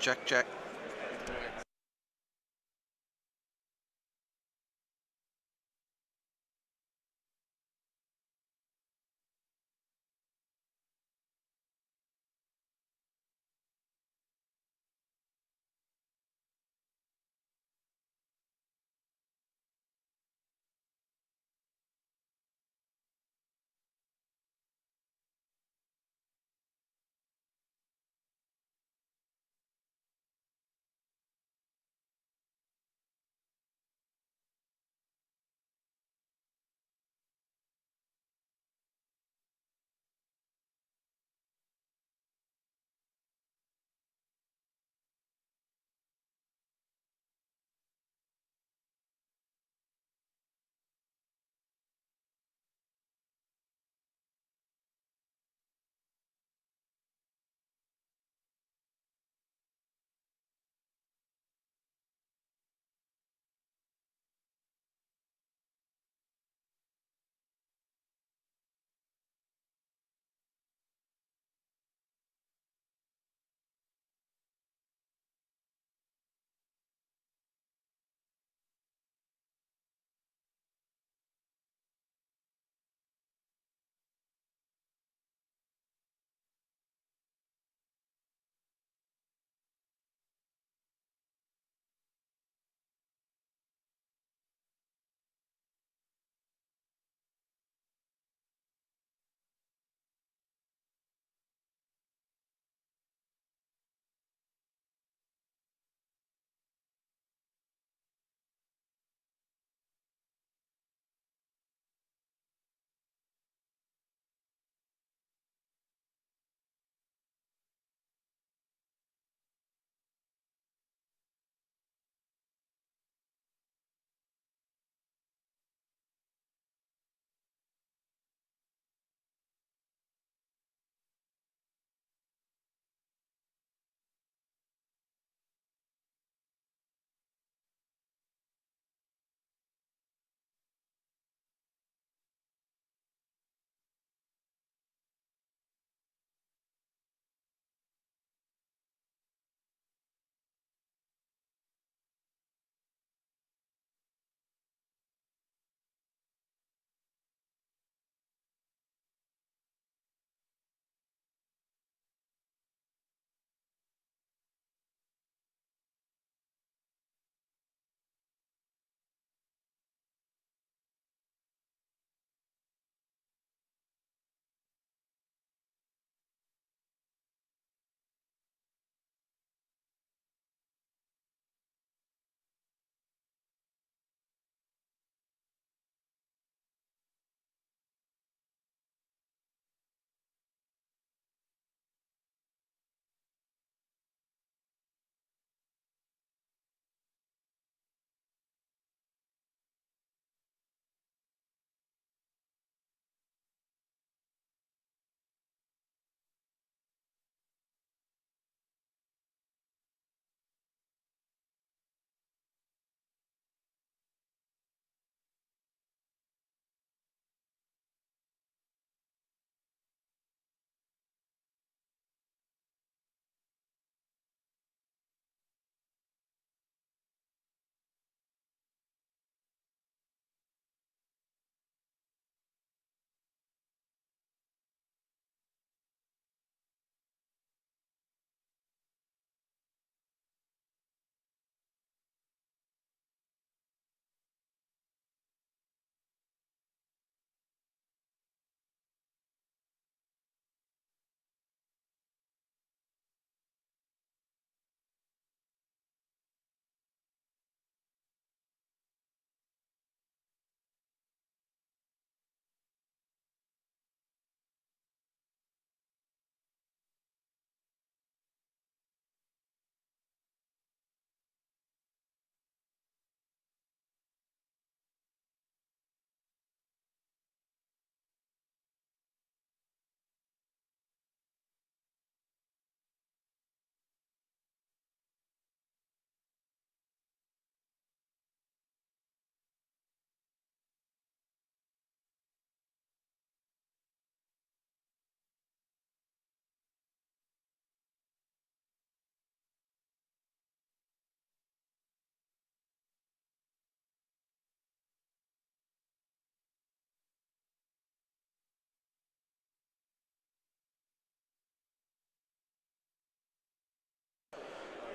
Check, check.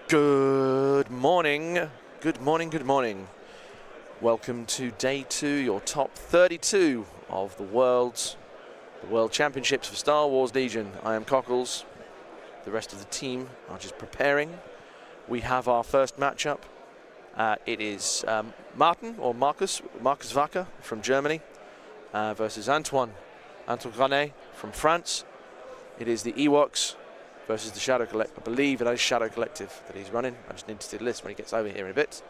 Good morning. Good morning, good morning. Welcome to day 2, your top 32 of the World Championships for Star Wars Legion. I am Cockles. The rest of the team are just preparing. We have our first matchup. It is Marcus Wacker from Germany versus Antoine Granet from France. It is the Ewoks versus the Shadow Collective. I believe it is Shadow Collective that he's running. I just need to see the list when he gets over here in a bit.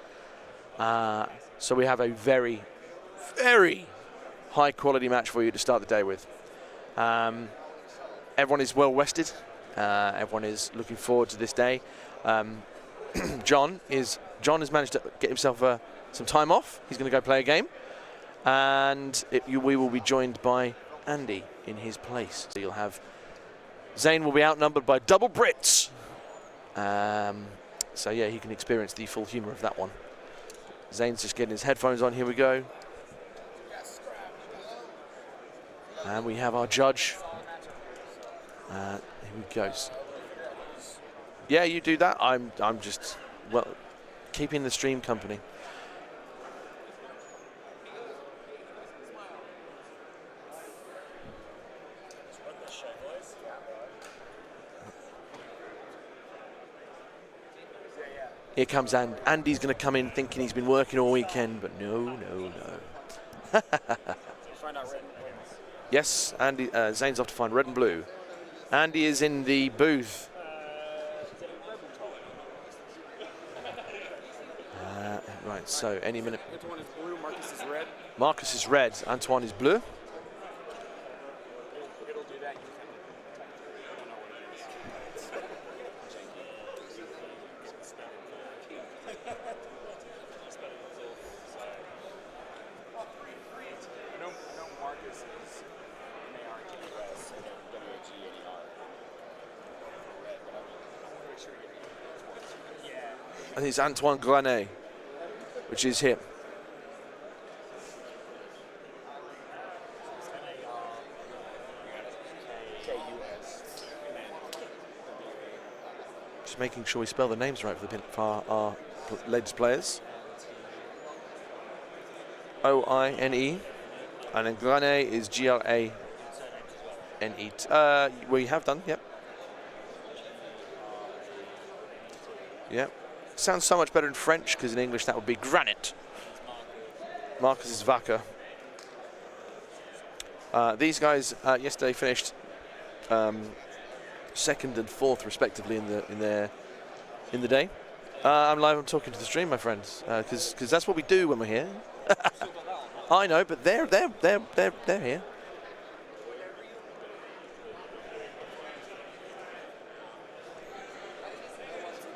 So we have a very, very high quality match for you to start the day with. Everyone is well rested. Everyone is looking forward to this day. John has managed to get himself some time off. He's going to go play a game. And we will be joined by Andy in his place. So you'll have Zane will be outnumbered by double Brits. So yeah, he can experience the full humour of that one. Zane's just getting his headphones on. Here we go. And we have our judge. Here he goes. Yeah, you do that. I'm just, well, keeping the stream company. Here comes Andy's going to come in thinking he's been working all weekend, but no. Yes, Andy. Zane's off to find red and blue. Andy is in the booth. Right, so any minute. Antoine is blue, Marcus is red. Marcus is red, Antoine is blue. It'll do that. I don't know what it is. I know Marcus is M-A-R-K-U-S and W-H-E-N-E-R. Red, but I'm not really sure you get it. And it's Antoine Granet, which is him. Just making sure we spell the names right for our ladies players. O-I-N-E, and then Granet is G-R-A-N-E. We have done, yep. Yep. Sounds so much better in French, because in English that would be granite. Marcus is Wacker. These guys yesterday finished second and fourth respectively in the day. I'm live. I'm talking to the stream, my friends, because that's what we do when we're here. I know, but they're here.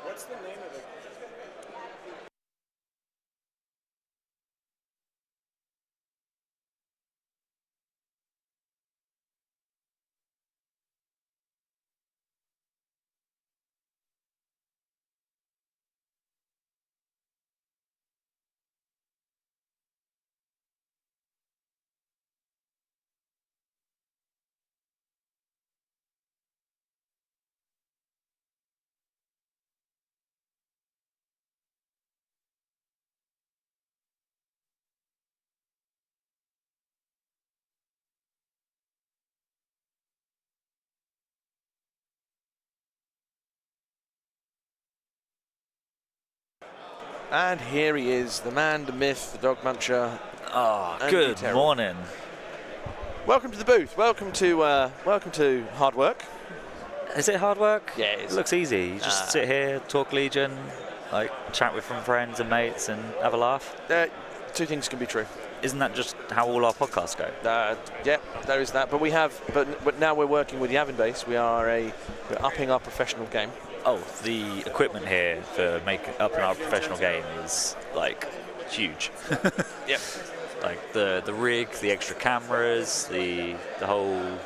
What's the name of it? And here he is, the man, the myth, the dog muncher. Good morning. Welcome to the booth. Welcome to hard work. Is it hard work? Yeah, it is. It looks easy. You just sit here, talk Legion, like chat with some friends and mates and have a laugh. Two things can be true. Isn't that just how all our podcasts go? Yeah, there is that. But now we're working with Yavin Base. We're upping our professional game. Oh, the equipment here for upping our professional game is like huge. Yep. Like the rig, the extra cameras, the whole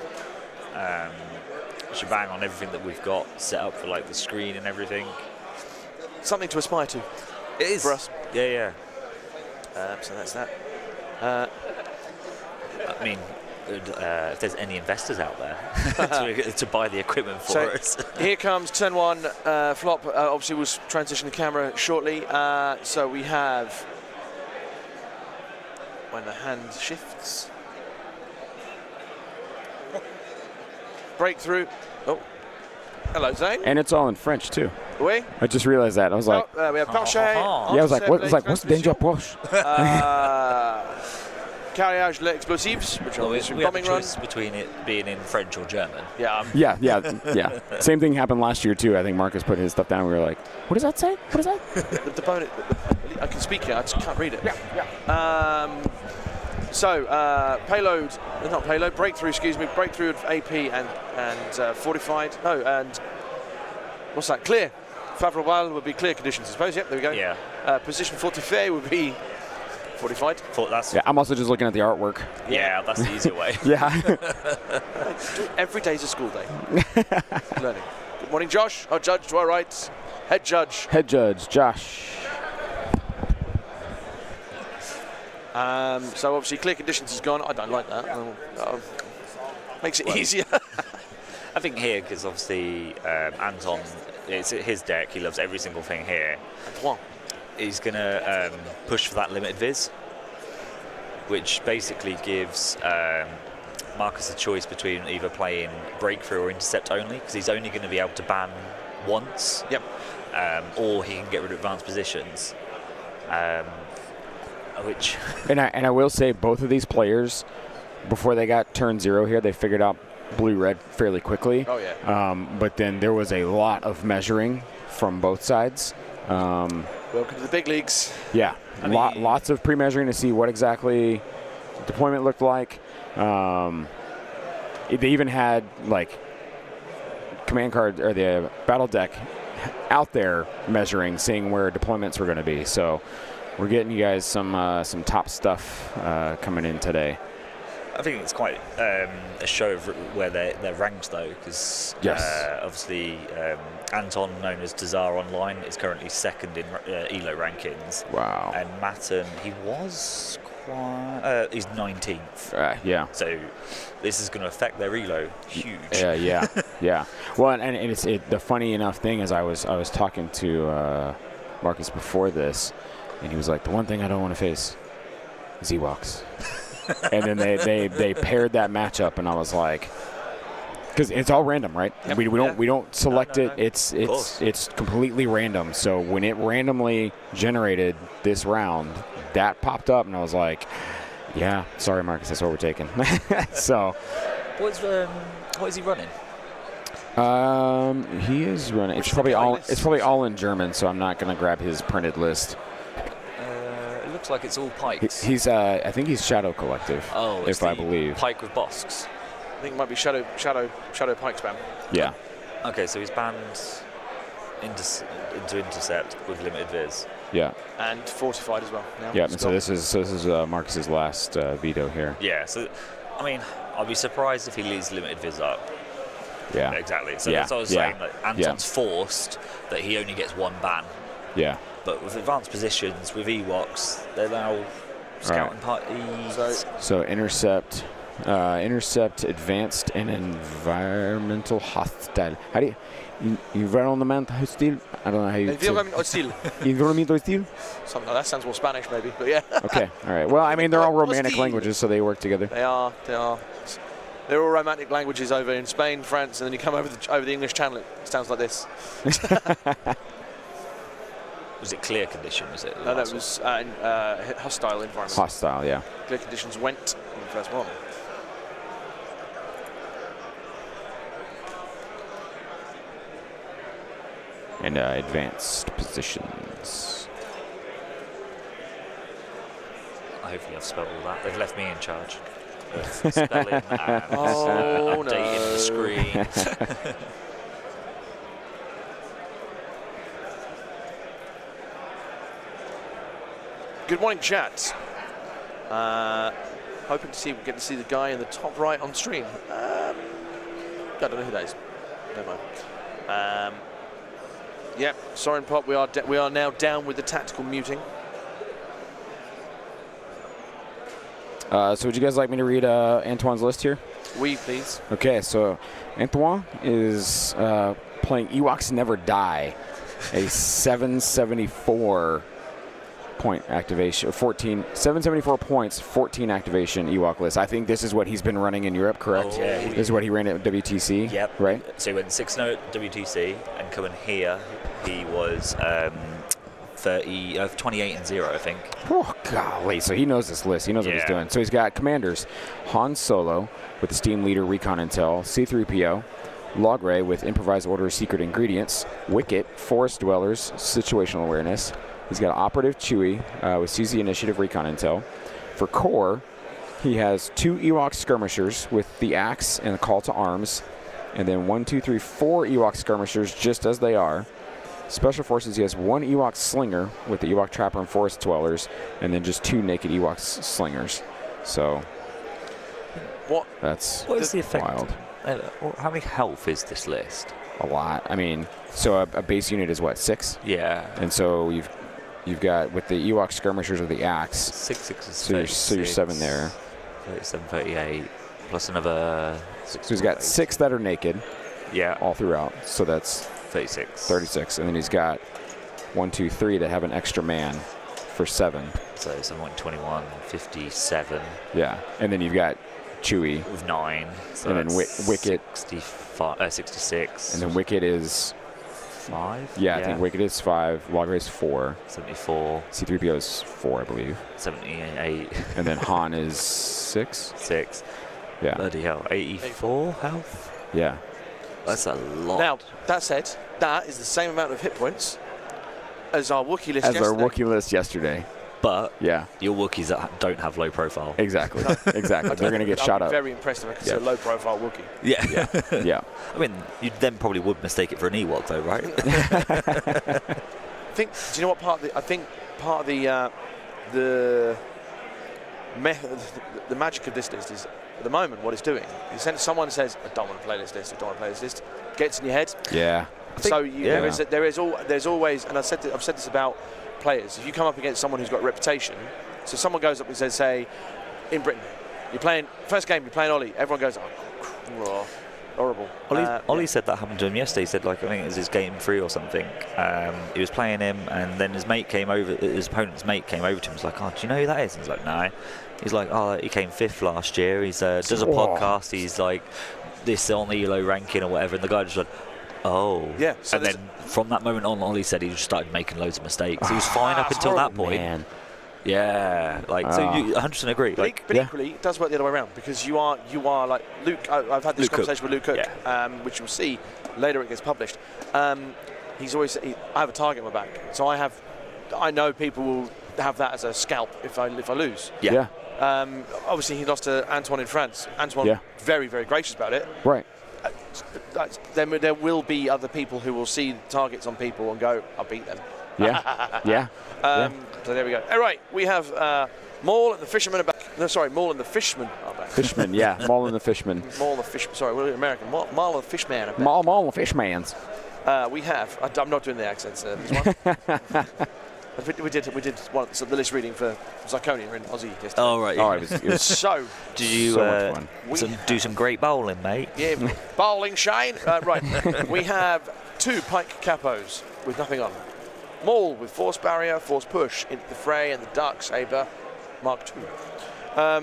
shebang on everything that we've got set up for like the screen and everything. Something to aspire to. It is for us. Yeah. So that's that. I mean, if there's any investors out there to buy the equipment for So us. here comes turn 1 flop. Obviously, we'll transition the camera shortly. So we have when the hand shifts. Breakthrough. Oh, hello, Zane. And it's all in French too. Oui. I just realized that. I was like, We have Parchet. yeah, I was like, what's danger approche? Carriage l'explosifs, which Well, are we this have a bombing run. choice between it being in French or German. Yeah. Yeah. Same thing happened last year too. I think Marcus put his stuff down. We were like, what does that say? What is that? The bonus. I can speak it. I just can't read it. So payload, not payload, breakthrough. Excuse me, breakthrough of AP and fortified. No, and what's that? Clear. Favorable would be clear conditions, I suppose. Yep, there we go. Yeah. Position fortifié would be fortified. Yeah, I'm also just looking at the artwork. Yeah, that's the easier way. Yeah. Every day's a school day. Learning. Good morning, Josh. Our judge to our right, head judge. Head judge, Josh. So obviously clear conditions is gone. I don't like that. Makes it easier. I think here, because obviously Anton, it's his deck, he loves every single thing here. He's going to push for that limited viz, which basically gives Marcus a choice between either playing breakthrough or intercept only, because he's only going to be able to ban once. Yep. Or he can get rid of advanced positions. Which and I will say both of these players, before they got turn 0 here, they figured out blue-red fairly quickly. Oh, yeah. But then there was a lot of measuring from both sides. Welcome to the big leagues. Yeah, lots of pre-measuring to see what exactly deployment looked like. They even had like command card or the battle deck out there measuring, seeing where deployments were going to be. So we're getting you guys some top stuff coming in today. I think it's quite a show of where they're ranked, though, because obviously Anton, known as Tazar Online, is currently second in ELO rankings. Wow. And Matten, he was quite... he's 19th. Yeah. So this is going to affect their ELO huge. Yeah. Well, and it's the funny enough thing is I was talking to Marcus before this, and he was like, the one thing I don't want to face is Ewoks. And then they paired that matchup, and I was like, because it's all random, right? Yep. We don't select No. it. It's completely random. So when it randomly generated this round, that popped up, and I was like, yeah, sorry, Marcus, that's what we're taking. So What is he running? he is running. It's probably all in German, so I'm not gonna grab his printed list. It looks like it's all pikes. He's I think he's Shadow Collective. Oh, it's if I the believe. Pike with Bosks. I think it might be Shadow Pike spam. Yeah. Okay, so he's banned into intercept with limited viz. Yeah. And fortified as well. Now. Yeah. And so this is Marcus's last veto here. Yeah, so I mean, I'll be surprised if he leaves limited viz up. Yeah. Exactly. So Yeah. that's what I was Yeah. saying. Like Anton's forced that he only gets one ban. Yeah. But with advanced positions, with Ewoks, they're now scouting parties. So intercept, advanced, and environmental hostile. How do you environment hostile? I don't know how you. Environment hostile. Environment hostile. Something like that sounds more Spanish, maybe. But yeah. Okay. All right. Well, I mean, they're all romantic Hostile. languages, so they work together. They are. They're all romantic languages over in Spain, France, and then you come over the English Channel. It sounds like this. Was it clear condition? Was it? No, that was hostile environment. Hostile. Yeah. Clear conditions went in the first one. And advanced positions. Hopefully I've spelled all that. They've left me in charge of spelling and Oh, updating no. the screen. Good morning, chat. Hoping to get to see the guy in the top right on stream. I don't know who that is. Never mind. Yep, Soren Pop. We are now down with the tactical muting. So would you guys like me to read Antoine's list here? We, please. Okay, so Antoine is playing Ewoks Never Die, a 774 point activation, 774 points, 14 activation Ewok list. I think this is what he's been running in Europe, correct? Oh, yeah. This is what he ran at WTC. Yep. Right. So he went 6-0 at WTC, and coming here, he was 28-0, I think. Oh, golly. So he knows this list. He knows what he's doing. So he's got commanders, Han Solo with the Steam Leader Recon Intel, C-3PO, Logray with Improvised Order Secret Ingredients, Wicket, Forest Dwellers, Situational Awareness. He's got Operative Chewie with CZ Initiative Recon Intel. For core, he has 2 Ewok Skirmishers with the Axe and the Call to Arms, and then 4 Ewok Skirmishers just as they are. Special Forces, he has 1 Ewok Slinger with the Ewok Trapper and Forest Dwellers, and then just 2 naked Ewok Slingers. So What is the effect? Wild. How many health is this list? A lot. I mean, so a base unit is what, 6? Yeah. And so you've got with the Ewok Skirmishers with the Axe. 6 is So you're 7 there. 37, 38, plus another 6. So he's got 6 that are naked. Yeah. All throughout. So that's 36. And then he's got 1, 2, 3 that have an extra man for 7. So something like 21, 57. Yeah. And then you've got Chewie. With 9. So And then Wicket. 66. And then Wicket is 5? Yeah, I think Wicket is 5. Logray is 4. 74. C-3PO is 4, I believe. 78. And then Han is 6. 6. Yeah. Bloody hell. 84 health? Yeah. That's a lot. Now, that said, that is the same amount of hit points as our Wookiee list As yesterday. our Wookiee list yesterday. But Yeah. your Wookiees that don't have low profile. Exactly. Exactly. They're going to get shot I'd up. be very impressed if it's a low-profile Wookiee. Yeah. Yeah. I mean, you then probably would mistake it for an Ewok, though, right? Do you know what part of the magic of this list is? At the moment, what it's doing is someone says, "I don't want to play this list. I don't want to play this list." Gets in your head. Yeah. So there's always, and I've said this about players. If you come up against someone who's got a reputation, so someone goes up and says, say, in Britain, you're playing first game, you're playing Ollie. Everyone goes, "Oh, horrible." Ollie said that happened to him yesterday. He said, like, I think it was his game 3 or something. He was playing him, and then his opponent's mate came over to him. He was like, "Oh, do you know who that is?" And he's like, "No." He's like, "Oh, he came 5th last year. He's does a podcast. He's like this on the ELO ranking or whatever." And the guy just went, "Oh." Yeah. So and then from that moment on, Ollie said he just started making loads of mistakes. He was fine up until that point. Man. Yeah, so you 100% agree. But equally, it does work the other way around because you are like Luke. I've had this conversation with Luke Cook, which you'll see later. It gets published. He's always said, I have a target on my back, so I know people will have that as a scalp if I lose. Yeah. Obviously, he lost to Antoine in France. Antoine, very, very gracious about it. Right. There will be other people who will see targets on people and go, "I'll beat them." Yeah. Yeah. So there we go. All right, we have Maul and the Fisherman are back. No, sorry, Maul and the Fishmen are back. Fishman, yeah. Maul and the Fishman. Maul and the Fish. Sorry, we're American. Maul and the Fishman are back. Maul and the Fishmans. We have. I'm not doing the accents. This one. We did one the list reading for Zirconia in Aussie yesterday. Oh right. Oh, it was So. Did you so much fun. do some great bowling, mate? Yeah, bowling Shane. Right, we have 2 pike capos with nothing on. Maul with force barrier, force push into the fray, and the dark saber Mark II. I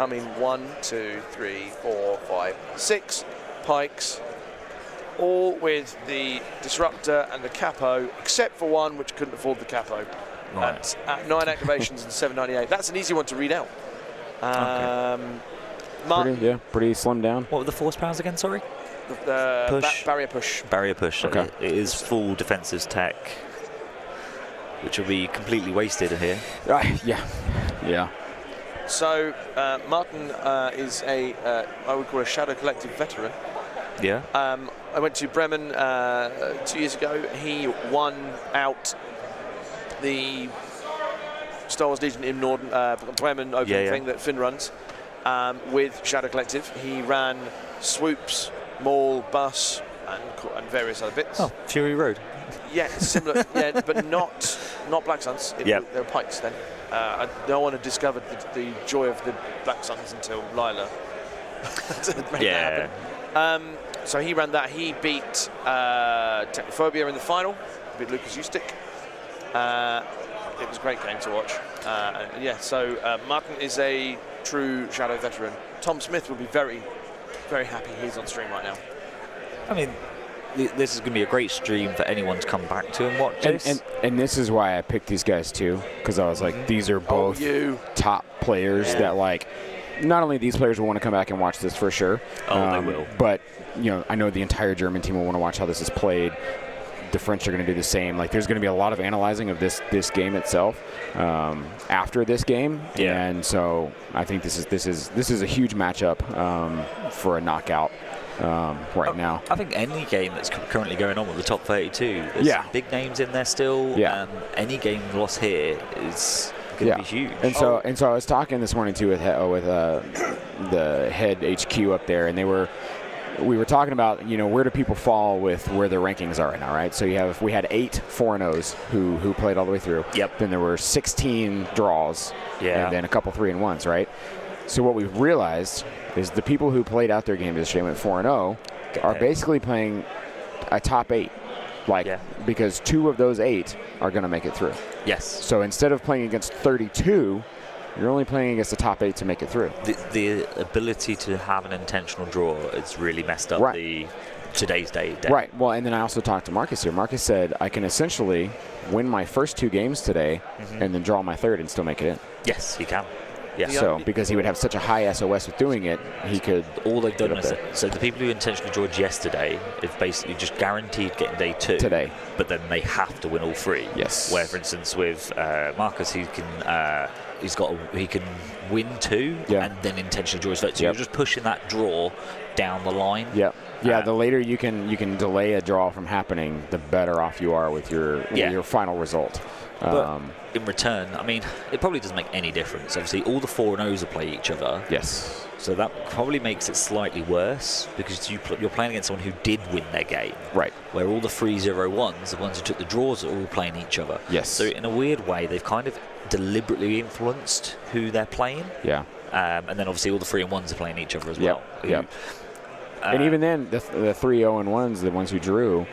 mean, 1, 2, 3, 4, 5, 6 pikes, all with the disruptor and the capo, except for one which couldn't afford the capo. Right. At 9 activations and 798. That's an easy one to read out. Pretty slimmed down. What were the force powers again? Sorry. Push. Barrier push. Barrier push. Okay. It is full defensive tech, which will be completely wasted here. Yeah. So Martin is I would call a Shadow Collective veteran. Yeah. I went to Bremen 2 years ago. He won out the Star Wars Legion in Norden, Bremen Open thing that Finn runs with Shadow Collective. He ran swoops, Maul, bus, and various other bits. Oh, Fury Road. Yeah, similar. Yeah, but not Black Suns. Yep. They were pikes then. No one had discovered the joy of the Black Suns until Lila. Yeah. So he ran that. He beat Technophobia in the final. Beat Lucas Ustic. It was a great game to watch. So Martin is a true Shadow veteran. Tom Smith would be very, very happy he's on stream right now. I mean, this is going to be a great stream for anyone to come back to and watch this. And this is why I picked these guys too, because I was like, these are both top players that like. Not only these players will want to come back and watch this for sure. They will. But I know the entire German team will want to watch how this is played. The French are going to do the same. Like, there's going to be a lot of analyzing of this game itself after this game, and so I think this is a huge matchup for a knockout right now. I think any game that's currently going on with the top 32, there's some big names in there still. Yeah. Any game lost here is going to be huge. And so I was talking this morning too with the head HQ up there, and we were talking about where do people fall with where their rankings are right now, right? So we had 8 4-0s who played all the way through. Yep. Then there were 16 draws. Yeah. And then a couple 3-1s, right? So what we've realized is the people who played out their game this year went 4-0 are basically playing a top 8. Because 2 of those 8 are going to make it through. Yes. So instead of playing against 32, you're only playing against the top 8 to make it through. The ability to have an intentional draw has really messed up today's day. Right. Well, and then I also talked to Marcus here. Marcus said I can essentially win my first 2 games today and then draw my third and still make it in. Yes, he can. Yeah. So because he would have such a high SOS with doing it, he could. All they've done is so the people who intentionally drawed yesterday have basically just guaranteed getting day 2 today, but then they have to win all 3. Yes. Where, for instance, with Marcus, he can win 2 and then intentionally draw his vote. So you're just pushing that draw down the line. Yep. Yeah. The later you can delay a draw from happening, the better off you are with your final result. But in return, I mean, it probably doesn't make any difference. Obviously, all the 4-0s will play each other. Yes. So that probably makes it slightly worse because you're playing against someone who did win their game. Right. Where all the 3-0-1s, the ones who took the draws, are all playing each other. Yes. So in a weird way, they've kind of deliberately influenced who they're playing. Yeah. And then obviously all the 3-1s are playing each other as well. Yep. And even then, the 3-0-1s, the ones who drew,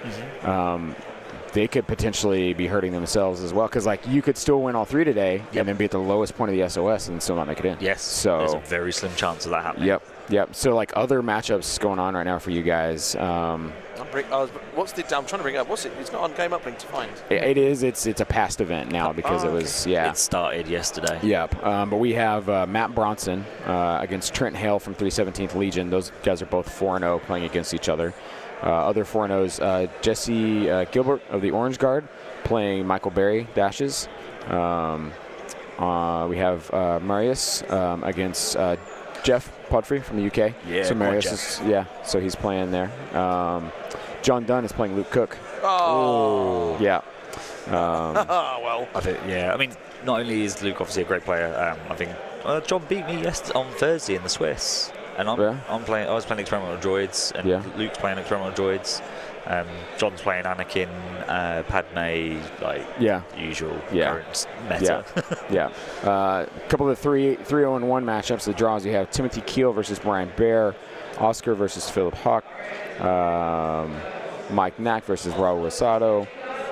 they could potentially be hurting themselves as well. Because, you could still win all 3 today and then be at the lowest point of the SOS and still not make it in. Yes. So there's a very slim chance of that happening. Yep. So, other matchups going on right now for you guys. What's the? I'm trying to bring it up. What's it? It's not on Game Uplink to find. It is. It's a past event now because it was. Yeah. It started yesterday. Yep. But we have Matt Bronson against Trent Hale from 317th Legion. Those guys are both 4-0 playing against each other. Other 4-0s, Jesse Gilbert of the Orange Guard playing Michael Berry Dashes. We have Marius against Jeff Podfrey from the UK. Yeah, so Marius so he's playing there. John Dunn is playing Luke Cook. Oh. Yeah. Well. I mean, not only is Luke obviously a great player, I think John beat me on Thursday in the Swiss. And I was playing experimental droids, and Luke's playing experimental droids. John's playing Anakin, Padme, usual current meta. A couple of the 3-0-1 matchups, the draws, you have Timothy Keel versus Brian Bear, Oscar versus Philip Huck, Mike Knack versus Raul Rosado,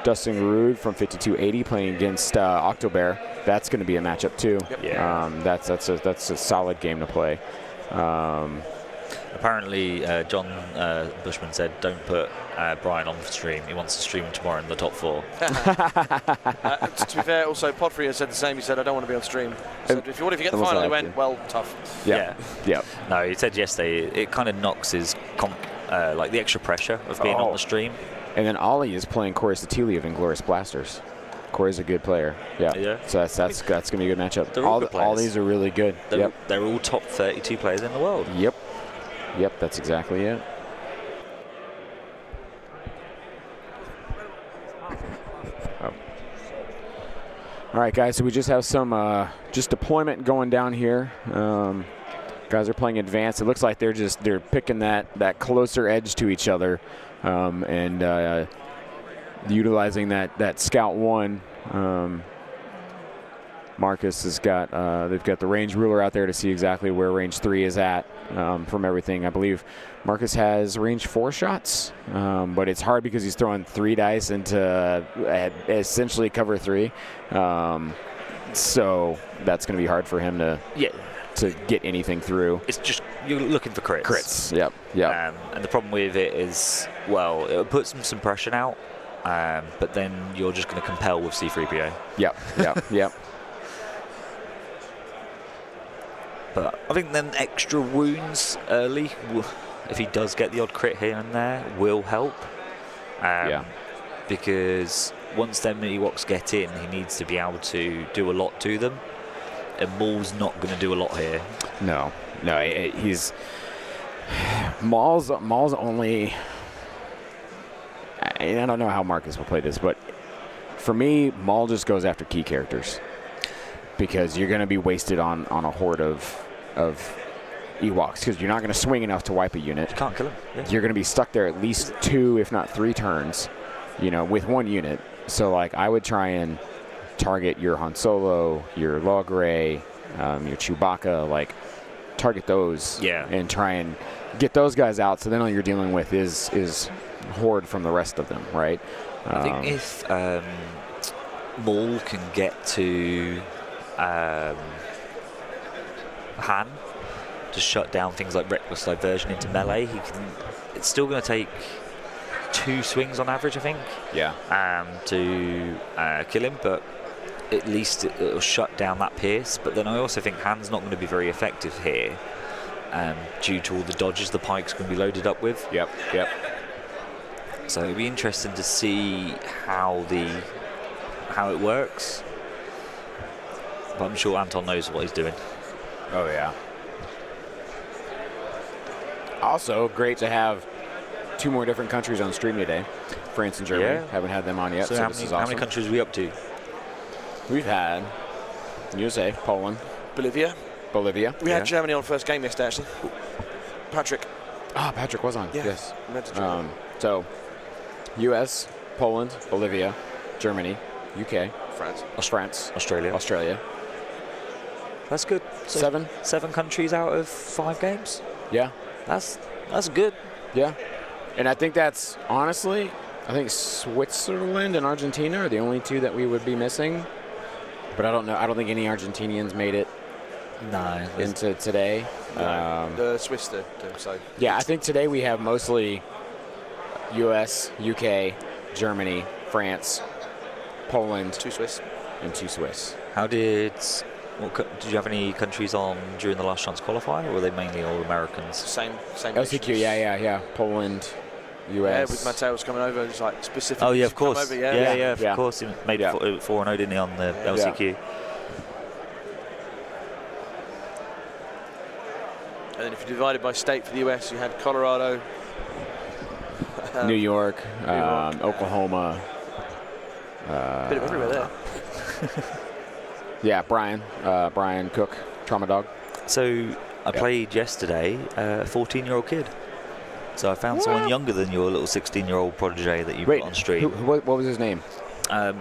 Dustin Rude from 5280 playing against Octobear. That's going to be a matchup too. Yep. That's a solid game to play. Apparently, John Bushman said, "Don't put Brian on the stream. He wants to stream tomorrow in the top 4." To be fair, also Podfrey has said the same. He said, "I don't want to be on stream." Said, if you get the final, he went, "Well, tough." Yeah. No, he said yesterday it kind of knocks his the extra pressure of being on the stream. And then Ollie is playing Corey Satili of Inglourious Blasters. Corey's a good player. Yeah. So that's going to be a good matchup. All these are really good. They're all top 32 players in the world. Yep. That's exactly it. All right, guys. So we just have some just deployment going down here. Guys are playing advanced. It looks like they're picking that closer edge to each other, and utilizing that Scout 1. Marcus has got, they've got the range ruler out there to see exactly where range 3 is at from everything. I believe Marcus has range 4 shots, but it's hard because he's throwing 3 dice into essentially cover 3. So that's going to be hard for him to get anything through. It's just, you're looking for crits. Crits, yep. And the problem with it is, well, it'll put some pressure out, but then you're just going to compel with C3PO. Yep. But I think then extra wounds early, if he does get the odd crit here and there, will help. Because once them Ewoks get in, he needs to be able to do a lot to them. And Maul's not going to do a lot here. No, he's Maul's only. I don't know how Marcus will play this, but for me, Maul just goes after key characters because you're going to be wasted on a horde of Ewoks because you're not going to swing enough to wipe a unit. You can't kill him. Yeah. You're going to be stuck there at least 2, if not 3 turns, with 1 unit. So like I would try and target your Han Solo, your Logray, your Chewbacca, like target those and try and get those guys out. So then all you're dealing with is horde from the rest of them, right? I think if Maul can get to Han to shut down things like reckless diversion into melee, it's still going to take 2 swings on average, I think. To kill him, but at least it'll shut down that pierce. But then I also think Han's not going to be very effective here, due to all the dodges the pike's going to be loaded up with. Yep. So it'll be interesting to see how it works. But I'm sure Anton knows what he's doing. Oh yeah. Also, great to have 2 more different countries on stream today. France and Germany. Haven't had them on yet, so this is awesome. How many countries are we up to? We've had USA, Poland, Bolivia. We had Germany on first game yesterday, actually. Patrick. Patrick was on. Yes. So, US, Poland, Bolivia, Germany, UK, France, Australia. That's good. So 7 countries out of 5 games. Yeah. That's good. Yeah. And I think that's, honestly, I think Switzerland and Argentina are the only 2 that we would be missing. But I don't know. I don't think any Argentinians made it into today. The Swiss do, so. Yeah, I think today we have mostly US, UK, Germany, France, Poland. 2 Swiss. And 2 Swiss. Did you have any countries on during the last chance qualifier, or were they mainly all Americans? Same. LCQ, yeah. Poland, US. Yeah, with Mateus coming over, it's like specific. Oh yeah, of course. Over, of course. He made 4-0, didn't he, on the LCQ? And then if you divided by state for the US, you had Colorado, New York, Oklahoma. Bit of everywhere there. Yeah, Brian Cook, Trauma Dog. So I played yesterday a 14-year-old kid. So I found someone younger than your little 16-year-old protege that you put on stream. What was his name?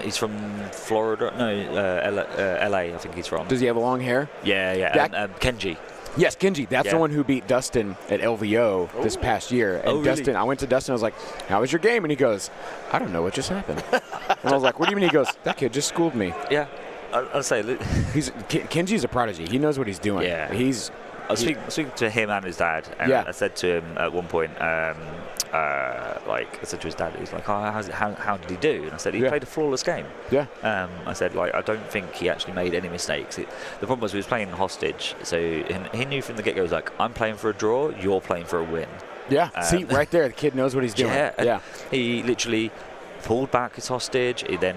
He's from Florida. No, LA, I think he's from. Does he have long hair? Yeah. Kenji. Yes, Kenji. That's the one who beat Dustin at LVO this past year. And Dustin, I went to Dustin. I was like, "How was your game?" And he goes, "I don't know what just happened." And I was like, "What do you mean?" He goes, "That kid just schooled me." Yeah, I'll say Kenji's a prodigy. He knows what he's doing. Yeah, I was speaking to him and his dad, and I said to him at one point, I said to his dad, he's like, how did he do? And I said, he played a flawless game. Yeah. I said, I don't think he actually made any mistakes. The problem was he was playing hostage, so he knew from the get-go, he was like, I'm playing for a draw, you're playing for a win. Yeah, see, right there, the kid knows what he's doing. Yeah. He literally pulled back his hostage, he then...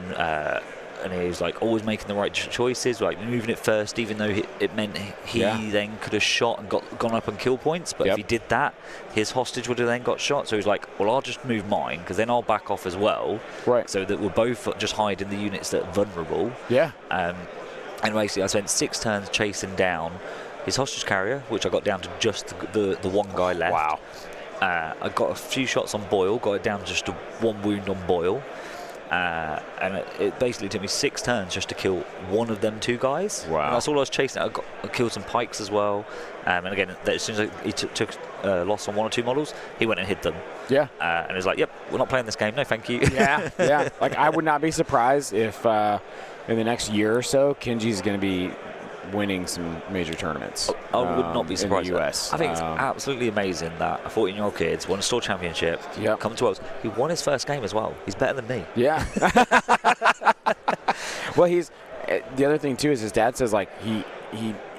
and he was like always making the right choices, like moving it first, even though it meant he then could have shot and gone up on kill points. But if he did that, his hostage would have then got shot. So he was like, well, I'll just move mine because then I'll back off as well, so that we'll both just hide in the units that are vulnerable. Yeah. And basically, I spent 6 turns chasing down his hostage carrier, which I got down to just the one guy left. Wow. I got a few shots on Boyle, got it down to just 1 wound on Boyle. and it basically took me 6 turns just to kill one of them 2 guys. Wow. And that's all I was chasing. I killed some pikes as well. And again, as soon as he took loss on 1 or 2 models, he went and hid them. Yeah. And it was like, yep, we're not playing this game. No, thank you. Yeah. Like, I would not be surprised if in the next year or so, Kenji's going to be winning some major tournaments. I would not be surprised. In the US. I think it's absolutely amazing that a 14-year-old kid's won a store championship, come to Worlds. He won his first game as well. He's better than me. Yeah. Well, the other thing too is his dad says like he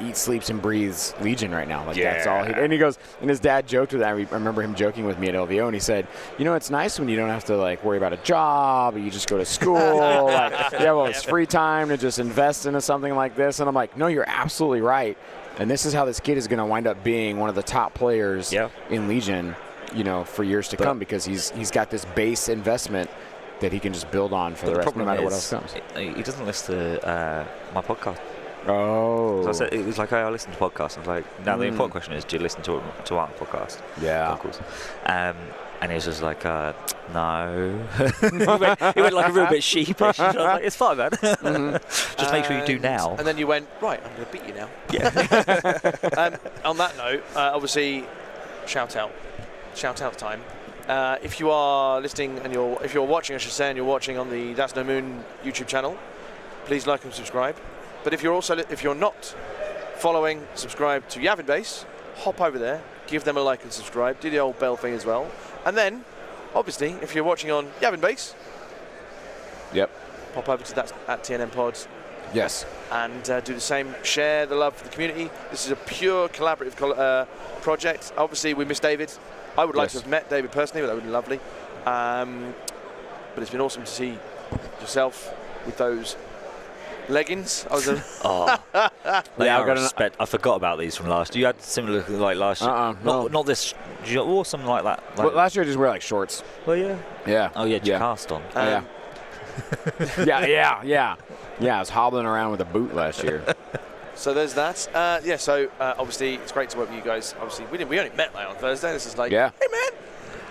eats, sleeps, and breathes Legion right now. Like that's all. And he goes, and his dad joked with that. I remember him joking with me at LVO, and he said, you know, it's nice when you don't have to like worry about a job, or you just go to school. Like, it's free time to just invest into something like this. And I'm like, no, you're absolutely right. And this is how this kid is going to wind up being one of the top players in Legion, you know, for years to come, because he's got this base investment that he can just build on for the rest, no matter what else comes. He doesn't listen to my podcast. Oh. So I said, it was like, I listen to podcasts. I was like, now the important question is, do you listen to our podcast? Yeah. Of course. And he was just like, no. he went like a real bit sheepish. I was like, it's fine, man. Just make sure you do now. And then you went, right, I'm going to beat you now. Yeah. On that note, obviously, shout out time. If you are listening and if you're watching, I should say, and you're watching on the That's No Moon YouTube channel, please like and subscribe. But if you're not following, subscribe to Yavin Base, hop over there, give them a like and subscribe, do the old bell thing as well. And then, obviously, if you're watching on Yavin Base, pop over to that at TNM Pods. Yes. And do the same. Share the love for the community. This is a pure collaborative project. Obviously, we miss David. I would like to have met David personally, but that would be lovely. But it's been awesome to see yourself with those leggings. I forgot about these from last year. You had similar like last year. Not this. You wore something like that. Like, well, last year I just wear like shorts. Well, yeah. Yeah. Oh, yeah, cast on. Yeah. I was hobbling around with a boot last year. So there's that. So obviously it's great to work with you guys. Obviously we only met like on Thursday. This is like, hey man.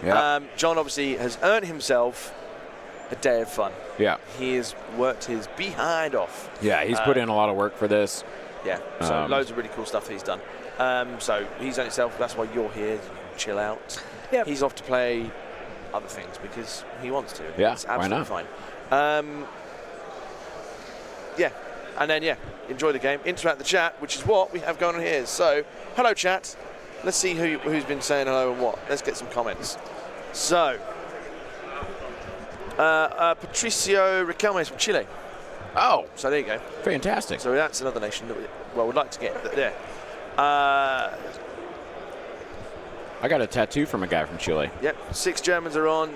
Yeah. John obviously has earned himself a day of fun. Yeah. He has worked his behind off. Yeah, he's put in a lot of work for this. Yeah. So loads of really cool stuff he's done. So he's done himself. That's why you're here. You can chill out. Yeah. He's off to play other things because he wants to. Yeah. It's absolutely why not? fine. And then, enjoy the game. Interact the chat, which is what we have going on here. So, hello, chat. Let's see who's been saying hello and what. Let's get some comments. So, Patricio Riquelme from Chile. Oh. So, there you go. Fantastic. So, that's another nation that we'd like to get there. I got a tattoo from a guy from Chile. Yep. 6 Germans are on.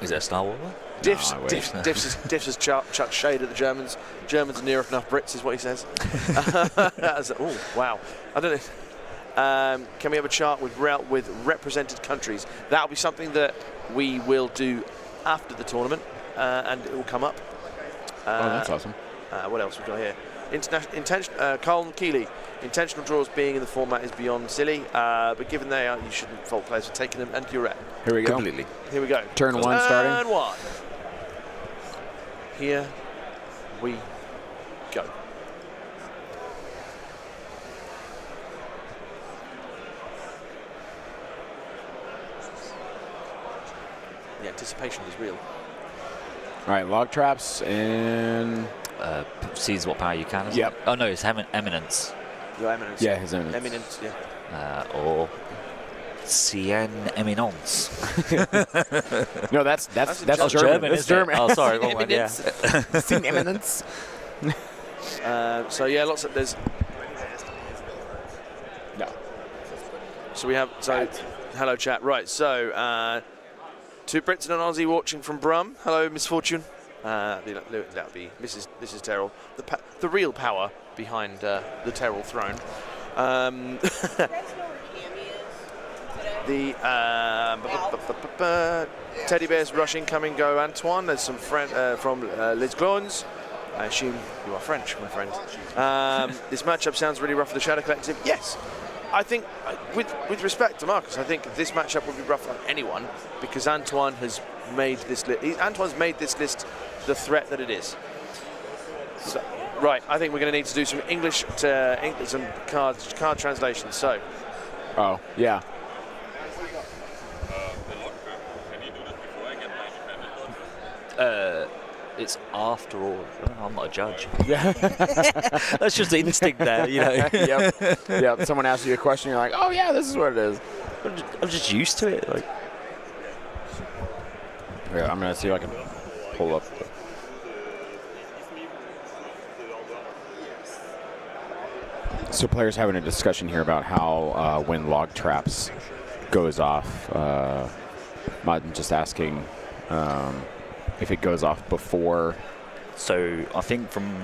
Is it a Star Wars one? Diffs has chucked shade at the Germans. Germans are near enough Brits, is what he says. Oh, wow. I don't know. Can we have a chart with represented countries? That'll be something that we will do after the tournament, and it will come up. That's awesome. What else we got here? Carl Keeley. Intentional draws being in the format is beyond silly, but given they are, you shouldn't fault players for taking them, and you're right. Here we go. Completely. Here we go. Turn 1 starting. Turn 1. Here we go. The anticipation is real. All right, log traps and... Sees what power you can. Isn't Yep. it? Oh, no, it's Eminence. Your Eminence. Yeah, his Eminence. Eminence, yeah. Or Cien Eminence. No, that's German. That's German. Oh, sorry. Wrong one, yeah. Cien Eminence. So yeah, lots of there's. No. So we have hello chat. Right. So 2 Brits and an Aussie watching from Brum. Hello, Misfortune. That would be Mrs. Terrell, the real power behind the Terrell throne. The teddy bears rushing, come and go. Antoine, there's some from Les Clones. I assume you are French, my friend. This matchup sounds really rough for the Shadow Collective. Yes, I think, with respect to Marcus, I think this matchup would be rough on anyone because Antoine has made this Antoine's made this list the threat that it is. So, right, I think we're going to need to do some English to some card translations. So. Oh, yeah. It's after all. I'm not a judge. Yeah. That's just instinct there, you know. Yep. Someone asks you a question, you're like, oh yeah, this is what it is. I'm just used to it. Like, Yeah, I'm gonna see if I can pull up. So players having a discussion here about how when log traps goes off. I'm just asking if it goes off before. So I think from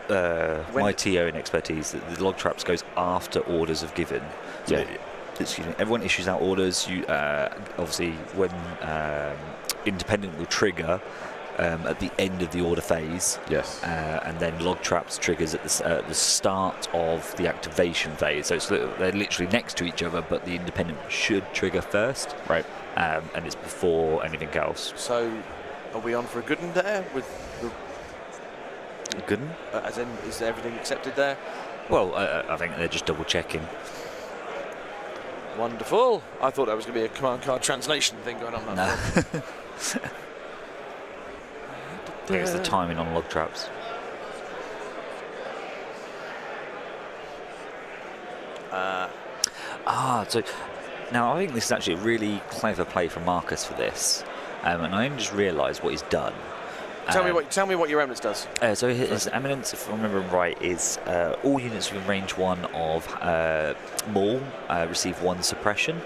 my TO and expertise, that the log traps goes after orders have given. So Yeah. excuse me, everyone issues out orders. You obviously when independent will trigger at the end of the order phase. Yes. And then log traps triggers at the start of the activation phase. So they're literally next to each other, but the independent should trigger first. Right. And it's before anything else. So, are we on for a good one there? With the, Good. as in, is everything accepted there? Well, I think they're just double checking. Wonderful. I thought that was going to be a command card translation thing going on. No. I think it's the timing on log traps. So now I think this is actually a really clever play from Marcus for this, and I only just realised what he's done. Tell me what your eminence does. So his eminence, if I remember right, is all units within range 1 of Maul receive 1 suppression,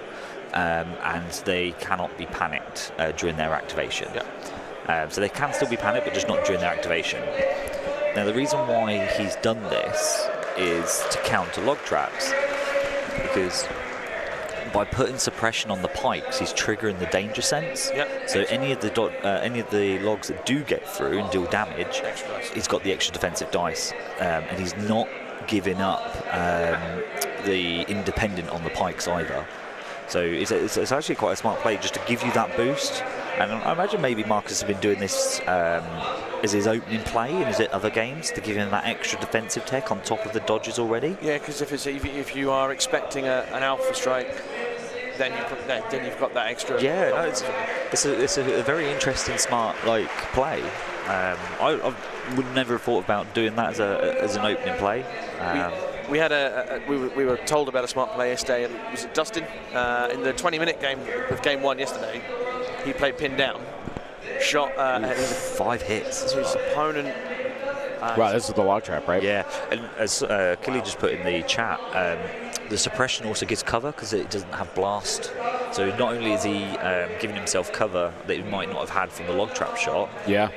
and they cannot be panicked during their activation. Yeah. So they can still be panicked, but just not during their activation. Now the reason why he's done this is to counter log traps, because by putting suppression on the pikes, he's triggering the danger sense. Yep. So any of the logs that do get through and deal damage, he's got the extra defensive dice, and he's not giving up the independent on the pikes either. So it's actually quite a smart play just to give you that boost. And I imagine maybe Marcus has been doing this as his opening play in his other games to give him that extra defensive tech on top of the dodges already. Yeah, because if you are expecting an alpha strike, then you've got that extra. Yeah, no, it's a very interesting, smart play. I would never have thought about doing that as an opening play. We had we were told about a smart play yesterday. And was it Dustin in the 20-minute game of game 1 yesterday? He played pin down, shot 5 hits. his opponent. Wow, this is the log trap, right? Yeah, and as Killy just put in the chat, the suppression also gives cover because it doesn't have blast. So not only is he giving himself cover that he might not have had from the log trap shot, Yeah.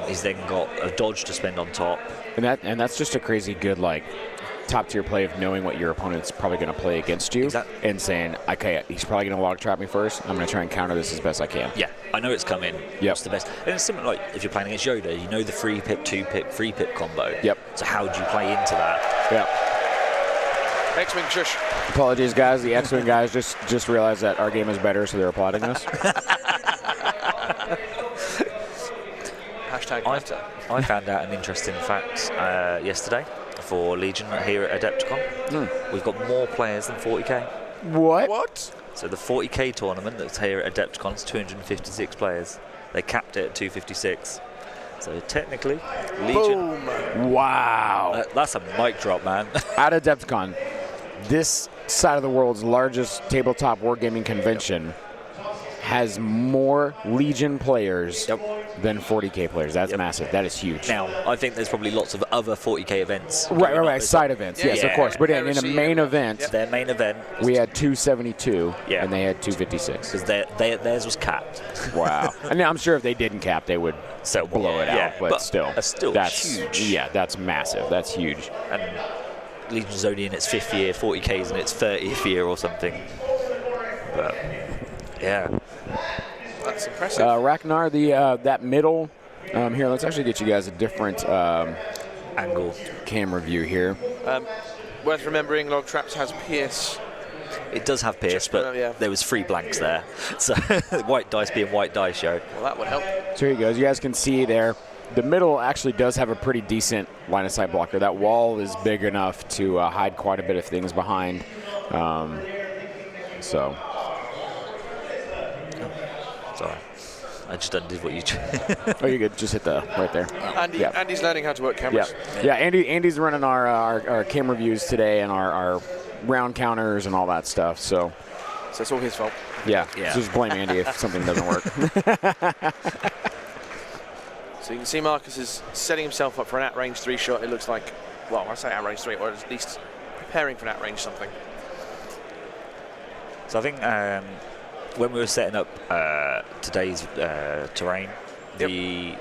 he's then got a dodge to spend on top. And that's just a crazy good top tier play of knowing what your opponent's probably going to play against you and saying, okay, he's probably going to log trap me first. I'm going to try and counter this as best I can. Yeah, I know it's coming. Yep. What's the best? And it's similar like if you're playing against Yoda, you know the 3-pip, 2-pip, 3-pip combo. Yep. So how do you play into that? Yeah. X-Wing shush. Apologies, guys. The X-Wing guys just realized that our game is better, so they're applauding us. Hashtag meta. I found out an interesting fact yesterday for Legion here at Adepticon. We've got more players than 40k. What? So the 40k tournament that's here at Adepticon is 256 players. They capped it at 256. So technically, Legion. Boom. Wow. That's a mic drop, man. At Adepticon, this side of the world's largest tabletop wargaming convention has more Legion players than 40k players. That's massive. That is huge. Now, I think there's probably lots of other 40k events. Right. Side events, yes, of course. But in a main event, Their main event, we had 272, Yeah. and they had 256. because theirs was capped. Wow. And I'm sure if they didn't cap, they would So blow it out. But still, that's huge. Yeah, that's massive. That's huge. And Legion's only in its 5th year, 40k's in its 30th year or something. But yeah. That's impressive. Ragnar, that middle here. Let's actually get you guys a different Angle. camera view here. Worth remembering, log traps has pierce It does have Pierce, but yeah. there was 3 blanks there. So white dice being white dice show. Well, that would help. So here you go. As you guys can see there, the middle actually does have a pretty decent line of sight blocker. That wall is big enough to hide quite a bit of things behind. So. Sorry. I just undid what you... Oh, you're good. Just hit the right there. Andy's learning how to work cameras. Yeah. Andy's running our camera views today and our round counters and all that stuff. So it's all his fault. Yeah. So just blame Andy if something doesn't work. So you can see Marcus is setting himself up for an at-range 3 shot. It looks like, well, I say at-range 3, or at least preparing for an at-range something. So I think when we were setting up today's terrain, because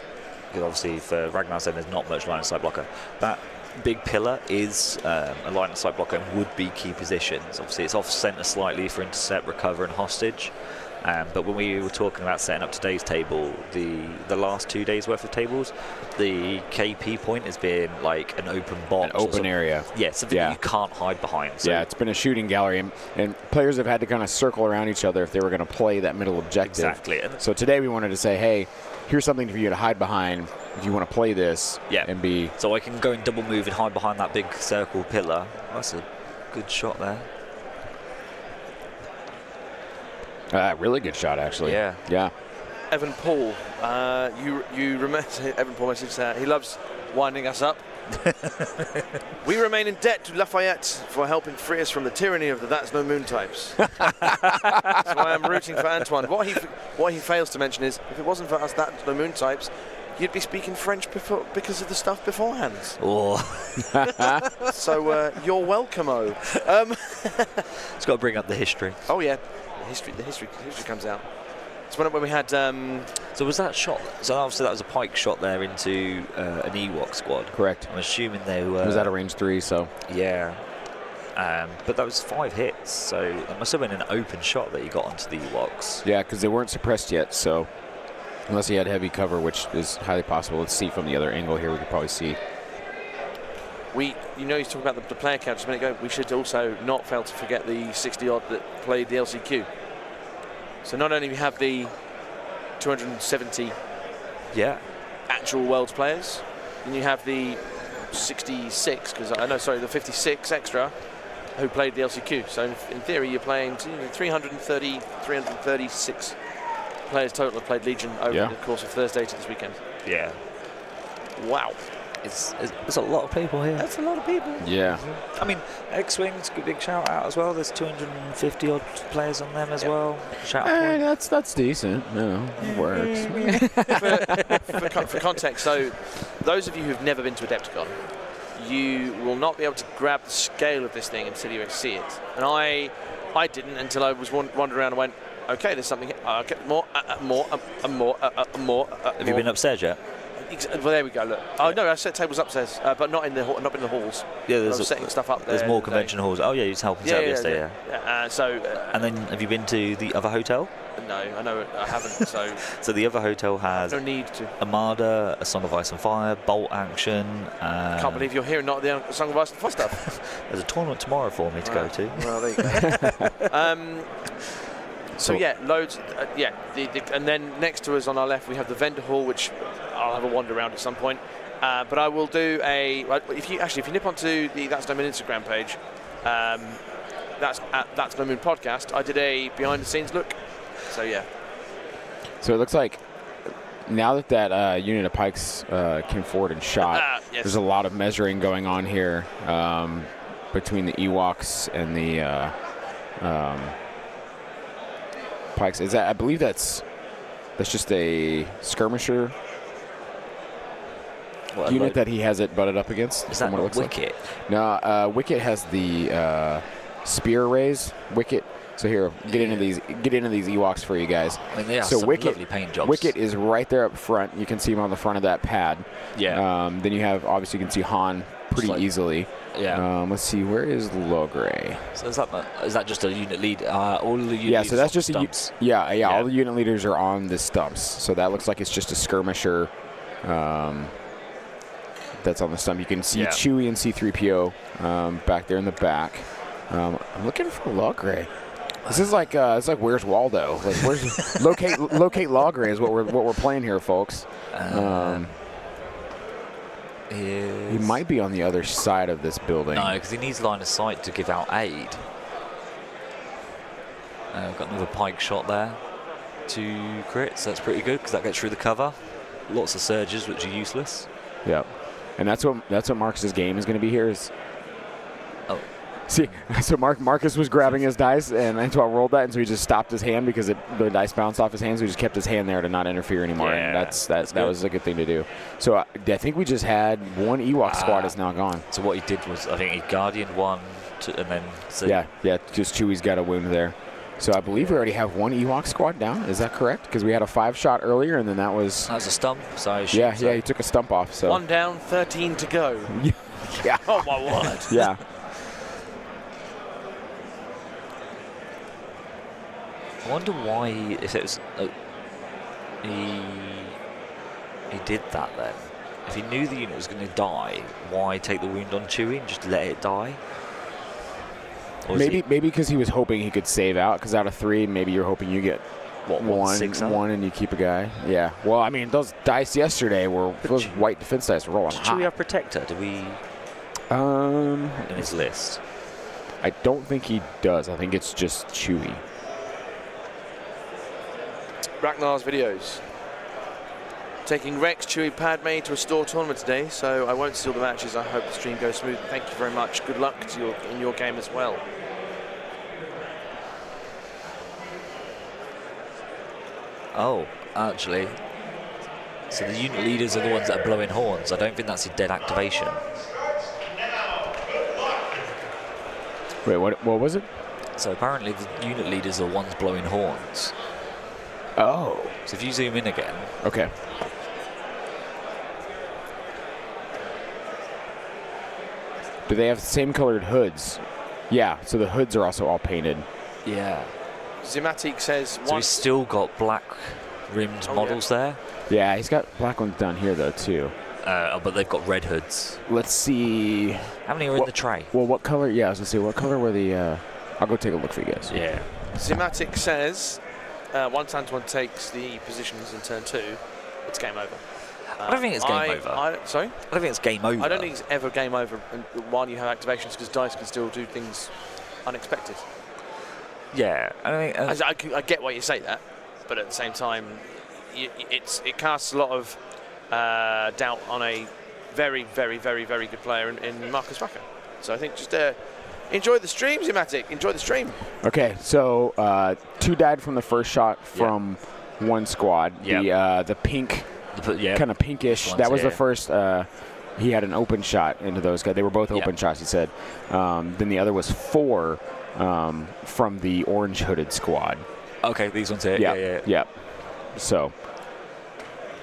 obviously for Ragnar said there's not much line of sight blocker. That big pillar is a line of sight blocker and would be key positions. Obviously it's off centre slightly for intercept, recover and hostage. But when we were talking about setting up today's table, the last 2 days worth of tables, the KP point has been like an open box. An open area. Yeah, something you can't hide behind. So yeah, it's been a shooting gallery, and players have had to kind of circle around each other if they were going to play that middle objective. Exactly. So today we wanted to say, hey, here's something for you to hide behind if you want to play this and be... So I can go and double move and hide behind that big circle pillar. That's a good shot there. Really good shot, actually. Yeah. Evan Paul, you remember Evan Paul messaged he loves winding us up. We remain in debt to Lafayette for helping free us from the tyranny of the That's No Moon types. So I am rooting for Antoine. What he fails to mention is, if it wasn't for us That's No Moon types, you'd be speaking French because of the stuff beforehand. Oh. So you're welcome-o. It's got to bring up the history. Oh yeah, the history comes out. It's when we had. So was that shot? So obviously that was a pike shot there into an Ewok squad. Correct. I'm assuming they were. It was at a range 3, so. Yeah. But that was 5 hits, so it must have been an open shot that you got onto the Ewoks. Yeah, because they weren't suppressed yet, so unless he had heavy cover, which is highly possible. Let's see from the other angle here. We could probably see. You talking about the player count just a minute ago. We should also not fail to forget the 60-odd that played the LCQ. So not only we have the 270 actual Worlds players, and you have the 66, the 56 extra who played the LCQ. So in theory, you're playing 336 players total have played Legion over the course of Thursday to this weekend. Yeah. Wow. It's a lot of people here. That's a lot of people. Yeah. I mean, X-Wing's a big shout out as well. There's 250 odd players on them as well. Shout out. That's decent. It works. For context, so those of you who've never been to Adepticon, you will not be able to grab the scale of this thing until you see it. And I didn't until I was wandering around and went, okay, there's something here. Okay, more. Have you been upstairs yet? Well, there we go. Look. Oh no, I set tables upstairs, but not in the halls. Yeah, there's setting stuff up there. There's more convention halls. Oh yeah, you was helping set up yesterday. And then have you been to the other hotel? No, I know I haven't. So. So the other hotel has. No need to. Armada, A Song of Ice and Fire, Bolt Action. I can't believe you're here and not the Song of Ice and Fire stuff. There's a tournament tomorrow for me to go to. Well, there you go. So yeah, loads. And then next to us on our left we have the vendor hall, which I'll have a wander around at some point. But I will do if you nip onto the That's No Moon Instagram page, that's No Moon podcast. I did a behind the scenes look. So yeah. So it looks like now that unit of pikes came forward and shot, there's a lot of measuring going on here between the Ewoks and the pikes. I believe that's just a skirmisher unit that he has it butted up against. Is that Wicket? No, Wicket has the spear raise. Wicket. So here, get into these Ewoks for you guys. I mean, they are so some lovely paint jobs. Wicket is right there up front. You can see him on the front of that pad. Yeah. Then you have, obviously, you can see Han pretty easily. Yeah. Let's see, where is Logray? So is that just a unit lead? All the unit leaders so that's just stumps. All the unit leaders are on the stumps. So that looks like it's just a skirmisher that's on the stump. You can see Chewie and C-3PO back there in the back. I'm looking for Logray. This is like it's like Where's Waldo? Like where's locate Logray is what we're playing here, folks. He might be on the other side of this building. No, because he needs line of sight to give out aid. Got another pike shot there. 2 crits. That's pretty good because that gets through the cover. Lots of surges, which are useless. Yep. And that's what Marcus's game is going to be here. Is see, so Marcus was grabbing his dice, and Antoine rolled that, and so he just stopped his hand because the dice bounced off his hand, so he just kept his hand there to not interfere anymore. Yeah, and that was a good thing to do. So I think we just had one Ewok squad is now gone. So what he did was, I think he Guardian one, and then... So yeah, just Chewie's got a wound there. So I believe we already have one Ewok squad down. Is that correct? Because we had a 5-shot earlier, and then that was... That was a stump, so... Yeah, he took a stump off. So 1 down, 13 to go. Yeah. Oh, my word. Yeah. I wonder why, if it was... he did that then. If he knew the unit was going to die, why take the wound on Chewie and just let it die? Maybe because he was hoping he could save out, because out of 3, maybe you're hoping you get one and you keep a guy. Yeah. Well, I mean, those dice yesterday those white defense dice were rolling hot. Chewie have Protector? Do we... In his list? I don't think he does. I think it's just Chewie. Ragnar's videos. Taking Rex, Chewie, Padme to a store tournament today, so I won't steal the matches. I hope the stream goes smooth. Thank you very much. Good luck to in your game as well. Oh, actually. So the unit leaders are the ones that are blowing horns. I don't think that's a dead activation. Wait, what was it? So apparently the unit leaders are the ones blowing horns. Oh. So if you zoom in again. Okay. Do they have the same colored hoods? Yeah, so the hoods are also all painted. Yeah. Zimatic says... So he's still got black rimmed models there. Yeah, he's got black ones down here, though, too. But they've got red hoods. Let's see. How many are in the tray? Well, what color? Yeah, I was going to say, what color were the... I'll go take a look for you guys. Yeah. Zimatic says, once Antoine takes the positions in turn 2, it's game over. I don't think it's game over. Sorry? I don't think it's game over. I don't think it's ever game over while you have activations, because dice can still do things unexpected. Yeah. I get why you say that, but at the same time, it casts a lot of doubt on a very, very, very, very good player in Marcus Wacker. So I think just enjoy the stream, Zimatic. Enjoy the stream. Okay, so 2 died from the first shot from one squad. Yep. The pink, kind of pinkish. That was the first. He had an open shot into those guys. They were both open shots, he said. Then the other was 4 from the orange hooded squad. Okay, these ones here. Yeah. So.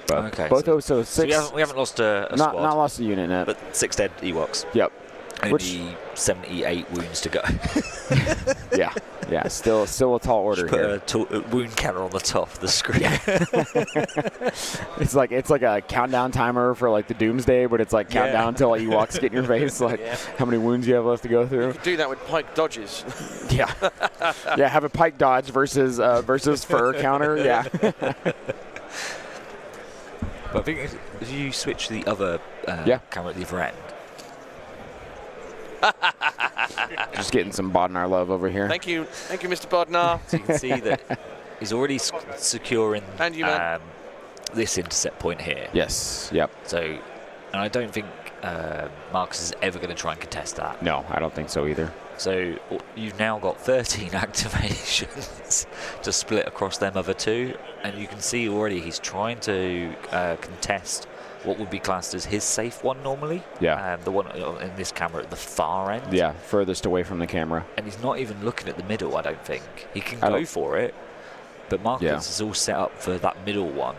Okay. Both those. So 6. So we haven't lost a squad. Not lost a unit net. But 6 dead Ewoks. Yep. Only 78 wounds to go. yeah. Still a tall order here. Put a wound counter on the top of the screen. It's like a countdown timer for like the Doomsday, but it's like countdown until Ewoks get in your face. Like how many wounds you have left to go through. You could do that with pike dodges. Yeah. Have a pike dodge versus fur counter. Yeah. But I think if you switch to the other camera at the other end. Just getting some Bodnar love over here. Thank you, Mr. Bodnar. So you can see that he's already securing this intercept point here. Yes. Yep. So, and I don't think Marcus is ever going to try and contest that. No, I don't think so either. So you've now got 13 activations to split across them other 2, and you can see already he's trying to contest what would be classed as his safe one normally. Yeah. The one in this camera at the far end. Yeah, furthest away from the camera. And he's not even looking at the middle, I don't think. He can go for it, but Marcus is all set up for that middle one.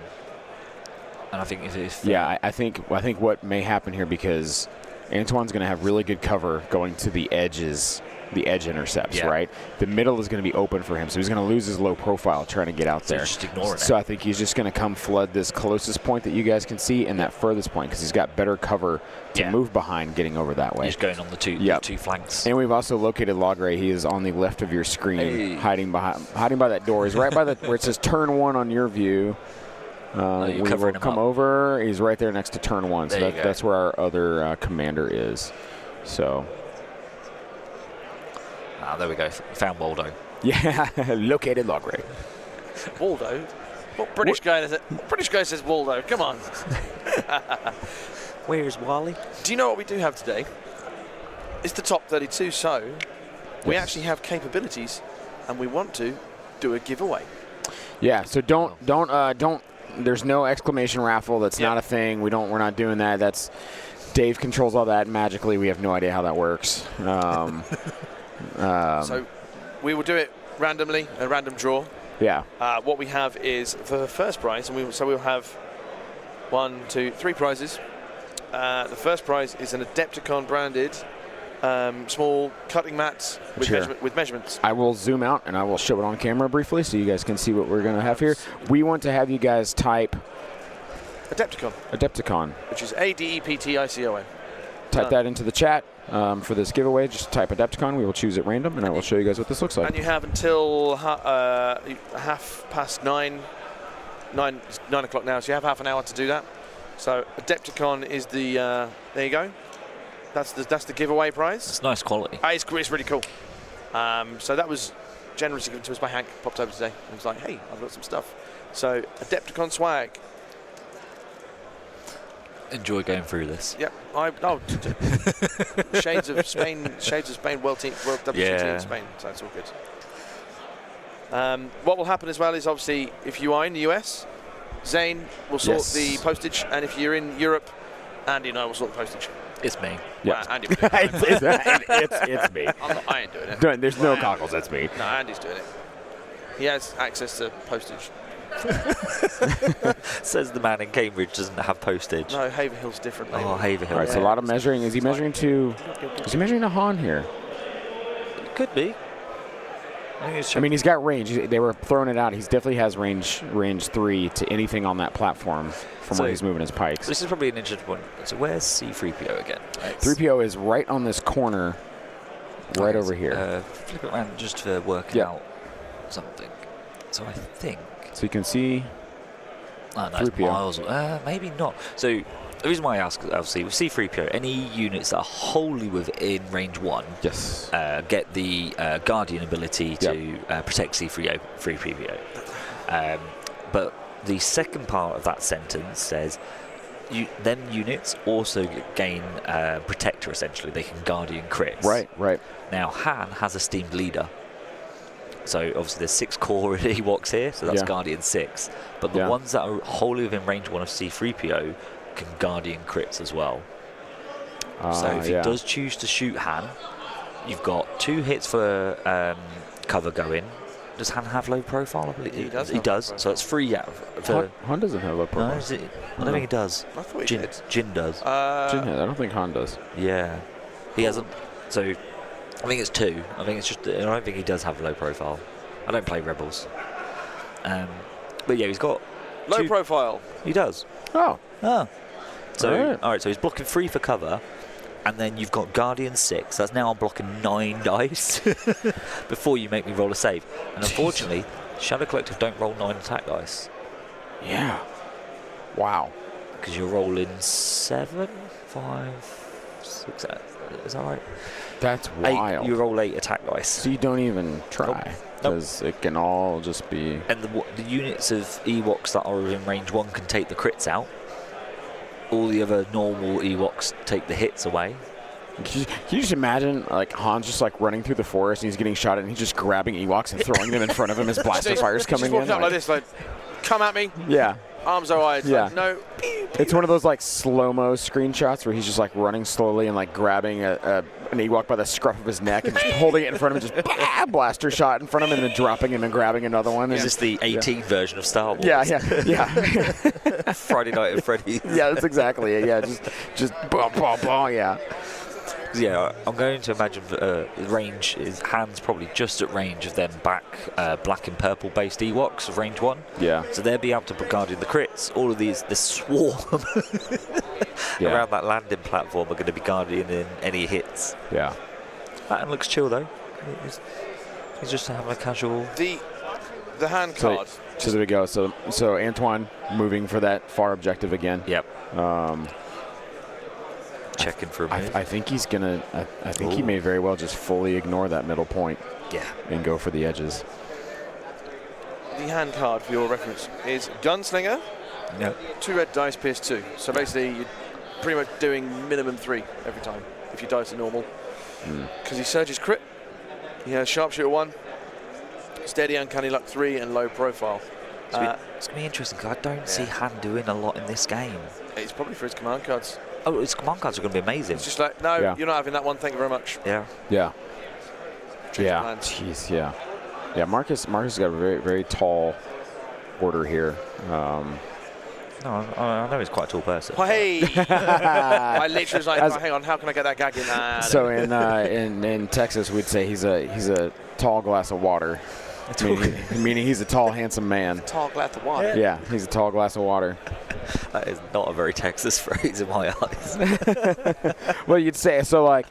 And I think if I think what may happen here, because Antoine's going to have really good cover going to the edges the edge intercepts, Yeah. right? The middle is going to be open for him, so he's going to lose his low profile trying to get out So there. just ignore it. So I think he's just going to come flood this closest point that you guys can see and that furthest point because he's got better cover to move behind getting over that way. He's going on the two flanks. And we've also located Logray. He is on the left of your screen, hiding by that door. He's right by where it says turn 1 on your view. We will come over. He's right there next to turn 1. So that's where our other commander is. So. There we go. Found Waldo. Yeah, located Logray. Waldo? What British guy is it? What British guy says Waldo? Come on. Where's Wally? Do you know what we do have today? It's the top 32, so we actually have capabilities, and we want to do a giveaway. Yeah, so don't. There's no exclamation raffle. That's not a thing. We're not doing that. That's Dave controls all that magically. We have no idea how that works. So we will do it randomly, a random draw. Yeah. What we have is for the first prize, and we'll have 1, 2, 3 prizes. The first prize is an Adepticon branded small cutting mat with measurements. I will zoom out and I will show it on camera briefly so you guys can see what we're going to have here. We want to have you guys type Adepticon, which is Adepticon. Type that into the chat for this giveaway. Just type Adepticon. We will choose at random, and I will show you guys what this looks like. And you have until 9:30 9:00 now, so you have half an hour to do that. So Adepticon is the there you go. That's the giveaway prize. It's nice quality. It's really cool. So that was generously given to us by Hank. Popped over today and was like, hey, I've got some stuff. So Adepticon swag. Enjoy going through this. Yep. Shades of Spain, World WCT in Spain. So it's all good. What will happen as well is obviously if you are in the US, Zane will sort the postage, and if you're in Europe, Andy and I will sort the postage. It's me. Yeah, Andy. it's me. I ain't doing it. There's no cockles. It's me. No, Andy's doing it. He has access to postage. Says the man in Cambridge doesn't have postage. No, Haverhill's different. Oh, Haverhill. All right, so a lot of measuring. Is he measuring to? Is he measuring to Han here? It could be. I mean, he's got range. They were throwing it out. He definitely has range 3 to anything on that platform from where he's moving his pikes. This is probably an interesting one. So where's C-3PO again? 3PO is right on this corner, right over here. Flip it around just to work out something. So I think. So you can see. Oh, no, it's miles. Maybe not. So the reason why I ask, obviously, with C-3PO, any units that are wholly within range 1 get the Guardian ability to protect C-3PO. But the second part of that sentence says, them units also gain Protector, essentially. They can Guardian crits. Right. Now, Han has Esteemed Leader. So obviously there's 6 core Ewoks here, so that's Guardian 6. But the ones that are wholly within range 1 of C-3PO can Guardian crits as well. So if he does choose to shoot Han, you've got 2 hits for cover going. Does Han have low profile? He does. He does. So it's 3 out. Han doesn't have low profile. No, I don't think he does. I thought he did. Jin does. I don't think Han does. Yeah. He hasn't. So I think it's 2. I think it's just. I don't think he does have low profile. I don't play Rebels. But yeah, he's got low profile. He does. Oh. So all right. So he's blocking 3 for cover, and then you've got Guardian 6. That's now I'm blocking 9 dice before you make me roll a save. And unfortunately, Shadow Collective don't roll 9 attack dice. Yeah. Wow. Because you're rolling 7, 5, 6. Is that right? That's wild. 8, you roll 8 attack dice. So you don't even try. Because it can all just be. And the units of Ewoks that are within range 1 can take the crits out. All the other normal Ewoks take the hits away. Can you just imagine, like, Han's just, like, running through the forest and he's getting shot at and he's just grabbing Ewoks and throwing them in front of him as blaster fire's coming in? Just walking up like this, like, come at me. Yeah. Arms are wide. Yeah. Like, no. It's one of those, like, slow-mo screenshots where he's just, like, running slowly and, like, grabbing an Ewok by the scruff of his neck and just holding it in front of him, just blaster shot in front of him and then dropping him and grabbing another one. Is this the 18 version of Star Wars? Yeah. Friday Night at Freddy's. Yeah, that's exactly it. Yeah, just boom, boom, boom, yeah. Yeah, I'm going to imagine range is hands probably just at range of them back black and purple based Ewoks of range 1. Yeah. So they'll be able to guard in the crits. All of these, the swarm around that landing platform are going to be guarding in any hits. Yeah. That looks chill though. He's just having a casual. The hand card. So there we go. So Antoine moving for that far objective again. Yep. Checking for a minute. I think he's gonna. I think he may very well just fully ignore that middle point. Yeah. And go for the edges. The hand card, for your reference, is Gunslinger. Yep. 2 red dice, pierce 2. So basically, you're pretty much doing minimum 3 every time if your dice are normal. Because he surges crit. He has sharpshooter 1, steady uncanny luck 3, and low profile. It's going to be interesting because I don't see Han doing a lot in this game. It's probably for his command cards. Oh, his command cards are going to be amazing. It's just like, no, you're not having that one. Thank you very much. Yeah. Yeah. Change Yeah. plans. Jeez. Yeah. Yeah. Marcus has got a very, very tall order here. No, I know he's quite a tall person. Oh, hey! I literally was like, hang on, how can I get that gag in? So in Texas, we'd say he's a tall glass of water. Meaning he's a tall, handsome man. Tall glass of water. Yeah, he's a tall glass of water. That is not a very Texas phrase in my eyes. Well, you'd say so. Like,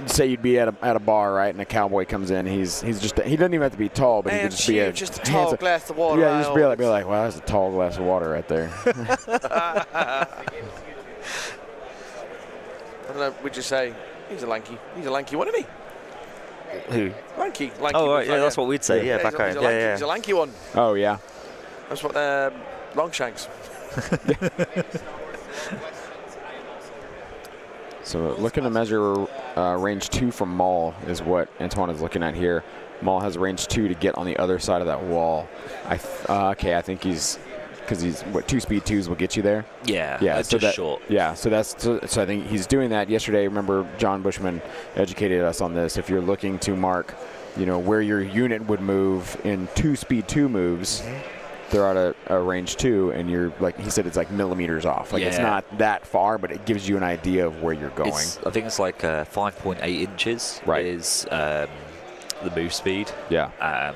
say you'd be at a bar, right, and a cowboy comes in. He's just he doesn't even have to be tall, but he could just be just a tall glass of water. Yeah, just be like, wow, that's a tall glass of water right there. I don't know. Would you say he's a lanky one, isn't he? Who? Lanky. Oh, right, yeah, that's what we'd say. Yeah, back home. Yeah. He's a lanky one. Oh yeah. That's what Longshanks. So looking to measure range 2 from Maul is what Antoine is looking at here. Maul has range 2 to get on the other side of that wall. I think he's because he's what 2 speed 2s will get you there. Yeah, so just short. Yeah, so I think he's doing that. Yesterday, remember John Bushman educated us on this. If you're looking to mark, where your unit would move in 2 speed 2 moves. They're at a range 2, and you're like he said, it's like millimeters off. Like it's not that far, but it gives you an idea of where you're going. I think it's like 5.8 inches. Right. Is the move speed. Yeah.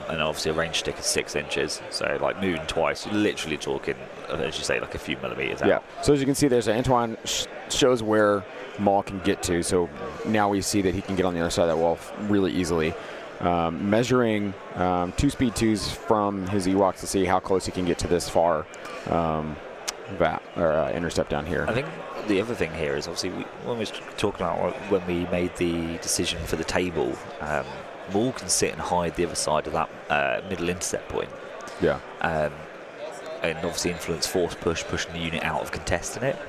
And obviously a range stick is 6 inches. So like moving twice, you're literally talking, as you say, like a few millimeters out. Yeah. So as you can see, there's Antoine shows where Maul can get to. So now we see that he can get on the other side of that wall really easily. Measuring 2 speed 2s from his Ewoks to see how close he can get to this far intercept down here. I think the other thing here is obviously when we were talking about when we made the decision for the table, Maul can sit and hide the other side of that middle intercept point. Yeah. And obviously influence force pushing the unit out of contesting it.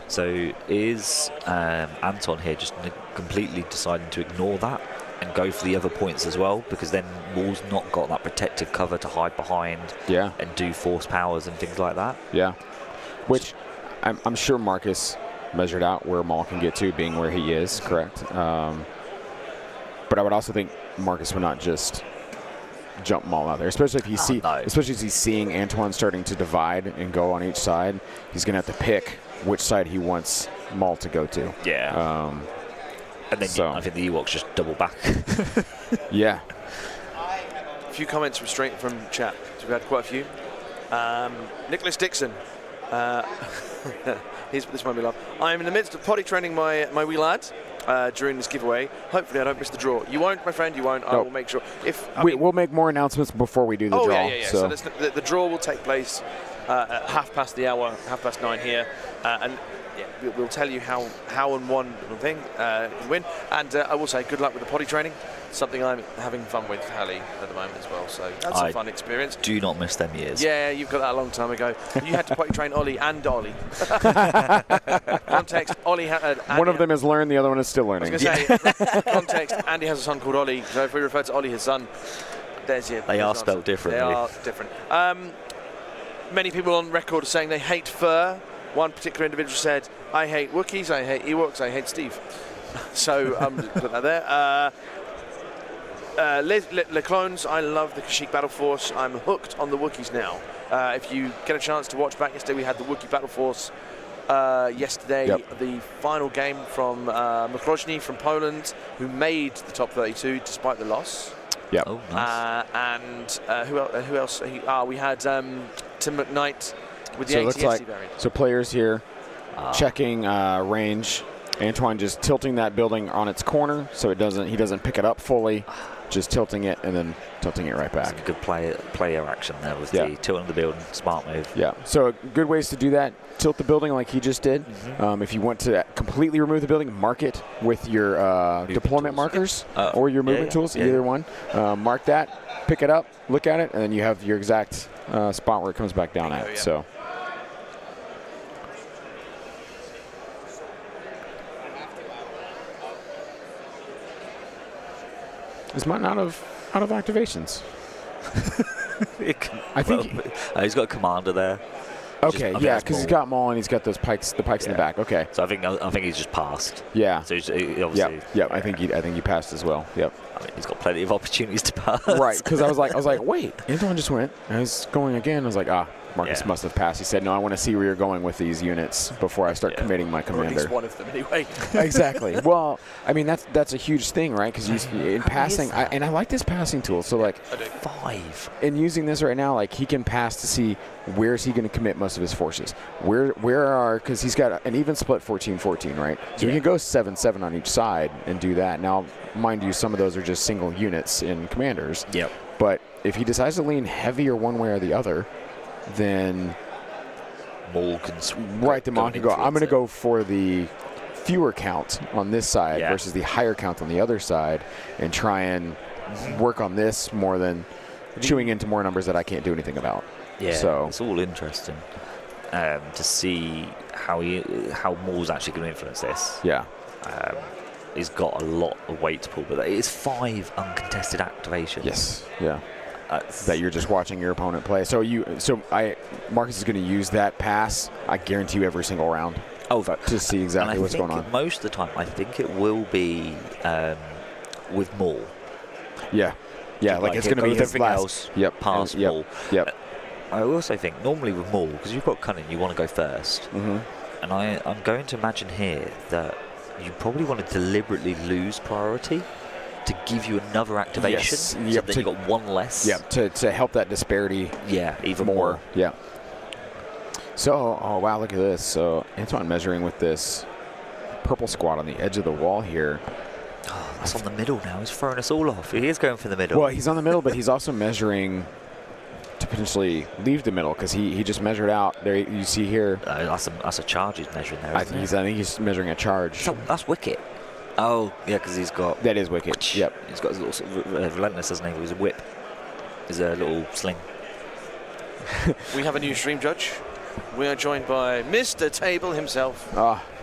So is Anton here just completely deciding to ignore that and go for the other points as well, because then Maul's not got that protective cover to hide behind and do force powers and things like that. Yeah, which I'm sure Marcus measured out where Maul can get to, being where he is, correct? But I would also think Marcus would not just jump Maul out there, especially if he's seeing Antoine starting to divide and go on each side. He's going to have to pick which side he wants Maul to go to. Yeah. And then I think the Ewoks just double back. Yeah. A few comments from chat. So we've had quite a few. Nicholas Dixon. This might be love. I'm in the midst of potty training my wee lad during this giveaway. Hopefully I don't miss the draw. You won't, my friend, you won't. I will make sure. We'll make more announcements before we do the draw. Yeah. So the draw will take place at 9:30 here. And we'll tell you how and one thing can win. And I will say good luck with the potty training. Something I'm having fun with Hallie at the moment as well. So that's a fun experience. Do not miss them years. Yeah, you've got that a long time ago. You had to potty train Ollie and Ollie. Context, Ollie had... one of them has learned, the other one is still learning. I was going to say, context, Andy has a son called Ollie. So if we refer to Ollie, his son, there's your... They are spelled differently. They are different. Many people on record are saying they hate fur. One particular individual said, I hate Wookiees, I hate Ewoks, I hate Steve. So put that there. Le Clones, I love the Kashyyyk Battle Force. I'm hooked on the Wookiees now. If you get a chance to watch back yesterday, we had the Wookiee Battle Force yesterday. Yep. The final game from Mokroźny from Poland, who made the top 32 despite the loss. Yep. Oh, nice. And who else? We had Tim McKnight with the So it looks ATSC like variant. so players here checking range. Antoine just tilting that building on its corner so he doesn't pick it up fully, just tilting it and then tilting it right back. Some good player action there with the tilting the building. Smart move. Yeah. So good ways to do that. Tilt the building like he just did. If you want to completely remove the building, mark it with your deployment markers or your movement tools, either one. Mark that, pick it up, look at it, and then you have your exact spot where it comes back down at. So. Is mine out of activations? I think he's got a commander there. Okay, yeah, because he's got Maul and he's got those pikes, the pikes in the back. Okay. So I think he's just passed. Yeah. So he obviously. Yeah. I think he passed as well. Yep. I mean, he's got plenty of opportunities to pass. Right, because I was like, wait, Antoine just went. And I was going again. I was like, Marcus must have passed. He said, no, I want to see where you're going with these units before I start committing my commander. Or at least one of them, anyway. Exactly. Well, I mean, that's a huge thing, right? Because in passing, and I like this passing tool. So, like, 5. in using this right now, like, he can pass to see where is he going to commit most of his forces. Because he's got an even split 14-14, right? So he can go 7-7 on each side and do that. Now, mind you, some of those are just single units in commanders. Yep. But if he decides to lean heavier one way or the other, then Maul can the Maul can go, I'm going to go for the fewer count on this side versus the higher count on the other side and try and work on this more than chewing into more numbers that I can't do anything about. Yeah, so it's all interesting to see how Maul's actually going to influence this. Yeah. He's got a lot of weight to pull, but it is 5 uncontested activations. Yes. Yeah. That you're just watching your opponent play. Marcus is going to use that pass, I guarantee you, every single round. To see exactly what's going on. Most of the time, I think it will be with Maul. Yeah. Yeah, like it's going to be his last. Yep. Pass Maul. Yep. I also think normally with Maul, because you've got cunning, you want to go first. And I'm going to imagine here that you probably want to deliberately lose priority to give you another activation, so then you've got one less. Yeah, to help that disparity. Yeah, even more. Yeah. So, oh wow, look at this. So Antoine measuring with this purple squad on the edge of the wall here. Oh, that's on the middle now. He's throwing us all off. He is going for the middle. Well, he's on the middle, but he's also measuring to potentially leave the middle because he just measured out there. You see here. That's a charge he's measuring there. I think he's measuring a charge. That's wicket. Oh, yeah, because he's got... That is wicket, yep. He's got his little sort of, relentless, doesn't he? It was a whip. It's a little sling. We have a new stream judge. We are joined by Mr. Table himself.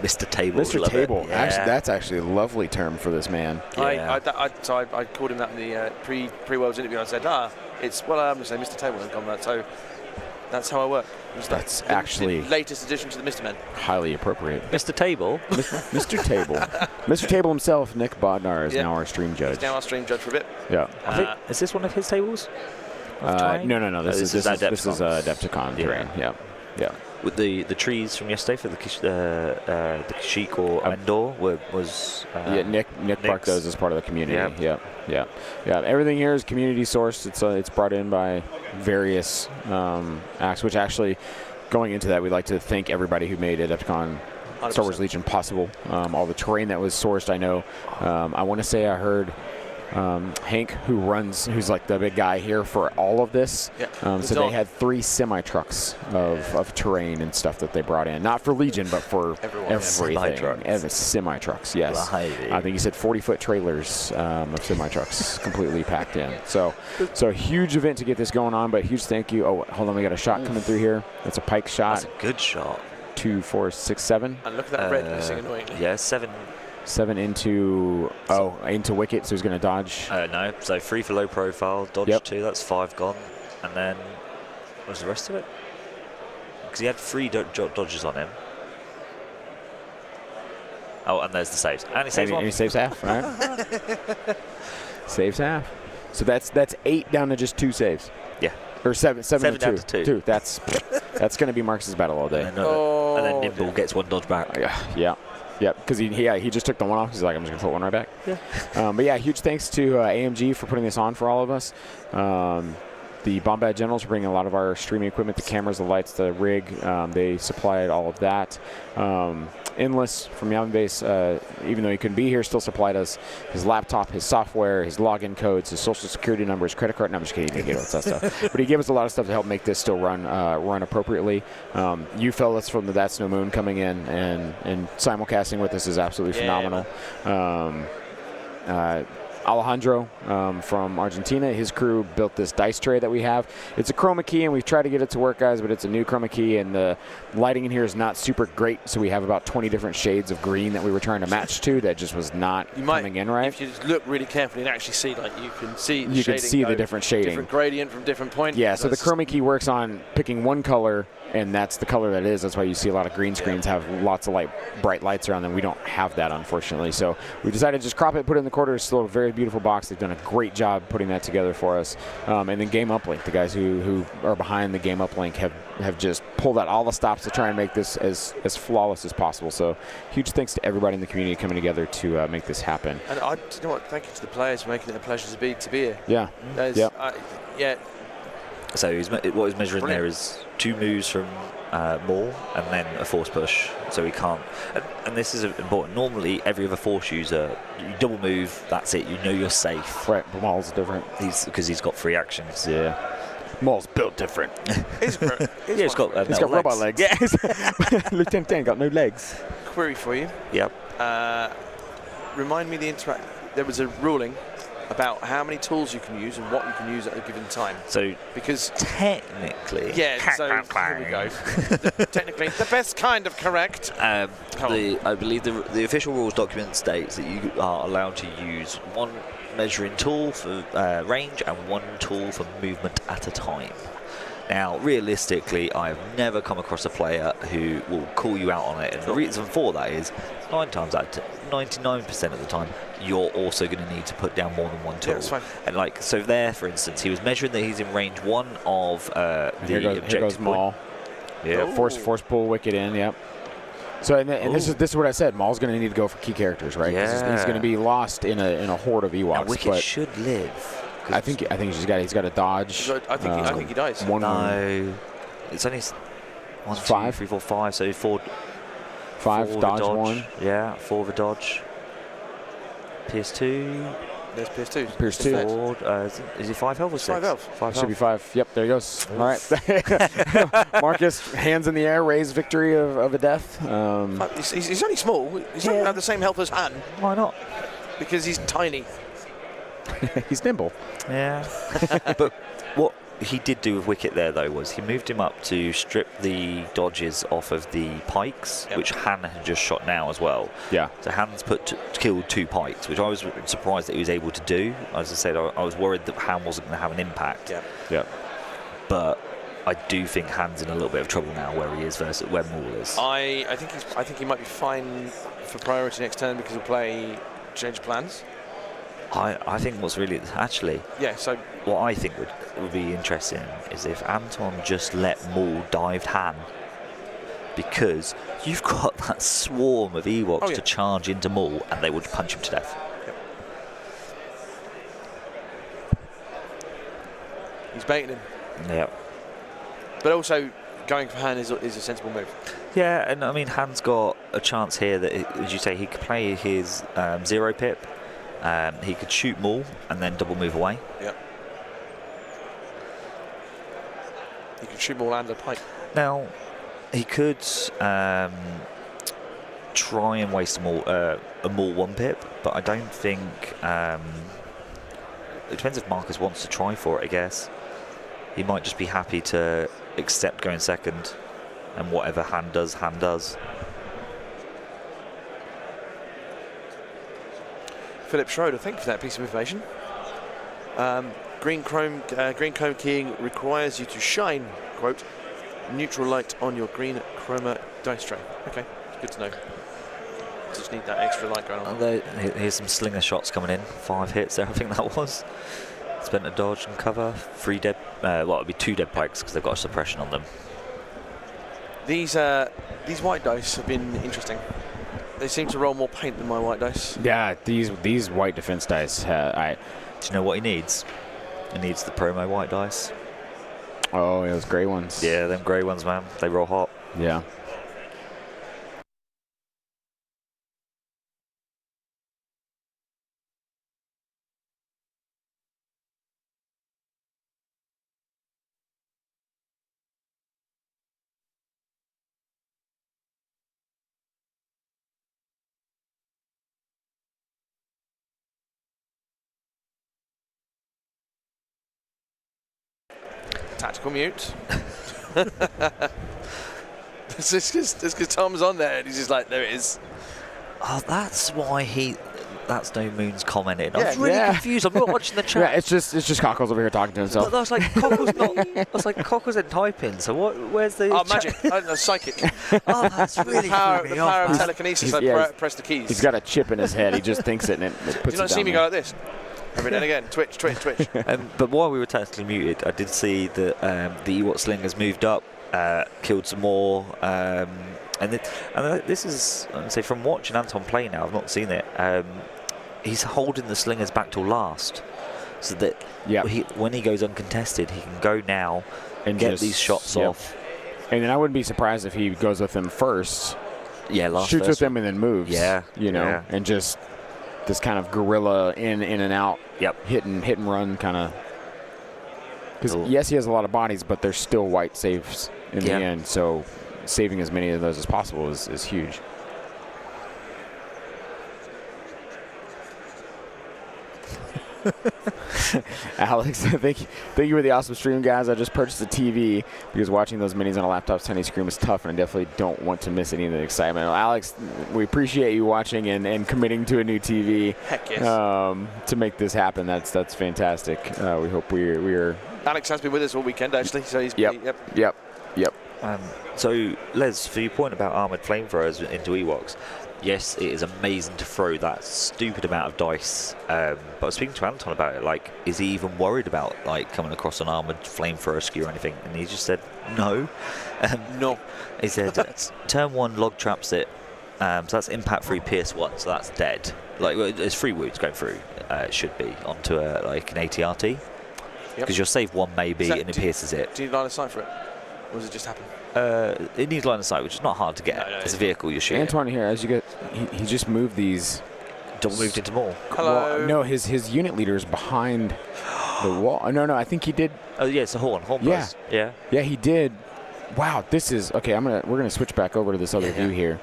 Mr. Table. Mr. Table. Yeah. Actually, that's actually a lovely term for this man. Yeah. I called him that in the pre-Worlds interview. I said, I'm going to say Mr. Table and come that. So that's how I work. That's actually the latest addition to the Mr. Men. Highly appropriate. Mr. Table? Mr. Table. Mr. Table himself, Nick Bodnar, is now our stream judge. He's now our stream judge for a bit. Yeah. Is this one of his tables? No. This is Adepticon terrain. Yeah. With the trees from yesterday for the Kashyyyk or Endor was Nick parked those as part of the community. Yeah. Everything here is community sourced. It's brought in by various acts. Which actually, going into that, we'd like to thank everybody who made Adepticon 100%. Star Wars Legion possible. All the terrain that was sourced. I know. I want to say I heard. Hank, who's like the big guy here for all of this. Yeah. So they had 3 semi-trucks of terrain and stuff that they brought in. Not for Legion, but for everything. Semi-trucks, yes. I think he said 40-foot trailers of semi-trucks completely packed in. So a huge event to get this going on, but huge thank you. Oh, hold on, we got a shot coming through here. That's a pike shot. That's a good shot. 2, 4, 6, 7. And look at that red missing annoyingly. Yeah, 7. 7 into wicket, so he's going to dodge. No, so 3 for low profile, dodge 2, that's 5 gone. And then, what was the rest of it? Because he had 3 dodges on him. Oh, and there's the saves. And he saves one. And he saves half, all right. Saves half. So that's 8 down to just 2 saves. Yeah. Or 7 7 to down to 2. That's going to be Marcus's battle all day. And then Nimble gets 1 dodge back. Yeah. Because he just took the 1 off. He's like, I'm just going to put 1 right back. Yeah. But yeah, huge thanks to AMG for putting this on for all of us. The Bombad Generals are bringing a lot of our streaming equipment, the cameras, the lights, the rig. They supplied all of that. Endless from Yavin Base, even though he couldn't be here, still supplied us his laptop, his software, his login codes, his social security numbers, credit card. No, I'm just kidding. He didn't get all that stuff. But he gave us a lot of stuff to help make this still run appropriately. You fellas from the That's No Moon coming in and simulcasting with us is absolutely phenomenal. Alejandro from Argentina, his crew built this dice tray that we have. It's a chroma key, and we've tried to get it to work, guys, but it's a new chroma key, and the lighting in here is not super great, so we have about 20 different shades of green that we were trying to match to that just was not coming in right. If you just look really carefully and actually see, like, you can see the you can see the different shading. Different gradient from different points. Yeah, so the chroma key works on picking one color, and that's the color that it is. That's why you see a lot of green screens have lots of bright lights around them. We don't have that, unfortunately. So we decided to just crop it, put it in the corner. It's still a very beautiful box. They've done a great job putting that together for us. And then Game Uplink, the guys who are behind the Game Uplink have just pulled out all the stops to try and make this as flawless as possible. So huge thanks to everybody in the community coming together to make this happen. And you know what? Thank you to the players for making it a pleasure to be here. Yeah. Yeah. So what he's measuring there is 2 moves from Maul and then a force push. So he can't. And this is important. Normally, every other force user, you double move, that's it. You know you're safe. Right, but Maul's different. Because he's got 3 actions. Yeah. Maul's built different. He's got robot legs. Yeah. Lieutenant Dan got no legs. Query for you. Yep. Remind me there was a ruling about how many tools you can use and what you can use at a given time. So, because technically, so here we go. Technically, the best kind of correct. I believe the official rules document states that you are allowed to use 1 measuring tool for range and 1 tool for movement at a time. Now, realistically, I've never come across a player who will call you out on it, and the reason for that is 99% of the time, you're also going to need to put down more than 1 tool. Yeah, that's fine. And so there, for instance, he was measuring that he's in range 1 of the objective here goes Maul. Yeah, force pull wicked in. Yep. So and this is what I said. Maul's going to need to go for key characters, right? Yeah. He's going to be lost in a horde of Ewoks. Now, Wicket should live. I think he's got a dodge. I think he dies. No, it's only 1, 2, 3, 4, 5. So 4 dodge 1. Yeah, 4 of a dodge. PS2. There's PS2. PS2. Is he 5 health or 6? 5 health. 5 Should be 5. Yep, there he goes. All right. Marcus, hands in the air, raise victory of a death. He's only small. He's not going to have the same health as Han. Why not? Because he's tiny. He's nimble. Yeah. But what he did do with Wicket there, though, was he moved him up to strip the dodges off of the pikes, which Han had just shot now as well. Yeah. So Han's killed 2 pikes, which I was surprised that he was able to do. As I said, I was worried that Han wasn't going to have an impact. Yeah. But I do think Han's in a little bit of trouble now where he is versus where Maul is. I think he might be fine for priority next turn because he'll play change plans. I think what's really so what I think would be interesting is if Anton just let Maul dive Han, because you've got that swarm of Ewoks to charge into Maul and they would punch him to death. He's baiting him. Yeah. But also going for Han is a sensible move. Yeah, and I mean Han's got a chance here that, as you say, he could play his 0 pip. He could shoot Maul and then double move away. Yep. He could shoot Maul and a pike. Now, he could try and waste a Maul 1 pip, but I don't think. It depends if Marcus wants to try for it, I guess. He might just be happy to accept going second, and whatever Han does, Han does. Philip Schroeder, thank you for that piece of information. Green chrome keying requires you to shine, quote, neutral light on your green chroma dice tray. Okay, it's good to know. Just need that extra light going on. Here's some slinger shots coming in. 5 hits there, I think that was. spent a dodge and cover. 3 dead. Well, it'll be 2 dead pikes because they've got a suppression on them. These white dice have been interesting. They seem to roll more paint than my white dice. Yeah, these white defense dice. Do you know what he needs? He needs the promo white dice. Oh, those gray ones. Yeah, them grey ones, man. They roll hot. Yeah. Tactical mute. It's just because Tom's on there and he's just like, there it is. Oh, that's why that's no Moon's commented. I Yeah, was really confused. I'm not watching the chat. Yeah, it's just Cockles over here talking to himself. But I was like, Cockle's not. I was like, Cockle's in typing. So where's the? Oh, chat? magic. Psychic. Oh, that's really The power threw me of off. telekinesis. Press the keys. He's got a chip in his head. He just thinks it and it puts Do you not it see down me there. go like this? Every now and again. Twitch. But while we were technically muted, I did see that the Ewok slingers moved up, killed some more, and this is, I would say, from watching Anton play now, I've not seen it. He's holding the slingers back till last, so that when he goes uncontested, he can go now and get these shots off. And then I wouldn't be surprised if he goes with them first. Yeah, shoots with them and then moves. Yeah, and just this kind of guerrilla in and out. Yep. Hit and run kind of. Because yes, he has a lot of bodies, but there's still white saves in the end. So saving as many of those as possible is huge. Alex, thank you for the awesome stream, guys. I just purchased a TV because watching those minis on a laptop's tiny screen is tough, and I definitely don't want to miss any of the excitement. Well, Alex, we appreciate you watching and committing to a new TV. Heck yes. To make this happen. That's fantastic. We hope we're. Alex has been with us all weekend, actually. So he's Yep. So, Les, for your point about armoured flamethrowers into Ewoks, yes, it is amazing to throw that stupid amount of dice. But I was speaking to Anton about it. Like, is he even worried about like coming across an armoured flamethrower skew or anything? And he just said no. No. He said turn 1 log traps it. So that's impact 3 pierce 1. So that's dead. Like there's 3 wounds going through. It should be onto like an ATRT. Because you'll save 1 maybe and it pierces it. Do you line of sight for it? Or does it just happen? It needs line of sight, which is not hard to get. It's a vehicle you're shooting. Antoine here, as you get, he just moved these. Double moved into more. Hello. Well, no, his unit leader is behind the wall. No, I think he did. Oh yeah, it's a horn. Horn buzz. Yeah. Yeah, he did. Wow, this is okay. We're gonna switch back over to this other view here.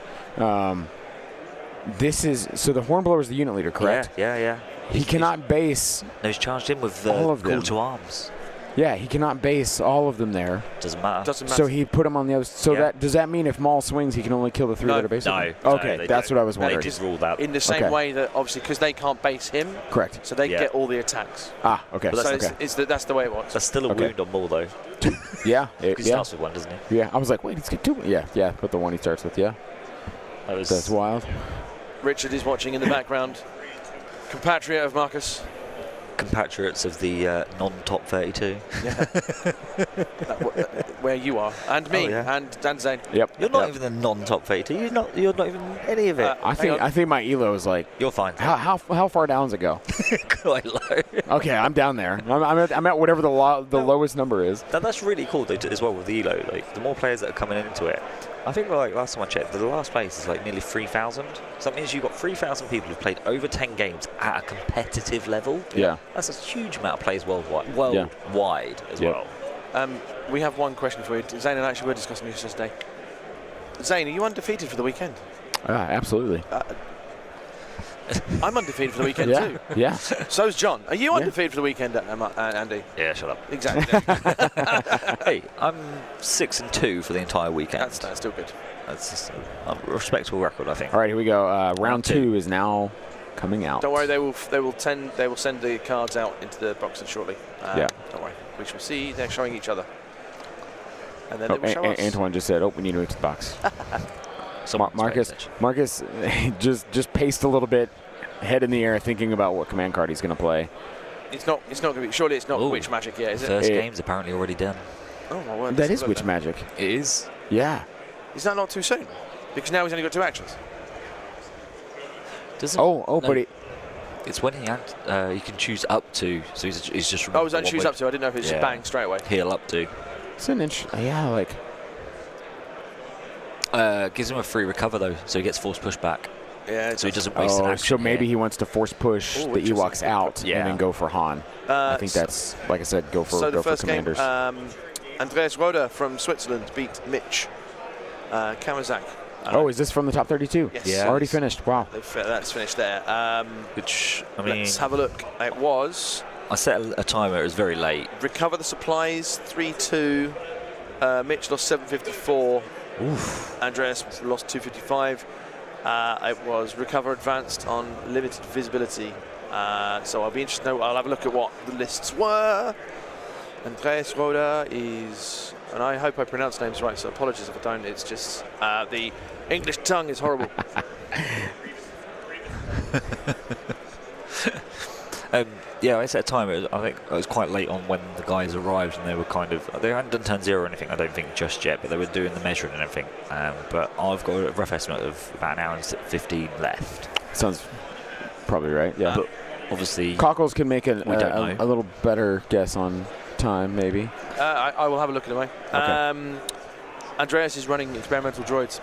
This is so the hornblower is the unit leader, correct? Yeah. He cannot base. No, he's charged in with all of call them. to arms. Yeah, he cannot base all of them there. Doesn't matter. So he put them on the other. So does that mean if Maul swings, he can only kill the 3 that are based? No. Okay, that's what I was wondering. They just ruled out. In the same way that obviously because they can't base him. Correct. So they get all the attacks. Ah, okay. But that's the way it works. That's still a wound on Maul though. Yeah. He starts with 1, doesn't he? Yeah. I was like, wait, he's got 2. Yeah. But the one he starts with, that's wild. Richard is watching in the background. Compatriot of Marcus. Compatriots of the non-top 32. Yeah. Where you are, and me, and Zane. Yep. You're not even the non-top 32. You're not even any of it. I think my elo is like. You're fine. How far down does it go? Quite low. Okay, I'm down there. I'm at whatever the lowest number is. That's really cool though, as well with the elo. Like the more players that are coming into it. I think like last time I checked, the last place is like nearly 3,000. So that means you've got 3,000 people who've played over 10 games at a competitive level. Yeah. That's a huge amount of players worldwide as well. We have one question for you. Zane and actually we're discussing this yesterday. Zane, are you undefeated for the weekend? Absolutely. I'm undefeated for the weekend too. Yeah. So's John. Are you undefeated for the weekend, Andy? Yeah, shut up. Exactly. Hey, I'm 6-2 for the entire weekend. That's still good. That's just a respectable record, I think. All right, here we go. Round 2 is now coming out. Don't worry, they will send the cards out into the boxes shortly. Don't worry. We shall see. They're showing each other, and then they will show us. Antoine just said, we need to move to the box. Marcus just paced a little bit, head in the air, thinking about what command card he's going to play. It's not going to be. Surely it's not Ooh. witch magic yet, is it? First game's apparently already done. Oh my word. That let's is have a look witch then. magic. It is. Yeah. Is that not too soon? Because now he's only got 2 actions. Doesn't, Oh, no, but it's when he can choose up to. So he's just. Oh, was that choose up to? I didn't know if it's just Yeah. bang straight away. Heal up to. it's an yeah, like Gives him a free recover though, so he gets force push back. Yeah. So he doesn't waste an action. so maybe here. he wants to force push Ooh, the interesting. Ewoks out Yeah. and then go for Han. I think that's, like I said, go for So the first game, commanders. Andreas Roder from Switzerland beat Mitch Kamazak. Is this from the top 32? Yes. Yeah. Already finished. Wow. That's finished there. Which I mean, Let's have a look. It was I set a timer. It was very late. recover the supplies 3-2. Mitch lost 754. Oof. Andreas lost 255. It was recover advanced on limited visibility. So I'll be interested to know. I'll have a look at what the lists were. Andreas Roder is, and I hope I pronounce names right, so apologies if I don't. It's just the English tongue is horrible. Yeah, I set a timer. I think it was quite late on when the guys arrived, and they were they hadn't done turn 0 or anything, I don't think, just yet, but they were doing the measuring and everything. But I've got a rough estimate of about an hour and 15 left. Sounds probably right. Yeah. But obviously, Cockles can make We don't know. a little better guess on time, maybe. I will have a look at it. Okay. Andreas is running experimental droids.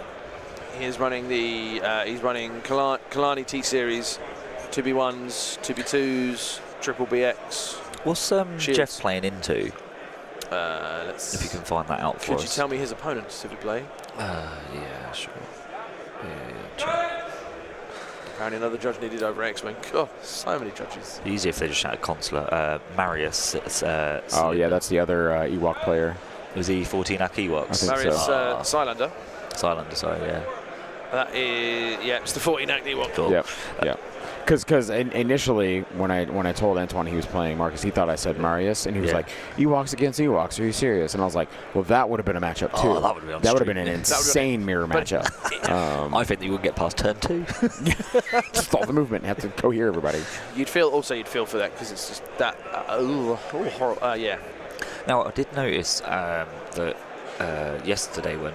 He is running he's running Kalani T series, 2B1s, 2B2s, triple BX. what's Shields. Jeff playing into? Let's. If you can find that out for Could us. you tell me his opponents if we play? Yeah, sure. Yeah, Apparently another judge needed over X-Wing. Oh, so many judges. easy if they just shouted consular. Marius. Oh, yeah, that's the other Ewok player. Was he 14 Ak Ewoks? I think Marius so. Cylander. Cylander, sorry, yeah. That is, yeah, it's the 14 Act Ewok. Cool. Yep. Yep. Because initially, when I told Antoine he was playing Marcus, he thought I said Marius, and he was Yeah. like, Ewoks against Ewoks, are you serious? And I was like, well, that would have been a matchup, too. Oh, that would have been That would have been street. an That would've insane mirror matchup. I think that you would get past turn 2. Just all the movement, have to cohere everybody. You'd feel for that because it's just that. Horrible. Yeah. Now, I did notice that yesterday when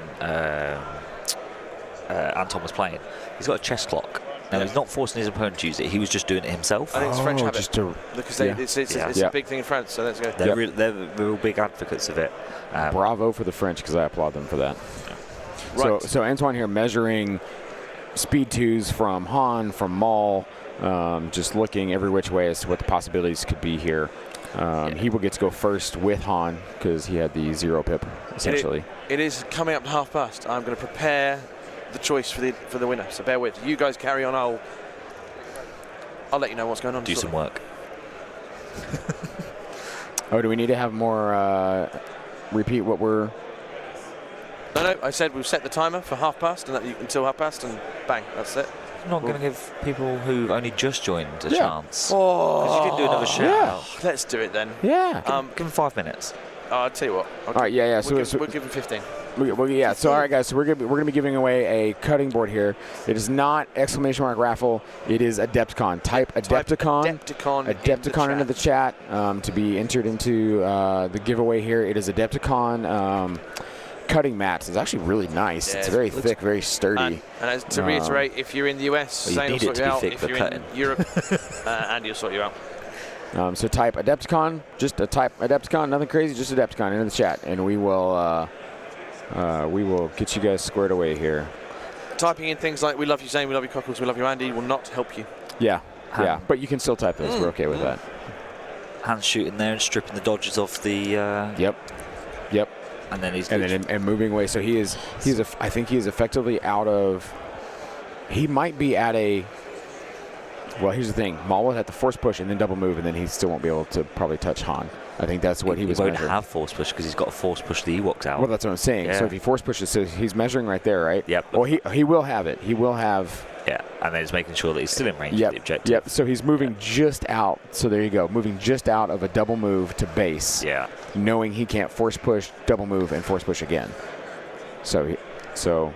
Anton was playing, he's got a chess clock. Now, he's not forcing his opponent to use it. He was just doing it himself. I think it's French habit. just to Because yeah. it's Yeah. a big thing in France, so let's go. They're real big advocates of it. bravo for the French, because I applaud them for that. Right. So Antoine here measuring speed 2s from Han, from Maul, just looking every which way as to what the possibilities could be here. He will get to go first with Han because he had the 0 pip, essentially. It is coming up to 1:30. I'm going to prepare the choice for the winner, so bear with. You guys carry on. I'll let you know what's going on. Do some work. Oh, do we need to have more repeat what we're... No, I said we've set the timer for 1:30 and until 1:30, and bang, that's it. I'm not going to give people who've only just joined a Yeah. chance. Oh, Because you did do another shout yeah. out. let's do it then. Yeah. Give them 5 minutes. I'll tell you what. All right, yeah. We'll So, give him 15. So all right, guys. So we're gonna be giving away a cutting board here. It is not exclamation mark raffle. It is Adepticon. Type Adepticon. Adepticon into the chat to be entered into the giveaway here. It is Adepticon cutting mats. It's actually really nice. Yeah, it's very it looks- thick, very sturdy. And as to reiterate, if you're in the US, Well, you Zane will need it sort to you be out. thick If for you're cutting. in Europe, Andy will sort you out. So type Adepticon. Just a type Adepticon. Nothing crazy. Just Adepticon into the chat, and we will get you guys squared away here. Typing in things like "We love you, Zane. We love you, Cockles. We love you, Andy" will not help you. Yeah. Yeah. But you can still type those. We're okay with that. Hands shooting there and stripping the dodges off the... Yep. And then he's... And then and moving away. So I think he is effectively out of. He might be at a. Well, here's the thing. Maul would have to force push and then double move, and then he still won't be able to probably touch Han. I think that's what he was won't measuring. have force push because he's got to force push the Ewoks out. Well, that's what I'm saying. Yeah. So if he force pushes, so he's measuring right there, right? Yep. Well, he will have it. He will have. Yeah, and then he's making sure that he's still in range of the objective. Yep. So he's moving just out. So there you go. Moving just out of a double move to base. Yeah. Knowing he can't force push, double move, and force push again. So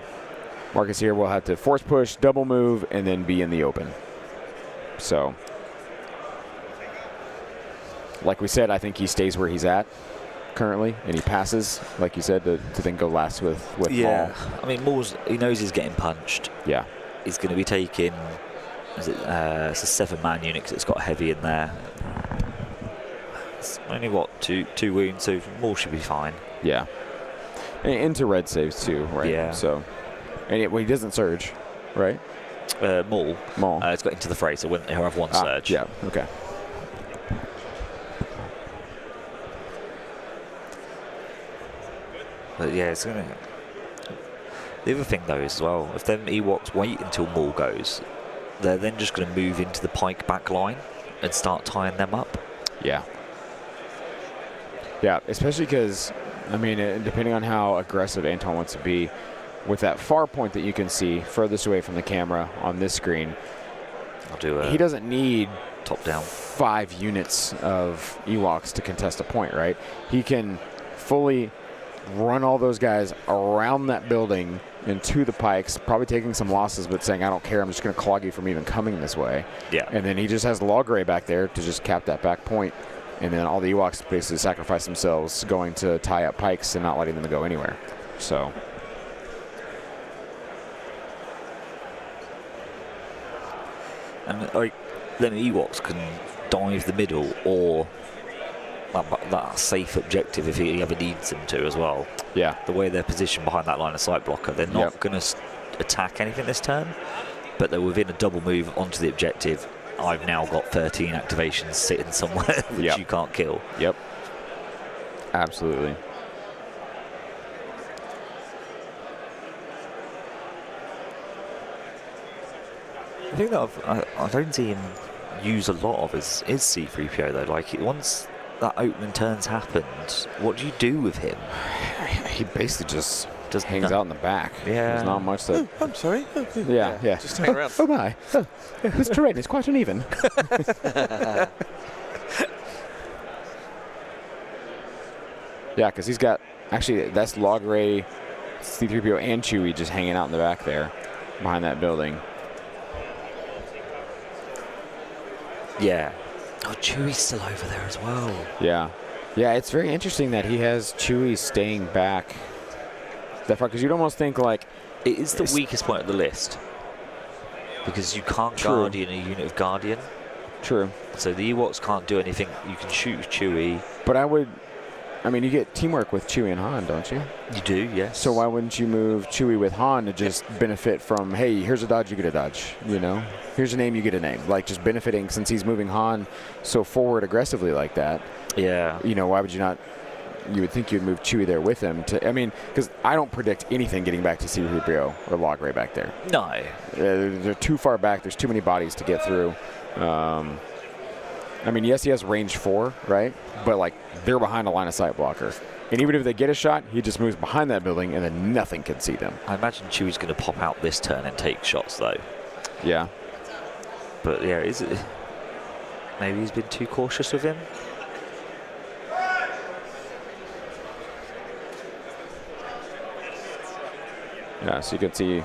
Marcus here will have to force push, double move, and then be in the open. So like we said, I think he stays where he's at currently, and he passes, like you said, to then go last with Yeah. Maul. I mean, Maul's, he knows he's getting punched. Yeah. He's going to be taking, it's a 7-man unit because it's got heavy in there. It's only, what, two wounds, so Maul should be fine. Yeah. And into red saves too, right? Yeah. So, and well, he doesn't surge, right? Maul. It's got into the fray, so he'll have one surge. Yeah, okay. But yeah, it's going to... The other thing, though, is as well, if them Ewoks wait until Maul goes, they're then just going to move into the pike back line and start tying them up. Yeah. Yeah, especially because, I mean, depending on how aggressive Anton wants to be, with that far point that you can see furthest away from the camera on this screen, he doesn't need top down 5 units of Ewoks to contest a point, right? He can fully run all those guys around that building into the pikes, probably taking some losses, but saying, I don't care, I'm just going to clog you from even coming this way. Yeah. And then he just has the Logray back there to just cap that back point. And then all the Ewoks basically sacrifice themselves going to tie up pikes and not letting them go anywhere. So. And like, then Ewoks can dive the middle or that safe objective if he ever needs them to as well. Yeah. The way they're positioned behind that line of sight blocker, they're not going to attack anything this turn, but they're within a double move onto the objective. I've now got 13 activations sitting somewhere which you can't kill. Yep. Absolutely. The thing that I don't see him use a lot of is C-3PO though. Like, once that opening turn's happened, what do you do with him? He basically just hangs out in the back. Yeah. There's not much that... I'm sorry. Yeah. Just hang around. Oh my. This terrain is quite uneven. Yeah, because he's got... Actually, that's Logray, C-3PO, and Chewie just hanging out in the back there behind that building. Yeah. Oh, Chewie's still over there as well. Yeah. Yeah, it's very interesting that he has Chewie staying back that far, because you'd almost think, like... It is the weakest point of the list, because you can't Guardian a unit of Guardian. True. So the Ewoks can't do anything. You can shoot with Chewie. But I mean, you get teamwork with Chewie and Han, don't you? You do, yes. So why wouldn't you move Chewie with Han to just benefit from, hey, here's a dodge, you get a dodge, you know? Here's a name, you get a name. Like, just benefiting, since he's moving Han so forward aggressively like that. Yeah. You know, why would you not... You would think you'd move Chewie there with him. I mean, because I don't predict anything getting back to C-3PO or Logray back there. No. They're too far back. There's too many bodies to get through. I mean, yes, he has range 4, right? But, like, they're behind a line of sight blocker. And even if they get a shot, he just moves behind that building, and then nothing can see them. I imagine Chewie's going to pop out this turn and take shots, though. Yeah. But, yeah, is it... Maybe he's been too cautious with him? Yeah, so you can see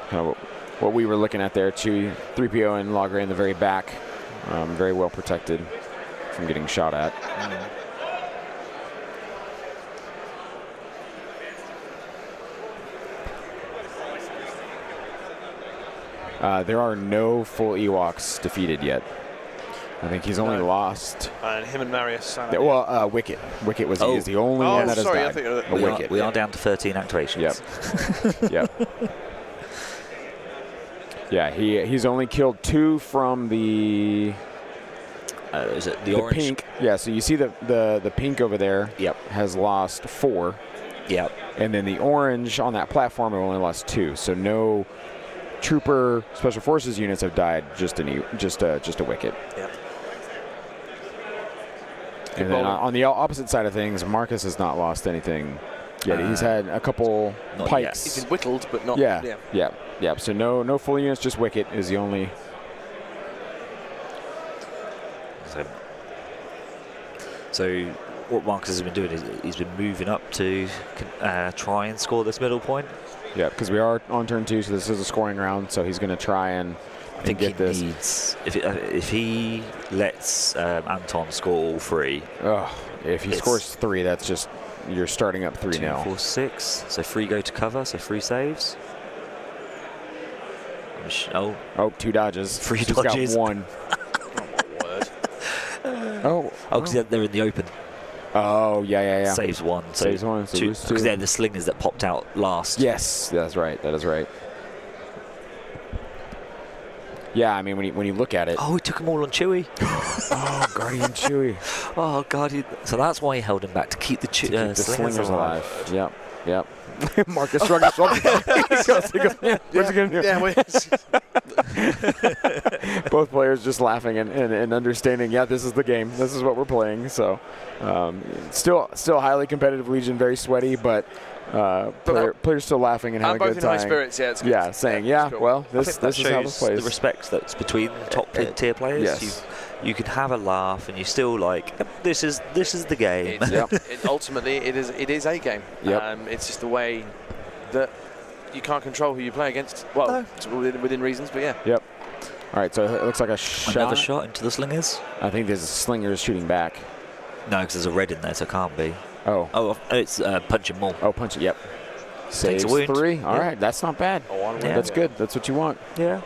kind of what we were looking at there. Chewie, 3PO, and Logray in the very back. Very well protected from getting shot at. There are no full Ewoks defeated yet. I think he's only lost. And him and Marius. Well, Wicket. Wicket is the only one that has died. I think we are down to 13 activations. Yep. Yeah, he's only killed 2 from the... is it the orange? Pink. Yeah, so you see the pink over there. Yep. Has lost 4. Yep. And then the orange on that platform have only lost 2. So no Trooper Special Forces units have died. Just a Wicket. Yep. And then on the opposite side of things, Marcus has not lost anything yet. He's had a couple pikes. He's been whittled, but not. Yeah. So no full units, just Wicket is the only. So what Marcus has been doing is he's been moving up to try and score this middle point. Yeah, because we are on turn 2, so this is a scoring round. So he's going to try and I think get he this. needs, if he lets Anton score all 3. If he scores 3, that's just, you're starting up 3 2, now. 4, 6. So 3 go to cover, so 3 saves. Oh, 2 dodges. 3 He's dodges. got 1. Word. Oh, because they're in the open. Oh, yeah. Saves 1. So Saves 1, so 2, lose 2. because they're the slingers that popped out last. Yes, that's right. That is right. Yeah, I mean, when you look at it. Oh, he took them all on Chewie. Oh, Guardian Chewie. Oh, God. So that's why he held him back, to keep the, The slingers alive. Yep. Marcus shrugged his shoulders. He goes, yeah, what's he going to do? Yeah, Both players just laughing and understanding, yeah, this is the game. This is what we're playing. So still highly competitive Legion, very sweaty, but players still laughing and having a good time. I'm both in high spirits, yeah. It's good. Yeah, saying, cool. well, this is how this plays. The respect that's between top tier players. Yes. You can have a laugh, and you still like, this is the game. Ultimately, it is a game. Yep. It's just the way that you can't control who you play against. Well, No. it's within reasons, but yeah. Yep. All right, so it looks like a shot. Another shot into the slingers. I think there's a slingers shooting back. No, because there's a red in there, so it can't be. Oh, It's punch him more. oh, punch it. Yep. Saves a wound. 3. All right, that's not bad. Yeah. That's good. That's what you want. Yeah.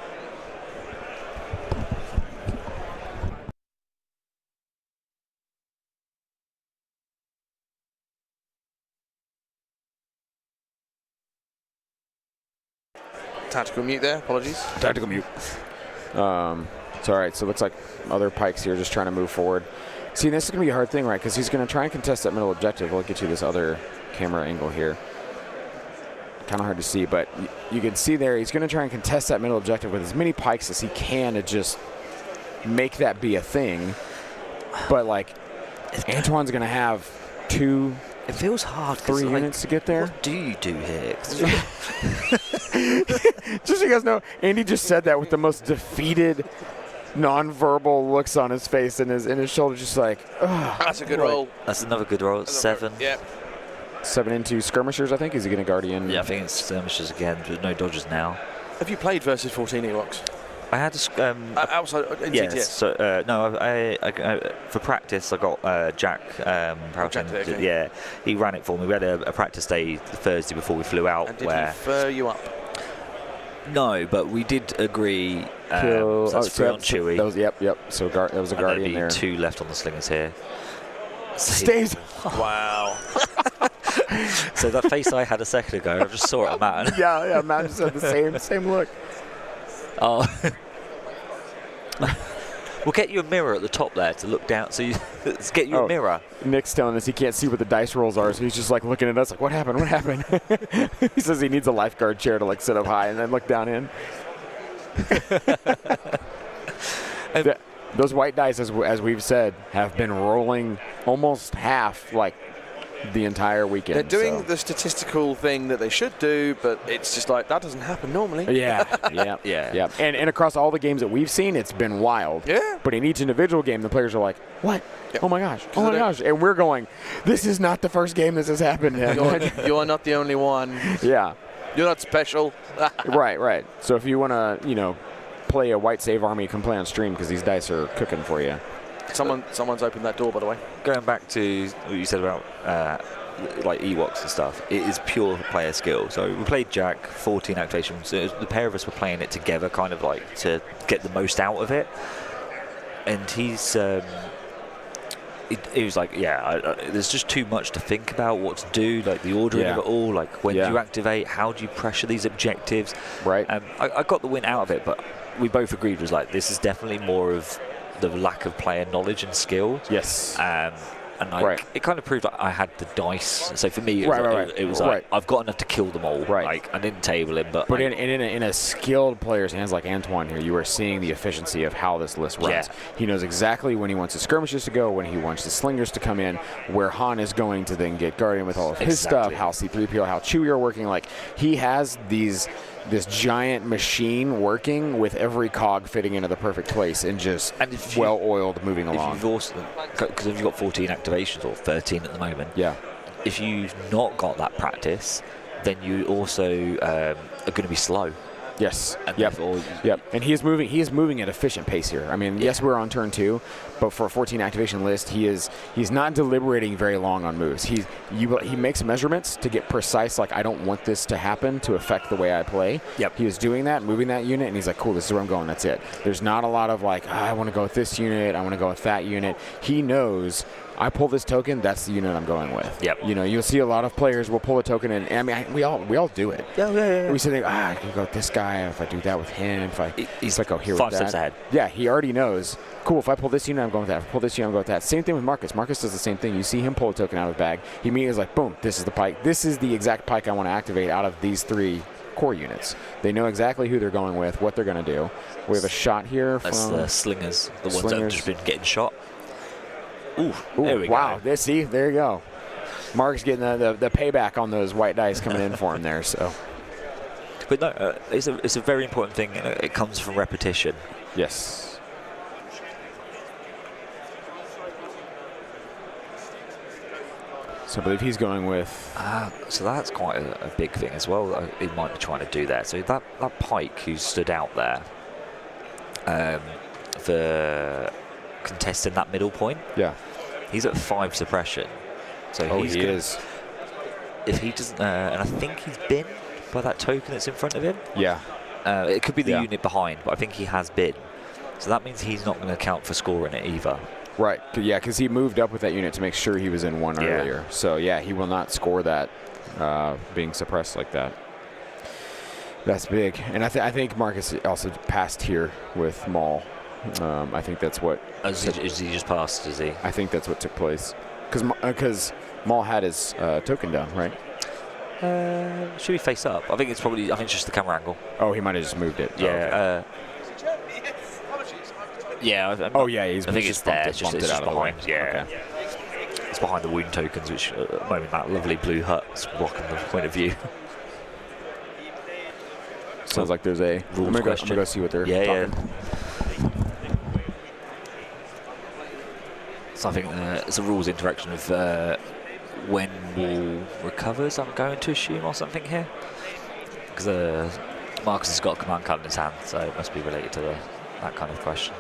Tactical mute there. Apologies. Tactical mute. It's all right. So it looks like other Pikes here just trying to move forward. See, this is going to be a hard thing, right? Because he's going to try and contest that middle objective. We'll get you this other camera angle here. Kind of hard to see, but you can see there he's going to try and contest that middle objective with as many Pikes as he can to just make that be a thing. But, like, Antoine's going to have 2, It feels hard. 3 units to get there. What do you do here? Just so you guys know, Andy just said that with the most defeated, non-verbal looks on his face and his shoulders, just like, ugh. That's a good roll. That's another good roll. 7. Yeah. 7 into skirmishers, I think. Is he going to Guardian? Yeah, I think it's skirmishes again, but no dodges now. Have you played versus 14 Ewoks? I had to. Outside in Yes. CTS? So no, I for practice I got Jack. Jack did, okay. Yeah, he ran it for me. We had a practice day Thursday before we flew out. And did where he fur you up? no, but we did agree. So that's 3 on Chewie. That was, yep. So that was a and Guardian there'd there. be 2 left on the slingers here. Stays. Wow. So that face I had a second ago, I just saw it on Matt. yeah. Matt just had the same look. Oh. We'll get you a mirror at the top there to look down. So let's get you a mirror. Nick's telling us he can't see what the dice rolls are, so he's just like looking at us like, what happened? What happened? He says he needs a lifeguard chair to like sit up high and then look down in. Those white dice, as we've said, have been rolling almost half like the entire weekend. They're doing the statistical thing that they should do, but it's just like that doesn't happen normally. Yeah. Yeah. And across all the games that we've seen, it's been wild. Yeah. But in each individual game, the players are like, what? Yep. Oh my gosh. Oh my gosh. And we're going, this is not the first game this has happened. You're not the only one. Yeah. You're not special. Right. So if you want to, play a white save army, come play on stream because these dice are cooking for you. Someone's opened that door, by the way. Going back to what you said about like Ewoks and stuff, it is pure player skill. So we played Jack, 14 activations. So the pair of us were playing it together, kind of like to get the most out of it. And he's he was like, there's just too much to think about what to do, like the ordering of it all, like when do you activate, how do you pressure these objectives. Right. I got the win out of it, but we both agreed was like, this is definitely more of the lack of player knowledge and skill. Yes. And it kind of proved that I had the dice. So for me, it was like, I've got enough to kill them all. Right. Like, I didn't table him, but in a skilled player's hands like Antoine here, you are seeing the efficiency of how this list runs. Yeah. He knows exactly when he wants his skirmishes to go, when he wants the slingers to come in, where Han is going to then get Guardian with all of his stuff, how C-3PO, how Chewie are working. Like, he has this giant machine working with every cog fitting into the perfect place and just well-oiled moving along. Because if you've got 14 activations or 13 at the moment, if you've not got that practice, then you also are going to be slow. Yes. And Yep. therefore, Yep. And he is moving at efficient pace here. I mean, yes, we're on turn 2, but for a 14 activation list, he's not deliberating very long on moves. He makes measurements to get precise. Like, I don't want this to happen to affect the way I play. Yep. He was doing that, moving that unit, and he's like, cool, this is where I'm going. That's it. There's not a lot of like, I want to go with this unit. I want to go with that unit. He knows. I pull this token, that's the unit I'm going with. Yep. You know, you'll see a lot of players will pull a token, and I mean, we all do it. Yeah. We say, I can go with this guy. If I do that with him, if I go here 5 with that. steps ahead. Yeah, he already knows. Cool, if I pull this unit, I'm going with that. If I pull this unit, I'm going with that. Same thing with Marcus. Marcus does the same thing. You see him pull a token out of his bag. He immediately is like, boom, this is the pike. This is the exact pike I want to activate out of these 3 core units. They know exactly who they're going with, what they're going to do. We have a shot here That's from the slingers, the ones that have just been getting shot. Ooh, Ooh, there we wow. go. See, there you go. Mark's getting the payback on those white dice coming in for him there. So, But no, it's a very important thing. It comes from repetition. yes. So I believe he's going with. So that's quite a big thing as well. He might be trying to do that. So that pike who stood out there for contesting that middle point, Yeah. he's at 5 suppression. So Oh, he's he gonna, is. If he doesn't, and I think he's been by that token that's in front of him. Yeah. It could be the Yeah. unit behind, but I think he has been. So that means he's not going to count for scoring it either. Right. Yeah, because he moved up with that unit to make sure he was in 1 Yeah. earlier. So yeah, he will not score that being suppressed like that. That's big. And I think Marcus also passed here with Maul. I think that's what. Is he just passed? Is he? I think that's what took place. Because Maul had his token down, right? Should we face up? I think it's just the camera angle. Oh, he might have just moved it. Yeah. Oh, yeah, he's I think just it's there. bumped It's just it out of the way. behind. Yeah. Okay. It's behind the wound tokens, which at the moment that lovely blue hut's blocking the point of view. Sounds like there's a. Rules I'm gonna question. go see what they're Yeah. talking. So I think it's a rules interaction of when Wall recovers, I'm going to assume, or something here. Because Marcus has got a command card in his hand, so it must be related to that kind of question.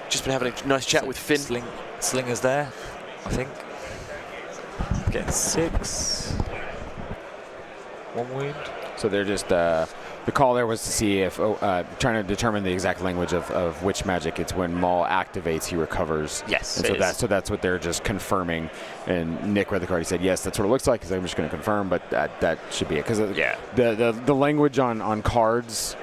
Just been having a nice chat with Finn. Slinger's there, I think. Getting 6. 1 wound. So they're just the call there was to see if trying to determine the exact language of which magic. It's when Maul activates, he recovers. Yes, and it is. so that's what they're just confirming. And Nick read the card. He said, yes, that's what it looks like. Because I'm just going to confirm, but that should be it. Because the language on cards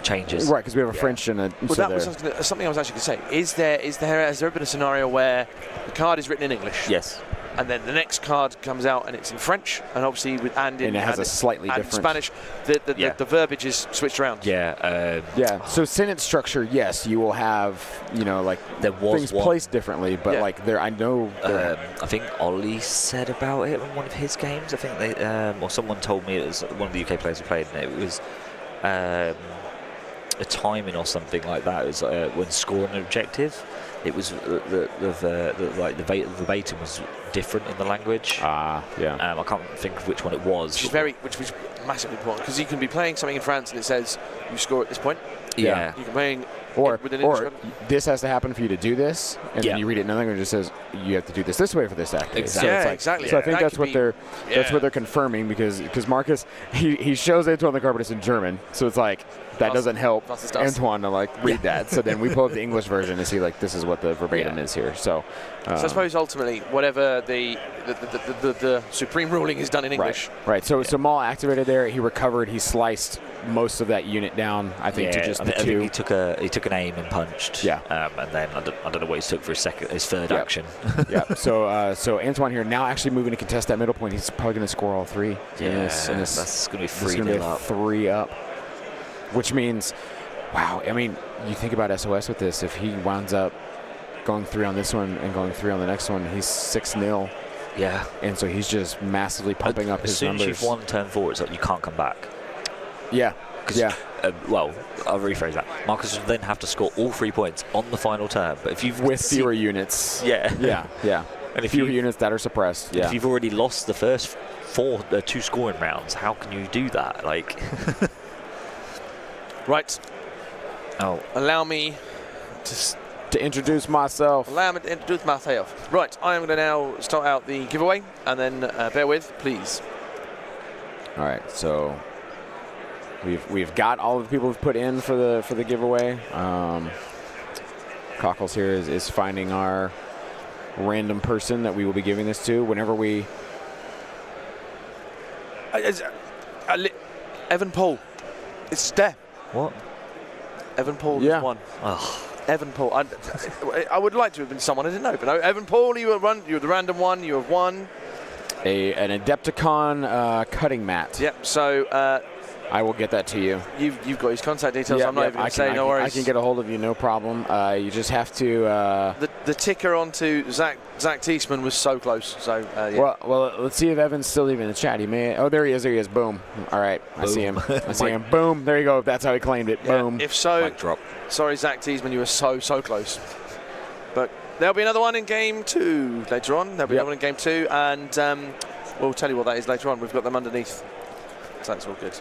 changes. right. Because we have a French and a. Well, so that was something I was actually going to say. Has there been a scenario where the card is written in English? Yes. And then the next card comes out and it's in French, and obviously it has a slightly different Spanish. The verbiage is switched around. Yeah. Yeah. So sentence structure, yes, you will have There was things one. placed differently, but I know. I think Ollie said about it in one of his games. I think they, or someone told me it was one of the UK players who played, and it was a timing or something like that. It was when scoring an objective. It was the verbatim was different in the language. Yeah. I can't think of which one it was. Which was massively important, because you can be playing something in France and it says you score at this point. Yeah. You can play with an or English this has to happen for you to do this, and then you read it in another language. It says you have to do this way for this activity. Exactly. So it's Exactly. So I think That that's could what be- that's what they're confirming, because Marcus he shows Antoine the card, but it's in German, so it's like that doesn't help Was das? Antoine to read that. So then we pull up the English version to see this is what the verbatim is here. So I suppose ultimately, whatever the supreme ruling is done in English. Right. So Maul activated there. He recovered. He sliced most of that unit down. I think to just I the think two. he took an aim and punched. Yeah. And then I don't know what he took for his third Yep. action. Yeah. So Antoine here now actually moving to contest that middle point. He's probably going to score all 3. That's going to be 3 It's going to be nil up. 3 up, which means, wow. I mean, you think about SOS with this. If he winds up going 3 on this one and going 3 on the next one, he's 6-0. Yeah. And so he's just massively pumping up his As soon numbers. as you've won turn 4, it's like you can't come back. Yeah. Yeah. Well, I'll rephrase that. Marcus would then have to score all 3 points on the final turn. But if you've With fewer units. Yeah. Yeah. Yeah. And if fewer units that are suppressed. Yeah. If you've already lost the first 2 scoring rounds, how can you do that? Like. Right. Oh. Allow me to introduce myself. Allow me to introduce myself. Right, I am going to now start out the giveaway, and then bear with, please. All right, so we've got all of the people who've put in for the giveaway. Cockles here is finding our random person that we will be giving this to whenever we. Evan Paul, it's there. What? Evan Paul Yeah. has won. Oh. Evan Paul. I would like to have been someone I didn't know, but no, Evan Paul, you're the random one. You have won. An Adepticon cutting mat. Yep. So I will get that to you. you've got his contact details. I'm not even going to say no worries. I can get a hold of you, no problem. You just have to. The ticker onto Zach Teesman was so close. So yeah. Well, let's see if Evan's still even in the chat. He may. Oh, there he is. There he is. Boom. All right. I see him. I see him. Boom. There you go. That's how he claimed it. Yeah, Boom. if so, Mic drop. Sorry, Zach Teesman, you were so close. But there'll be another one in game 2 later on. There'll be another one in game 2, and we'll tell you what that is later on. We've got them underneath, so that's all good.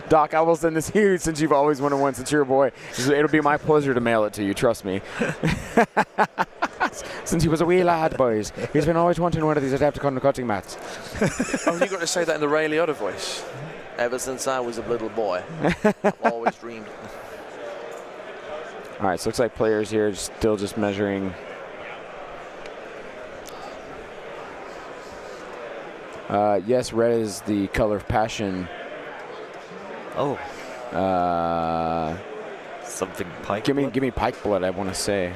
Doc, I will send this to you since you've always wanted one since you're a boy. It'll be my pleasure to mail it to you, trust me. Since he was a wee lad, boys. He's been always wanting one of these Adepticon cutting mats. Oh, you got to say that in the Ray Liotta voice. Ever since I was a little boy, I've always dreamed. All right, so looks like players here still just measuring. Yes, red is the color of passion. Oh. Something pike. Give me pike blood. I want to say.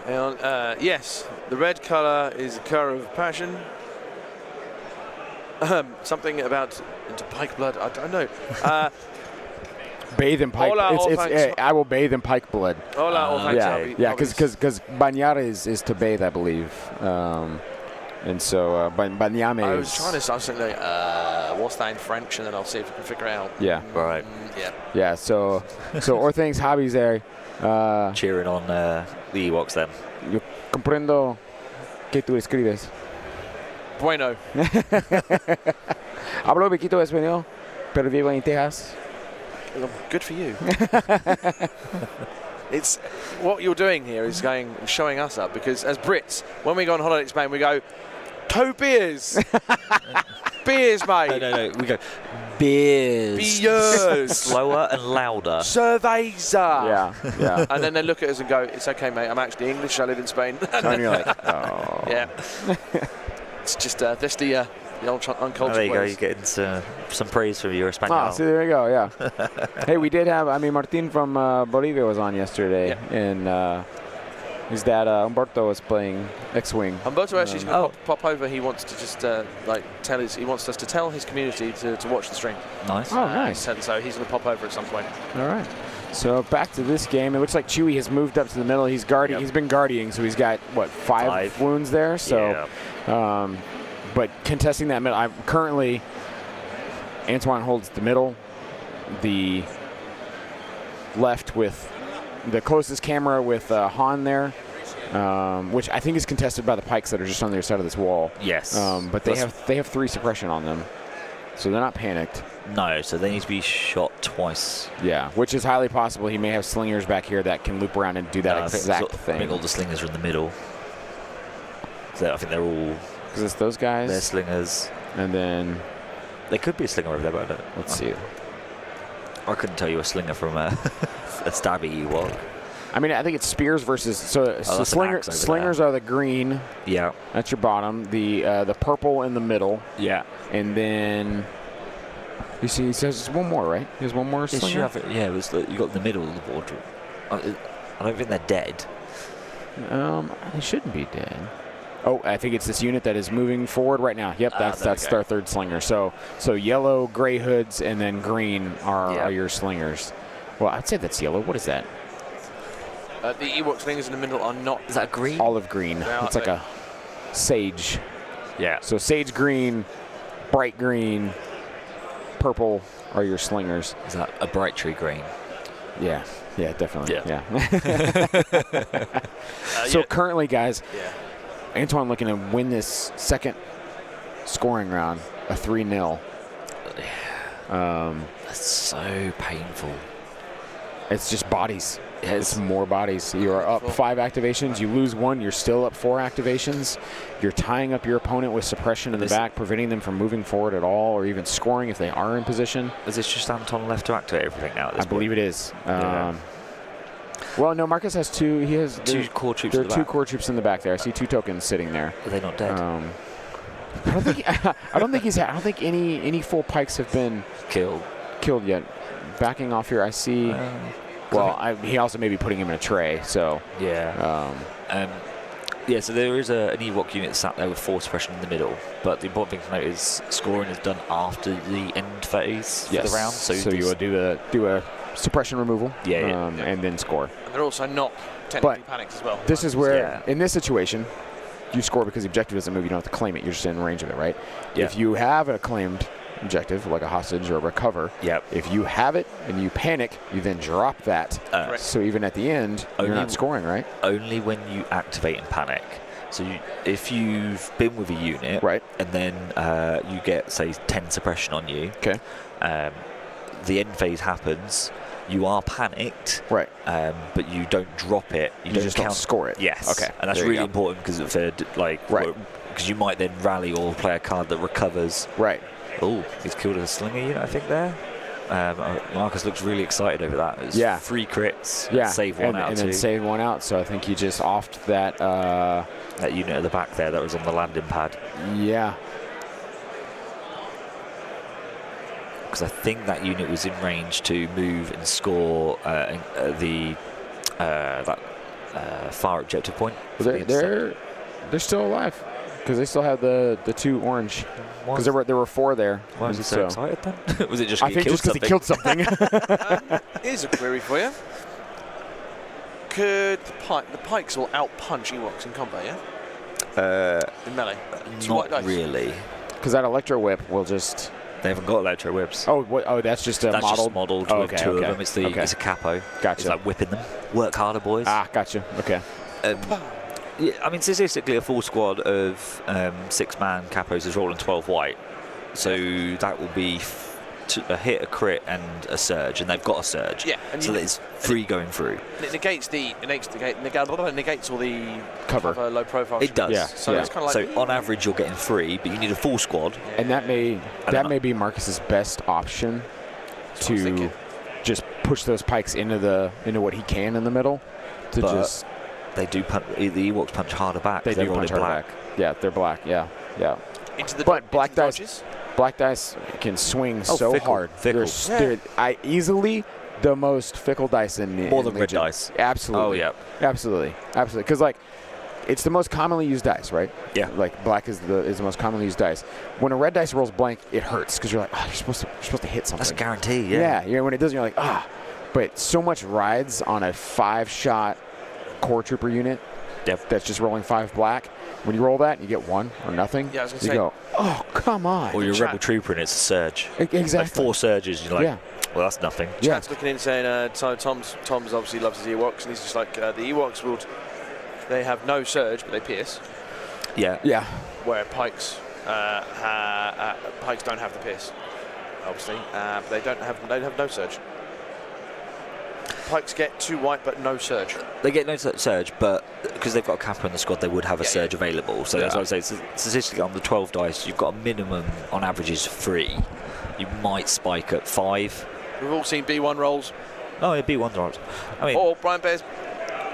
And, yes, the red colour is the colour of passion. Something about into pike blood. I don't know. Bathe in pike. I will bathe in pike blood. Yeah, because bañar is to bathe, I believe. And so bañame. I was thinking, what's that in French, and then I'll see if I can figure out. Yeah. Right. Yeah. Yeah. So Orthing's hobbies there. Cheering on the Ewoks then. Yo comprendo que tú escribes. Bueno. Hablo poquito español, pero vivo en Texas. Good for you. It's what you're doing here is showing us up, because as Brits, when we go on holiday to Spain, we go 2 beers. Beers, mate. No. We go beers. Beers. Slower and louder. Cerveza. Yeah. And then they look at us and go, "It's okay, mate. I'm actually English. I live in Spain." And you're like, oh. Yeah. It's just that's the old uncultured There you go. ways. You get into some praise from your Espanol. Ah, see, there you go. Yeah. Hey, we did have. Martin from Bolivia was on yesterday, and his dad Humberto was playing X-wing. Humberto actually is going to pop over. He wants to just he wants us to tell his community to watch the stream. Nice. Oh, nice. So he's going to pop over at some point. All right. So back to this game. It looks like Chewie has moved up to the middle. He's guarding. Yep. He's been guarding, so he's got what 5 wounds there. So, but contesting that middle. I'm currently Antoine holds the middle, the left with the closest camera with Han there, which I think is contested by the pikes that are just on the other side of this wall. Yes. But they have 3 suppression on them, so they're not panicked. No, so they need to be shot twice. Yeah, which is highly possible. He may have slingers back here that can loop around and do that exact thing. I think all the slingers are in the middle. So I think they're all. Because it's those guys. They're slingers. And then There could be a slinger over there, but I don't. let's see. I couldn't tell you a slinger from a stabby Ewok. I mean, I think it's spears versus so that's an axe over slingers are the green. Yeah. That's your bottom. The purple in the middle, Yeah. and then you see he says there's one more, right? There's one more slinger. It was you got the middle of the board. I don't think they're dead. They shouldn't be dead. Oh, I think it's this unit that is moving forward right now. Yep, that's our third slinger. So yellow, gray hoods, and then green are your slingers. Well, I'd say that's yellow. What is that? The Ewok slingers in the middle are not. Is that green? Olive green. It's like a sage. Yeah. So sage green, bright green, purple are your slingers. Is that a bright tree green? Yeah. Yeah, definitely. Yeah. So currently, guys, Antoine looking to win this second scoring round, a 3-0. That's so painful. It's just bodies. It's more bodies. You are up 5 activations. You lose 1. You're still up 4 activations. You're tying up your opponent with suppression in the back, preventing them from moving forward at all or even scoring if they are in position. Is this just Anton left to activate everything now? I believe it is. Well, no, Marcus has 2. He has 2 core troops. There are 2 core troops in the back there. I see 2 tokens sitting there. Are they not dead? I don't think any full pikes have been killed yet. Backing off here, I see. He also may be putting him in a tray. So yeah. So there is an Ewok unit sat there with 4 suppression in the middle. But the important thing to note is scoring is done after the end phase for the round. So you will do a suppression removal. Yeah. And then score. And they're also not technically panicked as well. This is where, in this situation, you score because the objective doesn't move. You don't have to claim it. You're just in range of it, right? Yeah. If you have a claimed objective, like a hostage or a recover, if you have it and you panic, you then drop that. So even at the end, you're not scoring, right? Only when you activate and panic. So if you've been with a unit, and then you get, say, 10 suppression on you, the end phase happens, you are panicked, but you don't drop it. You don't score it. Yes. Okay. And that's really important because because you might then rally or play a card that recovers. Right. Oh, he's killed a slinger unit, I think, there. Marcus looks really excited over that. It was 3 crits, save 1 out, and then save 1 out. So I think he just offed that. That unit at the back there that was on the landing pad. Yeah. Because I think that unit was in range to move and score that far objective point. They're still alive because they still have the 2 orange. Because there were 4 there. Why was he so excited then? Was it just? I think just because he killed something. Here's a query for you. Could the pikes will out-punch Ewoks in combat, in melee? Not really. Because that electro whip will just... They haven't got electro whips. Oh, that's just a modeled? Just modeled with 2 of them. It's a capo. Gotcha. It's like whipping them. Work harder, boys. Gotcha. Okay. Yeah, I mean, statistically, a full squad of 6-man capos is rolling 12 white. So that will be a hit, a crit, and a surge, and they've got a surge. Yeah, and so there's 3 going through. It negates all the cover low profile. It does. Yeah. So it's kind of like. So on average, you're getting 3, but you need a full squad. Yeah. And that may be Marcus's best option to just push those pikes into what he can in the middle. They do punch. The Ewoks punch harder back. They're rolling black. Yeah, they're black. Yeah. But black dice can swing so fickle, hard. Fickle. They're easily the most fickle dice in more than red Legion. dice. Absolutely. Oh yeah. Absolutely. Because it's the most commonly used dice, right? Yeah. Like black is the most commonly used dice. When a red dice rolls blank, it hurts because you're like, you're supposed to hit something. That's a guarantee. Yeah. Yeah. When it doesn't, you're like, But so much rides on a 5-shot core trooper unit that's just rolling 5 black. When you roll that and you get 1 or nothing, I was gonna you say, go, oh, come on. Or you're a rebel trooper and it's a surge. Exactly. Like 4 surges, you're like, well, that's nothing. Chat's looking in saying, Tom's obviously loves his Ewoks, and he's just like, the Ewoks they have no surge, but they pierce. Yeah. Where pikes don't have the pierce, obviously, but they have no surge. Pikes get 2 white, but no surge. They get no surge, but because they've got a capper in the squad, they would have a surge available. So that's what I would say. Statistically, on the 12 dice, you've got a minimum, on average, is 3. You might spike at 5, We've all seen B1 rolls. Oh, yeah, B1's right. I mean, Or Brian Bear's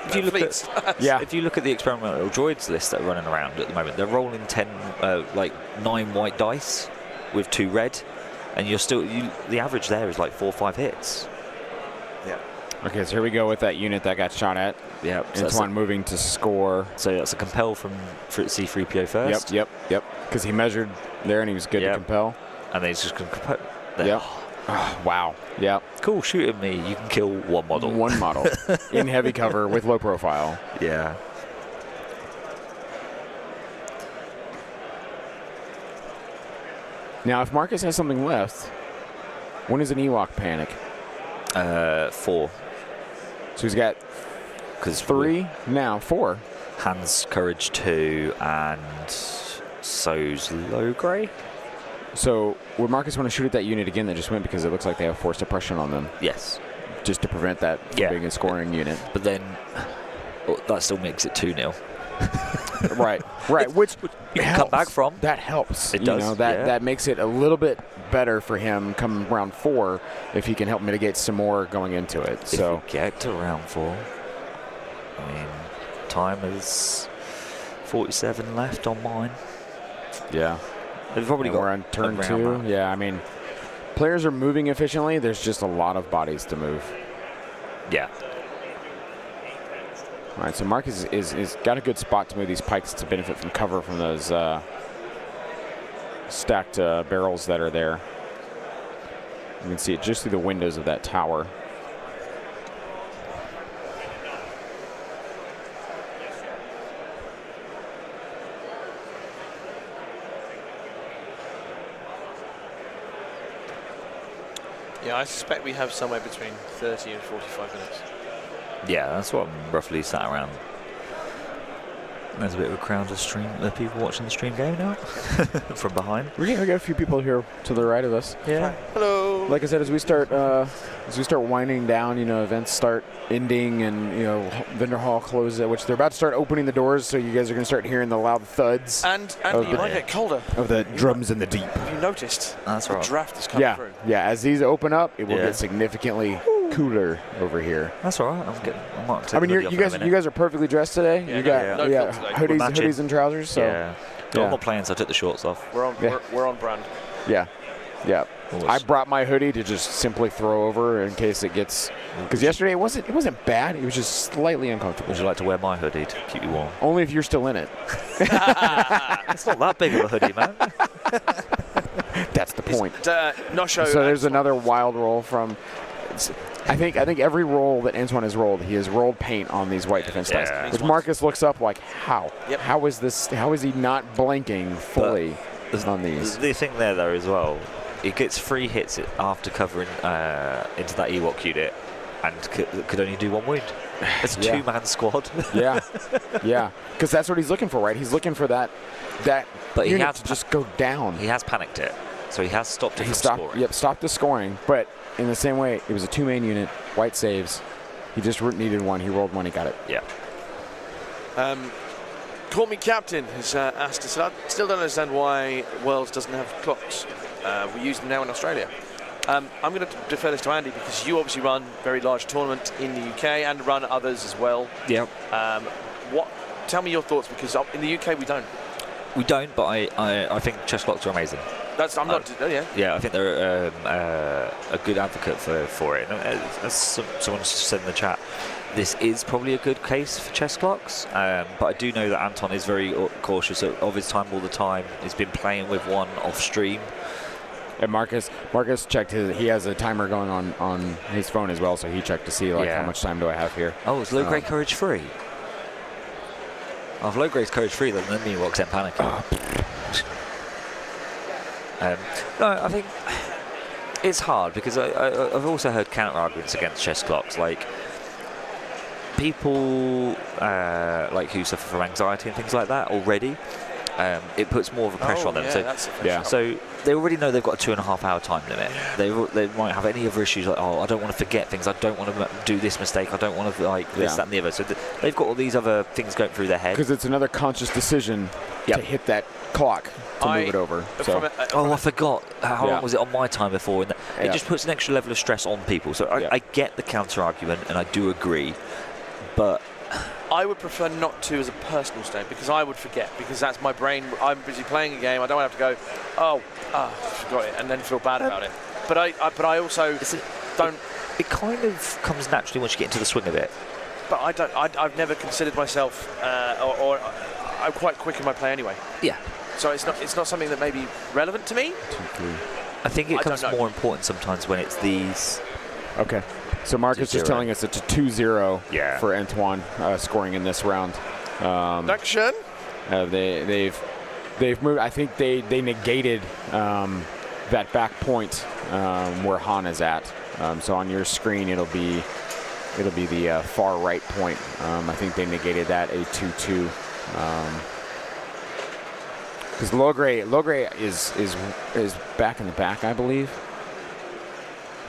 if you look fleets. Yeah. if you look at the experimental droids list that are running around at the moment, they're rolling 9 white dice with 2 red, and the average there is like 4 or 5 hits. Yeah. Okay, so here we go with that unit that got shot at. Yeah, so Antoine moving to score. So that's a compel from C-3PO first. Yep. Because he measured there and he was good to Yep. compel. And then he's just going to compel. There. Yep. Oh, wow. Yep. Cool, shoot at me. You can kill one model. One model in heavy cover with low profile. Yeah. Now, if Marcus has something left, when is an Ewok panic? 4. So he's got Because 3, now 4. Hands Courage 2, and so's Low Grey. So would Marcus want to shoot at that unit again that just went because it looks like they have forced suppression on them, Yes. just to prevent that from Yeah. being a scoring unit? But then that still makes it 2-0. Right. Which You can come back from. That helps. It You does, know, that yeah. that makes it a little bit better for him come round 4 if he can help mitigate some more going into it. If So we get to round 4, I mean, time is 47 left on mine. yeah. They've probably And got we're on turn a 2. round. Yeah, I mean, players are moving efficiently. There's just a lot of bodies to move. Yeah. All right, so Marcus is got a good spot to move these pikes to benefit from cover from those stacked barrels that are there. You can see it just through the windows of that tower. Yeah, I suspect we have somewhere between 30 and 45 minutes. Yeah, that's what I'm roughly sat around. There's a bit of a crowd of people watching the stream game now from behind. We got a few people here to the right of us. Yeah. Hello. Like I said, as we start winding down, events start ending, and vendor hall closes, which they're about to start opening the doors. So you guys are going to start hearing the loud thuds And Andy, you might get colder. of the drums in the deep. Have you noticed? That's The right. draft is coming through. Yeah. As these open up, it will Yeah. get significantly cooler over here. That's all right. I might take I mean, the you hoodie off in a guys minute. are perfectly dressed today. Yeah, you got no filter today. We're matching. hoodies and trousers. So yeah. yeah. I'm not playing, so I took the shorts off. We're on. Yeah. We're on brand. yeah. Always. I brought my hoodie to just simply throw over in case it gets. Because yesterday it wasn't bad. It was just slightly uncomfortable. Would you like to wear my hoodie to keep you warm? Only if you're still in it. It's not that big of a hoodie, man. That's the point. Nosho. So there's another wild roll from. I think every roll that Antoine has rolled, he has rolled paint on these white defense dice. Yeah. Which Marcus looks up like, how? Yep. How is this? How is he not blanking fully on these? The thing there, though, as well, it gets 3 hits after covering into that Ewok unit, and could only do 1 wound. It's a Yeah. 2-man squad. yeah. Because that's what he's looking for, right? He's looking for that But he unit has to just go down. He has panicked it, so he has stopped it He from stopped. scoring. Yep, stopped the scoring. But in the same way, it was a 2-man unit, white saves. He just needed 1. He rolled 1. He got it. Yeah. Call Me Captain has asked us. I still don't understand why Worlds doesn't have clocks. We use them now in Australia. I'm going to defer this to Andy because you obviously run very large tournament in the UK and run others as well. Yeah. Tell me your thoughts because in the UK we don't. We don't, but I think chess clocks are amazing. I'm not. Yeah. Yeah, I think they're a good advocate for it. And as someone said in the chat, this is probably a good case for chess clocks. But I do know that Anton is very cautious of his time all the time. He's been playing with one off stream. And Marcus checked he has a timer going on his phone as well, so he checked to see how much time do I have here. Oh, it's low grade courage 3. If low grade courage 3, then the Ewoks ain't panicking. No, I think it's hard because I've also heard counter arguments against chess clocks, like people like who suffer from anxiety and things like that already. it puts more of a pressure on them. Yeah, So, that's a Yeah. so they already know they've got a 2.5-hour time limit. They might have any other issues like, oh, I don't want to forget things. I don't want to do this mistake. I don't want to like this, Yeah. that, and the other. So they've got all these other things going through their head. Because it's another conscious decision Yep. to hit that clock to move it over. So Oh, I forgot. How Yeah. long was it on my time before? And it Yeah. just puts an extra level of stress on people. So Yeah. I get the counter argument, and I do agree. But I would prefer not to as a personal state because I would forget because that's my brain. I'm busy playing a game. I don't want to have to go, I forgot it, and then feel bad about it. But I also don't. it kind of comes naturally once you get into the swing of it. But I don't. I've never considered myself, or I'm quite quick in my play anyway. Yeah. So it's not something that may be relevant to me. 2, 3. I think it I becomes don't know. more important sometimes when it's these. Okay. So Mark is just 2-0. telling us it's a 2-0 Yeah. for Antoine scoring in this round. Action. They've moved. I think they negated that back point where Han is at. So on your screen it'll be the far right point. I think they negated that a 2-2. Because Logray is back in the back, I believe.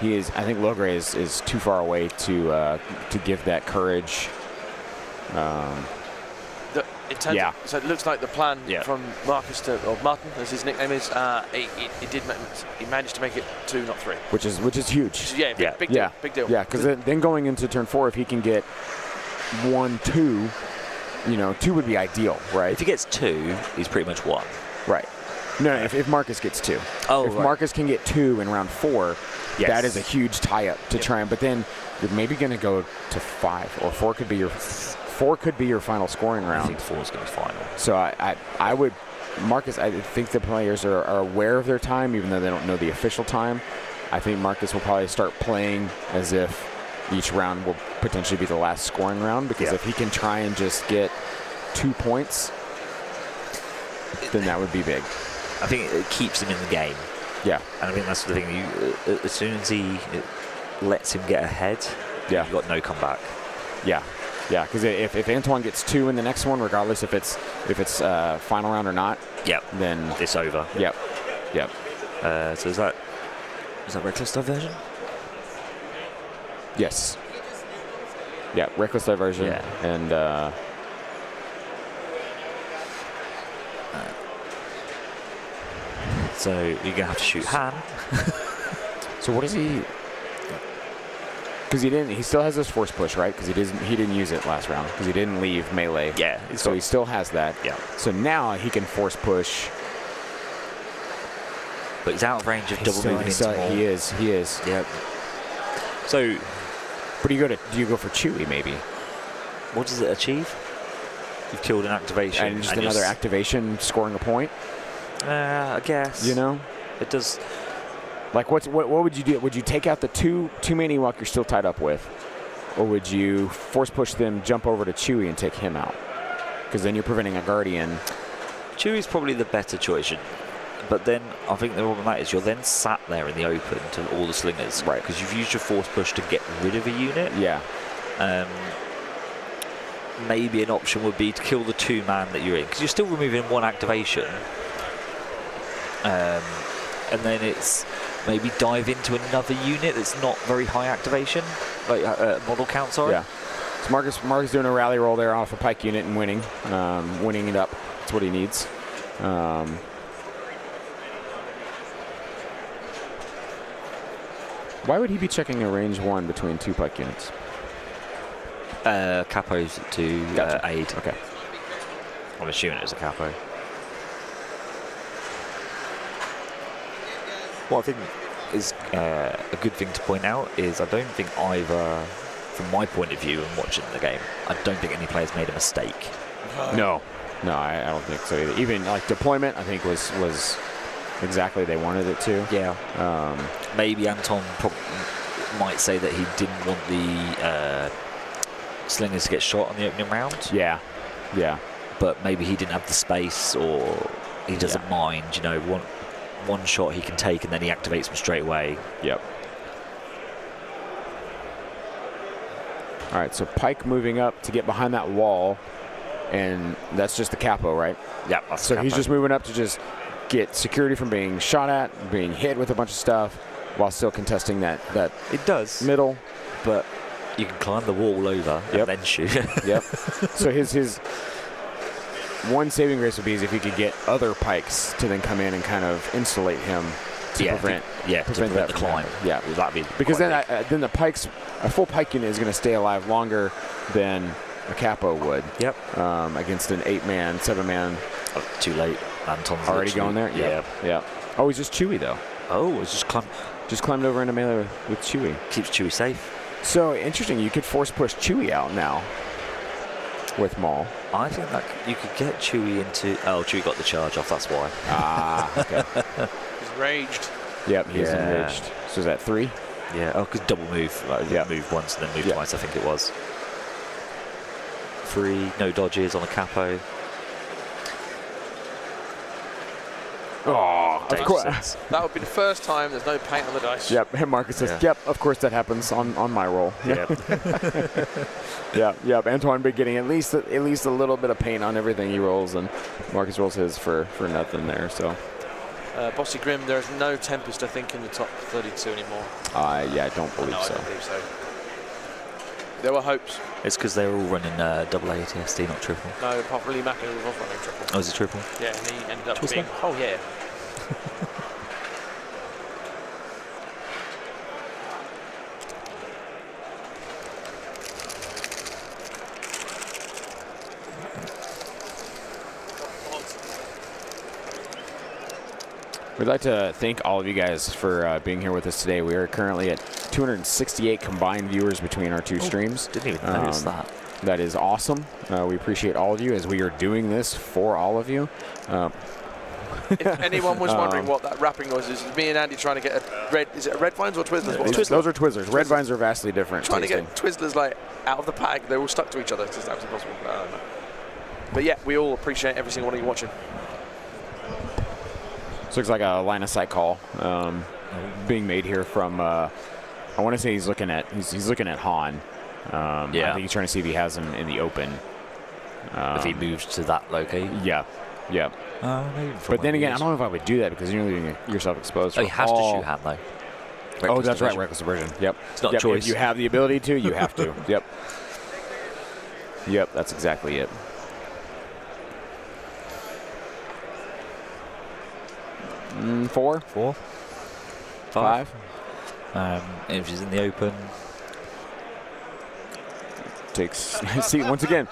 He is. I think Logray is too far away to give that courage. Yeah. So it looks like the plan Yeah. from Marcus or Martin, as his nickname is. He managed to make it 2, not 3. Which is huge. Yeah, Yeah. big deal. Yeah, Big deal. Yeah, because then going into turn 4, if he can get 1-2, 2 would be ideal, right? If he gets 2, he's pretty much won. Right. No, if Marcus gets 2. Oh, if right. Marcus can get 2 in round 4, Yes. that is a huge tie-up to try and. But then you're maybe going to go to 5, or 4 could be your final scoring I round. think 4 is going to be final. So I would, Marcus. I think the players are aware of their time, even though they don't know the official time. I think Marcus will probably start playing as if each round will potentially be the last scoring round, because if he can try and just get 2 points, then that would be big. I think it keeps him in the game. Yeah. And I think that's the thing. As soon as he lets him get ahead, Yeah. you've got no comeback. Yeah. Yeah, because if Antoine gets 2 in the next one, regardless if it's final round or not, Yep. then It's over. Yep. So is that reckless diversion? Yes. Yeah, reckless diversion. Yeah. And So you're going to have to shoot Han. so what is he? Because he still has his force push, right? Because he didn't use it last round because he didn't leave melee. Yeah. So he still has that. Yeah. So now he can force push. But he's out of range of double moving into more. He is. Yep. So But do you go for Chewie maybe? what does it achieve? You've killed an activation. And just another activation scoring a point? I guess. It does. Like what would you do? Would you take out the two main Ewok you're still tied up with? Or would you force push them, jump over to Chewie and take him out? Because then you're preventing a Guardian. Chewie's probably the better choice. But then I think the problem with that is you're then sat there in the open to all the slingers. Right. Because you've used your force push to get rid of a unit. Yeah. Maybe an option would be to kill the 2-man that you're in. Because you're still removing 1 activation. And then it's maybe dive into another unit that's not very high activation. Like model count, sorry. Yeah. So Marcus doing a rally roll there off a Pike unit and winning. Winning it up. That's what he needs. Why would he be checking a range 1 between 2 Pike units? Capos to Gotcha. aid. Okay. I'm assuming it was a capo. What I think is a good thing to point out is I don't think either, from my point of view and watching the game, I don't think any players made a mistake. No, I don't think so either. Even like deployment, I think was exactly they wanted it to. Yeah. Maybe Anton might say that he didn't want the slingers to get shot on the opening round. Yeah. But maybe he didn't have the space, or he doesn't mind. One shot he can take and then he activates them straight away. Yep. All right, so Pike moving up to get behind that wall. and that's just the capo, right? Yeah, that's So he's capo. just moving up to just get security from being shot at, being hit with a bunch of stuff, while still contesting that It does, middle. but you can climb the wall over and Yep. then shoot. Yep. So his one saving grace would be is if he could get other pikes to then come in and kind of insulate him to prevent to prevent the from climb. happening. Yeah. That'd be Because quite then big. then the pikes, a full pike unit is going to stay alive longer than a capo would. Yep. Against an 8-man, 7-man. Oh, too late. Anton's Already literally- going there? Yeah. Yeah. Oh, he's just Chewie, though. Oh, it's just climb. Just climbed over into melee with Chewie. Keeps Chewie safe. So, interesting. You could force push Chewie out now with Maul. I think that you could get Chewie into. Oh, Chewie got the charge off. That's why. Ah, okay. He's raged. Yep, he's Yeah. enraged. So is that 3? Yeah. Oh, because double move. Like, Yeah. Move once and then move Yeah. twice. I think it was. 3. No dodges on a capo. Oh, of Dave course. says. That would be the first time there's no paint on the dice. Yep, and Marcus says, Yeah. yep, of course that happens on my roll. Yeah. Yep. Antoine been getting at least a little bit of paint on everything he rolls, and Marcus rolls his for nothing there. So, Bossy Grim, there is no Tempest, I think, in the top 32 anymore. yeah, I don't believe No, I so. don't believe so. There were hopes. It's because they were all running double ATSD, not triple. No, apart from Lee Macken, who was running triple. Oh, is it triple? Yeah, and he ended up Twister? being. Oh, yeah. We'd like to thank all of you guys for being here with us today. We are currently at 268 combined viewers between our two streams. Didn't even notice that. That is awesome. We appreciate all of you as we are doing this for all of you. If anyone was wondering what that rapping noise is, it's me and Andy trying to get a red. Is it a Red Vines or Twizzlers? What? Those are Twizzlers. Red Vines are vastly different. Trying to tasting. get Twizzlers like out of the pack. They're all stuck to each other. It's just absolutely impossible. But yeah, we all appreciate every single one of you watching. This looks like a line of sight call being made here from. I want to say he's looking at Han. I think he's trying to see if he has him in the open. If he moves to that location. Yeah. But then again, I don't know if I would do that because you're leaving yourself exposed. Oh, he for has all- to shoot hand though. Oh, Reckless that's right, division. reckless aversion. Yep. It's not a choice. If you have the ability to, you have to. Yep, that's exactly it. Four? 4, 5? If he's in the open, Takes. See, once again.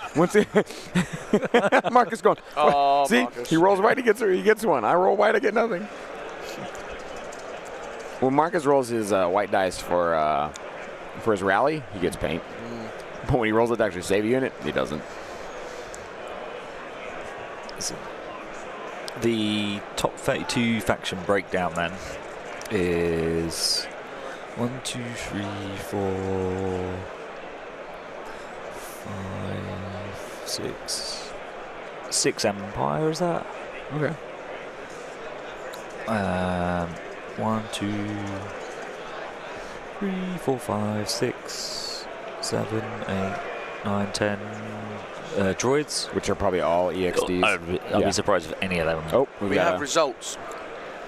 Marcus going. Oh, See, Marcus. he rolls white, he gets one. I roll white, I get nothing. When Marcus rolls his white dice for his rally, he gets paint. But when he rolls it to actually save a unit, he doesn't. the top 32 faction breakdown then is 1, 2, 3, 4, 5, 6 Empire, is that? Okay. 1, 2, 3, 4, 5, 6, 7, 8, 9, 10 droids. Which are probably all EXDs. I'd be surprised if any of them. Oh, We have results.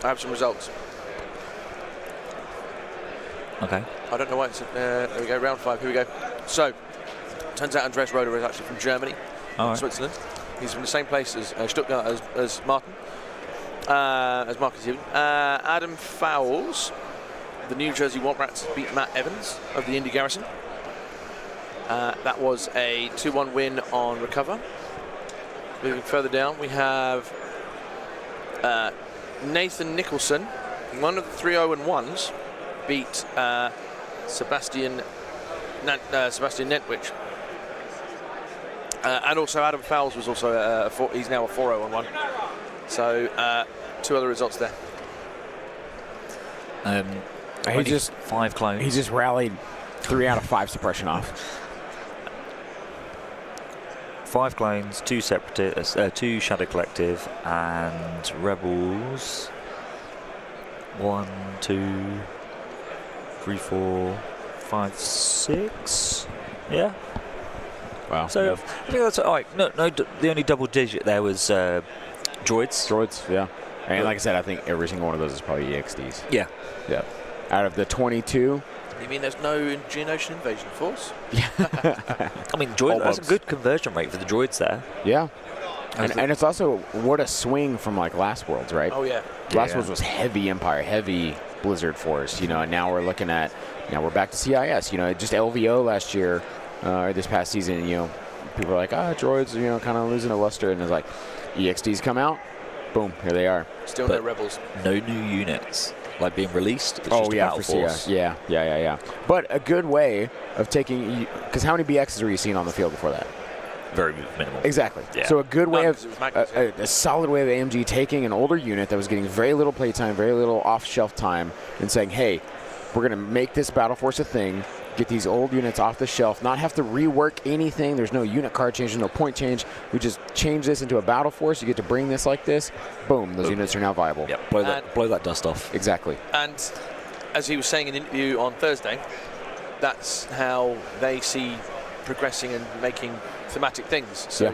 I have some results. Okay. I don't know why it's. There we go, round 5. Here we go. So, turns out Andreas Roeder is actually from Germany, Switzerland. He's from the same place as Stuttgart as Martin, as Marcus even. Adam Fowles, the New Jersey Wobrats, beat Matt Evans of the Indy Garrison. That was a 2-1 win on Recover. Moving further down, we have Nathan Nicholson, one of the 3-0-1s, beat Sebastian Nentwich. And also Adam Fowles was also he's now a 4-0-1. So 2 other results there. He just 5 clones. He just rallied 3 out of 5 suppression off. 5 clones, 2 separatists, 2 Shadow Collective, and Rebels. 1, 2, 3, 4, 5, 6. Yeah. Wow. So I think that's all right. The only double digit there was droids. Droids, yeah. And like I said, I think every single one of those is probably EXDs. Yeah. Yeah. Out of the 22. You mean there's no Geonosian invasion force? I mean, droid, that's a good conversion rate for the droids there. Yeah. And it's also, what a swing from like last Worlds, right? Oh, yeah. Last Worlds was heavy Empire, heavy Blizzard Force, you know, and now we're looking at, we're back to CIS, you know, just LVO last year, or this past season, you know, people are like, droids, you know, kind of losing a luster, and it's like, EXDs come out, boom, here they are. Still no rebels. No new units, like being released. It's Oh, just a yeah, battle for force. CIS. Yeah. But a good way of taking, because how many BXs were you seeing on the field before that? Very minimal. Exactly. Yeah. So a good way of, Magnus, a solid way of AMG taking an older unit that was getting very little playtime, very little off-shelf time, and saying, hey, we're going to make this Battle Force a thing, get these old units off the shelf, not have to rework anything. There's no unit card change, no point change. We just change this into a Battle Force. You get to bring this like this. Boom, those units are now viable. Yep, blow that dust off. Exactly. And as he was saying in an interview on Thursday, that's how they see progressing and making thematic things. So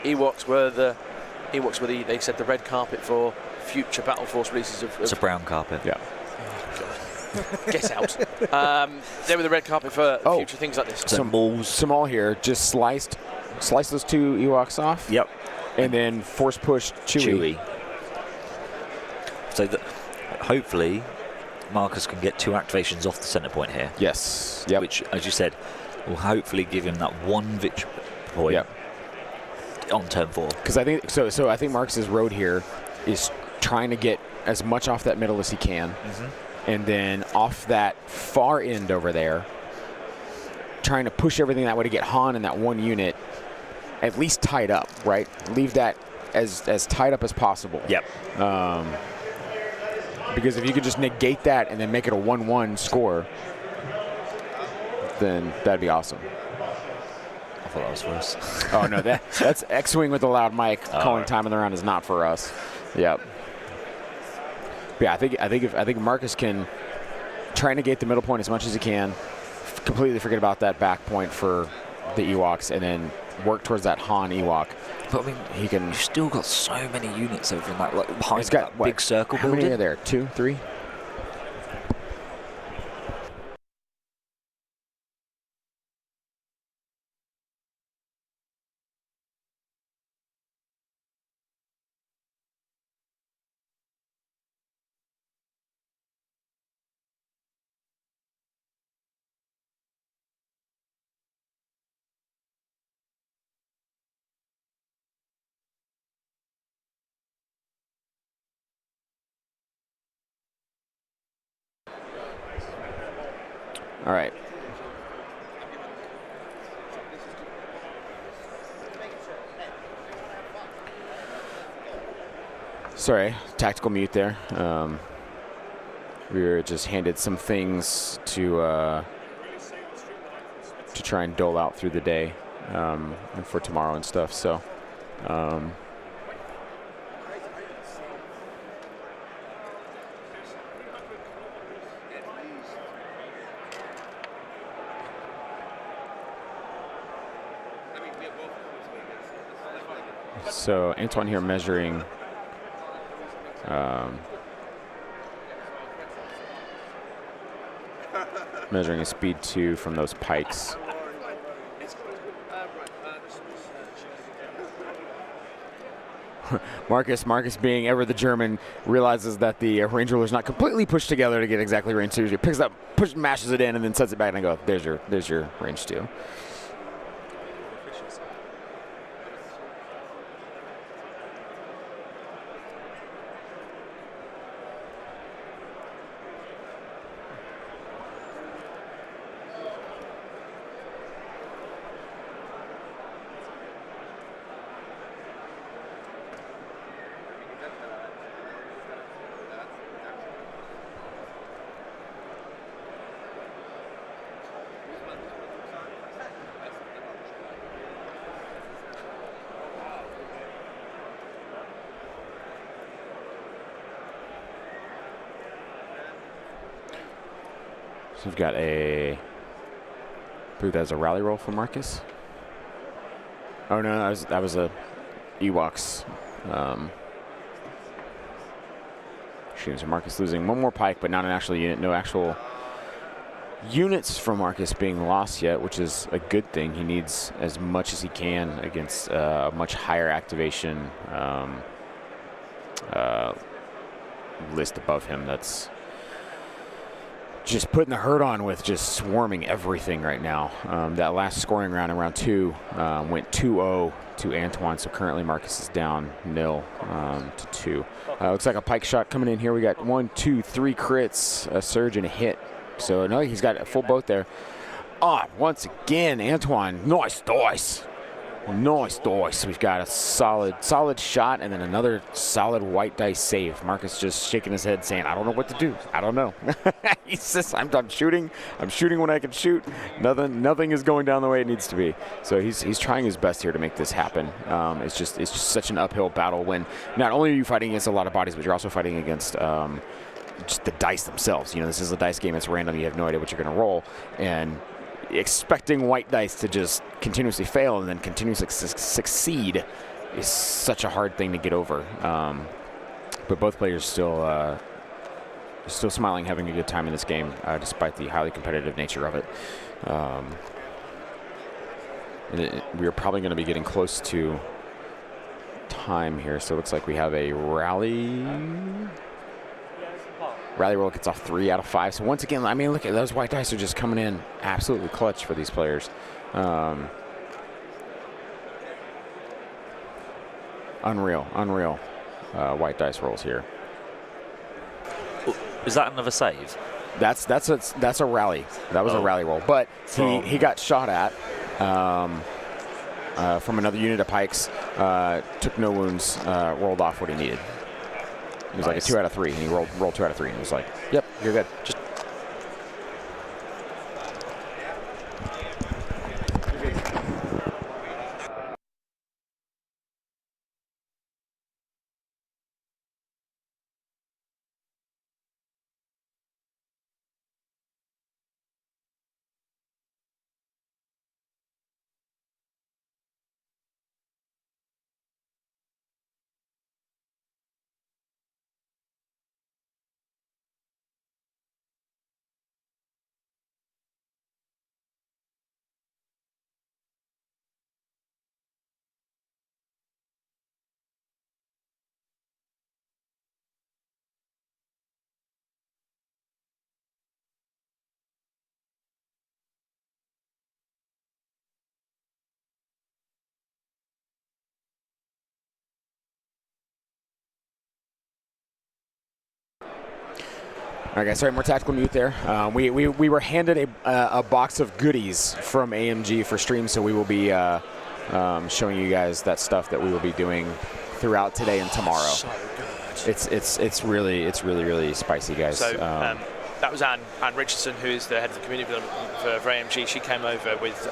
Ewoks were they said the red carpet for future Battle Force releases of It's a brown carpet. Yeah. Get out. They were the red carpet for future things like this. Some balls. Small here, just slice those 2 Ewoks off. Yep. And then force push Chewie. So hopefully Marcus can get 2 activations off the center point here. Yes. Yep. Which, as you said, will hopefully give him that 1 victory point on turn 4. Because I think so I think Marcus's road here is trying to get as much off that middle as he can, and then off that far end over there, trying to push everything that way to get Han and that 1 unit at least tied up, right? Leave that as tied up as possible. Yep. Because if you could just negate that and then make it a 1-1 score, then that'd be awesome. I thought that was for us. Oh no, that's X-wing with a loud mic calling time in the round is not for us. Yep. But yeah, I think Marcus can try and negate the middle point as much as he can, completely forget about that back point for the Ewoks, and then work towards that Han Ewok. But I mean, he can. You've still got so many units over in that, like behind He's got that big circle How building. many are there? 2, 3? All right. Sorry, tactical mute there. We were just handed some things to try and dole out through the day and for tomorrow and stuff. So. So Antoine here measuring measuring a speed 2 from those pikes. Marcus being ever the German, realizes that the range ruler is not completely pushed together to get exactly range 2. He picks up, mashes it in, and then sets it back, and I go, there's your range 2. So we've got I believe that's a rally roll for Marcus. Oh no, that was a Ewoks. So Marcus losing one more pike, but not an actual unit. No actual units from Marcus being lost yet, which is a good thing. He needs as much as he can against a much higher activation list above him that's just putting the hurt on with just swarming everything right now. That last scoring round in round 2 went 2-0 to Antoine, so currently Marcus is down 0 to 2. Looks like a pike shot coming in here. We got 1, 2, 3 crits, a surge, and a hit. So no, he's got a full boat there. Once again, Antoine, nice dice. Nice dice. We've got a solid shot and then another solid white dice save. Marcus just shaking his head saying, I don't know what to do. I don't know. He says, I'm shooting. I'm shooting when I can shoot. Nothing is going down the way it needs to be. So he's trying his best here to make this happen. It's just such an uphill battle when not only are you fighting against a lot of bodies, but you're also fighting against just the dice themselves. You know, this is a dice game. It's random. You have no idea what you're going to roll. And expecting white dice to just continuously fail and then continuously succeed is such a hard thing to get over. But both players still smiling, having a good time in this game, despite the highly competitive nature of it. We are probably going to be getting close to time here, so it looks like we have a rally. Rally roll gets off 3 out of 5. So once again, I mean, look at those white dice are just coming in absolutely clutch for these players. Unreal white dice rolls here. Is that another save? That's a rally. That was a rally roll, but he got shot at from another unit of pikes. Took no wounds. Rolled off what he needed. It was like a 2 out of 3, and he rolled 2 out of 3, and it was like, yep, you're good. Just okay, sorry, more tactical mute there. We were handed a box of goodies from AMG for stream, so we will be showing you guys that stuff that we will be doing throughout today and tomorrow. So good. It's really spicy, guys. So that was Anne Richardson, who is the head of the community for AMG. She came over with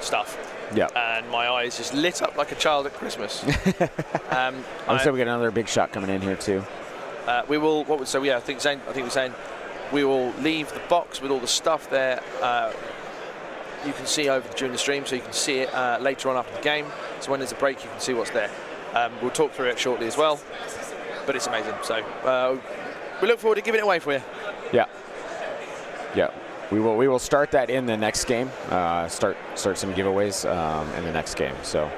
stuff. Yeah. And my eyes just lit up like a child at Christmas. I'm sure we got another big shot coming in here too. We will. I think we're saying we will leave the box with all the stuff there. You can see over during the stream, so you can see it later on up in the game. So when there's a break, you can see what's there. We'll talk through it shortly as well. But it's amazing. So we look forward to giving it away for you. Yeah. Yeah. We will start that in the next game. Start some giveaways in the next game. So.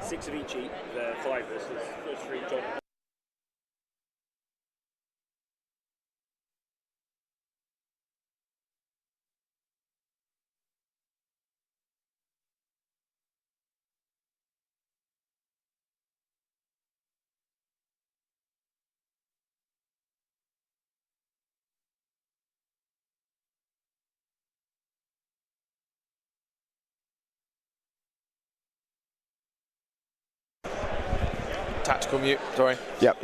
Six of each, the 5 there's 3 John. Tactical mute, sorry. Yep.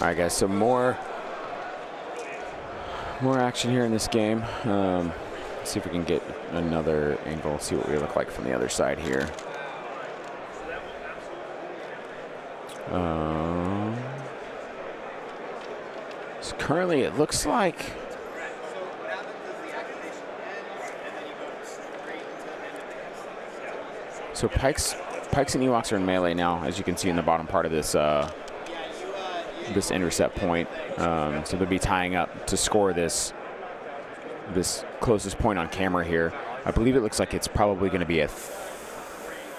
All right, guys. So more action here in this game. Let's see if we can get another angle. See what we look like from the other side here. So currently, it looks like. So Pikes and Ewoks are in melee now, as you can see in the bottom part of this this intercept point. So they'll be tying up to score this closest point on camera here. I believe it looks like it's probably going to be a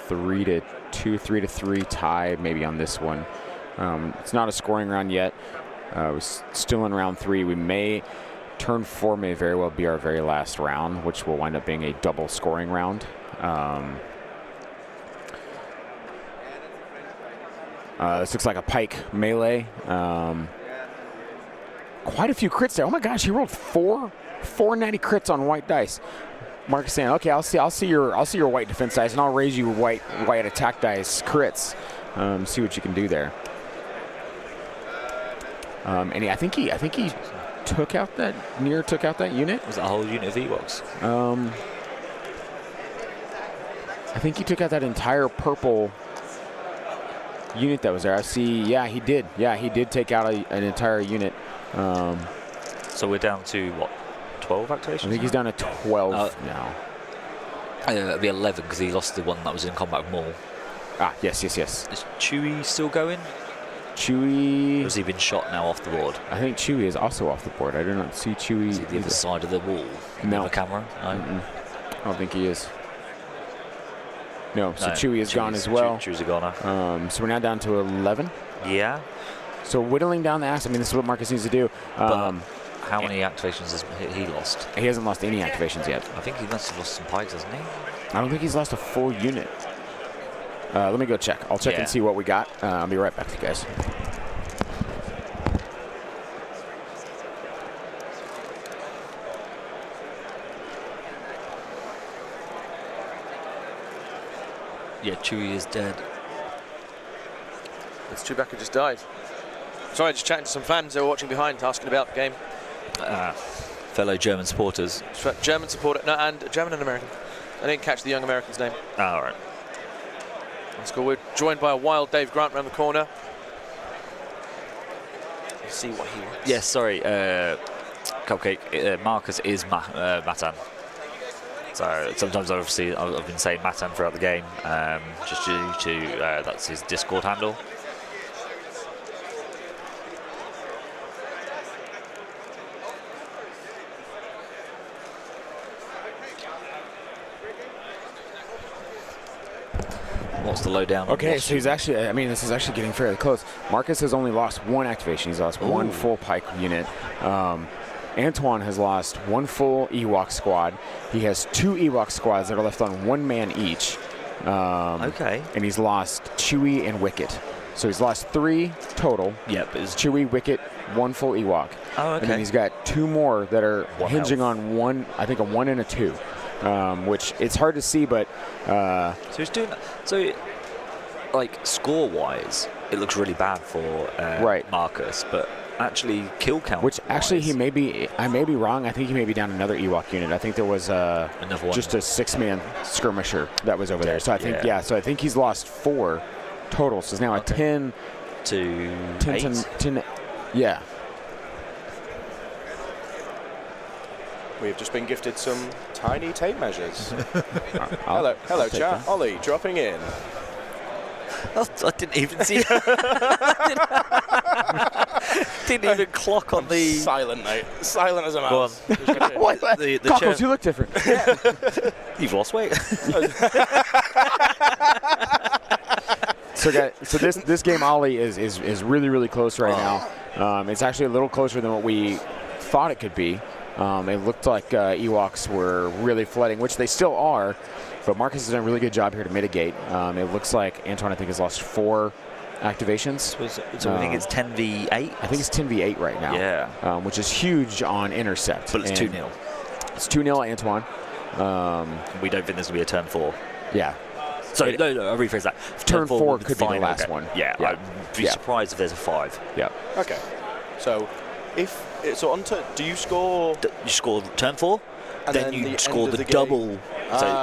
3-2, 3-3 tie maybe on this one. It's not a scoring round yet. We're still in round 3. Turn 4 may very well be our very last round, which will wind up being a double scoring round. This looks like a Pike melee. Quite a few crits there. Oh my gosh, he rolled 490 crits on white dice. Mark is saying, okay, I'll see your white defense dice, and I'll raise you white attack dice crits. See what you can do there. And I think he took out that unit. Was that a whole unit of Ewoks? I think he took out that entire purple unit that was there. I see. Yeah, he did. Yeah, he did take out an entire unit. So we're down to what? 12 activations? I think he's down to 12 now. It'll be 11 because he lost the one that was in combat with Maul. Ah, yes. Is Chewie still going? Chewie. Or has he been shot now off the board? I think Chewie is also off the board. I do not see Chewie. Is he the other side of the wall? No. The camera? No. I don't think he is. No, so Chewie is gone as well. Chewie's a goner. So we're now down to 11. Yeah. So whittling down the axe. I mean, this is what Marcus needs to do. How many activations has he lost? He hasn't lost any activations yet. I think he must have lost some pikes, hasn't he? I don't think he's lost a full unit. Let me go check. I'll check and see what we got. I'll be right back with you guys. Yeah, Chewie is dead. It's Chewbacca just died. Sorry, just chatting to some fans who were watching behind, asking about the game. Fellow German supporters. German supporter, no, and German and American. I didn't catch the young American's name. All right. Let's go. We're joined by a wild Dave Grant around the corner. Let's see what he wants. Yes, sorry, Cupcake. Marcus is Matan. So sometimes I've been saying Matan throughout the game, just due to that's his Discord handle. What's the lowdown? Okay, so he's actually, I mean, this is actually getting fairly close. Marcus has only lost one activation. He's lost one full Pike unit. Antoine has lost one full Ewok squad. He has 2 Ewok squads that are left on 1 man each. Okay. And he's lost Chewie and Wicket. So he's lost 3 total. Yep. It's Chewie, Wicket, 1 full Ewok. Oh, okay. And then he's got 2 more that are hinging on 1, I think a 1 and a 2. Which it's hard to see, but so he's doing that. So, like score-wise, it looks really bad for Marcus, but actually kill count. Which actually I may be wrong. I think he may be down another Ewok unit. I think there was another one. Just a 6-man skirmisher that was over there. So I think so I think he's lost 4 total. So it's now a 10 to 10. Yeah. We've just been gifted some tiny tape measures. Hello, chat. That. Ollie dropping in. I didn't even see. Didn't even clock on the silent, mate. Silent as a mouse. The Cockles, you look different. You've lost weight. So guys, this game, Ollie, is really close right now. It's actually a little closer than what we thought it could be. It looked like Ewoks were really flooding, which they still are, but Marcus has done a really good job here to mitigate. It looks like Antoine, I think, has lost 4 activations. So I think it's 10v8? I think it's 10v8 right now. Yeah. Which is huge on intercept. But it's 2-0. It's 2-0 Antoine. We don't think this will be a turn 4. Yeah. Sorry, no, I'll rephrase that. Turn 4 will be could be the final last game. one. Yeah, Yeah. I'd be Yeah. surprised if there's a 5. Yeah. Okay. So, do you score? You score turn 4, And then then you the score end of the the game? double.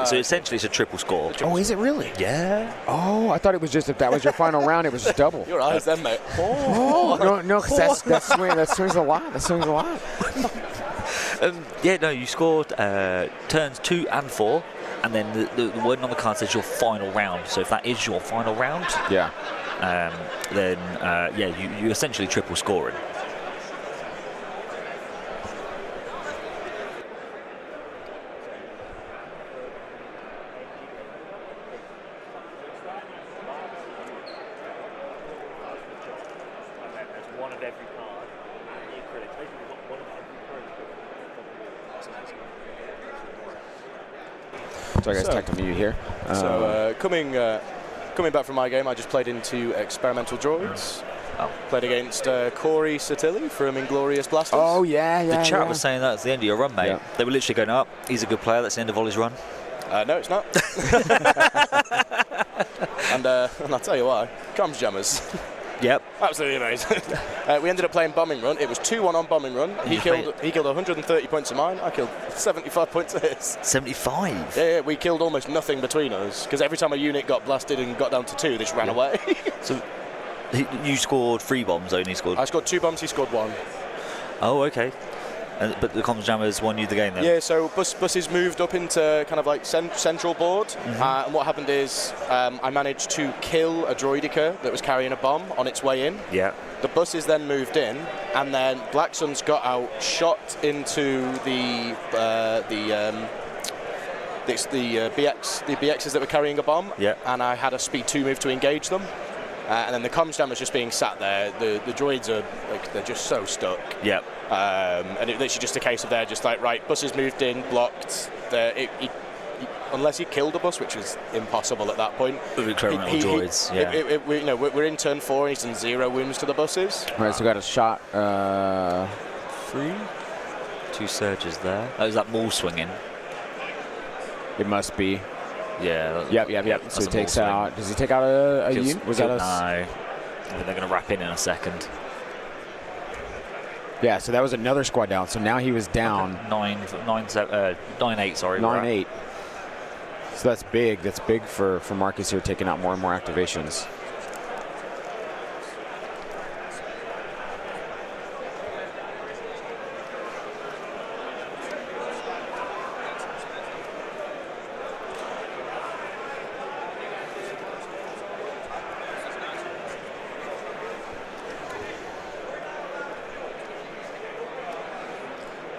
So essentially, it's a triple score. Oh, is it really? Yeah. Oh, I thought it was just if that was your final round, it was just double. Your eyes, then, mate. Oh, no, because that swings a lot. That swings a lot. Yeah, no, you scored turns 2 and 4, and then the wording on the card says your final round. So if that is your final round, Yeah. then you essentially triple scoring. And then there's one of every card. And the acrylics. Basically, we've got one of every card. Sorry, guys, So- technical mute here. So coming back from my game, I just played into Experimental Droids. Oh. Played against Corey Satilli from Inglorious Blasters. oh, yeah. The chat was saying that's the end of your run, mate. Yeah. They were literally going up. He's a good player. That's the end of Ollie's run. No, it's not. and I'll tell you why. Comms jammers. Yep. Absolutely amazing. We ended up playing Bombing Run. It was 2-1 on Bombing Run. He you killed 130 points of mine. I killed 75 points of his. 75. Yeah, we killed almost nothing between us because every time a unit got blasted and got down to 2, they just ran away. So you scored 3 bombs, only scored. I scored 2 bombs. He scored 1. Oh, okay. But the comms jammers won you the game then. Yeah, so buses moved up into kind of like central board, and what happened is I managed to kill a droidica that was carrying a bomb on its way in. Yeah. The buses then moved in, and then Black Suns got out, shot into the BXs that were carrying a bomb. Yeah. And I had a speed 2 move to engage them. And then the comms jam was just being sat there. The droids are like they're just so stuck. Yep. And it's literally just a case of they're just like, right, buses moved in, blocked. Unless he killed a bus, which was impossible at that point. With experimental droids, yeah. We're in turn 4 and he's done 0 wounds to the buses. All right, so we got a shot. 3. 2 surges there. Oh, is that maul swinging? It must be. Yeah. Yep. So he a takes maul out. Does he take out a swing. unit? Was that a? No. I think they're going to wrap in a second. Yeah. So that was another squad down. So now he was down 9-8. Sorry. 9-8. So that's big. That's big for Marcus here, taking out more and more activations.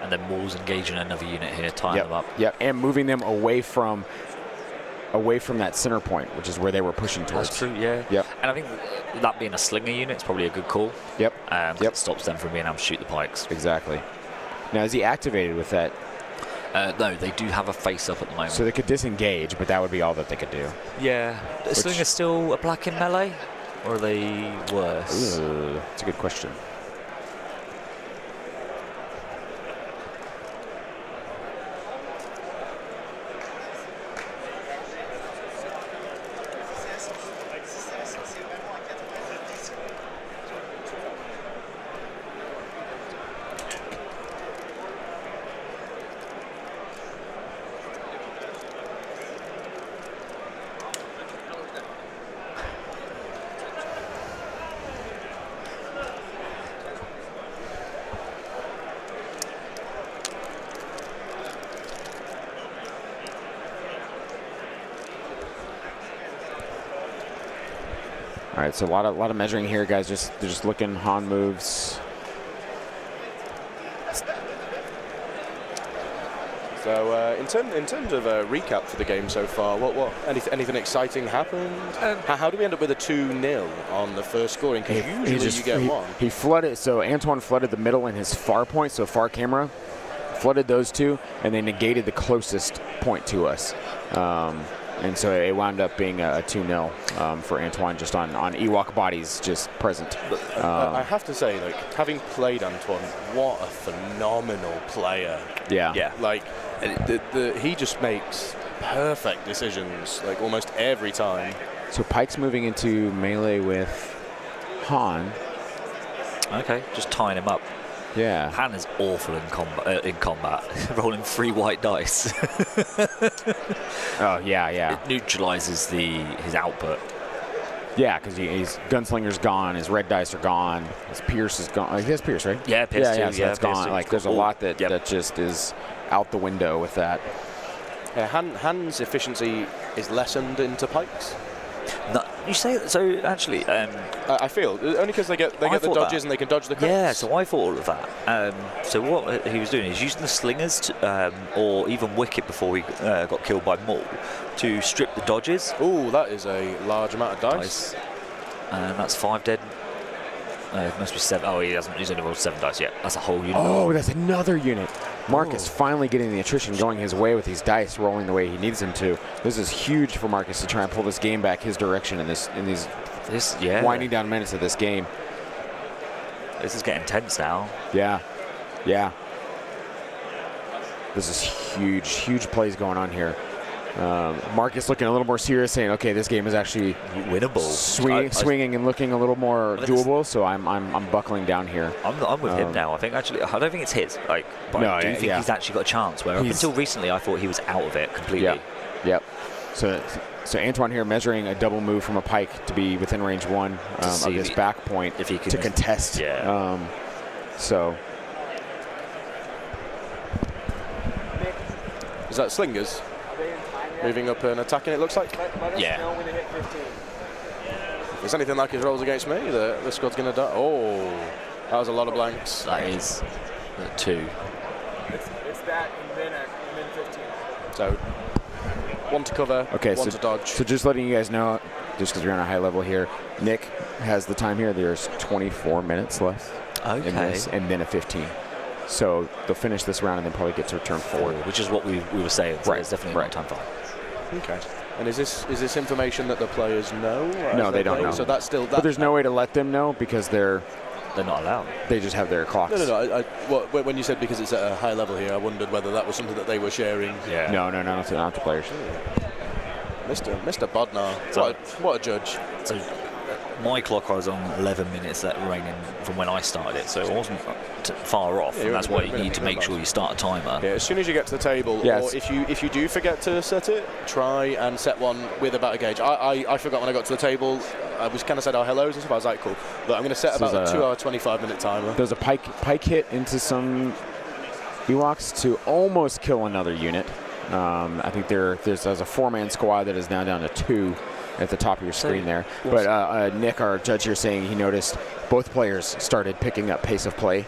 And then Maul's engaging another unit here, tying them up. Yep. And moving them away from that center point, which is where they were pushing towards. That's true, yeah. Yep. And I think that being a slinger unit is probably a good call. Yep. It stops them from being able to shoot the pikes. Exactly. Now, is he activated with that? No, they do have a face up at the moment. So they could disengage, but that would be all that they could do. Yeah. Is Slinger still a black in melee? Or are they worse? That's a good question. All right, so a lot of measuring here, guys. They're just looking Han moves. So in terms of a recap for the game so far, anything exciting happened? How do we end up with a 2-0 on the first scoring? Because usually you get one. He flooded. So Antoine flooded the middle and his far point, so far camera, flooded those two, and they negated the closest point to us. And so it wound up being a 2-0 for Antoine, just on Ewok bodies just present. I have to say, like, having played Antoine, what a phenomenal player. Yeah. Yeah. Like, he just makes perfect decisions, like almost every time. So Pike's moving into melee with Han. Okay, just tying him up. Yeah. Han is awful in combat, rolling 3 white dice. Oh, yeah. It neutralizes his output. Yeah, because his Gunslinger's gone, his red dice are gone, his Pierce is gone. He has Pierce, right? Yeah, Pierce too. Yeah, so that's Pierce gone. too. Like, there's a lot that just is out the window with that. Yeah, Han's efficiency is lessened into Pike's. No, you say that, so actually. I feel only because they get the dodges that. and they can dodge the crits. Yeah, so I thought all of that. So what he was doing is using the slingers or even Wicket before he got killed by Maul to strip the dodges. Ooh, that is a large amount of dice. And that's 5 dead. It must be 7. Oh, he's only rolled 7 dice yet. That's a whole unit. Oh, that's another unit. Marcus finally getting the attrition going his way with these dice rolling the way he needs them to. This is huge for Marcus to try and pull this game back his direction in these winding down minutes of this game. This is getting tense now. Yeah. This is huge plays going on here. Marcus looking a little more serious, saying, "Okay, this game is actually winnable, swinging and looking a little more doable." So I'm buckling down here. I'm with him now. I think actually, I don't think it's his. But I do think he's actually got a chance. Where up until recently, I thought he was out of it completely. Yep. So Antoine here measuring a double move from a Pike to be within range 1 of this back point if he can to contest. Yeah. So. Is that Slingers? Moving up and attacking, it looks like. Yeah. If there's anything like his rolls against me, the squad's going to die. Oh, that was a lot of blanks. That is 2. It's that and then 15. So, 1 to cover, okay, 1 to dodge. So just letting you guys know, just because we're on a high level here, Nick has the time here. There's 24 minutes left in this, and then a 15. So they'll finish this round and then probably get to turn 4. Which is what we were saying. So right. It's definitely not time 5. Okay. And is this information that the players know? No, they don't know. So that's still. But there's no way to let them know because they're not allowed. They just have their clocks. No. When you said because it's at a high level here, I wondered whether that was something that they were sharing. Yeah. No, not the players. Mr. Bodnar, what a judge. So my clock was on 11 minutes that remaining from when I started it, so it wasn't far off. Yeah, and that's why you need to make sure you start a timer. Yeah, as soon as you get to the table, or if you do forget to set it, try and set one with about a gauge. I forgot when I got to the table. I was kind of said our hellos and stuff. I was like, cool. But I'm going to set about a 2 hour, 25 minute timer. There's a pike hit into some Ewoks to almost kill another unit. I think there's a 4-man squad that is now down to 2 at the top of your screen there. But Nick, our judge here, saying he noticed both players started picking up pace of play,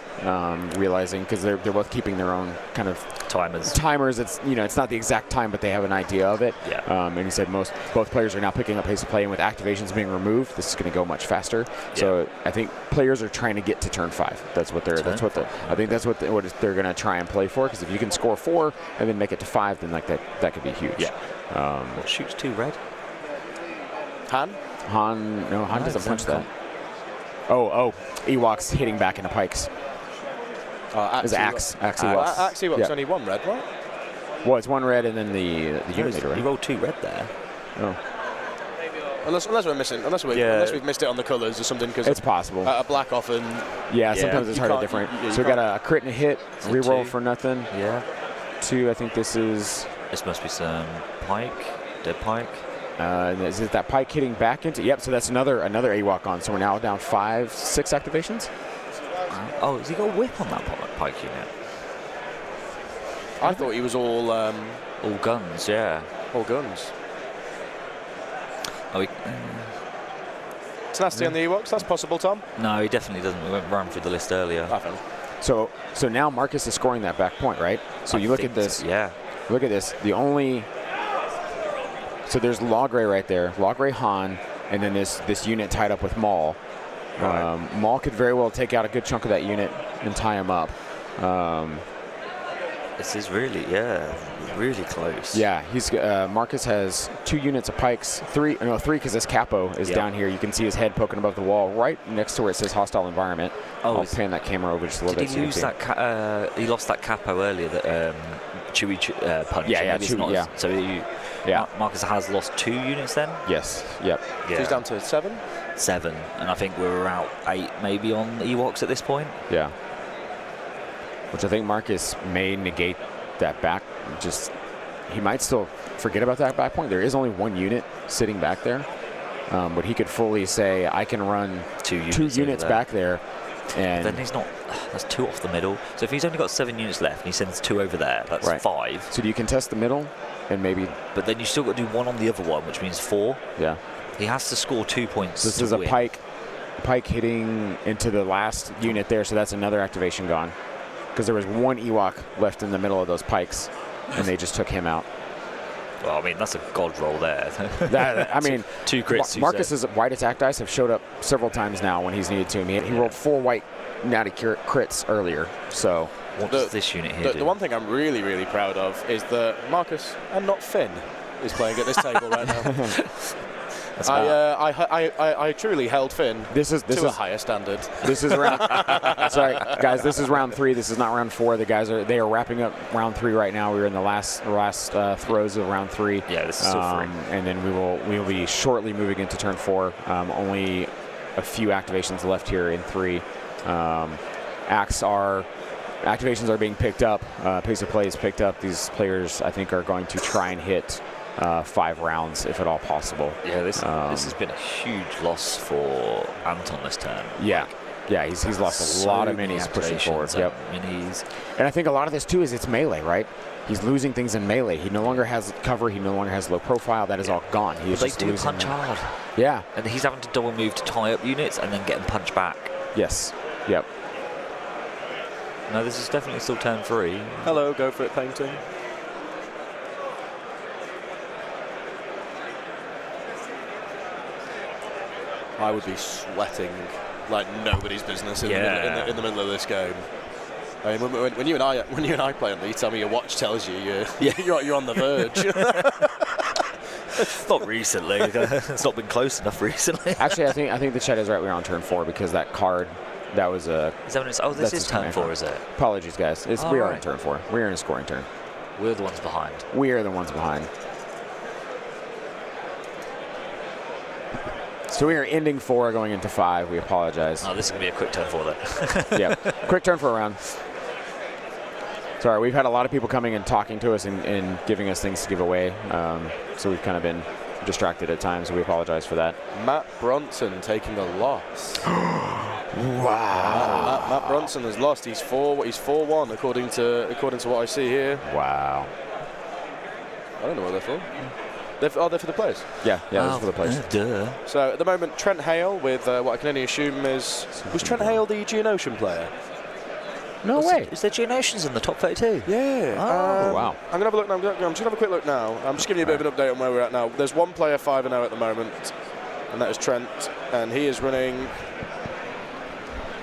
realizing because they're both keeping their own kind of timers. It's it's not the exact time, but they have an idea of it. Yeah. And he said both players are now picking up pace of play, and with activations being removed, this is going to go much faster. Yeah. So I think players are trying to get to turn 5. I think that's what they're going to try and play for. Because if you can score 4 and then make it to 5, then that could be huge. Yeah. What shoots 2 red? Han doesn't punch that. Oh, Ewoks hitting back into Pikes. It's Axe Ewoks. Axe Ewoks only 1 red, right? Well, it's 1 red and then the unit leader, right? He rolled 2 red there. Oh. Unless we're missing, unless we've missed it on the colours or something. Because it's possible. A black often. Yeah, sometimes it's hard to differentiate. So we got a crit and a hit, reroll for nothing. Yeah. 2, I think this is. This must be some Pike, dead Pike. Is it that Pike hitting back into? Yep. So that's another Ewok on. So we're now down 5, 6 activations. Oh, has he got a whip on that Pike unit? I thought he was all guns. Yeah. All guns. Oh, Tenacity on the Ewoks. That's possible, Tom. No, he definitely doesn't. We went round through the list earlier. So now Marcus is scoring that back point, right? So you look at this. Yeah. Look at this. So there's Logray right there, Logray Han, and then this unit tied up with Maul. Right. Maul could very well take out a good chunk of that unit and tie him up. This is really, really close. Yeah, he's Marcus has 2 units of pikes, 3 because this capo is down here. You can see his head poking above the wall, right next to where it says hostile environment. I'll pan that camera over just a little bit. Did he lose that? He lost that capo earlier. That Chewy punch. Yeah, Chewy, So Marcus has lost 2 units then. Yes. Yep. So he's down to 7. 7, and I think we're out 8 maybe on Ewoks at this point. Yeah. Which I think Marcus may negate that back. He might still forget about that back point. There is only 1 unit sitting back there, but he could fully say, I can run 2 units back there. And then he's not. That's 2 off the middle. So if he's only got 7 units left and he sends 2 over there, that's 5. So do you contest the middle and maybe? But then you still got to do 1 on the other one, which means 4. Yeah. He has to score 2 points. So this to is win. a pike hitting into the last unit there. So that's another activation gone. Because there was 1 Ewok left in the middle of those pikes, and they just took him out. Well, I mean, that's a god roll there. I mean, 2 crits. Marcus's white attack dice have showed up several times now when he's needed to. He rolled 4 white natty crits earlier. So what does this unit here do? The one thing I'm really, really proud of is that Marcus, and not Finn, is playing at this table right now. I truly held Finn to a higher standard. This is round. Sorry, guys. This is round 3. This is not round 4. The guys are wrapping up round 3 right now. We're in the last throws of round 3. Yeah, this is still 3. And then we will be shortly moving into turn 4. Only a few activations left here in 3. Activations are being picked up. Pace of play is picked up. These players, I think, are going to try and hit 5 rounds if at all possible. Yeah, this has been a huge loss for Anton this turn. Yeah, he's lost a lot of minis pushing forward. Yep, minis. And I think a lot of this too is it's melee, right? He's losing things in melee. He no longer has cover. He no longer has low profile. That is all gone. He is they just do losing punch hard. Yeah, and he's having to double move to tie up units and then get them punched back. Yes. Yep. No, this is definitely still turn 3. Hello, go for it, painting. I would be sweating like nobody's business in the middle of this game. I mean, when you and I play, and you tell me your watch tells you you're on the verge. Not recently. It's not been close enough recently. Actually, I think the chat is right. We're on turn 4 because that card. That was a. This is turn 4, is it? Apologies, guys. We are in turn 4. We are in a scoring turn. We're the ones behind. We are the ones behind. So we are ending 4, going into 5. We apologize. Oh, this is going to be a quick turn 4 then. Yeah, quick turn for a round. Sorry, we've had a lot of people coming and talking to us and giving us things to give away. So we've kind of been distracted at times. So we apologize for that. Matt Bronson taking a loss. Wow. Matt Bronson has lost. He's 4-1 according to what I see here. Wow. I don't know what they're for. They're for the players. Yeah, that's for the players. Duh. So at the moment, Trent Hale with what I can only assume was Trent Hale the Geonosian player? No way. Is there Geonosians in the top 32? Yeah. Oh, wow. I'm going to have a look now. I'm just going to have a quick look now. I'm just giving you a bit of an update on where we're at now. There's 1 player 5-0 at the moment, and that is Trent, and he is running.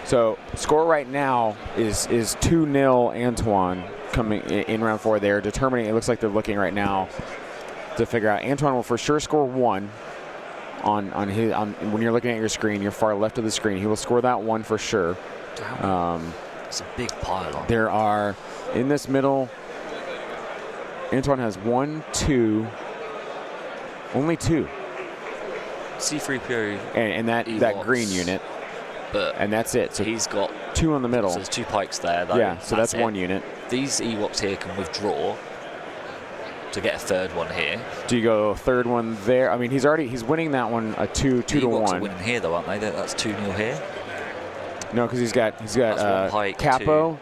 So score right now is 2-0 Antoine coming in round 4. They're determining. It looks like they're looking right now to figure out. Antoine will for sure score 1 on when you're looking at your screen, your far left of the screen. He will score that 1 for sure. It's a big pile. There are in this middle. Antoine has 1, 2, only 2. C3PO and that green unit. And that's it. So he's got 2 on the middle. So there's 2 pikes there. Yeah, so that's 1 unit. These Ewoks here can withdraw to get a 3rd one here. Do you go 3rd one there? I mean, he's winning that one a 2 to 1. Ewoks are winning here though, aren't they? That's 2-0 here. No, because he's got pike, Capo.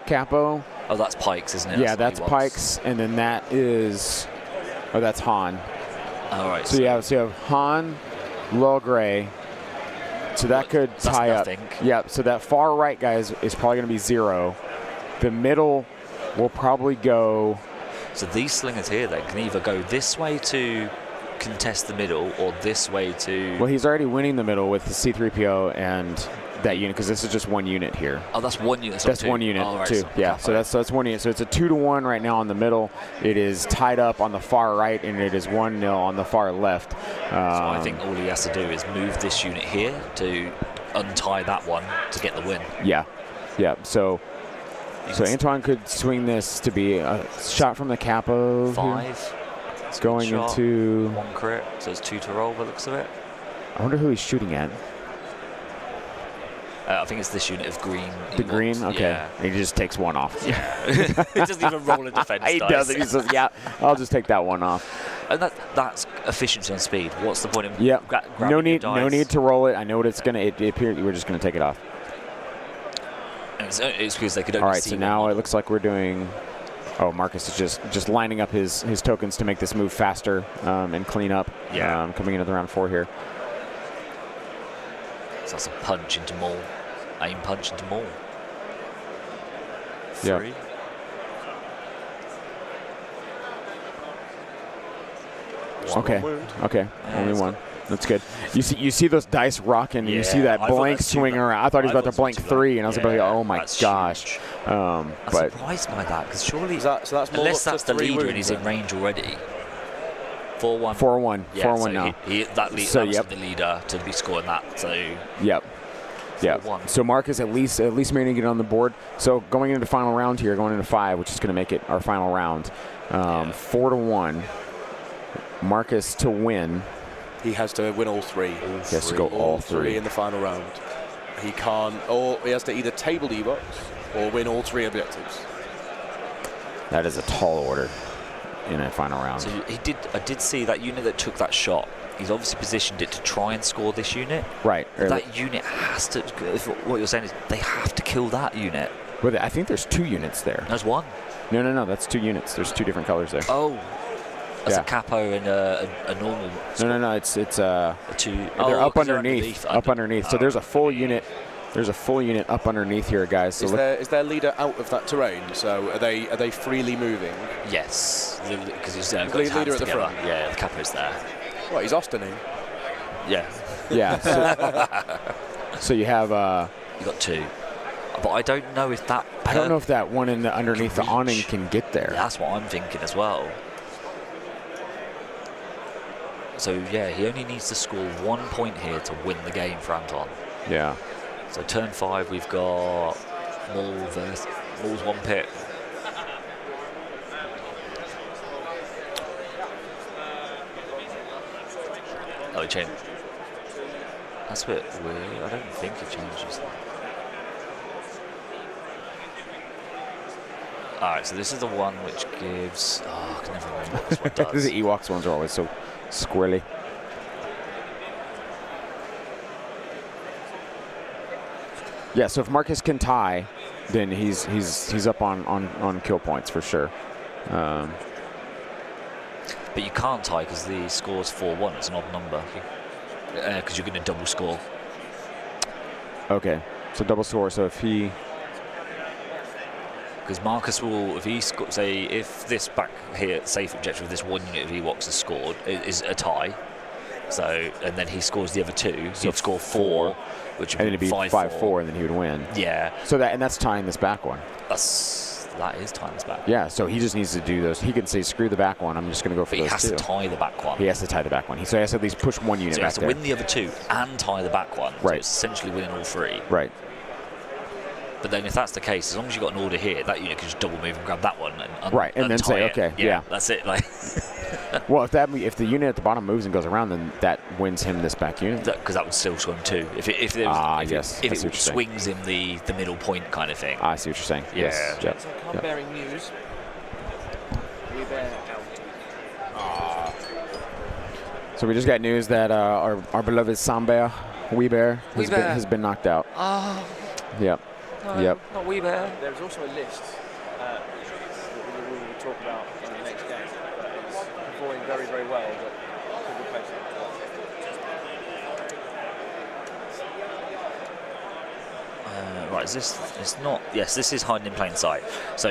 Oh, that's pikes, isn't it? Yeah, that's pikes, and then that is. Oh, that's Han. All right. So you have Han, Logray. So that could tie up. Yeah. So that far right guy is probably going to be 0. The middle will probably go. So these slingers here then can either go this way to contest the middle or this way to... Well, he's already winning the middle with the C-3PO and that unit, because this is just one unit here. Oh, that's one unit. That's one unit, oh, right, too. Yeah, so that's one unit. So it's a 2-1 right now on the middle. It is tied up on the far right, and it is 1-0 on the far left. So I think all he has to do is move this unit here to untie that one to get the win. Yeah, yeah. So Antoine could swing this to be a shot from the capo. 5. Going into 1 crit, so it's 2 to roll by the looks of it. I wonder who he's shooting at. I think it's this unit of green. The green? Okay. Yeah. He just takes 1 off. Yeah. He doesn't even roll a defense He dice. doesn't. He says, yeah, I'll just take that 1 off. And that's efficiency on speed. What's the point in grabbing no need your dice? No need to roll it. I know what it's going to, it appears we're just going to take it off. It's because they could only All right, see so now one. it looks like we're doing... Oh, Marcus is just lining up his tokens to make this move faster and clean up. Yeah. Coming into the round 4 here. So that's a punch into Maul. Aim punch into Maul. Yeah. 3. Okay. Okay. Yeah, Only that's 1. good. That's good. You see those dice rocking, and you see that I thought blank that's swing too around. I thought he was I about to thought blank it was 3, and I was about to go, oh my that's gosh. huge. But I'm surprised by that, because surely, So that's more unless up that's to the 3 leader and wounds he's in then. range already. 4-1. 4-1. Yeah, 4-1 so now. that lead, So, that was yep. the leader to be scoring that. So Yep. Yeah. 4-1. So Marcus at least managing to get on the board. So going into the final round here, going into 5, which is going to make it our final round. 4-1. Marcus to win. He has to win all 3. He has to go all 3 in the final round. He can't, or he has to either table Evox or win all 3 objectives. That is a tall order in a final round. So I did see that unit that took that shot. He's obviously positioned it to try and score this unit. Right. But that unit has to. What you're saying is they have to kill that unit. But I think there's 2 units there. There's 1. No. That's 2 units. There's 2 different colors there. Oh. That's Yeah. a capo and a normal. No. It's 2. they're up 'cause they're underneath. Up underneath. So there's a full unit. There's a full unit up underneath here, guys. So Is their leader out of that terrain? So are they freely moving? Yes, because he's got his Leader hands at the together. front. Yeah, the capo's there. What, he's Austining? Yeah, yeah. So you have. you got 2, but I don't know if that. I don't know if that one in the underneath the reach. awning can get there. Yeah, that's what I'm thinking as well. So yeah, he only needs to score 1 point here to win the game for Anton. Yeah. So turn 5, we've got Maul versus Maul's 1 pit. Oh, it changed. That's a bit weird. I don't think it changes. Alright, so this is the one which gives... Oh, I can never remember what this one does. The Ewoks ones are always so squirrely. Yeah, so if Marcus can tie, then he's up on kill points for sure. But you can't tie because the score's 4-1. It's an odd number. Because you're going to double score. Okay, so double score. So if he... Because Marcus will, if he say, if this back here safe objective with this 1 unit of Ewoks is scored, is a tie. So, and then he scores the other 2, so he'd score 4, which would And then it'd be 5-4, 5-4, and then he would win. Yeah. So that's tying this back one. That is tying this back. Yeah, so he just needs to do those. He can say, screw the back one. I'm just going to go for But he those has 2. to tie the back one. He has to tie the back one. So he has to at least push 1 unit So he back has to there. win the other 2 and tie the back one. So Right. it's essentially winning all 3. Right. But then if that's the case, as long as you've got an order here, that unit can just double move and grab that one. Right, and then say, untie it. okay, yeah. That's it. Like, Well, if the unit at the bottom moves and goes around, then that wins him this back unit. because that would still score him 2. If it yes, I see what you're saying. swings him the middle point kind of thing. I see what you're saying. Yeah. Yes. Yep. So I'm Yep. bearing news. We bear out. So we just got news that our beloved Sambert Weebear has been knocked out. Oh, Yep. no, Yep. not Weebear. There's also a list that we will talk about in the next game that is performing very, very well, but could replace it. Right, is this? It's not. Yes, this is hiding in plain sight. So,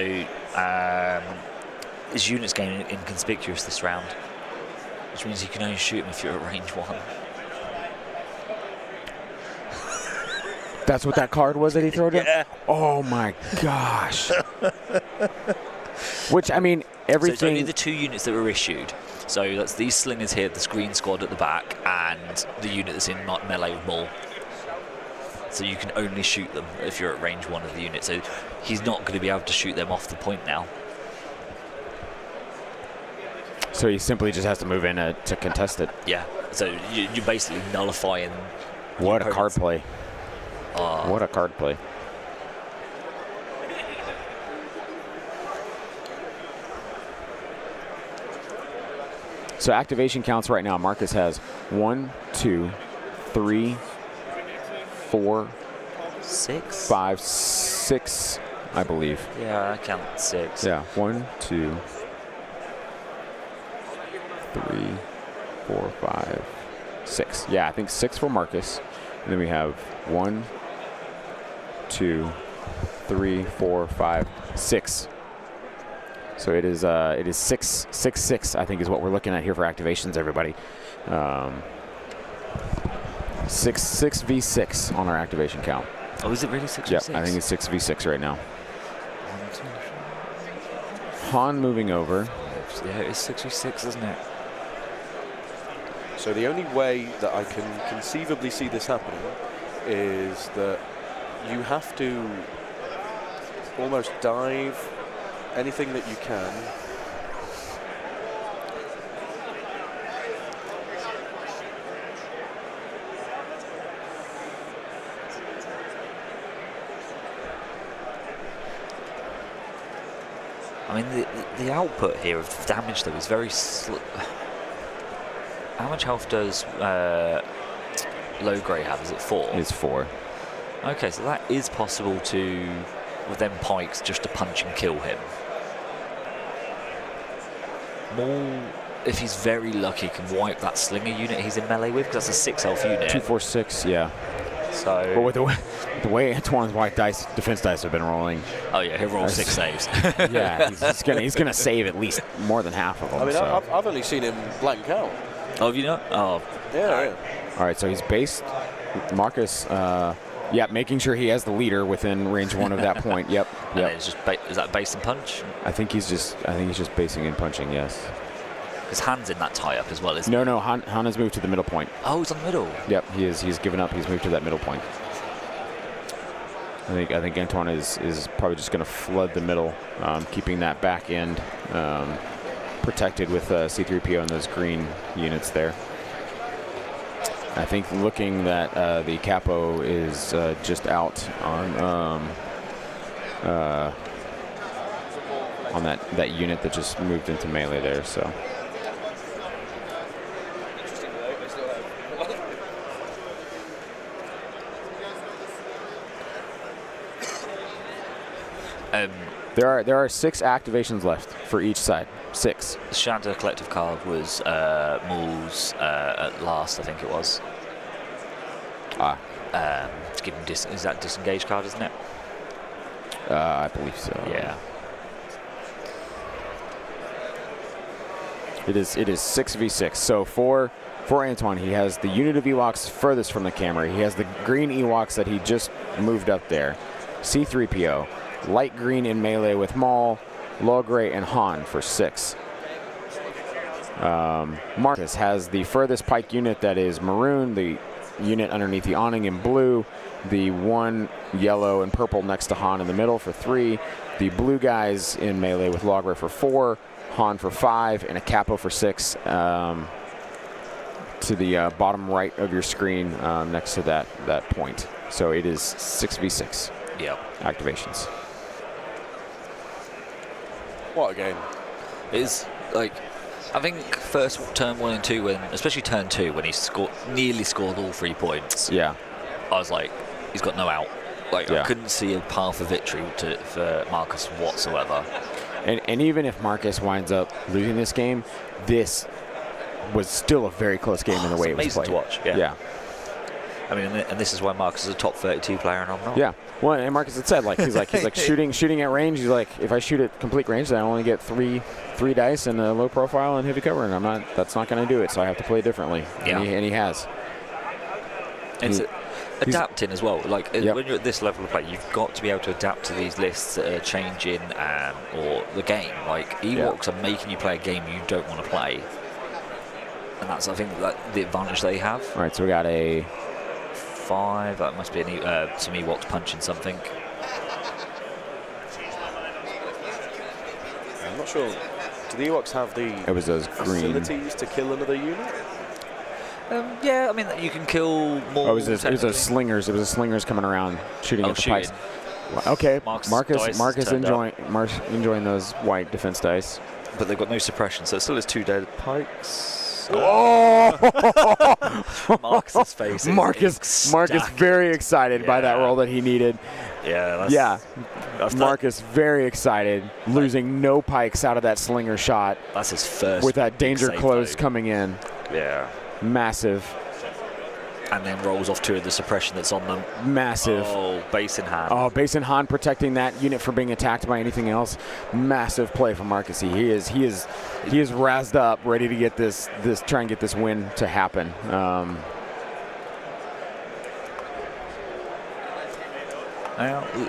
his unit's getting inconspicuous this round. which means you can only shoot him if you're at range 1. That's what that card was that he threw down? Yeah. Oh my gosh. Which, I mean, everything. So it's only the 2 units that were issued. So that's these slingers here, the screen squad at the back, and the unit that's in melee with Maul. So you can only shoot them if you're at range 1 of the unit. So he's not going to be able to shoot them off the point now. So he simply just has to move in to contest it. Yeah. So you're basically nullifying. What a card play. What a card play. So activation counts right now. Marcus has 1, 2, 3, 4, 6? 5, 6, I believe. Yeah, I count 6. Yeah, 1, 2, 3, 4, 5, 6. Yeah, I think 6 for Marcus. And then we have 1, 2, 3, 4, 5, 6. So it is 6, 6, 6, I think is what we're looking at here for activations, everybody. 6v6 on our activation count. Oh, is it really 6v6? Yep, I think it's 6v6 right now. Han moving over. Yeah, it's 6v6, isn't it? So the only way that I can conceivably see this happening is that you have to almost dive anything that you can. I mean, the output here of damage, though, is very slow. How much health does low grey have? Is it 4? It's 4. Okay, so that is possible to, with them pikes, just to punch and kill him. Maul, if he's very lucky, can wipe that slinger unit he's in melee with, because that's a 6 health unit. 2, 4, 6, yeah. So. But with the way Antoine's white dice, defense dice have been rolling. Oh yeah, he'll roll 6 saves. Yeah, he's gonna save at least more than half of them. I mean, so. I've only seen him blank out. Oh, have you not? Oh. Yeah. All right, so he's based. Marcus, yeah, making sure he has the leader within range 1 of that point. Yep. And it's just is that base and punch? I think he's just basing and punching. Yes. His hand's in that tie-up as well, isn't No, no. Han has moved to the middle point. Oh, he's on the middle. Yep, he is. He's given up. He's moved to that middle point. I think Antoine is probably just going to flood the middle, keeping that back end protected with C-3PO and those green units there. I think looking that the capo is just out on that unit that just moved into melee there. So. There are 6 activations left for each side. 6. The Shadow Collective card was Maul's at last, I think it was. To give him is that disengage card, isn't it? I believe so. Yeah. It is 6v6. So for Antoine, he has the unit of Ewoks furthest from the camera. He has the green Ewoks that he just moved up there. C-3PO. Light green in melee with Maul, Logray, and Han for 6. Marcus has the furthest pike unit that is maroon, the unit underneath the awning in blue, the 1 yellow and purple next to Han in the middle for 3, the blue guys in melee with Logray for 4, Han for 5, and a capo for 6 to the bottom right of your screen next to that point. So it is 6v6 activations. What a game. It's like, I think first turn 1 and 2, especially turn 2, when he nearly scored all 3 points. Yeah. I was like, he's got no out. Like, yeah. I couldn't see a path of victory for Marcus whatsoever. And even if Marcus winds up losing this game, this was still a very close game in the way it was played. To watch. Yeah. I mean, and this is why Marcus is a top 32 player and I'm not. Yeah. Well, and Marcus had said he's like shooting at range. He's like, if I shoot at complete range, then I only get three dice and a low profile and heavy cover, and that's not going to do it. So I have to play differently. Yeah. And he has. It's adapting as well. Like when you're at this level of play, you've got to be able to adapt to these lists that are changing or the game. Like Ewoks are making you play a game you don't want to play, and that's I think the advantage they have. All right, so we got a 5. That must be some Ewoks punching something. I'm not sure. Do the Ewoks have the facilities to kill another unit? Yeah, I mean you can kill more. Oh, it was a slingers. It was a slingers coming around shooting at the pikes. Okay, Marcus enjoying those white defense dice. But they've got no suppression, so it still is 2 dead pikes. Oh! Marcus's face. Marcus very excited by that roll that he needed. Yeah. Marcus very excited, losing no pikes out of that slinger shot. That's his first. With that danger close coming in. Yeah. Massive. And then rolls off 2 of the suppression that's on them. Massive. Oh, base in hand. Oh, base in hand protecting that unit from being attacked by anything else. Massive play from Marcus. He is razzed up, ready to get try and get this win to happen.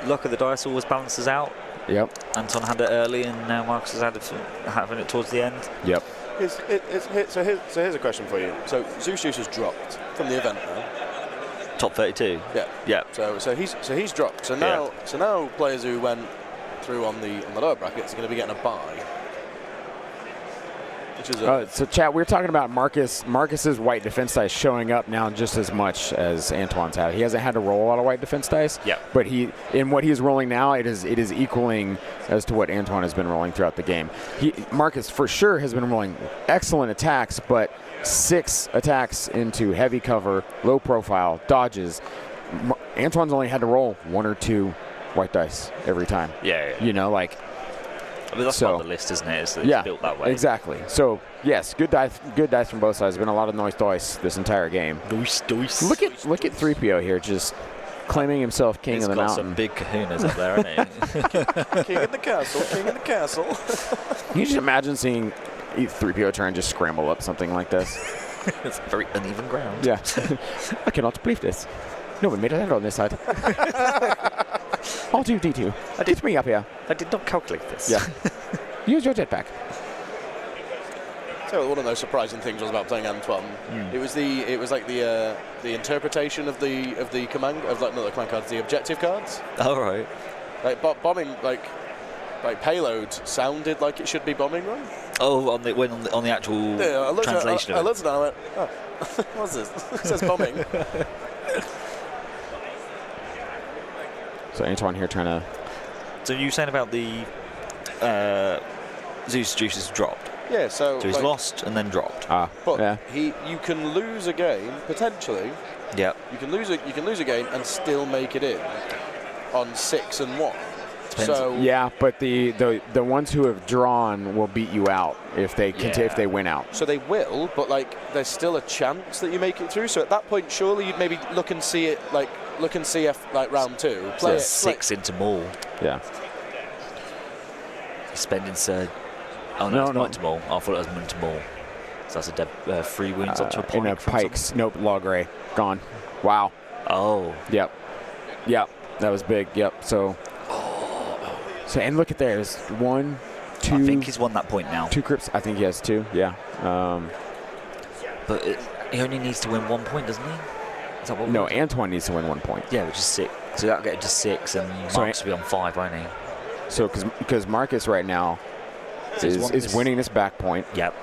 Luck of the dice always balances out. Yep. Anton had it early, and now Marcus is having it towards the end. Yep. So here's a question for you. So Zeus Juice has dropped from the event now. Top 32. Yeah. So he's dropped. So now players who went through on the lower brackets are going to be getting a bye. Which is so chat, we're talking about Marcus's white defense dice showing up now just as much as Antoine's had. He hasn't had to roll a lot of white defense dice. Yeah. But in what he's rolling now, it is equaling as to what Antoine has been rolling throughout the game. Marcus for sure has been rolling excellent attacks, but 6 attacks into heavy cover, low profile, dodges. Antoine's only had to roll 1 or 2 white dice every time. Yeah. You know, like. I mean, that's part of the list, isn't it? It's built that way. Exactly. So yes, good dice from both sides. There's been a lot of noise dice this entire game. Dice. Look at 3PO here, just claiming himself king of the mountain. Some big kahunas up there, isn't he? King of the castle. Can you just imagine seeing 3PO try and just scramble up something like this? It's very uneven ground. Yeah. I cannot believe this. No one made a land on this side. I'll do D2. Get me up here. I did not calculate this. Yeah. Use your jetpack. So one of those surprising things was about playing Antoine. It was like the interpretation of the command not the command cards, the objective cards. All right. Like bombing, like payload sounded like it should be bombing run. Oh, on the actual translation I of it. looked at it and I went, oh, what's this? It says bombing. So Antoine here trying to. So you were saying about the Zeus Juices dropped. Yeah, so he's lost and then dropped. But you can lose a game potentially. Yeah. You can lose a game and still make it in on 6 and 1. Depends. So yeah, but the ones who have drawn will beat you out if they if they win out. So they will, but there's still a chance that you make it through. So at that point, surely you'd maybe look and see round 2. Play 6 into Maul. Yeah. He's spending Sir. Oh no, it's into Maul. I thought it was into Maul. So that's a 3 wounds onto a pike. In a pikes. Nope, log ray gone. Wow. Oh. Yep. That was big. Yep. So and look at there's 1, 2. I think he's won that point now. 2 crypts. I think he has 2. Yeah. But he only needs to win 1 point, doesn't he? Is that what no, Antoine needs to win 1 point. Yeah, which is 6. So that'll get him to 6, and Marcus will be on 5, won't he? So because Marcus right now is winning this back point. Yep.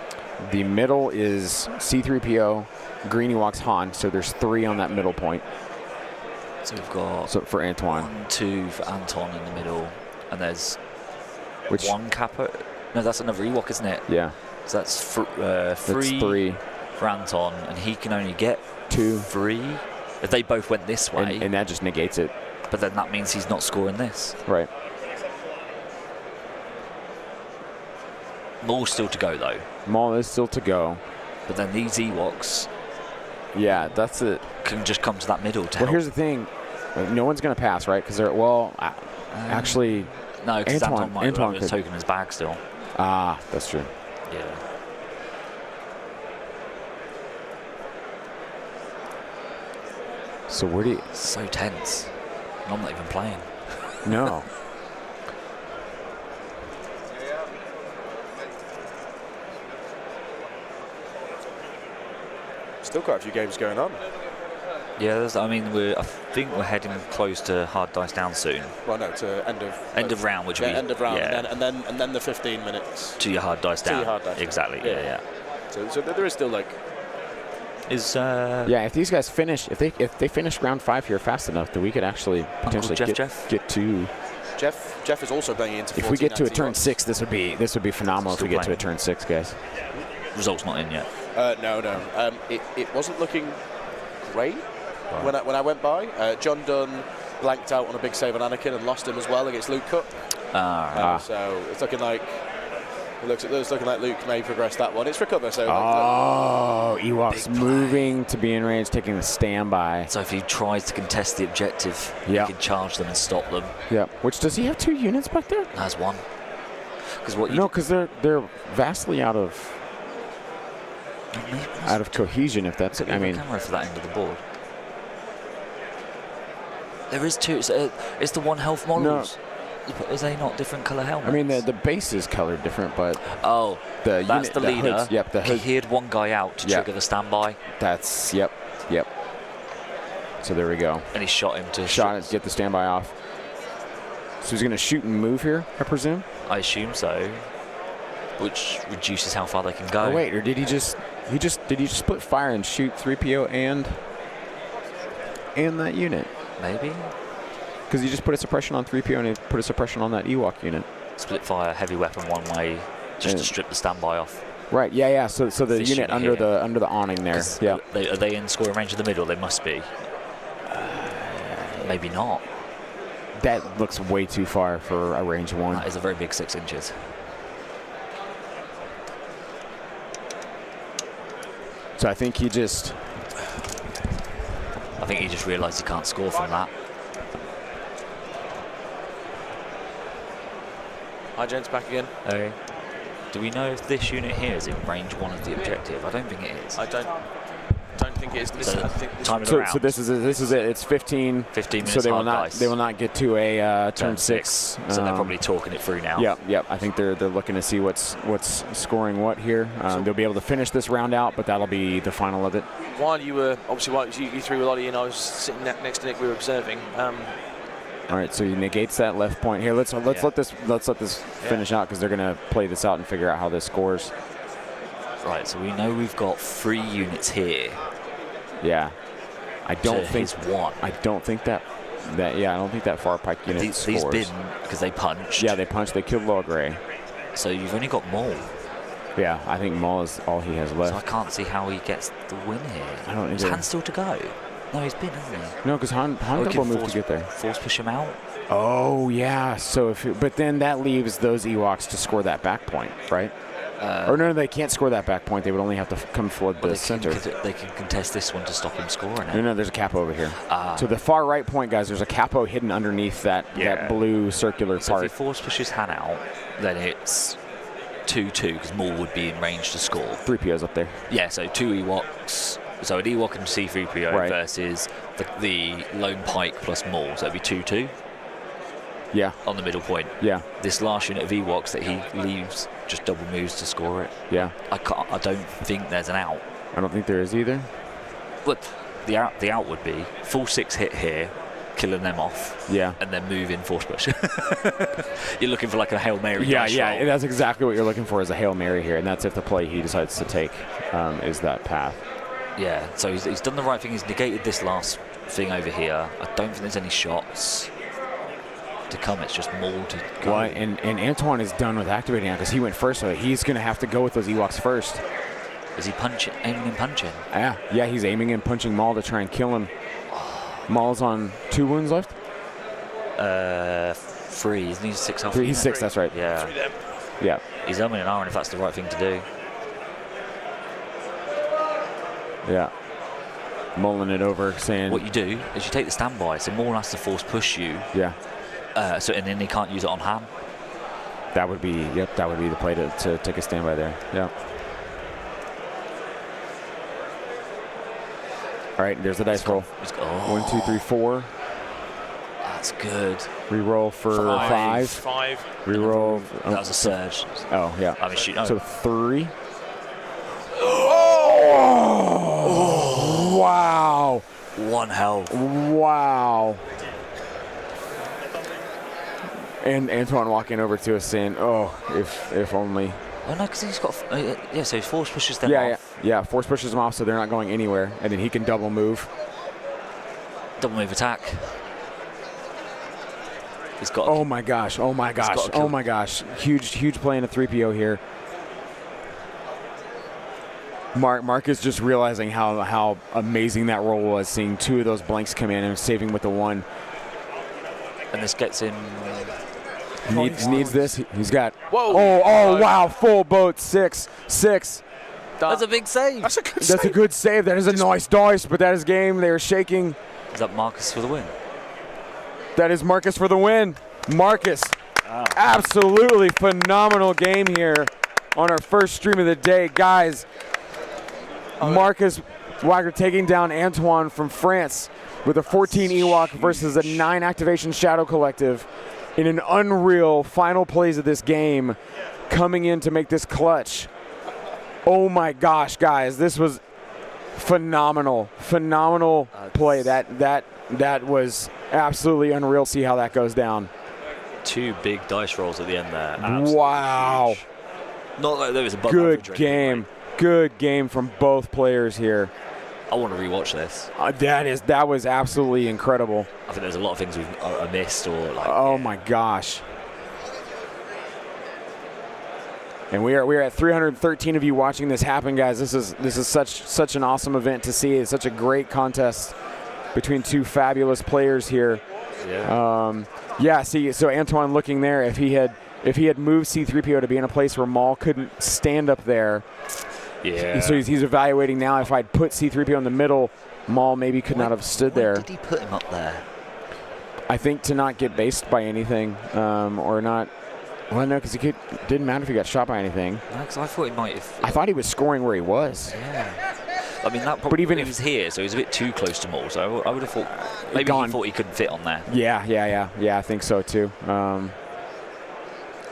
The middle is C3PO, Greenie walks Han. So there's 3 on that middle point. So we've got for Antoine. 1, 2 for Anton in the middle, and there's 1 Kappa. No, that's another Ewok, isn't it? Yeah. So that's 3 for Anton, and he can only get 2. 3 if they both went this way. And that just negates it. But then that means he's not scoring this. Right. Maul's still to go, though. Maul is still to go. But then these Ewoks. Yeah, that's it. can just come to that middle to Well, help. here's the thing. No one's going to pass, right? Because they're, actually, No, because Anton might Anton have a could. token in his bag still. Ah, that's true. Yeah. So where do you... So tense. And I'm not even playing. No. Still quite a few games going on. Yeah, I mean, I think we're heading close to hard dice down soon. Well, no, to end of Round, which yeah, would be end of round, yeah, and then the 15 minutes. to your hard dice To down. your hard dice down. Exactly. Yeah. Yeah. So there is still like Is Yeah, if these guys finish, if they finish round 5 here fast enough, then we could actually potentially Jeff? get to. Jeff is also banging into. If we get to a 14 turn anti-box. 6, this would be phenomenal. Still if we get to a playing. turn 6, guys. results not in yet? No. It wasn't looking great when I went by. John Dunn blanked out on a big save on Anakin and lost him as well against Luke Cook. So it's looking like Luke may progress that one. It's recover. So Ewoks Big play. moving to be in range, taking the standby. So if he tries to contest the objective, Yeah. he can charge them and stop them. Yep. Which, does he have 2 units back there? That's one. Because what you No, because they're vastly out of cohesion. If that's it. I mean, camera for that end of the board. There is 2. It's the 1 health models. Is they not different colour helmets? I mean the base is colored different, but Oh, the that's unit, the leader. hoods, yep, the hood. He had one guy out to Yep. trigger the standby, That's yep. So there we go. and he shot him to Shot it, get the standby off. So he's gonna shoot and move here, I presume. I assume so, which reduces how far they can go. Oh wait, or did he just split fire and shoot 3PO and that unit? Maybe Because he just put a suppression on 3PO and he put a suppression on that Ewok unit. split fire, heavy weapon one way, just to Yeah. strip the standby off. Right. Yeah. So the This unit unit under here. the awning there. 'Cause Yeah. Are they in scoring range of the middle? They must be. Maybe not. That looks way too far for a range 1. That is a very big 6 inches. So I think he just. I think he just realised he can't score from that. Hi, gents, back again. Okay. Do we know if this unit here is in range 1 of the objective? I don't think it is. I don't think it is. So I think this time of the So round. this is it. It's 15. 15 minutes So they will hard not dice. they will not get to a turn 6. So they're probably talking it through now. Yep. I think they're looking to see what's scoring what here. They'll be able to finish this round out, but that'll be the final of it. While you were while you threw a lottie in, I was sitting next to Nick. We were observing. All right, so he negates that left point here. Let's let this finish out because they're gonna play this out and figure out how this scores. Right, so we know we've got 3 units here. Yeah, I don't to think his 1. I don't think that far pike unit These scores. bin because they punched. Yeah, they punched. They killed Logray. So you've only got Maul. Yeah, I think Maul is all he has So I left. can't see how he gets the win here. I don't Is either. Han still to go? No, he's been, hasn't he? No, because Han we double can moved force- to get there. Force push him out. Oh yeah. So but then that leaves those Ewoks to score that back point, right? Or no, they can't score that back point. They would only have to come flood the They center. they can contest this one to stop him scoring it. No, there's a capo over here. So the far right point, guys, there's a capo hidden underneath that blue circular So if he part. force pushes Han out, then it's 2-2 because Maul would be in range to score. 3PO's up there. Yeah, so 2 Ewoks. So an Ewok and C-3PO Right. versus the lone Pike plus Maul. So it'd be 2-2 Yeah, on the middle point. yeah, This last unit of Ewoks that he leaves just double moves to score it. yeah. I don't think there's an out. I don't think there is either. But the out would be full 6 hit here, killing them off, Yeah. and then move in force push. You're looking for like a Hail Mary. Yeah, dice yeah. roll. That's exactly what you're looking for is a Hail Mary here, and that's if the play he decides to take is that path. Yeah, so he's done the right thing. He's negated this last thing over here. I don't think there's any shots to come. It's just Maul to go. Well, and Antoine is done with activating now because he went first, so he's going to have to go with those Ewoks first. Is he aiming and punching? Yeah, he's aiming and punching Maul to try and kill him. Maul's on 2 wounds left? 3. Isn't he 6 health? 3, he's 6, that's right. Yeah. Yeah. He's umming and ahhing if that's the right thing to do. Yeah. mulling it over, saying what you do is you take the standby, so Maul has to force push you. Yeah. And then he can't use it on ham. That would be that would be the play to take a standby there. Yeah. All right, there's the dice roll. 1, 2, 3, 4. That's good. Reroll for 5. 5. Reroll. That was a surge. Oh yeah. I mean, shoot. No. So 3. Oh! Wow. 1 health. Wow. And Antoine walking over to us saying, "Oh, if only." Oh no, because he's got so he force pushes them off. Yeah. Force pushes them off, so they're not going anywhere, and then he can double move. Double move attack. He's got. Oh my gosh! Oh my gosh! Oh my gosh! Huge play in a 3PO here. Mark is just realizing how amazing that roll was, seeing 2 of those blanks come in and saving with the 1. And this gets him. Needs this. He's got. Whoa! Oh! Wow! Full boat 6. That's a big save. That's a good That's save. a good save. That is a nice dice, but that is game. They are shaking. Is that Marcus for the win? That is Marcus for the win. Marcus, absolutely phenomenal game here on our first stream of the day, guys. Marcus Wagner taking down Antoine from France with a 14 Ewok versus a 9 activation Shadow Collective in an unreal final plays of this game, coming in to make this clutch. Oh my gosh, guys, this was phenomenal play. That was absolutely unreal. See how that goes down. 2 big dice rolls at the end there. Absolutely Wow. huge. Not like there was a bug. Good game. Good game from both players here. I want to rewatch this. That was absolutely incredible. I think there's a lot of things we've missed or like. Oh my gosh. And we are at 313 of you watching this happen, guys. This is such an awesome event to see. It's such a great contest between 2 fabulous players here. Yeah. See, so Antoine looking there, if he had moved C3PO to be in a place where Maul couldn't stand up there. Yeah. So he's evaluating now. If I'd put C3PO in the middle, Maul maybe could not have stood there. Why did he put him up there? I think to not get based by anything, or not. Well, no, because it didn't matter if he got shot by anything. No, because I thought he might have. I thought he was scoring where he was. Yeah. I mean, that probably even he if was here, so he was a bit too close to Maul. So I would have thought maybe he thought he couldn't fit on there. Yeah. I think so too.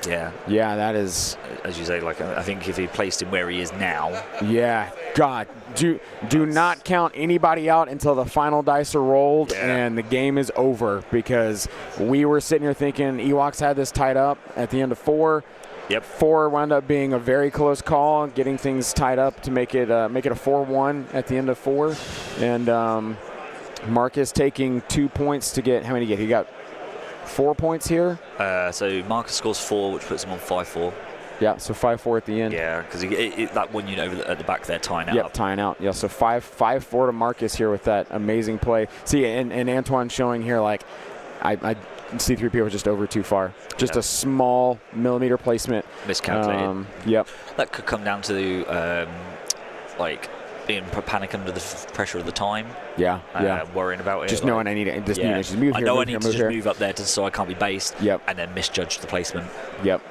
Yeah. Yeah, that is. As you say, like I think if he placed him where he is now. Yeah. God, do not count anybody out until the final dice are rolled and the game is over, because we were sitting here thinking Ewoks had this tied up at the end of 4. Yep. 4 wound up being a very close call, getting things tied up to make it a 4-1 at the end of 4, and Marcus taking 2 points to get. How many did he get? He got 4 points here. So Marcus scores 4, which puts him on 5-4. Yeah, so 5-4 at the end. Yeah, because that 1 unit over at the back there tying out. Yep, tying out. Yeah, so 5-4 to Marcus here with that amazing play. See, and Antoine showing here, like, I C3PO was just over too far. Just a small millimeter placement. Miscalculated. Yep. That could come down to like being panic under the pressure of the time. Yeah. Worrying about it. Just knowing I need to just move here. I know I need to just move up there so I can't be based. Yep. And then misjudge the placement. Yep.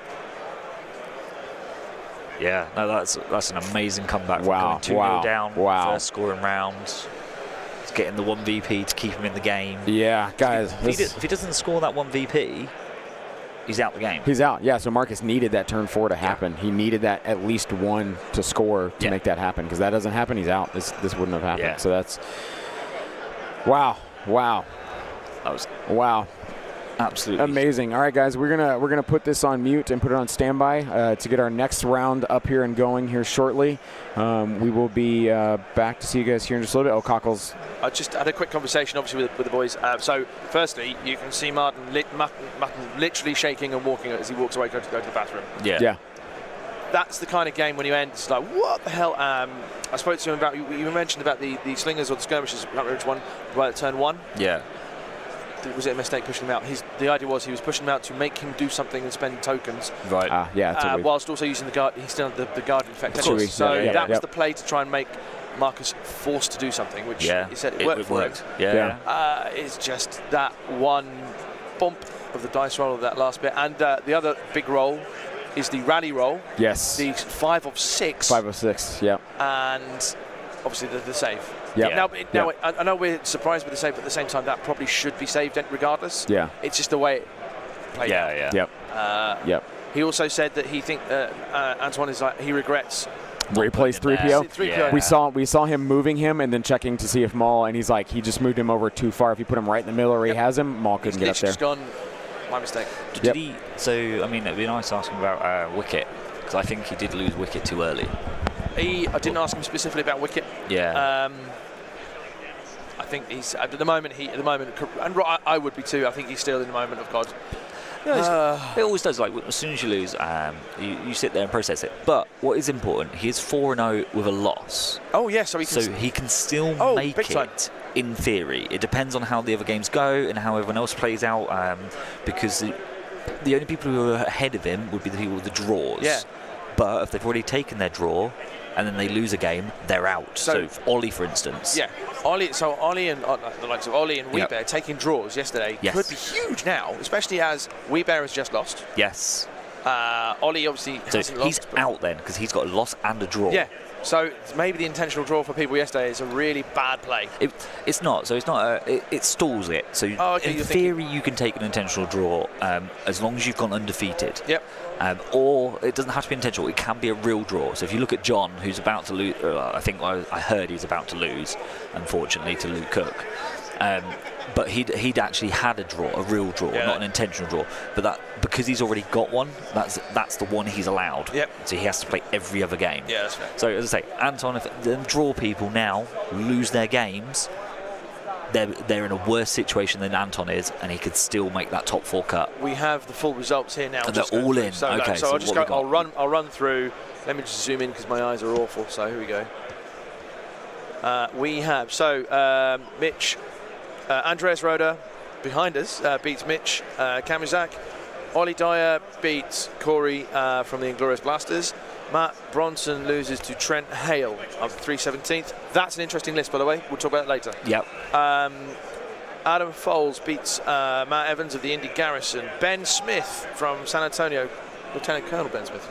Yeah. No, that's an amazing comeback. Wow. From going 2-0 down. Wow. First scoring round. It's getting the 1 VP to keep him in the game. Yeah, guys. If he doesn't score that 1 VP, he's out the game. He's out. Yeah. So Marcus needed that turn 4 to happen. He needed that at least 1 to score to make that happen. Because that doesn't happen, he's out. This wouldn't have happened. Yeah. So that's. Wow. That was absolutely amazing. All right, guys, we're gonna put this on mute and put it on standby to get our next round up here and going here shortly. We will be back to see you guys here in just a little bit. Oh, Cockles. I just had a quick conversation, obviously, with the boys. So, firstly, you can see Martin literally shaking and walking as he walks away to go to the bathroom. Yeah. That's the kind of game when you end, it's like, what the hell? I spoke to him about, you mentioned about the slingers or the skirmishes, I can't remember which one, right at turn 1. Yeah. Was it a mistake pushing him out? The idea was he was pushing him out to make him do something and spend tokens. Right. Yeah. Whilst also using the guard, he still had the guard effect. Of course. So that was the play to try and make Marcus forced to do something, which he said it worked for him. Yeah. It's just that one bump of the dice roll of that last bit. And the other big roll is the rally roll. Yes. The 5 of 6. 5 of 6, yeah. And obviously the save. Yeah. Now I know we're surprised with the save, but at the same time, that probably should be saved regardless. Yeah. It's just the way it played out. Yep. He also said that he Antoine is like, he regrets. Where he plays 3PO. 3PO. We saw him moving him and then checking to see if Maul, and he's like, he just moved him over too far. If you put him right in the middle where he has him, Maul couldn't get up there. Just gone, my mistake. Did he? So I mean, it'd be nice asking about Wicket, because I think he did lose Wicket too early. I didn't ask him specifically about Wicket. Yeah. I think he's at the moment. And I would be too. I think he's still in the moment of God. Yeah, it always does. Like as soon as you lose, you sit there and process it. But what is important? He is 4-0 with a loss. Oh yeah, so he can still make it. In theory, it depends on how the other games go and how everyone else plays out. Because the only people who are ahead of him would be the people with the draws. Yeah. But if they've already taken their draw and then they lose a game, they're out. So Ollie, for instance. Yeah. Ollie and the likes of Ollie and Weebear taking draws yesterday could be huge now, especially as Weebear has just lost. Yes. Ollie obviously hasn't lost. He's out then because he's got a loss and a draw. Yeah. So maybe the intentional draw for people yesterday is a really bad play. It's not. So it's not. It stalls it. So in theory, you can take an intentional draw as long as you've gone undefeated. Yep. Or it doesn't have to be intentional. It can be a real draw. So if you look at John, who's about to lose, I think I heard he's about to lose, unfortunately, to Luke Cook. But he'd actually had a draw, a real draw, not an intentional draw. But that because he's already got one, that's the one he's allowed. Yep. So he has to play every other game. Yeah, that's fair. So as I say, Anton, if the draw people now lose their games, they're in a worse situation than Anton is, and he could still make that top 4 cut. We have the full results here now. And they're all in. So I'll just go. I'll run through. Let me just zoom in because my eyes are awful. So here we go. We have Mitch, Andreas Roda behind us beats Mitch Kamizak. Ollie Dyer beats Corey from the Inglourious Blasters. Matt Bronson loses to Trent Hale of 317th. That's an interesting list, by the way. We'll talk about it later. Yep. Adam Foles beats Matt Evans of the Indy Garrison. Ben Smith from San Antonio, Lieutenant Colonel Ben Smith,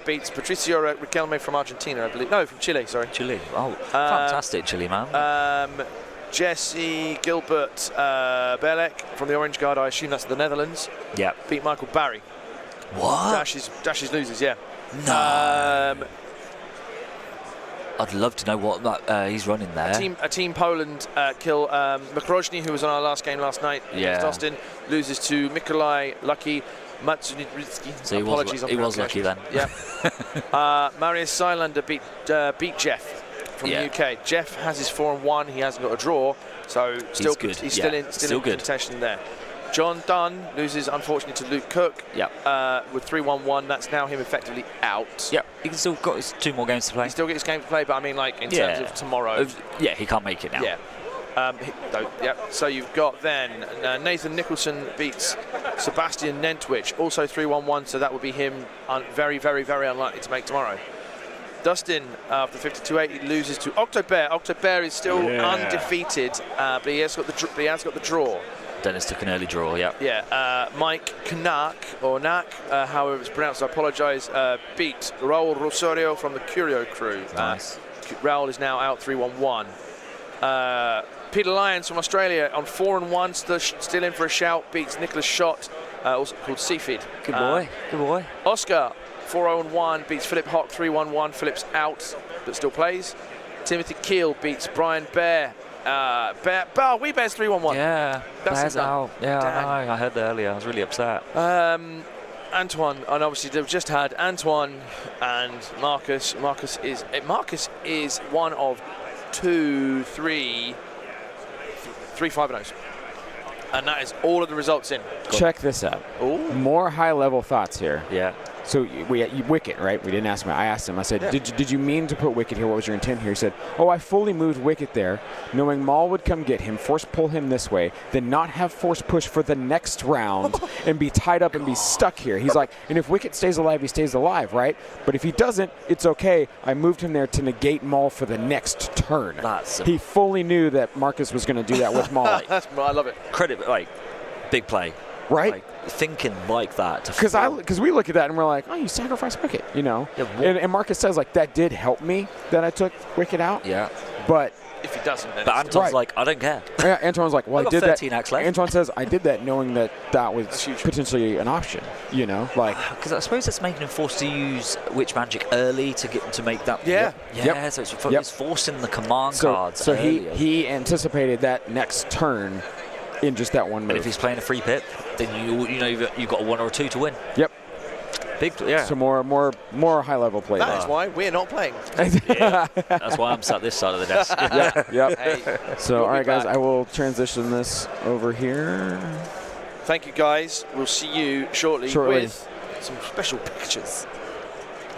beats Patricio Riquelme from Argentina, I believe. No, from Chile, sorry. Chile. Oh, fantastic Chile, man. Jesse Gilbert Belek from the Orange Guard, I assume that's the Netherlands. Yep. Beat Michael Barry. What? Dashes loses, yeah. No. I'd love to know what that he's running there. A team Poland kill Makrojny, who was on our last game last night against Austin, loses to Mikolaj Lucky Matsunitsky. So he was lucky then. Yeah. Marius Seilander beat Jeff from the UK. Jeff has his 4-1. He hasn't got a draw, so still good. He's still in contention there. John Dunn loses, unfortunately, to Luke Cook. With 3-1-1. That's now him effectively out. Yep. He can still got his 2 more games to play. He still gets game to play, but I mean, like in terms of tomorrow. He can't make it now. Yeah. So you've got then Nathan Nicholson beats Sebastian Nentwich, also 3-1-1. So that would be him very, very, very unlikely to make tomorrow. Dustin, after 52-8, loses to Octobear. Octobear is still undefeated, but he has got the draw. Dennis took an early draw, Yeah, Mike Knack, or Knack, however it's pronounced, I apologise, beat Raul Rosario from the Curio crew. Nice. Raul is now out 3-1-1. Peter Lyons from Australia on 4-1, still in for a shout, beats Nicholas Schott, also called Seafeed. Good boy. Oscar, 4-1, beats Philip Hock 3-1-1. Philip's out, but still plays. Timothy Keel beats Brian Bear. Weebear's 3-1-1. Yeah, that's out. Yeah, I heard that earlier. I was really upset. Antoine, and obviously they've just had Antoine and Marcus. Marcus is one of three 5-0s, and that is all of the results in. Check this out. Ooh. More high-level thoughts here. Yeah. So Wicket, right? We didn't ask him. I asked him. I said, did you mean to put Wicket here? What was your intent here? He said, oh, I fully moved Wicket there, knowing Maul would come get him, force pull him this way, then not have force push for the next round and be tied up and be stuck here. He's like, and if Wicket stays alive, he stays alive, right? But if he doesn't, it's okay. I moved him there to negate Maul for the next turn. He fully knew that Marcus was going to do that with Maul. I love it. Credit, like, big play. Right? Like, thinking like that. Because we look at that and we're like, oh, you sacrificed Wicket, you know? Yeah, and Marcus says, like, that did help me that I took Wicket out. Yeah. But if he doesn't, then but Anton's like, I don't care. Yeah, Anton's like, well, I did 13 that. acts left. Anton says, I did that knowing that that was potentially an option, you know? Like, because I suppose it's making him forced to use Witch Magic early to make that. Yeah. Yeah, so it's forcing the command cards. So earlier. he anticipated that next turn in just that one move. And if he's playing a free pit, then you've got a 1 or a 2 to win. Yep. Big, yeah. So more high level play. That is why we're not playing. Yeah. That's why I'm sat this side of the desk. Yep. Hey, so all right, guys, I will transition this over here. Thank you, guys. We'll see you shortly. With some special pictures.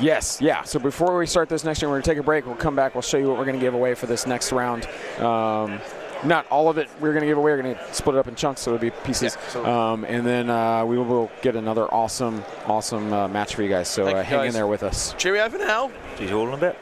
Yes, yeah. So before we start this next one, we're going to take a break. We'll come back. We'll show you what we're going to give away for this next round. Not all of it we're going to give away. We're going to split it up in chunks, so it'll be pieces. Yeah, and then we will get another awesome match for you guys. So hang in there with us. Cheerio for now. See you all in a bit.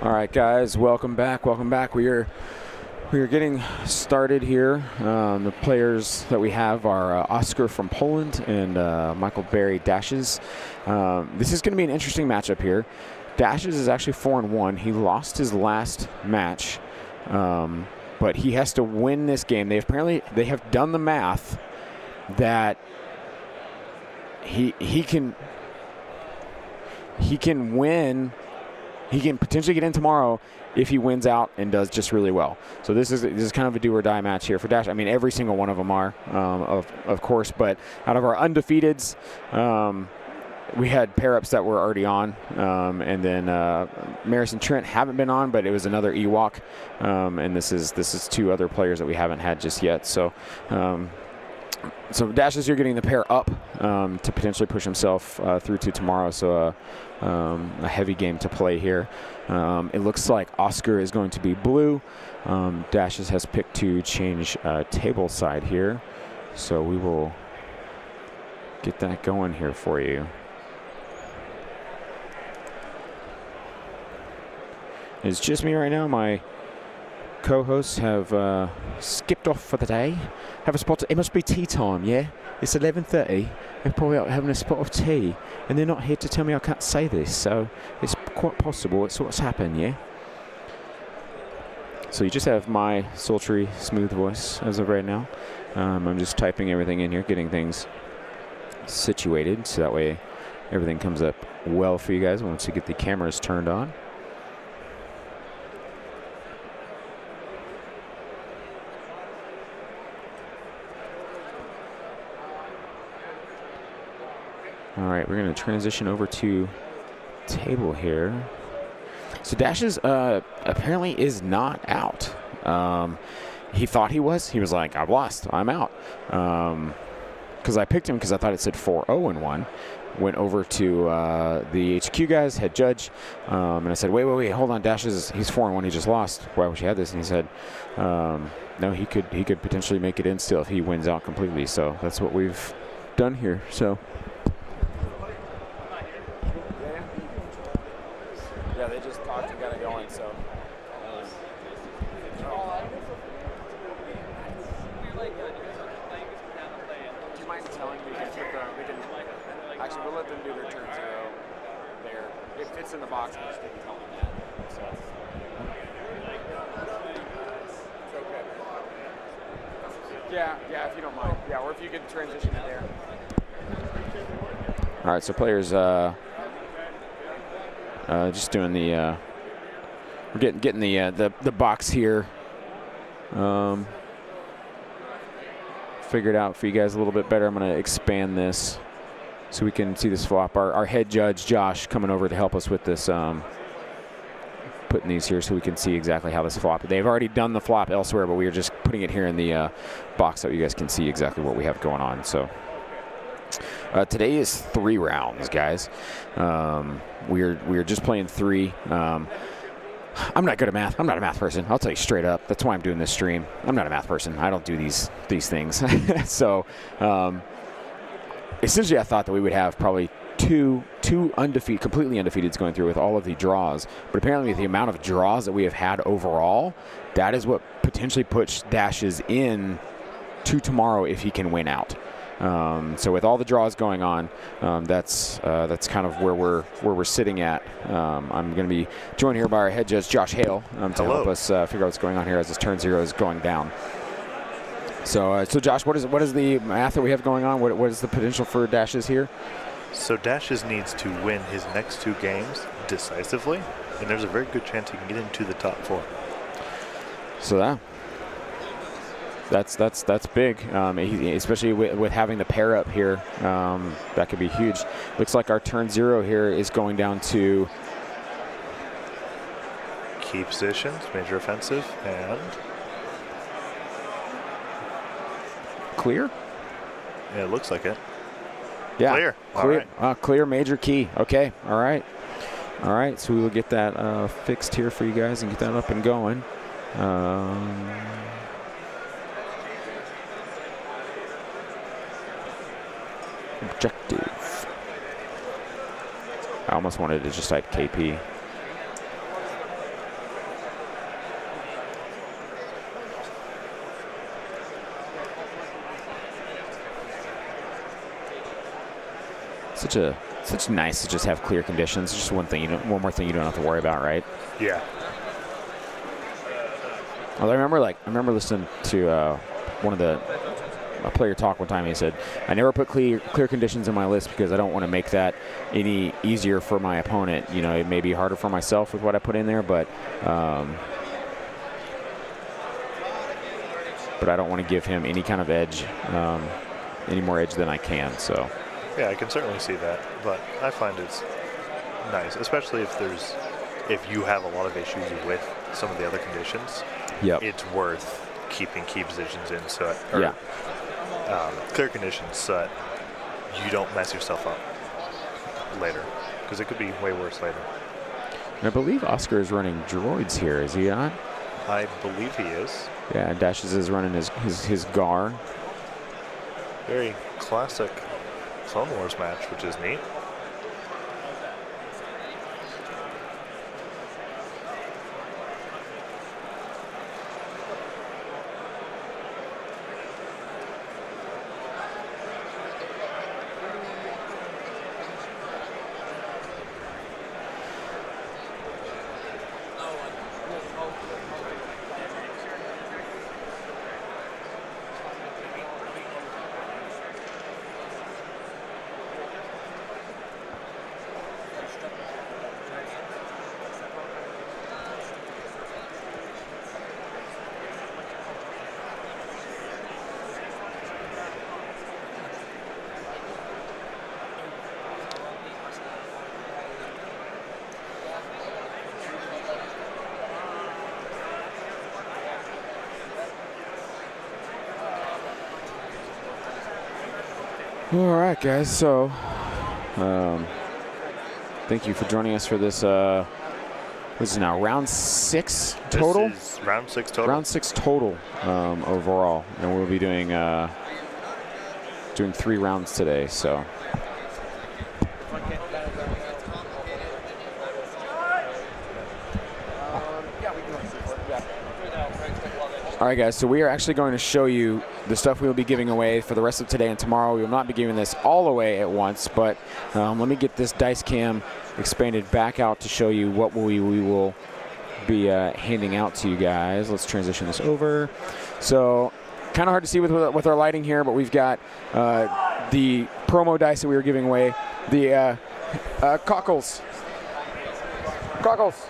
All right, guys, welcome back. Welcome back. We are getting started here. The players that we have are Oscar from Poland and Michael Berry Dashes. This is going to be an interesting matchup here. Dashes is actually 4-1. He lost his last match, but he has to win this game. They have done the math that he can win. He can potentially get in tomorrow if he wins out and does just really well. So this is kind of a do or die match here for Dash. I mean, every single one of them are, of course. But out of our undefeateds, we had pair-ups that were already on, and then Maris and Trent haven't been on, but it was another Ewok, and this is two other players that we haven't had just yet. So. So Dashes, you're getting the pair up to potentially push himself through to tomorrow. So a heavy game to play here. It looks like Oscar is going to be blue. Dashes has picked to change table side here. So we will get that going here for you. It's just me right now. My co-hosts have skipped off for the day. Have a spot. It must be tea time, yeah? It's 11:30. They're probably out having a spot of tea, and they're not here to tell me I can't say this, so it's quite possible it's what's happened, yeah? So you just have my sultry, smooth voice as of right now. I'm just typing everything in here, getting things situated, so that way everything comes up well for you guys once you get the cameras turned on. All right, we're going to transition over to table here. So Dashes apparently is not out. He thought he was. He was like, I've lost. I'm out. Because I picked him because I thought it said 4-0-1. Went over to the HQ guys, head judge, and I said, wait, hold on. Dashes, he's 4-1. He just lost. Why would you have this? And he said, no, he could potentially make it in still if he wins out completely. So that's what we've done here. So. Yeah, they just talked and got it going, so. Do you mind telling me? Actually, we'll let them do their turn 0 there. It fits in the box, but just didn't tell them that. So. It's okay. Yeah, if you don't mind. Yeah, or if you could transition it there. All right, so players, just doing the we're getting the box here figured out for you guys a little bit better. I'm going to expand this so we can see this flop. Our head judge Josh coming over to help us with this, putting these here so we can see exactly how this flop. They've already done the flop elsewhere, but we are just putting it here in the box so you guys can see exactly what we have going on. So. Today is 3 rounds, guys. We're just playing 3. I'm not good at math. I'm not a math person. I'll tell you straight up. That's why I'm doing this stream. I'm not a math person. I don't do these things. So essentially, I thought that we would have probably two completely undefeateds going through with all of the draws. But apparently, with the amount of draws that we have had overall, that is what potentially puts Dashes in to tomorrow if he can win out. So with all the draws going on, that's kind of where we're sitting at. I'm going to be joined here by our head judge Josh Hale to help us figure out what's going on here as this turn 0 is going down. So Josh, what is the math that we have going on? What is the potential for Dashes here? So Dashes needs to win his next 2 games decisively, and there's a very good chance he can get into the top 4. So that's big, especially with having the pair up here. That could be huge. Looks like our turn 0 here is going down to key positions, major offensive, and clear. Yeah, it looks like it. Yeah, clear. Clear. Clear major key. Okay. All right. So we will get that fixed here for you guys and get that up and going. Objective. I almost wanted to just type KP. such nice to just have clear conditions. Just one more thing you don't have to worry about, right? Yeah. Well, I remember listening to a player talk one time. He said, "I never put clear conditions in my list because I don't want to make that any easier for my opponent. You know, it may be harder for myself with what I put in there, but I don't want to give him any kind of edge, any more edge than I can." So. Yeah, I can certainly see that, but I find it's nice, especially if you have a lot of issues with some of the other conditions. Yep. It's worth keeping key positions in, clear conditions, so that you don't mess yourself up later, because it could be way worse later. And I believe Oscar is running droids here, is he not? I believe he is. Yeah, Dashes is running his GAR. Very classic Clone Wars match, which is neat. All right, guys. So, thank you for joining us for this. This is now round 6 total. This is round 6 total. Round 6 total overall, and we'll be doing 3 rounds today. So. All right, guys, so we are actually going to show you the stuff we will be giving away for the rest of today and tomorrow. We will not be giving this all away at once, but let me get this dice cam expanded back out to show you what we will be handing out to you guys. Let's transition this over. So kind of hard to see with our lighting here, but we've got the promo dice that we were giving away. The cockles. Cockles.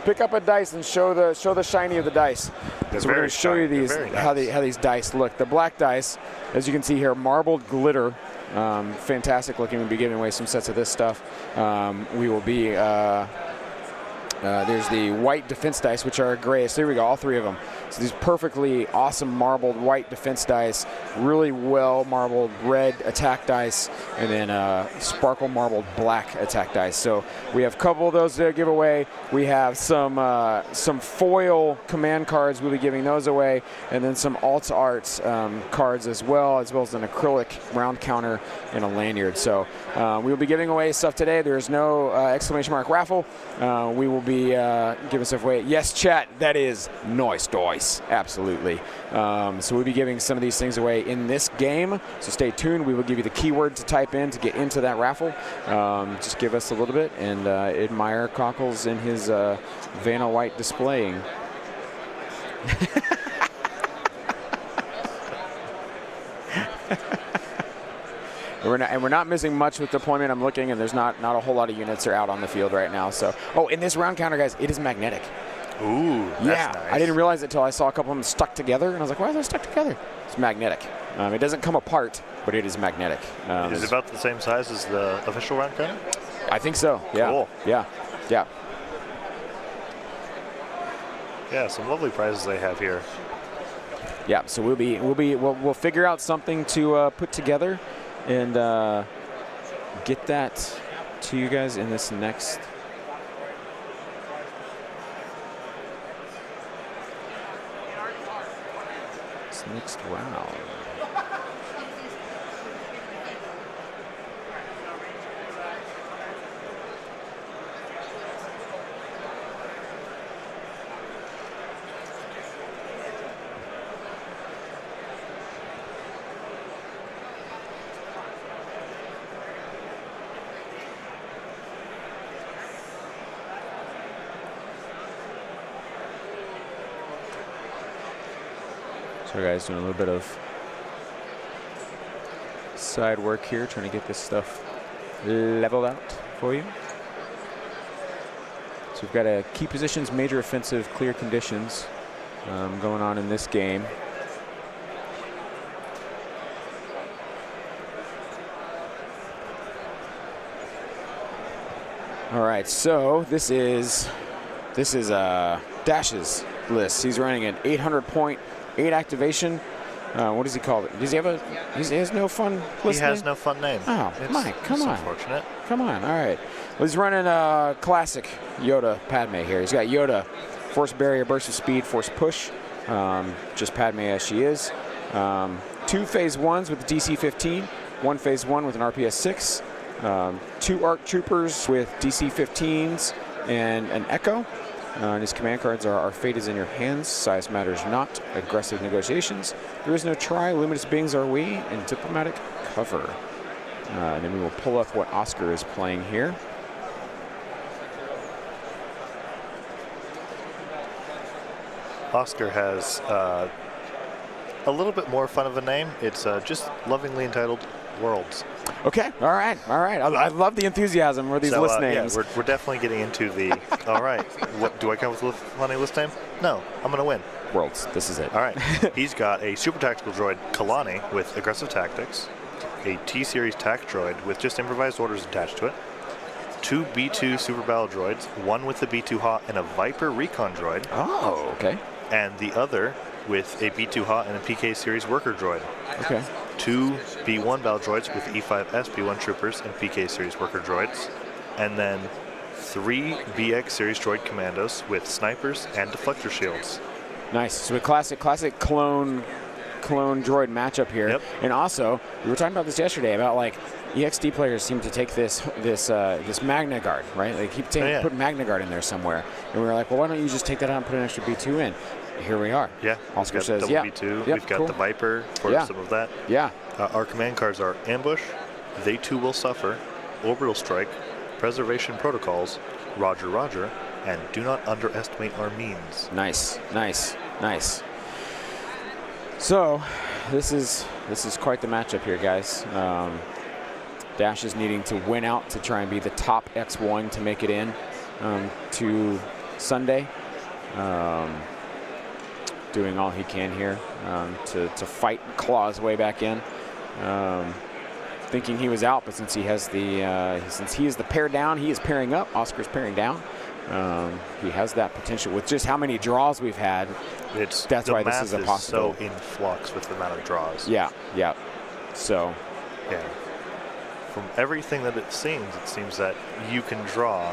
Pick up a dice and show the shiny of the dice. So we're going to show you these how these dice look. The black dice, as you can see here, marbled glitter, fantastic looking. We'll be giving away some sets of this stuff. We will be there's the white defense dice, which are gray. So there we go, all 3 of them. So these perfectly awesome marbled white defense dice, really well marbled red attack dice, and then sparkle marbled black attack dice. So we have a couple of those to give away. We have some foil command cards. We'll be giving those away, and then some alt arts cards as well as an acrylic round counter and a lanyard. So we will be giving away stuff today. There is no exclamation mark raffle. We will be giving stuff away. Yes, chat, that is nice dice. Absolutely. So we'll be giving some of these things away in this game. So stay tuned. We will give you the keyword to type in to get into that raffle. Just give us a little bit and admire Cockles in his Vanna White displaying. We're not missing much with deployment. I'm looking, and there's not a whole lot of units are out on the field right now. So, in this round counter, guys, it is magnetic. Ooh, that's nice. I didn't realize it until I saw a couple of them stuck together, and I was like, why are they stuck together? It's magnetic. It doesn't come apart, but it is magnetic. Is it about the same size as the official round counter? I think so. Yeah. Cool. Yeah. Yeah. Yeah, some lovely prizes they have here. Yeah. So we'll figure out something to put together and get that to you guys in this next round. So guys doing a little bit of side work here, trying to get this stuff leveled out for you. So we've got a key positions, major offensive, clear conditions going on in this game. All right, so this is Dash's list. He's running an 800-point, 8 activation. What does he call it? Does he have a? He has no fun list. He has name? no fun name. Oh, Mike, come on. Unfortunate. Come on. All right. Well, he's running a classic Yoda Padme here. He's got Yoda, force barrier, burst of speed, force push. Just Padme as she is. 2 phase 1s with the DC 15. 1 phase 1 with an RPS 6. 2 ARC troopers with DC 15s and an Echo. And his command cards are: Our fate is in your hands, size matters not, aggressive negotiations, there is no try, luminous beings are we, and diplomatic cover. And then we will pull up what Oscar is playing here. Oscar has a little bit more fun of a name. It's just lovingly entitled Worlds. Okay, all right. I love the enthusiasm for these list names. Yeah, we're definitely getting into the, all right, what do I come up with a funny list name? No, I'm going to win. Worlds, this is it. All right, he's got a super tactical droid, Kalani, with aggressive tactics, a T-Series tac droid with just improvised orders attached to it, 2 B2 super battle droids, 1 with the B2 Hot and a Viper recon droid. Oh, okay. And the other with a B2 Hot and a PK Series worker droid. Okay. 2 B1 battle droids with E5S B1 troopers and PK Series worker droids. And then 3 BX Series droid commandos with snipers and deflector shields. Nice. So a classic clone droid matchup here. Yep. And also, we were talking about this yesterday about like EXD players seem to take this Magna Guard, right? They keep put Magna Guard in there somewhere. And we were like, well, why don't you just take that out and put an extra B2 in? Here we are. Yeah. Oscar says, double yeah. B2. Yep, We've got cool. the Viper for some of that. Yeah. Our command cards are Ambush, They Too Will Suffer, Orbital Strike, Preservation Protocols, Roger Roger, and Do Not Underestimate Our Means. Nice. So, this is quite the matchup here, guys. Dash is needing to win out to try and be the top X1 to make it in to Sunday. Doing all he can here to fight, claw his way back in. Thinking he was out, but since he has since he is the pair down, he is pairing up. Oscar's pairing down. He has that potential with just how many draws we've had. That's why this is a possibility. So in flux with the amount of draws. Yeah. So. Yeah. From everything that it seems that you can draw,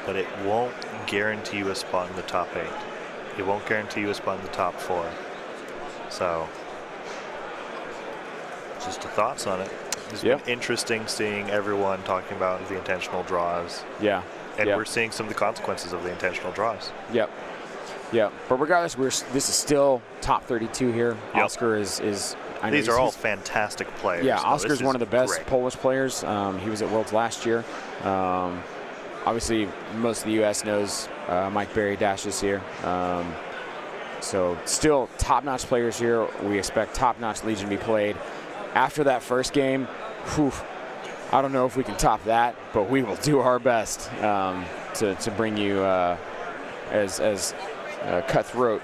but it won't guarantee you a spot in the top 8. It won't guarantee you a spot in the top 4. So, just the thoughts on it. It's been interesting seeing everyone talking about the intentional draws. Yeah. And we're seeing some of the consequences of the intentional draws. Yep. But regardless, this is still top 32 here. Yep. Oscar is These are all fantastic players. Yeah, though. Oscar's one of the best great. Polish players. He was at Worlds last year. Obviously, most of the U.S. knows Mike Berry Dash is here. So still top-notch players here. We expect top-notch Legion to be played. After that first game, I don't know if we can top that, but we will do our best to bring you as cutthroat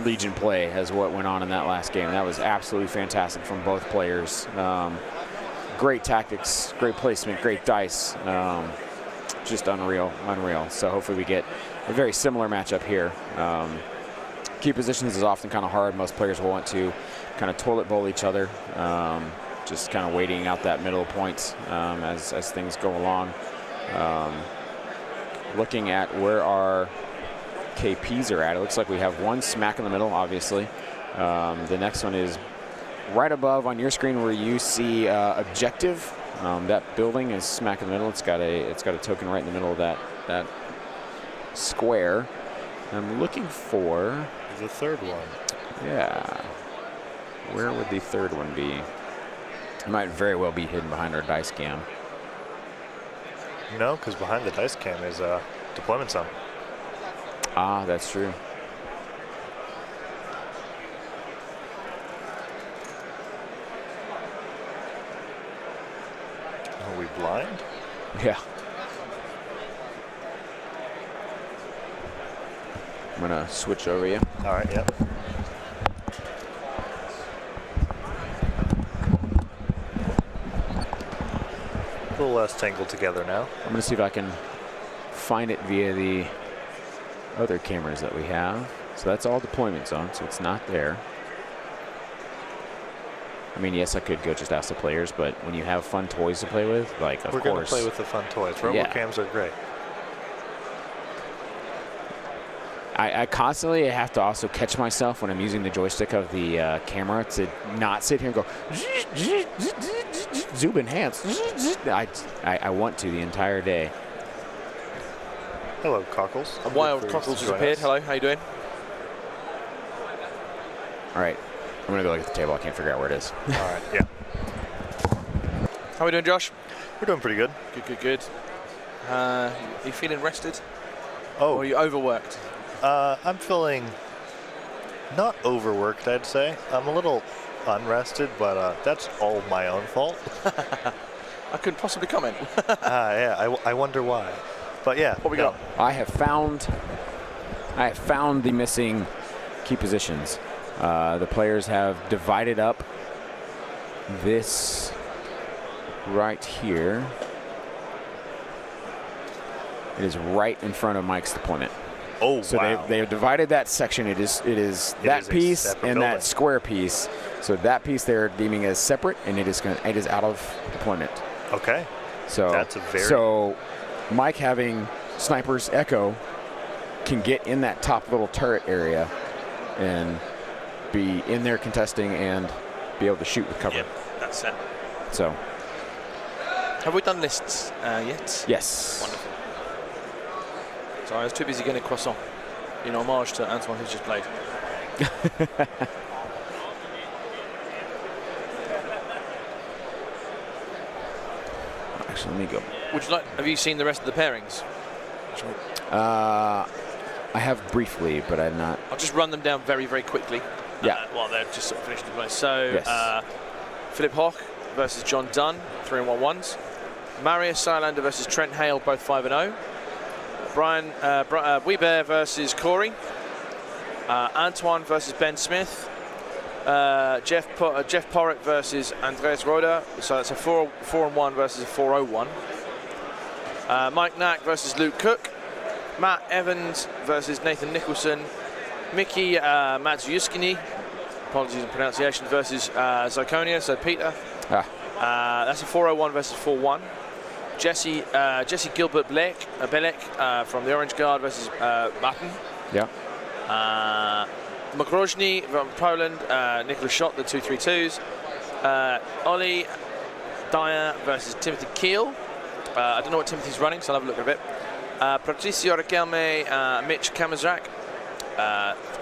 Legion play as what went on in that last game. That was absolutely fantastic from both players. Great tactics, great placement, great dice. Just unreal. So hopefully we get a very similar matchup here. Key positions is often kind of hard. Most players will want to kind of toilet bowl each other. Just kind of waiting out that middle point as things go along. Looking at where our KPs are at, it looks like we have one smack in the middle, obviously. The next one is right above on your screen where you see objective. That building is smack in the middle. It's got a token right in the middle of that square. I'm looking for the third one. Yeah. Where would the third one be? It might very well be hidden behind our dice cam. No, because behind the dice cam is a deployment zone. Ah, that's true. blind. Yeah. I'm going to switch over you. All right, yep. A little less tangled together now. I'm going to see if I can find it via the other cameras that we have. So that's all deployment zone, so it's not there. I mean, yes, I could go just ask the players, but when you have fun toys to play with, like, of course. We're going to play with the fun toys. RoboCams are great. I constantly have to also catch myself when I'm using the joystick of the camera to not sit here and go zoom enhance. I want to the entire day. Hello, Cockles. A wild Cockles has appeared. Hello, how you doing? All right, I'm gonna go look at the table. I can't figure out where it is. All right, yeah. How are we doing, Josh? We're doing pretty good. Good. Are you feeling rested? Oh. Or are you overworked? I'm feeling not overworked, I'd say. I'm a little unrested, but that's all my own fault. I couldn't possibly comment. Yeah, I wonder why. But yeah. What we got? I have found the missing key positions. The players have divided up this right here. It is right in front of Mike's deployment. Oh, so wow. they have divided that section. It is that piece and that square piece. So that piece they're deeming as separate, and it is out of deployment. Okay. So that's a very. So Mike, having Sniper's Echo, can get in that top little turret area and be in there contesting and be able to shoot with cover. Yep, that's it. So. Have we done lists yet? Yes. Wonderful. So I was too busy getting a croissant in homage to Antoine, who's just played. Actually, let me go. Would you like? Have you seen the rest of the pairings? I have briefly, but I'm not. I'll just run them down very, very quickly. Yeah. While they're just sort of finishing the play. So, yes. Philip Hoch versus John Dunn, 3-1-1s. Marius Silander versus Trent Hale, both 5-0. Brian Weber versus Corey. Antoine versus Ben Smith. Jeff Porritt versus Andreas Roda. So that's a 4-1 versus a 4-0-1. Mike Knack versus Luke Cook. Matt Evans versus Nathan Nicholson. Mickey Matsuyuskini, apologies in pronunciation, versus Zirconia, so Peter. That's a 4-0-1 versus 4-1. Jesse Gilbert Belek from the Orange Guard versus Batten. Yeah. Mokrożny from Poland, Nicholas Schott, the 2-3-2s. Ollie Dyer versus Timothy Keel. I don't know what Timothy's running, so I'll have a look at it. Patricio Riquelme, Mitch Kamazrak,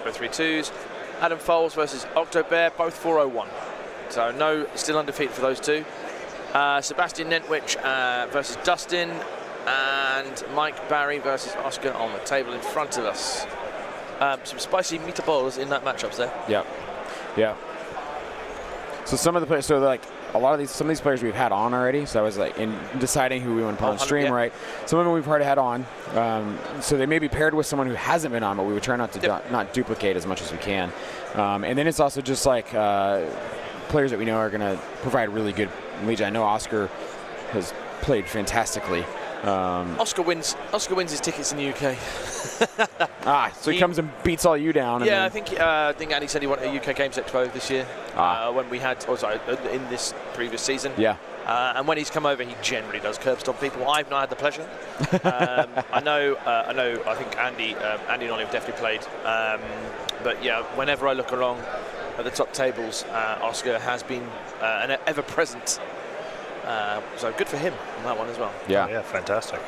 both 3-2s. Adam Foles versus Octobear, both 4-0-1. So no, still undefeated for those two. Sebastian Nentwich versus Dustin, and Mike Barry versus Oscar on the table in front of us. Some spicy meatballs in that matchups there. Yeah, yeah. So some of the players, so like some of these players we've had on already. So I was like in deciding who we want to put on stream, yeah. right? Some of them we've already had on. So they may be paired with someone who hasn't been on, but we would try not to not duplicate as much as we can. And then it's also just like players that we know are going to provide really good Legion. I know Oscar has played fantastically. Oscar wins his tickets in the UK. So he comes and beats all you down. Yeah, I think Andy said he won a UK Games Expo this year when we had, in this previous season. Yeah. And when he's come over, he generally does curb stomp people. I've not had the pleasure. I think Andy and Ollie have definitely played. But yeah, whenever I look along at the top tables, Oscar has been an ever-present. So good for him on that one as well. Yeah. Oh, yeah, fantastic.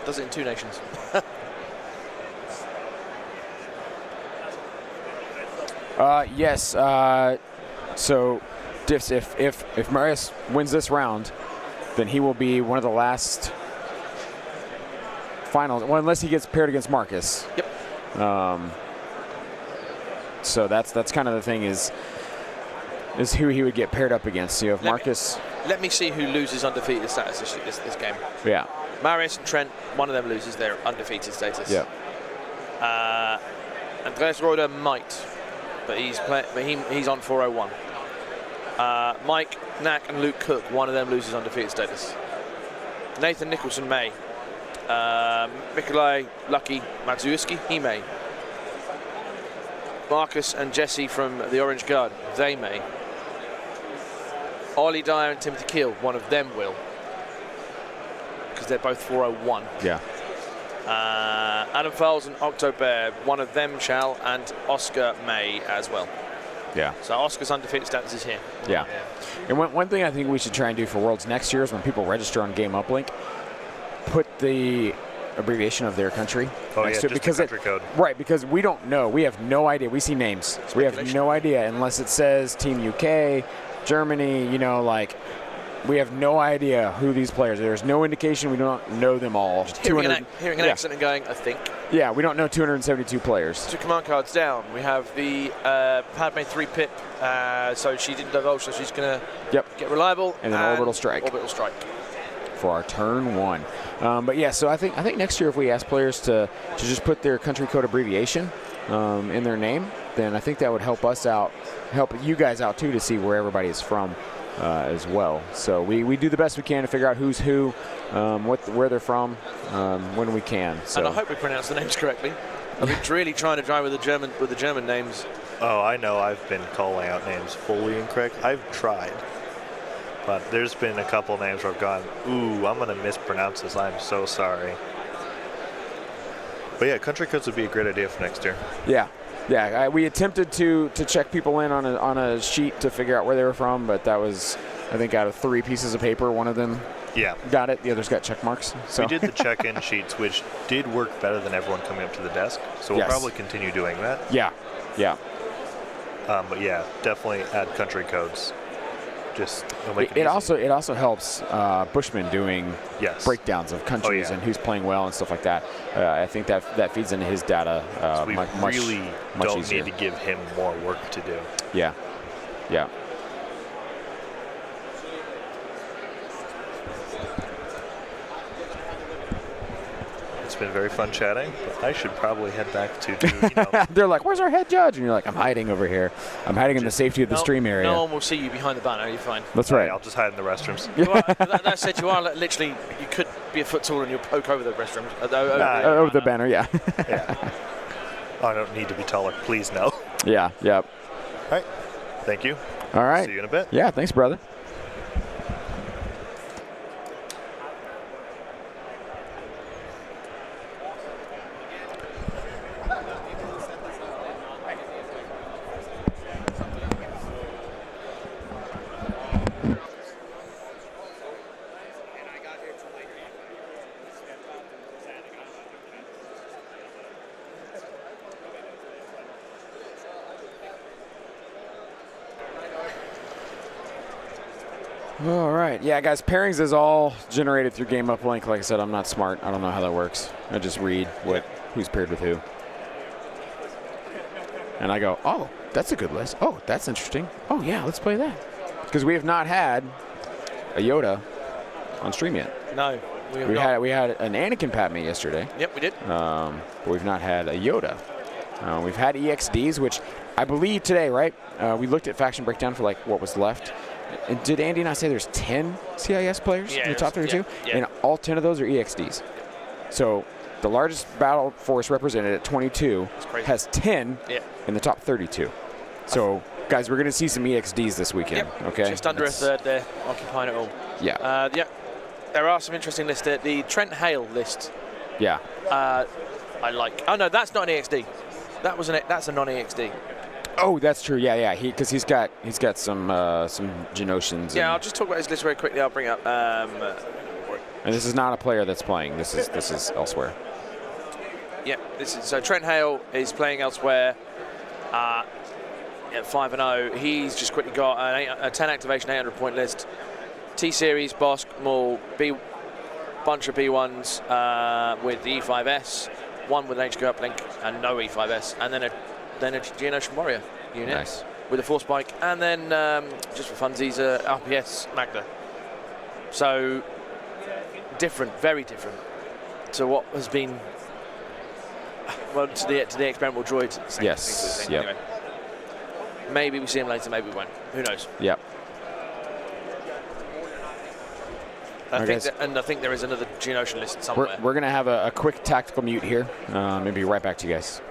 Does it in 2 nations. Yes. So, Diffs, if Marius wins this round, then he will be one of the last finals. Well, unless he gets paired against Marcus. Yep. So that's kind of the thing is, is who he would get paired up against. So you have Marcus. Let me see who loses undefeated status this game. Yeah. Marius and Trent, one of them loses their undefeated status. Yeah. Andreas Roder might, but he's on 401. Mike, Knack, and Luke Cook, one of them loses undefeated status. Nathan Nicholson may. Mikolai Lucky Mazuski, he may. Marcus and Jesse from the Orange Guard, they may. Ollie Dyer and Timothy Keel, one of them will. Because they're both 401. Yeah. Adam Fowles and Octobear, one of them shall, and Oscar may as well. Yeah. So Oscar's undefeated status is here. Yeah. And one thing I think we should try and do for Worlds next year is when people register on Game Uplink, put the abbreviation of their country next to it, because the country code. Right, because we don't know. We have no idea. We see names. We have no idea unless it says Team UK, Germany, like we have no idea who these players are. There's no indication. We don't know them all. Just hearing an accent and going, I think. Yeah, we don't know 272 players. 2 command cards down. We have the Padme 3 pip, so she didn't divulge, so she's going to get reliable. And then orbital strike. Orbital strike. For our turn 1. But yeah, so I think next year if we ask players to just put their country code abbreviation in their name, then I think that would help us out, help you guys out too, to see where everybody is from as well. So we do the best we can to figure out who's who, where they're from, when we can. So. And I hope we pronounce the names correctly. I've been really trying to try with the German names. Oh, I know. I've been calling out names fully incorrect. I've tried. But there's been a couple names where I've gone, ooh, I'm going to mispronounce this. I'm so sorry. But yeah, country codes would be a great idea for next year. Yeah. Yeah, we attempted to check people in on a sheet to figure out where they were from, but that was, I think, out of 3 pieces of paper, one of them got it. The others got check marks. So. We did the check-in sheets, which did work better than everyone coming up to the desk. So we'll probably continue doing that. Yeah, yeah. But yeah, definitely add country codes. Just it also helps Bushmen doing breakdowns of countries and who's playing well and stuff like that. I think that feeds into his data so we much don't easier. need to give him more work to do. Yeah, yeah. It's been very fun chatting, but I should probably head back to They're like, where's our head judge? And you're like, I'm hiding over here. I'm hiding in the safety of the stream area. No one will see you behind the banner. You're fine. That's right. I'll just hide in the restrooms. That said, you are literally, you could be a foot taller and you'll poke over the restrooms. Over the banner, yeah. Yeah. I don't need to be taller. Please, no. Yeah, yep. All right. Thank you. All right. See you in a bit. Yeah, thanks, brother. All right. Yeah, guys, pairings is all generated through Game Uplink. Like I said, I'm not smart. I don't know how that works. I just read who's paired with who. And I go, oh, that's a good list. Oh, that's interesting. Oh, yeah, let's play that. Because we have not had a Yoda on stream yet. No, we have we had an Anakin Padme yesterday. Yep, we did. But we've not had a Yoda. We've had EXDs, which I believe today, right? We looked at Faction Breakdown for what was left. And did Andy not say there's 10 CIS players in the top 32? Yeah. And all 10 of those are EXDs. So the largest battle force represented at 22 has 10 in the top 32. So, guys, we're going to see some EXDs this weekend. Yep. Okay, just under a third there, occupying it all. Yeah. There are some interesting lists there. The Trent Hale list. Yeah. I like. Oh no, that's not an EXD. That's a non-EXD. Oh, that's true. Yeah. Because he's got some Genosians. Yeah, I'll just talk about his list very quickly. I'll bring up. And this is not a player that's playing. This is elsewhere. Yep. So Trent Hale is playing elsewhere. At 5-0, he's just quickly got a 10 activation, 800 point list. T Series, Bosk, Maul, bunch of B1s with the E5S, one with an HQ uplink and no E5S, and then a Geonosian Warrior unit. Nice. with a Force Spike, and then just for funsies, RPS Magda. So different, very different to what has been, well, to the experimental droids. Yes. Yep. Anyway. Maybe we see him later, maybe we won't. Who knows? Yep. I think there is another Geonosian list somewhere. We're going to have a quick tactical mute here. Maybe right back to you guys.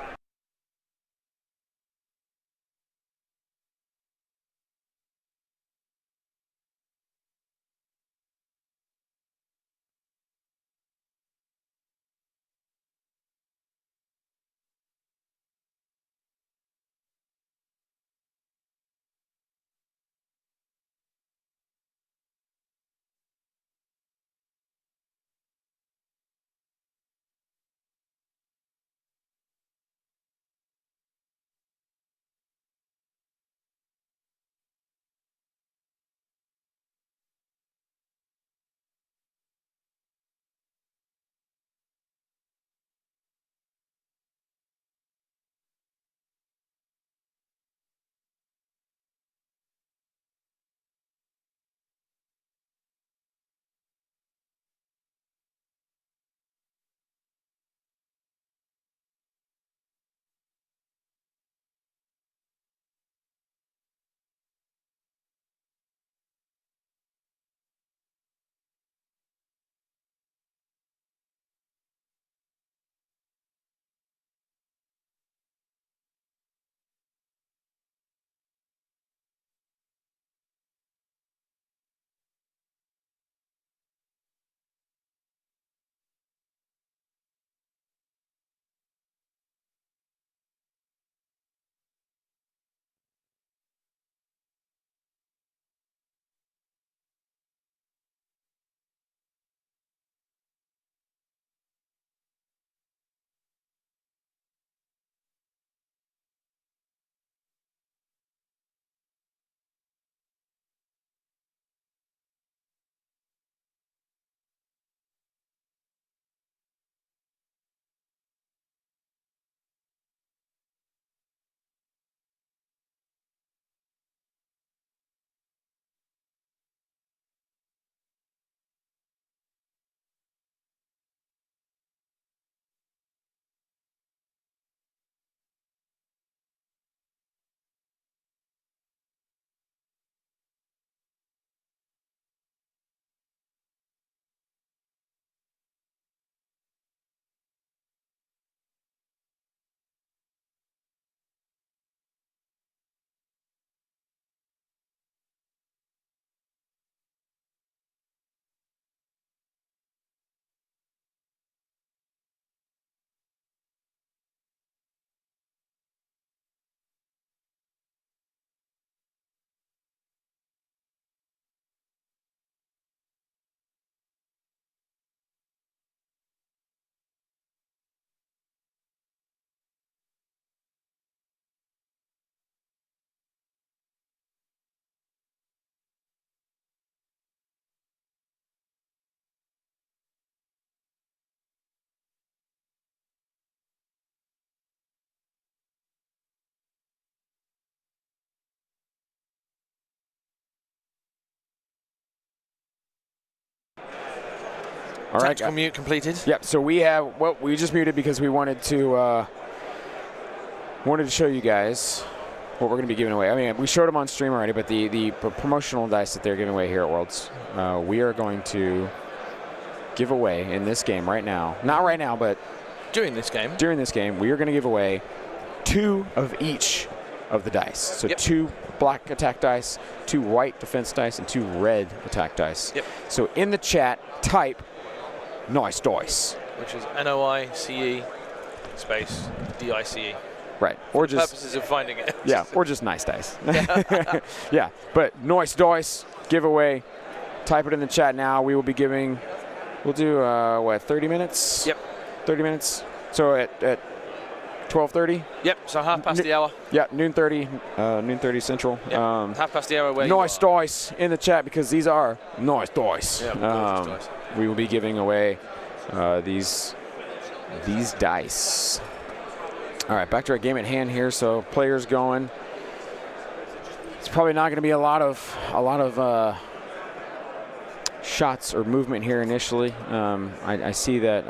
All right, Tactical mute completed. Yep. So we have we just muted because we wanted to show you guys what we're going to be giving away. I mean, we showed them on stream already, but the promotional dice that they're giving away here at Worlds, we are going to give away in this game right now. Not right now, but during this game. During this game, we are going to give away 2 of each of the dice. So 2 black attack dice, 2 white defense dice, and 2 red attack dice. Yep. So in the chat, type nice dice. Which is NOICE space DICE. Right. Or for just purposes of finding it. Yeah, or just nice dice. Yeah, but nice dice giveaway. Type it in the chat now. We will be giving, we'll do 30 minutes? Yep. 30 minutes. So at 12:30? Yep, so half past the hour. Yeah, noon 30 Central. Yep. Half past the hour where nice dice in the chat because these are nice dice. Yeah, dice. We will be giving away these dice. All right, back to our game at hand here. So players going. it's probably not going to be a lot of shots or movement here initially. I see that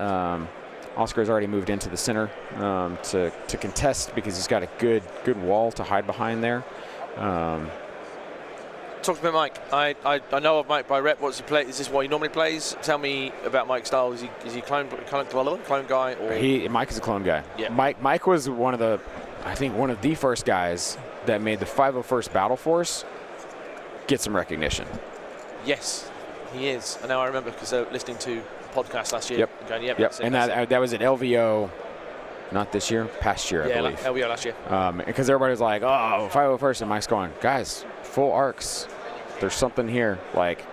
Oscar's already moved into the center to contest because he's got a good wall to hide behind there. Talk about Mike. I know of Mike by rep. What's he play? Is this what he normally plays? Tell me about Mike's style. Is he clone guy? Or? Mike is a clone guy. Yeah. Mike was one of the first guys that made the 501st Battle Force get some recognition. Yes, he is. And now I remember because listening to a podcast last year. Yep. Going, yep. And that was at LVO, not this year, past year, I believe. Yeah, LVO last year. Because everybody was like, oh, 501st, and Mike's going, guys, full arcs. There's something here. Like,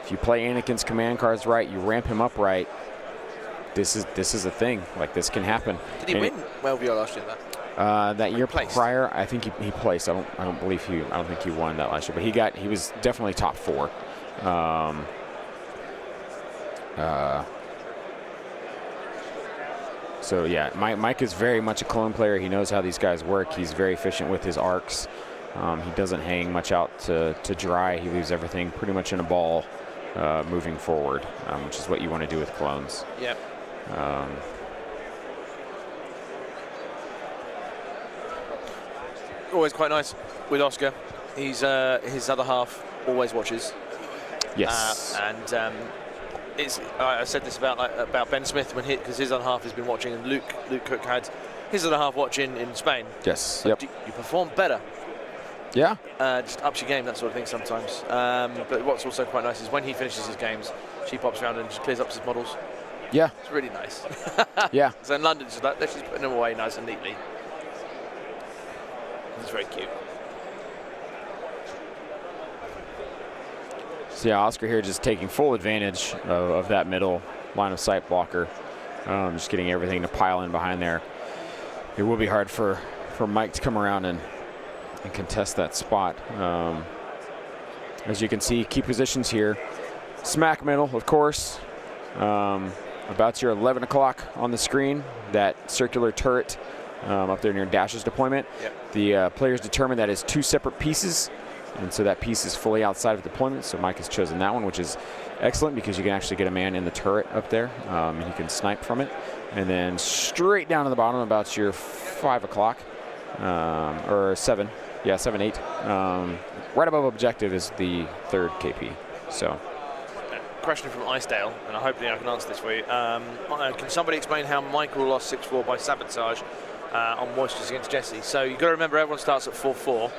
if you play Anakin's command cards right, you ramp him up right, this is a thing. Like, this can happen. Did he win LVO last year? That year prior, I think he placed. I don't think he won that last year, but he was definitely top 4. So yeah, Mike is very much a clone player. He knows how these guys work. He's very efficient with his arcs. He doesn't hang much out to dry. He leaves everything pretty much in a ball moving forward, which is what you want to do with clones. Yep. Always quite nice with Oscar. He's his other half always watches. Yes. It's I said this about Ben Smith because his other half has been watching, and Luke Cook had his other half watching in Spain. Yes. So yep. You perform better. Yeah. Just ups your game, that sort of thing sometimes. But what's also quite nice is when he finishes his games, she pops around and just clears up his models. Yeah. It's really nice. Yeah. So in London, she's putting them away nice and neatly. It's very cute. So yeah, Oscar here just taking full advantage of that middle line of sight blocker. Just getting everything to pile in behind there. It will be hard for Mike to come around and contest that spot. As you can see, key positions here. Smack middle, of course. About your 11 o'clock on the screen, that circular turret up there near Dash's deployment. Yep. The players determine that is 2 separate pieces, and so that piece is fully outside of deployment. So Mike has chosen that one, which is excellent because you can actually get a man in the turret up there, and he can snipe from it. And then straight down to the bottom, about your 5 o'clock, or 7. Yeah, 7, 8. Right above objective is the 3rd KP. So. Question from Icedale, and hopefully I can answer this for you. Can somebody explain how Michael lost 6-4 by sabotage on Moistures against Jesse? So you've got to remember everyone starts at 4-4.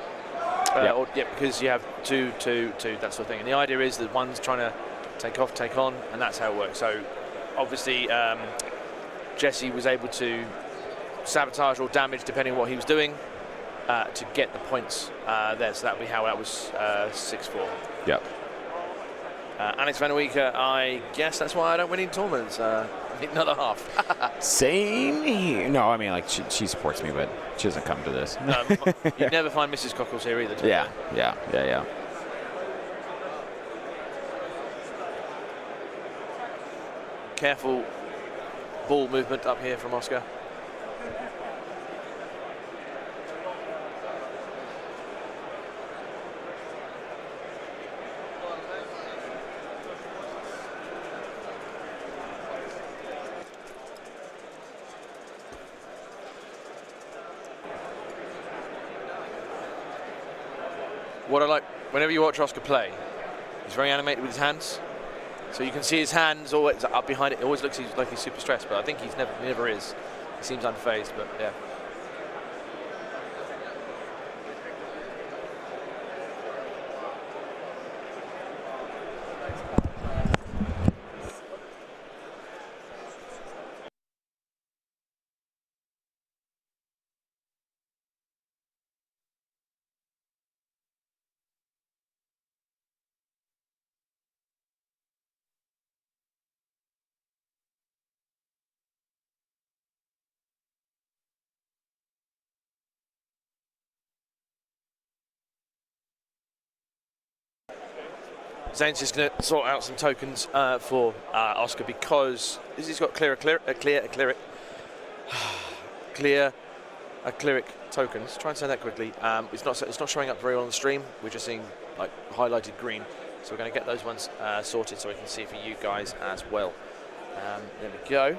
Because you have 2, 2, 2, that sort of thing. And the idea is that one's trying to take off, take on, and that's how it works. So obviously Jesse was able to sabotage or damage, depending on what he was doing, to get the points there. So that would be how that was 6-4. Yep. Alex Van Weeker, I guess that's why I don't win in tournaments. Another half. Same here. No, I mean, like, she supports me, but she doesn't come to this. You'd never find Mrs. Cockles here either. Yeah. Careful ball movement up here from Oscar. What I like, whenever you watch Oscar play, he's very animated with his hands. So you can see his hands always up behind it. It always looks like he's super stressed, but I think he never is. He seems unfazed, but yeah. Zane's just going to sort out some tokens for Oscar because he's got clear cleric tokens. Try and say that quickly. It's not showing up very well on the stream. We're just seeing like highlighted green. So we're going to get those ones sorted so we can see for you guys as well. There we go.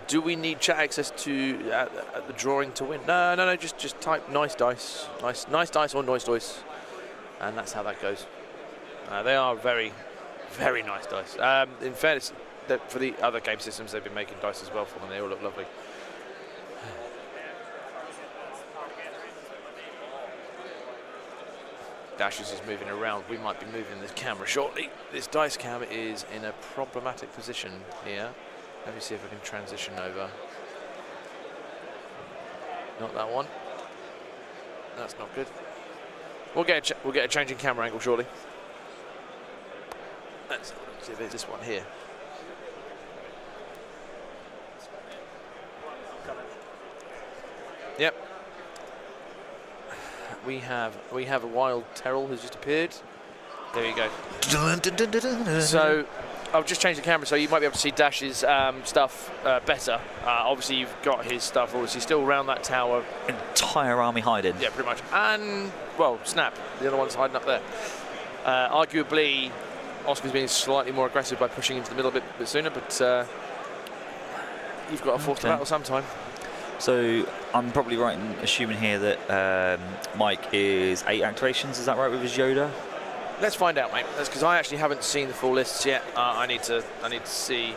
Do we need chat access to the drawing to win? No. Just type nice dice, nice dice or noise dice, and that's how that goes. They are very, very nice dice. In fairness, for the other game systems, they've been making dice as well for them. They all look lovely. Dashes is moving around. We might be moving this camera shortly. This dice cam is in a problematic position here. Let me see if I can transition over. Not that one. That's not good. We'll get a change in camera angle shortly. Let's see if it's this one here. Yep. We have a wild Terrell who's just appeared. There you go. So I've just changed the camera so you might be able to see Dash's stuff better. Obviously you've got his stuff obviously still around that tower. Entire army hiding. Yeah, pretty much. And well, Snap, the other one's hiding up there. Arguably, Oscar's being slightly more aggressive by pushing into the middle a bit sooner, but you've got to force the battle sometime. So I'm probably right in assuming here that Mike is 8 activations. Is that right with his Yoda? Let's find out, mate. That's because I actually haven't seen the full lists yet. I need to see.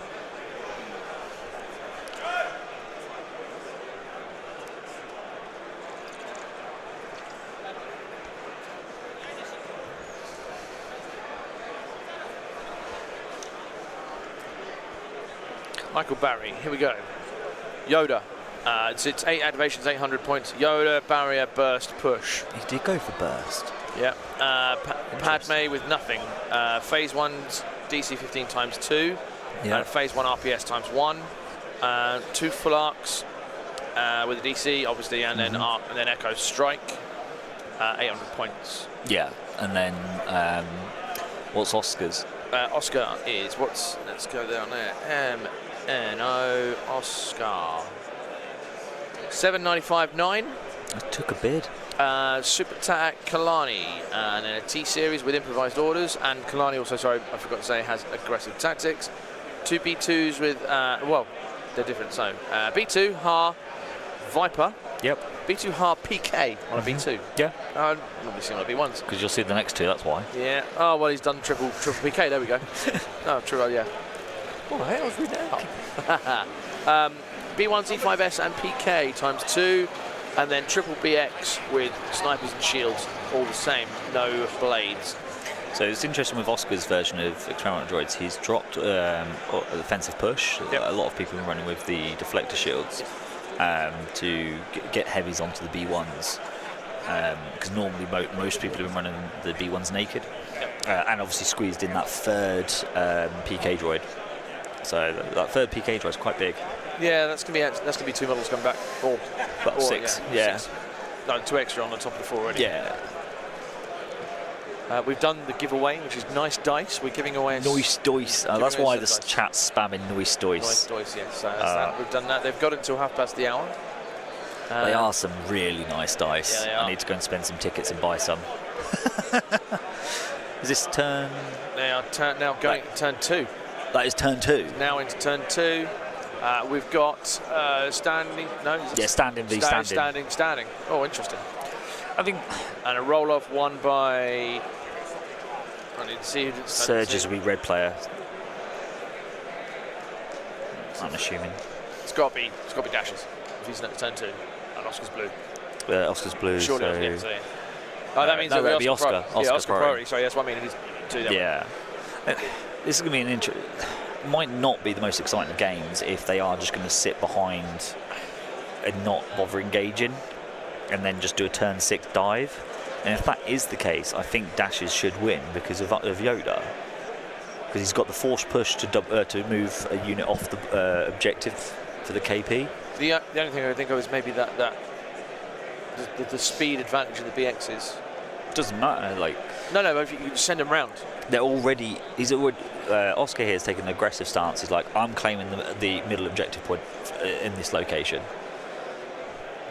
Michael Barry, here we go. Yoda. It's 8 activations, 800 points. Yoda, barrier, burst, push. He did go for burst. Yeah. Padme with nothing. Phase 1's DC 15 times 2. Yeah. And phase 1 RPS times 1. 2 full arcs with a DC, obviously, and then Echo Strike. 800 points. Yeah. And then what's Oscar's? Oscar is let's go down there. MNO Oscar. 795.9. I took a bid. Super Attack Kalani, and then a T series with improvised orders. And Kalani also, sorry, I forgot to say, has aggressive tactics. 2 B2s with, well, they're different. So B2 Ha Viper. Yep. B2 Ha PK on a B2. Yeah. I've not seen on a B1s. Because you'll see the next 2. That's why. Yeah. Oh well, he's done triple PK. There we go. Oh, true. Yeah. Oh, hey, I was reading out. B1 C5S and PK times 2, and then triple BX with snipers and shields, all the same, no blades. So it's interesting with Oscar's version of experimental droids. He's dropped offensive push. Yep. A lot of people have been running with the deflector shields to get heavies onto the B1s. Because normally most people have been running the B1s naked, and obviously squeezed in that 3rd PK droid. So that 3rd PK droid is quite big. Yeah, that's gonna be 2 models coming back. Or 6. Yeah. 6. No, 2 extra on the top of the 4 already. Yeah. We've done the giveaway, which is nice dice. We're giving away Noise dice. That's why this chat's spamming noise dice. Nice dice, yes. That. We've done that. They've got it until 1:30. They are some really nice dice. Yeah, I need to go and spend some tickets and buy some. Is this turn? They are now going to turn 2. That is turn 2. Now into turn 2. We've got standing. No. Yeah, standing v standing. Standing. Oh, interesting. I think. And a roll off won by. I need to see. Surges will be red player. I'm assuming. It's got to be Dashes. If he's at turn 2, and Oscar's blue. Oscar's blue. Surely, so. Oh, that means that'll be Oscar. Oscar priority. Sorry, that's what I mean. It is 2. Yeah. This is going to be an might not be the most exciting of games if they are just going to sit behind and not bother engaging and then just do a turn 6 dive. And if that is the case, I think Dashes should win because of Yoda. Because he's got the force push to move a unit off the objective for the KP. The only thing I think of is maybe the speed advantage of the BXs. Doesn't matter, like. No, if you send them round. They're already. Oscar here has taken an aggressive stance. He's like, I'm claiming the middle objective point in this location.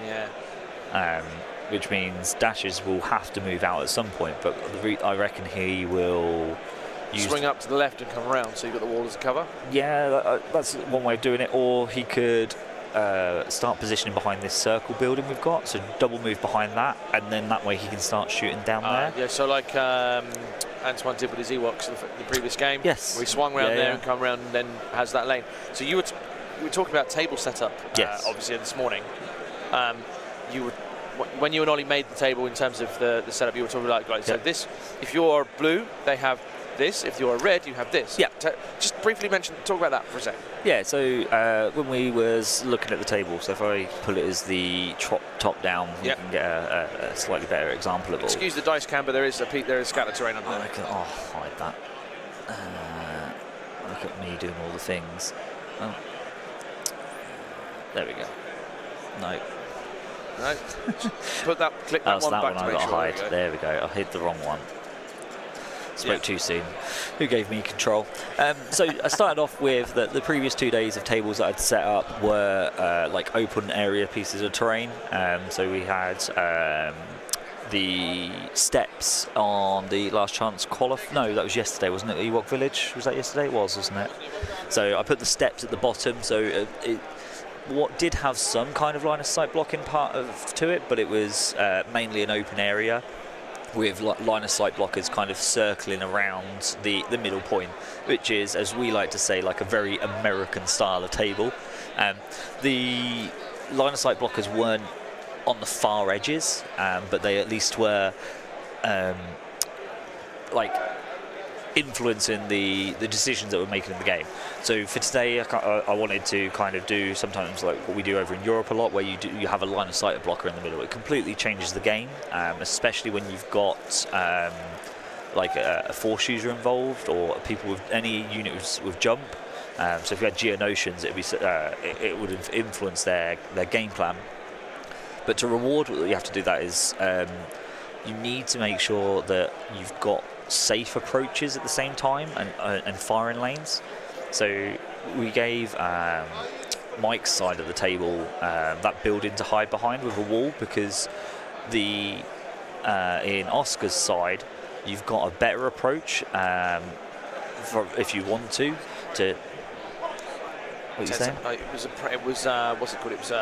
Yeah. Which means dashes will have to move out at some point, but I reckon he will swing up to the left and come around, so you've got the wall as a cover. Yeah, that's one way of doing it. Or he could start positioning behind this circle building we've got, so double move behind that, and then that way he can start shooting down there. Yeah, so like Antoine did with his Ewoks in the previous game. Yes. Where he swung around there and come around and then has that lane. So you were talking about table setup, obviously, this morning. When you and Ollie made the table in terms of the setup, you were talking about, so this, if you're blue, they have this. If you're red, you have this. Yeah. Just briefly talk about that for a second. Yeah, so when we was looking at the table, so if I pull it as the top down, you can get a slightly better example of it. Excuse the dice cam, but there is scatter terrain under there. Hide that. Look at me doing all the things. Oh. There we go. No. No. Click that one that back one to make sure. hide. There we go. I hid the wrong one. Spoke too soon. Who gave me control? So I started off with the previous 2 days of tables that I'd set up were like open area pieces of terrain. So we had the steps on the last chance No, that was yesterday, wasn't it? Ewok Village? Was that yesterday? It was, wasn't it? So I put the steps at the bottom. So what did have some kind of line of sight blocking part to it, but it was mainly an open area with line of sight blockers kind of circling around the middle point, which is, as we like to say, like a very American style of table. The line of sight blockers weren't on the far edges, but they at least were like influencing the decisions that we're making in the game. So for today, I wanted to kind of do sometimes like what we do over in Europe a lot, where you have a line of sight blocker in the middle. It completely changes the game, especially when you've got like a force user involved or people with any unit with jump. So if you had Geonosians, it would have influenced their game plan. But to reward, what you have to do that is you need to make sure that you've got safe approaches at the same time and firing lanes. So we gave Mike's side of the table that building to hide behind with a wall, because in Oscar's side you've got a better approach if you want to. What are you saying? It was what's it called? It was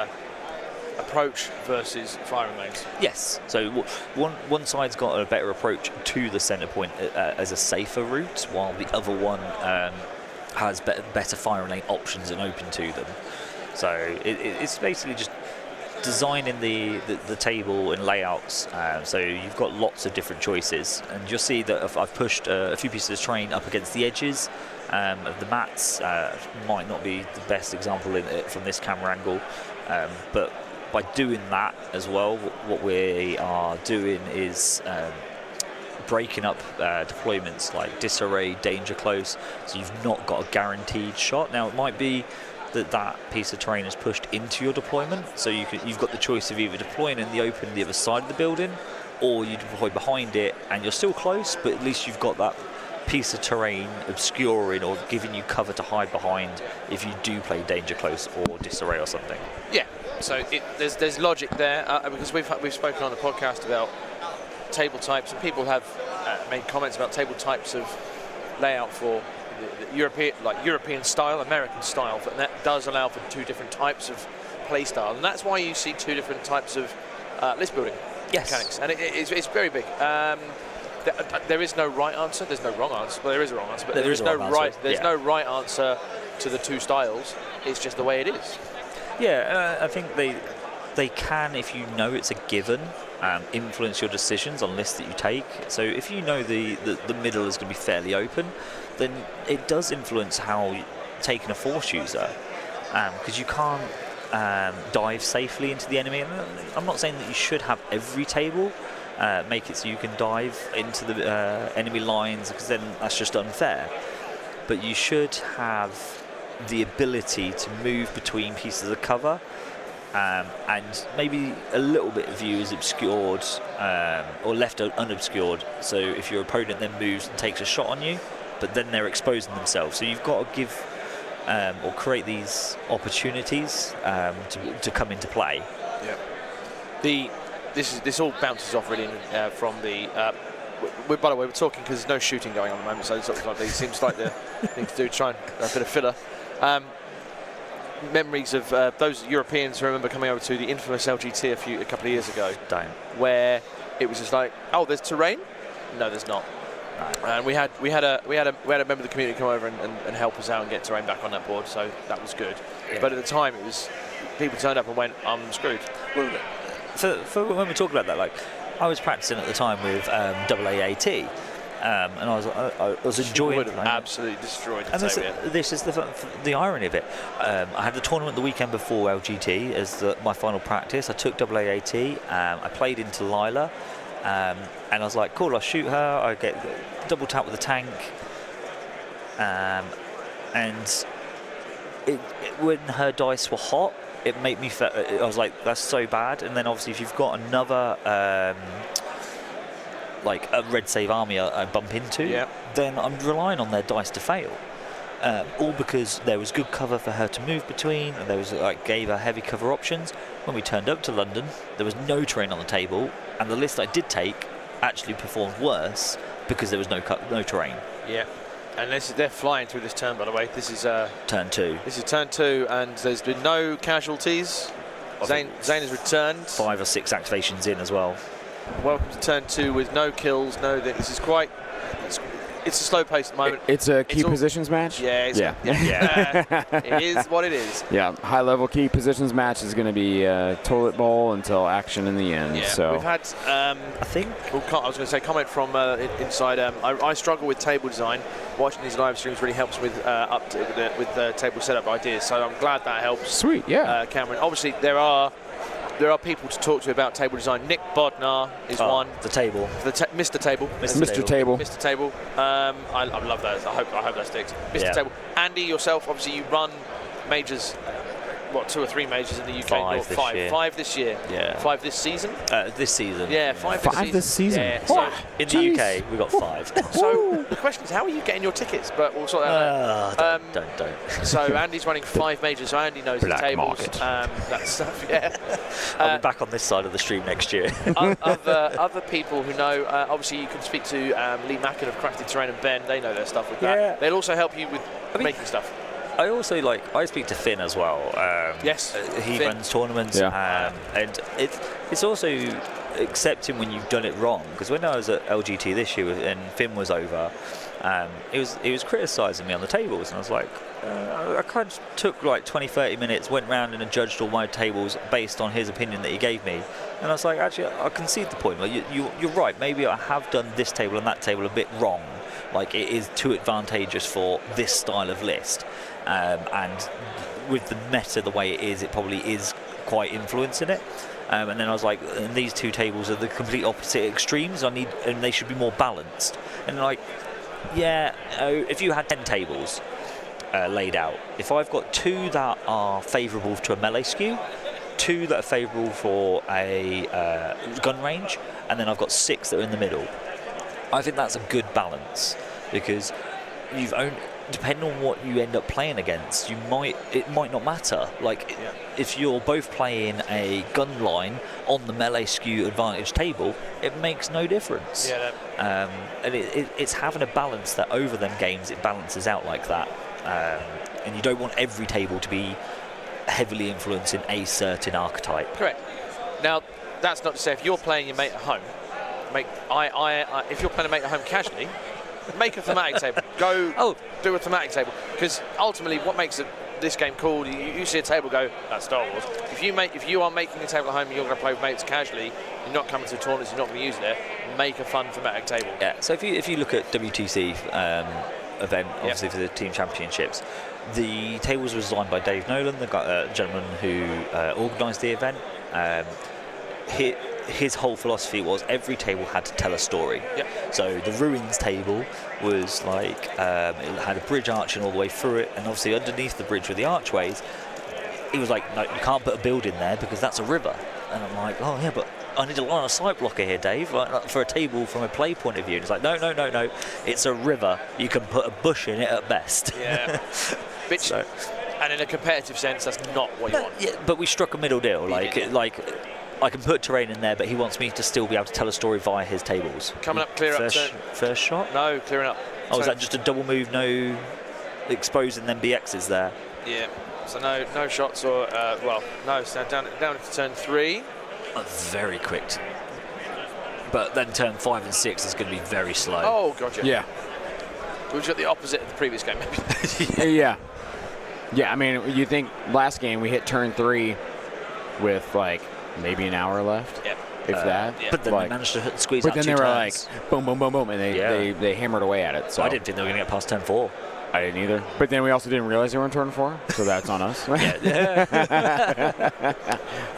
approach versus firing lanes. Yes. So one side's got a better approach to the centre point as a safer route, while the other one has better firing lane options and open to them. So it's basically just designing the table and layouts. So you've got lots of different choices, and you'll see that I've pushed a few pieces of terrain up against the edges of the mats. Might not be the best example from this camera angle, but by doing that as well, what we are doing is breaking up deployments like disarray, danger close, so you've not got a guaranteed shot. Now it might be that piece of terrain is pushed into your deployment, so you've got the choice of either deploying in the open the other side of the building, or you deploy behind it and you're still close, but at least you've got that piece of terrain obscuring or giving you cover to hide behind if you do play danger close or disarray or something. Yeah. So there's logic there, because we've spoken on the podcast about table types, and people have made comments about table types of layout for the European style, American style, and that does allow for two different types of play style, and that's why you see two different types of list building mechanics, and it's very big. There is no right answer. There's no wrong answer. Well, there is a wrong answer, but there is no right. There's no right answer to the two styles. It's just the way it is. Yeah, I think they can, if you know it's a given, influence your decisions on lists that you take. So if you know the middle is going to be fairly open, then it does influence how you're taking a force user, because you can't dive safely into the enemy. I'm not saying that you should have every table make it so you can dive into the enemy lines, because then that's just unfair. But you should have the ability to move between pieces of cover, and maybe a little bit of view is obscured or left unobscured. So if your opponent then moves and takes a shot on you, but then they're exposing themselves, so you've got to give or create these opportunities to come into play. Yeah. this all bounces off really from the. By the way, we're talking because there's no shooting going on at the moment, so it seems like the thing to do, try and a bit of filler. Memories of those Europeans who remember coming over to the infamous LGT a couple of years ago, where it was just like, oh, there's terrain? No, there's not. No. And we had a member of the community come over and help us out and get terrain back on that board, so that was good. Yeah. But at the time, it was people turned up and went, I'm screwed. Well, for when we talk about that, like I was practicing at the time with AAAT. And I was enjoying it. Absolutely destroyed the table. This is the irony of it. I had the tournament the weekend before LGT as my final practice. I took AAAT. I played into Lila. And I was like, cool, I'll shoot her. I get double tap with the tank. And when her dice were hot, it made me feel, I was like, that's so bad. And then obviously if you've got another... like a red save army I bump into, then I'm relying on their dice to fail. All because there was good cover for her to move between, and there was gave her heavy cover options. When we turned up to London, there was no terrain on the table, and the list I did take actually performed worse because there was no terrain. Yeah. And they're flying through this turn, by the way. This is turn 2. This is turn 2, and there's been no casualties. Zane has returned. 5 or 6 activations in as well. Welcome to turn 2 with no kills. This is quite. It's a slow pace at the moment. It's a key positions match. Yeah. It is what it is. Yeah, high level key positions match is going to be toilet bowl until action in the end. Yeah. So we've had. I think. Well, I was going to say comment from inside. I struggle with table design. Watching these live streams really helps with table setup ideas. So I'm glad that helps. Sweet. Yeah. Cameron. Obviously there are people to talk to about table design. Nick Bodnar is one. The table. Mr. Table. Mr. Table. Mr. Table. I love that. I hope that sticks. Mr. Table. Andy, yourself, obviously you run majors. 2 or 3 majors in the UK? 5 this year. Yeah. 5 this season? This season. Yeah, 5 this season. Yeah. So in the UK, we got 5. So the question is, how are you getting your tickets? But we'll sort that out. Don't. So Andy's running 5 majors, so Andy knows Black the tables. market. That stuff, yeah. I'll be back on this side of the stream next year. Other people who know, obviously you can speak to Lee Mackin of Crafted Terrain and Ben. They know their stuff with that. They'll also help you with making stuff. I also I speak to Finn as well. Yes, he Finn runs tournaments, and it's also accepting when you've done it wrong. Because when I was at LGT this year and Finn was over, he was criticising me on the tables, and I was like, I kind of took 20-30 minutes, went round and judged all my tables based on his opinion that he gave me, and I was like, actually, I concede the point. You're right. Maybe I have done this table and that table a bit wrong. Like it is too advantageous for this style of list. And with the meta the way it is, it probably is quite influencing it. And then I was like, and these 2 tables are the complete opposite extremes. And they should be more balanced. And if you had 10 tables laid out, if I've got 2 that are favourable to a melee skew, 2 that are favourable for a gun range, and then I've got 6 that are in the middle, I think that's a good balance, because depending on what you end up playing against, it might not matter. If you're both playing a gun line on the melee skew advantage table, it makes no difference. And it's having a balance that over them games it balances out like that. And you don't want every table to be heavily influencing a certain archetype. Correct. Now, that's not to say if you're playing your mate at home, if you're playing a mate at home casually, make a thematic table. Go do a thematic table, because ultimately what makes this game cool, you see a table go, that's Star Wars. If you are making a table at home and you're going to play with mates casually, you're not coming to tournaments, you're not going to use it there, make a fun thematic table. Yeah, so if you look at WTC event, obviously for the team championships, the tables were designed by Dave Nolan, the gentleman who organised the event. His whole philosophy was every table had to tell a story. So the Ruins table was it had a bridge arching all the way through it, and obviously underneath the bridge with the archways, he was like, no, you can't put a building there because that's a river. And I'm like, oh yeah, but I need a line of sight blocker here, Dave, for a table from a play point of view. And it's like, no, it's a river. You can put a bush in it at best. Yeah. And in a competitive sense, that's not what you want. Yeah, but we struck a middle deal. I can put terrain in there, but he wants me to still be able to tell a story via his tables. Coming up, clear up. First shot? No, clearing up. Oh, is that just a double move, no expose and then BXs there? Yeah. So no shots or no. So down to turn 3. Very quick. But then turn 5 and 6 is going to be very slow. Oh, gotcha. Yeah. We've got the opposite of the previous game, maybe. Yeah. Yeah, I mean, you think last game we hit turn 3 with like maybe an hour left, Yep. if that. Yeah. But then they managed to squeeze But out then 2 they were turns. like boom, boom, boom, boom, and they hammered away at it. So I didn't think they were going to get past turn 4. I didn't either. But then we also didn't realize they were on turn 4, so that's on us.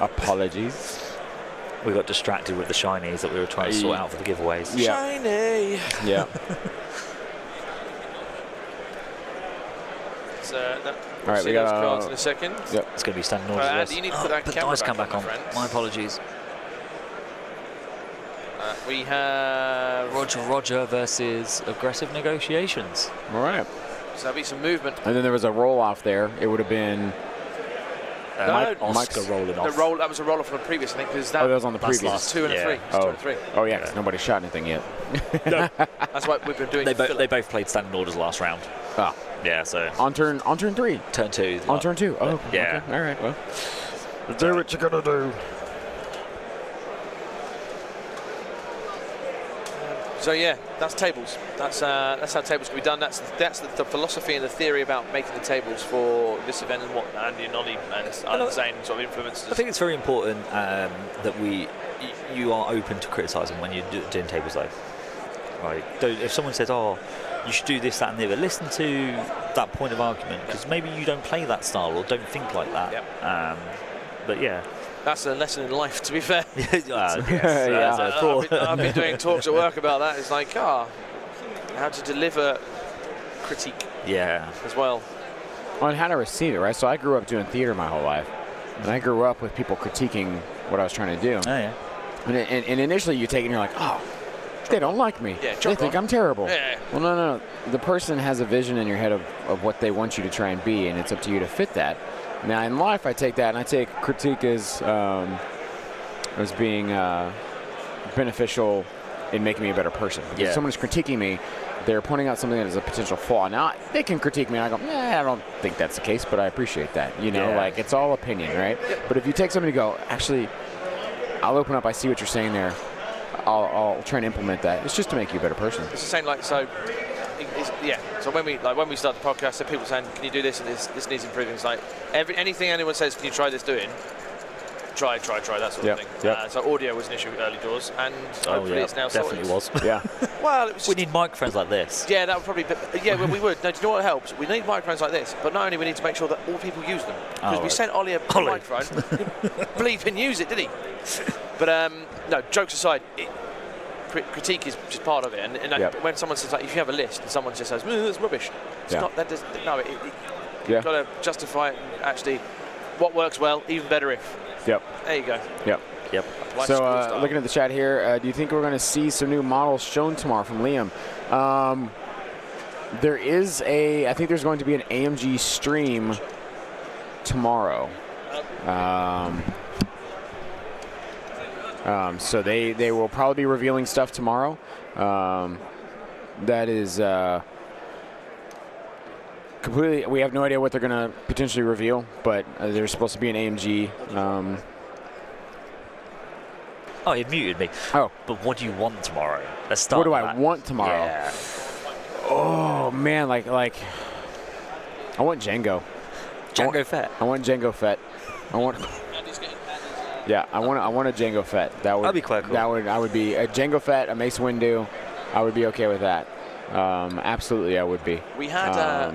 Apologies. We got distracted with the shinies that we were trying to sort out for the giveaways. Yeah. Shiny. Yeah. All right, we got cards in a second. Yep. It's going to be standing orders. Andy, you need to put that camera back on. friends. My apologies. We have Roger versus aggressive negotiations. All right. So there'll be some movement. And then there was a roll off there. It would have been Oscar rolling off. That was a roll off from the previous, I think, because that was on the previous. It's 2 and a 3. It's 2 and a 3. Oh yeah, because nobody shot anything yet. No. That's what we've been doing. They both played standing orders last round. Oh. Yeah, so On turn 3. turn 2. On turn 2. Oh. Yeah. Okay. All right. Well. Do what you're gonna do. So yeah, that's tables. That's how tables can be done. That's the philosophy and the theory about making the tables for this event and what Andy and Ollie and Zane sort of influences. I think it's very important that you are open to criticising when you're doing tables though. Right. If someone says, "Oh, you should do this, that, and the other," listen to that point of argument because maybe you don't play that style or don't think like that. Yep. But yeah. That's a lesson in life, to be fair. I've been doing talks at work about that. It's like, how to deliver critique as well. On how to receive it, right? So I grew up doing theater my whole life. And I grew up with people critiquing what I was trying to do. Oh, yeah. And initially you take it and you're like, oh, they don't like me. Yeah, they think I'm terrible. Yeah. Well, no. The person has a vision in your head of what they want you to try and be, and it's up to you to fit that. Now, in life, I take that, and I take critique as being beneficial in making me a better person. Because if someone's critiquing me, they're pointing out something that is a potential flaw. Now, they can critique me, and I go, I don't think that's the case, but I appreciate that. You know, like, it's all opinion, right? Yep. But if you take something and go, actually, I'll open up, I see what you're saying there, I'll try and implement that. It's just to make you a better person. It's the same, like, so when we start the podcast, there are people saying, can you do this, and this needs improving. It's like, anything anyone says, can you try this doing? Try, that sort of thing. Yep. So audio was an issue early doors, and hopefully it's now sorted. Definitely was. Yeah. Well, it was we need microphones like this. Yeah, that would probably be, well, we would. No, do you know what helps? We need microphones like this, but not only we need to make sure that all people use them. Because we sent Ollie a microphone. Bleeping use it, did he? But no, jokes aside, critique is just part of it. And when someone says, like, if you have a list and someone just says, that's rubbish, it's not, that does, no, you've got to justify it and actually what works well, even better if. Yep. There you go. Yep. So looking at the chat here, do you think we're going to see some new models shown tomorrow from Liam? There is I think there's going to be an AMG stream tomorrow. So they will probably be revealing stuff tomorrow. That is completely. We have no idea what they're going to potentially reveal, but there's supposed to be an AMG. Oh, he muted me. Oh, but what do you want tomorrow? Let's start. What do with I that. want tomorrow? Yeah. Oh man, like I want Django. Django Fett. I want Django Fett. I want. Yeah, I want a Django Fett. That'd be quite cool. I would be a Django Fett, a Mace Windu. I would be okay with that. Absolutely, I would be. We had.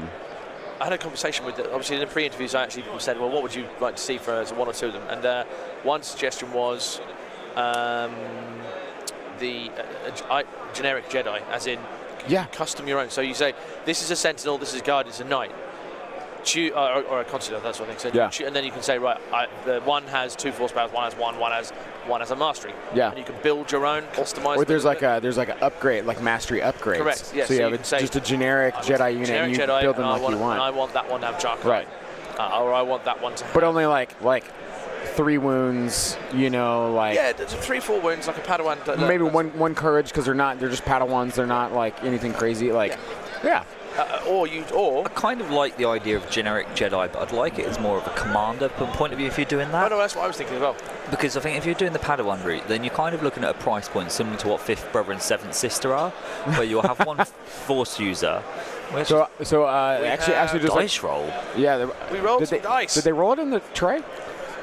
I had a conversation with, obviously in the pre-interviews I actually said, well, what would you like to see for one or two of them? And one suggestion was the generic Jedi, as in custom your own. So you say, this is a Sentinel, this is a Guard, it's a Knight. Or a Consular, that sort of thing. So and then you can say, right, the one has 2 Force powers, one has a Mastery. Yeah. And you can build your own, customize. Or there's like an upgrade, like Mastery upgrades. Correct. Yeah. So you have just a generic Jedi unit, and you build them like you want. And I want that one to have Jar. Right. Or I want that one to have. But only like 3 wounds, you know, like Yeah, there's 3-4 wounds like a Padawan. maybe one courage because they're just Padawans. They're not like anything crazy. Like, yeah. Or I kind of like the idea of generic Jedi, but I'd like it as more of a commander point of view if you're doing Oh, that. no, that's what I was thinking as well. Because I think if you're doing the Padawan route, then you're kind of looking at a price point similar to what 5th brother and 7th sister are, where you'll have one Force user. So actually just like, Dice roll. yeah. We rolled some dice. Did they roll it in the tray?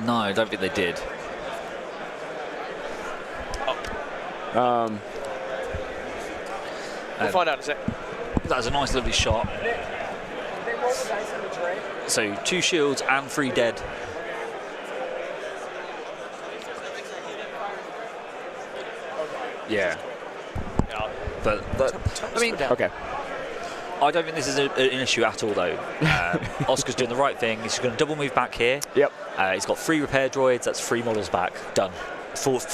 No, I don't think they did. We'll find out in a sec. That was a nice, lovely shot. They roll the dice in the tray. So 2 shields and 3 dead. Yeah. But I mean, Okay. I don't think this is an issue at all, though. Oscar's doing the right thing. He's going to double move back here. Yep. He's got 3 repair droids. That's 3 models back. Done.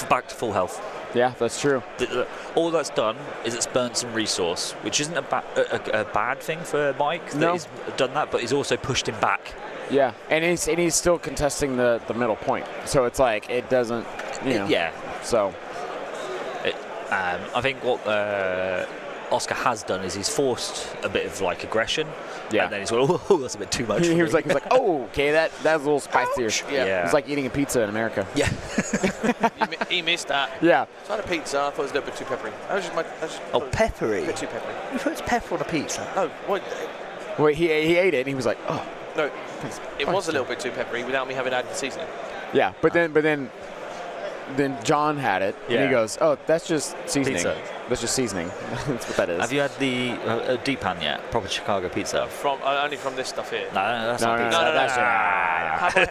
Back to full health. Yeah, that's true. All that's done is it's burnt some resource, which isn't a bad thing for Mike that he's done that, but he's also pushed him back. Yeah, and he's still contesting the middle point, so it's like it doesn't, you know. Yeah. So I think what Oscar has done is he's forced a bit of like aggression. Yeah. And then he's going, oh, that's a bit too much. he was like, oh, okay, that's a little spicier. Yeah. It's like eating a pizza in America. Yeah. He missed that. Yeah. So I had a pizza. I thought it was a little bit too peppery. Peppery. A bit too peppery. Who puts pepper on a pizza? No, what? Wait, he ate it and he was like, oh. No, it was a little bit too peppery without me having added seasoning. Yeah, but then John had it and Yeah. he goes, oh, that's just seasoning. Pizza. That's just seasoning. That's what that is. Have you had the deep pan yet? Proper Chicago pizza? From only from this stuff here. No, that's No, not no, pizza. no,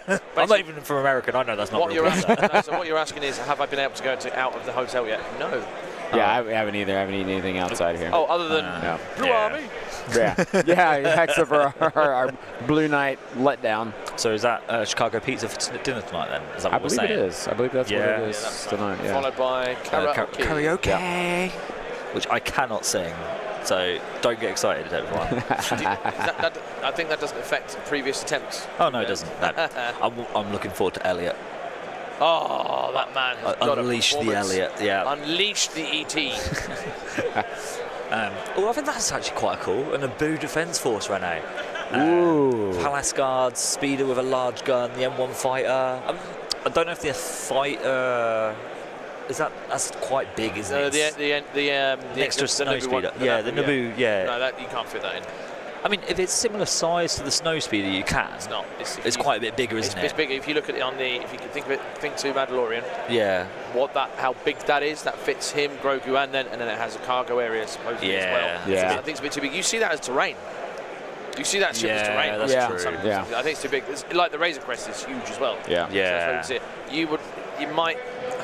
that's I'm not even from American. I know that's not What real you're pizza. asking, no, so what you're asking is, have I been able to go out of the hotel yet? No. Yeah, I haven't either. I haven't eaten anything outside here. Oh, other than Yeah. Blue Yeah. Army. yeah, except for our Blue Night letdown. So is that Chicago pizza for dinner tonight then? Is that I what we're believe it saying? is. I believe that's Yeah. what it Yeah, is that's tonight. Yeah. Followed by karaoke. Karaoke. Which I cannot sing. So don't get excited, everyone. I think that doesn't affect previous attempts. Oh, no, it doesn't. No. I'm looking forward to Elliot. Oh, that man has got Unleash a the performance. Elliot, yeah. Unleash the ET. I think that's actually quite cool. An Naboo Defence Force, Rene. Ooh. Palace Guards, speeder with a large gun, the M1 fighter. I don't know if the fighter that's quite big, isn't it? The extra snow Naboo speeder. one, Yeah, the Naboo. Yeah. No, that you can't fit that in. I mean, if it's similar size to the snow speeder, you can. It's not. It's quite a bit bigger, isn't It's it? bigger. If you look at it if you can think to Mandalorian, Yeah. how big that is, that fits him, Grogu, and then it has a cargo area supposedly as well. Yeah. I think it's a bit too big. You see that as terrain. You see that ship as terrain. that's Yeah. true. Yeah. I think it's too big. It's like the Razor Crest is huge as well. Yeah. Yeah. So that's what you see. You might.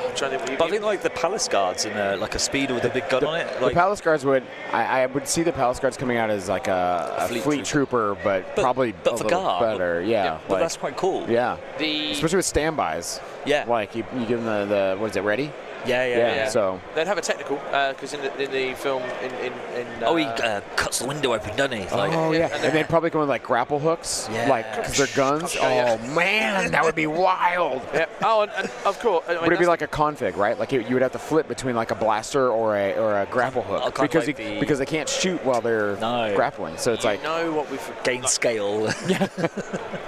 I'm trying to think. But I think like the Palace Guards in like a speeder with a big gun on it. The Like, Palace Guards I would see the Palace Guards coming out as like a fleet trooper, but probably but a for little guard. better. Yeah. but like, that's quite cool. yeah. the Especially with standbys. Yeah. Like you give them the what is it, ready? Yeah. So they'd have a technical because in the film in He cuts the window open, doesn't he? Like, yeah, and they'd probably come with like grapple hooks, Yeah. like because they're guns. Yeah. Oh man, that would be wild. yeah. Oh, and of course. I mean, Would it be like a config, right? Like you would have to flip between like a blaster or a grapple hook kind of because like the- because they can't shoot while they're No. grappling. So it's like you know what we've gain scale. You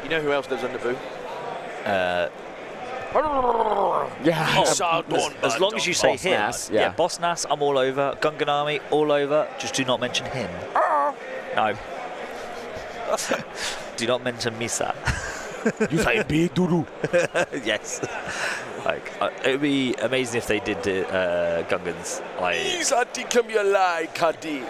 know who else lives on Naboo? yeah. As long as you say Boss him. Nass, yeah. Boss Nass, I'm all over. Gungan Army, all over. Just do not mention him. No. Do not mention Misa. You say big doo. Yes. Like, it would be amazing if they did Gungans. Like,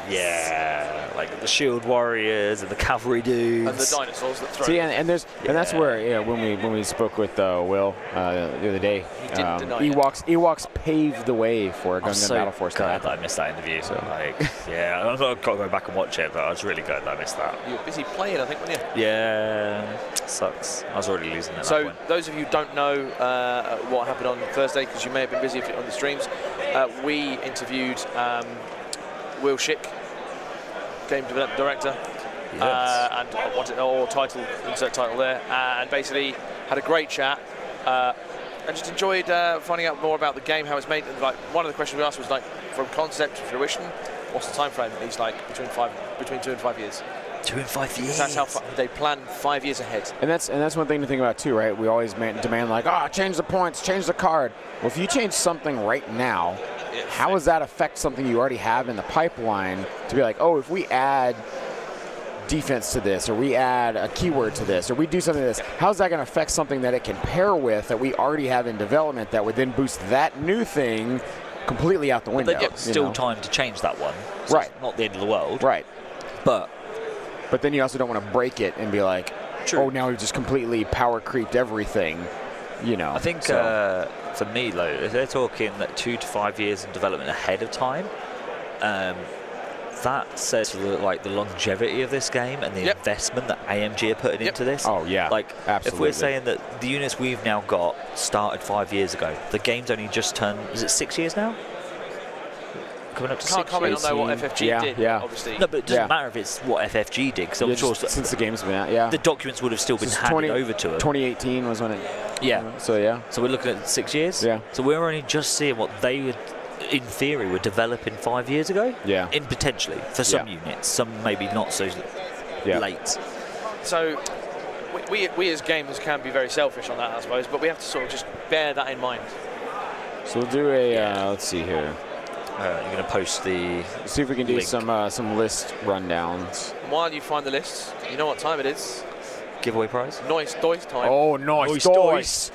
yeah, like the Shield Warriors and the Cavalry dudes. And the dinosaurs that throw. See, and that's where when we spoke with Will the other day, He didn't deny it. Ewoks paved the way for a I'm Gungan so Battle Force to glad happen. that I missed that interview. So, like, yeah, I'm not got to go back and watch it, but I was really glad that I missed that. You were busy playing, I think, weren't you? Yeah, sucks. I was already losing at that So point. those of you who don't know what happened on Thursday, because you may have been busy on the streams, we interviewed Will Schick, game development director, Yes. and insert title there, and basically had a great chat. I just enjoyed finding out more about the game, how it's made. Like one of the questions we asked was like, from concept to fruition, what's the time frame? And he's like between 2 and 5 years. 2 and 5 years. That's how they plan 5 years ahead. And that's one thing to think about too, right? We always demand like, change the points, change the card. Well, if you change something right now, how does that affect something you already have in the pipeline to be like, if we add defense to this, or we add a keyword to this, or we do something to this, how's that going to affect something that it can pair with that we already have in development that would then boost that new thing completely out the window? But there's still time to change that one. So Right. It's not the end of the world. Right. But then you also don't want to break it and be like, True. now we've just completely power creeped everything. I think for me, though, if they're talking that 2 to 5 years in development ahead of time, that says the longevity of this game and the investment that AMG are putting into this. Oh, yeah. Absolutely. If we're saying that the units we've now got started 5 years ago, the game's only just turned, is it 6 years now? Coming up to Can't 6 comment years. on what FFG did, obviously. No, but it doesn't matter if it's what FFG did, because I'm sure since the game's been out, the documents would have still been handed over to them. 2018 was when it. Yeah. So So we're looking at 6 years. Yeah. So we're only just seeing what they would, in theory, were developing 5 years ago. Yeah. In potentially for some units, some maybe not so late. So we as gamers can be very selfish on that, I suppose, but we have to sort of just bear that in mind. So we'll do a. Let's see here. You're going to post the. See if we can do link. some list rundowns. And while you find the lists, you know what time it is. Giveaway prize. Nice dice time. Oh, nice dice.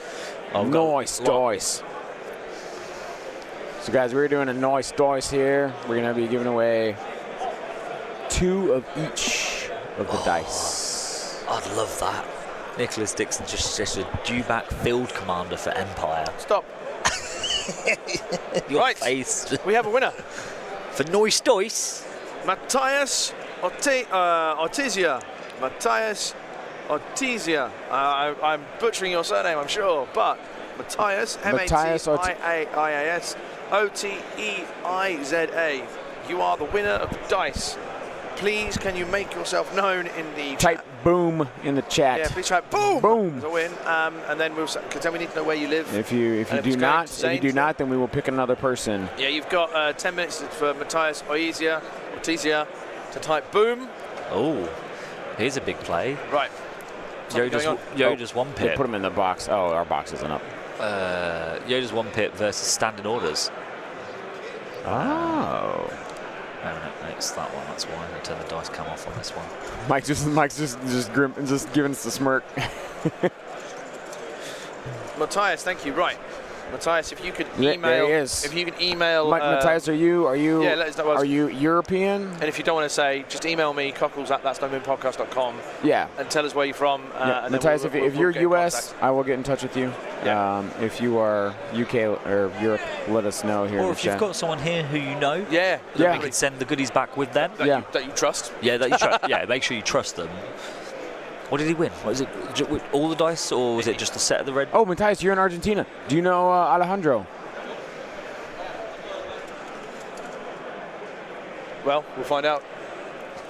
Nice dice. So guys, we're doing a nice dice here. We're going to be giving away 2 of each of the dice. I'd love that. Nicholas Dixon just a due-back field commander for Empire. Stop. Your Right. face. We have a winner. For Noise Dice. Matthias Ortizia. Matthias Ortizia. I'm butchering your surname, I'm sure, but Matthias, Mattias Oteiza. You are the winner of the dice. Please, can you make yourself known in the Type chat? boom in the chat. Yeah, please type boom. Boom. As a win, and then because then we need to know where you live. If you do not, then we will pick another person. Yeah, you've got 10 minutes for Matthias Ortizia to type boom. Oh, here's a big play. Right. Yoda's 1 They pip. put him in the box. Oh, our box isn't up. Yoda's 1 pip versus standing orders. Oh. No, it's that one. That's why I turned the dice cam off on this one. Mike's just grim, just giving us the smirk. Matthias, thank you. Right, Matthias, if you could Yeah, email, there he is. if you can email, Matthias, are you? Yeah, let us know. Are you European? And if you don't want to say, just email me, cockles@thatsnomoonpodcast.com. Yeah. And tell us where you're from. Yeah. And Matthias, then if you're get in US, contact. I will get in touch with you. Yeah. If you are UK or Europe, let us know here. Or in if the you've chat. got someone here who you know, Yeah. that we can send the goodies back with them. That you trust. Yeah, that you yeah, make sure you trust them. What did he win? What is it? All the dice, or was it just a set of the red? Oh, Matthias, you're in Argentina. Do you know Alejandro? Well, we'll find out.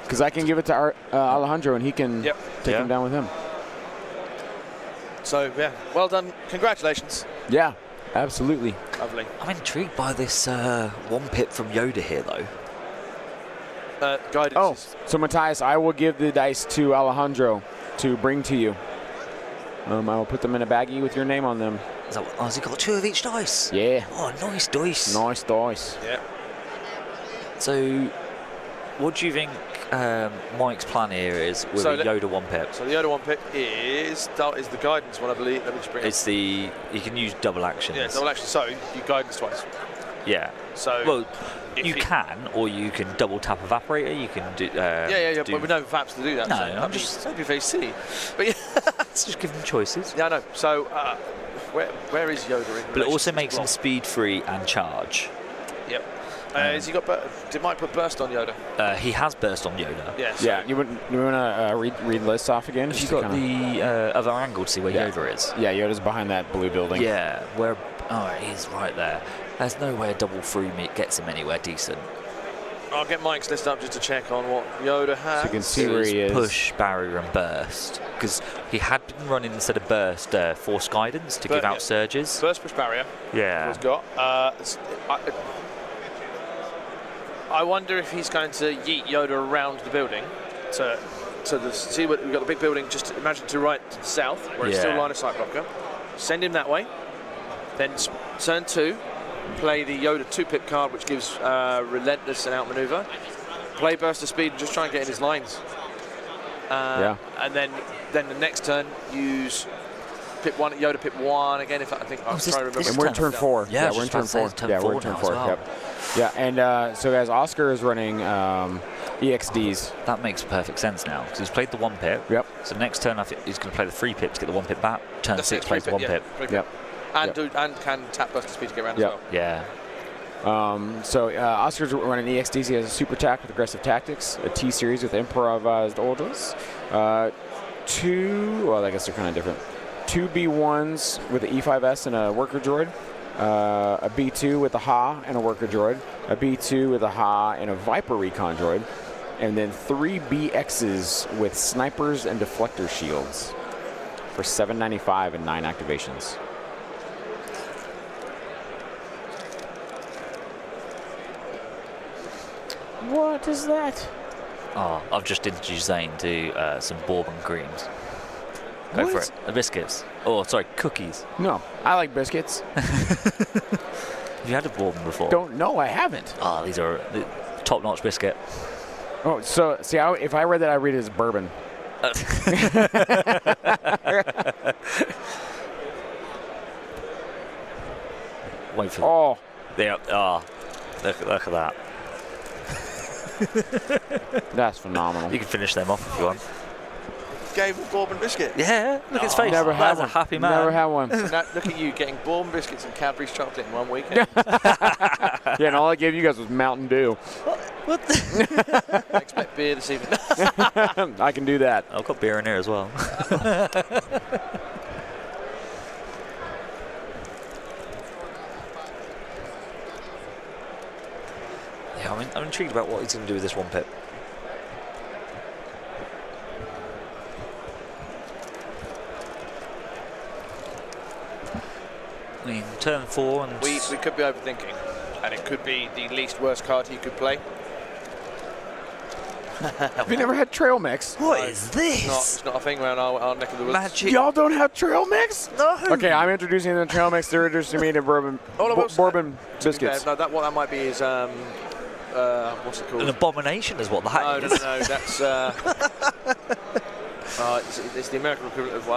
Because I can give it to Alejandro, and he can take him down with him. So yeah, well done. Congratulations. Yeah, absolutely. Lovely. I'm intrigued by this 1 pip from Yoda here, though. Guidance. Oh, so Matthias, I will give the dice to Alejandro to bring to you. I will put them in a baggie with your name on them. Has he got 2 of each dice? Yeah. Oh, nice dice. Nice dice. Yeah. So, what do you think Mike's plan here is with a Yoda 1 pip? So the Yoda 1 pip is the guidance one, I believe. Let me just bring It's you can use double actions. Yeah, double action. So you guidance twice. Yeah. So well, you can, or you can double tap evaporator. You can do. Yeah. But we don't have apps to do that. No, so I'm just. That'd be very silly. But yeah, just give them choices. Yeah, I know. So where is Yoda in? But it also makes them speed free and charge. Yep. Has he got? Did Mike put burst on Yoda? He has burst on Yoda. Yes. Yeah. You want to read lists off again? Have you got the other angle to see where Yoda is? Yeah, Yoda's behind that blue building. Yeah. Where? Oh, he's right there. There's no way a double through meet gets him anywhere decent. I'll get Mike's list up just to check on what Yoda has. So you can see where he is. Push, barrier, and burst. Because he had been running instead of burst, force guidance to give out surges. Burst, push, barrier. Yeah. He's got. I wonder if he's going to yeet Yoda around the building see what we've got the big building. Just imagine to right to the south where it's still line of sight blocker. Send him that way. Then turn 2. Play the Yoda 2-pip card, which gives relentless and outmaneuver. Play burst of speed and just try and get in his lines. And then the next turn use pip 1 Yoda pip 1 again. If I think I'm trying to remember. And we're in turn 4. Yeah, we're in turn 4. Yeah, we're in turn 4. Well. Yep. Yeah, and so guys, Oscar is running EXDs. That makes perfect sense now because he's played the 1-pip. Yep. So next turn, I think he's going to play the 3-pip to get the 1-pip back. Turn 6 plays the 1-pip. Yep. And can tap burst of speed to get around as well. Yeah. So Oscar's running EXDs. He has a super attack with aggressive tactics, a T series with improvised orders, 2. Well, I guess they're kind of different. 2 B1s with the E5S and a worker droid, a B2 with a Ha and a worker droid, a B2 with a Ha and a Viper recon droid, and then 3 BXs with snipers and deflector shields for 795 and 9 activations. What is that? Oh, I've just introduced Zane to some bourbon creams. Go for it. The biscuits. Oh, sorry, cookies. No, I like biscuits. Have you had a bourbon before? Don't know, I haven't. Oh, these are top-notch biscuit. Oh, so see, if I read that, I read it as bourbon. Wait for. Oh, They are. Oh, look at that. that's phenomenal. You can finish them off if you want. Gave him bourbon biscuit. Yeah, look at his face. Never had That's one. a happy man. Never had one. Now, look at you getting bourbon biscuits and Cadbury's chocolate in one weekend. Yeah, and all I gave you guys was Mountain Dew. What the? I expect beer this evening. I can do that. I've got beer in here as well. Yeah, I'm intrigued about what he's going to do with this 1-pip. I mean, turn 4 and... we could be overthinking, and it could be the least worst card he could play. Have you never had trail mix? What is this? It's not a thing around our neck of the woods. Magic. Y'all don't have trail mix? No. Okay, I'm introducing the trail mix. They're introducing me to bourbon biscuits. No, what that might be is what's it called? An abomination is what that is. No. That's it's the American equivalent of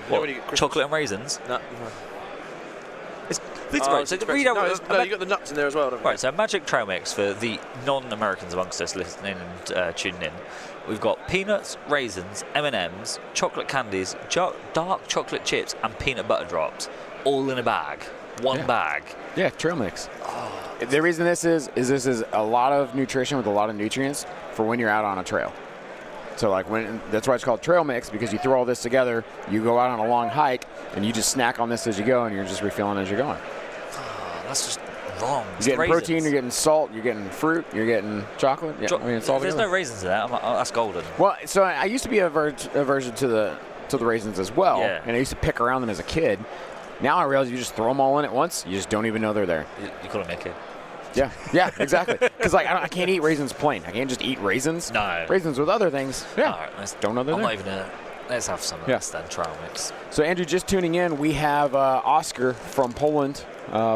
What, chocolate and raisins? No. Right, so read out. You got the nuts in there as well, don't you? Right, so magic trail mix for the non-Americans amongst us listening and tuning in. We've got peanuts, raisins, M&Ms, chocolate candies, dark chocolate chips, and peanut butter drops, all in a bag. One bag. Yeah, trail mix. The reason this is this is a lot of nutrition with a lot of nutrients for when you're out on a trail. So that's why it's called trail mix, because you throw all this together, you go out on a long hike, and you just snack on this as you go, and you're just refilling as you're going. That's just wrong. You're getting protein, you're getting salt, you're getting fruit, you're getting chocolate. Yeah, I mean, it's all There's together. no raisins in that. That's golden. Well, so I used to be aversion to the raisins as well, and I used to pick around them as a kid. Now I realize you just throw them all in at once. You just don't even know they're there. You call them a kid. Yeah, exactly. Because I can't eat raisins plain. I can't just eat raisins. No. Raisins with other things. Yeah. All right, don't know they're I'm there. not even let's have some of this then, trail mix. So Andrew, just tuning in, we have Oscar from Poland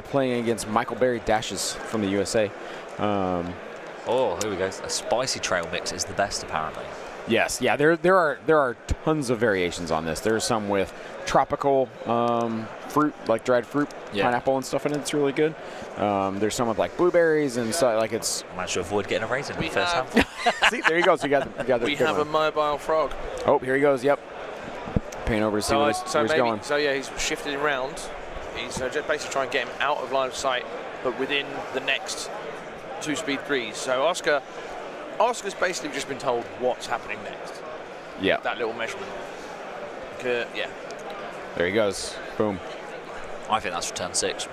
playing against Michael Berry Dashes from the USA. Oh, here we go. A spicy trail mix is the best, apparently. Yes, yeah. There are tons of variations on this. There's some with tropical fruit, like dried fruit, pineapple and stuff in it. It's really good. There's some with like blueberries and so it's. I managed to avoid getting a raisin in the first handful. See, there you go. So you got the. We have a mobile frog. Oh, here he goes. Yep. Paying over to see where he's going. So yeah, he's shifted around. He's just basically trying to get him out of line of sight, but within the next 2 speed 3s. So Oscar's basically just been told what's happening next. Yeah. That little measurement. Yeah. There he goes. Boom. I think that's for turn 6.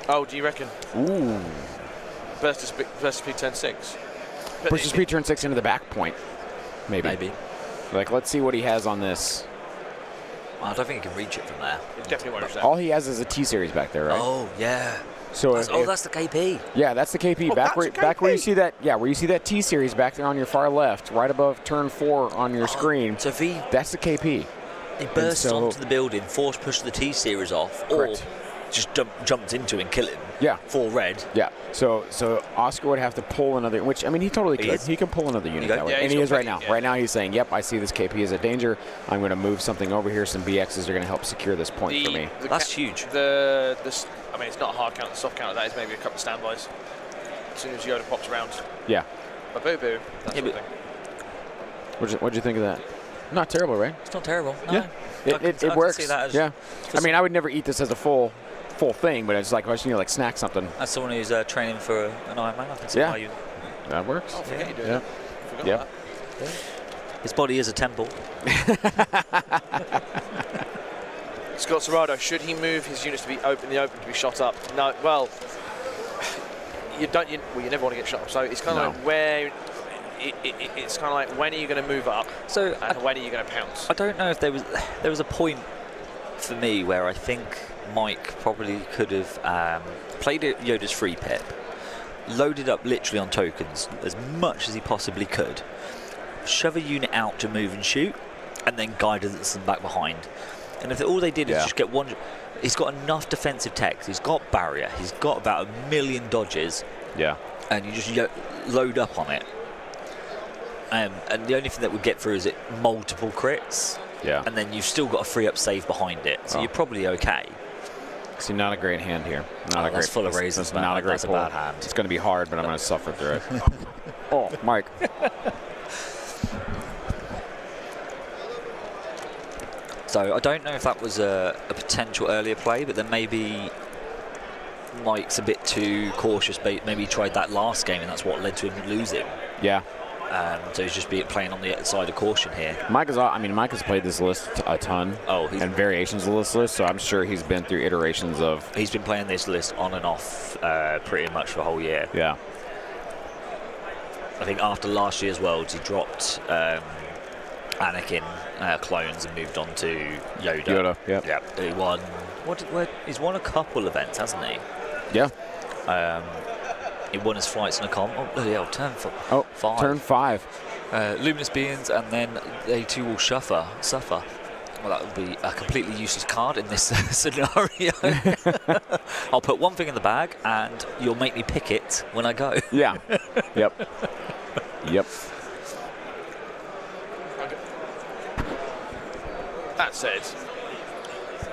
Oh, do you reckon? Ooh. burst speed turn 6. Push the speed turn 6 into the back point. Maybe. Like, let's see what he has on this. I don't think he can reach it from there. It definitely won't reach that. All he has is a T-Series back there, right? Oh, yeah. So That's the KP. Yeah, that's the KP. Oh, back that's where you see that. Yeah, where you see that T-Series back there on your far left, right above turn 4 on your screen. So if he That's the KP. bursts onto the building, force push the T-Series off, Correct. or just jumps into it and kill him. Yeah. For red. Yeah. So Oscar would have to pull another, which I mean he totally could. He can pull another unit that way, Yeah, and he's he is got right now. plenty, yeah. Right now he's saying, "Yep, I see this KP as a danger. I'm going to move something over here. Some BXs are going to help secure this point for me." That's huge. I mean, it's not a hard count. The soft count of that is maybe a couple of standbys. As soon as Yoda pops around. Yeah. But boo-boo. That sort of thing. What'd you think of that? Not terrible, right? It's not terrible. No. Yeah. It works. See that as Yeah. I mean, I would never eat this as a full thing, but it's like like snack something. As someone who's training for an Ironman, I can see why you. That works. Oh, forget you doing Yeah. that. Forgot Yeah. that. His body is a temple. Scott Serrado, should he move his units to be open to be shot up? No. Well, you never want to get shot up. So it's kind of like where. It's kind of like when are you going to move up? So and when are you going to pounce? I don't know if there was a point for me where I think Mike probably could have played Yoda's free pip, loaded up literally on tokens as much as he possibly could, shove a unit out to move and shoot, and then guided them back behind. And if all they did is just get one, he's got enough defensive tech, he's got barrier, he's got about 1 million dodges. Yeah. And you just load up on it. And the only thing that would get through is multiple crits. Yeah. And then you've still got a free up save behind it, so you're probably okay. See, not a great hand here. Not a great. That's full of raisins. That's not a great That's pull. a bad hand. It's going to be hard, but I'm going to suffer through it. Oh, Mike. So I don't know if that was a potential earlier play, but then maybe Mike's a bit too cautious. Maybe he tried that last game, and that's what led to him losing. Yeah. So he's just playing on the side of caution here. Mike has played this list a ton. And variations of this list, so I'm sure he's been through iterations of. He's been playing this list on and off pretty much for the whole year. Yeah. I think after last year's Worlds, he dropped Anakin clones and moved on to Yoda. Yeah. He won. He's won a couple events, hasn't he? Yeah. He won his flights in a comp. Oh, bloody hell, turn 5. Turn 5. Luminous Beings, and then they too will suffer. Well, that would be a completely useless card in this scenario. I'll put one thing in the bag, and you'll make me pick it when I go. Yeah. Yep. That said,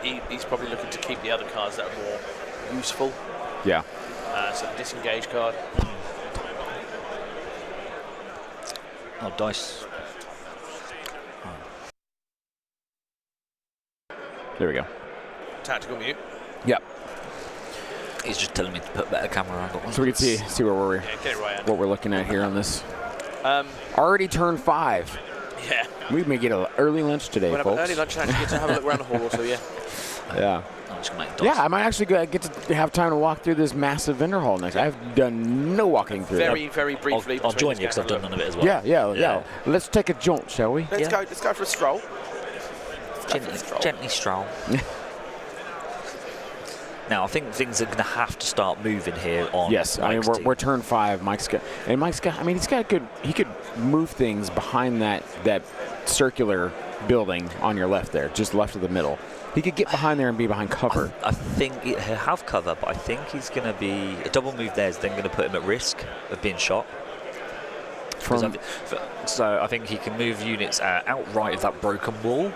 he's probably looking to keep the other cards that are more useful. Yeah. So the disengage card. Oh, dice. There we go. Tactical mute. Yep. He's just telling me to put better camera angle. So we can see where what we're looking at here on this. Already turn 5. Yeah. We may get an early lunch today, We'll folks. have an early lunch and actually get to have a look around the hall also, yeah. Yeah. I'm just gonna make dots. Yeah, I might actually get to have time to walk through this massive vendor hall next. I've done no walking through it. Very briefly. I'll join you because I've done none of it as well. Yeah. Let's take a jaunt, shall we? Let's go for a stroll. Gently stroll. Now I think things are going to have to start moving here on. Yes, I mean we're turn 5. Mike's got. I mean he's got good. He could move things behind that circular building on your left there, just left of the middle. He could get behind there and be behind cover. I think he'll have cover, but I think he's going to be a double move there is then going to put him at risk of being shot. So I think he can move units outright of that broken wall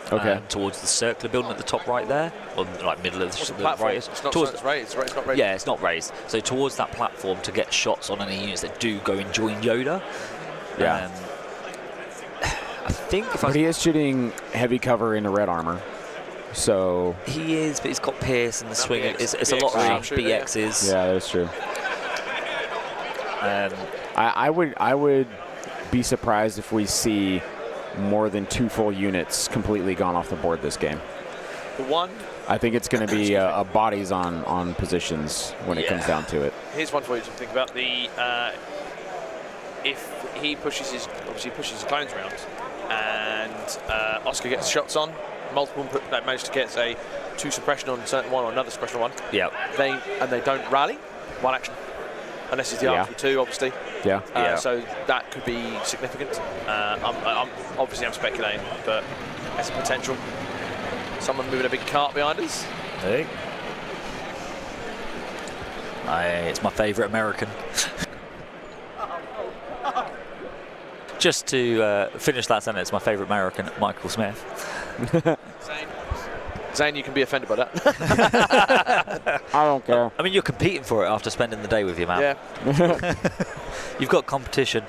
towards the circular building at the top right there, or like middle of the right. It's not raised. It's not raised. Yeah, it's not raised. So towards that platform to get shots on any units that do go and join Yoda. Yeah. I think but he is shooting heavy cover into red armor. So he is, but he's got Pierce and the swing. It's a lot of BXs. Yeah, that's true. I would be surprised if we see more than 2 full units completely gone off the board this game. The one. I think it's going to be bodies on positions when it comes down to it. here's one for you to think about. If he pushes his clones around, and Oscar gets shots on, multiple that manage to get a 2 suppression on a certain one or another suppression on one. Yeah. They don't rally, 1 action, unless it's the R for 2, obviously. Yeah. So that could be significant. I'm speculating, but it's a potential. Someone moving a big cart behind us. Hey. It's my favourite American. Just to finish that sentence, my favourite American, Michael Smith. Zane, you can be offended by that. I don't care. I mean, you're competing for it after spending the day with your man. Yeah. You've got competition.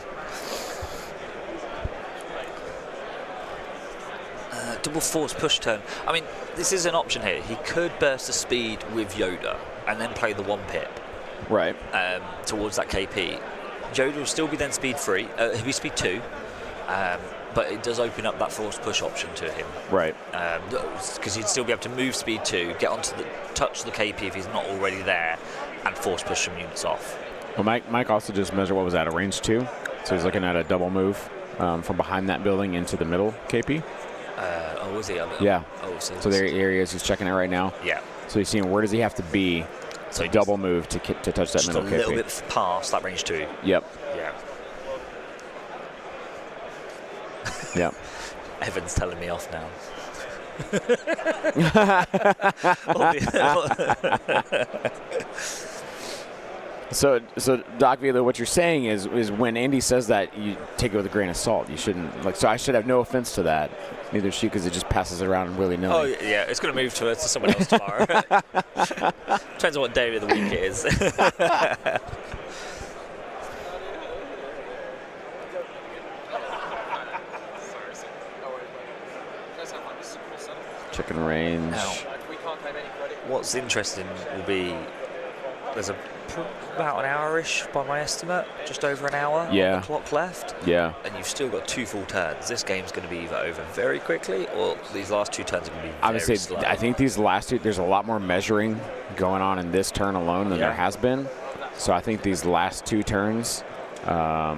Double force push turn. I mean, this is an option here. He could burst the speed with Yoda and then play the 1 pip. Right. Towards that KP. Yoda will still be then speed 3. He'll be speed 2. But it does open up that force push option to him. Right. Because he'd still be able to move speed 2, get onto touch the KP if he's not already there, and force push some units off. Well, Mike also just measured, what was that, a range 2? So he's looking at a double move from behind that building into the middle KP. Oh, is he? Yeah. Oh, so there he is. He's checking it right now. Yeah. So he's seeing where does he have to be to double move to touch that middle KP. Just a little bit past that range 2. Yep. Yeah. Yep. Evan's telling me off now. So Doc Vila, what you're saying is when Andy says that, you take it with a grain of salt. You shouldn't, like, so I should have no offense to that. Neither should you, because it just passes around willy-nilly. Oh yeah, it's going to move to someone else tomorrow. Depends on what day of the week it is. Chicken range. Now, what's interesting will be there's about an hour-ish by my estimate, just over an hour on the clock left. Yeah. And you've still got 2 full turns. This game's going to be either over very quickly or these last 2 turns are going to be very slow. I think these last 2, there's a lot more measuring going on in this turn alone than there has been. So I think these last 2 turns, I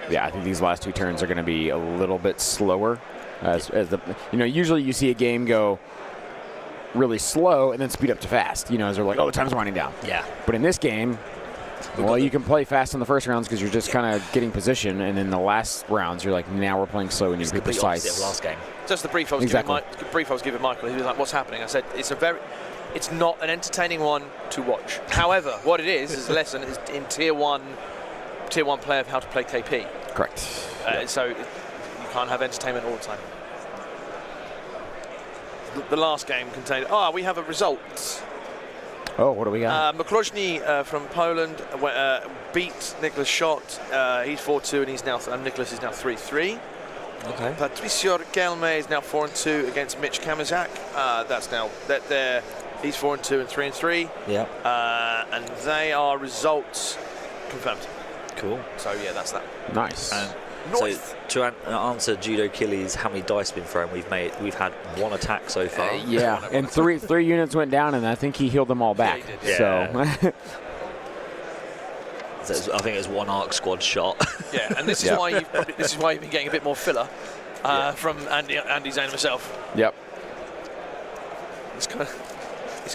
think these last 2 turns are going to be a little bit slower. Usually you see a game go really slow and then speed up to fast, as they're like, oh, time's winding down. Yeah. But in this game, you can play fast in the first rounds because you're just kind of getting position, and in the last rounds, you're like, now we're playing slow and you can be precise. Opposite of last game. Just the brief I was giving Michael. He was like, what's happening? I said, it's not an entertaining one to watch. However, what it is a lesson is in tier one play of how to play KP. Correct. So you can't have entertainment all the time. The last game contained. We have a result. Oh, what do we got? McCloshny from Poland beat Nicholas Schott. He's 4-2, and Nicholas is now 3-3. Okay. Patricio Kelme is now 4-2 against Mitch Kamazak. He's 4-2 and 3-3. Yeah. And they are results confirmed. Cool. So yeah, that's that. Nice. So to answer Judo Killy's how many dice been thrown, we've had 1 attack so far. And three units went down, and I think he healed them all back. Yeah, so I think it was 1 arc squad shot. Yeah, and this is why you've been getting a bit more filler from Andy Zane himself. Yep. It's kind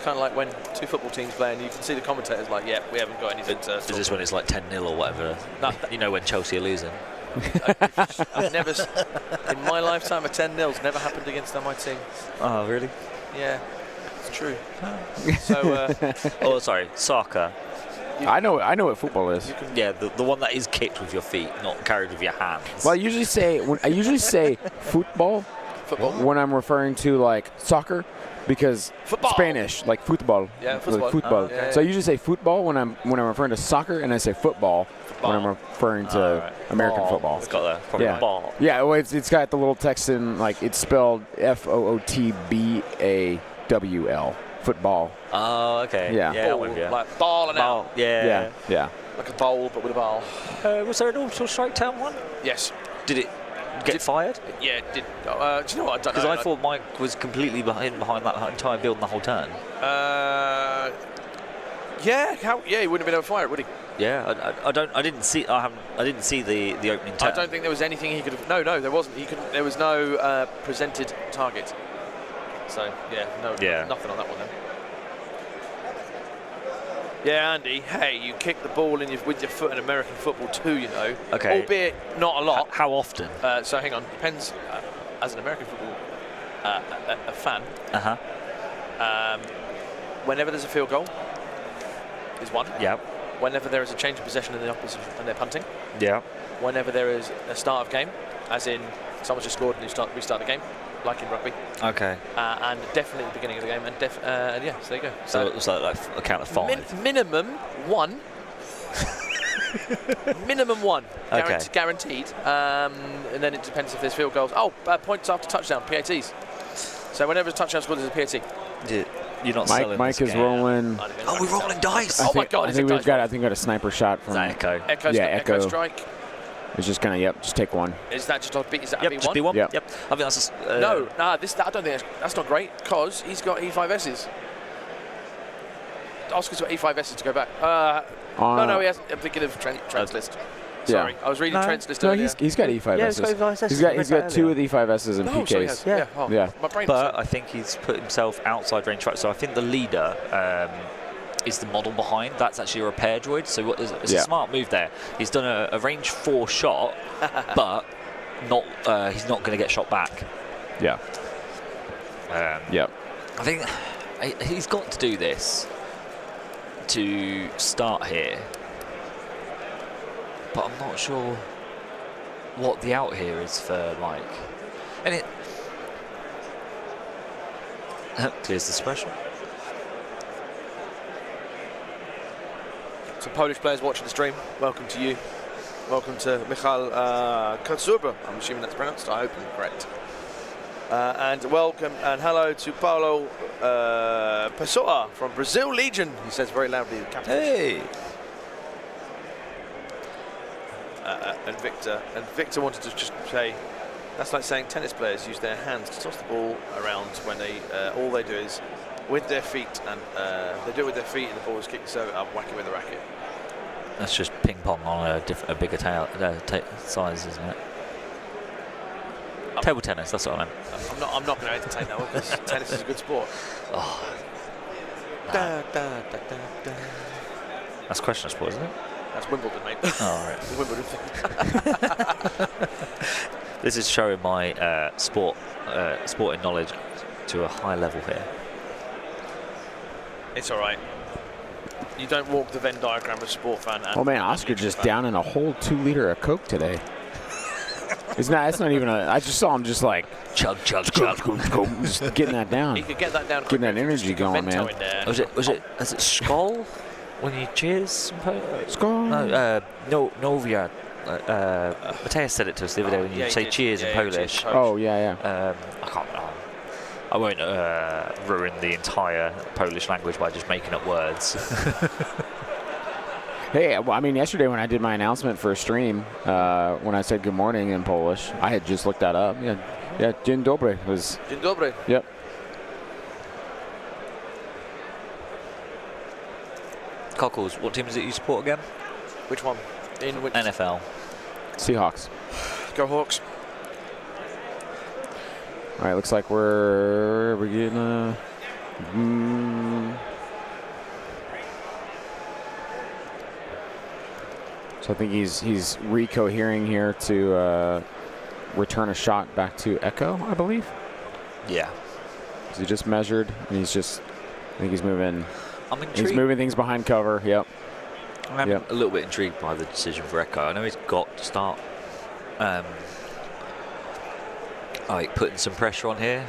of like when 2 football teams play and you can see the commentators like, yeah, we haven't got anything to. Is this when it's like 10-0 or whatever? When Chelsea are losing. I've never, in my lifetime, a 10-0's never happened against my team. Oh, really? Yeah, it's true. So, sorry, soccer. I know what football is. Yeah, the one that is kicked with your feet, not carried with your hands. Well, I usually say football when I'm referring to like soccer, because football. Spanish, like football. Yeah, football. Like football. Oh, yeah, so I usually say football when I'm referring to soccer, and I say football when I'm referring to American football. It's got the ball. Yeah, well, it's got the little text in, like, it's spelled FOOTBAWL. Football. Oh, okay. Yeah. Yeah, I'm with you. Like ball and out. Yeah. Like a bowl, but with a ball. Was there an orbital strike turn 1? Yes. Did it get fired? Yeah, it did. Do you know what? I don't know. Because I thought Mike was completely behind that entire build the whole turn. Yeah, he wouldn't have been able to fire it, would he? Yeah, I didn't see the opening turn. I don't think there was anything he could have. No, there wasn't. He couldn't. There was no presented target. So nothing on that one then. Yeah, Andy. Hey, you kick the ball with your foot in American football too, you know. Okay. Albeit not a lot. How often? So hang on. Depends. As an American football a fan. Whenever there's a field goal, is one. Yeah. Whenever there is a change of possession in the opposition and they're punting. Yeah. Whenever there is a start of game, as in someone's just scored and you restart the game, like in rugby. Okay. And definitely at the beginning of the game, and yeah, so there you go. So it was like a count of 5. Minimum 1. Minimum 1. Okay. Guaranteed. And then it depends if there's field goals. Points after touchdown, PATs. So whenever a touchdown scored, there's a PAT. You're not selling Mike this is game. rolling. Oh, we're rolling dice. Oh my God! I think we've got a sniper shot from Echo. Echo strike. It's just gonna just take one. Is that just a B? Is that Yep, a B1? just B1. Yep. Yep. I think that's just, I don't think that's not great because he's got E5Ss. Oscar's got E5Ss to go back. No, he hasn't. I'm thinking of Trent's list. Sorry, I was reading Trent's list earlier. He's got E5Ss. Yeah, he's got E5Ss. He's got 2 of the E5Ss and Oh, so he PKs. has. Yeah. Yeah. My brain. But I think he's put himself outside range. So I think the leader is the model behind. That's actually a repair droid. So it's a smart move there. He's done a range 4 shot, but he's not going to get shot back. Yeah. Yep. I think he's got to do this to start here. But I'm not sure what the out here is for Mike. And it clears the suppression. Some Polish players watching the stream. Welcome to you. Welcome to Michal Kaczuba. I'm assuming that's pronounced. I hope I'm correct. And welcome and hello to Paulo Pessoa from Brazil Legion. He says very loudly. Hey. And Victor wanted to just say that's like saying tennis players use their hands to toss the ball around when they all they do is with their feet, and they do it with their feet and the ball is kicked so up, whack it with a racket. That's just ping pong on a bigger size, isn't it? Table tennis, that's what I meant. I'm not going to entertain that one because tennis is a good sport. Oh. That's question sport, isn't it? That's Wimbledon, mate. Oh, right. The Wimbledon thing. This is showing my sporting knowledge to a high level here. It's all right. You don't walk the Venn diagram of a sport fan. Oh man, Oscar just down in a whole 2 liter of Coke today. It's not even I just saw him just like chug, just getting that down. He could get that down. Getting that energy going, man. Was it Skol when you cheers? Skol. No, Novia. Mateus said it to us the other day when you say cheers in Polish. Oh yeah. I can't. I won't ruin the entire Polish language by just making up words. Hey, well, I mean, yesterday when I did my announcement for a stream, when I said good morning in Polish, I had just looked that up. Yeah, dzień dobry was. Dzień dobry. Yep. Cockles, what team is it you support again? Which one? In which? NFL. Seahawks. Go Hawks. All right, looks like we're getting So I think he's recohering here to return a shot back to Echo, I believe. Yeah. So he just measured, and I think he's moving. I'm intrigued. He's moving things behind cover. Yep. I'm a little bit intrigued by the decision for Echo. I know he's got to start like putting some pressure on here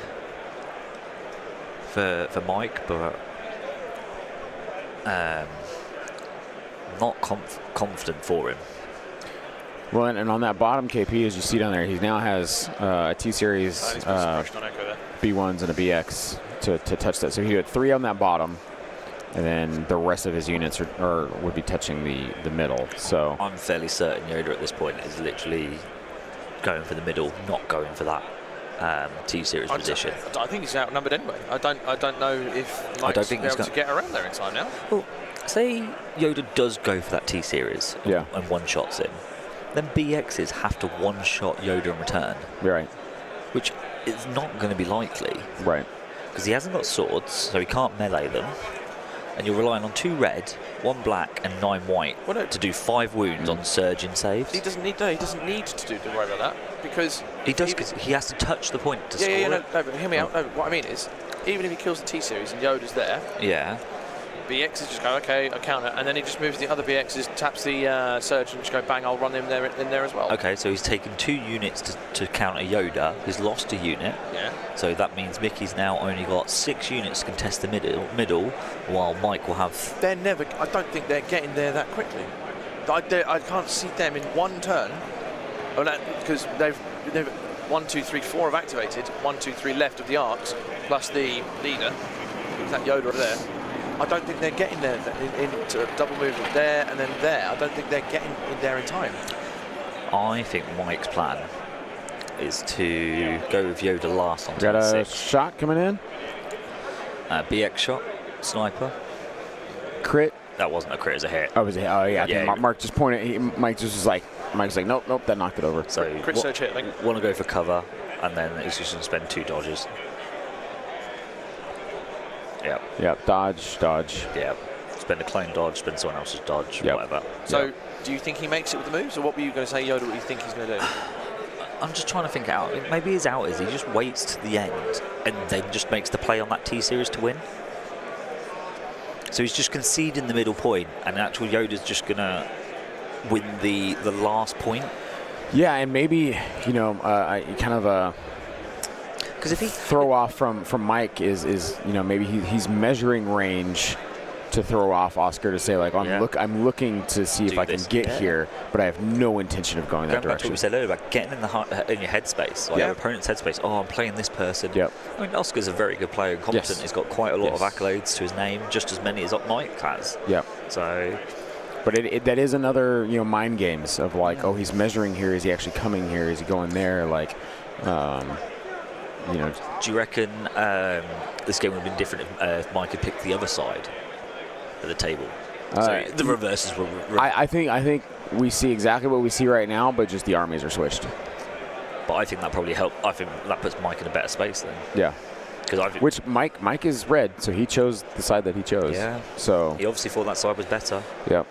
for Mike, but not confident for him. Well, and on that bottom KP, as you see down there, he now has a T-Series B1s and a BX to touch that. So he had 3 on that bottom, and then the rest of his units would be touching the middle. So I'm fairly certain Yoda at this point is literally going for the middle, not going for that T-Series position. I think he's outnumbered anyway. I don't know if Mike's able to get around there in time now. Well, say Yoda does go for that T-Series and one-shots him, then BXs have to one-shot Yoda in return. Right. Which is not going to be likely. Right. Because he hasn't got swords, so he can't melee them. And you're relying on 2 red, 1 black, and 9 white to do 5 wounds on surge in saves. He doesn't need to worry about that, because he does, because he has to touch the point to score. No, but hear me out. No, what I mean is, even if he kills the T-Series and Yoda's there, BXs just go, okay, I counter, and then he just moves the other BXs, taps the surge, and just go, bang, I'll run him there in there as well. Okay, so he's taken 2 units to counter Yoda. He's lost a unit. Yeah. So that means Mickey's now only got 6 units to contest the middle, while Mike will have... I don't think they're getting there that quickly. I can't see them in one turn, because they've 1, 2, 3, 4 have activated, 1, 2, 3 left of the arcs, plus the leader, that Yoda there. I don't think they're getting there into double movement there and then there. I don't think they're getting in there in time. I think Mike's plan is to go with Yoda last on Got a 6. shot coming in. BX shot, sniper. Crit. That wasn't a crit, it was a hit. Oh, it was a hit. Oh, yeah. I think Mark just pointed. Mike just was like, nope, that knocked it over. So crit surge hit, I think. Want to go for cover, and then he's just going to spend 2 dodges. Yep, dodge. Yep. Spend a clone dodge, spend someone else's dodge, whatever. So, do you think he makes it with the moves, or what were you going to say, Yoda, what you think he's going to do? I'm just trying to think out. Maybe his out is he just waits to the end and then just makes the play on that T-Series to win. So he's just conceding the middle point, and actual Yoda's just going to win the last point. Yeah, and maybe, kind of because if he throw off from Mike is maybe he's measuring range to throw off Oscar to say, like, I'm looking to see if I can get here, but I have no intention of going that direction. Back to what we said earlier about getting in your headspace, like your opponent's headspace. Oh, I'm playing this person. Yep. I mean, Oscar's a very good player and competent. He's got quite a lot of accolades to his name, just as many as Mike has. Yep. So, but that is another mind games of like, oh, he's measuring here. Is he actually coming here? Is he going there? Like, do you reckon this game would have been different if Mike had picked the other side at the table? So the reverses were. I think we see exactly what we see right now, but just the armies are switched. But I think that probably helped. I think that puts Mike in a better space then. Yeah. Which Mike is red, so he chose the side that he chose. Yeah. So he obviously thought that side was better. Yep.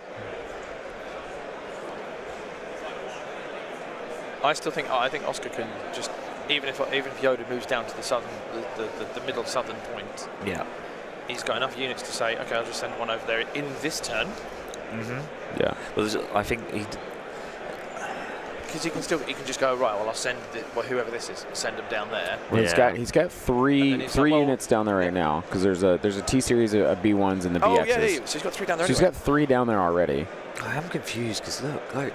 I think Oscar can just, even if Yoda moves down to the southern, the middle southern point. Yeah. He's got enough units to say, okay, I'll just send one over there in this turn. Mm-hmm. Yeah. Well, I think because he can just go, right, well, I'll send whoever this is, send them down there. Well, he's got three units down there right now, because there's a T-Series of B1s and the BXs. Oh yeah, so he's got 3 down there. So he's got 3 down there already. I am confused because look,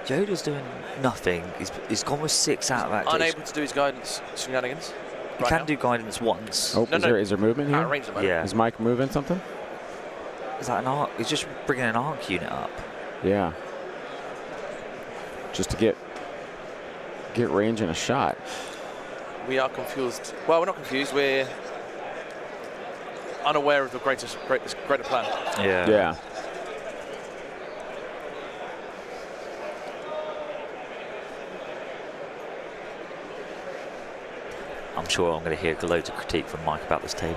Yoda's doing nothing. He's gone with 6 out of that. Unable to do his guidance shenanigans. He can do guidance once. Oh, is there movement here? Yeah. Is Mike moving something? Is that an arc? He's just bringing an arc unit up. Yeah. Just to get range and a shot. We are confused. Well, we're not confused. We're unaware of the greater plan. Yeah. Yeah. I'm sure I'm going to hear loads of critique from Mike about this table.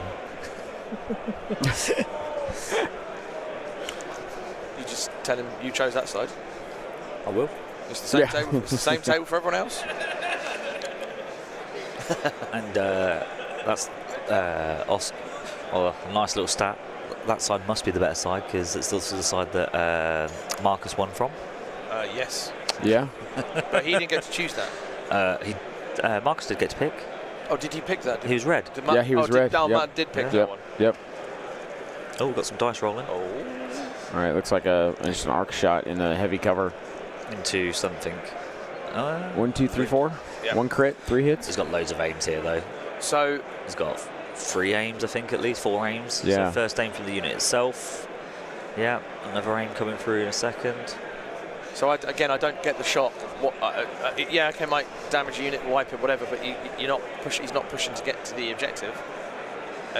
You just tell him you chose that side. I will. It's the same table. It's the same table for everyone else. And that's a nice little stat. That side must be the better side because it's also the side that Marcus won from. Yes. Yeah. But he didn't get to choose that. Marcus did get to pick. Oh, did he pick that? He was red. Yeah, he was red. Matt did pick that one. Yep. Oh, we've got some dice rolling. Oh. All right, looks like just an arc shot in a heavy cover. Into something. 1, 2, 3, 4. Yep. 1 crit, 3 hits. He's got loads of aims here, though. So he's got 3 aims, I think, at least 4 aims. Yeah. So first aim from the unit itself. Yeah, another aim coming through in a second. So I don't get the shot. Yeah, okay, might damage a unit, wipe it, whatever. But he's not pushing to get to the objective.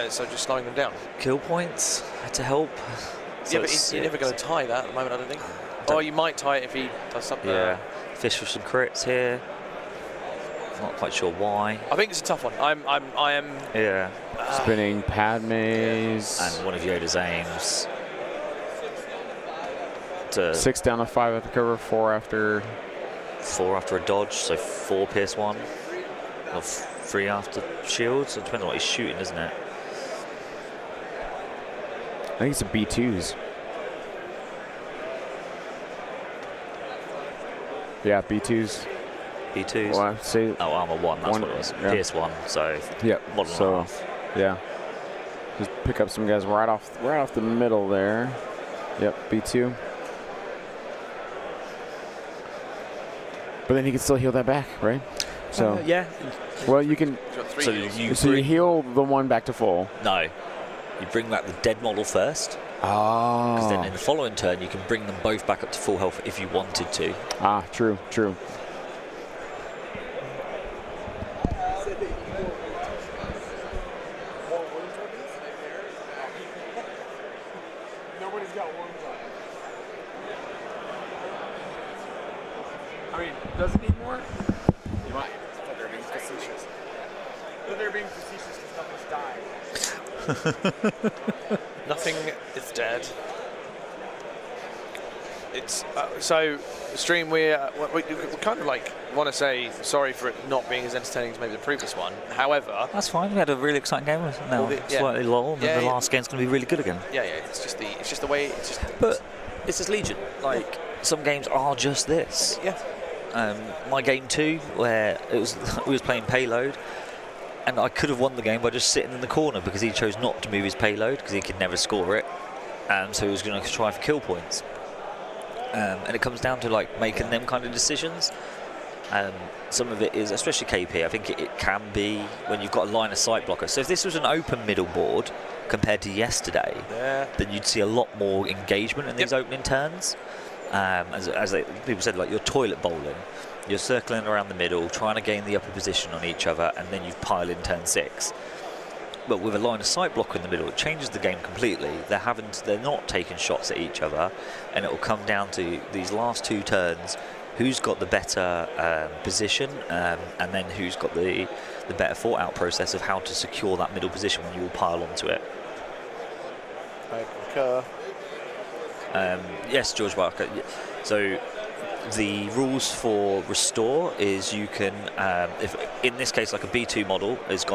So just slowing them down. Kill points to help. Yeah, but you're never going to tie that at the moment, I don't think. Or you might tie it if he does something. Yeah, fish for some crits here. Not quite sure why. I think it's a tough one. I am. Yeah. Spinning Padmes. And one of Yoda's aims. 6 down to 5 at the cover, 4 after. 4 after a dodge, so 4 pierce 1. Or 3 after shields. So it depends on what he's shooting, isn't it? I think it's a B2s. Yeah, B2s. B2s. Well, I'd say oh, armor 1. That's one, what it was. yeah. Pierce 1. So yep. 1.5. So yeah, just pick up some guys right off the middle there. Yep, B2. But then he can still heal that back, right? So yeah. well, you can. So you heal the one back to full. No, you bring back the dead model first. Oh. Because then in the following turn you can bring them both back up to full health if you wanted to. Ah, true. Nobody's got wounds on it. I mean, does it need more? You might. But they're being facetious. But they're being facetious because nothing's died. Nothing is dead. It's so stream. We kind of like want to say sorry for it not being as entertaining as maybe the previous one. However, that's fine. We had a really exciting game. Now slightly lull, and the last game's going to be really good again. Yeah. It's just the way. But it's just Legion. Like some games are just this. Yeah. My game 2, where we was playing payload, and I could have won the game by just sitting in the corner because he chose not to move his payload because he could never score it, and so he was going to try for kill points. And it comes down to like making them kind of decisions. Some of it is, especially KP, I think it can be when you've got a line of sight blocker. So if this was an open middle board compared to yesterday, then you'd see a lot more engagement in these opening turns. As people said, like you're toilet bowling. You're circling around the middle, trying to gain the upper position on each other, and then you pile in turn 6. But with a line of sight block in the middle, it changes the game completely. They're not taking shots at each other, and it will come down to these last 2 turns, who's got the better position, and then who's got the better thought out process of how to secure that middle position when you all pile onto it. I concur. Yes, George Barker. So the rules for restore is you can, if in this case like a B2 model has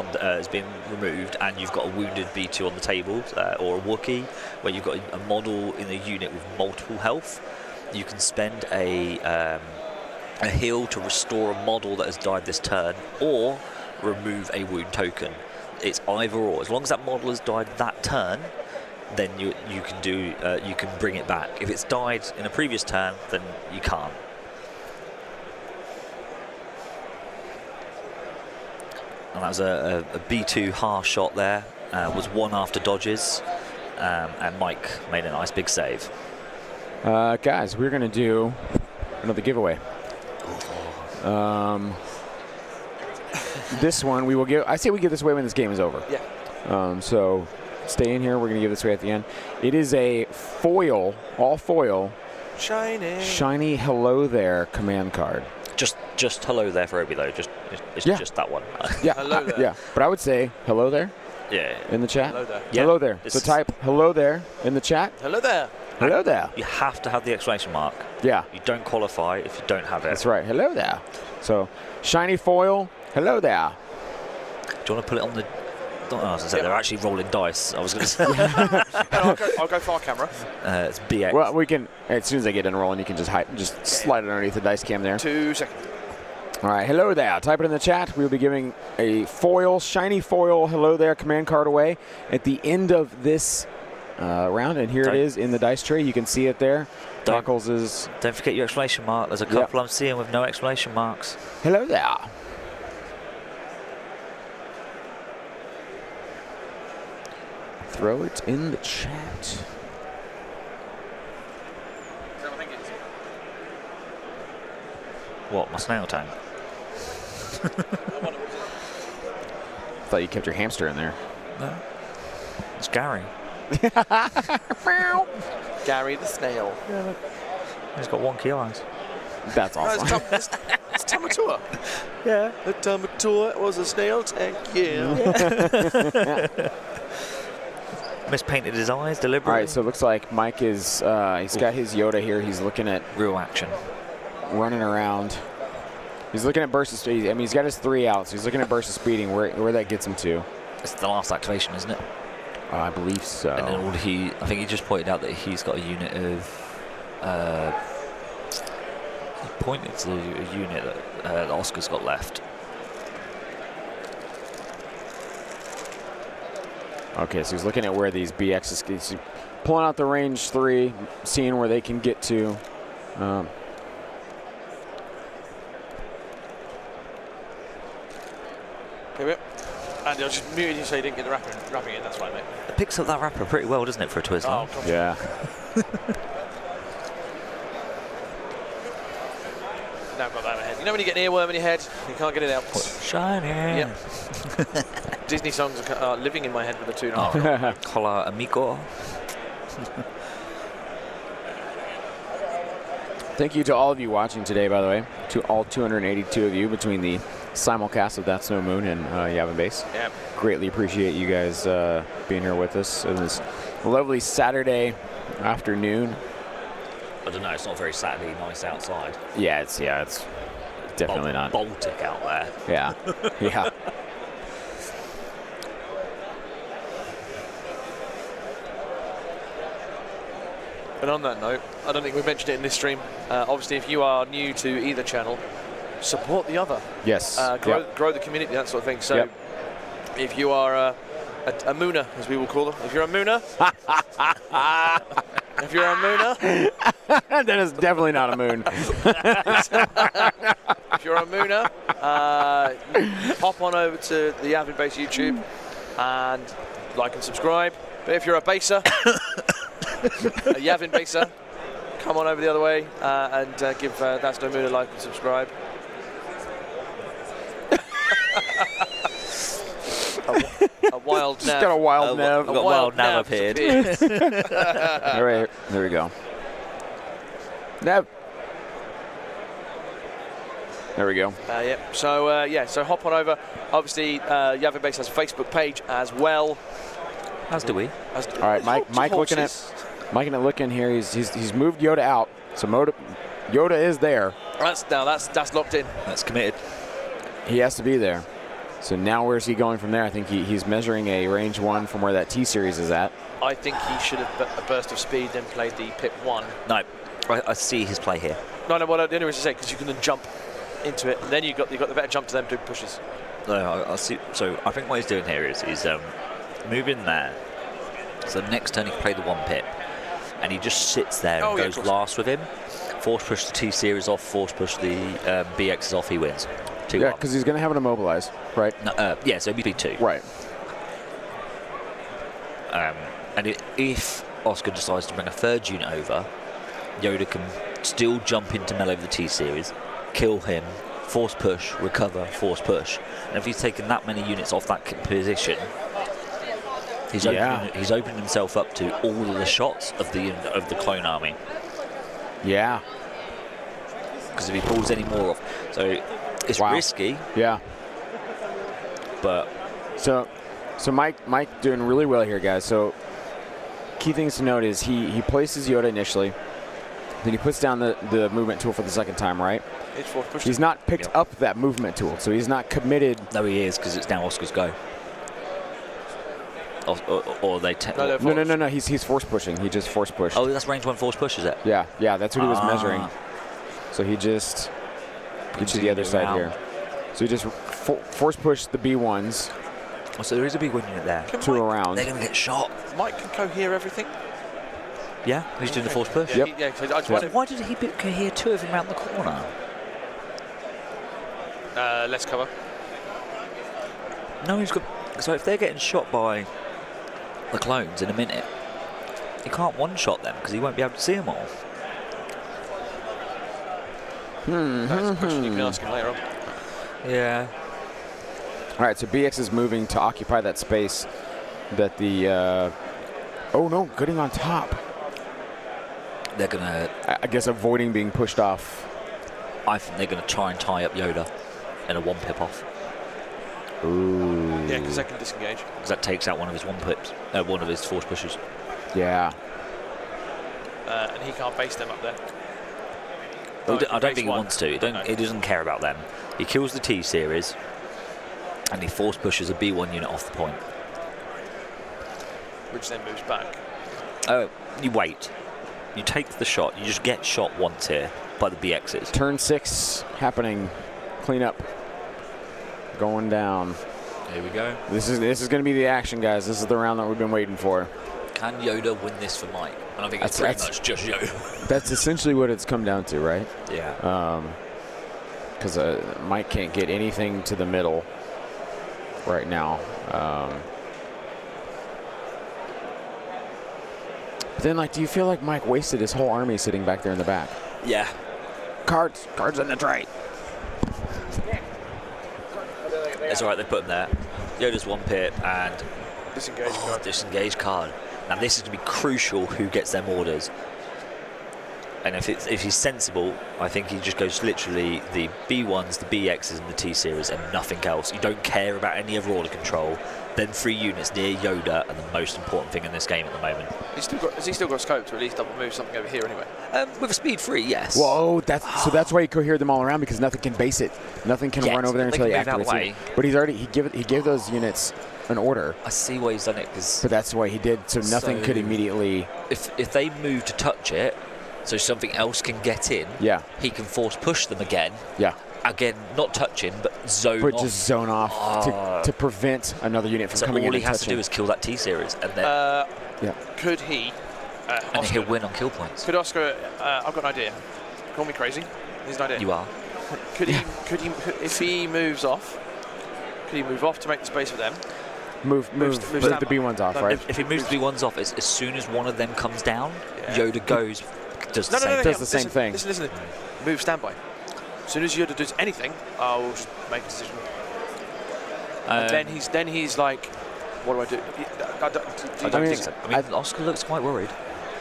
been removed and you've got a wounded B2 on the table, or a Wookiee where you've got a model in a unit with multiple health, you can spend a heal to restore a model that has died this turn, or remove a wound token. It's either or. As long as that model has died that turn, then you can bring it back. If it's died in a previous turn, then you can't. And that was a B2 harsh shot there. Was 1 after dodges, and Mike made a nice big save. Guys, we're gonna do another giveaway. This one we will give. I say we give this away when this game is over. Yeah. So stay in here. We're gonna give this away at the end. It is a foil, all foil, shiny hello there command card. Just hello there for everybody though. It's just that one. Yeah. Hello there. Yeah. But I would say hello there. Yeah. In the chat. Hello there. Yeah. Hello there. So type hello there in the chat. Hello there. Hello there. You have to have the exclamation mark. Yeah. You don't qualify if you don't have it. That's right. Hello there. So shiny foil. Hello there. Do you want to put it on the? They're actually rolling dice. I was going to say. I'll go far camera. It's BX. Well, we can, as soon as they get in rolling, you can just slide it underneath the dice cam there. 2 seconds. All right, hello there. Type it in the chat. We'll be giving a foil, shiny foil, hello there command card away at the end of this round. And here it is in the dice tray. You can see it there. Knuckles is. Don't forget your exclamation mark. There's a couple I'm seeing with no exclamation marks. Hello there. Throw it in the chat. What, my snail tank? Thought you kept your hamster in there. No. It's Gary. Gary the snail. He's got wonky eyes. That's No, awesome. it's Tamatua. Yeah. The Tamatua was a snail tank, yeah. Mispainted his eyes All deliberately. right, so it looks like Mike is, he's got his Yoda here. He's looking at Real action. running around. He's looking at burst of speed. I mean, he's got his 3 out, so he's looking at burst of speeding, where that gets him to. It's the last activation, isn't it? I believe so. And then I think he just pointed out that he's got a unit of. He pointed to a unit that Oscar's got left. Okay, so he's looking at where these BXs, he's pulling out the range 3, seeing where they can get to. And I just muted you so you didn't get the wrapping in. That's fine, mate. It picks up that wrapper pretty well, doesn't it, for a Twizzler? Oh, God. Yeah. Now I've got that in my head. You know when you get an earworm in your head, you can't get it out. Shiny. Yep. Disney songs are living in my head with the 2.5. Hola, amigo. Thank you to all of you watching today, by the way, to all 282 of you between the simulcast of That's No Moon and Yavin Base. Yep. Greatly appreciate you guys being here with us on this lovely Saturday afternoon. I don't know, it's not very Saturday nice outside. Yeah, it's definitely not. Baltic out there. Yeah, yeah. And on that note, I don't think we mentioned it in this stream. Obviously, if you are new to either channel, support the other. Yes. Grow the community, that sort of thing. So, Yep. if you are a Mooner, as we will call them, if you're a Mooner, if you're a Mooner, That is definitely not a moon. if you're a Mooner, hop on over to the Yavin Base YouTube and like and subscribe. But if you're a baser, a Yavin baser, come on over the other way and give That's No Moon a like and subscribe. A wild Just got a wild nav. Got wild nav appeared. All right, there we go. Nav. There we go. Yep. So so hop on over. Obviously, Yavin Base has a Facebook page as well. As do we. All right, Mike looking here. He's moved Yoda out. So Yoda is there. That's locked in. That's committed. He has to be there. So now where's he going from there? I think he's measuring a range 1 from where that T-Series is at. I think he should have a burst of speed, then played the pit 1. No, I see his play here. No, well, the only reason to say because you can then jump into it, and then you got the better jump to them do pushes. No, I see. So I think what he's doing here is moving there. So next turn he can play the 1 pit, and he just sits there and goes last with him. Force push the T-Series off, force push the BXs off, he wins. 2-1. Yeah, because he's going to have it immobilized, right? No, yeah, so it'd be 2. Right. And if Oscar decides to bring a 3rd unit over, Yoda can still jump into melee with the T-Series, kill him, force push, recover, force push. And if he's taken that many units off that position, he's opening himself up to all of the shots of the clone army. Yeah. Because if he pulls any more off, so it's risky. Yeah. But so Mike doing really well here, guys. So key things to note is he places Yoda initially, then he puts down the movement tool for the 2nd time, right? He's not picked up that movement tool, so he's not committed. No, he is, because it's now Oscar's go. Or they No. He's force pushing. He just force pushed. Oh, that's range 1 force push, is it? Yeah. That's what he was measuring. So he just gets to the other side here. So he just force pushed the B1s. Oh, so there is a big win unit there. Around. They're going to get shot. Mike can cohere everything. Yeah, he's doing the force push. Yep. So why did he cohere 2 of them around the corner? Let's cover. No, he's got. So if they're getting shot by the clones in a minute, he can't one-shot them because he won't be able to see them all. That's a question you can ask him later on. Yeah. All right, so BX is moving to occupy that space that the Oh no, getting on top. They're going to... I guess avoiding being pushed off. I think they're going to try and tie up Yoda in a one pip off. Ooh. Yeah, because they can disengage. Because that takes out one of his one pips, one of his force pushes. Yeah. And he can't base them up there. I don't think he wants to. He doesn't care about them. He kills the T-Series, and he force pushes a B1 unit off the point. Which then moves back. You wait. You take the shot. You just get shot once here by the BXs. Turn 6 happening. Clean up. Going down. Here we go. This is going to be the action, guys. This is the round that we've been waiting for. Can Yoda win this for Mike? And I think it's pretty much just Yoda. That's essentially what it's come down to, right? Yeah. Because Mike can't get anything to the middle right now. But then, like, do you feel like Mike wasted his whole army sitting back there in the back? Yeah. Cards in the tray. It's all right. They put him there. Yoda's one pip and Disengage card. Now this is going to be crucial. Who gets them orders? And if he's sensible, I think he just goes literally the B1s, the BXs, and the T-Series, and nothing else. You don't care about any other order control. Then 3 units near Yoda are the most important thing in this game at the moment. Has he still got scope to at least double move something over here anyway? With a speed 3, yes. Whoa, that's why he cohered them all around, because nothing can base it. Nothing can run over there until he activates it. But he gave those units an order. I see why he's done it, but that's why he did. So nothing could immediately. If they move to touch it, so something else can get in. Yeah. He can force push them again. Yeah. Again, not touching, but zone off. But just zone off to prevent another unit from coming in and touching. All he has to do is kill that T-Series, and then could he? And he'll win on kill points. Could Oscar? I've got an idea. Call me crazy. Here's an idea. You are. Could he? If he moves off? Could he move off to make the space for them? Move the B1s off, right? If he moves the B1s off, as soon as one of them comes down, Yoda goes. Does the same thing. Listen. Move standby. As soon as Yoda does anything, I'll just make a decision. And then he's like, what do I do? I don't think so. I mean, Oscar looks quite worried.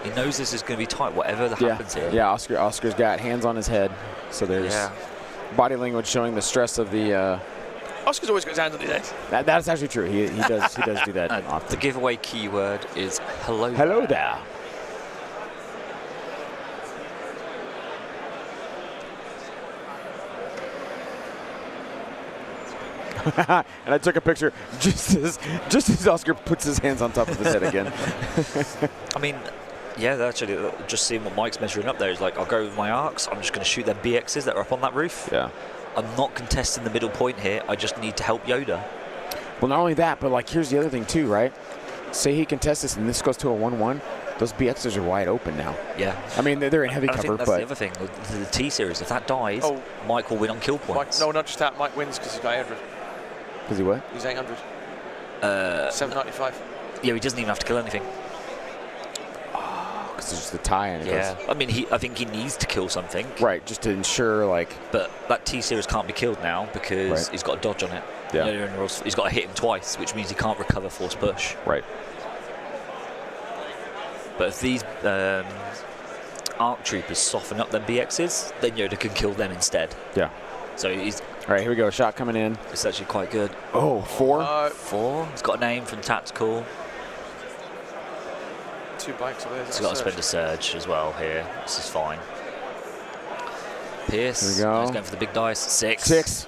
He knows this is going to be tight, whatever happens here. Yeah, Oscar's got hands on his head, so there's body language showing the stress of the. Oscar's always got his hands on his head. That's actually true. He does do that often. The giveaway keyword is hello. Hello there. And I took a picture just as Oscar puts his hands on top of his head again. I mean, yeah, actually, just seeing what Mike's measuring up there is like, I'll go with my arcs. I'm just going to shoot them BXs that are up on that roof. Yeah. I'm not contesting the middle point here. I just need to help Yoda. Well, not only that, but like here's the other thing too, right? Say he contests this and this goes to a 1-1. Those BXs are wide open now. Yeah. I mean, they're in heavy cover, I think that's the other thing. The T-Series, if that dies, Mike will win on kill points. No, not just that. Mike wins because he's got 800. Is he what? He's 800. 795. Yeah, he doesn't even have to kill anything. Because it's just the tie. And I mean, I think he needs to kill something. Right, just to ensure, like. But that T-Series can't be killed now because he's got a dodge on it. Yeah. He's got to hit him twice, which means he can't recover force push. Right. But if these ARC troopers soften up them BXs, then Yoda can kill them instead. Yeah. So he's. All right, here we go. Shot coming in. It's actually quite good. Oh, 4? 4. He's got a name from Tactical. 2 bikes over there. He's got to spend a surge as well here. This is fine. Pierce. Here we go. He's going for the big dice. 6. 6.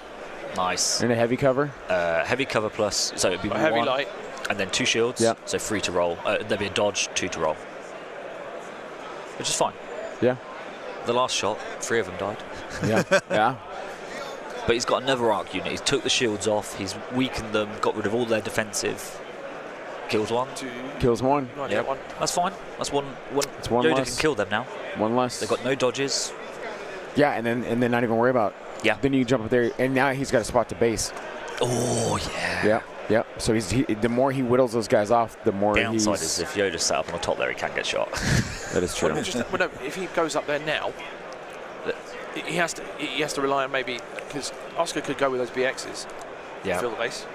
Nice. In a heavy cover? Heavy cover plus. So it'd be heavy 1. light. And then 2 shields. Yeah. So 3 to roll. There'd be a dodge, 2 to roll. Which is fine. Yeah. The last shot, 3 of them died. Yeah. Yeah. But he's got another arc unit. He's took the shields off. He's weakened them. Got rid of all their defensive. Kills 1. 2. Kills 1. Yeah, 1. That's fine. That's one. It's 1 Yoda less. can kill them now. 1 less. They've got no dodges. Yeah, and then not even worry about. Yeah. Then you jump up there, and now he's got a spot to base. Oh yeah. Yeah. Yeah. So the more he whittles those guys off, the more downside is if Yoda's sat up on the top there, he can get shot. That is true. No, if he goes up there now, he has to rely on maybe because Oscar could go with those BXs. Yeah. Fill the base.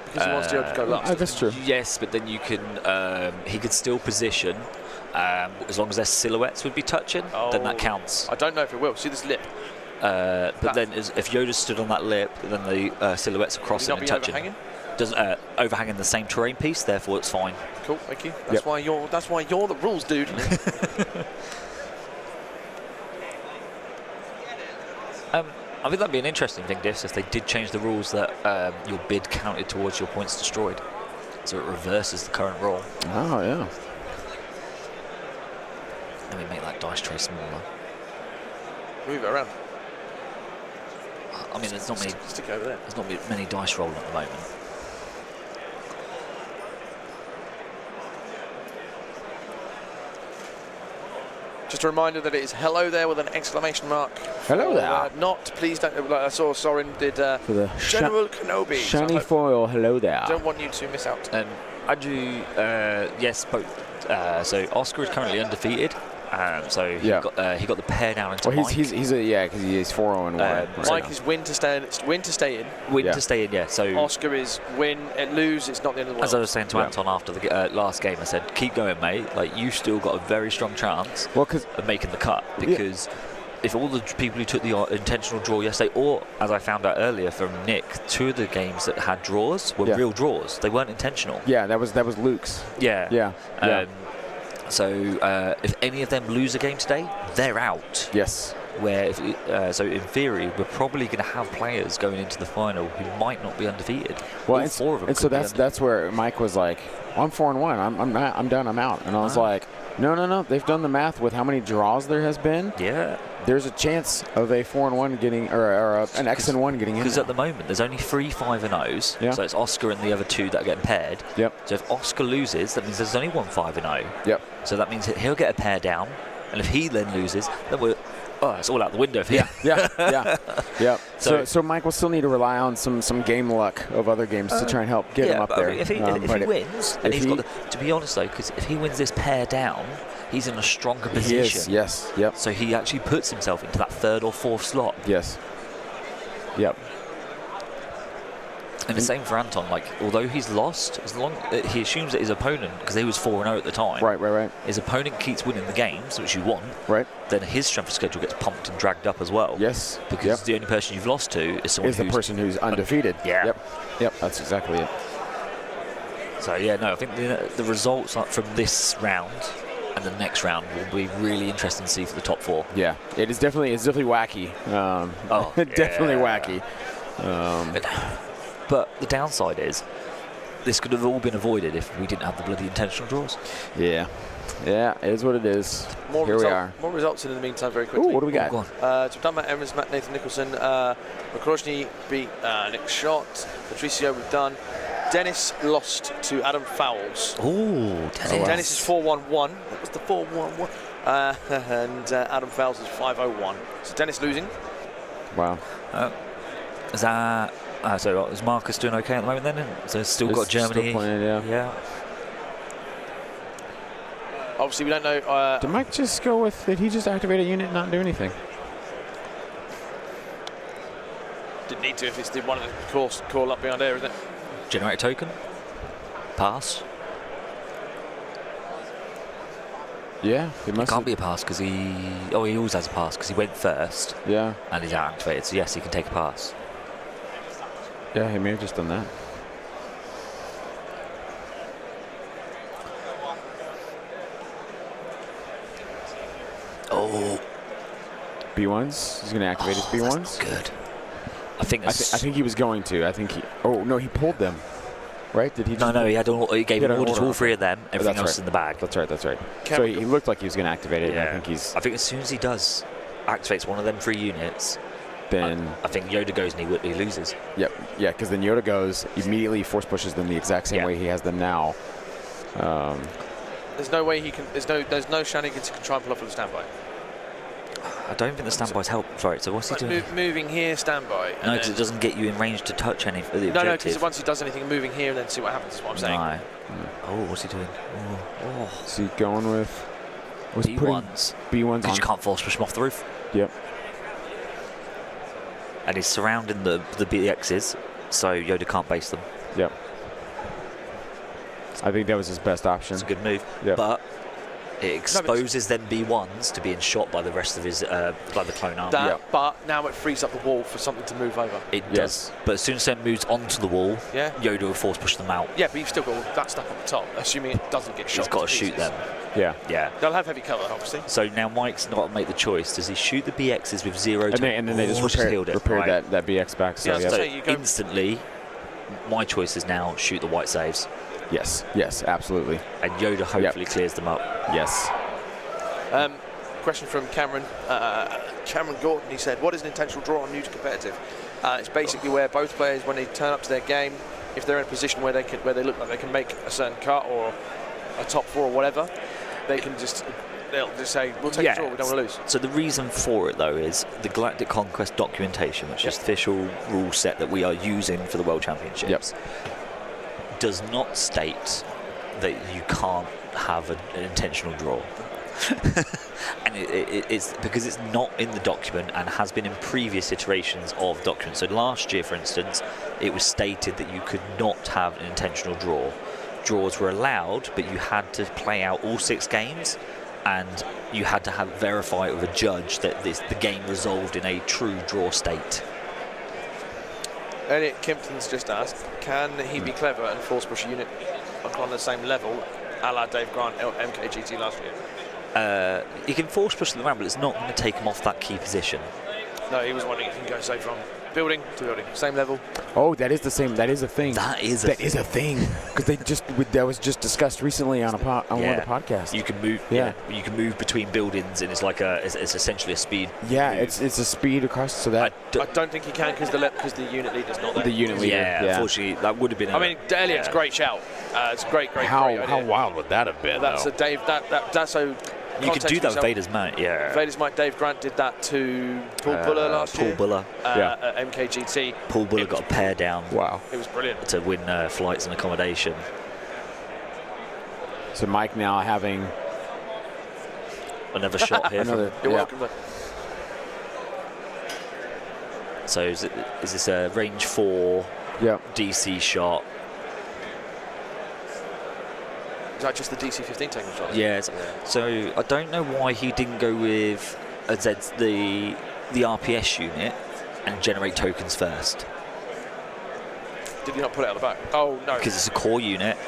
Because he wants to be able to go last. That's true. Yes, but then you can. He could still position as long as their silhouettes would be touching. Then that counts. I don't know if it will. See this lip? But then, if Yoda stood on that lip, then the silhouettes are crossing and touching. Overhanging? Doesn't overhanging the same terrain piece, therefore it's fine. Cool, thank you. That's why you're. That's why you're the rules, dude. I think that'd be an interesting thing, Diffs, if they did change the rules that your bid counted towards your points destroyed, so it reverses the current rule. Oh yeah. Let me make that dice tray smaller. Move it around. I mean, there's not many. Stick over there. There's not many dice rolling at the moment. Just a reminder that it is hello there with an exclamation mark. Hello there. Not please don't. Like I saw Soren did For the General Kenobi. shiny So I foil. Hello there. don't want you to miss out. Andrew, yes, both. So Oscar is currently undefeated. So he got the pair down into Well, Mike. he's because he's 4-0-1. Right. Mike is win to stay in. Win to stay in. Win to stay in, yeah. So Oscar is win and lose. It's not the end of the world. as I was saying to Anton after the last game, I said, keep going, mate. Like, you still got a very strong chance of making the cut, because if all the people who took the intentional draw yesterday, or as I found out earlier from Nick, 2 of the games that had draws were real draws. They weren't intentional. Yeah, that was Luke's. Yeah. So if any of them lose a game today, they're out. Yes. Where so in theory, we're probably going to have players going into the final who might not be undefeated. Well, All 4 of them. And so that's where Mike was like, I'm 4-1. I'm done. I'm out. And I was like, no. They've done the math with how many draws there has been. Yeah. There's a chance of a 4-1 getting, or an X-1 getting in. Because at the moment, there's only 3 5-0s. Yeah. So it's Oscar and the other 2 that are getting paired. Yep. So if Oscar loses, that means there's only 1 5-0. Yep. So that means he'll get a pair down. And if he then loses, then it's all out the window for him. Yeah. So Mike will still need to rely on some game luck of other games to try and help get him up there. If he wins, and to be honest though, because if he wins this pair down, he's in a stronger position. He is, yes, yep. So he actually puts himself into that 3rd or 4th slot. Yes. Yep. And the same for Anton. Like, although he's lost, as long he assumes that his opponent, because he was 4-0 at the time. Right. His opponent keeps winning the games, which you want. Right. Then his strength of schedule gets pumped and dragged up as well. Yes. Because the only person you've lost to is someone the person who's undefeated. Yeah. Yep. That's exactly it. So yeah, no, I think the results from this round and the next round will be really interesting to see for the top 4. Yeah. It's definitely wacky. Definitely wacky. But the downside is, this could have all been avoided if we didn't have the bloody intentional draws. Yeah, it is what it is. Here we are. More results in the meantime, very quickly. Ooh, what do we got? So we've done Matt Evans, Nathan Nicholson. McCroshny beat Nick Schott. Patricio we've done. Dennis lost to Adam Fowles. Ooh, Dennis is 4-1-1. That was the 4-1-1. And Adam Fowles is 5-0-1. So Dennis losing. Wow. Is that... so is Marcus doing okay at the moment then? So still got Germany. Still playing, yeah. Obviously, we don't know. Did Mike just go with, did he just activate a unit and not do anything? Didn't need to if it's one of the call up behind there, isn't it? Generate a token. Pass. Yeah. It can't be a pass because he always has a pass because he went first. Yeah. And he's activated, so yes, he can take a pass. Yeah, he may have just done that. Oh. B1s? He's going to activate his B1s? Good. I think he was going to. I think he... Oh, no, he pulled them. Right? Did he? No, he gave an order to all 3 of them. Everything else right. in the bag. That's right. So he looked like he was going to activate it. Yeah. And I think as soon as he does, activates one of them 3 units, then I think Yoda goes and he loses. Yep. Yeah, because then Yoda goes, immediately force pushes them the exact same way he has them now. There's no way he can. There's no shenanigans he can try and pull off with a standby. I don't think the standbys help. Sorry, so what's he doing? Moving here, standby. No, because it doesn't get you in range to touch any of the objective. No, because once he does anything, moving here and then see what happens is what I'm saying. No. Oh, what's he doing? Oh. Is he going with... B1s. B1s because you can't force push him off the roof. Yep. And he's surrounding the BXs, so Yoda can't base them. Yep. I think that was his best option. It's a good move. Yep. But it exposes them B1s to being shot by the rest of his, by the clone army. But now it frees up the wall for something to move over. It does. But as soon as it moves onto the wall, Yoda will force push them out. Yeah, but you've still got all that stuff on the top, assuming it doesn't get shot. He's got to shoot them. Yeah. They'll have heavy cover, obviously. So now Mike's got to make the choice. Does he shoot the BXs with 0 to... And then they just repair that BX back. So, so instantly, my choice is now shoot the white saves. Yes, absolutely. And Yoda hopefully clears them up. Yes. Question from Cameron. Cameron Gordon, he said, what is an intentional draw on new to competitive? It's basically where both players, when they turn up to their game, if they're in a position where they look like they can make a certain cut or a top 4 or whatever, they'll just say, we'll take a draw, we don't want to lose. So the reason for it, though, is the Galactic Conquest documentation, which is the official rule set that we are using for the World Championships, does not state that you can't have an intentional draw. And it's because it's not in the document and has been in previous iterations of documents. So last year, for instance, it was stated that you could not have an intentional draw. Draws were allowed, but you had to play out all 6 games, and you had to verify it with a judge that the game resolved in a true draw state. Elliot Kimpton's just asked, can he be clever and force push a unit on the same level, a la Dave Grant MKGT last year? He can force push them around, but it's not going to take him off that key position. No, he was wondering if he can go, say, from building to building, same level. Oh, that is the same. That is a thing. That is a thing. Because that was just discussed recently on one of the podcasts. You can move. Yeah. You can move between buildings, and it's like it's essentially a speed. Yeah, move. It's a speed across. So that I don't think he can because the unit leader's not there. The unit leader. Yeah, unfortunately, that would have been. I mean, Elliot's great shout. It's great. How wild would that have been? That's though? a Dave. That's so. You could do that with Vader's Might, Vader's Might, Dave Grant did that to Paul Buller last year. Paul Buller. At MKGT. Paul Buller got a pair down. Wow. It was brilliant. To win flights and accommodation. So Mike now having another shot here. You're welcome. So is this a range 4 DC shot? Is that just the DC-15 taking shot? Yes. So I don't know why he didn't go with the RPS unit and generate tokens first. Did he not put it out the back? Oh, no. Because it's a core unit.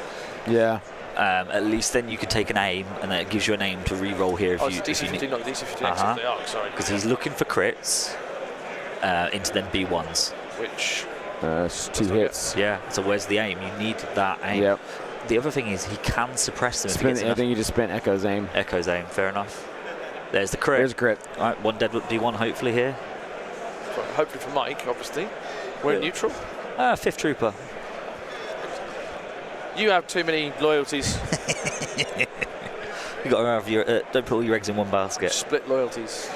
Yeah. At least then you could take an aim, and then it gives you an aim to re-roll here if you. It's DC-15, not the DC-15 the arc, sorry. Because he's looking for crits into them B1s. Which? 2 hits. Yeah. So where's the aim? You need that aim. Yep. The other thing is he can suppress them. I think you just spent Echo's aim. Echo's aim, fair enough. There's the crit. There's a crit. All right, 1 dead B1 hopefully here. Hopefully for Mike, obviously. We're in neutral. 5th Trooper. You have too many loyalties. You got to have your. Don't put all your eggs in one basket. Split loyalties.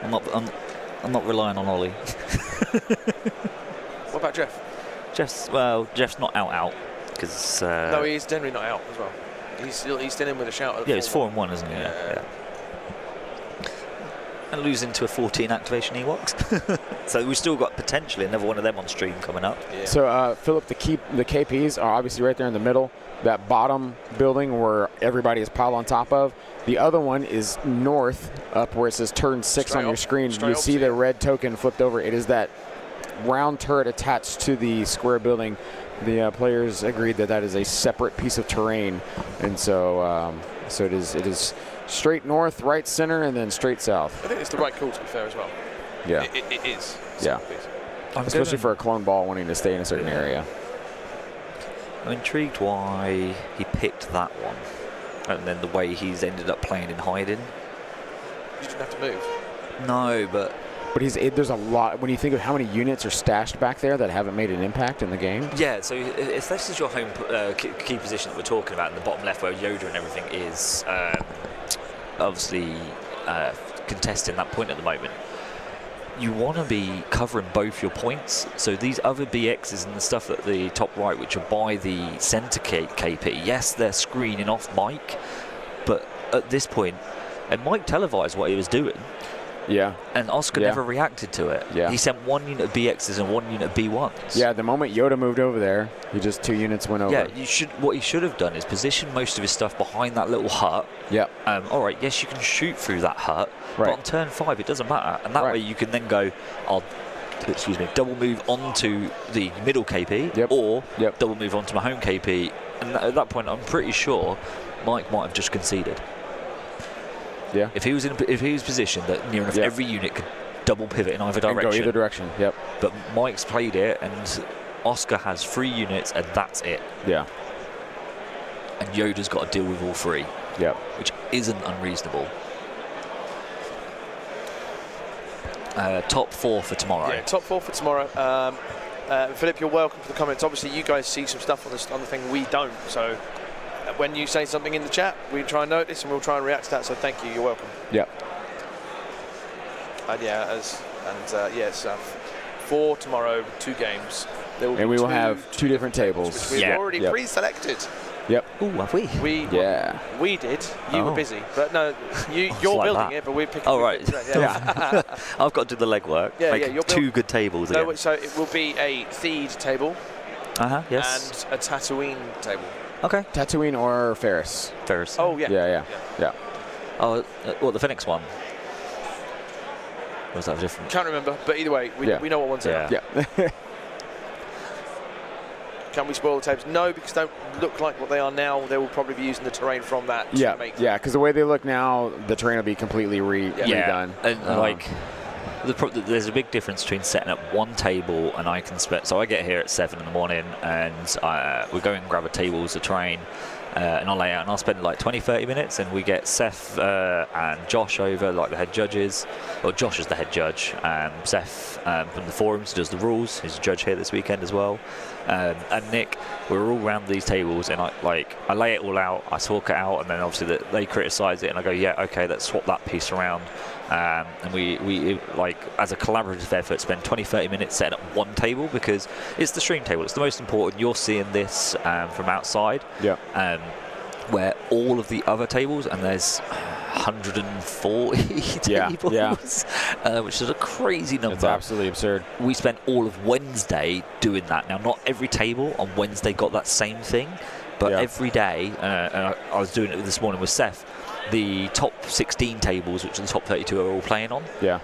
I'm not relying on Ollie. What about Jeff? Jeff's not out. No, he's generally not out as well. He's still in with a shout. Yeah, it's 4-1, isn't he? Yeah. And losing to a 14 activation Ewoks. So we've still got potentially another one of them on stream coming up. Yeah. So Philip, the KPs are obviously right there in the middle. That bottom building where everybody is piled on top of. The other one is north, up where it says turn 6 on your screen. You see the red token flipped over. It is that round turret attached to the square building. The players agreed that is a separate piece of terrain, and so it is straight north, right center, and then straight south. I think it's the right call, to be fair, as well. Yeah. It is. Yeah. Especially for a clone ball wanting to stay in a certain area. I'm intrigued why he picked that one, and then the way he's ended up playing in hiding. You didn't have to move. No, but there's a lot when you think of how many units are stashed back there that haven't made an impact in the game. Yeah, so if this is your home key position that we're talking about in the bottom left where Yoda and everything is obviously contesting that point at the moment, you want to be covering both your points. So these other BXs and the stuff at the top right, which are by the center KP, yes, they're screening off Mike, but at this point, and Mike televised what he was doing. Yeah. And Oscar never reacted to it. Yeah. He sent 1 unit of BXs and 1 unit of B1s. Yeah, the moment Yoda moved over there, he just 2 units went over. Yeah, what he should have done is position most of his stuff behind that little hut. Yeah. All right, yes, you can shoot through that hut, Right. but on turn 5 it doesn't matter, and that way you can then go, double move onto the middle KP, or double move onto my home KP, and at that point I'm pretty sure Mike might have just conceded. Yeah. If he was positioned that near enough every unit could double pivot in either direction. And go either direction. Yep. But Mike's played it, and Oscar has 3 units, and that's it. Yeah. And Yoda's got to deal with all 3. Yep. Which isn't unreasonable. Top 4 for tomorrow. Yeah, top 4 for tomorrow. Philip, you're welcome for the comments. Obviously, you guys see some stuff on the thing we don't. So when you say something in the chat, we try and notice and we'll try and react to that. So thank you. You're welcome. Yep. And yes, for tomorrow, 2 games. There will and be we will have 2 different tables. Which we've already pre-selected. Yep. Oh, have we? We did. You were busy, but no, you're like building that. it, but we're picking. Oh right. Yeah. I've got to do the legwork. Yeah, Make you're 2 good tables again. No, so it will be a Theed table. Yes. And a Tatooine table. Okay. Tatooine or Ferris? Ferris. Oh yeah. Yeah. Oh, what, the Phoenix one? Or was that different? Can't remember, but either way, we know what one's in. Yeah. Can we spoil the tables? No, because they don't look like what they are now. They will probably be using the terrain from that to make them. Yeah, because the way they look now, the terrain will be completely redone. And there's a big difference between setting up 1 table and I can spend. So I get here at 7 in the morning, and we go and grab a table as a terrain, and I'll lay out, and I'll spend like 20-30 minutes, and we get Seth and Josh over, like the head judges. Well, Josh is the head judge. Seth from the forums does the rules. He's a judge here this weekend as well. And Nick, we're all around these tables, and I lay it all out, I talk it out, and then obviously they criticise it, and I go, yeah, okay, let's swap that piece around. And we like, as a collaborative effort, spend 20-30 minutes setting up 1 table, because it's the stream table. It's the most important. You're seeing this from outside. Yeah. Where all of the other tables, and there's 140 tables, which is a crazy number. It's absolutely absurd. We spent all of Wednesday doing that. Now, not every table on Wednesday got that same thing, but every day, and I was doing it this morning with Seth, the top 16 tables, which are the top 32 are all playing on. Yeah.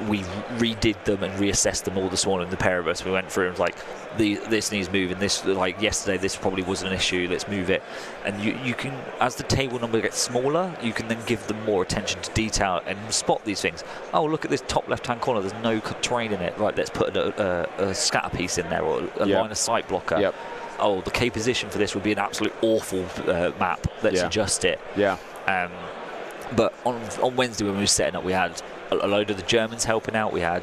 We redid them and reassessed them all this morning. The pair of us, we went through and was like, this needs moving. This, like yesterday, this probably wasn't an issue. Let's move it. And you can, as the table number gets smaller, you can then give them more attention to detail and spot these things. Oh, look at this top left-hand corner. There's no terrain in it. Right, let's put a scatter piece in there, or a line of sight blocker. Yep. Oh, the K position for this would be an absolute awful map. Let's adjust it. Yeah. But on Wednesday when we were setting up, we had a load of the Germans helping out. We had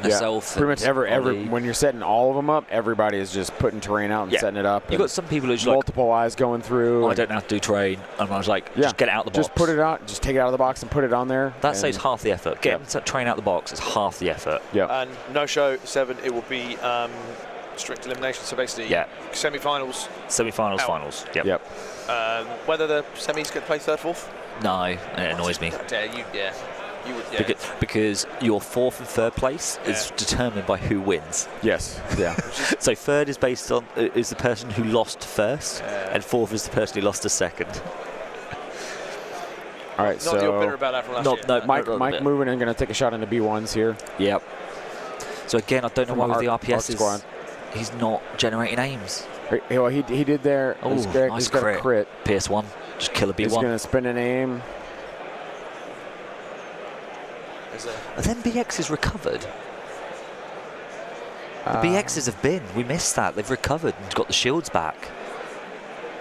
myself. Pretty much every when you're setting all of them up, everybody is just putting terrain out and setting it up. You've got some people who's multiple eyes going through. I don't know how to do terrain, and I was like, just get it out of the box. Just put it out. Just take it out of the box and put it on there. That saves half the effort. Getting terrain out of the box is half the effort. Yeah. And no show 7. It will be strict elimination. So basically, semi-finals. Semi-finals, finals. Yep. Whether the semis get played 3rd, 4th. No, and it annoys me. You would, because your 4th and 3rd place is determined by who wins. Yes. Yeah. So 3rd is based on is the person who lost 1st, and 4th is the person who lost 2nd. All right. Not you're bitter about that from last year. Mike moving and going to take a shot into B1s here. Yep. So again, I don't know why with the RPS is he's not generating aims. Well, he did there. Oh, nice crit. PS1, just kill a B1. He's going to spin an aim. And then BXs recovered. The BXs have been. We missed that. They've recovered and got the shields back.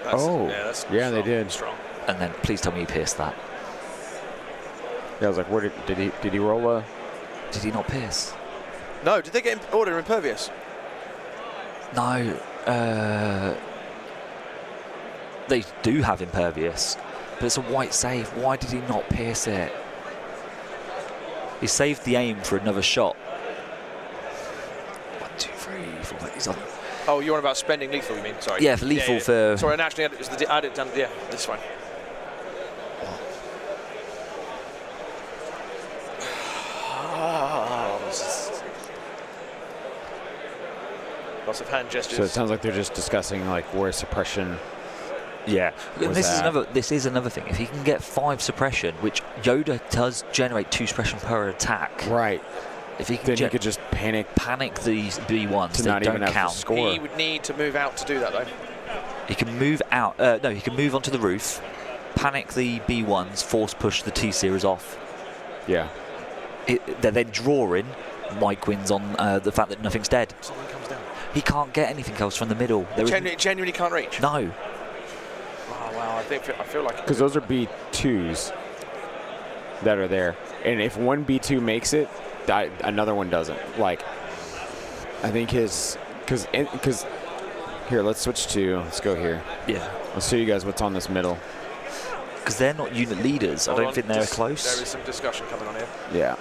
They did. Strong. And then please tell me he pierced that. Yeah, I was like, where did he roll a? Did he not pierce? No. Did they get order impervious? No. They do have impervious, but it's a white save. Why did he not pierce it? He saved the aim for another shot. 1, 2, 3, 4. He's on. Oh, you're on about spending lethal, you mean? Sorry. Yeah, for lethal for. Sorry, and actually, add it down. Yeah, this one. Lots of hand gestures. So it sounds like they're just discussing like where suppression. Yeah, and Was that- this is another thing. If he can get 5 suppression, which Yoda does generate 2 suppression per attack, Right. if he can Then he could just panic these B1s, to they not don't even have to count. score. He would need to move out to do that, though. He can move out. No, he can move onto the roof, panic the B1s, force push the T series off. Yeah. They're then drawing. Mike wins on the fact that nothing's dead. Something comes down. He can't get anything else from the middle. There is Genuinely can't reach. no. Oh, wow. I feel like Because those are B2s that are there. And if one B2 makes it, another one doesn't. Like, I think his... Because... Here, let's go here. Yeah. I'll show you guys what's on this middle. Because they're not unit leaders. I don't think they're close. There is some discussion coming on here. Yeah.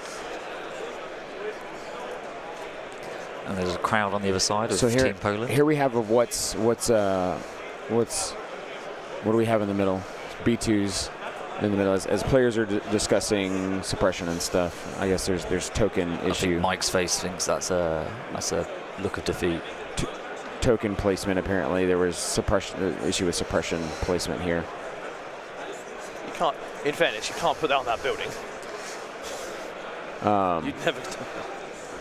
And there's a crowd on the other side of So Team Poland. here we have of what do we have in the middle? B2s in the middle as players are discussing suppression and stuff. I guess there's token I issue. think Mike's face thinks that's a look of defeat. Token placement. Apparently there was suppression issue with suppression placement here. You can't. In fairness, you can't put that on that building. You'd never.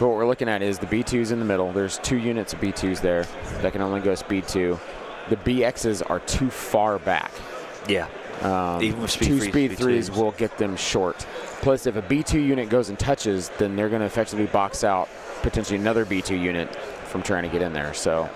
But what we're looking at is the B2s in the middle. There's 2 units of B2s there that can only go speed 2. The BXs are too far back. Yeah. Even with two speed 3s will get them short. Plus, if a B2 unit goes and touches, then they're going to effectively box out potentially another B2 unit from trying to get in there. So.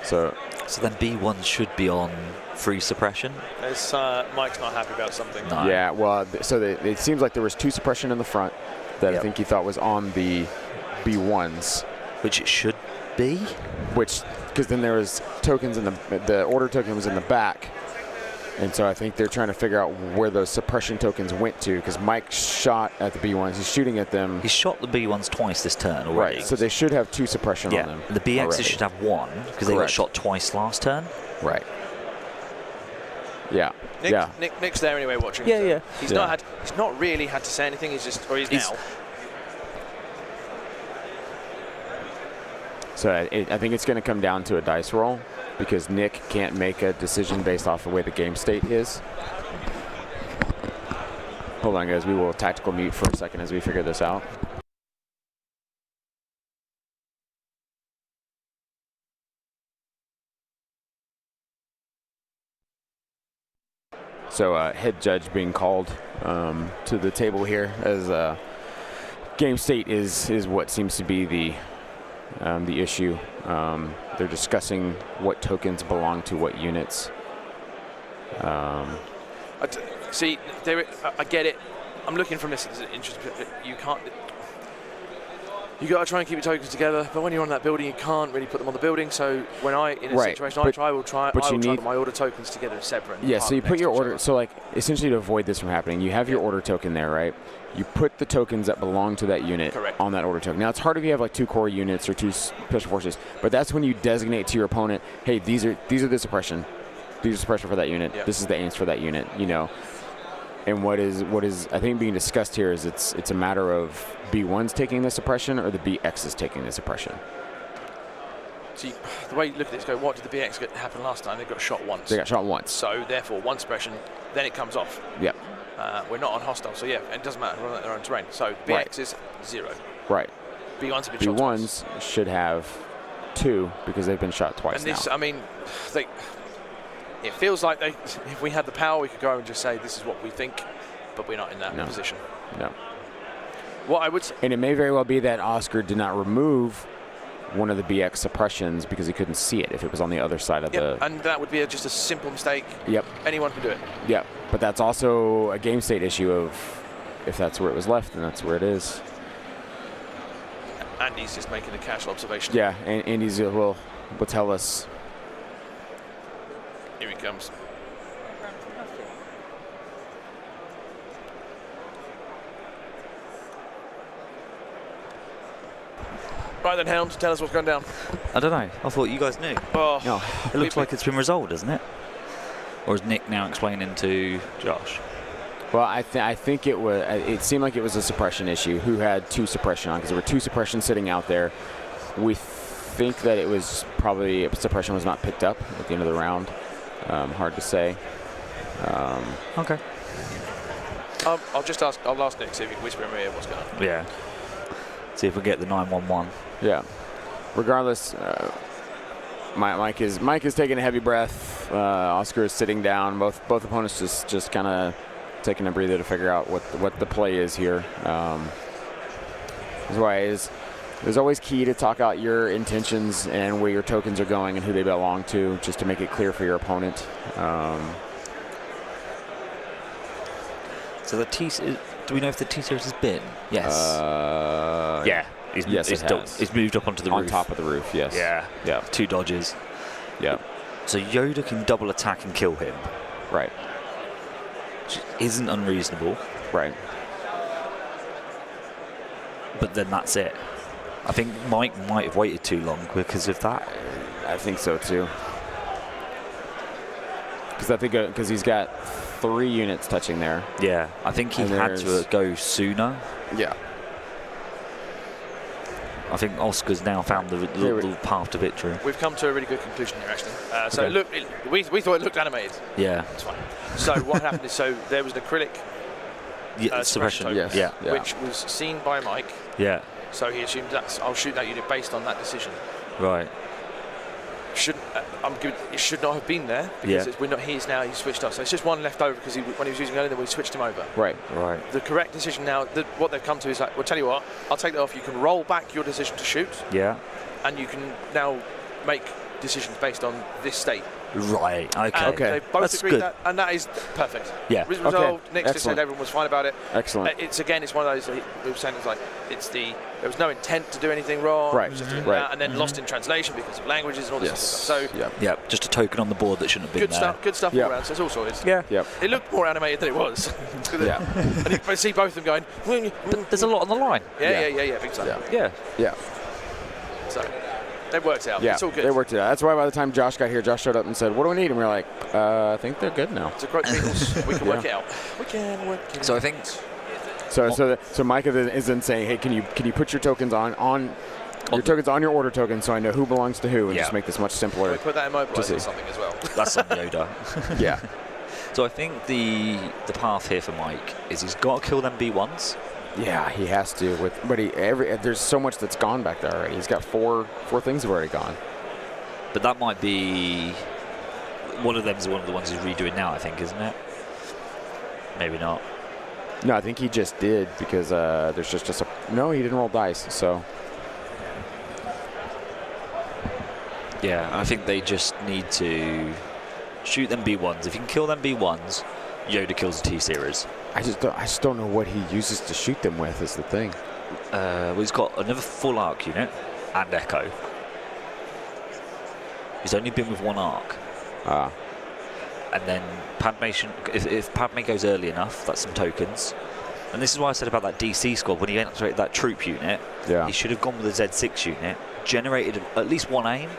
So then B1 should be on free suppression. Mike's not happy about something. No. yeah, well, it seems like there was 2 suppression in the front that I think he thought was on the B1s, Which it should be. because then there was tokens in the order token was in the back, and so I think they're trying to figure out where those suppression tokens went to. Because Mike shot at the B1s, he's shooting at them. He shot the B1s twice this turn already. Right, so they should have 2 suppression on them. The BXs already. should have 1 because they got Correct. shot twice last turn. Right. Yeah. Nick's there anyway watching. Yeah, so yeah. He's Yeah. not really had to say anything. He's now. So I think it's going to come down to a dice roll because Nick can't make a decision based off the way the game state is. Hold on, guys. We will tactical mute for a second as we figure this out. So head judge being called to the table here as game state is what seems to be the issue. They're discussing what tokens belong to what units. See, I get it. I'm looking from this interest. You can't. You got to try and keep your tokens together, but when you're on that building, you can't really put them on the building. So when in a situation, I will try to put my order tokens together separate. Yeah, so you put your order. So like essentially to avoid this from happening, you have your order token there, right? You put the tokens that belong to that unit on that order token. Now it's hard if you have like 2 core units or 2 special forces, but that's when you designate to your opponent, hey, these are the suppression. These are suppression for that unit. Yeah. This is the aims for that unit. You know. And what is I think being discussed here is it's a matter of B1's taking the suppression or the BX is taking the suppression. See, the way you look at this, what did the BX happen last time? They got shot once. They got shot once. So therefore, 1 suppression, then it comes off. Yep. We're not on hostile, so yeah, it doesn't matter. We're on their own terrain. So BX is 0. Right. B1s have been shot twice. B1s should have 2 because they've been shot twice And this, now. I mean, it feels like if we had the power, we could go and just say this is what we think, but we're not in that position. No. What I would say, And it may very well be that Oscar did not remove one of the BX suppressions because he couldn't see it if it was on the other side of the... and that would be just a simple mistake. Yep. Anyone can do it. Yep. But that's also a game state issue of if that's where it was left, then that's where it is. Andy's just making a casual observation. Yeah, and Andy's will tell us. Here he comes. Right then, Hound, tell us what's going down. I don't know. I thought you guys knew. Oh, No. It looks like it's been resolved, doesn't it? Or is Nick now explaining to Josh? Well, I think it was. It seemed like it was a suppression issue. Who had 2 suppression on? Because there were 2 suppression sitting out there. We think that it was probably suppression was not picked up at the end of the round. Hard to say. Okay. I'll ask Nick, see if he can whisper in my ear what's going on. Yeah. See if we get the 911. Yeah. Regardless, Mike is taking a heavy breath. Oscar is sitting down. Both opponents just kind of taking a breather to figure out what the play is here. That's why it's always key to talk out your intentions and where your tokens are going and who they belong to, just to make it clear for your opponent. So the do we know if the T-Series has been? Yes. Yeah. He's moved up onto the roof. On top of the roof, yes. Yeah. Yeah. 2 dodges. Yeah. So Yoda can double attack and kill him. Right. Which isn't unreasonable. Right. But then that's it. I think Mike might have waited too long because of that. I think so too. Because he's got 3 units touching there. Yeah, I think he had to go sooner. Yeah. I think Oscar's now found the path to victory. We've come to a really good conclusion here, actually. Okay. We thought it looked animated. Yeah. It's fine. So what happened is, there was an acrylic suppression. Token, Yeah. Which was seen by Mike. Yeah. So he assumed I'll shoot that unit based on that decision. Right. It should not have been there because he's switched off. So it's just 1 left over because when he was using earlier, then we switched him over. Right. The correct decision now, what they've come to is like, well, tell you what, I'll take that off. You can roll back your decision to shoot. Yeah. And you can now make decisions based on this state. Right. Okay. They both That's agreed good. that, and that is perfect. Yeah. Resolved. Okay. Nick just said everyone was fine about it. Excellent. It's one of those. We were saying there was no intent to do anything wrong. Right. Right. And then lost in translation because of languages and all this stuff. So yeah, just a token on the board that shouldn't have been there. Good stuff all around. So it's all sorted. Yeah. Yep. It looked more animated than it was. Yeah. And you can see both of them going. But there's a lot on the line. Yeah. Big time. Yeah. So they worked out. Yeah, it's all good. they worked it out. That's why by the time Josh got here, Josh showed up and said, "What do we need?" And we were like, "I think they're good now." It's a great Beatles. We can work it out. We can work it out. So I think. So Micah is then saying, "Hey, can you put your tokens on your order token so I know who belongs to who and just make this much simpler." We put that in mobilize or something as well. That's on Yoda. Yeah. So I think the path here for Mike is he's got to kill them B1s. Yeah, he has to. There's so much that's gone back there already. He's got four things have already gone. But that might be one of them is one of the ones he's redoing now, I think, isn't it? Maybe not. No, I think he just did because there's just a no. He didn't roll dice, so. Yeah, I think they just need to shoot them B1s. If you can kill them B1s, Yoda kills the T-Series. I just don't know what he uses to shoot them with is the thing. Well, he's got another full arc unit and Echo. He's only been with 1 arc. And then Padme, if Padme goes early enough, that's some tokens. And this is why I said about that DC squad. When he activated that troop unit, he should have gone with the Z6 unit, generated at least 1 aim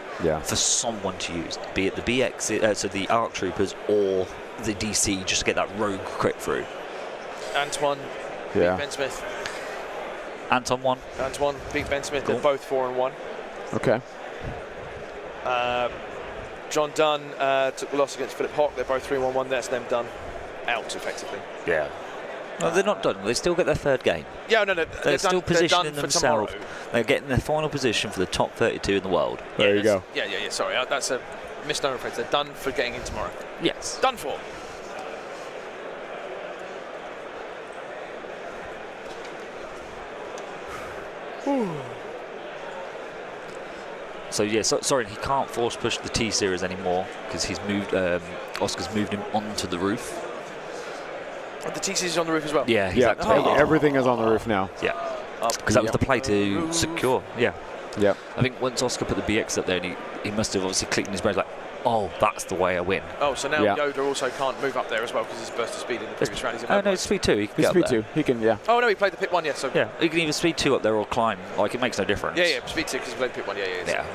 for someone to use, be it the BX, so the ARC troopers, or the DC, just to get that rogue crit through. Antoine, Big Ben Smith. Antoine, Big Ben Smith, they're both 4 and 1. Okay. John Dunn took the loss against Philip Hock. They're both 3-1-1. That's them done out effectively. Yeah. No, they're not done. They still get their 3rd game. Yeah, no. They're still positioning they're themselves. They're getting their final position for the top 32 in the world. There you go. Yeah. Sorry, that's a misnomer phrase. They're done for getting in tomorrow. Yes. Done for. So yeah, sorry, he can't force push the T-Series anymore because he's moved. Oscar's moved him onto the roof. Oh, the T-Series is on the roof as well. Yeah, he's activated. Everything is on the roof now. Yeah, because that was the play to secure. Yeah. I think once Oscar put the BX up there, and he must have obviously clicked in his brain like, oh, that's the way I win. Oh, so now Yoda also can't move up there as well because his burst of speed in the previous round. Oh no, it's speed 2. He can get speed up there. 2. He can, Oh no, he played the pit 1, so yeah, he can either speed 2 up there or climb. Like, it makes no difference. Yeah, speed 2 because he played pit 1. Yeah.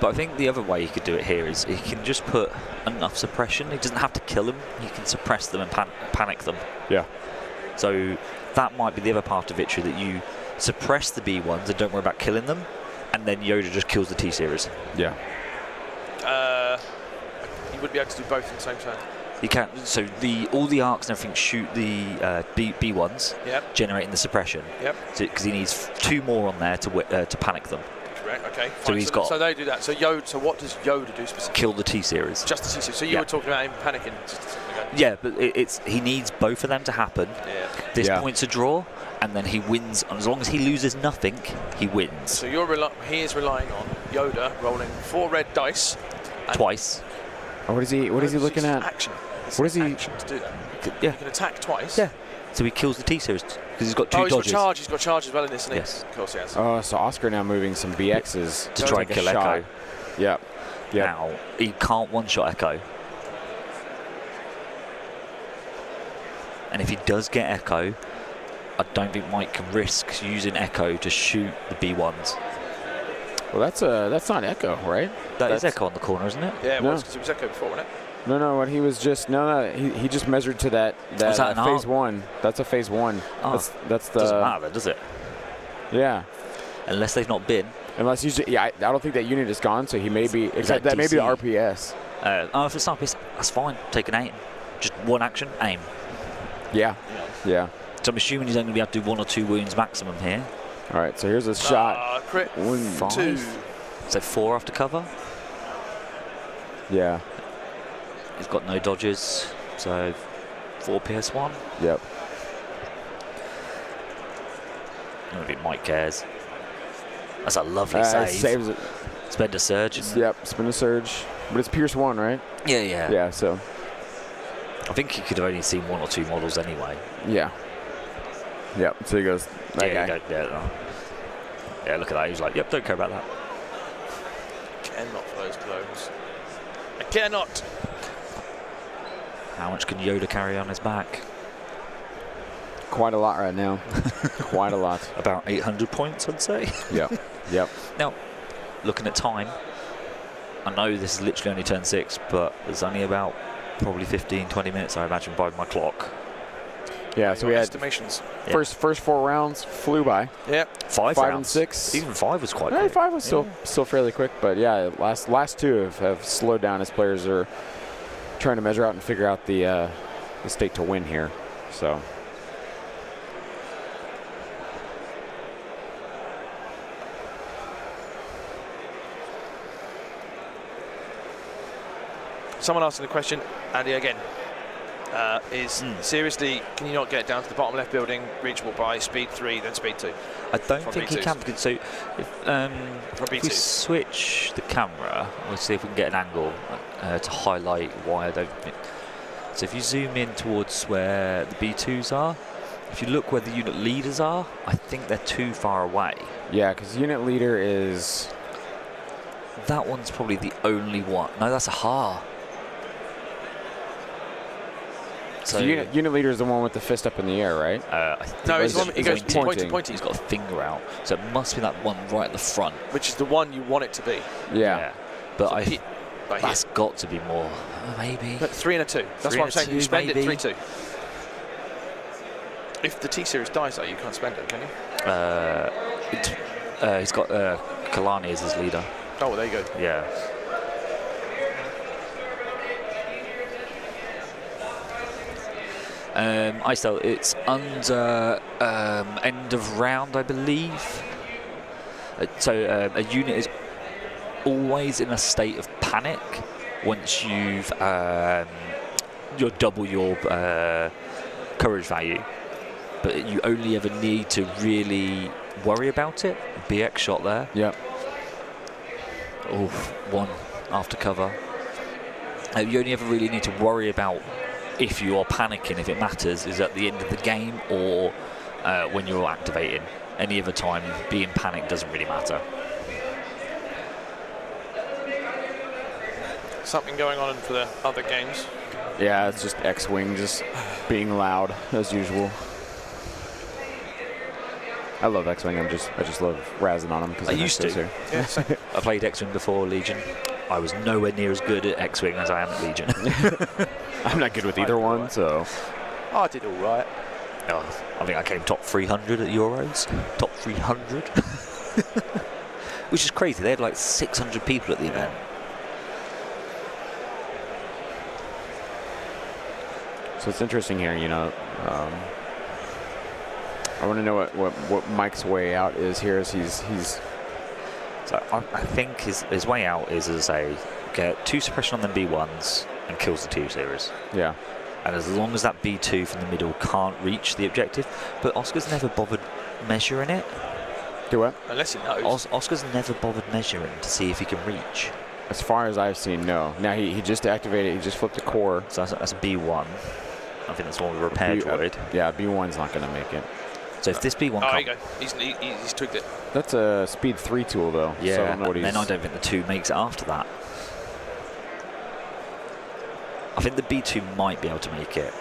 But But I think the other way he could do it here is he can just put enough suppression. He doesn't have to kill them. He can suppress them and panic them. Yeah. So that might be the other part of Victory, that you suppress the B1s and don't worry about killing them, and then Yoda just kills the T-Series. Yeah. You would be able to do both in the same turn. You can. So all the arcs and everything shoot the B1s, generating the suppression. Yep. Because he needs 2 more on there to panic them. Correct. Okay. So fine. he's got. So they do that. So Yoda. So what does Yoda do specifically? Kill the T-Series. Just the T-Series. So you were talking about him panicking just a second ago. Yeah, but he needs both of them to happen. Yeah. This point's a draw, and then he wins. And as long as he loses nothing, he wins. So he is relying on Yoda rolling 4 red dice. Twice. Oh, what is he looking at? Action. What is he? Action to do that. Yeah. He can attack twice. Yeah. So he kills the T-Series because he's got 2 he's dodges. got charge. He's got charge as well in this, isn't he? Yes. Of course he has. So Oscar now moving some BXs To try and take a kill shot. Echo. Yep. Now, he can't one-shot Echo. And if he does get Echo, I don't think Mike can risk using Echo to shoot the B1s. Well, that's not Echo, right? That's Echo on the corner, isn't it? Yeah, it No. was because he was Echo before, wasn't it? No, what he was just he just measured to that Was that an phase arc? 1. That's a phase 1. Oh. That's the Doesn't matter, does it? Yeah. Unless they've not been. Unless he's I don't think that unit is gone, so he may be except that that may be the DC? RPS. If it's not, that's fine. Take an aim. Just one action, aim. Yeah. Yeah. So I'm assuming he's only going to be able to do 1 or 2 wounds maximum here. All right, so here's a shot. Crit. 5. 2. So 4 after cover. Yeah. He's got no dodges, so 4 PS1. Yep. I don't think Mike cares. That's a lovely save. Saves it. Spend a surge. Yep, spin a surge. But it's Pierce 1, right? Yeah. Yeah, so. I think he could have only seen 1 or 2 models anyway. Yeah. Yep, so he goes, that guy. Yeah, look at that. He was like, yep, don't care about that. Cannot for those clones. I cannot. How much can Yoda carry on his back? Quite a lot right now. Quite a lot. About 800 points, I'd say. Yep. Now, looking at time, I know this is literally only turn 6, but there's only about probably 15, 20 minutes, I imagine, by my clock. Yeah, so we had estimations. first 4 rounds flew by. Yep. 5 5 rounds. and 6. Even 5 was quite Yeah, quick. 5 was still fairly quick, but yeah, last 2 have slowed down as players are trying to measure out and figure out the stake to win here. So. Someone asking the question, Andy, again, seriously, can you not get down to the bottom left building, reachable by speed 3, then speed 2? I don't From think he B2s. can, because so if we B2s. switch the camera, we'll see if we can get an angle to highlight why I don't think. So if you zoom in towards where the B2s are, if you look where the unit leaders are, I think they're too far away. Yeah, because unit leader is. That one's probably the only one. No, that's a Ha. So unit leader is the one with the fist up in the air, right? I think No, he's he goes pointing. pointy. He's got a finger out, so it must be that one right at the front. Which is the one you want it to be. Yeah. But So that's got to be more. Maybe. But 3 and a 2. That's 3 what I'm and a saying. You 2 spend maybe. it 3-2. If the T-Series dies, though, you can't spend it, can you? He's got Kalani as his leader. Oh, well, there you go. Yeah. ISO, it's under end of round, I believe. So a unit is always in a state of panic once you've double your courage value, but you only ever need to really worry about it. BX shot there. Yep. Oh, 1 after cover. You only ever really need to worry about if you are panicking, if it matters, is at the end of the game or when you're activating. Any other time, being panicked doesn't really matter. Something going on for the other games. Yeah, it's just X-Wing just being loud as usual. I love X-Wing. I just love razzing on him because I used to. Yeah, same. I played X-Wing before Legion. I was nowhere near as good at X-Wing as I am at Legion. I'm not good with either one, so. Oh, I did all right. Oh, I think I came top 300 at Euros. Top 300. Which is crazy. They had like 600 people at the event. So it's interesting here, you know. I want to know what Mike's way out is here. As he's So I think his way out is, as I say, get 2 suppression on the B1s and kills the 2 series. yeah. And as long as that B2 from the middle can't reach the objective, but Oscar's never bothered measuring it. Do what? Unless he knows. Oscar's never bothered measuring to see if he can reach. As far as I've seen, no. Now he just activated. He just flipped the core. So that's a B1. I think that's one with a repair droid. Yeah, B1's not going to make it. So if this B1 there you can't... go. He's tweaked it. That's a speed 3 tool, though. Yeah, so I don't know what then I don't think the 2 makes it after that. I think the B2 might be able to make it.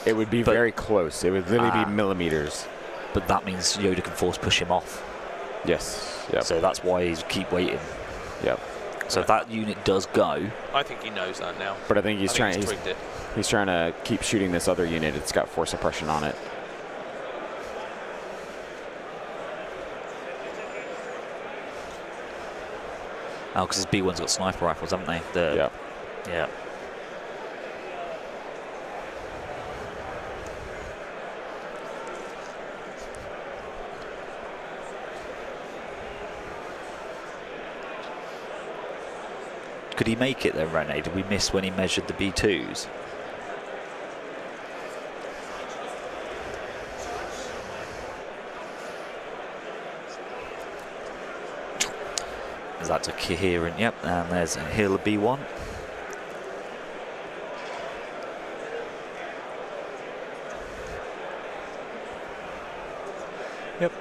It would be very close. It would literally be millimeters. But that means Yoda can force push him off. Yes. Yep. So that's why he's keep waiting. Yep. So if that unit does go... I think he knows that now. But I think he's trying. He's tweaked it. He's trying to keep shooting this other unit. It's got force suppression on it. Oh, because his B1's got sniper rifles, haven't they? Yep. Yeah. Could he make it then, Rene? Did we miss when he measured the B2s? That's a coherent, yep, and there's a hill of B1. Yep.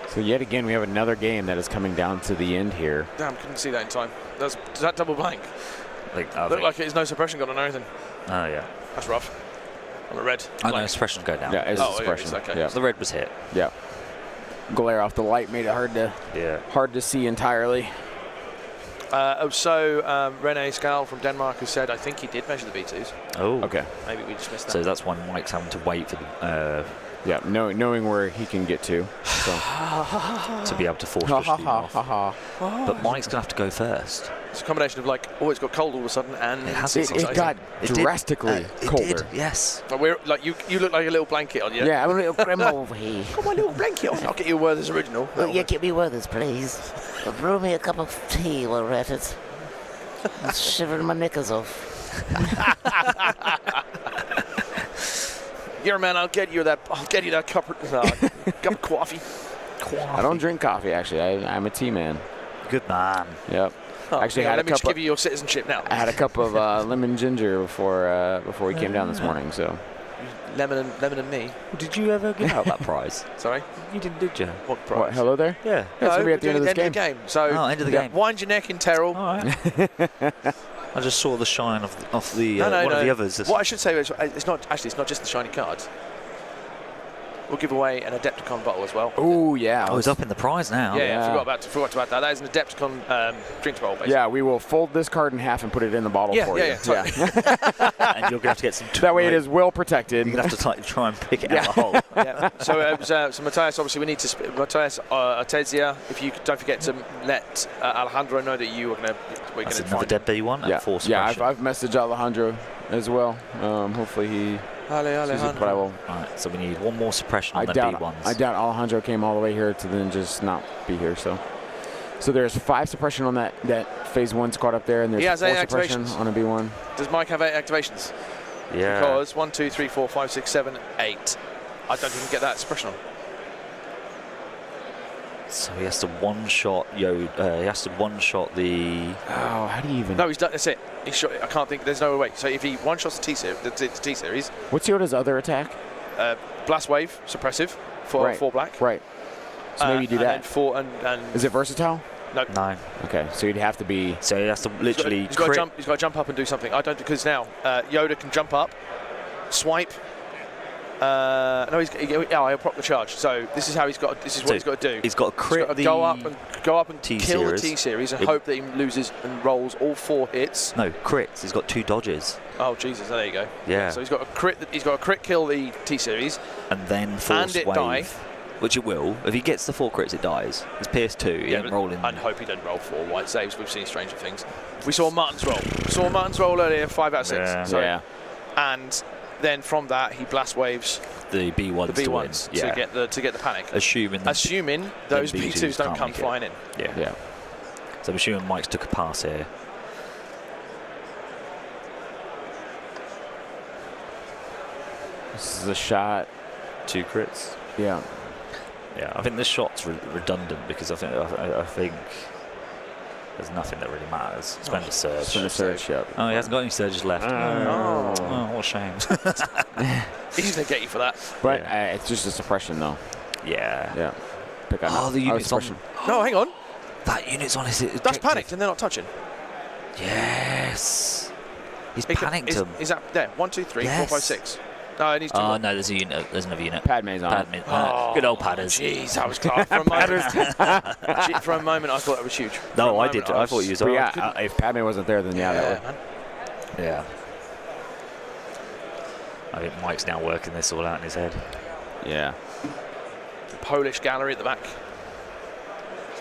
So yet again, we have another game that is coming down to the end here. Damn, couldn't see that in time. Is that double blank? Looked like there's no suppression gun on or anything. Oh, yeah. That's rough. On a red. I know, suppression go down. Yeah, it's Oh, suppression. yeah, it's okay. Yeah. So the red was hit. Yeah. Glare off the light made it hard to see entirely. Rene Scal from Denmark who said, I think he did measure the B2s. Oh. Okay. Maybe we just missed that. So that's when Mike's having to wait for the, Yeah, knowing where he can get to. So. to be able to force push the off. But Mike's going to have to go first. It's a combination of like, oh, it's got cold all of a sudden, and It has It got drastically colder. It did, yes. But we're like, you look like a little blanket on you. Yeah, I'm a little grandma over here. Got my little blanket on. I'll get you a Werther's original. Will you get me Werther's, please? Brew me a cup of tea while we're at it. I'm shivering my knickers off. Here, man, I'll get you that cup of coffee. I don't drink coffee, actually. I'm a tea man. Good man. Yep. Oh, Actually, yeah, had let me a just cup give you your citizenship now. I had a cup of lemon ginger before we came down this morning. So Lemon and me. Did you ever give out that prize? Sorry? You didn't, did you? What prize? what? Hello there. Yeah. Yeah, it's gonna be at the end of this game. So, End of the game. wind your neck in Terrell. All right. I just saw the shine of the one of the others. What I should say is, it's not just the shiny cards. We'll give away an Adepticon bottle as well. Oh yeah. Oh, it's up in the prize now. Yeah, forgot about that. That is an Adepticon drinks bottle, basically. Yeah, we will fold this card in half and put it in the bottle for you. Totally. And you're going to have to get some... That way it is well protected. You're going to have to try and pick it out of the hole. Yeah. So Matthias, obviously, we need to... Matthias Artesia, if you don't forget to let Alejandro know that you are going to... That's another dead B1 at 4 suppression. I've messaged Alejandro as well. Hopefully he... Alejandro. But I will. Right, so we need one more suppression on the B1s. I doubt Alejandro came all the way here to then just not be here. So there's 5 suppression on that phase 1 squad up there, and there's 4 suppression on a B1. Does Mike have 8 activations? Yeah. Because 1, 2, 3, 4, 5, 6, 7, 8. I don't even get that suppression on. So he has to one-shot Yoda. He has to one-shot the... Oh, how do you even... No, he's done. That's it. He's shot. I can't think. There's no way. So if he one-shots the T series, What's Yoda's other attack? blast wave, suppressive for 4 black. Right. So maybe you do that. And 4 and Is it versatile? No. Okay, so you'd have to be... So he has to literally... He's got to jump up and do something. I don't, because now Yoda can jump up swipe. No, he'll proc the charge. So this is how he's got. This is what he's got to do. He's got to crit He's got to go up and kill the T-Series and hope that he loses and rolls all 4 hits. No, crits. He's got 2 dodges. Oh Jesus! There you go. Yeah. So he's got a crit. He's got a crit kill the T-Series and then force and it wave, die. which it will. If he gets the 4 crits, it dies. It's Pierce 2. He ain't rolling. I'd hope he doesn't roll 4 white saves. We've seen stranger things. We saw Martin's roll. earlier, 5 out of 6. Yeah. So, Yeah. And then from that he blast waves The B1s, the B1s to get the panic. Assuming those B2s don't come flying in. Yeah. So I'm assuming Mike's took a pass here. This is a shot. 2 crits. Yeah. Yeah, I think this shot's redundant because I think there's nothing that really matters. Spend a surge. Spend a surge, yep. Oh, he hasn't got any surges left. Oh. What a shame. He's going to get you for that. But it's just a suppression, though. Yeah. Yeah. Pick on the unit's on. No, hang on. That unit's on his objective. That's panicked and they're not touching. Yes. He's panicked him. Is that there? 1, 2, 3, 4, 5, 6. No, it needs 2 Oh, more. no, there's a unit. There's another unit. Padme's on it. Oh, good old Padders. Jeez, that was close. For a moment, I thought it was huge. No, I did. I thought you was But on. yeah, if Padme wasn't there, then that would. Man. Yeah. I think Mike's now working this all out in his head. Yeah. The Polish gallery at the back.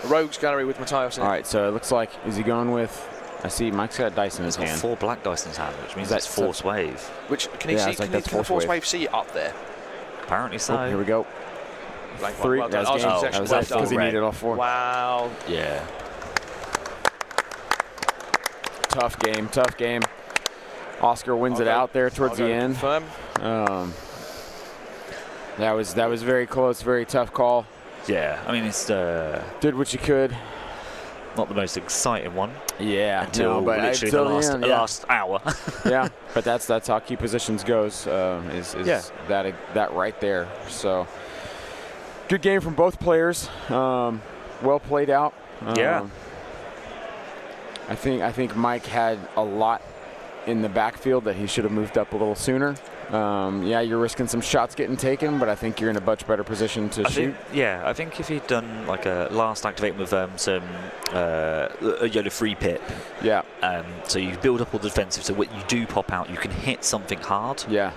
The Rogues gallery with Matthias in All it. right, so it looks like, is he going with, I see Mike's got dice in his He's got hand. 4 black dice in his hand, which means That's that's force wave. Which, can he see? it's like Can that's the force wave. wave see it up there? Apparently so. Oh, here we go. Blank 3. well That done. was Oh, game. so That was well it, because he done. needed all 4. Wow. Yeah. Tough game. Oscar wins it out there towards the end. Confirm. That was very close, very tough call. Yeah, I mean, it's Did what you could. not the most exciting one Yeah, until but literally until the last hour. Yeah, but that's how key positions goes. Is that right there? So good game from both players. Well played out. Yeah. I think Mike had a lot in the backfield that he should have moved up a little sooner. Yeah, you're risking some shots getting taken, but I think you're in a much better position to shoot. I think if he'd done like a last activate with some a yellow free pit, Yeah, so you build up all the defensive, so when you do pop out, you can hit something hard. yeah.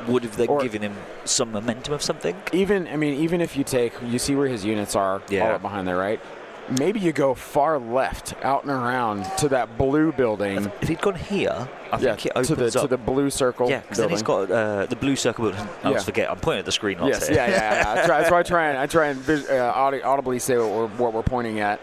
Would have then given him some momentum of something. Even if you see where his units are, all up behind there, right? Maybe you go far left, out and around to that blue building. If he'd gone here, I think it opens to the blue circle. Yeah, because then he's got the blue circle building. I always forget. I'm pointing at the screen lots Yes, here. yeah. I try and audibly say what we're pointing at.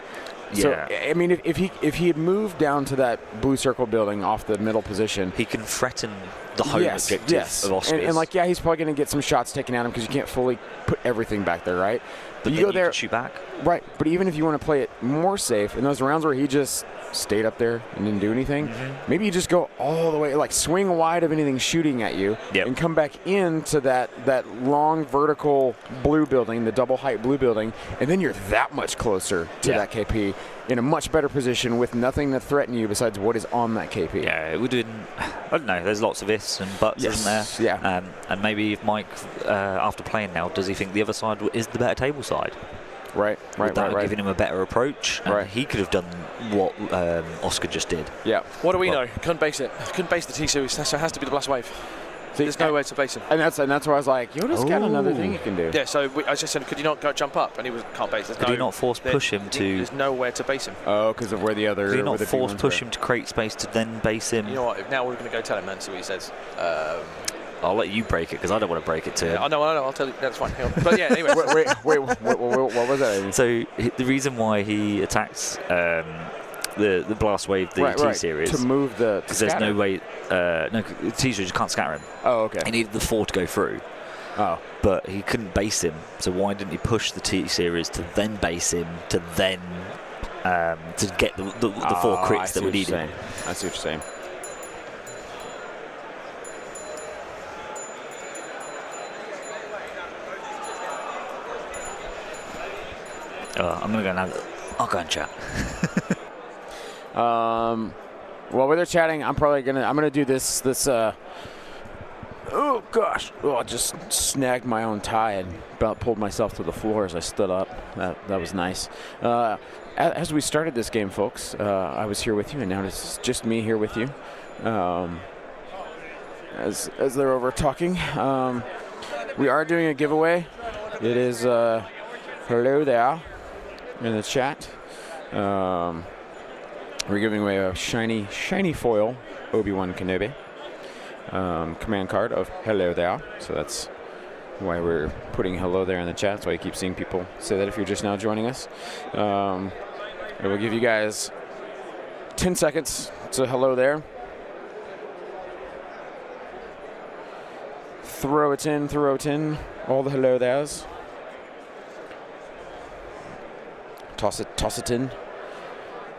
So, Yeah. I mean, if he had moved down to that blue circle building off the middle position, He can threaten the home objective of Oscars. and he's probably going to get some shots taken at him because you can't fully put everything back there, right? but you then go there, can shoot back. right? But even if you want to play it more safe, in those rounds where he just stayed up there and didn't do anything, maybe you just go all the way, like swing wide of anything shooting at you, and come back into that long vertical blue building, the double height blue building, and then you're that much closer to that KP in a much better position with nothing to threaten you besides what is on that KP. Yeah, it would have been, I don't know, there's lots of ifs and buts, isn't there? Yeah. And maybe if Mike, after playing now, does he think the other side is the better table side? Right. Would that have given him a better approach? And he could have done what Oscar just did. Yeah. What do we know? Couldn't base it. Couldn't base the T-Series. So it has to be the blast wave. There's no way to base him. And that's why I was like, Yoda's got another thing he can do. Yeah, so I just said, could you not go jump up? And he was, can't base. Could you not force push him to... There's nowhere to base him. Oh, because of where the other... Could you not where the force B1s push were. him to create space to then base him? You know what? Now we're going to go tell him and see what he says. I'll let you break it because I don't want to break it to him. I know. I'll tell you. That's fine. Hang on. But yeah, anyway. wait, what was that? So the reason why he attacks the blast wave, the T-Series, to move the... because there's no way... no, the T-Series can't scatter him. Oh, okay. He needed the 4 to go through. Oh. But he couldn't base him, so why didn't he push the T-Series to then base him, to then to get the 4 crits that we needed? I see what you're saying. I'm going to go and I'll go and chat. While they're chatting, I'm gonna do this Oh gosh! Oh, I just snagged my own tie and about pulled myself to the floor as I stood up. That was nice. As we started this game, folks, I was here with you, and now it's just me here with you. As they're over talking, we are doing a giveaway. It is hello there in the chat. We're giving away a shiny foil Obi-Wan Kenobi command card of hello there. So that's why we're putting hello there in the chat. That's why you keep seeing people say that if you're just now joining us. It will give you guys 10 seconds to hello there. Throw it in, all the hello there's. Toss it in.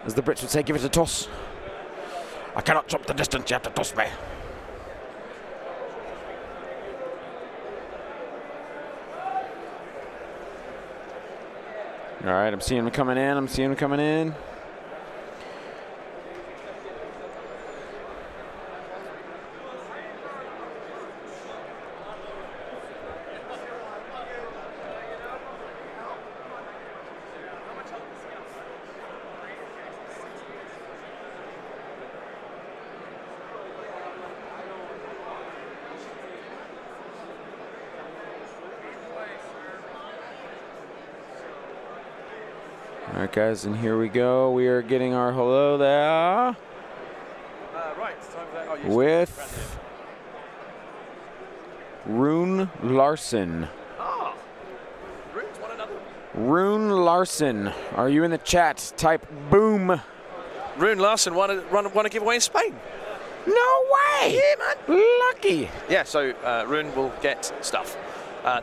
As the Brits would say, give it a toss. I cannot jump the distance, you have to toss me. All right, I'm seeing them coming in. All right, guys, and here we go. We are getting our hello there. Right, it's time for that. Oh, yes. With Rune Larson. Ah, Rune's one another. Rune Larson, are you in the chat? Type boom. Rune Larson won a giveaway in Spain. No way! Yeah, man. Lucky. Yeah, so Rune will get stuff. I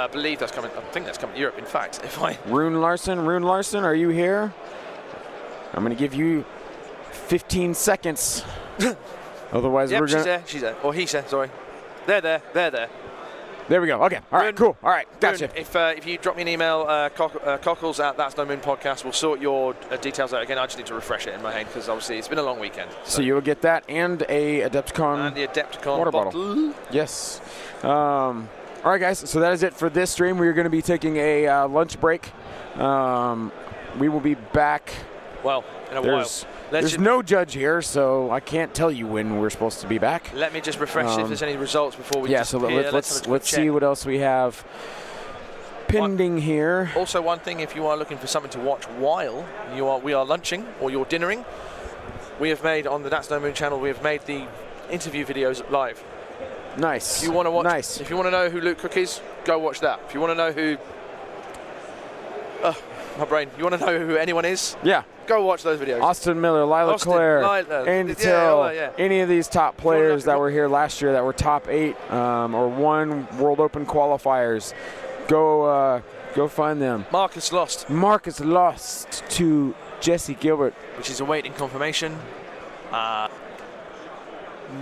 believe that's coming. I think that's coming to Europe. In fact, if I Rune Larson, are you here? I'm gonna give you 15 seconds. Otherwise, yep, we're gonna. she's there, or he's there. Sorry, they're there. There we go. Okay. All right. Rune, Cool. All right. Gotcha. Rune, if you drop me an email, Cockles at That's No Moon Podcast, we'll sort your details out again. I just need to refresh it in my head because obviously it's been a long weekend. So you will get that and a Adepticon. And the Adepticon water bottle. Yes. All right, guys, so that is it for this stream. We're going to be taking a lunch break. We will be back. Well, in a while. There's no judge here, so I can't tell you when we're supposed to be back. Let me just refresh if there's any results before we disappear. So let's see what else we have pending here. Also, one thing, if you are looking for something to watch while we are lunching or you're dinnering, we have made on the That's No Moon channel, we have made the interview videos live. Nice. If you want to watch, nice. If you want to know who Luke Cook is, go watch that. If you want to know who, my brain. You want to know who anyone is? Yeah. Go watch those videos. Austin Miller, Lila Claire, Andy Till, any of these top players that were here last year that were top 8 or won World Open qualifiers. Go find them. Marcus lost to Jesse Gilbert, which is awaiting confirmation.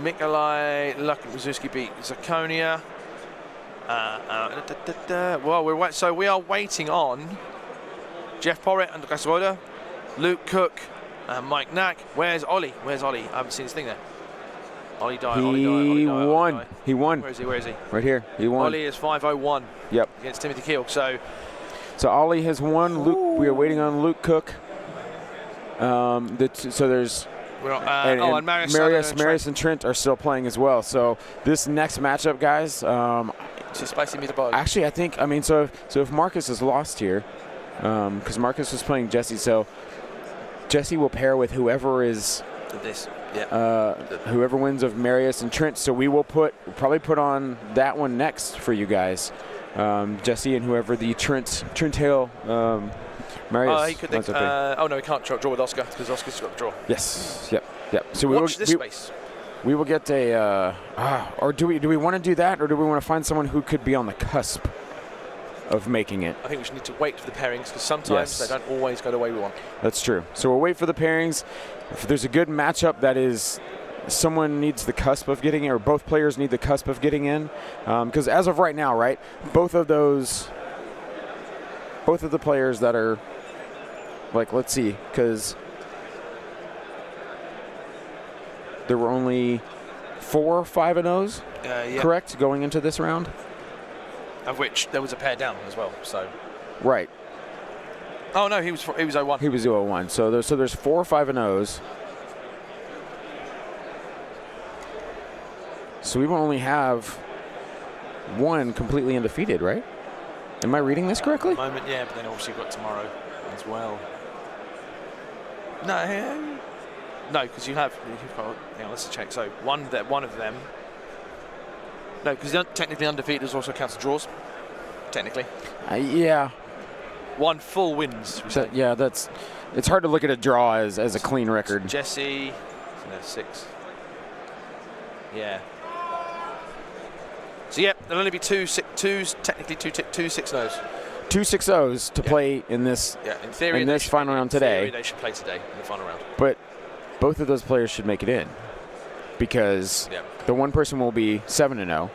Mikolai Lukaczewski beat Zakonia. Well, so we are waiting on Jeff Porrett and Gasoda, Luke Cook, Mike Knack. Where's Ollie? I haven't seen his thing there. Ollie died. He won. Where is he? Right here. He won. Ollie is 5:01. Yep. Against Timothy Keel. So Ollie has won. Luke. We are waiting on Luke Cook. So there's. And Marius and Trent are still playing as well. So this next matchup, guys. Just spicy me the bug. Actually, so if Marcus is lost here, because Marcus was playing Jesse, so Jesse will pair with whoever is whoever wins of Marius and Trent. So we will probably put on that one next for you guys, Jesse and whoever the Trent Hale. Marius. He could think, no, he can't draw with Oscar because Oscar's got the draw. Yes. Yep. So watch this space. We will get a. Or do we want to do that, or do we want to find someone who could be on the cusp of making it? I think we should need to wait for the pairings because sometimes they don't always go the way we want. That's true. So we'll wait for the pairings. If there's a good matchup that is. Someone needs the cusp of getting in, or both players need the cusp of getting in, because as of right now, right, both of the players that are. Like, let's see, because there were only 4 5-0s, Yeah. correct, going into this round? Of which there was a pair down as well. So. Right. Oh no, he was 0-1. He was 0-1. So there's 4 5-0s. So we will only have one completely undefeated, right? Am I reading this correctly? At the moment, yeah, but then obviously you've got tomorrow as well. No, because you've got. Hang on, let's check. So one of them. No, because technically undefeated is also counts as draws. Technically. Yeah. One full wins. Yeah, it's hard to look at a draw as a clean record. Jesse, 6. Yeah. So yeah, there'll only be technically two 6-0s. 2 6-0s to play in this in theory, in this final round today. In theory, they should play today in the final round. But both of those players should make it in because the one person will be 7-0,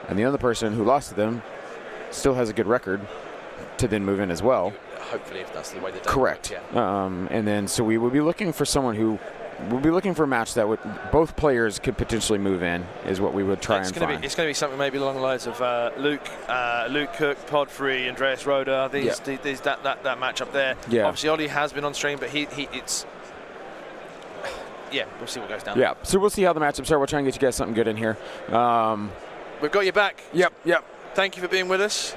and the other person who lost to them still has a good record to then move in as well. Hopefully, if that's the way they do it. Correct. And then so we will be looking for someone who we'll be looking for a match that would both players could potentially move in is what we would try and find. It's going to be something maybe along the lines of Luke Cook, Podfree, Andreas Roda. That match up there. Yeah. Obviously, Ollie has been on stream, but it's. Yeah, we'll see what goes down. Yeah, so we'll see how the matchups are. We'll try and get you guys something good in here. We've got you back. Yep. Thank you for being with us.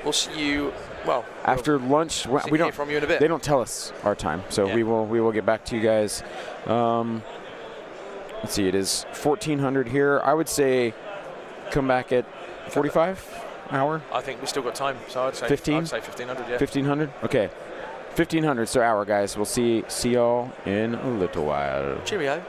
We'll see you. Well, after lunch, we don't hear from you in a bit. They don't tell us our time, so we will get back to you guys. Let's see, it is 1400 here. I would say come back at 45 hour. I think we still got time, so I'd say 15. I'd say 1500. Yeah. 1500. Okay, 1500. So hour, guys. We'll see y'all in a little while. Cheerio.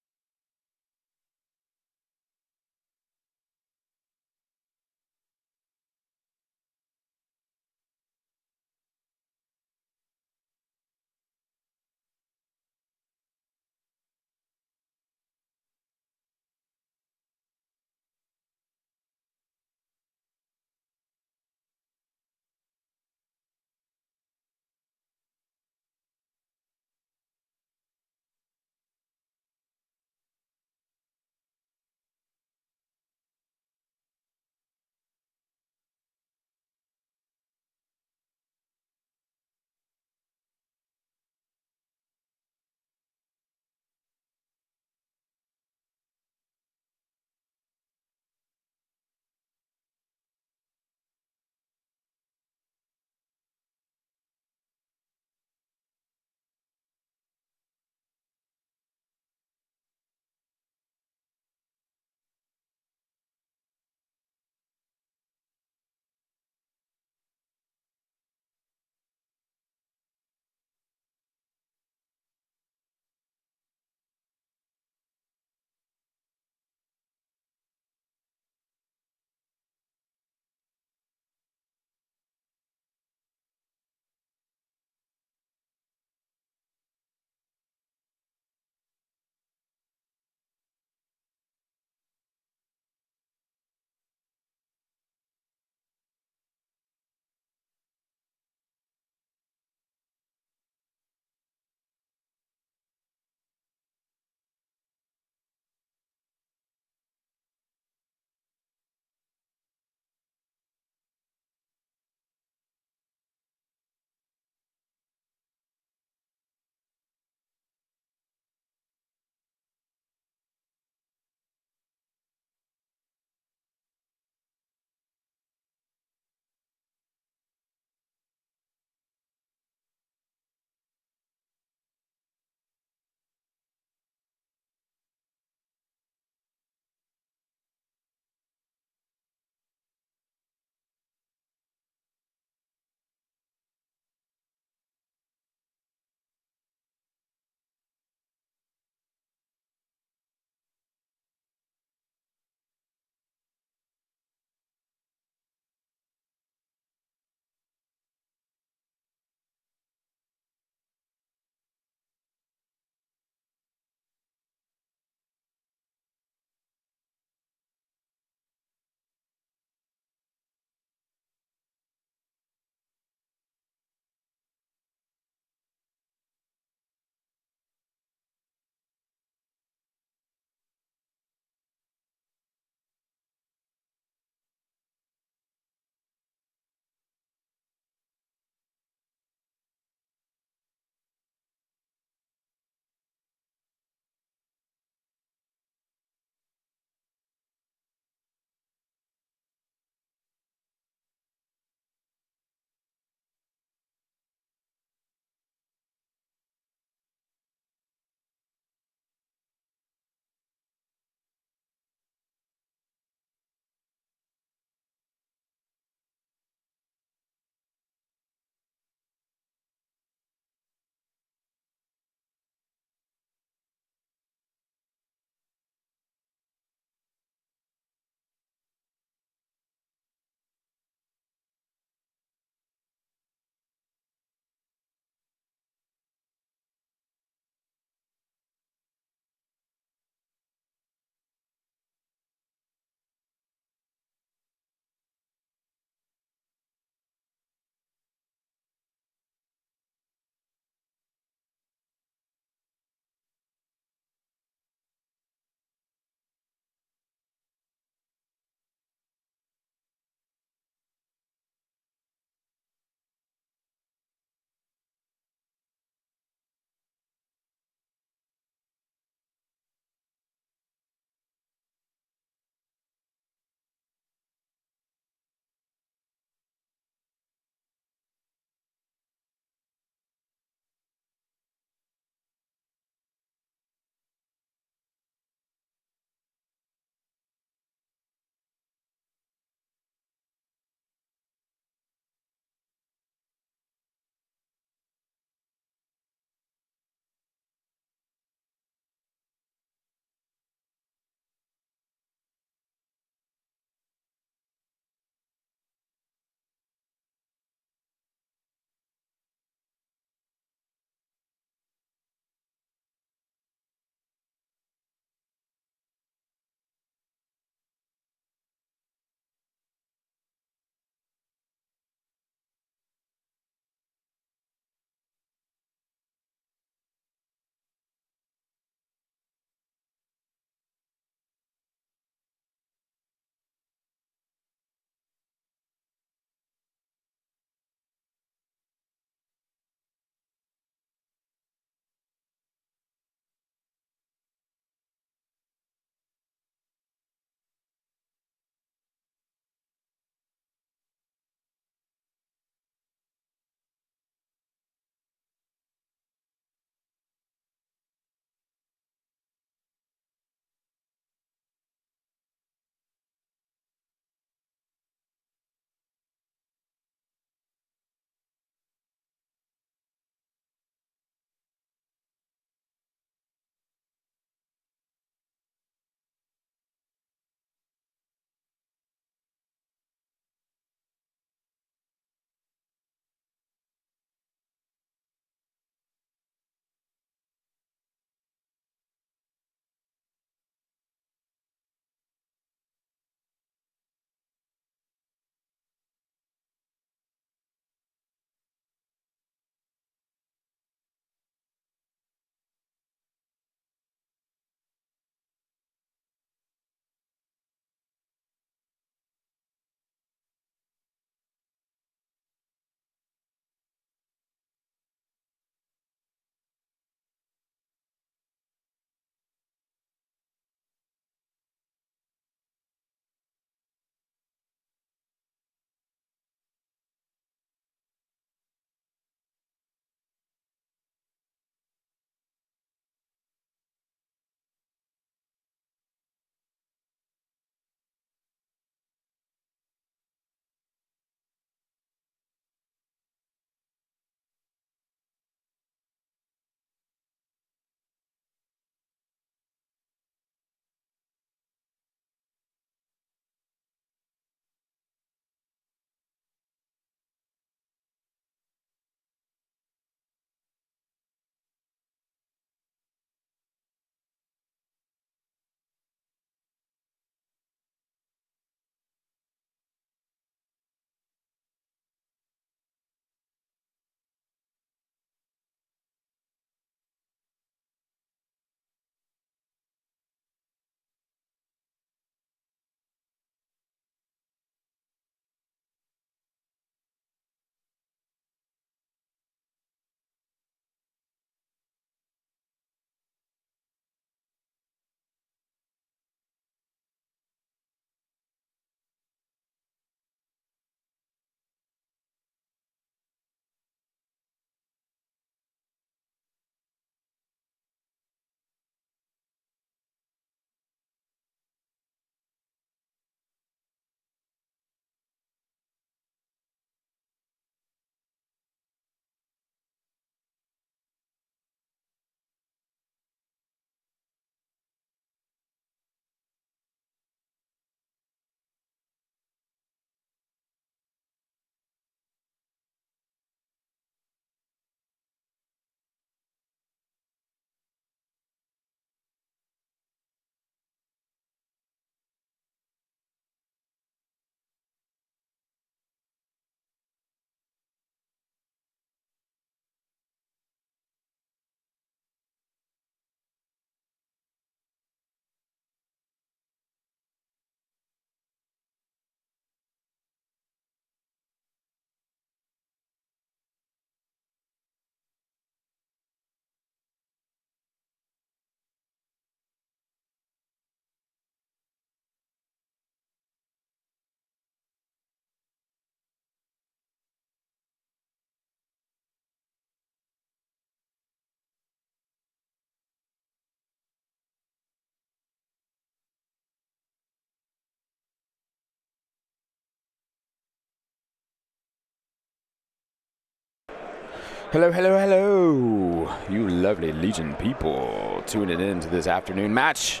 Hello, hello, hello, you lovely Legion people tuning in to this afternoon match.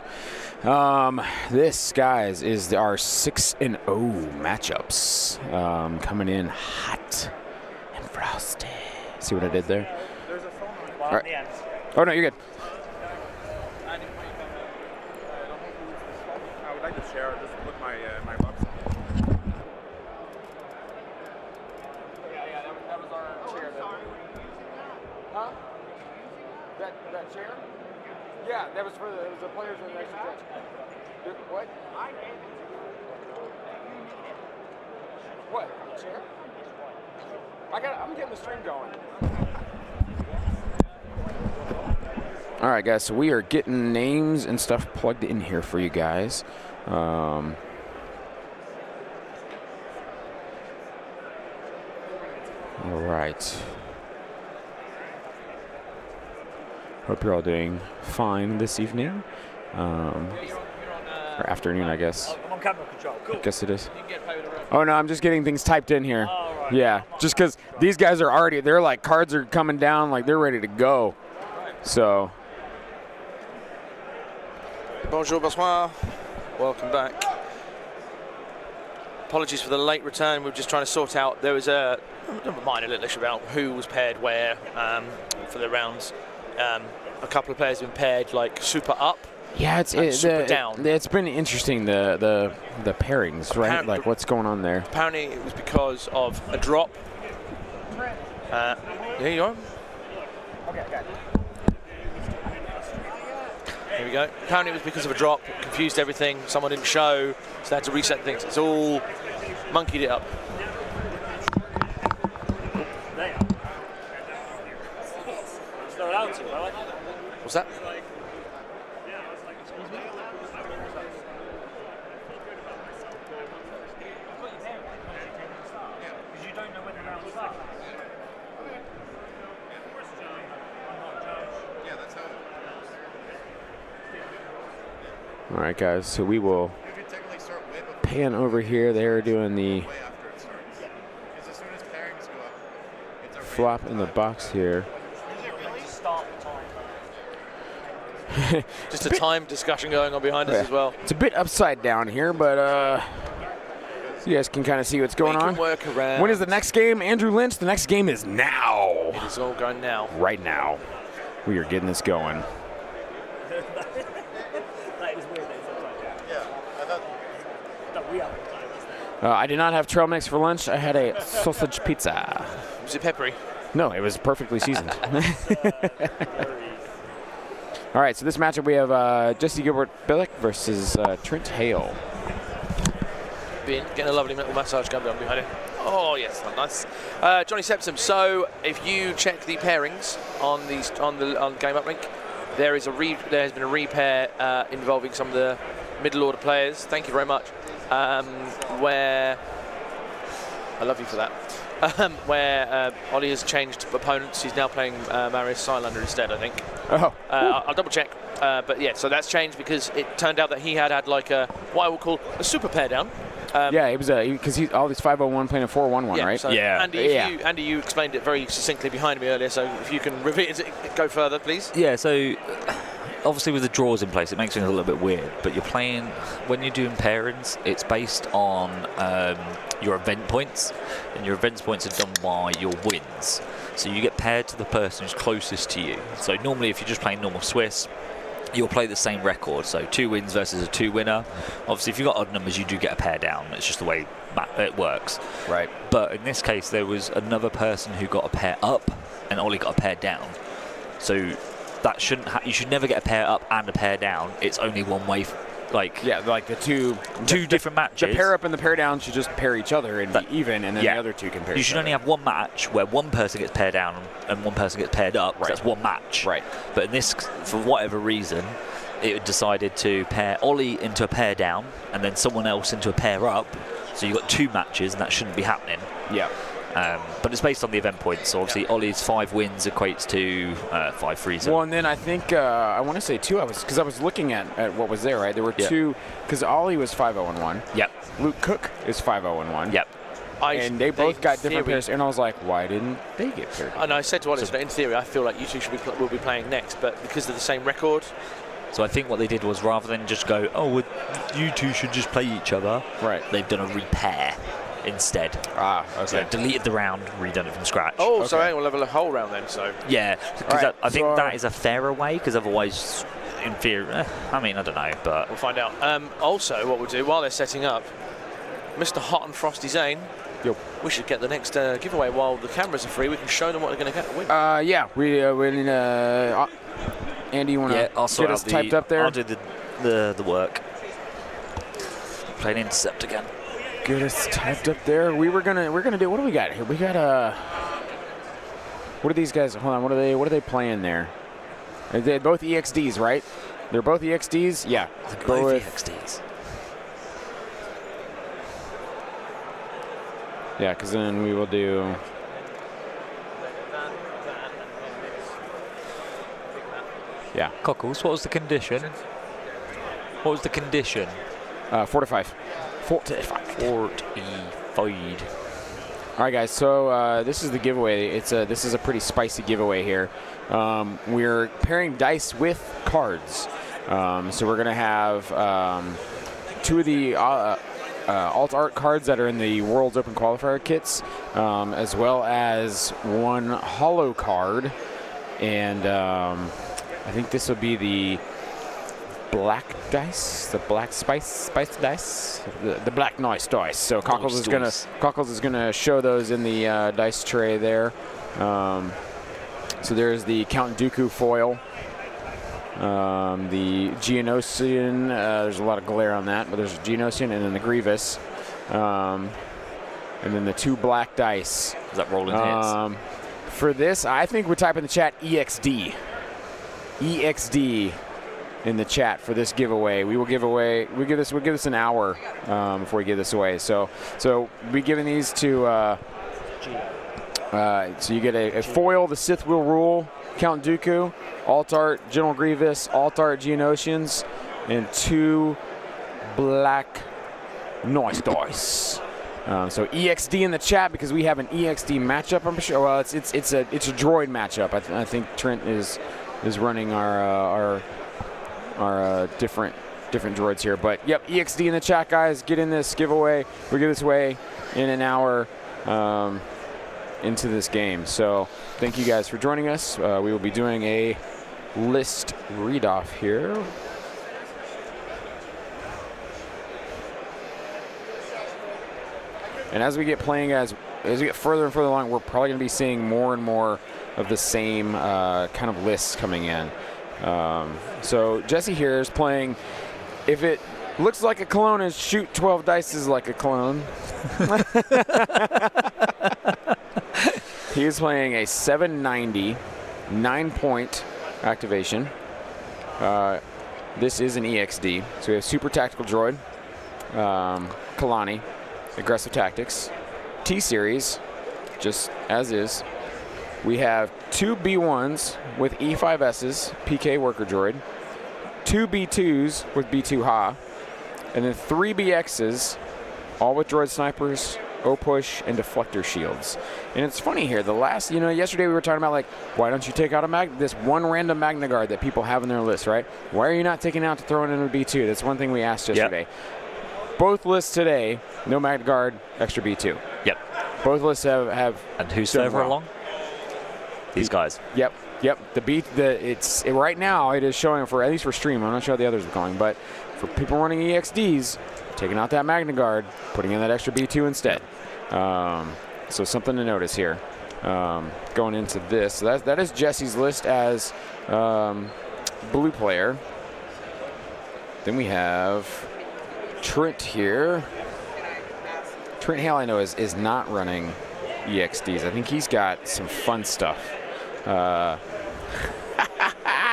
This, guys, is our 6-0 matchups. Coming in hot and frosty. See what I did there? There's a phone on All right. the end. Oh, no, you're good. I would like to share, just put my box. Yeah, that was our chair. Huh? That chair? Yeah, that was for the players in the extra stretch. What? What? Chair? I'm getting the stream going. All right, guys, so we are getting names and stuff plugged in here for you guys. All right. Hope you're all doing fine this evening. Or afternoon, I guess. I'm on camera control. Cool. I guess it is. Oh, no, I'm just getting things typed in here. Oh, right. Yeah, just because these guys are already, they're like, cards are coming down, like they're ready to go. So. Bonjour, bonsoir. Welcome back. Apologies for the late return. We were just trying to sort out. There was a minor little issue about who was paired where for the rounds. A couple of players have been paired like super up. Yeah, super down. It's been interesting the pairings, right? Like what's going on there? Apparently, it was because of a drop. There you go. Okay, got it. Here we go. Apparently, it was because of a drop. It confused everything. Someone didn't show, so they had to reset things. It's all monkeyed it up. They're allowed to, right? What's that? Because you don't know when the round's starting. All right, guys, so we will pan over here. They're doing the flop in the box here. Just a time discussion going on behind us as well. It's a bit upside down here, but you guys can kind of see what's going on. Work around. When is the next game, Andrew Lynch? The next game is now. It is all going now. Right now. We are getting this going. That is weird that it's upside down. Yeah, I thought. No, we haven't. I did not have trail mix for lunch. I had a sausage pizza. Was it peppery? No, it was perfectly seasoned. All right, so this matchup we have Jesse Gilbert-Billick versus Trent Hale. Getting a lovely little massage going on behind it. Oh yes, nice. Johnny Septum. So if you check the pairings on the Game Up link, there has been a repair involving some of the middle order players. Thank you very much. Where I love you for that. Where Ollie has changed opponents. He's now playing Marius Silander instead, I think. Oh. I'll double check. But yeah, so that's changed because it turned out that he had like what I would call a super pair down. Yeah, it was because he's all these 501 playing a 411, yeah, right? So Andy, you explained it very succinctly behind me earlier. So if you can go further, please. Yeah, so obviously with the draws in place, it makes things a little bit weird. But you're playing, when you're doing pairings, it's based on your event points, and your event points are done by your wins. So you get paired to the person who's closest to you. So normally, if you're just playing normal Swiss, you'll play the same record. So 2 wins versus a 2 winner. Obviously, if you've got odd numbers, you do get a pair down. It's just the way it works. Right. But in this case, there was another person who got a pair up, and Ollie got a pair down. So that shouldn't. You should never get a pair up and a pair down. It's only one way. Like the two different matches. The pair up and the pair down should just pair each other and be even, and then the other two can pair. You should only have one match where one person gets paired down and one person gets paired up. Right. That's one match. Right. But in this, for whatever reason, it decided to pair Ollie into a pair down and then someone else into a pair up. So you've got 2 matches, and that shouldn't be happening. Yeah. But it's based on the event points. So obviously, Ollie's 5 wins equates to 5 frees. Well, and then I think I want to say 2. Because I was looking at what was there. Right, there were 2. Because Ollie was 5-0-1. Yep. Luke Cook is 5-0-1. Yep. and they both got different theory- pairs. And I was like, why didn't they get paired? And I said to Otis, in theory, I feel like you two will be playing next, but because of the same record. So I think what they did was rather than just go, oh, well, you two should just play each other. Right. They've done a repair instead. Ah, okay. So deleted the round, redone it from scratch. Oh, so we'll have a whole round then. So yeah, because Right, I think so- that is a fairer way. Because otherwise, in theory, I mean, I don't know, but we'll find out. Also, what we'll do while they're setting up, Mr. Hot and Frosty Zane. Yo. We should get the next giveaway while the cameras are free. We can show them what they're going to get. Win. Yeah, Andy, you want to I'll sort get us out typed up there? I'll do the work. Playing intercept again. Get us typed up there. We're gonna do. What do we got here? We got what are these guys? Hold on. What are they playing there? They're both EXDs, right? They're both EXDs. Yeah. They're Go both with- EXDs. Yeah, because then we will do. Yeah. Cockles, what was the condition? What was the condition? 4 to 5. 4 to 5. 45. All right, guys. So this is the giveaway. This is a pretty spicy giveaway here. We're pairing dice with cards. So we're gonna have 2 of the alt art cards that are in the World's Open Qualifier kits, as well as 1 holo card, and I think this will be the black dice, the black spice dice, the black noise dice. So Cockles is gonna show those in the dice tray there. So there's the Count Dooku foil, the Geonosian. There's a lot of glare on that, but there's a Geonosian, and then the Grievous, and then the 2 black dice. Is that rolling hits? For this, I think we type in the chat EXD. EXD in the chat for this giveaway. We will give away. We'll give this an hour before we give this away. So we giving these to. So you get a foil, the Sith will rule, Count Dooku, alt art General Grievous, alt art Geonosians, and 2 black noise dice. So EXD in the chat because we have an EXD matchup. I'm sure. Well, it's a droid matchup. I think Trent is running our different droids here. But yep, EXD in the chat, guys. Get in this giveaway. We'll give this away in an hour into this game. So thank you guys for joining us. We will be doing a list read off here. And as we get playing, as we get further and further along, we're probably going to be seeing more and more of the same kind of lists coming in. So Jesse here is playing, if it looks like a clone, is shoot 12 dice is like a clone. He is playing a 790, 9-point activation. This is an EXD. So we have Super Tactical Droid, Kalani, Aggressive Tactics, T-Series, just as is. We have 2 B1s with E5Ss, PK Worker Droid, 2 B2s with B2 Ha, and then 3 BXs, all with Droid Snipers, O-Push, and Deflector Shields. And it's funny here, yesterday we were talking about, like, why don't you take out this one random Magna Guard that people have in their list, right? Why are you not taking out to throw it in a B2? That's one thing we asked yesterday. Yep. Both lists today, no Magna Guard, extra B2. Yep. Both lists have and who's further along? These guys. Yep. It's right now it is showing for, at least for stream. I'm not sure how the others are going, but for people running EXDs, taking out that Magna Guard, putting in that extra B2 instead. So something to notice here going into this. So that is Jesse's list as blue player. Then we have Trent here. Trent Hale, I know, is not running EXDs. I think he's got some fun stuff.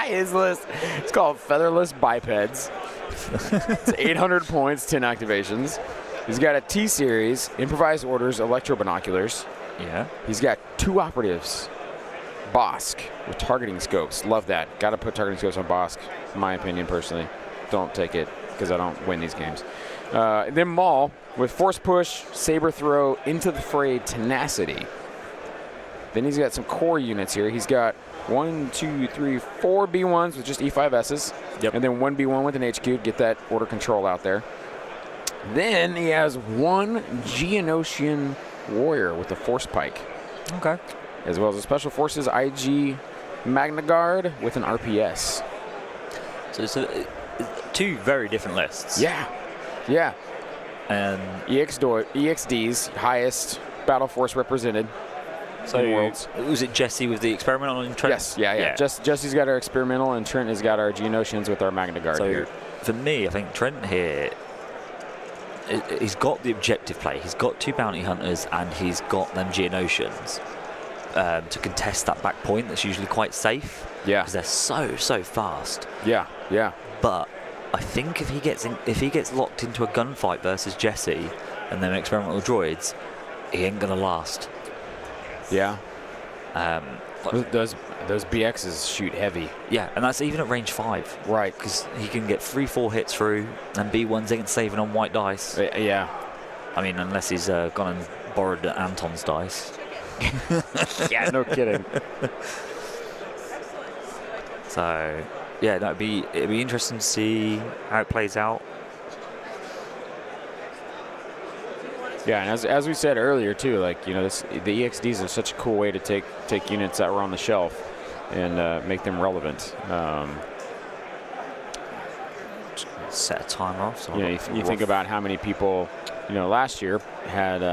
His list, it's called Featherless Bipeds. It's 800 points, 10 activations. He's got a T-Series, Improvised Orders, Electro Binoculars. Yeah. He's got 2 operatives. Bosk with targeting scopes. Love that. Got to put targeting scopes on Bosk, in my opinion, personally. Don't take it because I don't win these games. Then Maul with Force Push, Saber Throw, Into the Fray, Tenacity. Then he's got some core units here. He's got 4 B1s with just E5Ss. Yep. And then 1 B1 with an HQ. Get that order control out there. Then he has 1 Geonosian Warrior with a Force Pike. Okay. As well as a Special Forces IG Magna Guard with an RPS. So it's 2 very different lists. Yeah. Yeah. And EXD's highest battle force represented. so Worlds. was it Jesse with the experimental and Trent? Yes, yeah. Jesse's got our experimental, and Trent has got our Geonosians with our Magna Guard So here. for me, I think Trent here, he's got the objective play. He's got 2 bounty hunters, and he's got them Geonosians to contest that back point. That's usually quite safe. Yeah. Because they're so fast. Yeah. But I think if he gets locked into a gunfight versus Jesse and them experimental droids, he ain't gonna last. Yeah. Those BXs shoot heavy. Yeah, and that's even at range 5. Right. Because he can get 3-4 hits through, and B1s ain't saving on white dice. Yeah. I mean, unless he's gone and borrowed Anton's dice. Yeah, no kidding. So, yeah, it'd be interesting to see how it plays out. Yeah, and as we said earlier too, like, you know, the EXDs are such a cool way to take units that were on the shelf and make them relevant. Set a timer off. So You know, you think about how many people, you know, last year had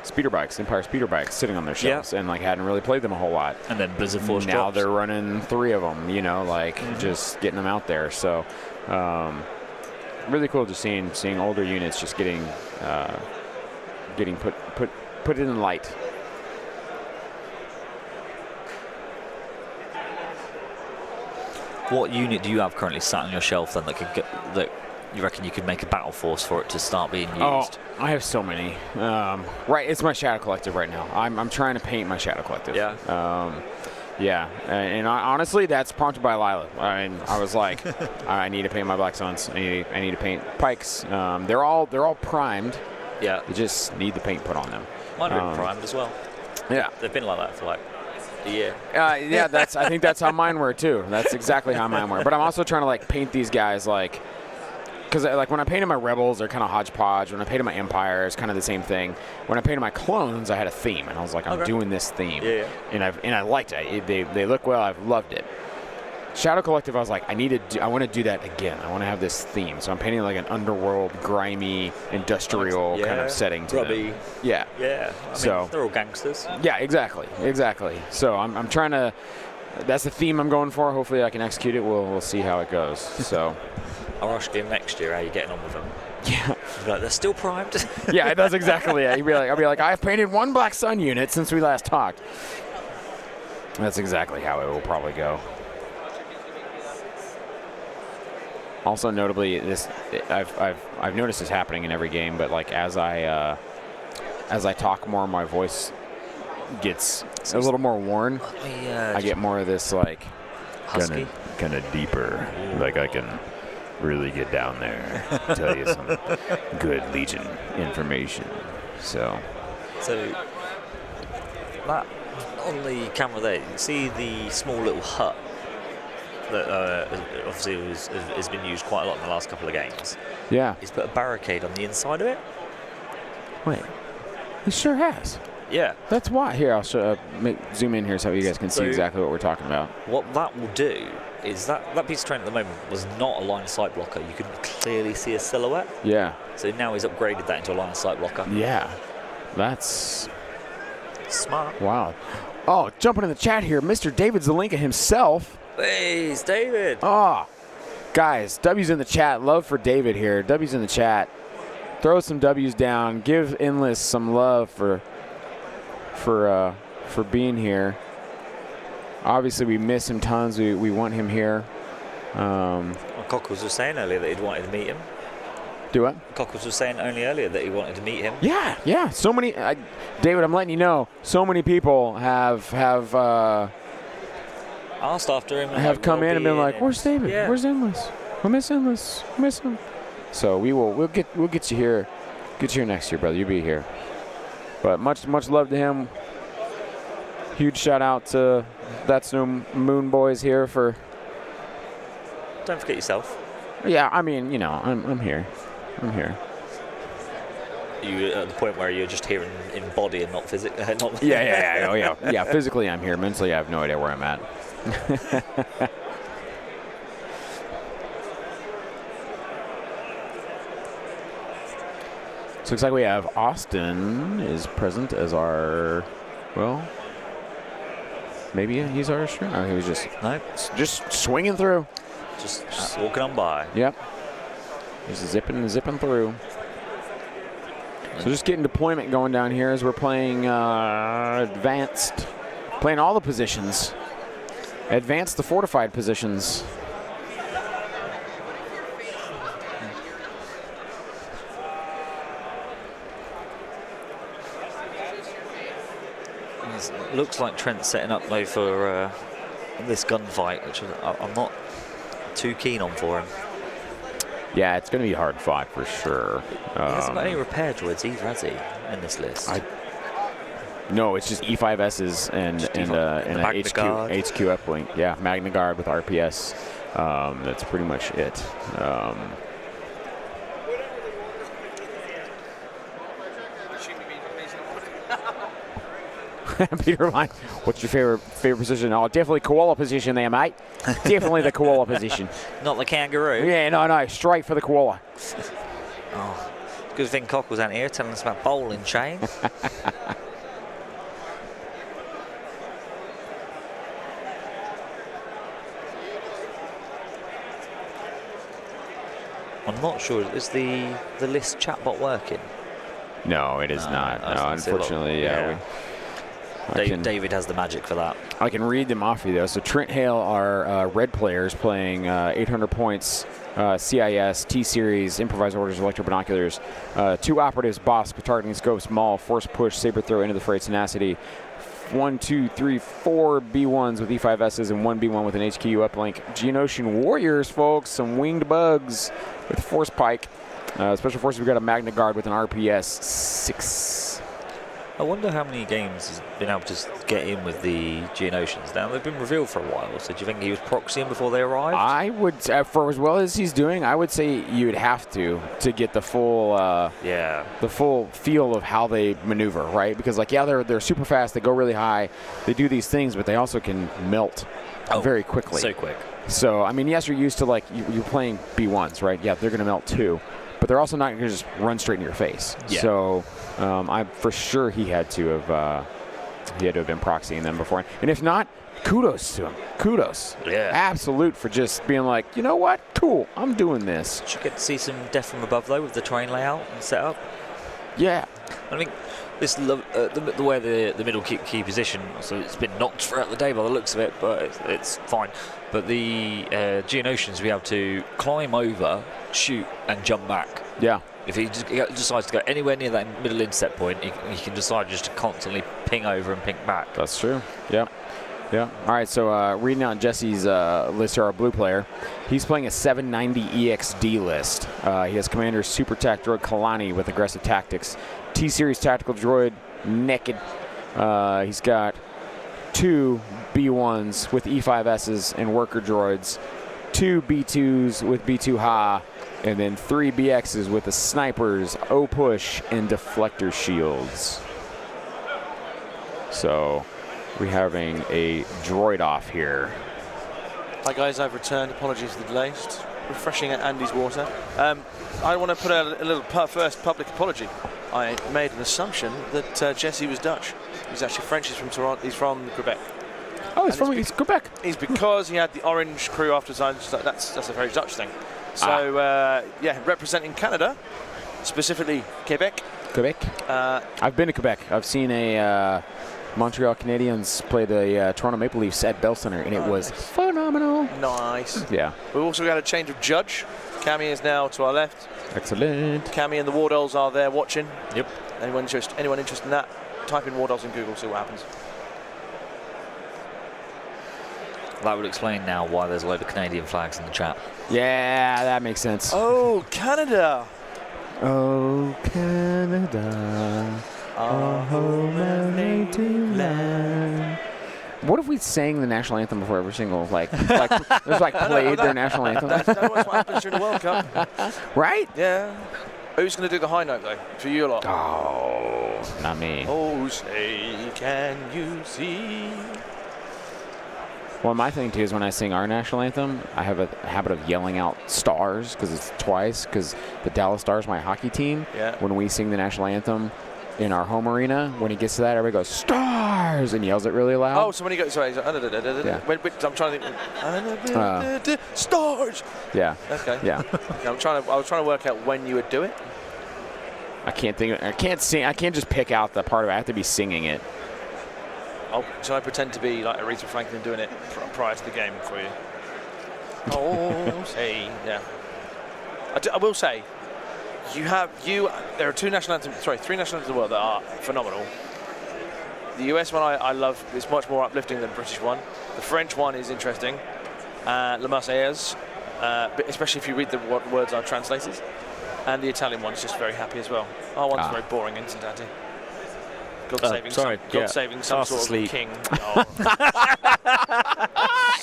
speeder bikes, Empire speeder bikes, sitting on their shelves, and like hadn't really played them a whole lot. and then Blizzard Force Now drops. they're running 3 of them, you know, like just getting them out there. So really cool just seeing older units just getting put in the light. What unit do you have currently sat on your shelf then that you reckon you could make a battle force for it to start being used? Oh, I have so many. Right, it's my Shadow Collective right now. I'm trying to paint my Shadow Collective. Yeah. Yeah, and honestly, that's prompted by Lila. I mean, I was like, I need to paint my Black Suns. I need to paint Pikes. They're all primed. Yeah. They just need the paint put on them. Mine are primed as well. Yeah. They've been like that for like a year. Yeah, I think that's how mine were too. That's exactly how mine were. But I'm also trying to like paint these guys like, because like when I painted my Rebels, they're kind of hodgepodge. When I painted my Empire, it's kind of the same thing. When I painted my clones, I had a theme, and I was like, I'm doing this theme. Yeah. And I liked it. They look well. I've loved it. Shadow Collective, I was like, I want to do that again. I want to have this theme. So I'm painting like an underworld, grimy, industrial kind of setting to grubby. them. Yeah. Yeah. I mean, So- they're all gangsters. Yeah, exactly. So I'm trying to. That's the theme I'm going for. Hopefully, I can execute it. We'll see how it goes. So. I'll ask you next year how you're getting on with them. Yeah. You'll be like, they're still primed. Yeah, that's exactly it. I'll be like, I've painted 1 Black Sun unit since we last talked. That's exactly how it will probably go. Also, notably, I've noticed this happening in every game, but like as I talk more, my voice gets a little more worn. I get more of this like husky. kind of deeper. Like I can really get down there, tell you some good Legion information. So that on the camera there, you can see the small little hut that obviously has been used quite a lot in the last couple of games. yeah. He's put a barricade on the inside of it. Wait, it sure has. Yeah. That's why. Here, I'll zoom in here so you guys can see So- exactly what we're talking about. What that will do is that piece of terrain at the moment was not a line of sight blocker. You could clearly see a silhouette. Yeah. So now he's upgraded that into a line of sight blocker. Yeah. That's Smart. wow. Oh, jumping in the chat here, Mr. David Zelinka himself. Hey, it's David. Oh, guys, W's in the chat. Love for David here. W's in the chat. Throw some W's down. Give Endless some love for being here. Obviously, we miss him tons. We want him here. Cockles was saying earlier that he'd wanted to meet him. Do what? Cockles was saying only earlier that he wanted to meet him. Yeah. So many, David. I'm letting you know. So many people have asked after him. I have come in and been like, "Where's David? Yeah. Where's Endless? I miss Endless. I miss him." So we'll get you here. Get you here next year, brother. You'll be here. But much love to him. Huge shout out to That's No Moon Boys here for. Don't forget yourself. Yeah, I mean, you know, I'm here. I'm here. You at the point where you're just here in body and not physically. Not Yeah. Oh yeah. Yeah. Physically, I'm here. Mentally, I have no idea where I'm at. So looks like we have Austin is present as our, well, maybe he's our string. Oh, he was just swinging through. Just walking on by. Yep. Just zipping through. So just getting deployment going down here as we're playing advanced, playing all the positions. Advanced the fortified positions. It looks like Trent's setting up though for this gunfight, which I'm not too keen on for him. Yeah, it's going to be hard fought for sure. He hasn't got any repair droids either, has he, in this list? No, it's just E5Ss and a HQ uplink. Yeah, Magna Guard with RPS. That's pretty much it. Peter Line, what's your favorite position? Oh, definitely koala position there, mate. Definitely the koala position. Not the kangaroo. Yeah, no, straight for the koala. Oh, good thing Cock was out here telling us about bowling chain. I'm not sure. Is the list chatbot working? No, it is not. No, unfortunately, yeah. David has the magic for that. I can read them off you though. So Trent Hale, our red players, playing 800 points, CIS, T-Series, improvised orders, electro binoculars, 2 operatives, Bosk, targeting scopes, maul, force push, saber throw, into the fray, tenacity. 1, 2, 3, 4 B1s with E5Ss and 1 B1 with an HQ uplink. Geonosian Warriors, folks, some winged bugs with force pike. Special forces, we've got a Magna Guard with an RPS 6. I wonder how many games he's been able to get in with the Geonosians. Now, they've been revealed for a while, so do you think he was proxying before they arrived? I would, for as well as he's doing, I would say you'd have to get the full the full feel of how they maneuver, right? Because, like, yeah, they're super fast, they go really high, they do these things, but they also can melt very quickly. So quick. So, I mean, yes, you're used to, like, you're playing B1s, right? Yeah, they're going to melt too. But they're also not going to just run straight in your face. Yeah. So, for sure he had to have been proxying them before. And if not, kudos to him. Kudos. Yeah. Absolute for just being like, you know what? Cool. I'm doing this. Should get to see some death from above though with the train layout and setup. Yeah. I think this the way the middle key position. So it's been knocked throughout the day by the looks of it, but it's fine. But the Geonosians will be able to climb over, shoot, and jump back. Yeah. If he decides to go anywhere near that middle inset point, he can decide just to constantly ping over and ping back. That's true. Yeah. Yeah. All right, so reading out Jesse's list here, our blue player. He's playing a 790 EXD list. He has Commander Super Tac Droid Kalani with aggressive tactics. T-Series tactical droid Naked. He's got 2 B1s with E5Ss and worker droids. 2 B2s with B2 Ha. And then 3 BXs with the snipers, O-push, and deflector shields. So we're having a droid off here. Hi guys, I've returned. Apologies for the delay. Just refreshing at Andy's water. I want to put out a little first public apology. I made an assumption that Jesse was Dutch. He's actually French. He's from Toronto. He's from Quebec. Oh, he's Quebec. He's because he had the orange crew after design. That's a very Dutch thing. So yeah, representing Canada, specifically Quebec. Quebec. I've been to Quebec. I've seen a Montreal Canadiens play the Toronto Maple Leafs at Bell Center, and it was phenomenal. Nice. Yeah. We've also got a change of judge. Cammy is now to our left. Excellent. Cammy and the Wardolls are there watching. Yep. Anyone interested in that? Type in Wardolls in Google, see what happens. That would explain now why there's a load of Canadian flags in the chat. Yeah, that makes sense. Oh, Canada. Oh, Canada, our home and native land. What if we sang the national anthem before every single, like there's like played their national anthem? That's what happens during the World Cup. Right? Yeah. Who's going to do the high note, though, for you lot? Oh, not me. Oh, say, can you see? Well, my thing, too, is when I sing our national anthem, I have a habit of yelling out stars, because it's twice, because the Dallas Stars, my hockey team, when we sing the national anthem in our home arena, when he gets to that, everybody goes, stars, and yells it really loud. Oh, so when he goes, sorry, Yeah. I'm trying to think, stars. Yeah. Okay. Yeah. I was trying to work out when you would do it. I can't think. I can't sing. I can't just pick out the part of it. I have to be singing it. So I pretend to be like Aretha Franklin doing it prior to the game for you. Oh, say, yeah. I will say, there are three national anthems in the world that are phenomenal. The US one I love. It's much more uplifting than the British one. The French one is interesting. La Marseillaise, but especially if you read what words are translated. And the Italian one's just very happy as well. Our one's very boring, isn't it, Daddy? God saving some sort of king. Oh.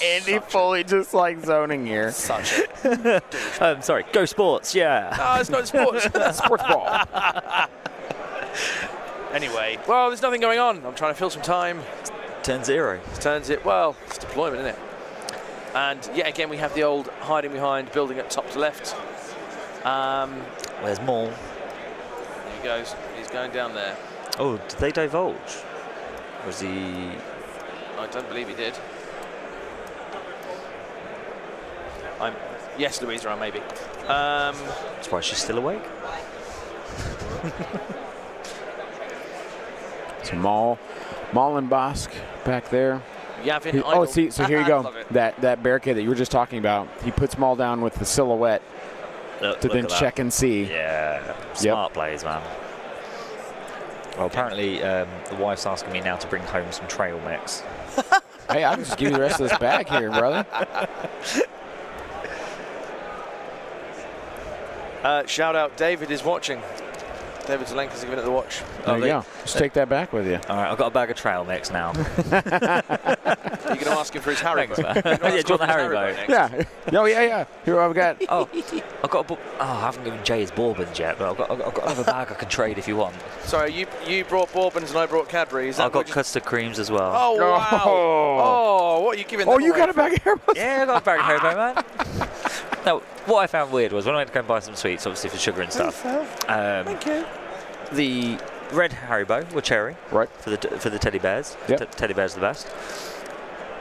Andy Foley just like zoning here. Such a sorry, go sports, yeah. No, it's not sports. Sports ball. Anyway, well, there's nothing going on. I'm trying to fill some time. Turn 0. It's deployment, isn't it? And yet again, we have the old hiding behind building at top to left. Where's Maul? There he goes. He's going down there. Oh, did they divulge? Was he... I don't believe he did. Yes, Louisa, maybe. That's why she's still awake. So Maul and Bosk back there. Yavin, Oh, see, so here you go. Love it. That barricade that you were just talking about. He puts Maul down with the silhouette to then check and see. Yeah, smart plays, man. Well, apparently the wife's asking me now to bring home some trail mix. Hey, I can just give you the rest of this bag here, brother. Shout out, David is watching. David Zelenka's giving it the watch. There you go. Just take that back with you. All right, I've got a bag of trail mix now. You're going to ask him for his Haribo. Yeah, do you want the Haribo? Yeah. Oh, yeah. Here I've got. I've got I haven't given Jay his bourbons yet, but I've got another bag I can trade if you want. Sorry, you brought bourbons and I brought Cadbury. I've got custard creams as well. Oh, wow. Oh, what are you giving them you away got a bag of Haribo? Yeah, I got a bag of Haribo, man. Now, what I found weird was when I went to go and buy some sweets, obviously for sugar and stuff. Thank you. The red Haribo were cherry, right? For the teddy bears. Yep. Teddy bears are the best.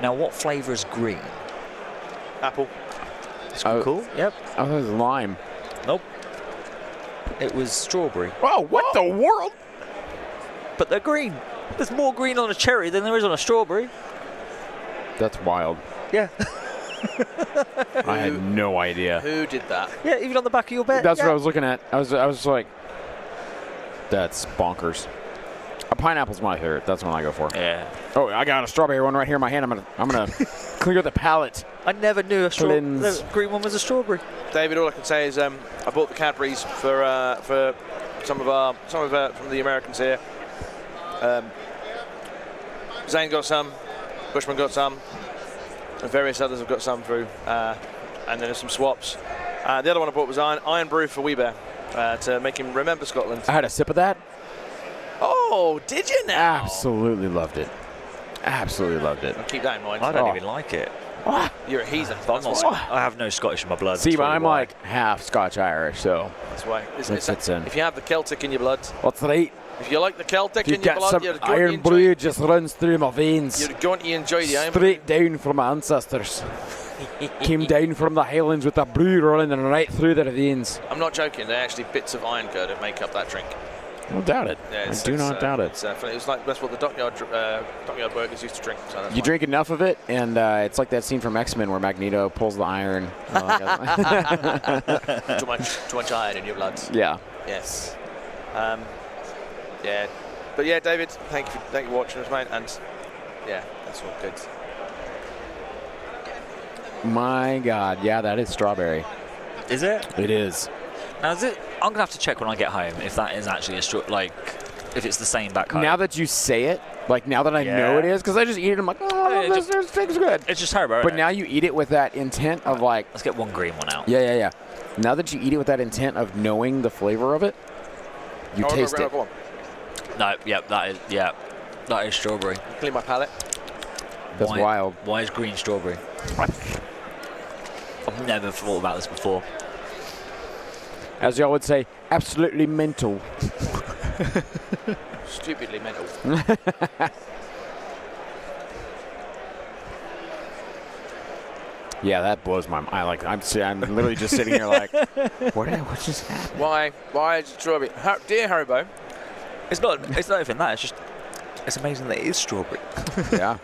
Now, what flavour is green? Apple. It's cool. Yep. Oh, that was lime. Nope. It was strawberry. Oh, what the world? But they're green. There's more green on a cherry than there is on a strawberry. That's wild. Yeah. I had no idea. Who did that? Yeah, even on the back of your bed. That's what I was looking at. I was like, that's bonkers. A pineapple's my favorite. That's one I go for. Yeah. Oh, I got a strawberry one right here in my hand. I'm gonna clear the palate. I never knew the green one was a strawberry. David, all I can say is I bought the Cadburys for some of from the Americans here. Zane got some, Bushman got some, and various others have got some through, and then there's some swaps. The other one I bought was Iron Brew for Wee Bear to make him remember Scotland. I had a sip of that. Oh, did you now? Absolutely loved it. Absolutely loved it. I'll keep that in mind. I don't even like it. You're a heathen. I have no Scottish in my blood. See, but I'm like half Scotch-Irish, so that's why. If you have the Celtic in your blood. That's right. If you like the Celtic in your get blood, some you're going Iron to enjoy. Brew just runs through my veins. You're going to enjoy the Iron Brew. Straight down from my ancestors. Came down from the Highlands with a brew running right through their veins. I'm not joking. They're actually bits of iron that make up that drink. I don't doubt it. Yeah, I do not doubt it. It's like that's what the dockyard burgers used to drink. So you drink enough of it, and it's like that scene from X-Men where Magneto pulls the iron. Too much iron in your blood. Yeah. Yes. Yeah. But yeah, David, thank you for watching us, mate. And yeah, that's all good. My God, yeah, that is strawberry. Is it? It is. Now, is it? I'm gonna have to check when I get home if that is actually a like, if it's the same back home. Now that you say it, like now that I know it is, because I just eat it, I'm like, oh, this tastes good. It's just Haribo. But now you eat it with that intent of like. Let's get one green one out. Yeah. Now that you eat it with that intent of knowing the flavor of it, you taste it. No, that is strawberry. Clean my palate. That's wild. Why is green strawberry? I've never thought about this before. As y'all would say, absolutely mental. Stupidly mental. Yeah, that blows my mind. I'm literally just sitting here like, what just happened? Why is it strawberry? Dear Haribo. It's not even that. It's amazing that it is strawberry. Yeah.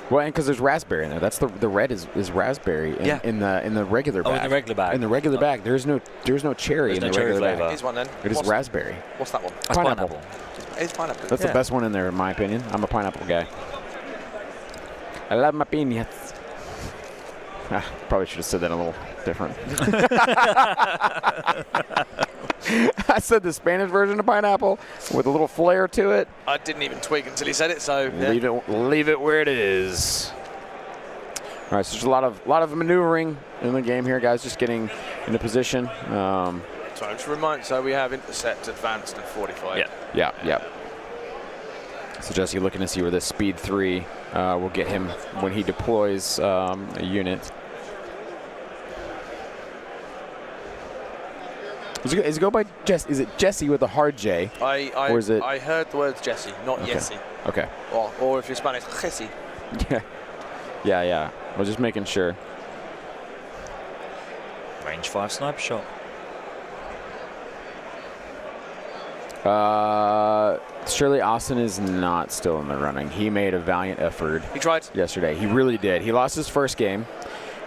Well, and because there's raspberry in there. That's the red is raspberry in the regular bag. Oh, in the regular bag. In the regular bag, there's no cherry in the regular bag. Here's one then. It is raspberry. What's that one? That's pineapple. It's pineapple. That's the best one in there, in my opinion. I'm a pineapple guy. I love my piñas. Probably should have said that a little different. I said the Spanish version of pineapple with a little flair to it. I didn't even twig until he said it, so yeah. Leave it where it is. All right, so there's a lot of maneuvering in the game here, guys. Just getting into position. So to remind, we have intercept, advanced, and 45. Yeah. So Jesse looking to see where this speed 3 will get him when he deploys a unit. Is it go by Jesse? Is it Jesse with a hard J? Or is it? I heard the words Jesse, not Yessi. Okay. Or if you're Spanish, Jesse. Yeah. I was just making sure. Range 5 sniper shot. Surely Austin is not still in the running. He made a valiant effort. He tried yesterday. He really did. He lost his first game,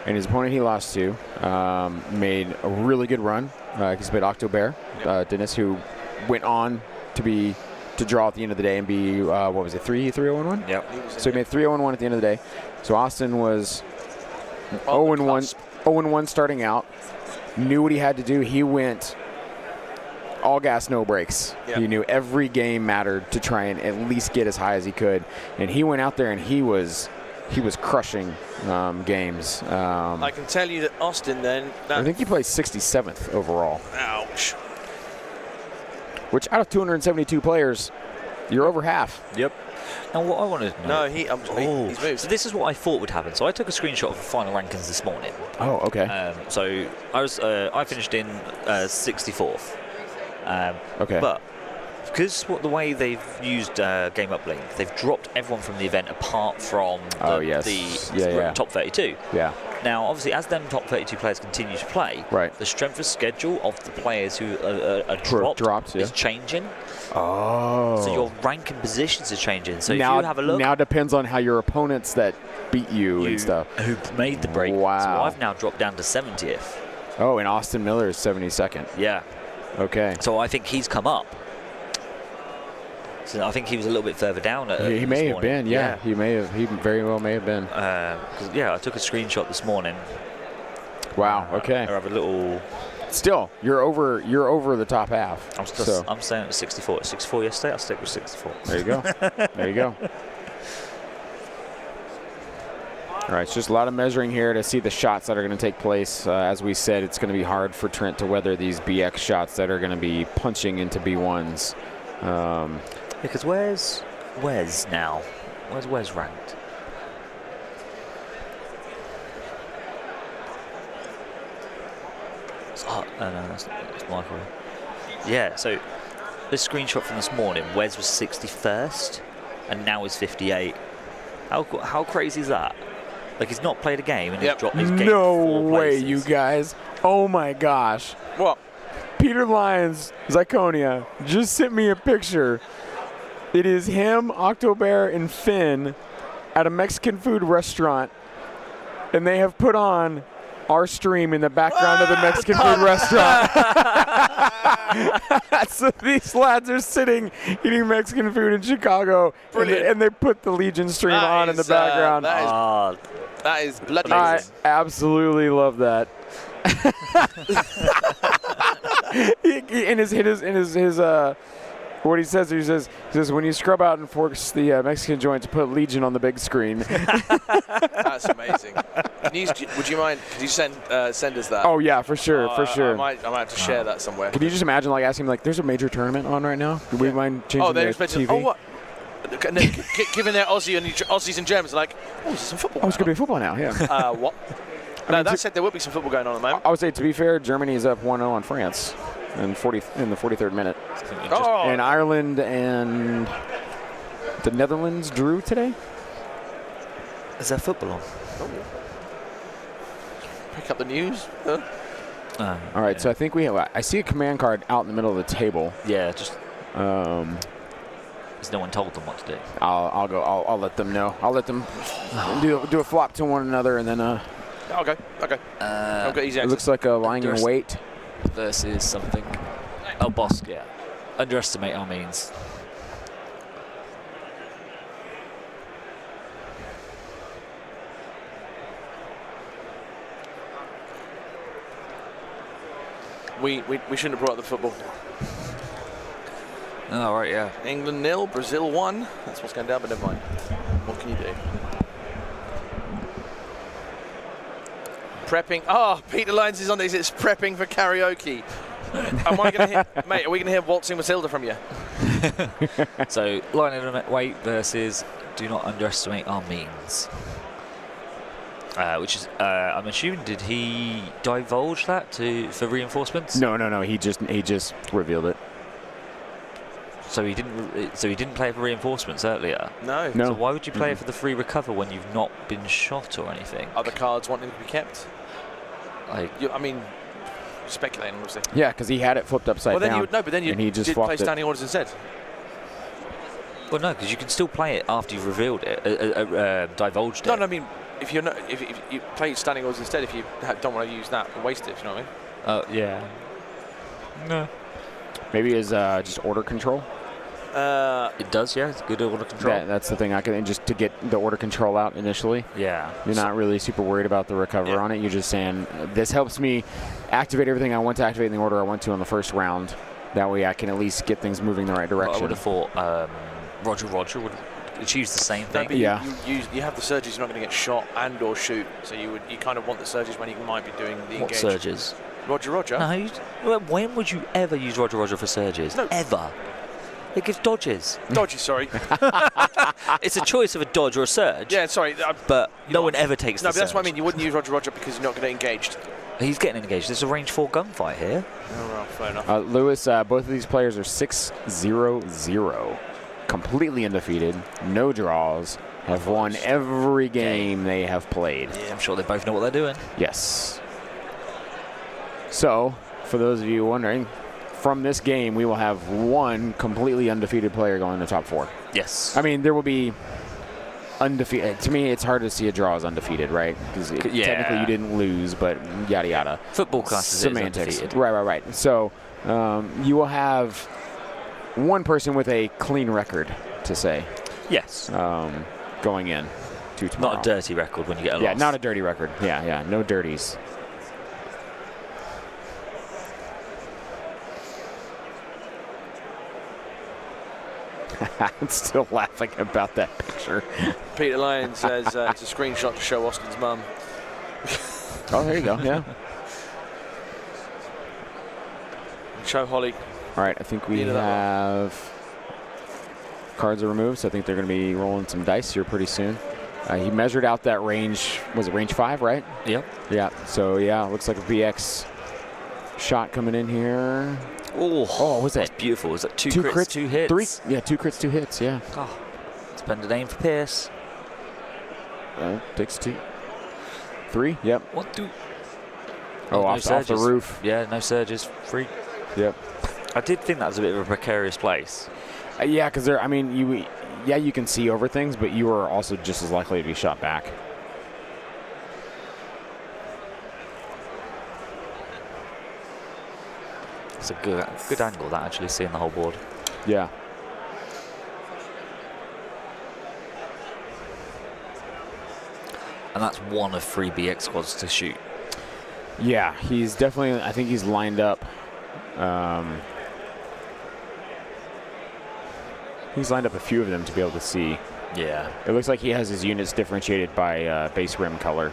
and his opponent he lost to made a really good run. He's played Octobear, Dennis, who went on to draw at the end of the day and be 3-0-1? Yep. So he made 3-0-1 at the end of the day. So Austin was 0-1 starting out. Knew what he had to do. He went all gas, no brakes. Yep. He knew every game mattered to try and at least get as high as he could. And he went out there and he was crushing games. I can tell you that Austin then... I think he placed 67th overall. Ouch. Which out of 272 players, you're over half. Yep. Now what I wanted to know... No, he's moved. So this is what I thought would happen. So I took a screenshot of the final rankings this morning. Oh, okay. So I finished in 64th. Okay. But because the way they've used Game Uplink, they've dropped everyone from the event apart from the top 32. Yeah. Now, obviously, as them top 32 players continue to play, the strength of schedule of the players who are dropped is changing. Oh. So your rank and positions are changing. So now, if you have a look... Now depends on how your opponents that beat you and stuff. Who made the break. Wow. So I've now dropped down to 70th. Oh, and Austin Miller is 72nd. Yeah. Okay. So I think he's come up. So I think he was a little bit further down. He may have been, yeah. He very well may have been. I took a screenshot this morning. Wow. Okay. I have a little. Still, you're over the top half. I'm saying it was 64. 64 yesterday. I'll stick with 64. There you go. There you go. All right, it's just a lot of measuring here to see the shots that are going to take place. As we said, it's going to be hard for Trent to weather these BX shots that are going to be punching into B1s. Because where's Wes now? Where's Wes ranked? No, that's Michael. Yeah, so this screenshot from this morning, Wes was 61st, and now he's 58. How crazy is that? Like, he's not played a game, and he's dropped his game. No 4 way, places. you guys. Oh, my gosh. What? Peter Lyons, Zyconia, just sent me a picture. It is him, Octobear, and Finn at a Mexican food restaurant, and they have put on our stream in the background of the Mexican food restaurant. So these lads are sitting eating Mexican food in Chicago, and they put the Legion stream on in the background. That is bloody I amazing. absolutely love that. What he says when you scrub out and forks the Mexican joints, put Legion on the big screen. That's amazing. Would you mind? Could you send us that? Oh yeah, for sure, for sure. I might have to share that somewhere. Could you just imagine asking him there's a major tournament on right now? Do we mind changing the TV? Oh what? Given their Aussies and Germans, is there some football? Oh, it's gonna be football now. Yeah. What? No, that said, there will be some football going on at the moment. I would say, to be fair, Germany is up 1-0 on France in the 43rd minute. And Ireland and the Netherlands drew today. Is there football on? Pick up the news. All right, so I think I see a command card out in the middle of the table. Yeah, just. Has no one told them what to do? I'll let them know. I'll let them do a flop to one another, and then. Okay. I've got easy access. It looks like a lying in wait versus something. Oh, Bosk, yeah. Underestimate our means. We shouldn't have brought up the football. Oh, right, yeah. England 0, Brazil 1. That's what's going down, but never mind. What can you do? Prepping. Oh, Peter Lyons is on this. It's prepping for karaoke. Am I going to hear, mate? Are we going to hear Waltzing Matilda from you? So, line in wait versus do not underestimate our means. Which is, I'm assuming, did he divulge that for reinforcements? No. He just revealed it. So he didn't play for reinforcements earlier. No. So why would you play it for the free recover when you've not been shot or anything? Other cards wanting to be kept. Speculating, obviously. Yeah, because he had it flipped upside down. But then you did play standing orders instead. Well, no, because you can still play it after you've revealed it, divulged it. No, I mean, if you play standing orders instead, if you don't want to use that, waste it. If you know what I mean? Yeah. No. Maybe it's just order control. It does, yeah. It's good order control. That's the thing. I can just to get the order control out initially. Yeah. You're not really super worried about the recover on it. You're just saying this helps me activate everything I want to activate in the order I want to on the first round. That way I can at least get things moving the right direction. Well, I would have thought Roger would achieve the same thing. No, yeah. You have the surges. You're not going to get shot and or shoot. So you kind of want the surges when you might be doing the engage. What surges? Roger. No. When would you ever use Roger for surges? No. Ever. It gives dodges. Dodges, sorry. It's a choice of a dodge or a surge. Yeah, sorry. But no one ever takes the No, but that's surge. what I mean. You wouldn't use Roger because you're not going to engaged. He's getting engaged. There's a range 4 gunfight here. Oh, well, fair enough. Lewis, both of these players are 6-0-0. Completely undefeated. No draws. Have won every game they have played. Yeah, I'm sure they both know what they're doing. Yes. So, for those of you wondering, from this game, we will have one completely undefeated player going to top 4. Yes. I mean, there will be undefeated. To me, it's hard to see a draw as undefeated, right? Because technically you didn't lose, but yada yada. Football classes semantics. Is Right. So you will have one person with a clean record to say. Yes. Going in to tomorrow. Not a dirty record when you get a loss. Yeah, not a dirty record. Yeah. No dirties. I'm still laughing about that picture. Peter Lyons says it's a screenshot to show Austin's mum. Oh, there you go. Yeah. Show Holly. All right, I think we have cards are removed, so I think they're going to be rolling some dice here pretty soon. He measured out that range. Was it range 5, right? Yep. Yeah. So yeah, looks like a BX shot coming in here. Oh, what's that? That's beautiful. Is that two crits, 2 hits? 3? Yeah, 2 crits, 2 hits. Yeah. Oh, spend a name for Pierce. Takes 2. 3. Yep. 1, 2. Oh, off the roof. Yeah, no surges. Free. Yep. I did think that was a bit of a precarious place. Yeah, because I mean, you can see over things, but you are also just as likely to be shot back. That's a good angle, that, actually, seeing the whole board. Yeah. And that's one of 3 BX squads to shoot. Yeah, he's definitely, I think he's lined up. He's lined up a few of them to be able to see. Yeah. It looks like he has his units differentiated by base rim color.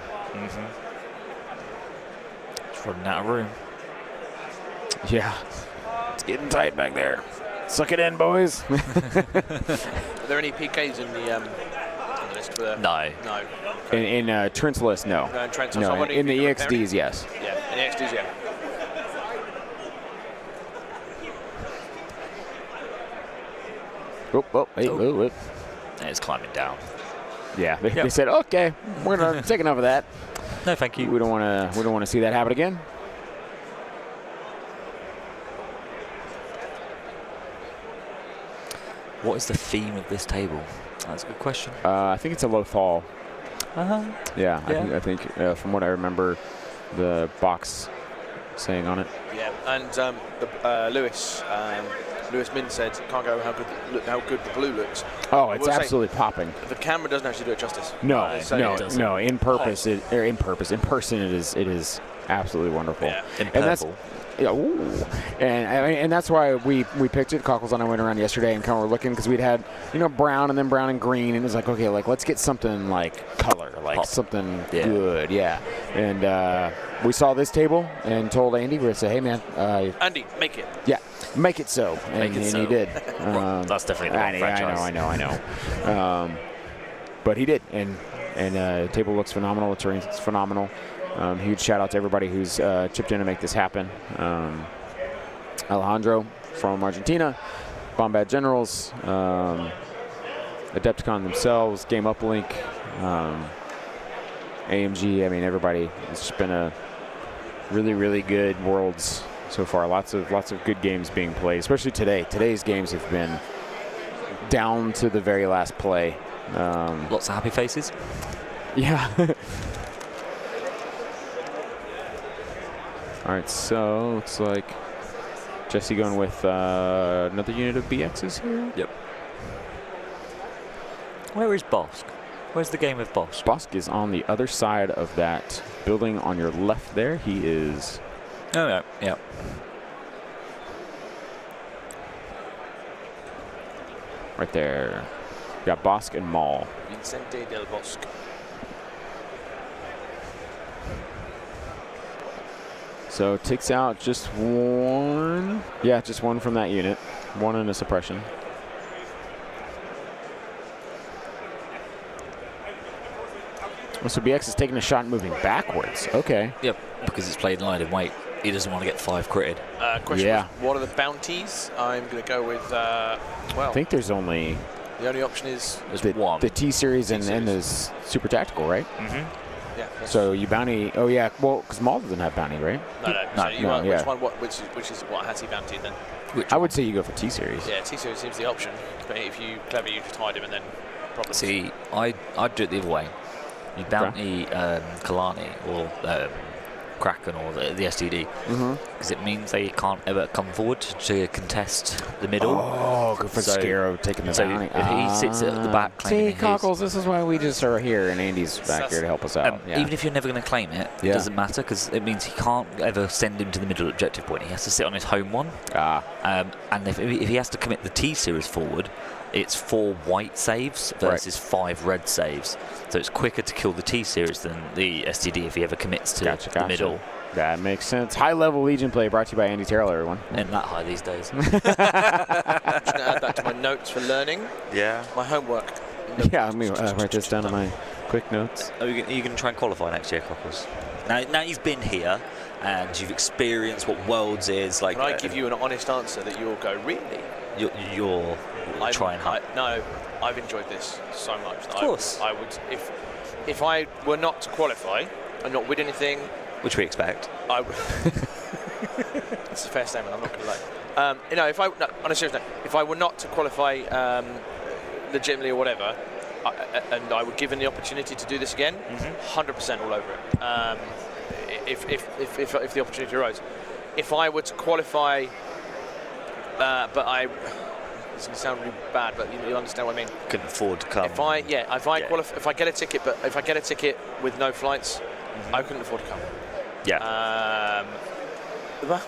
Just running out of room. Yeah. It's getting tight back there. Suck it in, boys. Are there any PKs in the list for the... No. No. In Trent's list, no. No, in Trent's No, list. in the EXDs, yes. Yeah, in the XDs, yeah. Hey, oh. And it's climbing down. Yeah, they said, okay, we're gonna take enough of that. No, thank you. We don't want to see that happen again. What is the theme of this table? That's a good question. I think it's a Lothal. Yeah, Yeah. I think from what I remember, the box saying on it. Yeah, and Lewis Min said, can't go how good the blue looks. Oh, I it's will say, absolutely popping. the camera doesn't actually do it justice. No, So in person it is absolutely wonderful. Yeah. In And that's purple. yeah, ooh. And that's why we picked it. Cockles and I went around yesterday and kind of were looking because we'd had brown and then brown and green, and it was like, okay, like let's get something like color, like Pop. something good, yeah. And we saw this table and told Andy, we said, hey man, Andy, make it. yeah, make it so, and he did. That's definitely the wrong franchise. I know. But he did, and the table looks phenomenal. The terrain's phenomenal. Huge shout out to everybody who's chipped in to make this happen. Alejandro from Argentina, Bombad Generals, Adepticon themselves, Game Uplink, AMG. I mean, everybody. It's just been a really, really good Worlds so far. Lots of good games being played, especially today. Today's games have been down to the very last play. Lots of happy faces. Yeah. All right, so looks like Jesse going with another unit of BXs here. Yep. Where is Bosk? Where's the game of Bosk? Bosk is on the other side of that building on your left there. He is... Oh, no. Yeah. Right there. Got Bosk and Maul. Vicente del Bosque. So takes out just one. Yeah, just one from that unit. One in a suppression. Oh, so BX is taking a shot and moving backwards. Okay. Yep, because it's played light in weight. He doesn't want to get 5 critted. Question Yeah. was, what are the bounties? I'm going to go with, well, I think there's only the only option is, There's one. the T-Series and the Super Tactical, right? yeah. that's- So you bounty. Oh yeah, well, because Maul doesn't have bounty, right? No. No, So you no, want, yeah. which one? Which is what has he bountied then? I would say you go for T-Series. Yeah, T-Series seems the option. But if you clever, you just hide him and then problems. See, I'd do it the other way. You bounty Kalani or Kraken or the STD because it means they can't ever come forward to contest the middle. Oh, good for So- Scaro taking the so bounty. if he sits at the back claiming See, his- Cockles, this is why we just are here, and Andy's back here to help us out. Yeah. Even if you're never going to claim it, it Yeah. doesn't matter because it means he can't ever send him to the middle objective point. He has to sit on his home one. And if he has to commit the T-Series forward, it's 4 white saves versus 5 red saves. So it's quicker to kill the T-Series than the STD if he ever commits to the middle. That makes sense. High-level Legion play brought to you by Andy Terrell, everyone. And that high these days. I'm just going to add that to my notes for learning. Yeah. My homework. Yeah, let me write this down in my quick notes. Are you going to try and qualify next year, Cockles? Now you've been here and you've experienced what Worlds is like. Can I give you an honest answer that you'll go, really? You're trying hard. No, I've enjoyed this so much. That Of course. I would, if I were not to qualify and not win anything, Which we expect. I would. It's a fair statement. I'm not going to lie. On a serious note, if I were not to qualify legitimately or whatever, and I were given the opportunity to do this again, 100% all over it. If the opportunity arose, if I were to qualify, but I. This can sound really bad, but you understand what I mean. Couldn't afford to come. If I if I get a ticket, but if I get a ticket with no flights, I couldn't afford to come. Yeah. Well,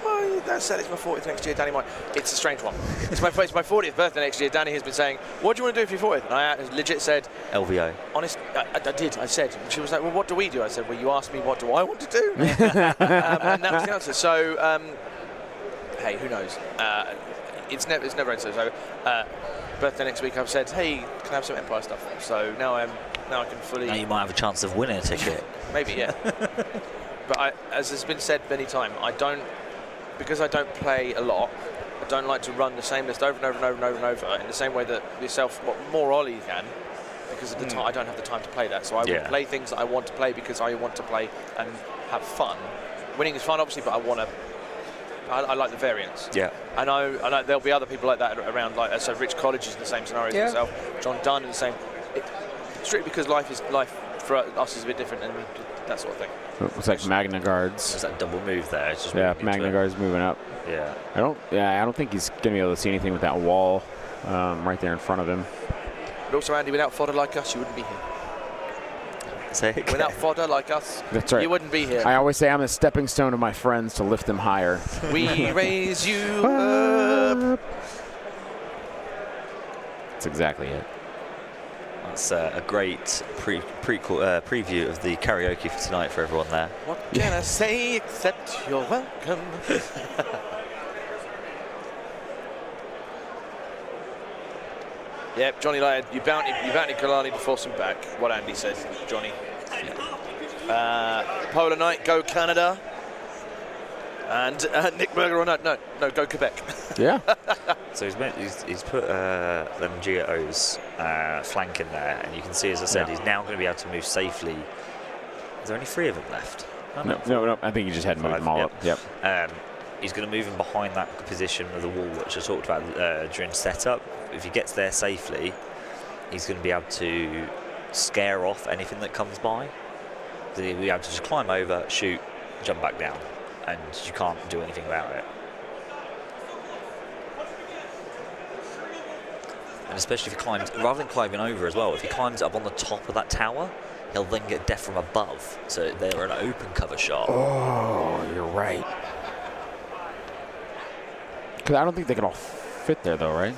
that said, it's my 40th next year. Danny might. It's a strange one. It's my 40th birthday next year. Danny has been saying, "What do you want to do for your 40th?" And I legit said, LVO. Honest, I did. I said. And she was like, "Well, what do we do?" I said, "Well, you asked me what do I want to do," and that was the answer. So, hey, who knows? It's never ended. So, birthday next week. I've said, "Hey, can I have some Empire stuff?" So now I can fully. Now you might have a chance of winning a ticket. Maybe, yeah. But as has been said many times, because I don't play a lot, I don't like to run the same list over and over and over and over and over in the same way that yourself, more Ollie can, because of the time. I don't have the time to play that. So I will play things that I want to play because I want to play and have fun. Winning is fun, obviously, but I like the variance. Yeah. I know there'll be other people like that around. Like so, Rich College is in the same scenario as myself. John Dunn is the same. Strictly because life for us is a bit different and that sort of thing. Looks like Magna Guards. There's that double move there. It's just Magna Guards moving up. Yeah. I don't think he's gonna be able to see anything with that wall right there in front of him. But also, Andy, without fodder like us, you wouldn't be here. Without fodder like us, that's right. You wouldn't be here. I always say I'm a stepping stone to my friends to lift them higher. We raise you up. That's exactly it. That's a great preview of the karaoke for tonight for everyone there. What can I say except you're welcome? Yep, Johnny Laird, you bounty Kalani to force him back. What Andy said, Johnny. Polar Knight, go Canada. And Nick Berger on no, go Quebec. Yeah. So he's put them GOs flank in there, and you can see, as I said, he's now going to be able to move safely. Is there only 3 of them left? No. I think he just had moved them all up. Yep. He's going to move him behind that position of the wall, which I talked about during setup. If he gets there safely, he's going to be able to scare off anything that comes by. So he'll be able to just climb over, shoot, jump back down, and you can't do anything about it. And especially if he climbs, rather than climbing over as well, if he climbs up on the top of that tower, he'll then get death from above. So they're an open cover shot. Oh, you're right. Because I don't think they can all fit there, though, right?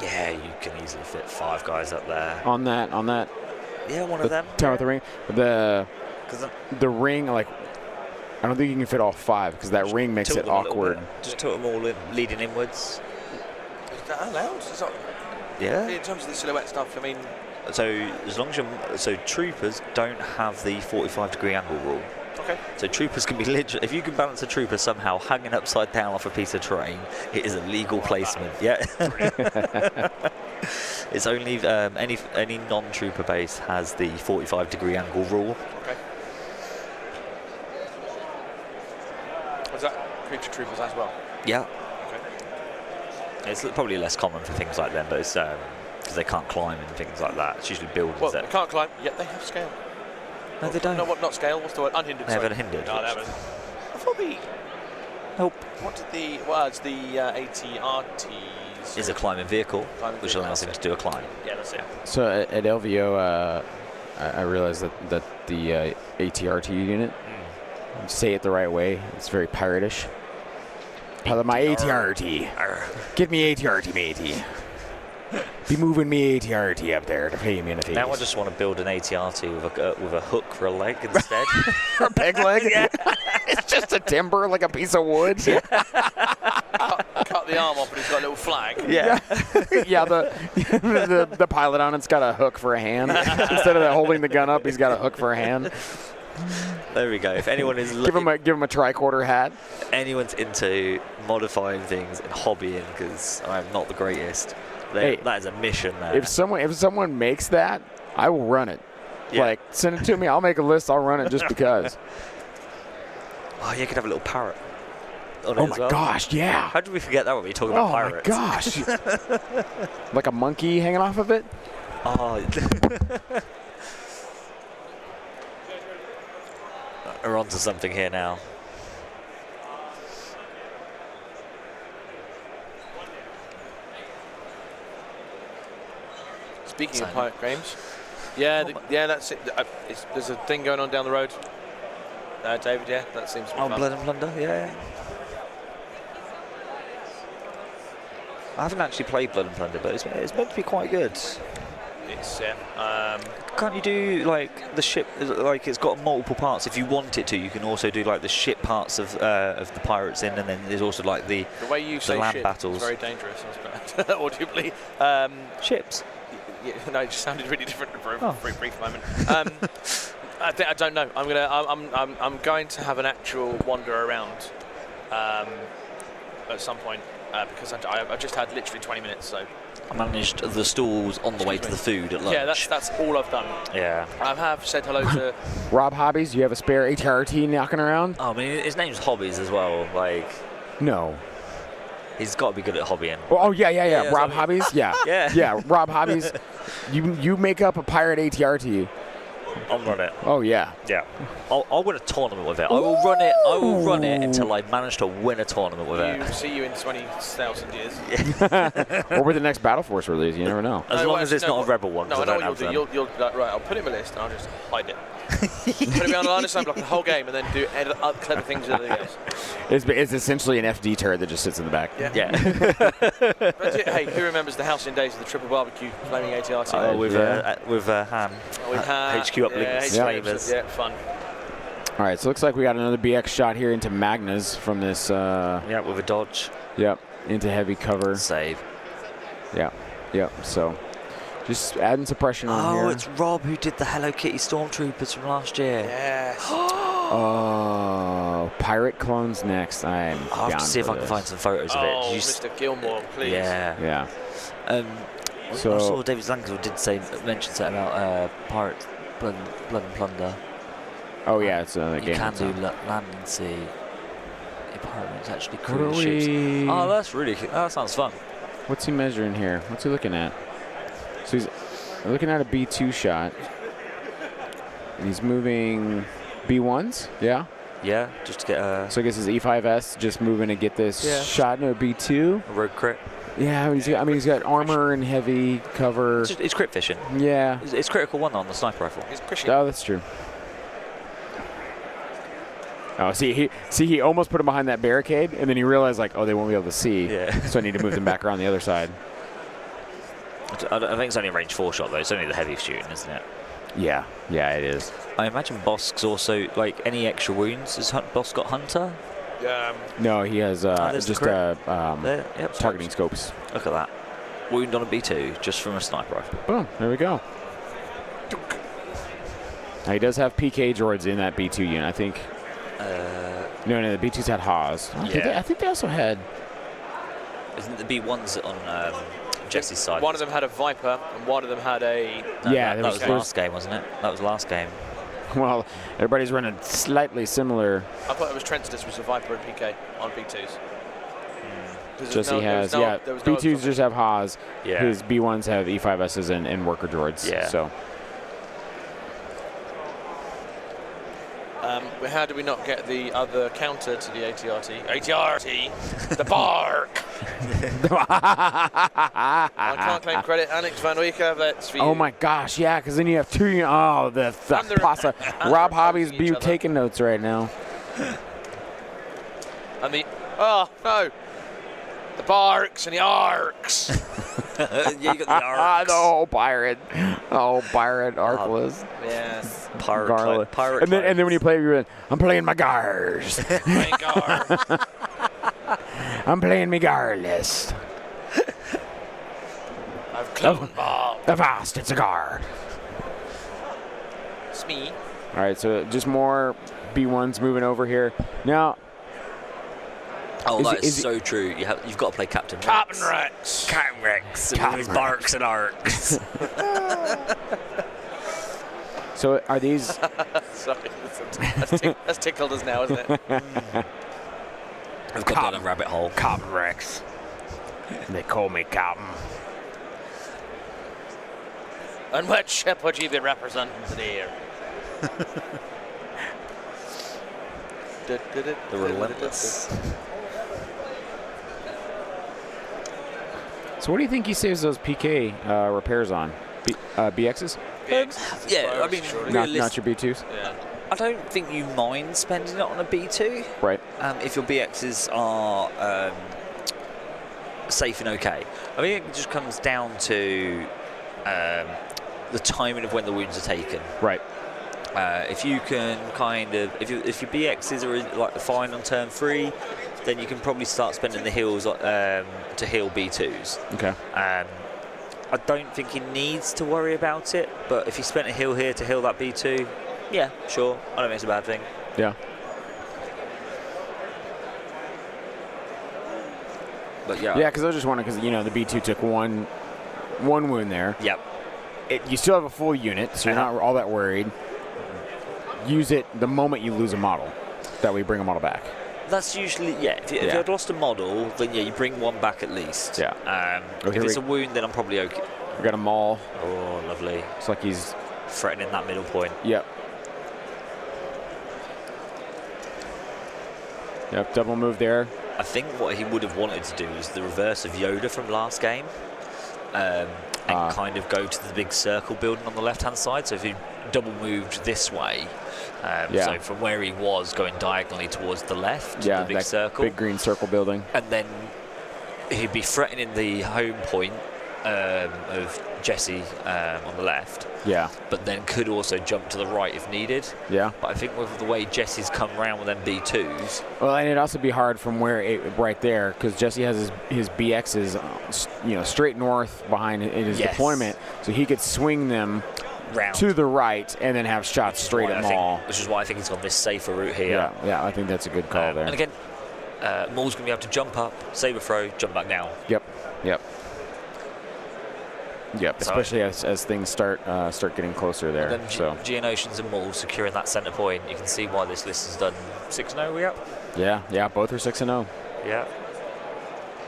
Yeah, you can easily fit 5 guys up there. On that. Yeah, one of them. Tower with the ring. The ring, like, I don't think you can fit all 5 because that ring makes it awkward. Just tilt them all in, leading inwards. Is that allowed? Yeah. In terms of the silhouette stuff, I mean. So as long as troopers don't have the 45-degree angle rule. Okay. So troopers can be literally, if you can balance a trooper somehow hanging upside down off a piece of terrain, it is a legal placement. Yeah. It's only any non-trooper base has the 45-degree angle rule. Okay. Was that creature troopers as well? Yeah. Okay. It's probably less common for things like them, but it's because they can't climb and things like that. It's usually builders Well, that they can't climb, yet they have scale. No, they don't. No, what? Not scale. What's the word? Unhindered. They have unhindered. No, I thought the. Nope. What did the? Well, it's the ATRTs. Is a climbing vehicle, which allows him to do a climb. Yeah, that's it. So at LVO, I realized that the ATRT unit, say it the right way, it's very piratish. My ATRT. Give me ATRT, matey. Be moving me ATRT up there to pay me in the face. Now I just want to build an ATRT with a hook for a leg instead. A peg leg? Yeah. It's just a timber, like a piece of wood. Cut the arm off and it's got a little flag. Yeah. Yeah, the pilot on it's got a hook for a hand. Instead of holding the gun up, he's got a hook for a hand. There we go. If anyone is give him a tricorder hat. Anyone's into modifying things and hobbying, because I'm not the greatest. That is a mission there. If someone makes that, I will run it. Yeah. Like, send it to me. I'll make a list. I'll run it just because. Oh, you could have a little parrot. Oh my gosh, yeah. How did we forget that when we were talking about pirates? Oh my gosh. Like a monkey hanging off of it? Oh. We're on to something here now. Speaking of pirate games, that's it. There's a thing going on down the road. David, yeah, that seems to be fun. Blood and Plunder, yeah. I haven't actually played Blood and Plunder, but it's meant to be quite good. It's Can't you do like the ship? Like it's got multiple parts. If you want it to, you can also do like the ship parts of the pirates in, and then there's also like the way you say land ship battles. Is very dangerous. Audibly. Ships. Yeah, no, it just sounded really different for a very brief moment. I don't know. I'm going to have an actual wander around at some point because I just had literally 20 minutes. So I managed the stalls on the way to the food at lunch. Yeah, that's all I've done. Yeah. I have said hello to Rob Hobbies. You have a spare ATRT knocking around? Oh, I mean, his name's Hobbies as well. Like, No. he's got to be good at hobbying. Oh yeah. Rob Hobbies. Yeah. Yeah. Rob Hobbies. You make up a pirate ATRT. I'll run it. Oh yeah. Yeah. I'll win a tournament with it. I will run it. I will run it until I manage to win a tournament with it. See you in 20,000 years. Or with the next Battle Force release, you never know. As long as it's not a Rebel one. No, I know what you'll do. You'll like, right, I'll put it in my list and I'll just hide it. Put it behind the line of block the whole game and then do clever things with everything else. It's essentially an FD turret that just sits in the back. Yeah. But hey, who remembers the halcyon days of the triple barbecue flaming ATRT? Oh, with Han. HQ uplinks, flamers. Yeah, fun. All right, so it looks like we got another BX shot here into Magnus from this. Yeah, with a dodge. Yep, into heavy cover. Save. Yep. So just adding suppression on here. Oh, it's Rob who did the Hello Kitty Stormtroopers from last year. Yes. Oh, pirate clones next. I'll have to see if I can find some photos of it. Oh, Mr. Gilmore, please. Yeah. So I saw David Zangel did mention something about Pirate Blood and Plunder. Oh yeah, it's a game. You can do land and sea. Your pirates actually crew ships. Oh, that's really cool. That sounds fun. What's he measuring here? What's he looking at? So he's looking at a B2 shot. And he's moving B1s, yeah? Yeah, just to get a... So I guess his E5S just moving to get this shot into a B2. A rogue crit. Yeah, he's got armor and heavy cover. It's crit fishing. Yeah. It's critical one on the sniper rifle. He's pushing. Oh, that's true. Oh, he almost put him behind that barricade, and then he realized, like, oh, they won't be able to see. Yeah. So I need to move them back around the other side. I think it's only a range 4 shot, though. It's only the heavy shooting, isn't it? Yeah, it is. I imagine Bosk's also, like, any extra wounds. Has Bosk got Hunter? No, he has just targeting scopes. Look at that. Wound on a B2 just from a sniper rifle. Boom, there we go. Now, he does have PK droids in that B2 unit, I think. No, the B2s had Haas. I think they also had... Isn't the B1s on Jesse's side? One of them had a Viper, and one of them had a... that was last game, wasn't it? That was last game. Well, everybody's running slightly similar. I thought it was Trentus was a Viper and PK on B2s. Jesse has, B2s just have Haas. Yeah. His B1s have E5Ss and worker droids. Yeah. So. How do we not get the other counter to the ATRT? ATRT! The bark! I can't claim credit. Alex Van Uyker, that's for you. Oh my gosh, yeah, because then you have two. Oh, the pasta. Rob Hobbies be taking notes right now. And oh no, the barks and the arcs. You got the arcs. Pirate Arcless. Yes. Pirate. And then when you play, you're I'm playing my Gars. I'm playing my Gar list. I've cloned Bob. The vast, it's a Gar. It's me. All right, so just more B1s moving over here. Now. Oh, that is so true. You've got to play Captain Rex. Captain Rex. Captain Rex. And his barks and arcs. So are these... Sorry, that's tickled us now, isn't it? I've got down a rabbit hole. Captain Rex. They call me Captain. And what ship would you be representing today? The Relentless. So what do you think he saves those PK repairs on? BXs? Yeah, I mean, Not your B2s? Yeah. I don't think you mind spending it on a B2. Right. If your BXs are safe and okay. I mean, it just comes down to the timing of when the wounds are taken. Right. If you can if your BXs are like fine on turn 3, then you can probably start spending the heals to heal B2s. Okay. I don't think he needs to worry about it, but if he spent a heal here to heal that B2, yeah, sure. I don't think it's a bad thing. Yeah. But yeah. Yeah, because I was just wondering, because the B2 took one wound there. Yep. You still have a full unit, so you're not all that worried. Use it the moment you lose a model. That way you bring a model back. That's usually, if you had lost a model, then you bring one back at least. Yeah. If it's a wound, then I'm probably okay. We got a maul. Oh, lovely. It's like he's threatening that middle point. Yep. Yep, double move there. I think what he would have wanted to do is the reverse of Yoda from last game. And kind of go to the big circle building on the left-hand side. So if he double moved this way, so from where he was going diagonally towards the left, the big circle. Big green circle building. And then he'd be threatening the home point of Jesse on the left. Yeah. But then could also jump to the right if needed. Yeah. But I think with the way Jesse's come around with them B2s. Well, and it'd also be hard from right there, because Jesse has his BXs, straight north behind in his deployment, so he could swing them round to the right and then have shots straight at Maul. Which is why I think he's got this safer route here. Yeah, I think that's a good call there. And again, Maul's going to be able to jump up, saber throw, jump back down. Yep. So especially as things start getting closer there. And then Geonosians and Maul securing that centre point. You can see why this list has done 6-0. We up? Yeah, both are 6-0. Yeah.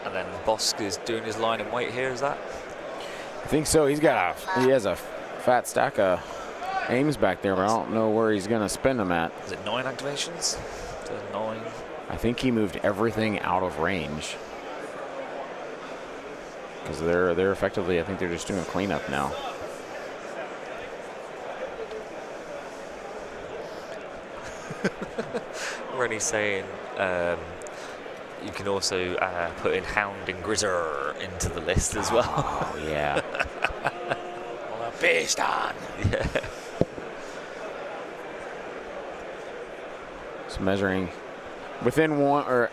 And then Bosk is doing his line and wait here. Is that? I think so. He has a fat stack of aims back there, but I don't know where he's gonna spend them at. Is it 9 activations? 9. I think he moved everything out of range. Because they're effectively, I think they're just doing a cleanup now. Rennie's saying you can also put in Hound and Grizzer into the list as well. Oh, yeah. Well, based on. Yeah. So measuring within one, or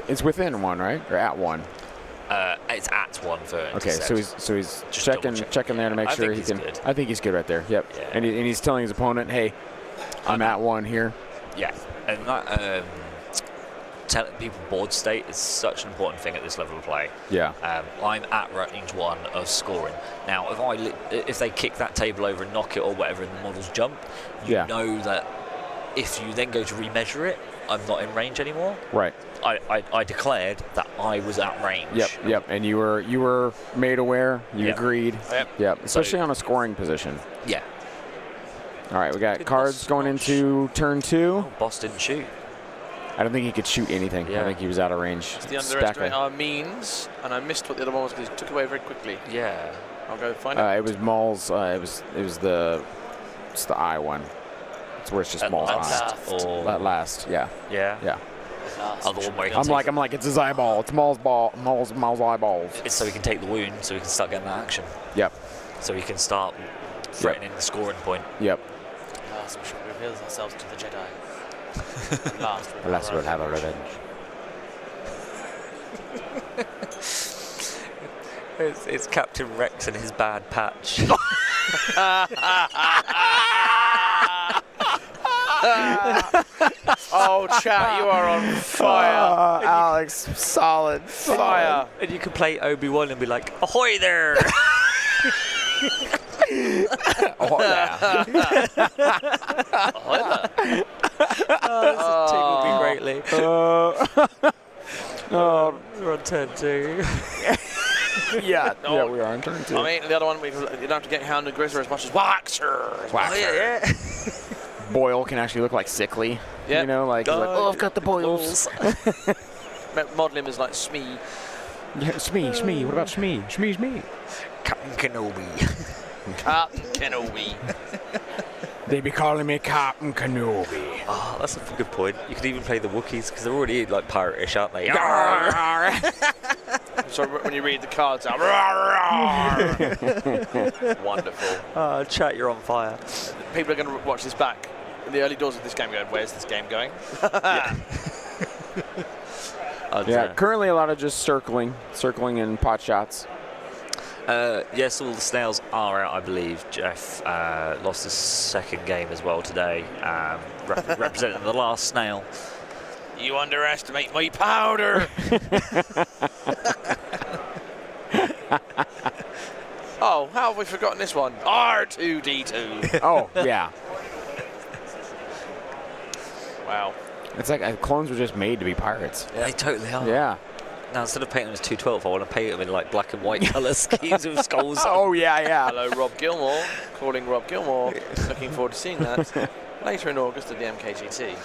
it's within one, right? Or at one? It's at 1 for intercept. Okay, so he's checking there to make sure he can. Good. I think he's good right there. Yep. Yeah. And he's telling his opponent, "Hey, I'm at 1 here." Yeah, and that telling people board state is such an important thing at this level of play. Yeah. I'm at range 1 of scoring. Now, if they kick that table over and knock it or whatever, and the models jump, you know that if you then go to remeasure it, I'm not in range anymore. Right. I declared that I was at range. Yep. And you were made aware. You agreed. Yep. Especially on a scoring position. Yeah. All right, we got cards going into turn 2. Oh, Boss didn't shoot. I don't think he could shoot anything. Yeah. I think he was out of range. It's the underestimate our means, and I missed what the other one was because he took away very quickly. Yeah. I'll go find it. It was Maul's. It was the I one. It's where it's just Maul's eye. At last. Yeah. I'm like it's his eyeball. It's Maul's ball. Maul's eyeballs. It's so he can take the wound, so he can start getting that action. Yep. So he can start threatening the scoring point. Yep. Last we shall reveal ourselves to the Jedi. Last we'll have a revenge. It's Captain Rex and his bad patch. Oh, chat, you are on fire. Alex, solid fire. And you can play Obi-Wan and be like, ahoy there! Ahoy there. This tickled me greatly. We're on turn 2. Yeah, we are on turn 2. I mean, the other one, you don't have to get Hound and Grizzer as much as Waxer. Oh, yeah. Boyle can actually look like sickly. Yep. You know, like, he's like, oh, I've got the boils. Model him as like Smee. Yeah, Smee. What about Smee? Shmee. Captain Kenobi. Captain Kenobi. They be calling me Captain Kenobi. Oh, that's a good point. You could even play the Wookiees because they're already like pirate-ish, aren't they? So when you read the cards out, wonderful. Chat, you're on fire. People are going to watch this back in the early doors of this game going, where's this game going? Yeah, currently a lot of just circling in pot shots. Yes, all the snails are out, I believe. Jeff lost his second game as well today, representing the last snail. You underestimate my powder. Oh, how have we forgotten this one? R2-D2. Oh, yeah. Wow. It's like clones were just made to be pirates. Yeah. They totally are. Yeah. Now, instead of painting them as 212, I want to paint them in like black and white colour schemes with skulls. Oh, yeah. Hello, Rob Gilmore. Calling Rob Gilmore. Looking forward to seeing that later in August at the MKGT.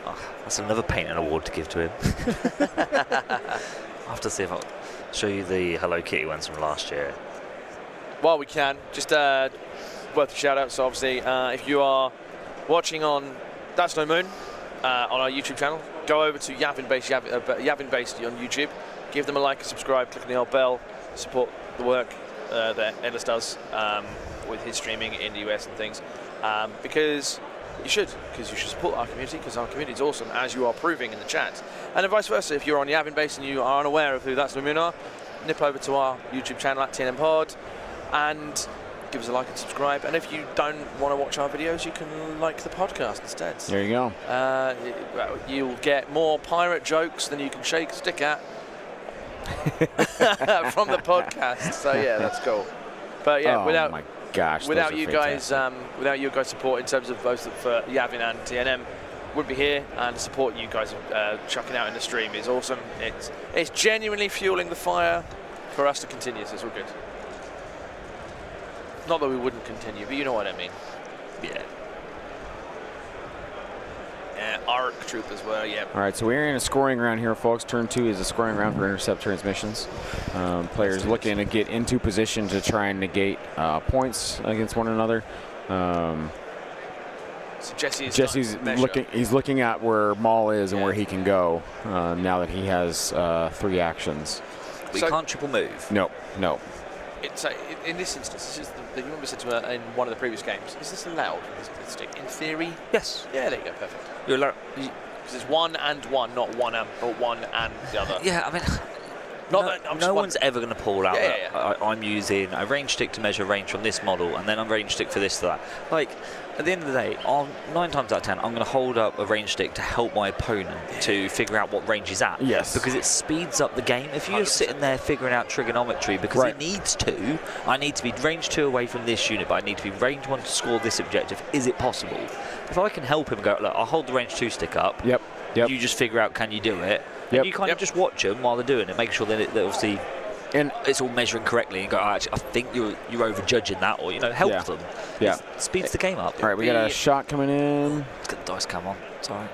Oh, that's another painting award to give to him. I'll have to see if I'll show you the Hello Kitty ones from last year. While we can, just worth a shout out. So obviously, if you are watching on That's No Moon on our YouTube channel, go over to Yavin Based on YouTube. Give them a like and subscribe. Click on the old bell. Support the work that Endless does with his streaming in the US and things. Because you should support our community, because our community is awesome, as you are proving in the chat. And then vice versa, if you're on Yavin Base and you are unaware of who That's No Moon are, nip over to our YouTube channel at TNM Pod and give us a like and subscribe. And if you don't want to watch our videos, you can like the podcast instead. There you go. You'll get more pirate jokes than you can shake a stick at from the podcast. So yeah, that's cool. But yeah, oh my gosh, without you guys support in terms of both for Yavin and TNM, would be here, and support you guys chucking out in the stream is awesome. It's genuinely fueling the fire for us to continue, so it's all good. Not that we wouldn't continue, but you know what I mean. Yeah. ARC troopers were, yeah. All right, so we're in a scoring round here, folks. Turn 2 is a scoring round for intercept transmissions. Players looking to get into position to try and negate points against one another. So Jesse's looking. He's looking at where Maul is and where he can go now that he has 3 actions. We can't triple move. No. It's in this instance, this is you remember said to in one of the previous games. Is this allowed? This stick in theory? Yes. Yeah, there you go. Perfect. You're allowed. Because it's 1 and 1, not one and the other. Yeah, I mean. No one's ever going to pull out I'm using a range stick to measure range from this model, and then a range stick for this, to that. Like, at the end of the day, 9 times out of 10, I'm going to hold up a range stick to help my opponent to figure out what range he's at. Yes. Because it speeds up the game. If you're 100%. Sitting there figuring out trigonometry, because it needs to, I need to be range 2 away from this unit, but I need to be range 1 to score this objective. Is it possible? If I can help him go, look, I'll hold the range 2 stick up. Yep. You just figure out, can you do it? And you kind of just watch them while they're doing it, make sure that obviously it's all measuring correctly, and go, actually, I think you're over-judging that, or, help them. Yeah. It speeds the game up. All right, we got a shot coming in. Let's get the dice cam on. It's all right.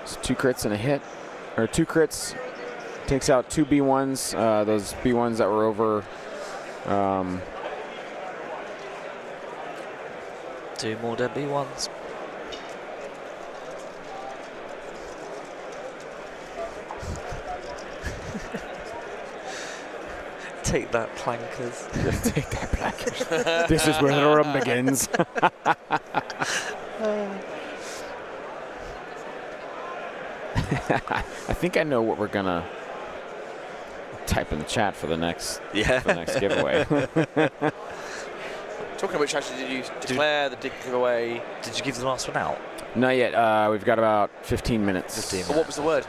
So 2 crits and a hit. Or 2 crits. Takes out 2 B1s. Those B1s that were over... 2 more dead B1s. Take that, plankers. Take that, plankers. This is where the run begins. I think I know what we're gonna type in the chat for the next giveaway. Talking about which, actually, did you declare the giveaway? Did you give the last one out? Not yet. We've got about 15 minutes. But what was the word?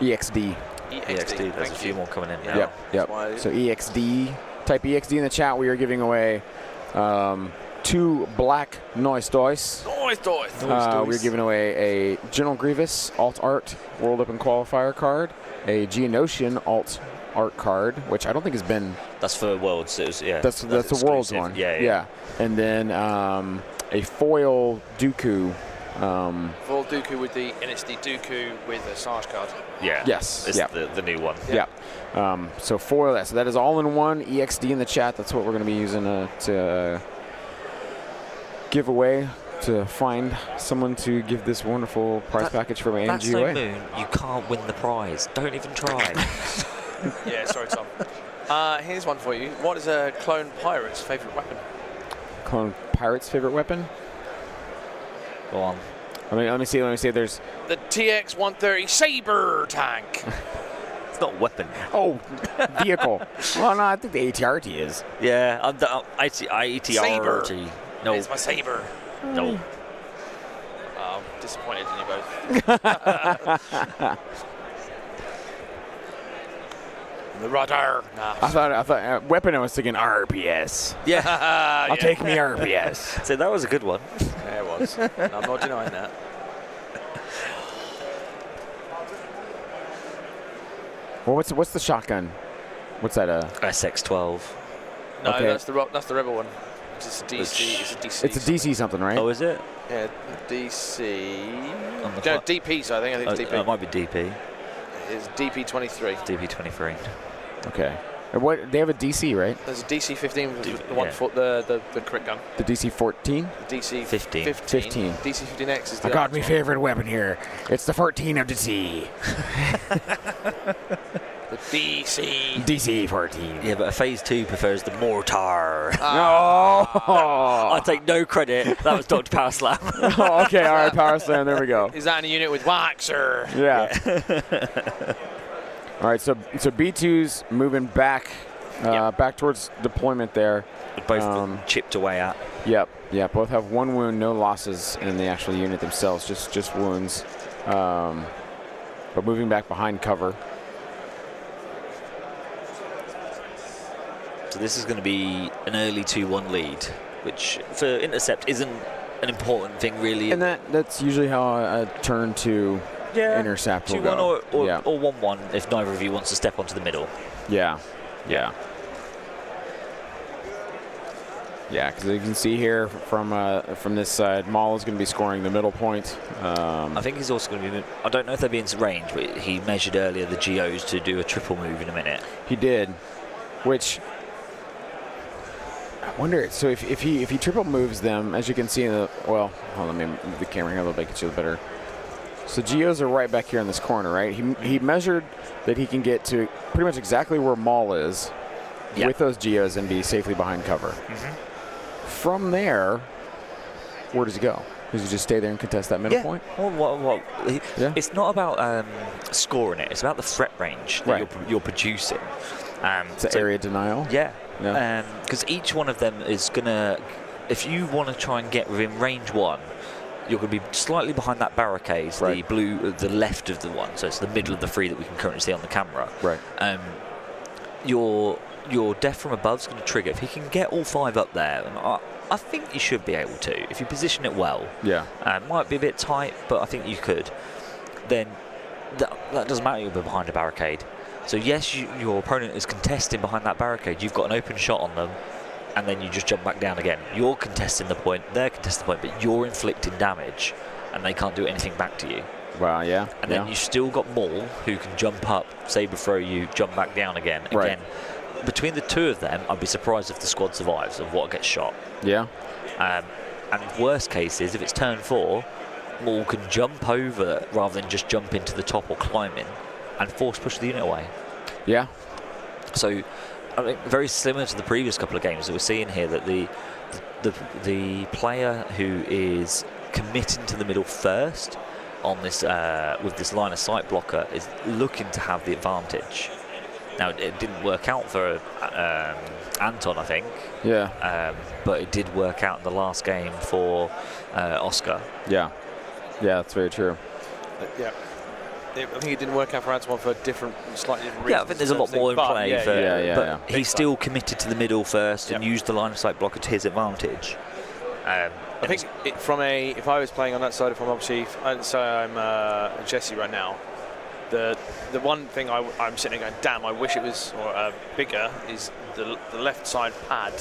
EXD. EXD. There's a few more coming in now. Yep. So EXD. Type EXD in the chat. We are giving away 2 black noise dice. We're giving away a General Grievous Alt Art World Open Qualifier card, a Geonosian Alt Art card, which I don't think has been. That's for Worlds. That's the Worlds one. Yeah. And then a foil Dooku Vol Dooku with the, and it's the Dooku with a Sarge card. Yeah. Yes. It's Yeah. the new one. Yeah. So foil that. So that is all in one. EXD in the chat. That's what we're going to be using to give away, to find someone to give this wonderful prize package from AMG That's no away. moon. You can't win the prize. Don't even try. Yeah, sorry, Tom. Here's one for you. What is a clone pirate's favourite weapon? Clone Pirate's favorite weapon? Go on. Let me see. There's. The TX-130 Saber tank. It's not a weapon. Oh, vehicle. Well, no, I think the ATRT is. Yeah, ITRT. No. It's my saber. No. Oh, I'm disappointed in you both. The rudder. Nah. I thought weapon. I was thinking RPS. Yeah. I'll take me RPS. So that was a good one. Yeah, it was. I'm not denying that. Well, what's the shotgun? What's that? SX-12. No, Okay. that's the rebel one. It's a DC. It's a DC. It's a DC something, right? Oh, is it? Yeah, DC. On the No, DP. So I think it's DP. It might be DP. It's DP23. DP23. Okay. And what they have a DC, right? There's a DC15, the one yeah. for the crit gun. The DC-14. The DC 15. 15. DC15X is the I got other my one. favorite weapon here. It's the 14 of the DC. The DC. DC-14. Yeah, but a Phase 2 prefers the mortar. Oh. I take no credit. That was Dr. Power Slam. Oh, okay, all right, Power Slam. There we go. Is that in a unit with Waxer? Yeah. All right, so B2's moving back, back towards deployment there. Both chipped away at. Yep. Yeah. Both have one wound, no losses in the actual unit themselves, just wounds. But moving back behind cover. So this is going to be an early 2-1 lead, which for intercept isn't an important thing really. And that's usually how a turn to intercept will 2-1 go. or 1-1 if neither of you wants to step onto the middle. Yeah. Yeah. Yeah, because you can see here from this side, Maul is going to be scoring the middle point. I think he's also going to be. I don't know if they'll be in range, but he measured earlier the GOs to do a triple move in a minute. He did, which I wonder. So if he triple moves them, as you can see in the hold on, let me move the camera here a little bit, get you better. So GOs are right back here in this corner, right? He measured that he can get to pretty much exactly where Maul is with those GOs and be safely behind cover. Mm-hmm. From there, where does he go? Does he just stay there and contest that middle point? Well, it's not about scoring it. It's about the threat range that you're producing. It's an area denial. Yeah. Because each one of them is going to, if you want to try and get within range 1, you're going to be slightly behind that barricade, the blue, the left of the one. So it's the middle of the 3 that we can currently see on the camera. Right. Your death from above is going to trigger. If he can get all 5 up there, and I think you should be able to, if you position it well. Yeah. Might be a bit tight, but I think you could. Then that doesn't matter, you'll be behind a barricade. So yes, your opponent is contesting behind that barricade. You've got an open shot on them, and then you just jump back down again. You're contesting the point, they're contesting the point, but you're inflicting damage, and they can't do anything back to you. Wow, yeah. And then you still got Maul, who can jump up, saber throw you, jump back down again. Right. Between the 2 of them, I'd be surprised if the squad survives of what gets shot. Yeah. And worst case is, if it's turn 4, Maul can jump over rather than just jump into the top or climb in and force push the unit away. Yeah. So, I think very similar to the previous couple of games that we're seeing here, that the player who is committing to the middle first on this with this line of sight blocker is looking to have the advantage. Now, it didn't work out for Anton, I think. Yeah. But it did work out in the last game for Oscar. Yeah. Yeah, that's very true. Yeah. I think it didn't work out for Antoine for slightly different reasons. Yeah, I think there's a lot more in play. But he Big still committed to the middle first and used the line of sight blocker to his advantage. I think if I was playing on that side, I'm Jesse right now. The one thing I'm sitting there going, damn, I wish it was bigger, is the left side pad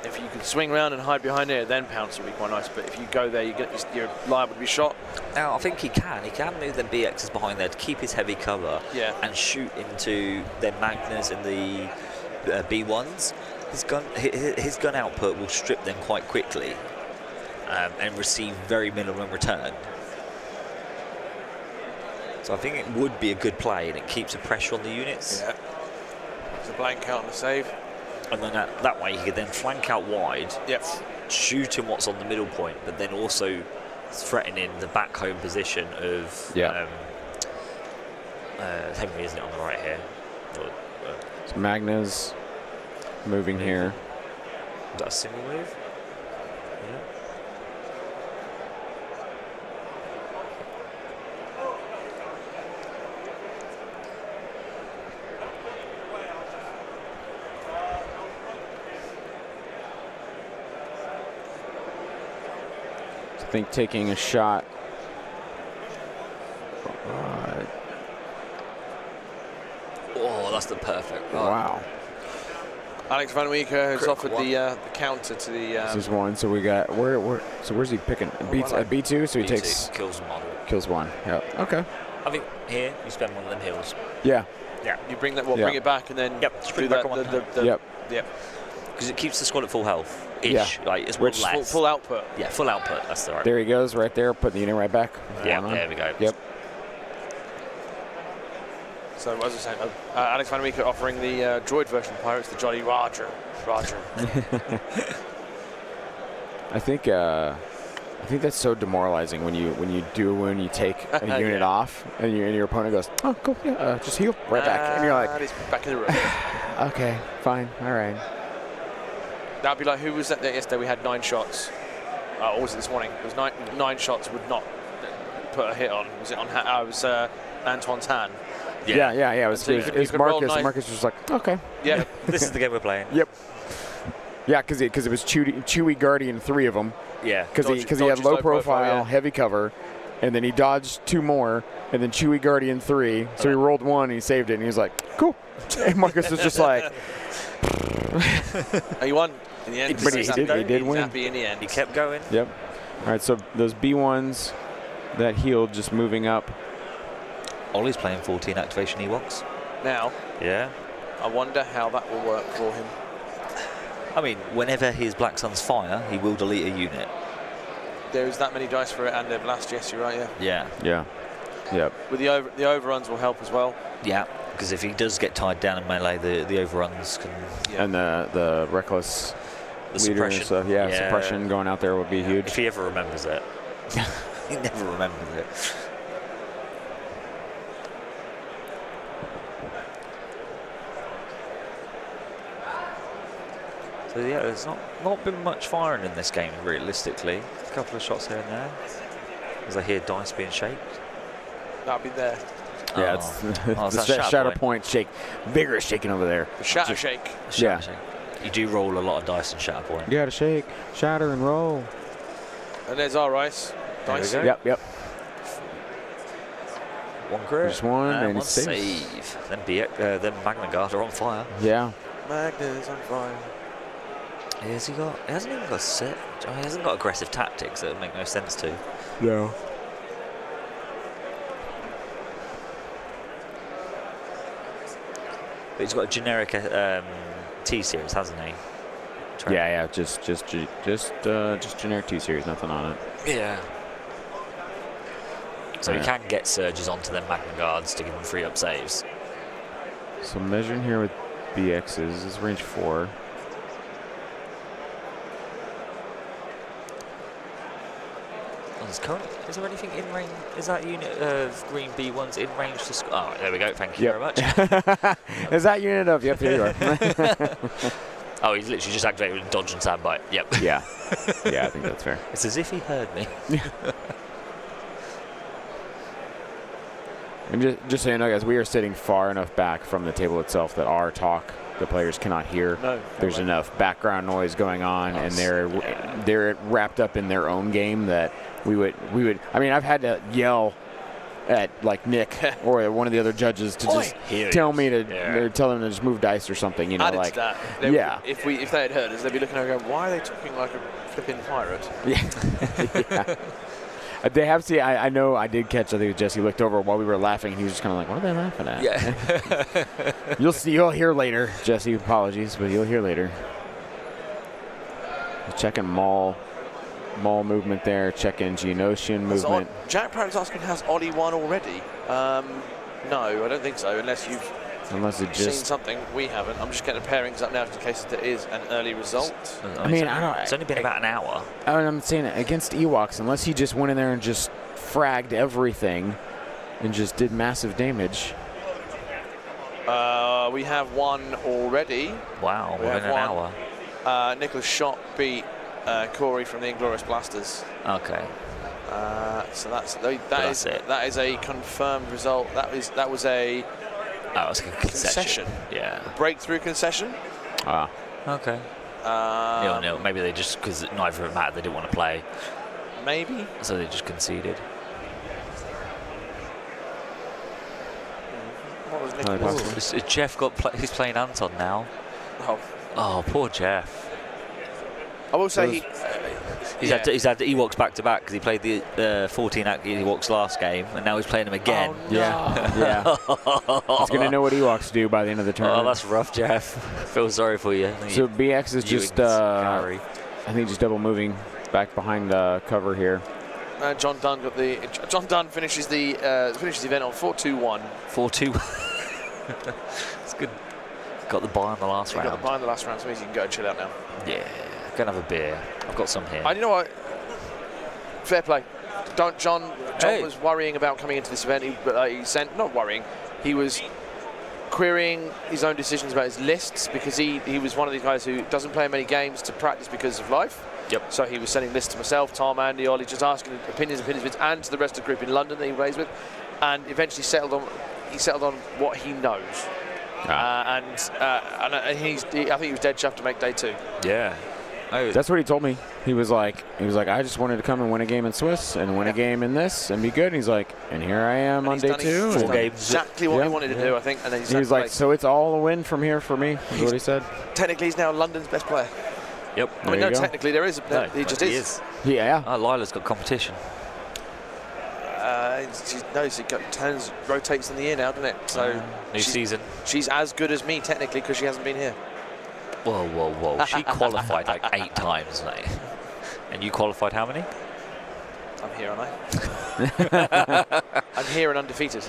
If you could swing around and hide behind it, then pounce would be quite nice. But if you go there, you're liable to be shot. Now, I think he can. He can move them BXs behind there to keep his heavy cover and shoot into their Magnas and the B1s. His gun output will strip them quite quickly and receive very minimum return. So I think it would be a good play, and it keeps the pressure on the units. Yeah. It's a blank out on the save. And then that way he could then flank out wide, shoot in what's on the middle point, but then also threatening the back home position of Henry, isn't it, on the right here? So Magna's moving here. Is that a single move? Yeah. I think taking a shot. Oh, that's the perfect. Wow. Alex Van Weeke has offered the counter to the. This is one. So we got So where's he picking? B2. So he takes kills one. Kills one. Yeah. Okay. I think here you spend one of them heals. Yeah. Yeah. You bring that. Bring it back and then. Just do bring it back that. on. Yep. Because it keeps the squad at full health. Yeah. Like it's one less. Full output. Yeah, full output. That's the right. There he goes, right there, putting the unit right back. Yeah, there we go. Yep. So as I was saying, Alex Van Weeke offering the droid version of Pirates, the Jolly Roger. I think that's so demoralizing when you take a unit off and your opponent goes, oh cool, yeah, just heal right back, and you're like, he's back in the room. Okay, fine, all right. That'd be like, who was that there yesterday? We had 9 shots. Or was it this morning? It was nine shots would not put a hit on. Was it on? It was Antoine's hand. Yeah. It was Marcus. And Marcus was like, okay. Yeah. This is the game we're playing. Yep. Yeah, because it was Chewie Guardian, 3 of them. Yeah. Because he had low profile, heavy cover, and then he dodged 2 more, and then Chewie Guardian 3. So he rolled 1 and he saved it, and he was like, cool. And Marcus was just like. He won in the end. But he did win. Happy in the end. He kept going. Yep. All right, so those B1s that healed just moving up. Ollie's playing 14 activation Ewoks. Now. Yeah. I wonder how that will work for him. I mean, whenever his Black Suns fire, he will delete a unit. There is that many dice for it and a blast. Yes, you're right. Yeah. Yeah. Yep. With the overruns will help as well. Yeah. Because if he does get tied down in melee, the overruns can. Yeah. And the reckless leader and stuff. Yeah, suppression going out there would be huge. If he ever remembers it. He never remembers it. So yeah, there's not been much firing in this game realistically. A couple of shots here and there. As I hear dice being shaped. That'll be there. Yeah, it's the shadow point shake, vigorous shaking over there. The shatter shake. Yeah. You do roll a lot of dice in shatter point. You gotta shake, shatter, and roll. And there's our dice. Yep. One crit. Just one, and one save. Then Magna Guard are on fire. Yeah. Magna's on fire. He hasn't even got set. He hasn't got aggressive tactics that would make no sense to. No. But he's got a generic T series, hasn't he? Yeah. Just generic T series, nothing on it. Yeah. So he can get surges onto them Magna Guards to give them free up saves. So measuring here with BXs is range 4. Is there anything in range? Is that unit of green B1s in range to score? Oh, there we go. Thank you very much. Is that unit of? Yep, here you are. Oh, he's literally just activated with dodge and soundbite. Yep. Yeah, I think that's fair. It's as if he heard me. And just so you know, guys, we are sitting far enough back from the table itself that our talk the players cannot hear. No. There's enough background noise going on, and they're wrapped up in their own game that we would. I mean, I've had to yell at like Nick or one of the other judges to just tell me to tell them to just move dice or something. You know, Added like to that, if they had heard us, they'd be looking over going, why are they talking like a flipping pirate? Yeah. They have to. I know. I did catch. I think Jesse looked over while we were laughing, and he was just kind of like, "What are they laughing at?" Yeah. You'll see. You'll hear later, Jesse. Apologies, but you'll hear later. Checking Maul movement there. Checking Geonosian movement. Jack Pratt's asking, has Ollie won already? No, I don't think so. Unless you've seen something we haven't. I'm just getting the pairings up now in case there is an early result. I mean, I don't. It's only been about an hour. I'm saying against Ewoks, unless he just went in there and just fragged everything and just did massive damage. We have one already. Wow, within an hour. Nicholas Schott beat Corey from the Inglorious Blasters. Okay. So that is a confirmed result. That was a concession. Yeah. A breakthrough concession. Okay. No. Maybe they just, because neither of them mattered, they didn't want to play. Maybe. So they just conceded. What was Nicholas? Jeff he's playing Anton now. Oh, poor Jeff. I will say he's had the Ewoks back to back because he played the 14 Ewoks last game, and now he's playing them again. Oh, no. Yeah. He's gonna know what Ewoks do by the end of the tournament. Oh, that's rough, Jeff. Feel sorry for you. So BX is just I think just double moving back behind cover here. John Dunn finishes the event on 4-2-1. 4-2. It's good. Got the buy on the last round. Got the buy on the last round, so means you can go and chill out now. Yeah. Go and have a beer. I've got some here. You know what? Fair play. John was worrying about coming into this event. Not worrying. He was querying his own decisions about his lists because he was one of these guys who doesn't play many games to practice because of life. Yep. So he was sending lists to myself, Tom, Andy, Ollie, just asking opinions, and to the rest of the group in London that he plays with, and eventually settled on what he knows. I think he was dead chuffed to make day 2. Yeah. That's what he told me. He was like, I just wanted to come and win a game in Swiss and win a game in this and be good. And he's like, and here I am on day 2. 4 games. Exactly what he wanted to do, I think. And then he was like, so it's all a win from here for me. Is what he said. Technically, he's now London's best player. Yep. I mean, technically there is. He just is. Yeah. Lila's got competition. He rotates in the year now, doesn't it? So new season. She's as good as me technically because she hasn't been here. Whoa. She qualified like 8 times, mate. And you qualified how many? I'm here, aren't I? I'm here and undefeated.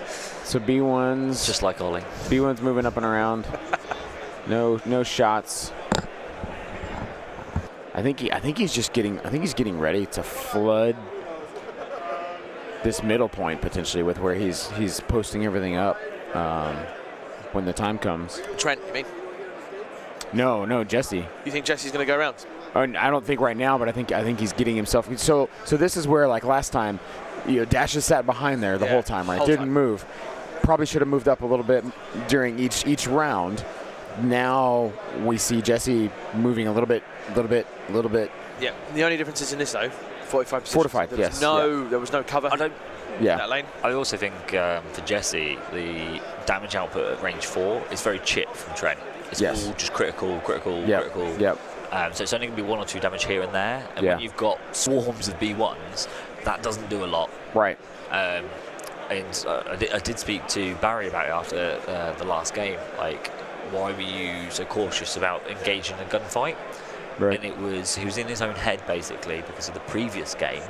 So B1's just like Ollie. B1's moving up and around. No shots. I think he's getting ready to flood this middle point potentially with where he's posting everything up when the time comes. Trent, you mean? No, Jesse. You think Jesse's going to go around? I don't think right now, but I think he's getting himself. So this is where, like last time, Dash has sat behind there the whole time, right? Didn't move. Probably should have moved up a little bit during each round. Now we see Jesse moving a little bit. Yeah. The only difference is in this though, 45%. 45. Yes. There was no cover. In that lane. I also think for Jesse, the damage output at range 4 is very chip from Trent. It's all just critical. Yep. So it's only going to be 1 or 2 damage here and there. And when you've got swarms of B1s, that doesn't do a lot. Right. And I did speak to Barry about it after the last game. Like, why were you so cautious about engaging a gunfight? Right. And he was in his own head, basically, because of the previous game.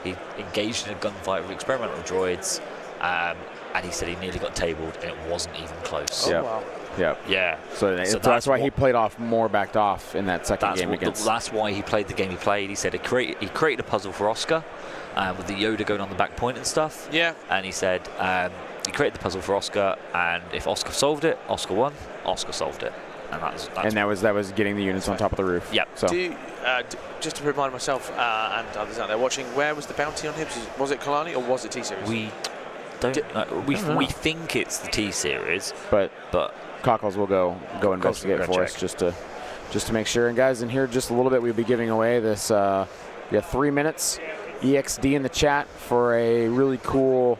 He engaged in a gunfight with experimental droids, and he said he nearly got tabled, and it wasn't even close. Oh, wow. Yep. Yeah. So that's why he played off more backed off in that second game against. That's why he played the game he played. He said he created a puzzle for Oscar with the Yoda going on the back point and stuff. Yeah. And he said he created the puzzle for Oscar, and if Oscar solved it, Oscar won. Oscar solved it, and that was getting the units on top of the roof. Yeah. So just to remind myself and others out there watching, where was the bounty on him? Was it Kalani or was it T-Series? We don't. We think it's the T-Series, but Cockles will go investigate for check. us just to make sure. And guys, in here just a little bit, we'll be giving away this. We have 3 minutes. EXD in the chat for a really cool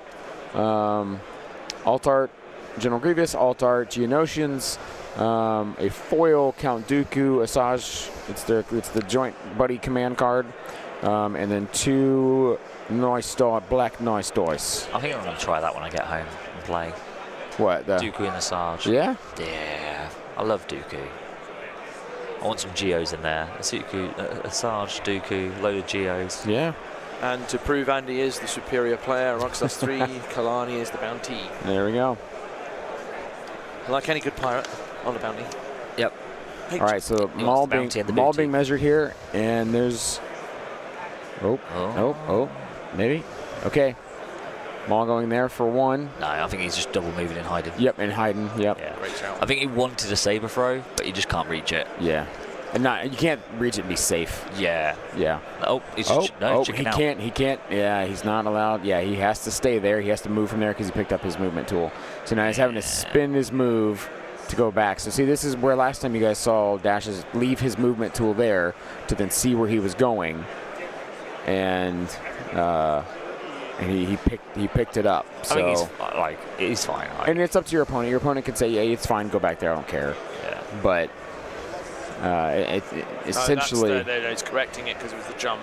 Alt Art General Grievous, Alt Art Geonosians, a foil Count Dooku, Asajj. It's the joint buddy command card, and then 2 black nice dice. I think I'm going to try that when I get home and play. What? Dooku and Asajj. Yeah? Yeah. I love Dooku. I want some Geos in there. Asajj, Dooku, load of Geos. Yeah. And to prove Andy is the superior player amongst us three, Kalani is the bounty. There we go. Like any good pirate on the bounty. Yep. All right, so Maul being measured here, and there's... maybe. Okay. Maul going there for 1. No, I think he's just double moving and hiding. Yep, and hiding. Yep. Yeah. Great shout. I think he wanted a saber throw, but he just can't reach it. Yeah. And you can't reach it and be safe. Yeah. Yeah. Oh, he's chicken out. He can't. Yeah, he's not allowed. Yeah, he has to stay there. He has to move from there because he picked up his movement tool. So now he's having to spin his move to go back. So see, this is where last time you guys saw Dashes leave his movement tool there to then see where he was going, and he picked it up. So I think he's fine. And it's up to your opponent. Your opponent can say, yeah, it's fine. Go back there. I don't care. Yeah. But essentially, it's correcting it because it was the jump,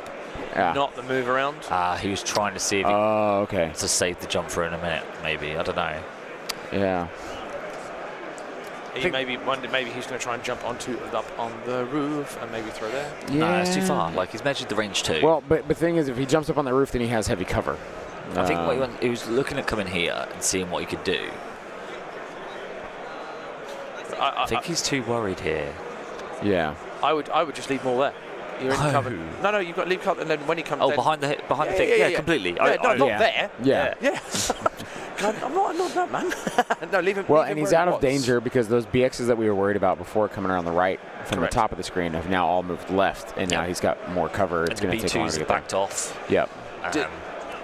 yeah, not the move around. He was trying to see if he okay, to save the jump for in a minute, maybe. I don't know. Yeah. Maybe he's going to try and jump up on the roof and maybe throw there. Yeah. No, it's too far. Like, he's measured the range too. Well, but the thing is, if he jumps up on the roof, then he has heavy cover. I think he was looking at coming here and seeing what he could do. I think he's too worried here. Yeah. I would just leave Maul there. You're in cover. No, you've got to leave cover, and then when he comes. Oh, behind the thing. Yeah, completely. Yeah, not there. Yeah. Yeah. God, I'm not that, man. No, leave him. Well, leave and him he's where out he of danger because those BXs that we were worried about before coming around the right from the top of the screen have now all moved left, and now he's got more cover. It's going to take longer to get backed off. Yep.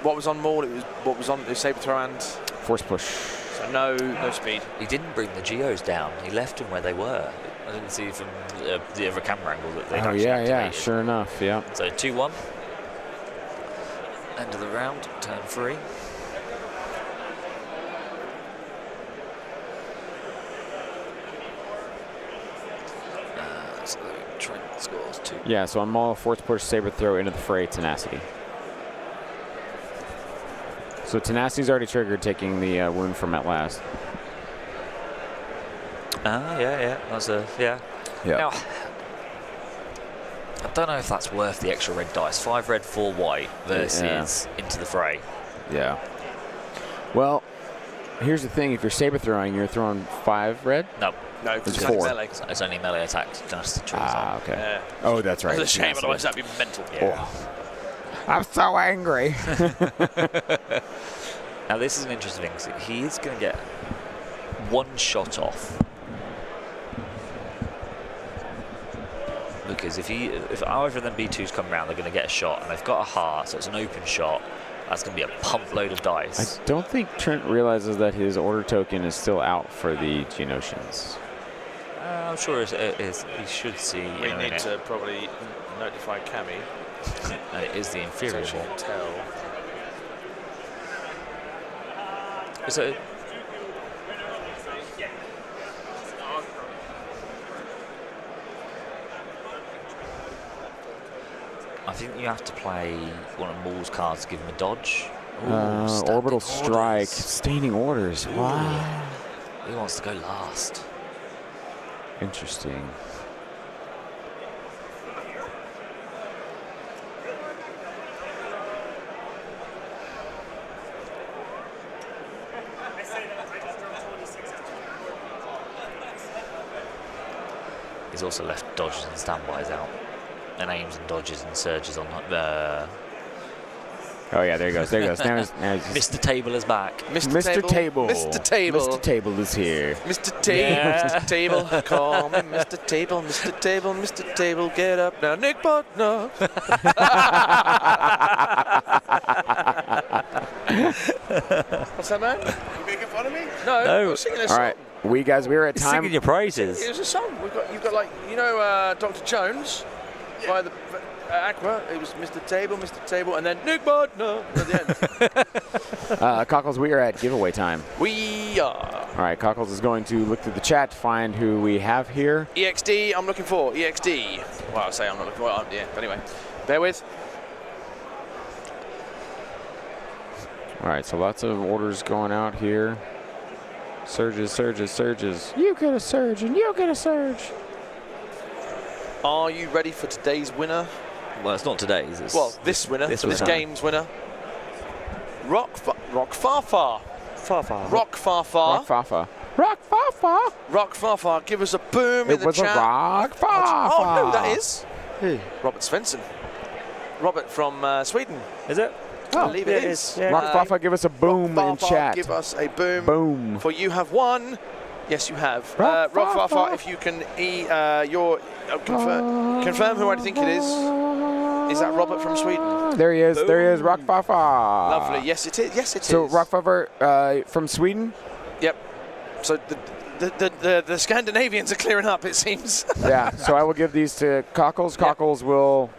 What was on Maul? What was on the saber throw and force push. So no speed. He didn't bring the Geos down. He left them where they were. I didn't see from the other camera angle that they actually activated. Sure enough, yeah. So 2-1. End of the round, turn 3. So Trent scores 2. Yeah, so on Maul, force push, saber throw into the fray, tenacity. So tenacity's already triggered, taking the wound from at last. Yeah. That's yeah. Now, I don't know if that's worth the extra red dice. 5 red, 4 white versus into the fray. Yeah. Well, here's the thing. If you're saber throwing, you're throwing 5 red? No, because it's 4. Melee. It's only melee attacks. Okay. Yeah. Oh, that's right. It's a shame, otherwise that'd be mental. Yeah. Oh. I'm so angry. Now, this is an interesting thing. He is going to get 1 shot off. Because if either of them B2s come around, they're going to get a shot, and they've got a heart, so it's an open shot. That's going to be a pump load of dice. I don't think Trent realizes that his order token is still out for the Geonosians. I'm sure it is. He should see. We need to probably notify Cammy. And it is the inferior so she can tell. So I think you have to play one of Maul's cards to give him a dodge. Orbital strike, staining orders. Wow. He wants to go last. Interesting. He's also left dodges and standbys out, and aims and dodges and surges on the. Oh yeah, there he goes. There he goes. Now he's Mr. Table is back. Mr. Table. Mr. Table. Mr. Table is here. Mr. Table. Yeah. Mr. Table. Call me Mr. Table. Mr. Table. Mr. Table. Get up now, Nick Butner. What's that, man? You making fun of me? No. I was singing a song. All right, we were at time. Singing your praises. It was a song. You've got like Dr. Jones by the Aqua. It was Mr. Table, and then Nick Butner at the end. Cockles, we are at giveaway time. We are. All right, Cockles is going to look through the chat to find who we have here. EXD, I'm looking for. EXD. Well, I say I'm not looking for. Yeah, but anyway. Bear with. All right, so lots of orders going out here. Surges, surges, surges. You get a surge and you get a surge. Are you ready for today's winner? Well, it's not today's. It's This winner. this This winner. game's winner. Rock Farfar. Farfar. Rock Farfar. Rock Fafa. Rock Fafa. Rock Farfar. Give us a boom in It the was a chat. Rock Fafa. Oh, no, that is. Robert Svensson. Robert from Sweden. Is it? I believe it is. Yeah. Rock Fafa, give us a boom Rock in Farfar, chat. Give us a boom. Boom. For you have won. Yes, you have. Rock Rock Farfar. Farfar, if you can confirm who I think it is. Is that Robert from Sweden? There he is. There he is. Rock Fafa. Lovely. Yes, it is. Yes, it is. So Rock Fafa from Sweden. Yep. So the Scandinavians are clearing up, it seems. Yeah. So I will give these to Cockles. Cockles will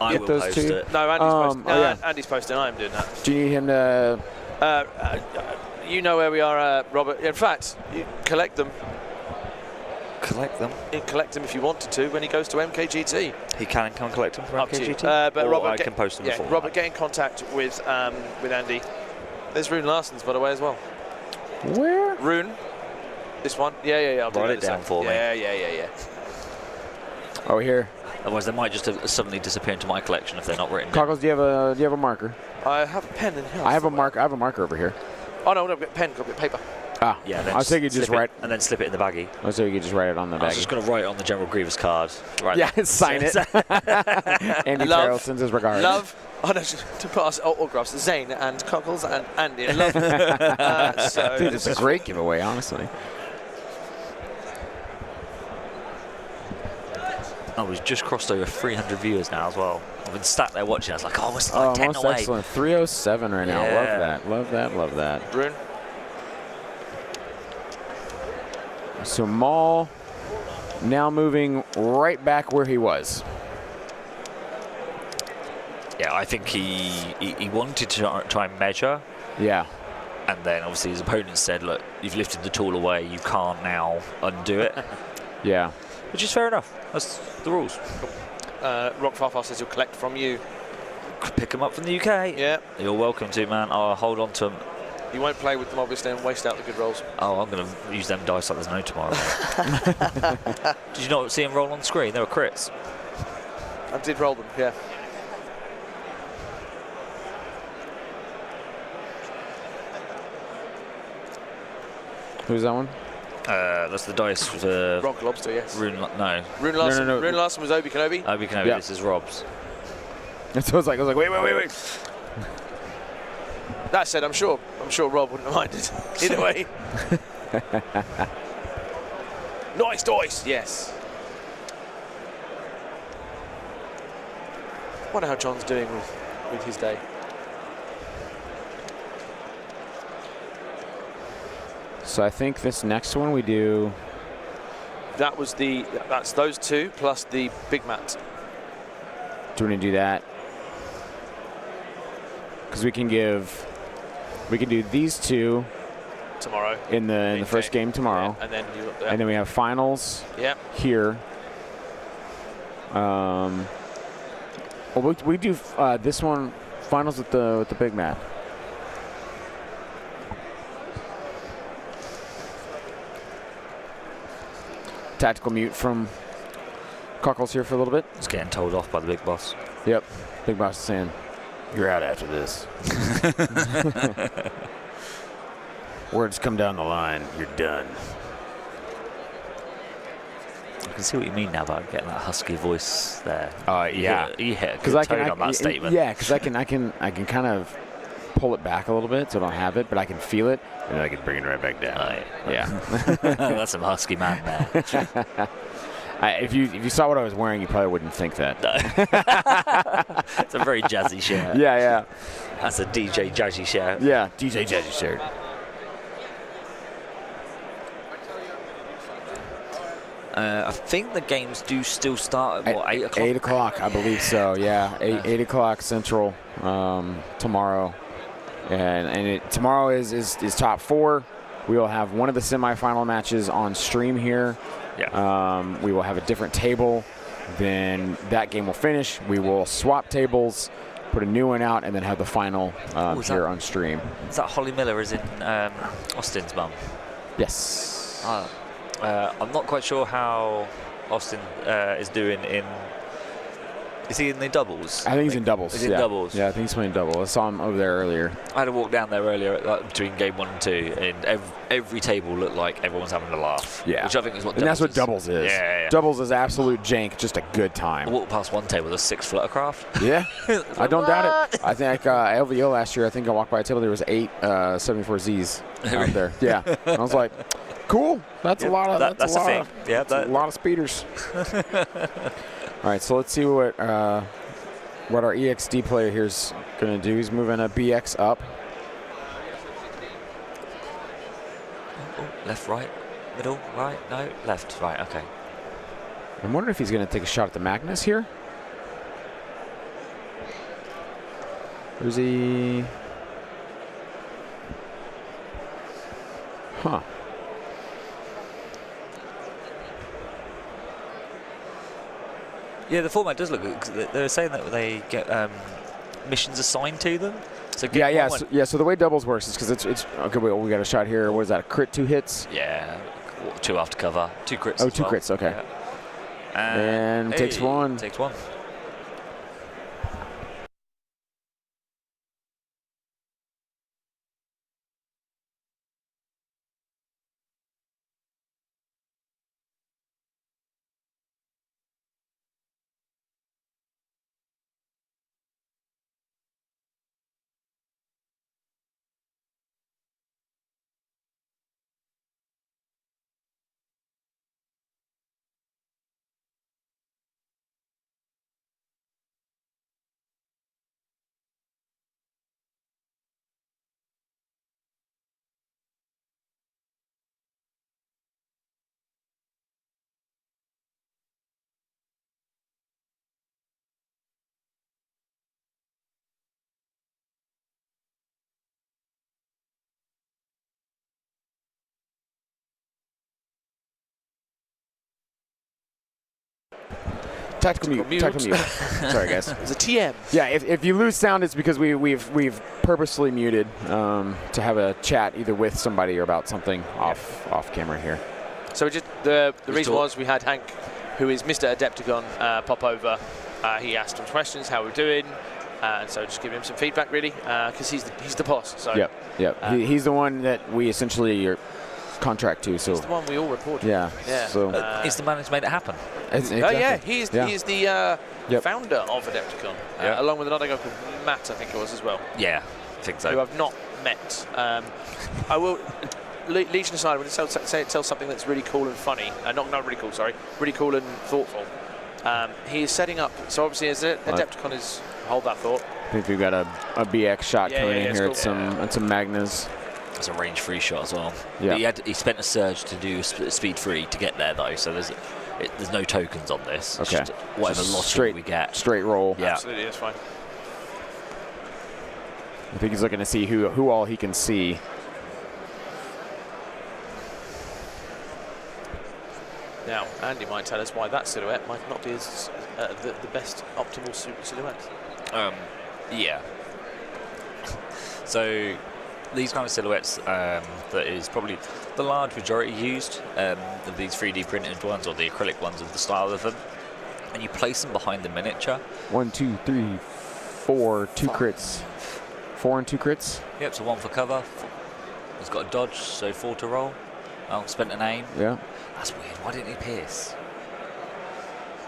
I get will those post two. it. No, Andy's posting. oh, yeah. Andy's posting. I'm doing that. Do you need him to? You know where we are, Robert. In fact, you collect them. Collect them. You can collect them if you wanted to when he goes to MKGT. He can come collect them from Up to you. MKGT. But or Robert, I can post them before. Robert, get in contact with Andy. There's Rune Larson's, by the way, as well. Where? Rune. This one. Yeah. I'll do Write that it in a down sec. for me. Yeah. Oh, here. Otherwise, they might just have suddenly disappear into my collection if they're not written. Cockles, do you have a marker? I have a pen in here. I have a marker. I have a marker over here. Oh no, I've got a pen. I've got paper. Ah. Yeah, then I was thinking you just slip it- write. and then slip it in the baggie. I was thinking you just write it on the I was bag. just going to write it on the General Grievous card. Right Yeah, sign it. Andy Love. Carroll sends his regards. Love. Oh no, to pass autographs to Zane and Cockles and Andy. Love. So Dude, it's a great giveaway, honestly. Oh, we've just crossed over 300 viewers now as well. I've been sat there watching. I was like, oh, we're still Oh, like 10 most away. excellent. 307 right now. Yeah. Love that. Love that. Love that. Rune. So Maul now moving right back where he was. Yeah, I think he wanted to try and measure, Yeah. and then obviously his opponent said, look, you've lifted the tool away, you can't now undo it, Yeah. which is fair enough. That's the rules. Rock Farfar says he'll collect from you. Pick them up from the UK. Yeah. You're welcome to, man. I'll hold on to them. You won't play with them, obviously, and waste out the good rolls. Oh, I'm going to use them dice like there's no tomorrow. Did you not see them roll on screen? They were crits. I did roll them, yeah. Who's that one? That's the dice for Rock Lobster, yes. Rune. No, Rune Larson. no. Rune Larson was Obi Kenobi. Obi Kenobi. Yeah. This is Rob's. And so I was like, wait. That said, I'm sure Rob wouldn't have minded. Either way. Nice dice. Yes. Wonder how John's doing with his day. So I think this next one we do. That's those two plus the big mat. Do we want to do that? Because we can do these two Tomorrow. in the first game tomorrow, Yeah, and then and then we have finals yeah. here. Well, we do this one finals with the big mat. Tactical mute from Cockles here for a little bit. It's getting told off by the big boss. Yep, big boss is saying, "You're out after this." Words come down the line. You're done. I can see what you mean now about getting that husky voice there. Yeah. You hit a Because good tone on that statement. Yeah, because I can kind of pull it back a little bit, so I don't have it, but I can feel it, and then I can bring it right back down. Right. Yeah. That's some husky man there. If you saw what I was wearing, you probably wouldn't think that. It's a very jazzy shirt. Yeah. That's a DJ jazzy shirt. Yeah, DJ Jazzy shirt. I think the games do still start at, what, 8 o'clock? 8 o'clock, I believe so, yeah. 8 o'clock Central tomorrow. And tomorrow is top 4. We will have one of the semifinal matches on stream here. Yeah. We will have a different table. Then that game will finish. We will swap tables, put a new one out, and then have the final here on stream. Is that Holly Miller is in Austin's mum? Yes. I'm not quite sure how Austin is doing in... Is he in the doubles? I think he's in doubles. He's in doubles. Yeah, I think he's playing double. I saw him over there earlier. I had a walk down there earlier between game 1 and 2, and every table looked like everyone's having a laugh. Yeah. Which I think is what and doubles that's what doubles is. Yeah. Doubles is absolute jank, just a good time. I walked past one table, there's 6 fluttercraft. Yeah. I don't doubt it. I think LVO last year, I think I walked by a table, there was 8 74Zs out there. Yeah. And I was like, cool. That's a lot of that's a thing. Yeah, a lot of speeders. All right, so let's see what our EXD player here is going to do. He's moving a BX up. Left, right, middle, right, no, left, right, okay. I'm wondering if he's going to take a shot at the Magnus here. Where's he? Huh. Yeah, the format does look good. 'Cause they're saying that they get missions assigned to them. So So the way doubles works is because it's okay. We got a shot here. What is that? A crit, 2 hits. Yeah, 2 after cover, 2 crits. Oh, as 2 well. crits. Okay. Yeah. And takes 1. Takes 1. Tactical mute. Sorry, guys. It's a TM. Yeah, if you lose sound, it's because we've purposely muted to have a chat either with somebody or about something off camera here. So the reason was we had Hank, who is Mr. Adepticon, pop over. He asked him questions, how we're doing, and so just giving him some feedback really, because he's the boss. So Yep. He's the one that we essentially are contract to. So he's the one we all reported. Yeah. So he's the man who's made it happen. Exactly. Oh yeah, he's the founder of Adepticon, along with another guy called Matt, I think it was as well. Yeah, I think so. Who I've not met. I will. Legion aside, when it tells something that's really cool and funny, not really cool, sorry, really cool and thoughtful. He is setting up. So obviously, as Adepticon is hold that thought. I think we've got a BX shot coming in here at some Magnas. It's a range-free shot as well. Yeah. He spent a surge to do speed-free to get there though, so there's no tokens on this. Okay. Just whatever lottery we get. Straight roll. Yeah. Absolutely, that's fine. I think he's looking to see who all he can see. Now, Andy might tell us why that silhouette might not be as the best optimal silhouette. Yeah. So these kind of silhouettes, that is probably the large majority used of these 3D printed ones or the acrylic ones of the style of them. And you place them behind the miniature. 1, 2, 3, 4, 2 crits. 4 and 2 crits. Yep, so 1 for cover. He's got a dodge, so 4 to roll. Oh, spent an aim. Yeah. That's weird. Why didn't he pierce?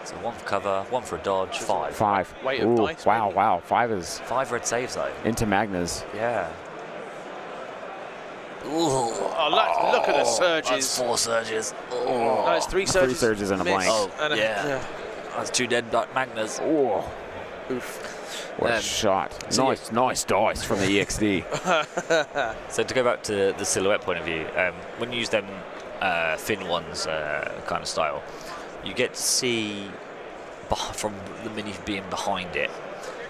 So 1 for cover, 1 for a dodge, 5. 5. Weight of dice. Wow. 5 is 5 red saves though. into Magnas. Yeah. Oh, look at the surges. That's 4 surges. No, it's 3 surges. 3 surges and a miss. blank. Oh, And yeah. That's 2 dead Magnas. Oh, Oof. what a shot. Nice dice from the EXD. So to go back to the silhouette point of view, when you use them thin ones kind of style, you get to see from the mini being behind it.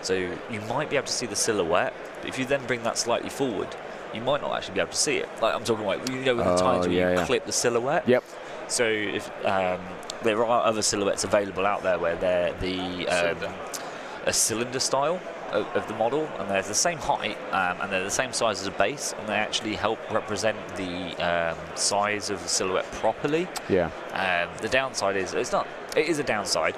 So you might be able to see the silhouette, But if you then bring that slightly forward, you might not actually be able to see it. Like I'm talking about, with the times where you clip the silhouette. Yep. So if there are other silhouettes available out there where they're a cylinder style of the model, and they're the same height and they're the same size as a base, and they actually help represent the size of the silhouette properly. Yeah. The downside is it is a downside.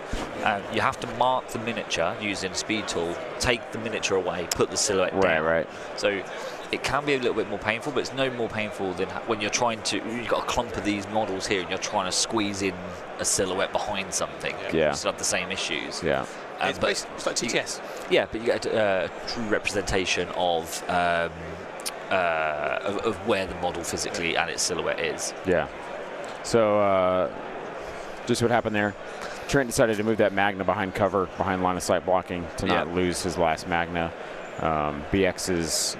You have to mark the miniature using speed tool, take the miniature away, put the silhouette down. Right. So it can be a little bit more painful, but it's no more painful than when you're trying to. You've got a clump of these models here, and you're trying to squeeze in a silhouette behind something. Yeah. You still have the same issues. Yeah. It's like TTS. Yeah, but you get a true representation of where the model physically and its silhouette is. Yeah. So just what happened there. Trent decided to move that Magna behind cover, behind line of sight blocking, to not lose his last Magna. BX is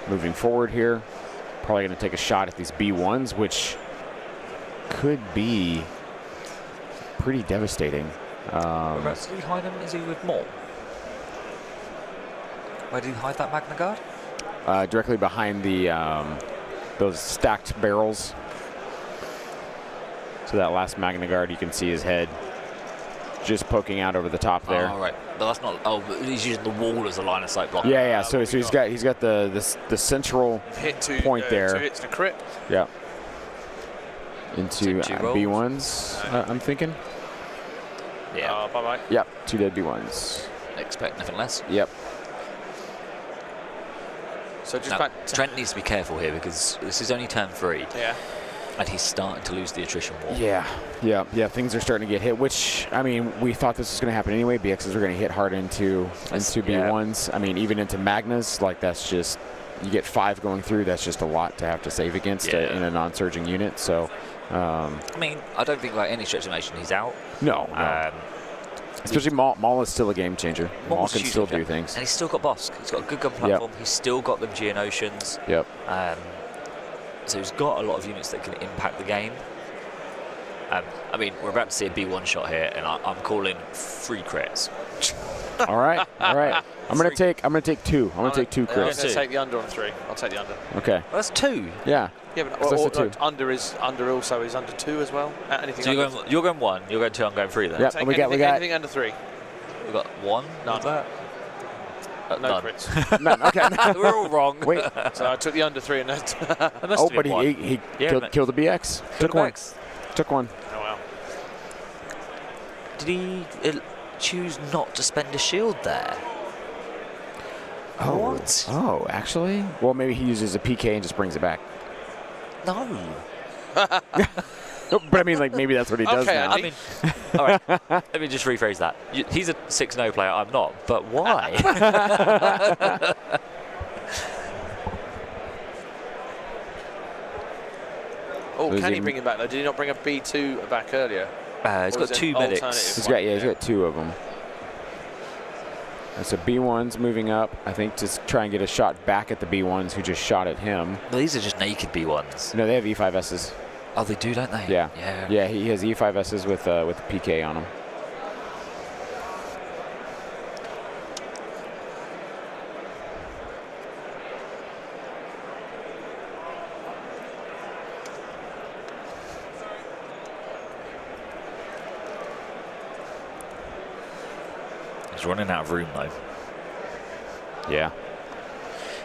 moving forward here. Probably going to take a shot at these B1s, which could be pretty devastating. Whereabouts did he hide him? Is he with Maul? Where did he hide that Magna Guard? Directly behind the those stacked barrels. So that last Magna Guard, you can see his head just poking out over the top there. Oh, right. But that's not. Oh, but he's using the wall as a line of sight block. Yeah. So he's got the central point there. 2 hits and a crit. Yeah. Into Two B1s, I'm thinking. Yeah. Bye-bye. Yep, 2 dead B1s. Expect nothing less. Yep. So just Now, back. Trent needs to be careful here because this is only turn 3. Yeah. And he's starting to lose the attrition war. Yeah. Things are starting to get hit, which, I mean, we thought this was going to happen anyway. BXs are going to hit hard into B1s. I mean, even into Magnas, like that's just, you get 5 going through, that's just a lot to have to save against in a non-surging unit. So, I mean, I don't think by any stretch of imagination he's out. No. Especially Maul is still a game changer. Maul can still do things. And he's still got Bosk. He's got a good gun platform. He's still got them Geonosians. Yep. So he's got a lot of units that can impact the game. I mean, we're about to see a B1 shot here, and I'm calling 3 crits. All right. I'm gonna take 2. I'm gonna take 2 I'm crits. going to take the under on 3. I'll take the under. Okay. Well, that's 2. Yeah. Yeah, but That's a 2. under also is under 2 as well. Anything So under you're going 1, you're going 2, I'm going 3 then. Yep. We got anything under 3. We've got 1. None. No None. crits. None. Okay. We're all wrong. Wait. So I took the under 3 and that. That must have But been 1. he killed the BX. Took one. Took one. Oh wow. Did he choose not to spend a shield there? Oh. What? Oh, actually? Well, maybe he uses a PK and just brings it back. No. But I mean, like, maybe that's what he does now. I mean, all right, let me just rephrase that. He's a 6-0 player, I'm not, but why? Oh, can he bring him back though? Did he not bring a B2 back earlier? He's got 2 medics. He's got 2 of them. And so B1's moving up, I think, to try and get a shot back at the B1s who just shot at him. Well, these are just naked B1s. No, they have E5Ss. Oh, they do, don't they? Yeah. Yeah. He has E5Ss with the PK on them. He's running out of room though. Yeah.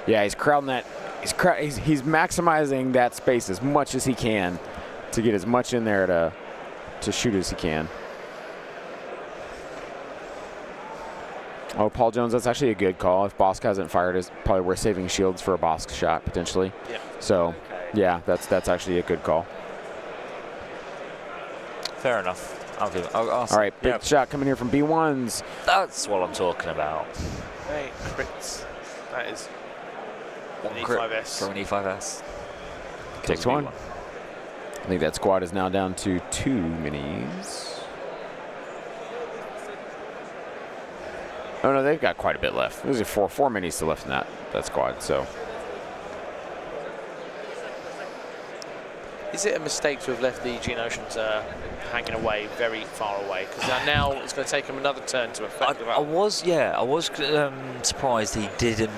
Yeah, he's crowding that. He's maximizing that space as much as he can to get as much in there to shoot as he can. Oh, Paul Jones, that's actually a good call. If Bosk hasn't fired, it's probably worth saving shields for a Bosk shot potentially. Yeah. So, yeah, that's actually a good call. Fair enough. All right, big shot coming here from B1s. That's what I'm talking about. 8 crits. That is 1 an crit E5S. from an E5S. Takes 1. I think that squad is now down to 2 minis. Oh no, they've got quite a bit left. There's 4 minis still left in that squad. So Is it a mistake to have left the Geonosians hanging away very far away? Because now it's going to take him another turn to affect the I was surprised he didn't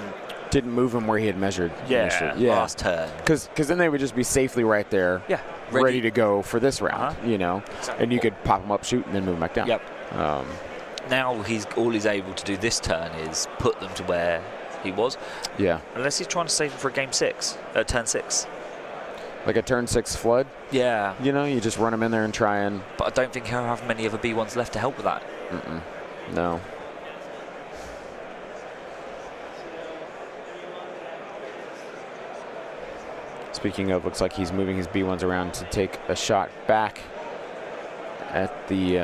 move him where he had measured. initially. last turn. Because then they would just be safely right there, ready to go for this round, you know, and you could pop him up, shoot, and then move him back down. Yep. Now all he's able to do this turn is put them to where he was. Yeah. Unless he's trying to save him for a turn 6. Like a turn 6 flood. Yeah. You know, you just run him in there and try and. But I don't think he'll have many other B1s left to help with that. No. Speaking of, looks like he's moving his B1s around to take a shot back at the,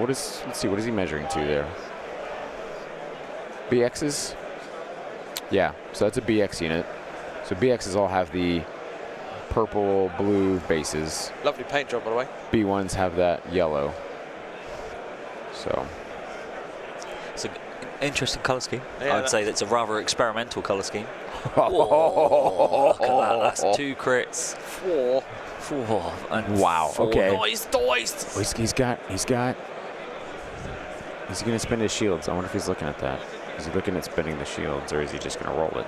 let's see, what is he measuring to there? BXs? Yeah, so that's a BX unit. So BXs all have the purple, blue bases. Lovely paint job, by the way. B1s have that yellow. So. It's an interesting colour scheme. Yeah, I'd say that's a rather experimental colour scheme. Whoa, look at that. That's 2 crits. 4. And wow. 4. Okay. Dice. Oh, he's got. Is he going to spend his shields? I wonder if he's looking at that. Is he looking at spending the shields, or is he just going to roll it?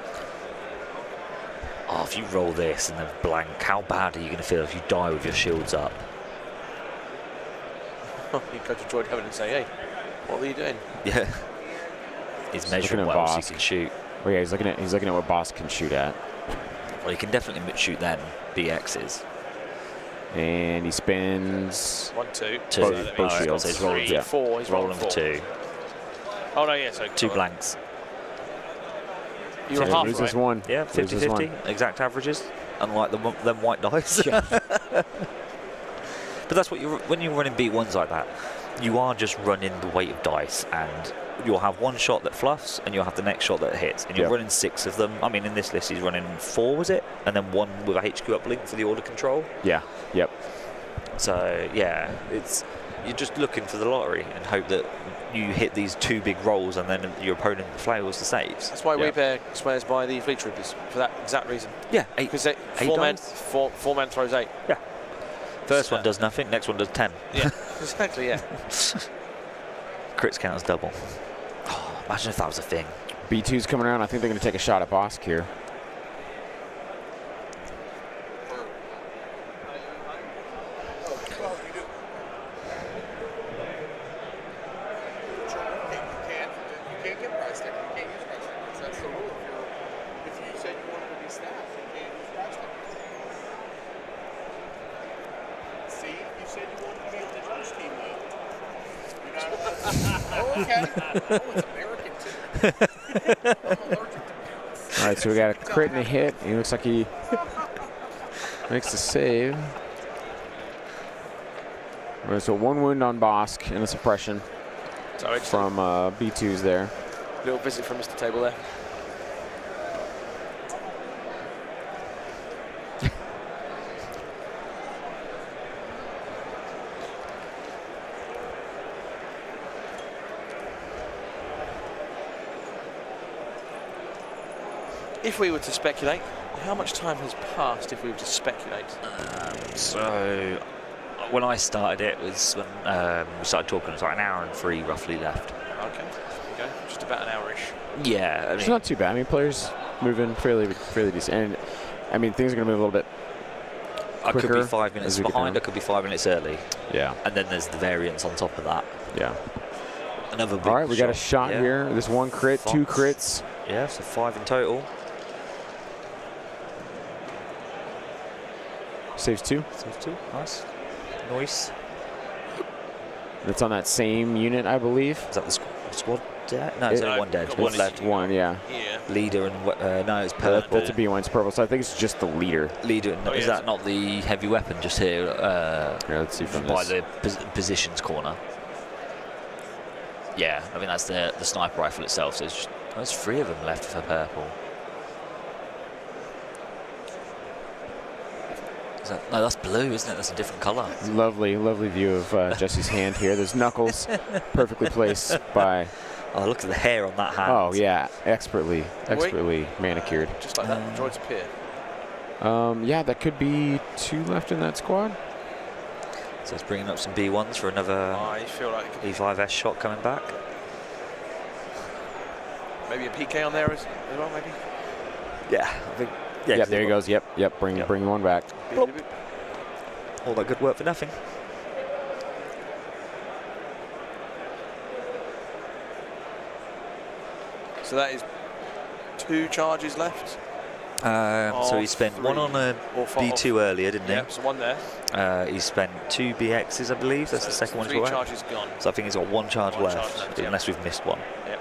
Oh, if you roll this and then blank, how bad are you going to feel if you die with your shields up? You go to Droid Heaven and say, hey, what were you doing? Yeah. He's measuring well so he can shoot. Oh yeah, he's looking at what Boss can shoot at. Well, he can definitely shoot then BXs. And he spins 1, 2. both shields. So he's rolling 3, 4. He's rolling for 2. Oh no, yeah, so 2 blanks. You're half loses right. one. Yeah, 50-50, exact averages, unlike them white dice. But that's what when you're running B1s like that, you are just running the weight of dice, and you'll have one shot that fluffs, and you'll have the next shot that hits, and you're running 6 of them. I mean, in this list, he's running 4, was it? And then 1 with a HQ uplink for the order control. Yeah. Yep. So yeah, you're just looking for the lottery and hope that you hit these 2 big rolls, and then your opponent flails the saves. That's why we pair swears by the Fleet Troopers, for that exact reason. Yeah, 8. Because 4 man throws 8. Yeah. First one does nothing, next one does 10. Yeah, exactly, yeah. Crits count as double. Oh, imagine if that was a thing. B2's coming around. I think they're going to take a shot at Bosk here. All right, so we got a crit and a hit. He looks like he makes the save. All right, so 1 wound on Bosk and a suppression from B2's there. Little visit from Mr. Table there. If we were to speculate, how much time has passed if we were to speculate? So when I started it was when we started talking, it was like an hour and 3 roughly left. Okay, there we go. Just about an hour-ish. Yeah, I mean, it's not too bad. I mean, players moving fairly decent. And I mean, things are going to move a little bit quicker. I could be 5 minutes behind, I could be 5 minutes early. Yeah. And then there's the variance on top of that. Yeah. Another big All right, we got a shot here. This 1 crit, 2 crits. Yeah, so 5 in total. Saves 2. Saves 2. Nice. Nice. That's on that same unit, I believe. Is that the squad dead? No, it's only 1 dead. One left. 1, yeah. Leader and no, it's purple. That's a B1's purple, so I think it's just the leader. Leader. Is that not the heavy weapon just here? Here, let's see from by this. the positions corner. Yeah, I mean that's the sniper rifle itself. So there's 3 of them left for purple. No, that's blue, isn't it? That's a different colour. Lovely, lovely view of Jesse's hand here. There's knuckles perfectly placed by... Oh, look at the hair on that hand. Oh, yeah. Expertly manicured. Just like that, droids appear. Yeah, that could be 2 left in that squad. So it's bringing up some B1s for another I feel like it could be E5S shot coming back. maybe a PK on there as well, maybe. Yeah, I think. Yeah, Yep, there he goes. Yep. Bring one back. All that good work for nothing. So that is 2 charges left. So he spent 1 on a B2 earlier, didn't he? Yep, so 1 there. He spent 2 BXs, I believe. That's So the second one. 3 charges gone. So I think he's got 1 charge One left, charge left, yeah. unless we've missed one. Yep.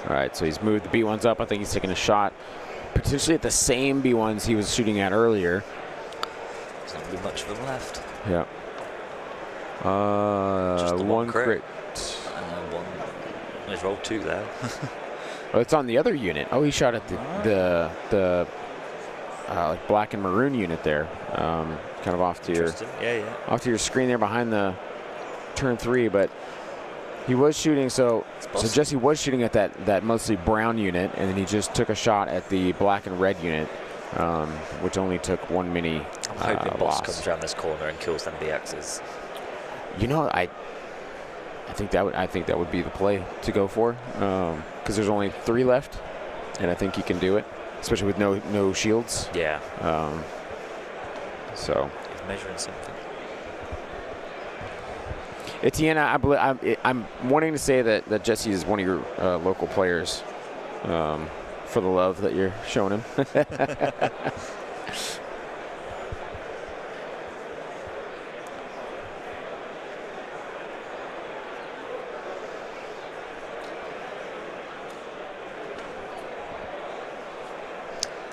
All right, so he's moved the B1s up. I think he's taking a shot, potentially at the same B1s he was shooting at earlier. There's not really much of them left. Yeah. Just the one one crit. And then 1. He's rolled 2 there. Oh, it's on the other unit. Oh, he shot at the like black and maroon unit there, kind of off to your screen there behind the turn 3. But he was shooting, so Jesse was shooting at that mostly brown unit, and then he just took a shot at the black and red unit, which only took 1 mini I'm hoping Boss loss. comes around this corner and kills them BXs. You know, I think that would be the play to go for, because there's only 3 left, and I think he can do it, especially with no shields. Yeah. So He's measuring something. Etienne, I'm wanting to say that Jesse is one of your local players, for the love that you're showing him.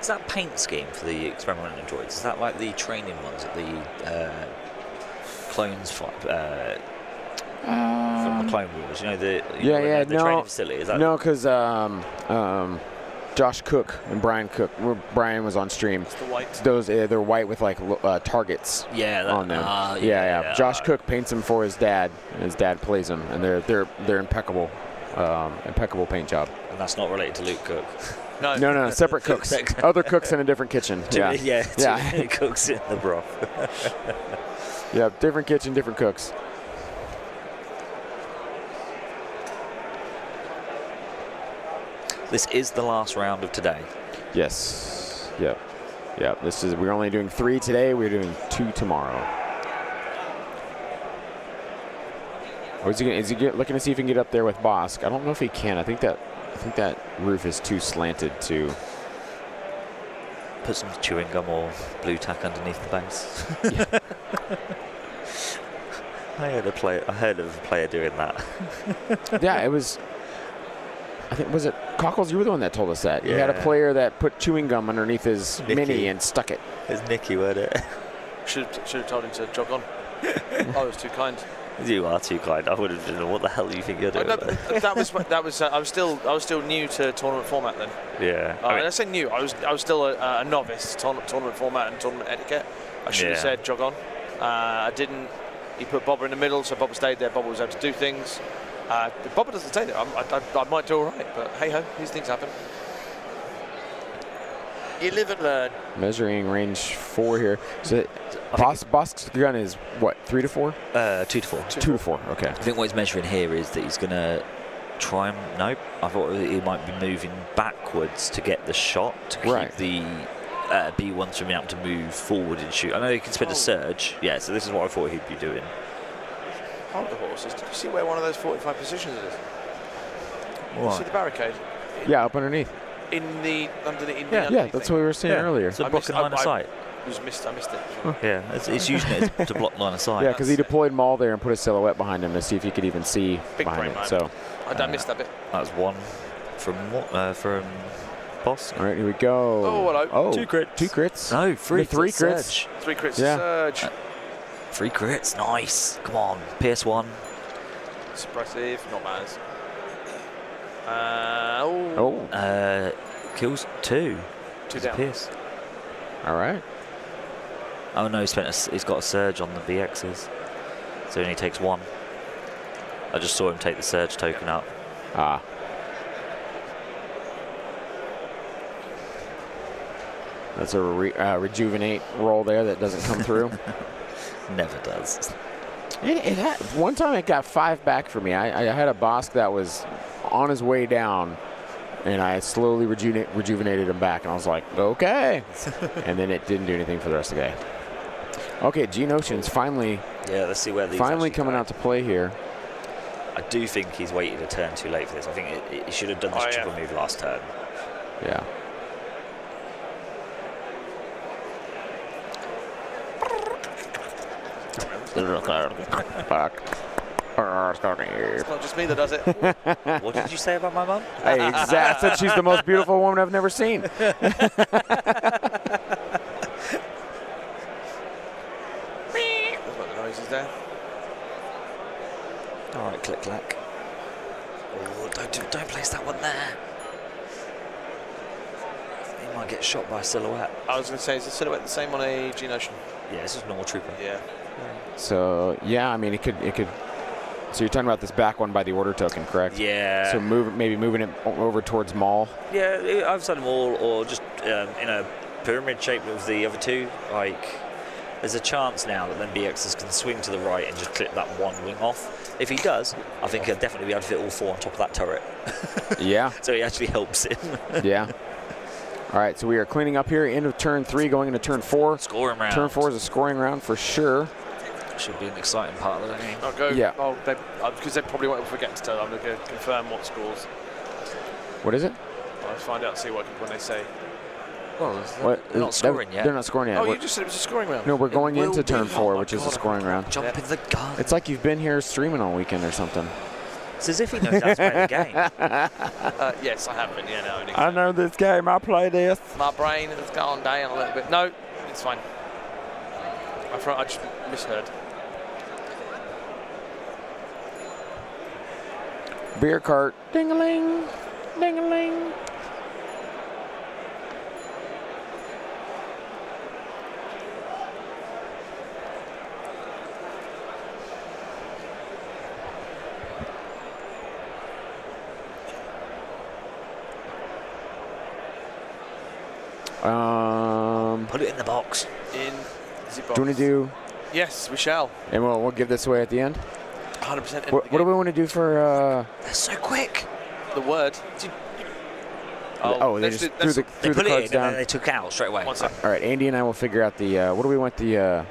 Is that paint scheme for the experimental droids? Is that like the training ones at the clones from the Clone Wars? You know the training facility. Is that no, because Josh Cook and Brian Cook. Brian was on stream. It's the white. Those they're white with like targets on them. Josh Cook paints them for his dad, and his dad plays them, and they're impeccable, impeccable paint job. And that's not related to Luke Cook. No, separate cooks. Other cooks in a different kitchen. Two cooks in the broth. Yeah, different kitchen, different cooks. This is the last round of today. Yes. Yep. We're only doing 3 today. We're doing 2 tomorrow. Or is he looking to see if he can get up there with Bosk? I don't know if he can. I think that roof is too slanted to put some chewing gum or blue tack underneath the base. I heard of a player doing that. Yeah, it was. I think was it Cockles? You were the one that told us that. You had a player that put chewing gum underneath his mini and stuck it. It's Nicky, wasn't it? Should have told him to jog on. I was too kind. You are too kind. I would have been. What the hell do you think you're doing? That was. I was still new to tournament format then. Yeah. I say new. I was still a novice to tournament format and tournament etiquette. I should have said jog on. I didn't. He put Bobber in the middle, so Bobber stayed there. Bobber was able to do things. If Bobber doesn't stay there, I might do all right. But hey ho, these things happen. You live and learn. Measuring range 4 here. So Bosk's gun is what, 3 to 4? 2 to 4. 2 to 4. Okay. I think what he's measuring here is that he's going to try and nope. I thought he might be moving backwards to get the shot to keep the B1s from being able to move forward and shoot. I know he can spend a surge. Yeah, so this is what I thought he'd be doing. Hold the horses. Did you see where one of those 45 positions is? Right. You see the barricade? Yeah, up underneath. Underneath. Yeah, that's what we were saying earlier. So blocking line of sight. I missed it. Yeah, it's using it to block line of sight. Yeah, because he deployed Maul there and put a silhouette behind him to see if he could even see behind him. So I missed that bit. That was 1 from Boss. All right, here we go. Oh, hello. Oh, 2 crits. 2 crits. No, 3 crits. 3 crits. Yeah. Surge. 3 crits. Nice. Come on. PS1. Suppressive, not bad. Kills 2. 2 down. Pierce. All right. Oh no, he's got a surge on the BXs, so he only takes 1. I just saw him take the surge token up. Ah. That's a rejuvenate roll there that doesn't come through. Never does. It had, one time it got 5 back for me. I had a Bosk that was on his way down, and I slowly rejuvenated him back, and I was like, okay. And then it didn't do anything for the rest of the day. Okay, Geonosian's finally, Yeah, let's see where these finally actually coming go. out to play here. I do think he's waited a turn too late for this. I think he should have done this triple move last turn. Yeah. It's not just me that does it. What did you say about my mum? Hey, I said she's the most beautiful woman I've never seen. There's what the noise is there. All right, click clack. Oh, don't place that one there. He might get shot by a silhouette. I was going to say, is the silhouette the same on a Geonosian? Yeah, this is normal trooper. Yeah. So yeah, I mean it could. So you're talking about this back one by the order token, correct? Yeah. So maybe moving it over towards Maul. Yeah, I've said them all, or just in a pyramid shape with the other two. Like, there's a chance now that then BXs can swing to the right and just clip that one wing off. If he does, I think he'll definitely be able to fit all 4 on top of that turret. Yeah. So he actually helps him. Yeah. All right, so we are cleaning up here. End of turn 3, going into turn 4. Scoring round. Turn 4 is a scoring round for sure. Should be an exciting part of the game. I'll go. Yeah. Oh, because they probably won't forget to tell. I'm going to confirm what scores. What is it? I'll find out, see what when they say. Well, What? they're not scoring yet. They're not scoring yet. Oh, you just said it was a scoring round. No, we're going will into turn be. 4, Oh, which is God, a scoring round. Jump in the gun. It's like you've been here streaming all weekend or something. It's as if he knows how to play the game. Yes, I have been. Yeah, no. I know this game. I play this. My brain has gone down a little bit. No, it's fine. I just misheard. Beer cart. Ding-a-ling. Ding-a-ling. Put it in the box. In the box. Do you want to do? Yes, we shall. And we'll give this away at the end. 100%. What do we want to do for? They're so quick. The word. Oh, they just threw the They put it cards in down. and then they took it out straight away. One second. All right, Andy and I will figure out the. What do we want the? Oh,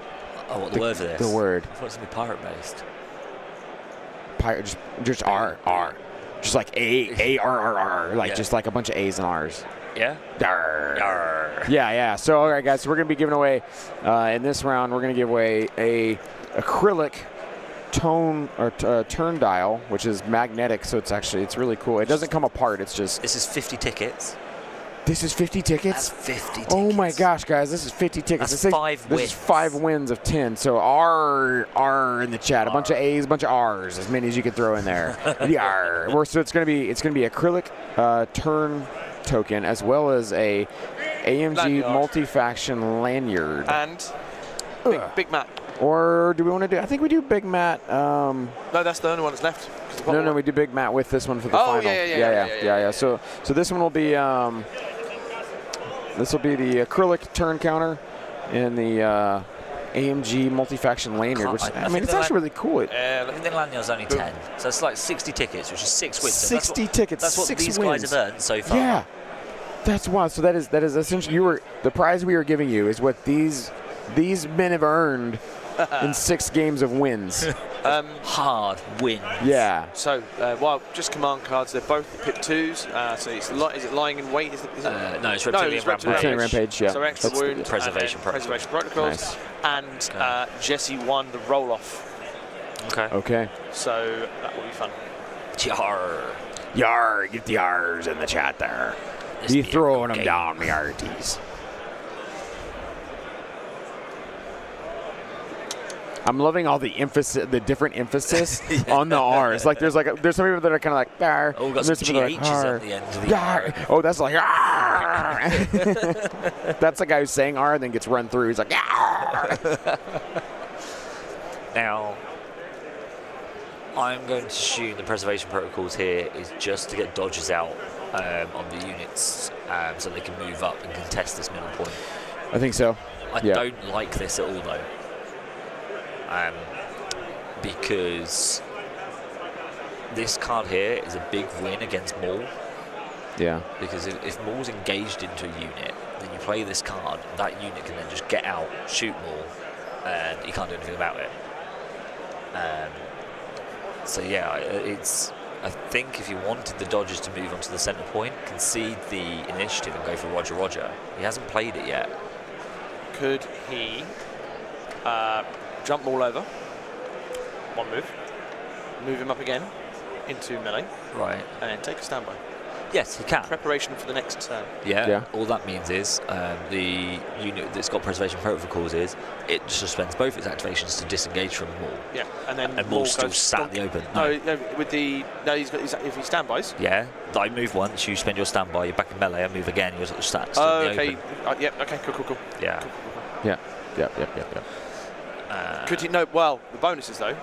what the word for this? The word. I thought it was going to be pirate based. Just R. Just like A R R R. Like Yeah. just like a bunch of A's and R's. Yeah? Dar. Yarr. Yeah. So all right, guys. So we're gonna be giving away in this round. We're gonna give away a acrylic tone or turn dial, which is magnetic. So it's really cool. It doesn't come apart. It's just. This is 50 tickets. This is 50 tickets. That's 50 tickets. Oh my gosh, guys! This is 50 tickets. That's This is 5 This wins. is 5 wins of 10. So R in the chat. A bunch of A's, a bunch of R's, as many as you can throw in there. R. So it's gonna be acrylic turn token as well as a AMG Lanyard. multi-faction lanyard. And Big Matt. Or do we want to do? I think we do Big Matt. No, that's the only one that's left. No, we do Big Matt with this one for the Oh, final. yeah. So this one will be this will be the acrylic turn counter and the AMG multi-faction lanyard, which I mean it's actually really cool. I think the lanyard's only 10, so it's like 60 tickets, which is 6 wins. So 60 tickets. That's what 6 these wins. guys have earned so far. Yeah, that's wild. So that is essentially the prize we are giving you is what these men have earned in 6 games of wins. Hard wins. Yeah. So, just command cards. They're both pip 2s. So is it lying in wait? Is it No, it's Reptilian Rampage. Reptilian Rampage, yeah. So extra That's the wound, preservation and then preservation protocols, Nice. and Jesse won the roll off. Okay. So that will be fun. Yarr. Yar, get the R's in the chat there. This You be a throwing good them game. down, me RTs. I'm loving all the emphasis, the different emphasis on the R's. Like there's some people that are kind of like Dar. Oh, we've got and there's some people that are GHs "Ar." at the end of the Yar. Oh, that's like "Ar." That's the guy who's saying R and then gets run through. He's like "Yar." Now, I'm going to assume the preservation protocols here is just to get dodges out on the units so they can move up and contest this middle point. I think so. I don't like this at all, though. Because this card here is a big win against Maul. Yeah. Because if Maul's engaged into a unit, then you play this card, that unit can then just get out, shoot Maul, and you can't do anything about it. So yeah, I think if you wanted the Dodgers to move onto the centre point, concede the initiative and go for Roger Roger. He hasn't played it yet. Could he jump Maul over? One move him up again into melee, right, and take a standby. Yes, he can. Preparation for the next turn. Yeah. All that means is the unit that's got preservation protocols is it suspends both its activations to disengage from Maul. Yeah, and then Maul's still sat in the open. If he standbys. Yeah, I move once, you spend your standby, you're back in melee, I move again, you're sat in the okay. open. Yep. Okay. Cool. Yeah. Cool. Yep. Could he? No. Well, the bonus is though,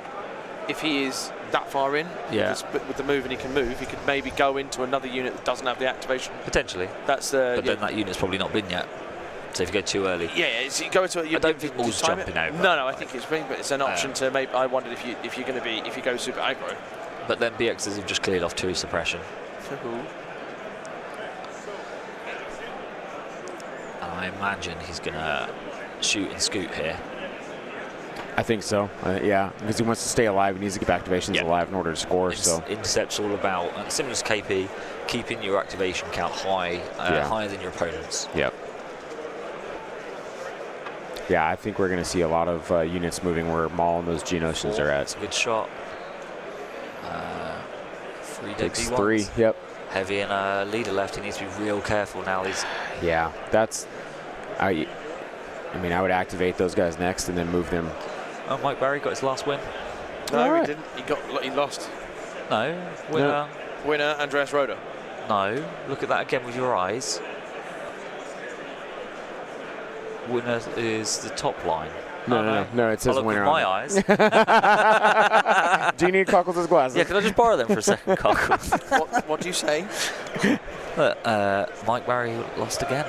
if he is that far in, with the move and he can move, he could maybe go into another unit that doesn't have the activation. Potentially. That's but then that unit's probably not been yet. So if you go too early. Yeah, so you go into. I don't think Maul's jumping over. No, I think it's an option to maybe. I wondered if you're going to be if you go super aggro. But then BXs have just cleared off 2 suppression. And I imagine he's going to shoot and scoot here. I think so. Yeah, because he wants to stay alive. He needs to keep activations alive in order to score. So intercept's all about, similar to KP, keeping your activation count high, higher than your opponent's. Yep. Yeah, I think we're going to see a lot of units moving where Maul and those Geonosians are at. It's a good shot. 3 Takes 3. Yep. Heavy and a leader left. He needs to be real careful now. Yeah, that's. I mean, I would activate those guys next and then move them. Oh, Mike Barry got his last win. No, he didn't. He lost. No, winner. Winner, Andreas Roeder. No, look at that again with your eyes. Winner is the top line. No, it says winner. My eyes. Do you need Cockles' glasses? Yeah, can I just borrow them for a second, Cockles? What do you say? Mike Barry lost again.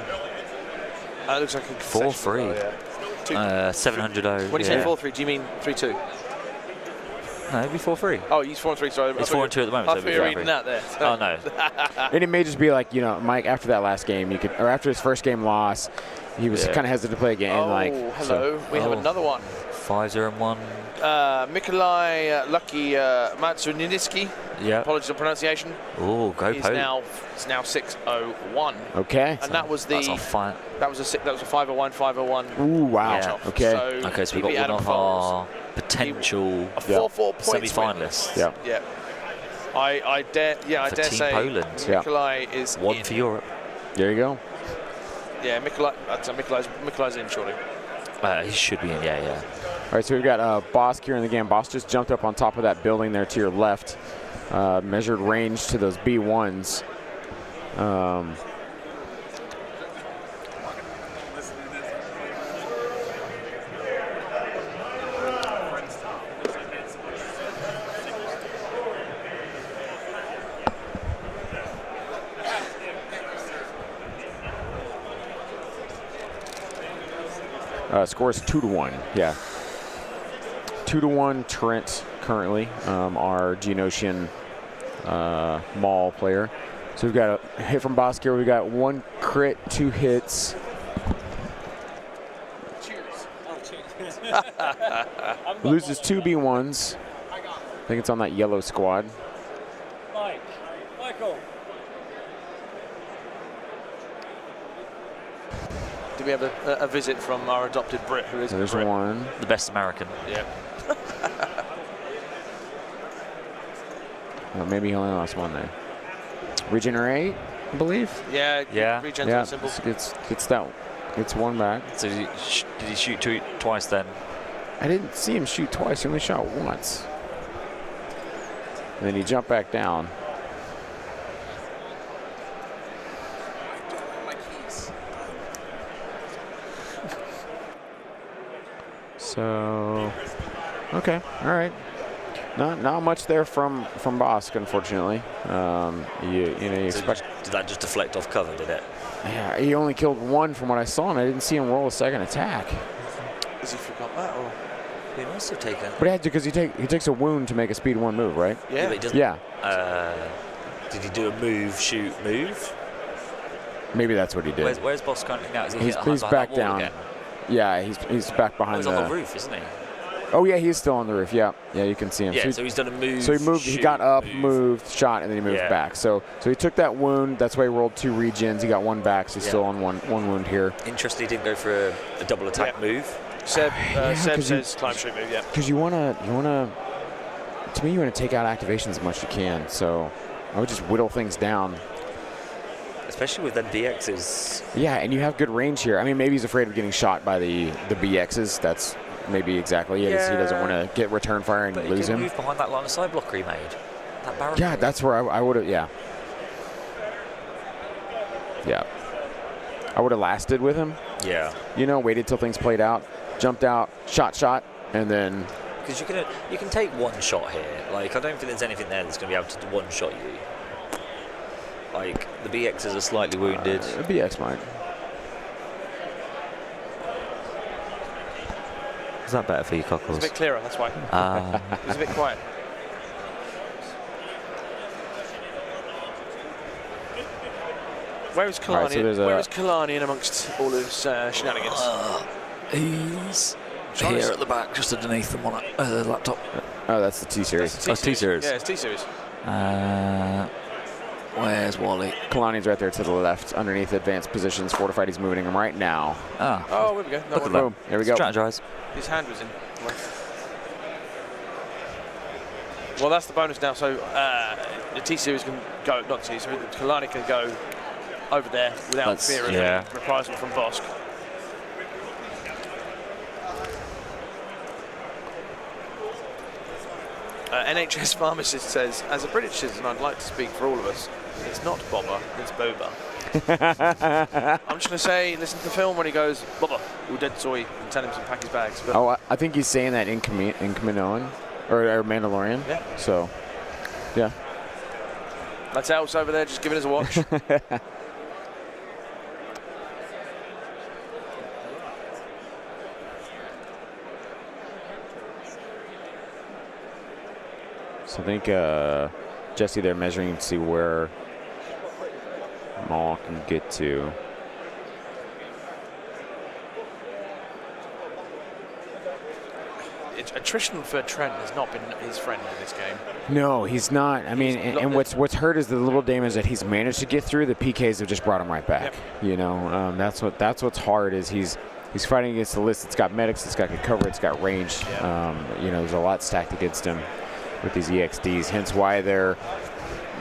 It looks like a 4-3. 700-0. When you say 4-3, do you mean 3-2? No, it'd be 4-3. Oh, he's 4-3. Sorry, it's 4-2 at the moment. I thought you were reading that there. Oh no. And it may just be like, Mike. After that last game, or after his first game loss, he was kind of hesitant to play again. Hello. We have another one. 5-0-1. Mikolai Lucky Matsuniniski. Yeah. Apologies on pronunciation. Oh, go Poland. It's now 6-0-1. Okay. And that was the. That's fine. That was a 5-0-1, 5-0-1 Ooh, wow. Yeah. Okay. So we've got one of our potential semi-finalists. Yeah. I dare say Poland. Mikolai is one in. for Europe. There you go. Yeah, Mikolai's in surely. He should be in, yeah. All right, so we've got Bosk here in the game. Bosk just jumped up on top of that building there to your left. Measured range to those B1s. Score is 2-1. Yeah. 2-1 Trent currently, our Geonosian Maul player. So we've got a hit from Bosk here. We've got 1 crit, 2 hits. Cheers. Loses 2 B1s. I think it's on that yellow squad. Michael. Do we have a visit from our adopted Brit who is There's Brit? one. The best American. Yeah. Well, maybe he only lost 1 there. Regenerate, I believe. Yeah. Regen's simple. Gets 1 back. So did he shoot twice then? I didn't see him shoot twice. He only shot once. And then he jumped back down. So, okay, all right. Not much there from Bosk, unfortunately. You expect. Did that just deflect off cover? Did it? Yeah, he only killed one from what I saw, and I didn't see him roll a second attack. Has he forgot that? Or? He must have taken. But he had to, because he takes a wound to make a speed 1 move, right? Yeah. But he doesn't. Yeah. Did he do a move, shoot, move? Maybe that's what he did. Where's Boss currently now? Is he He's behind back that wall down. Again? Yeah, he's back behind He's on the roof, isn't he? Oh yeah, he's still on the roof. Yeah, you can see him. Yeah, so he's done a move. So he moved. He got up, move. moved, shot, and then he moved back. So he took that wound. That's why he rolled 2 regens. He got 1 back. So he's still on one wound here. Interesting, he didn't go for a double attack move. Seb says climb shoot move. Yeah. Because you wanna. To me, you want to take out activations as much as you can. So I would just whittle things down. Especially with the BXs. Yeah, and you have good range here. I mean, maybe he's afraid of getting shot by the BXs. That's maybe exactly it. He doesn't want to get return fire and lose him. Move behind that line of side blocker he made. That barricade. Yeah, that's where I would have. Yeah. I would have lasted with him. Yeah. Waited till things played out, jumped out, shot, and then. Because you can take 1 shot here. Like, I don't think there's anything there that's going to be able to 1 shot you. Like, the BXs are slightly wounded. The BX might. Is that better for you, Cockles? It's a bit clearer, that's why. It was a bit quiet. Where is Kalani? Right, so where is Kalani in amongst all his shenanigans? He's here at the back, just underneath them on a laptop. Oh, that's the T-Series. That's T-Series. Yeah, it's T-Series. Where's Wally? Kalani's right there to the left, underneath advanced positions. Fortified, he's moving him right now. Oh, here we go. Look at Boom. There we go. Strategize. His hand was in. Well, that's the bonus now. So the T-Series can go, not T-Series, Kalani can go over there without fear of reprisal from Bosk. NHS pharmacist says, as a British citizen, I'd like to speak for all of us. It's not Bobber, it's Boba. I'm just going to say, listen to the film when he goes, Bobber, we'll dead soy, and tell him to pack his bags. But I think he's saying that in Kaminoan, or Mandalorian. Yeah. So, yeah. That's Elves over there, just giving us a watch. So I think Jesse, they're measuring to see where Maul can get to. Attrition for Trent has not been his friend in this game. No, he's not. I mean, and what's hurt is the little damage that he's managed to get through. The PKs have just brought him right back. Yep. That's what's hard is he's fighting against the list. It's got medics, it's got good cover, it's got range. Yep. There's a lot stacked against him with these EXDs. Hence why they're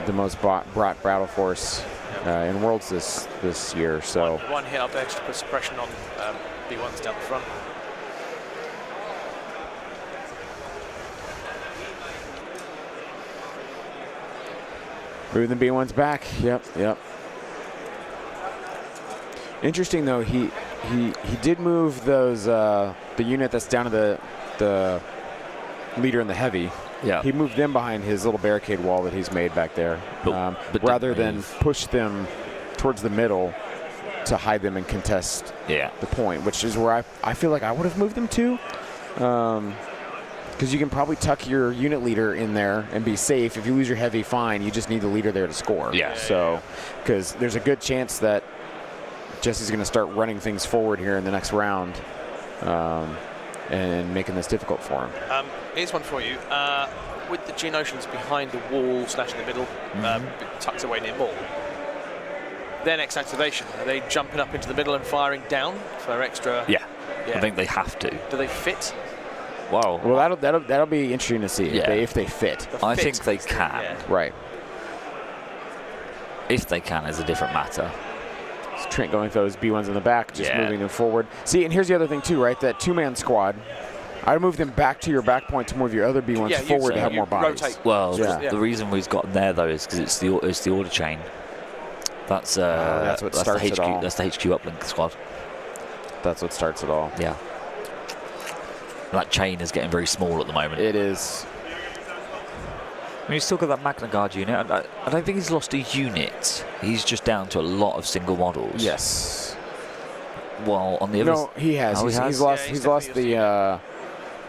the most brought battle force in Worlds this year. So one hit up there just to put suppression on B1s down the front. Moving the B1s back. Yep. Interesting though, he did move those the unit that's down to the leader in the heavy. Yeah. He moved them behind his little barricade wall that he's made back there, but rather than push them towards the middle to hide them and contest the point, which is where I feel like I would have moved them to. Because you can probably tuck your unit leader in there and be safe. If you lose your heavy, fine. You just need the leader there to score. Yeah. So, because there's a good chance that Jesse's going to start running things forward here in the next round and making this difficult for him. Here's one for you. With the Geonosians behind the wall, / in the middle, tucked away near Maul, their next activation, are they jumping up into the middle and firing down for extra? Yeah. I think they have to. Do they fit? Wow. Well, that'll be interesting to see if they fit. I think they can. Yeah. Right. If they can is a different matter. So Trent going for those B1s in the back, just moving them forward. See, and here's the other thing too, right? That 2-man squad, I'd move them back to your back point to move your other B1s forward to have more bodies. Rotate. Well, the reason we've got them there though is because it's the order chain. That's what starts the HQ. it all. That's the HQ uplink squad. That's what starts it all. Yeah. That chain is getting very small at the moment. It is. mean, he's still got that Magna Guard unit. I don't think he's lost a unit. He's just down to a lot of single models. Yes. Well, on the other... No, he has. Oh, he's lost. He's lost the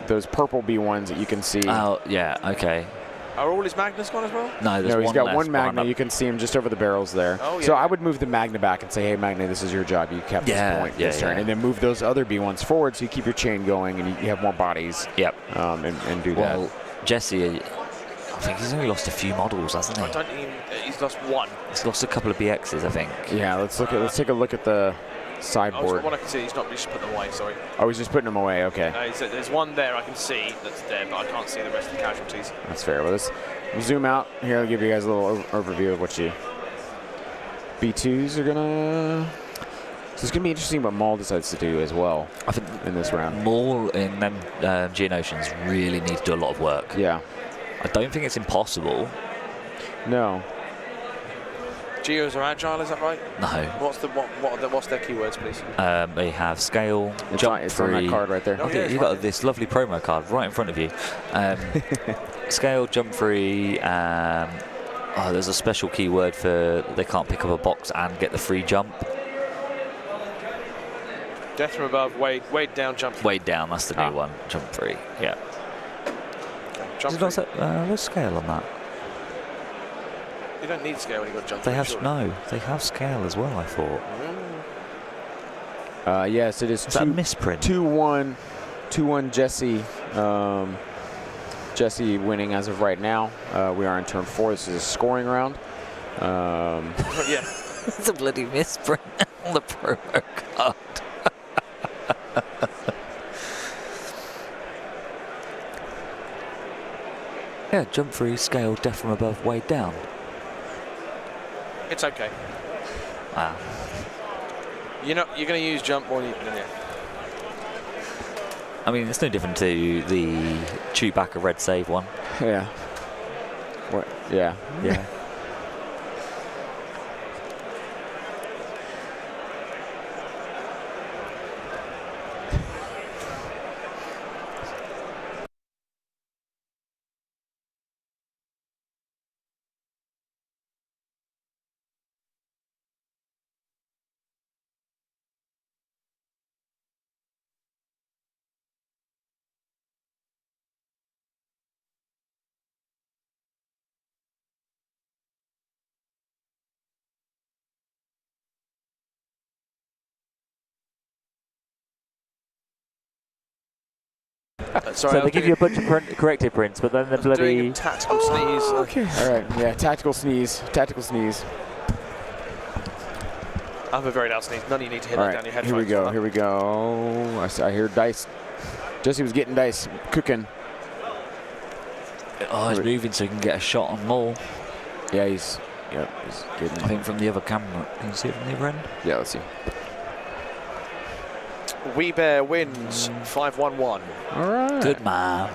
those purple B1s that you can see. Oh, yeah. Okay. Are all his Magnus gone as well? No, there's No, he's one got left one Magna. behind You can see him just over the barrels there. Oh, yeah. So I would move the Magna back and say, hey, Magna, this is your job. You kept this point this turn. And then move those other B1s forward so you keep your chain going and you have more bodies. Yep. And do that. Well, Jesse, I think he's only lost a few models, hasn't he? I don't even. He's lost one. He's lost a couple of BXs, I think. Yeah, let's take a look at the sideboard. What I can see, he's not just put them away. Sorry. Oh, he's just putting them away. Okay. No, there's one there I can see that's there, but I can't see the rest of the casualties. That's fair. Well, let's zoom out here. I'll give you guys a little overview of what you B2s are gonna. So it's gonna be interesting what Maul decides to do as well. I think in this round, Maul in them Geonosians really need to do a lot of work. Yeah. I don't think it's impossible. No. Geos are agile, is that right? No. What's their keywords, please? They have scale, it's jump on, it's free. on that card right there. Oh, yeah, You've got this lovely promo card right in front of you. Scale, jump free. There's a special keyword for they can't pick up a box and get the free jump. Death from above, weighed down, jump free. Weighed down, that's the new one. Jump free, yeah. Jump There's free. no scale on that. You don't need scale when you've got jump They free, have surely. no. They have scale as well, I thought. Yes, it is. Is that a misprint? 2-1 Jesse. Jesse winning as of right now. We are in turn 4. This is a scoring round. Yeah. It's a bloody misprint on the promo card. Yeah, jump free, scale, death from above, weighed down. It's okay. Wow. You're going to use jump more than you can. I mean, it's no different to the Chewbacca red save one. Yeah. What? Yeah. Yeah. Sorry, So they give you a bunch of corrective prints, but then the doing bloody... a tactical sneeze. Okay. All right. Yeah. Tactical sneeze. Tactical sneeze. I have a very loud sneeze. None of you need to hit All that right. down your head. Here we go. Here we go. I hear dice. Jesse was getting dice cooking. Oh, he's moving so he can get a shot on Maul. Yeah, he's getting. I think from the other camera. Can you see it from the other end? Yeah, let's see. We Bear wins 5-1-1. All right. Good man.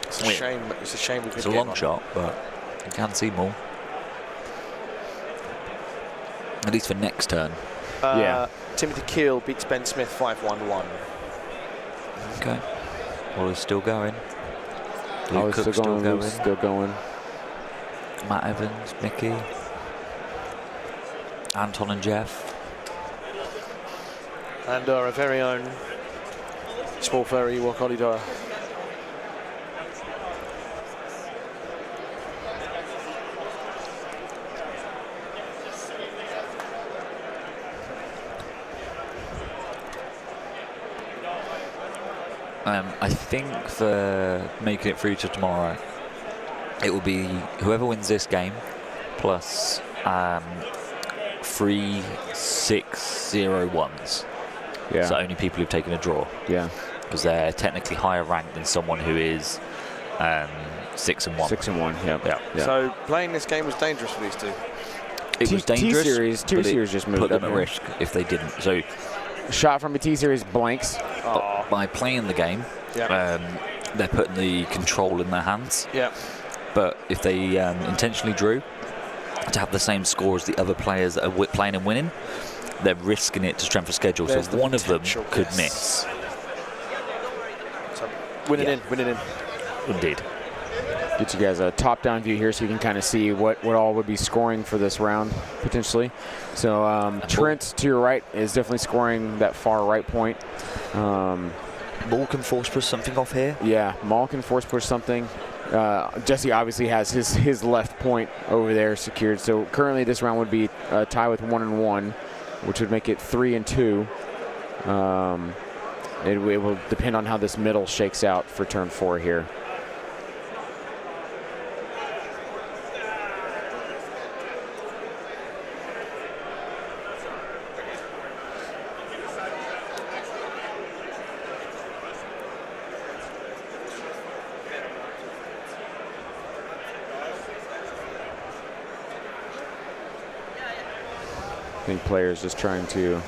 It's a shame. It's a shame we couldn't It's a get long on. shot, but you can see Maul. At least for next turn. Yeah. Timothy Keel beats Ben Smith 5-1-1. Okay. Well, he's still going. Oh, Luke it's Cook's still going. Luke's still going. Matt Evans, Mickey, Anton and Jeff. And our very own small furry Wakolidora. I think for making it through to tomorrow, it will be whoever wins this game plus 3 6-0-1s. Yeah. So only people who've taken a draw. Yeah. Because they're technically higher ranked than someone who is 6-1. 6-1. Yeah. So playing this game was dangerous for these two. It was dangerous. T-Series just moved put them up at here. risk if they didn't. So Shot from a T-Series blanks. by playing the game, they're putting the control in their hands. Yeah. But if they intentionally drew to have the same score as the other players that are playing and winning, they're risking it to strength of schedule. There's so the one of them potential, could yes. miss. So winning in. Indeed. get you guys a top-down view here so you can kind of see what all would be scoring for this round, potentially. So Trent, to your right, is definitely scoring that far right point. Maul can force push something off here. Yeah, Maul can force push something. Jesse obviously has his left point over there secured. So currently this round would be a tie with 1-1, which would make it 3-2. It will depend on how this middle shakes out for turn 4 here. I think players just trying to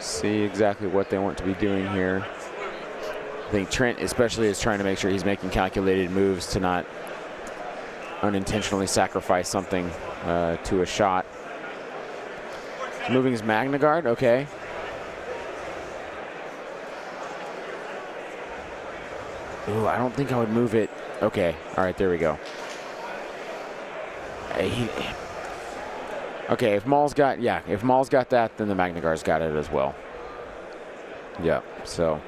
see exactly what they want to be doing here. I think Trent especially is trying to make sure he's making calculated moves to not unintentionally sacrifice something to a shot. Moving his Magna Guard, okay. Ooh, I don't think I would move it. Okay, all right, there we go. Okay, if Maul's got that, then the Magna Guard's got it as well. Yeah, so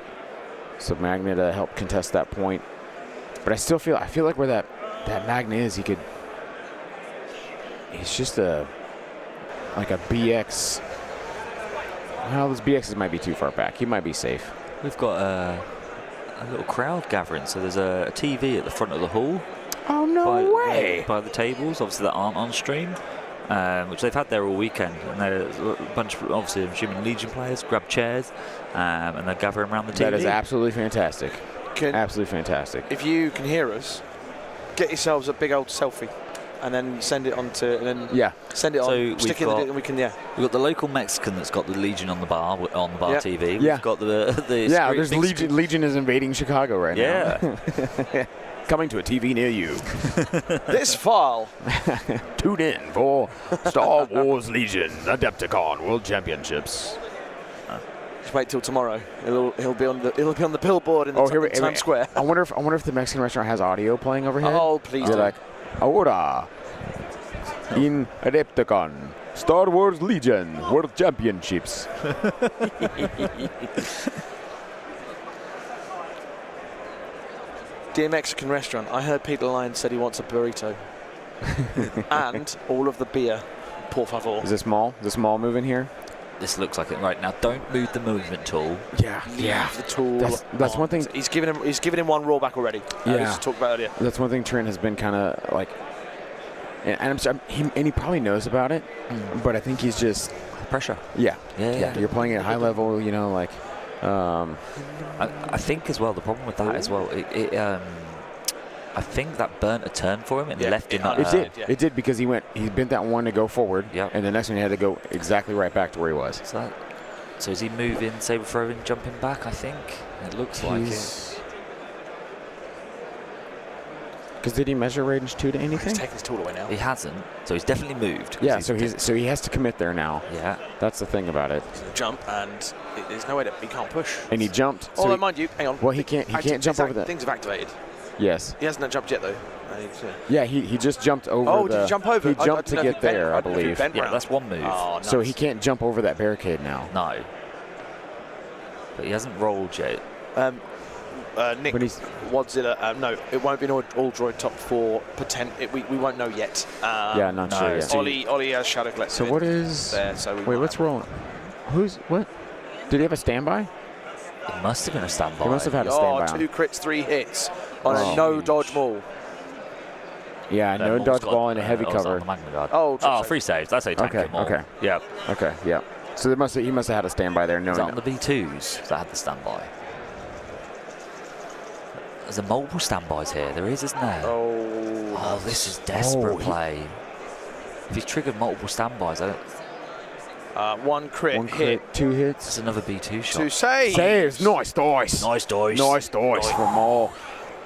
Magna to help contest that point. But I feel like where that Magna is, he's just like a BX. Well, those BXs might be too far back. He might be safe. We've got a little crowd gathering, so there's a TV at the front of the hall. Oh, no way! By the tables, obviously, that aren't on stream. Which they've had there all weekend, and there's a bunch of, obviously, I'm assuming Legion players grab chairs and they're gathering around the TV. That is absolutely fantastic. Absolutely fantastic. If you can hear us, get yourselves a big old selfie and then send it on to, send it on, stick it in the, and we can, We've got the local Mexican that's got the Legion on the bar TV. Yeah. We've got the there's Legion is invading Chicago right now. Yeah. Coming to a TV near you. This fall. Tune in for Star Wars Legion Adepticon World Championships. Just wait till tomorrow. He'll be on the billboard in the Times Square. I wonder if the Mexican restaurant has audio playing overhead. Oh, please do. Like, ahora in Adepticon Star Wars Legion World Championships. Dear Mexican restaurant, I heard Peter Lyons said he wants a burrito. And all of the beer, por favor. Is this Maul? Is this Maul moving here? This looks like it right now. Don't move the movement tool. Yeah. The tool. That's one thing. He's given him one rollback already. Yeah. We talked about earlier. That's one thing Trent has been kind of like, and I'm sorry, he probably knows about it, but I think he's just pressure. Yeah. You're playing at high level, like. I think as well the problem with that as well, I think that burnt a turn for him and left him. It did because he bent that one to go forward, and the next one he had to go exactly right back to where he was. So is he moving, saber throwing, jumping back? I think it looks like it. Because did he measure range 2 to anything? He's taking his tool away now. He hasn't, so he's definitely moved. Yeah, so he has to commit there now. Yeah, that's the thing about it. Jump, and there's no way that he can't push. And he jumped. So mind you, hang on. Well, he can't jump over that. Things have activated. Yes. He hasn't jumped yet though. Yeah, he just jumped over. Oh, did he jump over? He jumped to get there, I believe. Yeah, that's one move. Oh, nice. So he can't jump over that barricade now. No. But he hasn't rolled yet. Nick, Wadzilla, no, it won't be an all droid top 4. We won't know yet. Not sure yet. Ollie has Shadow Collector. So what is there? So wait, what's rolling? What? Did he have a standby? It must have been a standby. He must have had a standby. 2 crits, 3 hits on a no dodge Maul. Yeah, no dodge ball and a heavy cover. Oh, 3 saves. That's a tank Maul. Okay. Yep. Okay. Yeah. So he must have had a standby there. Was that on the B2s that had the standby? There's multiple standbys here. There is, isn't there? Oh, this is desperate play. If he's triggered multiple standbys, I don't. 1 crit hit. 2 hits. It's another B2 shot. 2 saves. Nice dice. Nice dice. Nice dice from Maul.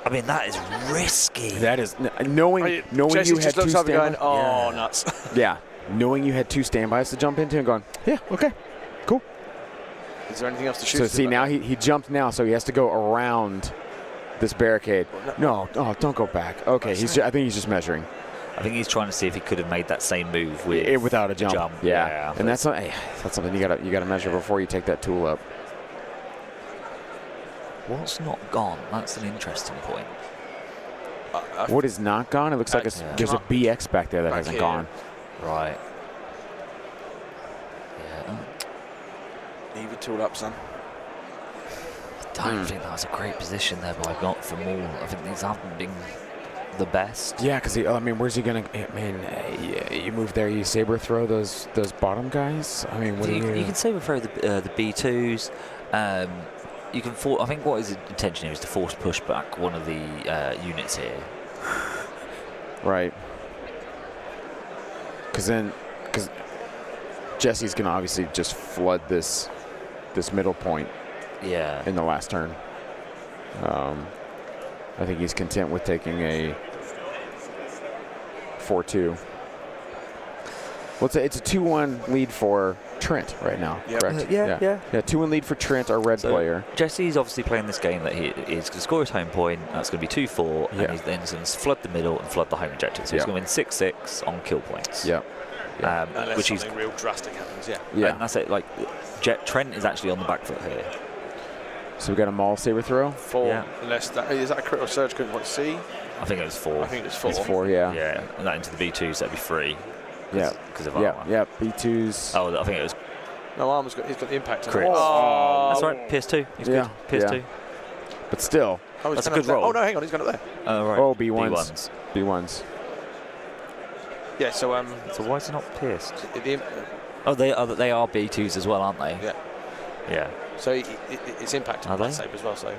I mean, that is risky. That is knowing Jesse you had 2 standbys. Going, nuts. Yeah, knowing you had 2 standbys to jump into and going, okay, cool. Is there anything else to shoot? So see, now he jumped now, so he has to go around this barricade. No, oh, don't go back. Okay, I think he's just measuring. I think he's trying to see if he could have made that same move with without a jump. Yeah. And that's something you gotta measure before you take that tool up. What's not gone? That's an interesting point. What is not gone? It looks like there's a BX back there that hasn't gone. Right. Yeah. Leave your tool up, son. I don't think that was a great position there by not for Maul. I think these haven't been the best. Yeah, because I mean, where's he gonna? I mean, you move there, you saber throw those bottom guys. I mean, what you can saber throw the B2s. You can I think what his intention here is to force push back one of the units here. Right. Because Jesse's gonna obviously just flood this middle point. Yeah. In the last turn. I think he's content with taking a 4-2. Well, it's a 2-1 lead for Trent right now, correct? Yeah. 2-1 lead for Trent, our red player. Jesse's obviously playing this game that he is going to score his home point. That's going to be 2-4, and he's then going to flood the middle and flood the home objective. So he's going to win 6-6 on kill points. Yeah. Unless which something real drastic happens, And that's it. Like, Trent is actually on the back foot here. So we got a Maul saber throw. 4. Unless is that a crit or surge? Couldn't want to see. I think it was 4. I think it was 4. It's 4, yeah. Yeah, and that into the B2, so that'd be 3. Yeah. Because of armor. Yeah. B2s. Oh, I think it was. No, armor's got. He's got the impact. Crit. Oh, that's right. PS2. He's good. PS2. But still. Oh, that's a good roll. Oh no, hang on, he's gone up there. Oh right. Oh, B1s. B1s. Yeah. So So why is he not pierced? They are B2s as well, aren't they? Yeah. Yeah. So it's impacted that save as well. So.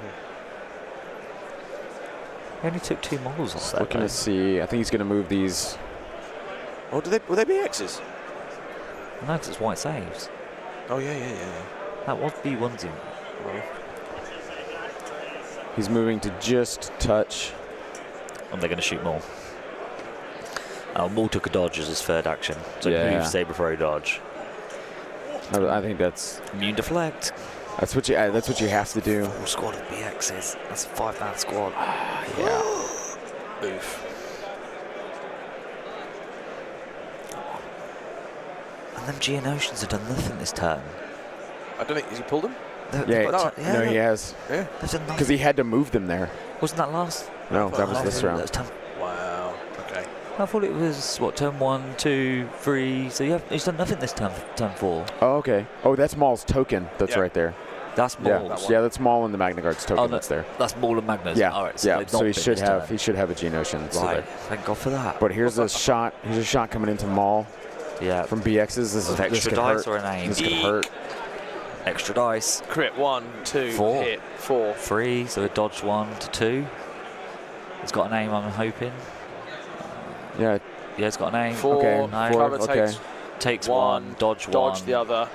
He only took 2 models off there. Looking to see. I think he's going to move these. Oh, will they be X's? No, because it's white saves. Oh yeah. That was B1s in. He's moving to just touch. And they're going to shoot Maul. Maul took a dodge as his third action. So move, saber throw, dodge. I think that's immune deflect. That's what you have to do. Full squad of BXs. That's a 5-man squad. Yeah. Oof. And them Geonosians have done nothing this turn. I don't think has he pulled them. No, he has. Yeah. Because he had to move them there. Wasn't that last? No, that was this round. Wow. Okay. I thought it was turn 1, 2, 3. So he's done nothing this turn 4. Oh, okay. Oh, that's Maul's token. That's right there. That's Maul's. Yeah, that's Maul and the Magna Guard's token. That's there. That's Maul and Magnus. Yeah. All right. So he should have a Geonosian. Right. Thank God for that. But here's a shot. Here's a shot coming into Maul. Yeah. From BXs. This is extra dice or an aim. This could hurt. Extra dice. Crit 1, 2, 4. hit 4. 3. So a dodge 1 to 2. It's got an aim. I'm hoping. Yeah. Yeah, it's got an aim. 4. Okay. No. 4. Okay. Takes 1. Dodge 1. Dodge the other.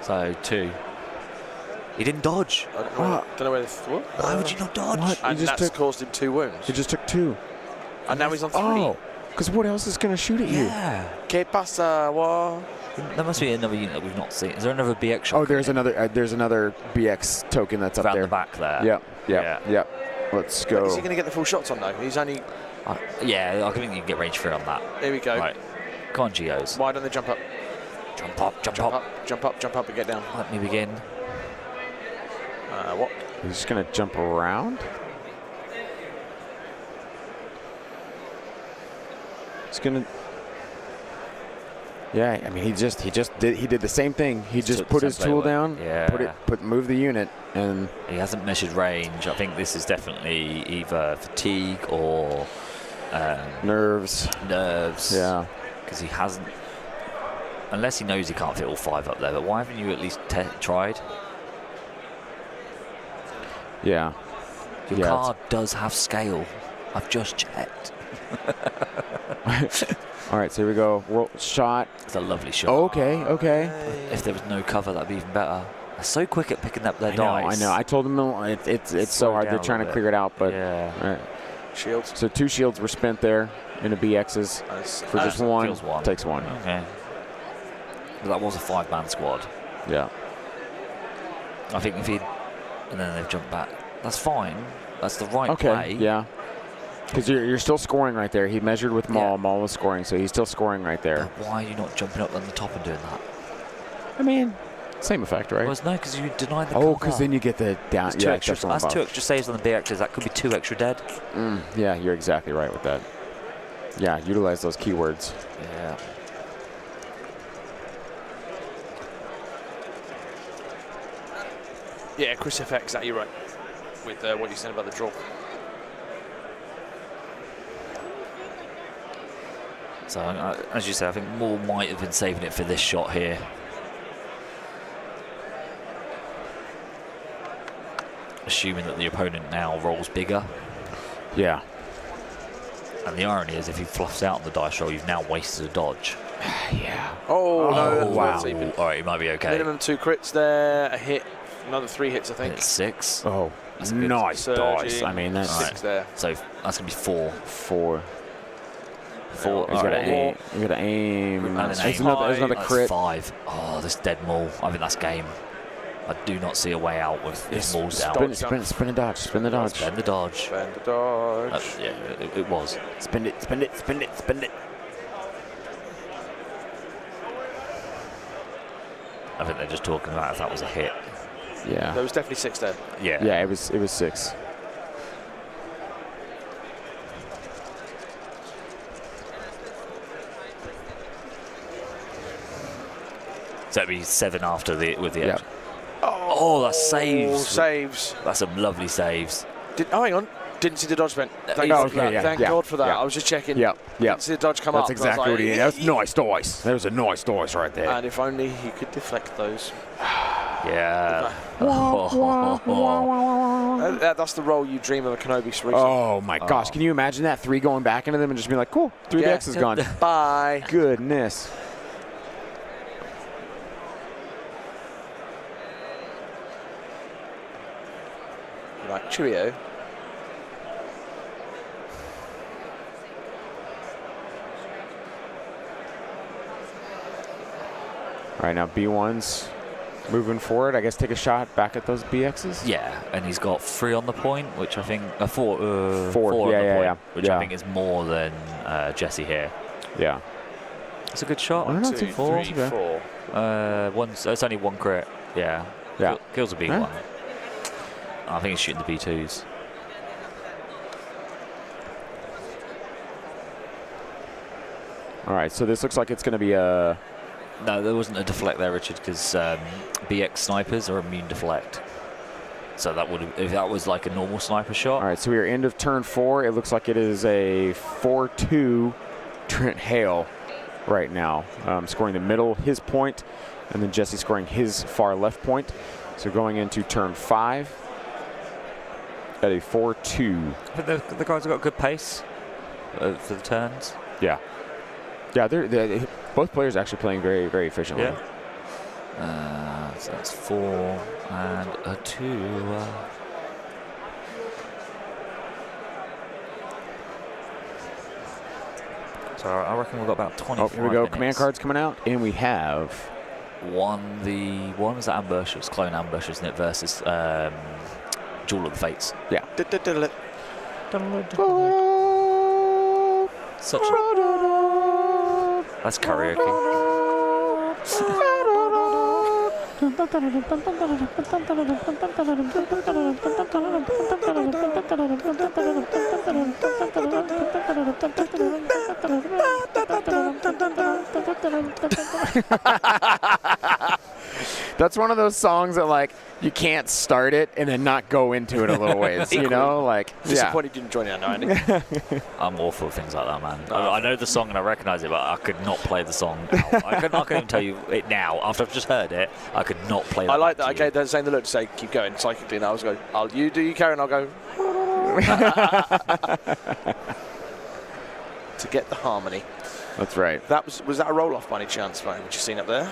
So 2. He didn't dodge. I don't know where this. What? Why would you not dodge? What? And that's caused him 2 wounds. He just took 2. And now he's on 3. Oh, because what else is going to shoot at you? Yeah. ¿Qué pasa? What? There must be another unit that we've not seen. Is there another BX shot? Oh, there's another BX token that's up around there. the back there. Yep. Let's go. Is he going to get the full shots on though? He's only. Yeah, I think you can get range 3 on that. Here we go. Right. Come on, Geos. Why don't they jump up? Jump up. Jump up and get down. Let me begin. What? He's just going to jump around. He's going to. Yeah, I mean, he did the same thing. He just put his tool down, move the unit, and he hasn't measured range. I think this is definitely either fatigue or nerves. Yeah, because he hasn't. Unless he knows he can't fit all 5 up there, but why haven't you at least tried? Yeah. Your card does have scale. I've just checked. All right, so here we go. Shot. It's a lovely shot. Okay. If there was no cover, that'd be even better. They're so quick at picking up their dice. I know. I told them it's so hard. They're trying to clear it out, but yeah. Right. Shields. So 2 shields were spent there in the BXs for just 1. Takes 1. Okay. But that was a 5-man squad. Yeah. I think if he and then they've jumped back. That's fine. That's the right Okay, play. yeah. Because you're still scoring right there. He measured with Maul. Yeah. Maul was scoring, so he's still scoring right there. But why are you not jumping up on the top and doing that? I mean, same effect, right? Well, no, because you denied the Oh, cover. because then you get the down. That's two Yeah, extra. that's one That's buff. 2 extra saves on the BXs. That could be 2 extra dead. Yeah, you're exactly right with that. Yeah, utilize those keywords. Yeah. Yeah, Chris FX, exactly right with what you said about the draw. So, as you say, I think Moore might have been saving it for this shot here. Assuming that the opponent now rolls bigger. Yeah. And the irony is, if he fluffs out on the dice roll, you've now wasted a dodge. Yeah. Oh, no. Wow. So you've been All right, he might be okay. minimum 2 crits there, a hit, another 3 hits, I think. It's 6. Oh, That's a good nice dice. surging. I mean, that's 6 there. So that's going to be 4. 4. 4. You gotta aim. You gotta aim. And then There's aim. another That's crit. 5. Oh, this dead Maul. I think that's game. I do not see a way out with this Maul's down. Spin the dodge. Spin the dodge. Spend the dodge. Spend the dodge. Yeah, it was. Spin it. Spin it. Spin it. Spin it. I think they're just talking about if that was a hit. Yeah. There was definitely 6 there. Yeah. Yeah, it was 6. So it'd be 7 after with the Yeah. extra. Oh, that's saves. Saves. That's some lovely saves. Oh, hang on. Didn't see the dodge spent. Thank Oh, God okay, for that. yeah, Thank yeah, God for that. yeah. I was just checking. Yep. Didn't see the dodge come That's up. exactly what he did. That's nice dice. That was a nice dice right there. And if only he could deflect those. Yeah. That's the role you dream of a Kenobi solution. Oh my gosh! Can you imagine that 3 going back into them and just being like, "Cool, 3 Yeah. X is gone." Bye. Goodness. Right, cheerio. All right, now B1's moving forward. I guess take a shot back at those BXs. Yeah, and he's got 3 on the point, which I think 4. 4. On Yeah, the yeah, point, yeah. which Yeah. I think is more than Jesse here. Yeah. It's a good shot. Well, not 2, too 3, bad. 4. It's only 1 crit. Yeah. Yeah. Kills a B1. Huh? I think he's shooting the B2s. All right, so this looks like it's going to be a. No, there wasn't a deflect there, Richard, because BX snipers are immune deflect. So that would, if that was like a normal sniper shot. All right, so we are end of turn 4. It looks like it is a 4-2 Trent Hale right now, scoring the middle, his point, and then Jesse scoring his far left point. So going into turn 5 at a 4-2. I think the guys have got good pace for the turns. Yeah. Yeah, they're both players actually playing very, very efficiently. Yeah. So that's 4 and a 2. So I reckon we've got about 25 Oh, here we go. minutes. Command cards coming out, and we have one was that ambush. It was clone ambush, isn't it? Versus Jewel of the Fates. yeah. Such a, that's karaoke. That's one of those songs that like you can't start it and then not go into it a little ways. You know, like Disappointed you didn't join in, Andy. I'm awful at things like that, man. I know the song and I recognise it, but I could not play the song now. I couldn't even tell you it now. After I've just heard it, I could not play that. I like back that. to you. Okay, they're saying the look to say keep going psychically, and I was going, you do you carry, and I'll go. To get the harmony. That's right. That was that a roll off by any chance, Ryan, which you've seen up there?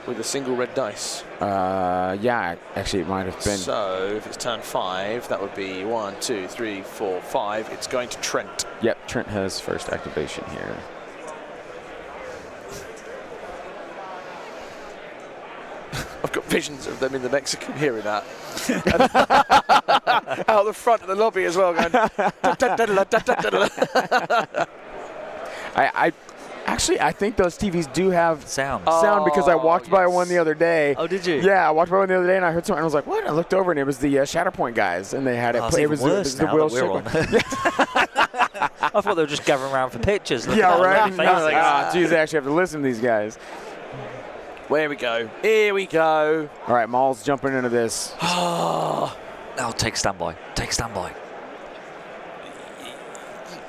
With a single red dice. Yeah, actually it might have been. So if it's turn 5, that would be 1, 2, 3, 4, 5. It's going to Trent. Yep, Trent has first activation here. I've got visions of them in the Mexican hearing that. out the front of the lobby as well, going. I think those TVs do have Sound. sound because I walked by yes. one the other day. Oh, did you? Yeah, I walked by one the other day and I heard something. And I was like, "What?" And I looked over and it was the Shatterpoint guys, and they had it. Oh, play. it's It was even worse the now Will that we're on. I thought they were just gathering around for pictures. looking Yeah, at right. our I was like, faces. geez, I actually have to listen to these guys. Here we go. Here we go. All right, Maul's jumping into this. Now take standby. Take standby.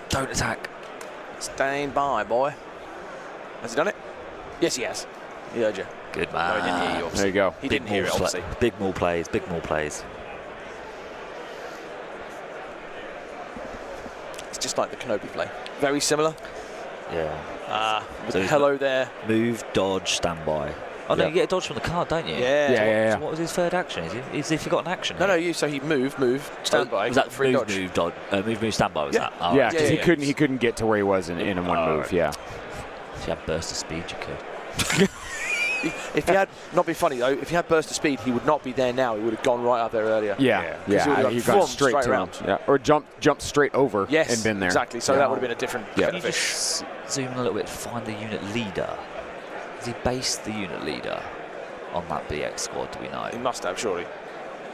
Don't attack. Stand by, boy. Has he done it? Yes, he has. He heard you. Good No, he didn't hear you, man. obviously. There you go. He didn't hear it, obviously. Big more plays. Big more plays. It's just like the Kenobi play. Very similar. Yeah. With So the he's hello there. Move, dodge, standby. Oh no, Yep. you get a dodge from the card, don't you? Yeah. Yeah. So what was his third action? Is he forgot an action? No, here? you. So he moved, stand by, Was that free move, dodge. move, dodge, move, standby? Was Yeah. that? Oh, Yeah, right. because yeah, he couldn't get to where he was in one move. right. Yeah. If you had burst of speed, you could. If he had, not be funny though, if he had burst of speed, he would not be there now. He would have gone right up there earlier. Yeah. he would've gone He got vroom, straight to around. him. Yeah. Or jumped straight over Yes, and been there. exactly. So Yeah. that would have been a different Yeah. Can you benefit. just zoom in a little bit to find the unit leader? Has he based the unit leader on that BX squad? Do we know? He must have, surely.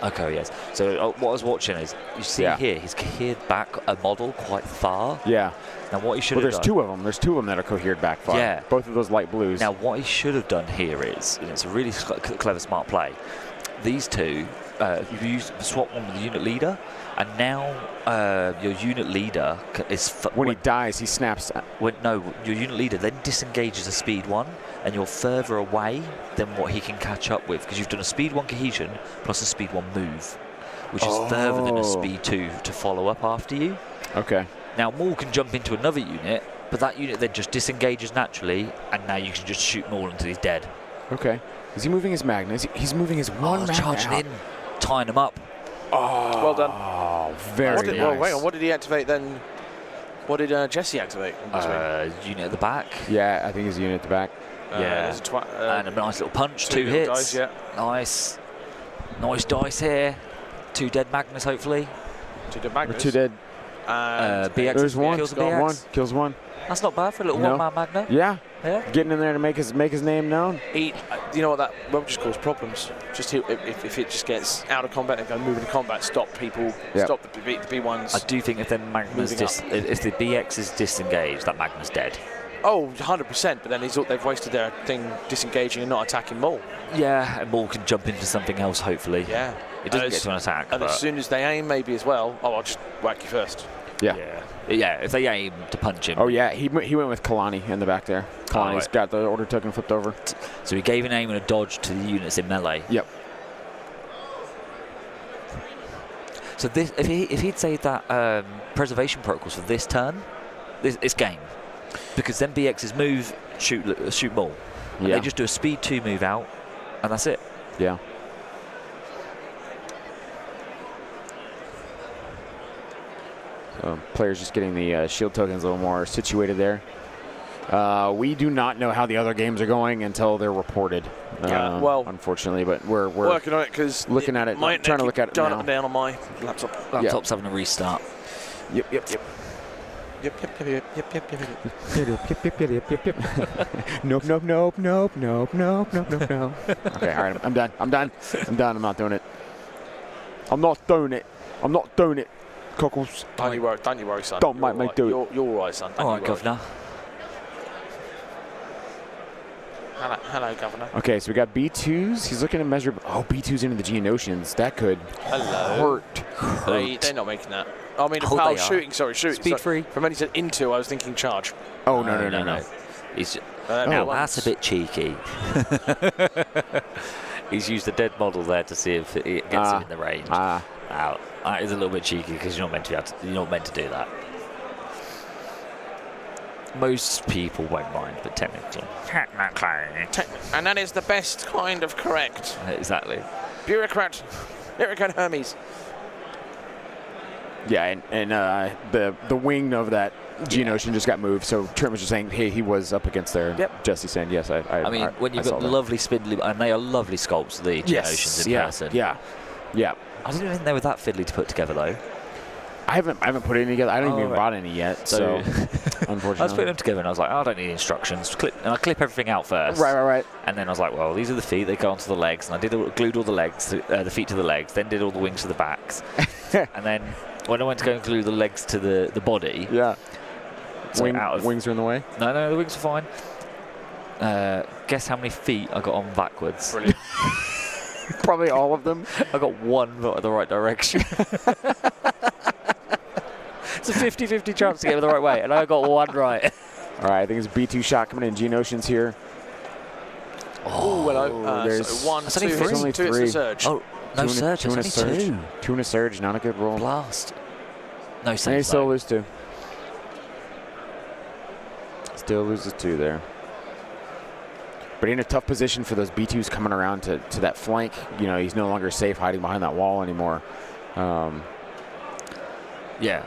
Okay, yes. So what I was watching is, you see Yeah. here, he's cohered back a model quite far. Yeah. Now what he should Well, have there's done. two of them. There's two of them that are cohered back far. Yeah. Both of those light blues. Now what he should have done here is, and it's a really clever, smart play. These two, you swap one with the unit leader, and now your unit leader is when he dies, he snaps. your unit leader then disengages a speed 1, and you're further away than what he can catch up with, because you've done a speed 1 cohesion plus a speed 1 move, which is further than a speed 2 to follow up after you. Okay. Now Maul can jump into another unit, but that unit then just disengages naturally, and now you can just shoot Maul until he's dead. Okay. Is he moving his Magna? He's moving his one Magna charging out. in, tying him up. Well done. Oh, very What did, nice. well, hang on. What did he activate then? What did Jesse activate? in between? Unit at the back. Yeah, I think he's a unit at the back. Yeah. there's a And a nice little punch, two little hits. dice, yeah. Nice. Nice dice here. 2 dead Magnus, hopefully. Two dead Or Magnus. two dead. And BX There's one. kills the Got BX. one. Kills one. That's not bad for a little No. one-man Magna. Yeah. Yeah. Getting in there to make his name known. you know what, that won't just cause problems. Just if it just gets out of combat and go move into combat, stop people, Yep. stop the B1s. I do think if the Magnus Moving if the BX is disengaged, that Magnus dead. Oh, 100%. But then they've wasted their thing disengaging and not attacking Maul. Yeah, and Maul can jump into something else, hopefully. Yeah. It doesn't And get to an attack. And but as soon as they aim, maybe as well. Oh, I'll just whack you first. Yeah. yeah, if they aim to punch him. Oh yeah, he went with Kalani in the back there. Kalani's right. got the order token flipped over. So he gave an aim and a dodge to the units in melee. Yep. So this, if he'd saved that preservation protocols for this turn, it's game, because then BX's move shoot Maul. And Yeah. they just do a speed 2 move out, and that's it. Yeah. So players just getting the shield tokens a little more situated there. We do not know how the other games are going until they're reported. Yeah, well, unfortunately, but we're working on it because looking at it, might trying to keep look at it going now. up and down on my laptop. Laptop's having a restart. Yep. Yep. Nope. Okay, all right, I'm done. I'm not doing it. Cockles. Don't you worry, son. Don't You're make me all do it. right. You're all right, son. Don't All you right, worry. Governor. Hello, Governor. Okay, so we got B2s. He's looking to measure. Oh, B2s into the Geonosians. That could hurt. They're not making that. I mean, Oh, power they are. shooting. Sorry, shooting. Speed sorry. 3. From when he said into, I was thinking charge. Oh, no. He's, Now that's a bit cheeky. He's used the dead model there to see if it gets him in the range. Now, that is a little bit cheeky because you're not meant to do that. Most people won't mind, but technically. And that is the best kind of correct. Exactly. Bureaucrat Hermes. Yeah, and the wing of that Geonosian just got moved. So Trent was just saying, hey, he was up against there. Yep. Jesse saying, yes, I mean, when you've got lovely spindly, and they are lovely sculpts, the Geonosians in person. Yeah. Yeah. I didn't think they were that fiddly to put together though. I haven't put any together. I don't even bought any yet. So, unfortunately, I was putting them together and I was like, oh, I don't need instructions. And I clip everything out first. Right. And then I was like, well, these are the feet. They go onto the legs, and I glued all the legs, the feet to the legs. Then did all the wings to the backs. And then when I went to go and glue the legs to the body, yeah, so wings are in the way. No, the wings are fine. Guess how many feet I got on backwards? Brilliant. Probably all of them. I got one foot in the right direction. It's a 50-50 chance to get it the right way, and I got one right. All right, I think it's B2 shot coming in. Geonosians here. Oh, well, there's so one, that's only two, three. it's Only two, it's three. a surge. Oh, no surge, two and a it's surge. only two. Two and a surge, not a good roll. Blast. No And he saves still though. loses two. Still loses two there. But in a tough position for those B2s coming around to that flank. You know, he's no longer safe hiding behind that wall anymore. Yeah,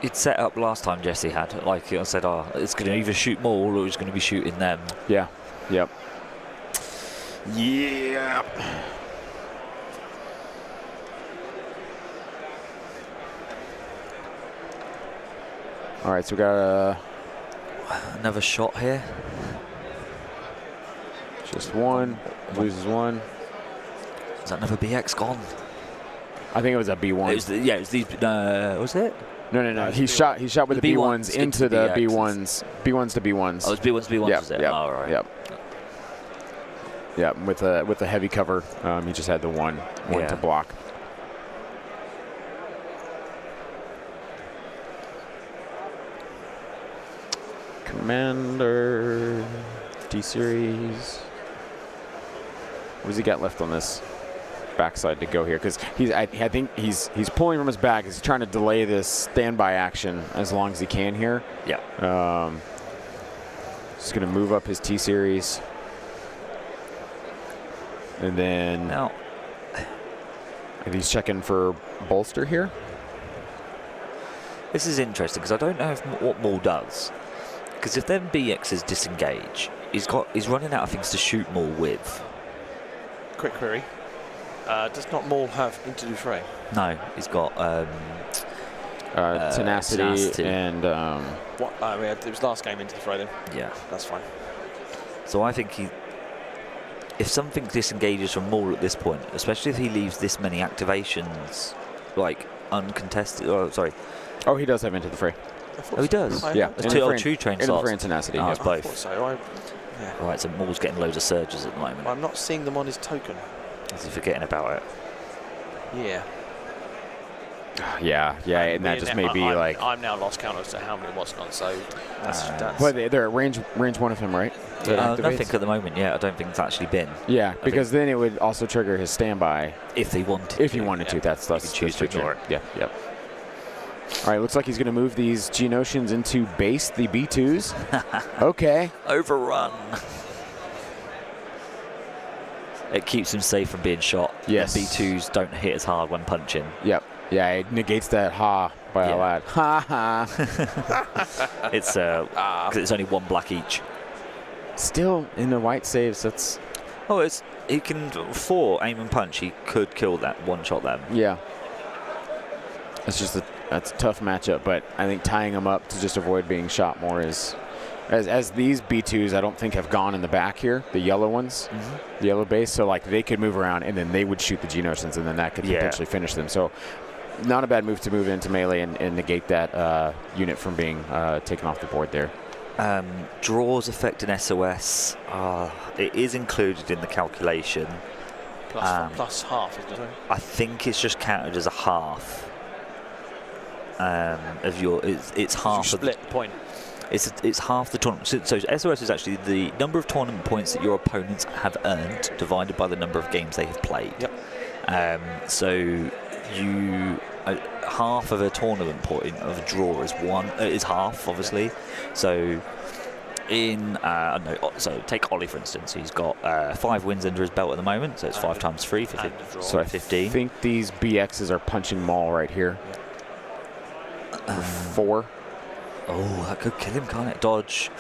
it's set up last time Jesse had. Like I said, it's going to either shoot Maul or it's going to be shooting them. Yeah. Yep. Yeah. All right, so we got Another shot here. just one. Loses one. Is that another BX gone? I think it was a B1. It was these. Was it? No. He shot with the B1s into the B1s. B1s to B1s. Oh, it was B1s, Yep, was it? yep, Oh, right. Yep. With the heavy cover, he just had the one to block. Commander D-Series. What does he got left on this backside to go here? Because I think he's pulling from his back. He's trying to delay this standby action as long as he can here. Yeah. Just going to move up his T-Series. And then Now, he's checking for bolster here. this is interesting because I don't know what Maul does. Because if then BXs disengage, he's running out of things to shoot Maul with. Quick query. Does not Maul have into do fray? No, he's got tenacity and What? It was last game into the fray then. yeah. That's fine. So I think if something disengages from Maul at this point, especially if he leaves this many activations, like uncontested. Oh, sorry. oh, he does have into the fray. Oh, he does. Yeah, There's two train into the slots. fray and tenacity. Oh, yeah. it's I both. thought so. Right, so Maul's getting loads of surges at the moment. I'm not seeing them on his token. Is he forgetting about it? Yeah. Yeah, and that just may be like. I'm now lost count as to how many what's gone. So that's Well, they're at range one of him, right? That activates? Nothing at the moment. Yeah, I don't think it's actually been. Yeah, because then it would also trigger his standby If they wanted. if you wanted to. That's You can choose to ignore it. Yeah. Yep. All right, looks like he's going to move these Geonosians into base, the B2s. Okay. Overrun. It keeps him safe from being shot. Yes. And B2s don't hit as hard when punching. Yep. Yeah, it negates that ha by a lad. Ha ha. It's because it's only one black each. Still in the white saves. That's He can for aim and punch. He could kill that one shot them. yeah. It's just that's a tough matchup, but I think tying them up to just avoid being shot more is, as these B2s I don't think have gone in the back here, the yellow ones, the yellow base, so like they could move around and then they would shoot the Geonosians and then that could potentially finish them. So not a bad move to move into melee and negate that unit from being taken off the board there. Draws effect in SOS. It is included in the calculation. plus half, isn't it? I think it's just counted as a half. Of your, it's half. Split point. It's half the tournament. So SOS is actually the number of tournament points that your opponents have earned divided by the number of games they have played. Yep. So you half of a tournament point of a draw is half, obviously. So so take Ollie for instance. He's got 5 wins under his belt at the moment. So it's 5 times 3 for So I 15. think these BXs are punching Maul right here. 4. Oh, that could kill him, can't it? Dodge.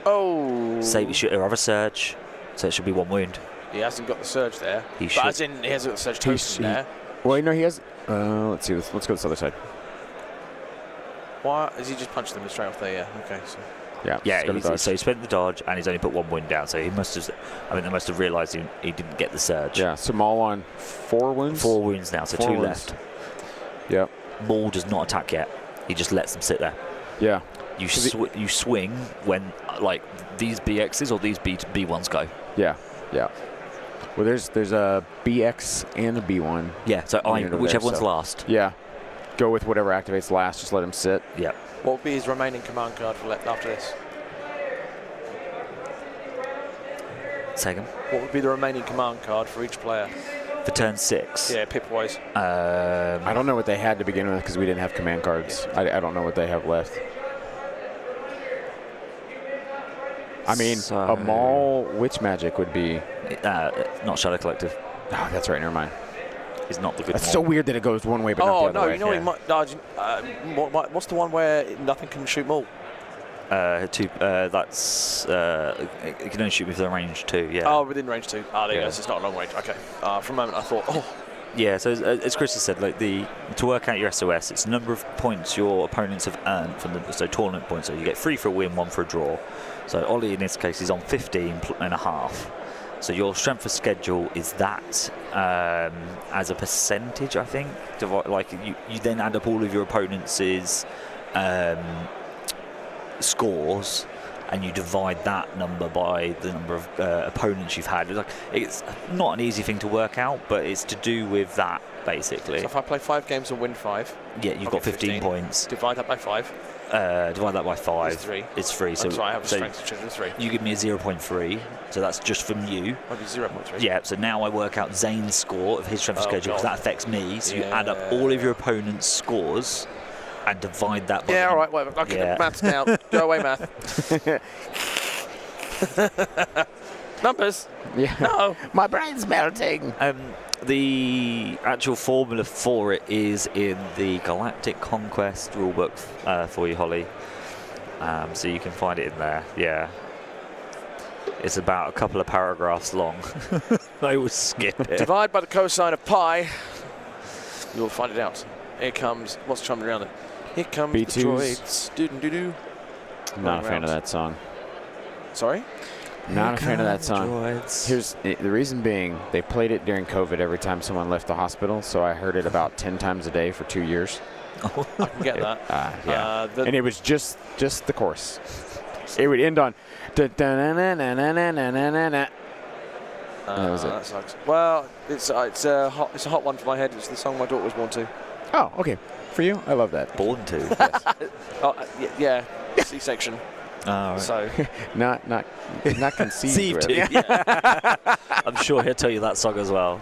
Oh. Save it, shoot or have a surge. So it should be 1 wound. He hasn't got the surge there. He but should. as in, he hasn't got the surge token there. Well, he has. Let's see. Let's go to this other side. Why is he just punched them straight off there? Yeah. Okay. So. Yeah. Yeah. So he spent the dodge, and he's only put one wound down. So he must have. I mean, they must have realised he didn't get the surge. Yeah. So Maul on 4 wounds. 4 wounds now. So 2 left. Yep. Maul does not attack yet. He just lets them sit there. Yeah. You swing when like these BXs or these B1s go. Yeah. Yeah. Well, there's a BX and a B1. Yeah. So whichever one's last. Yeah. Go with whatever activates last. Just let him sit. Yeah. What would be his remaining command card for after this? Second. What would be the remaining command card for each player? For turn 6. Yeah, pip-wise. I don't know what they had to begin with because we didn't have command cards. I don't know what they have left. I mean, a Maul Witch Magic would be... not Shadow Collective. Oh, that's right. Never mind. It's not the good That's Maul. so weird that it goes one way but not the other way. You know what's the one where nothing can shoot Maul? That's it can only shoot within range 2. Yeah. Oh, within range 2. Ah, there you go. So it's not long range. Okay. For a moment I thought, Yeah. So as Chris has said, like to work out your SOS, it's the number of points your opponents have earned from the tournament points. So you get 3 for a win, 1 for a draw. So Ollie in this case is on 15.5. So your strength of schedule is that as a percentage, I think. Like you then add up all of your opponents' scores, and you divide that number by the number of opponents you've had. It's not an easy thing to work out, but it's to do with that basically. So if I play 5 games and win 5, yeah, you've got 15 points. Divide that by 5. Divide that by 5. It's 3. So I have a strength of 3. You give me a 0.3, so that's just from you. Maybe 0.3. Yeah, so now I work out Zane's score of his strength of schedule, because that affects me. So you add up all of your opponent's scores and divide that by... Yeah, all right, whatever. Okay, maths now. Go away, math. Numbers. Yeah. No. My brain's melting. The actual formula for it is in the Galactic Conquest rulebook for you, Holly. So you can find it in there. Yeah. It's about a couple of paragraphs long. I will skip it. Divide by the cosine of pi. You'll find it out. Here comes... What's chumming around it? Here comes B2s. the droids. Doo-doo-doo-doo. Not a fan of that song. Sorry? Not a fan of that song. Droids. Here's the reason being, they played it during COVID every time someone left the hospital, so I heard it about 10 times a day for 2 years. I can get that. Yeah. And it was just the chorus. It would end on. That was it. That sucks. Well, it's a hot one for my head. It's the song my daughter was born to. Oh, okay. For you, I love that. Born to. Yeah. C-section. Right. So not conceived with. Yeah. I'm sure he'll tell you that song as well.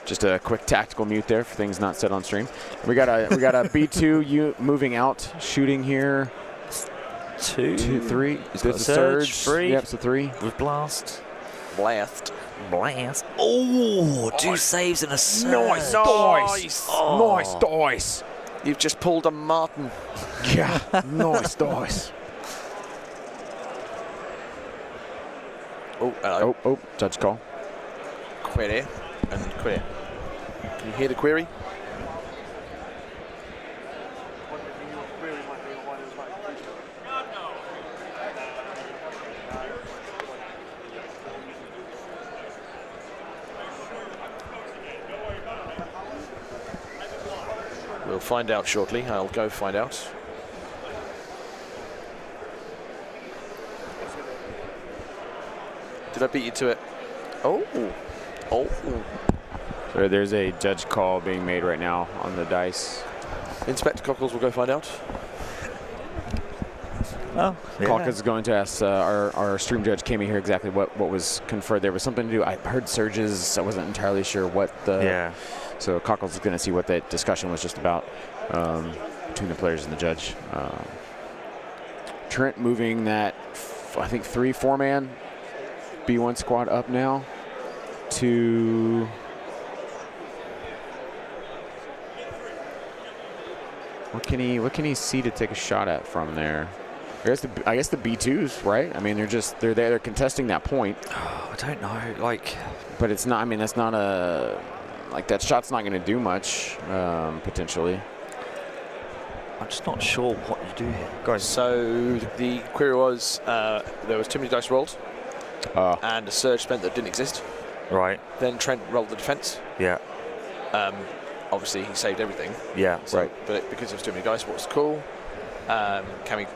Just a quick tactical mute there for things not said on stream. We got a B2 moving out, shooting here. 2, 3. He's There's got a surge. surge. 3. Yep, so 3. With blast. blast. Oh, 2 saves and a surge. Nice dice. Oh. Nice dice. You've just pulled a Martin. Yeah, nice dice. Oh, hello. Oh, judge call. Query and query. Can you hear the query? We'll find out shortly. I'll go find out. Did I beat you to it? Oh. Oh. So there's a judge call being made right now on the dice. Inspector Cockles will go find out. Oh, yeah. Kalka's is going to ask our stream judge Kami here exactly what was conferred. There was something to do. I heard surges. I wasn't entirely sure what the. Yeah. So Cockles is going to see what that discussion was just about between the players and the judge. Trent moving that, I think 3-4 man B1 squad up now to. What can he see to take a shot at from there? I guess the B2s, right? I mean, they're there, they're contesting that point. Oh, I don't know, like. But it's not. I mean, that's not a like that shot's not going to do much potentially. I'm just not sure what you do here, guys. So the query was there was too many dice rolled, and a surge spent that didn't exist. Right. Then Trent rolled the defense. Yeah. Obviously, he saved everything. Yeah. So, right. But because there was too many dice, what was cool? Cammy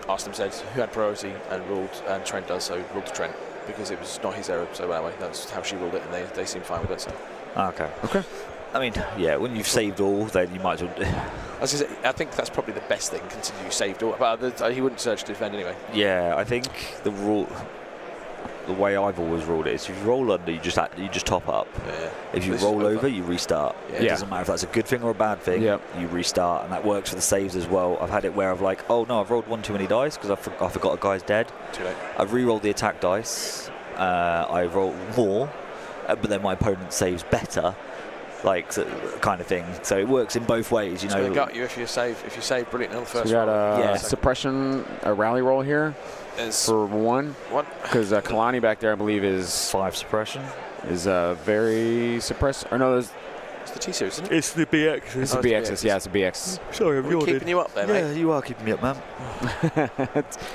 asked him, said who had priority, and ruled, and Trent does so. Ruled to Trent because it was not his error. So anyway, that's how she ruled it, and they seemed fine with it. So. Okay. Okay. I mean, yeah, when you've saved all, then you might as well. I think that's probably the best thing, considering you saved all. But he wouldn't surge to defend anyway. Yeah, I think the way I've always ruled it is if you roll under, you just top up. Yeah. If you roll over, you restart. Yeah. It doesn't matter if that's a good thing or a bad thing. Yep. You restart, and that works for the saves as well. I've had it where I've like, oh no, I've rolled one too many dice because I forgot a guy's dead. Too late. I've re-rolled the attack dice. I roll more, but then my opponent saves better. Like kind of thing, so it works in both ways, you know. So they got you if you save brilliant on the first. So we got roll. a suppression, a rally roll here for one. What? Because Kalani back there, I believe, is 5 suppression. Is very suppressed. Or no, it's the T series, isn't it? It's the BX. It's the BX. Yeah, it's the BX. Sorry, I'm We're keeping you up there, yeah, mate. you are keeping me up, man.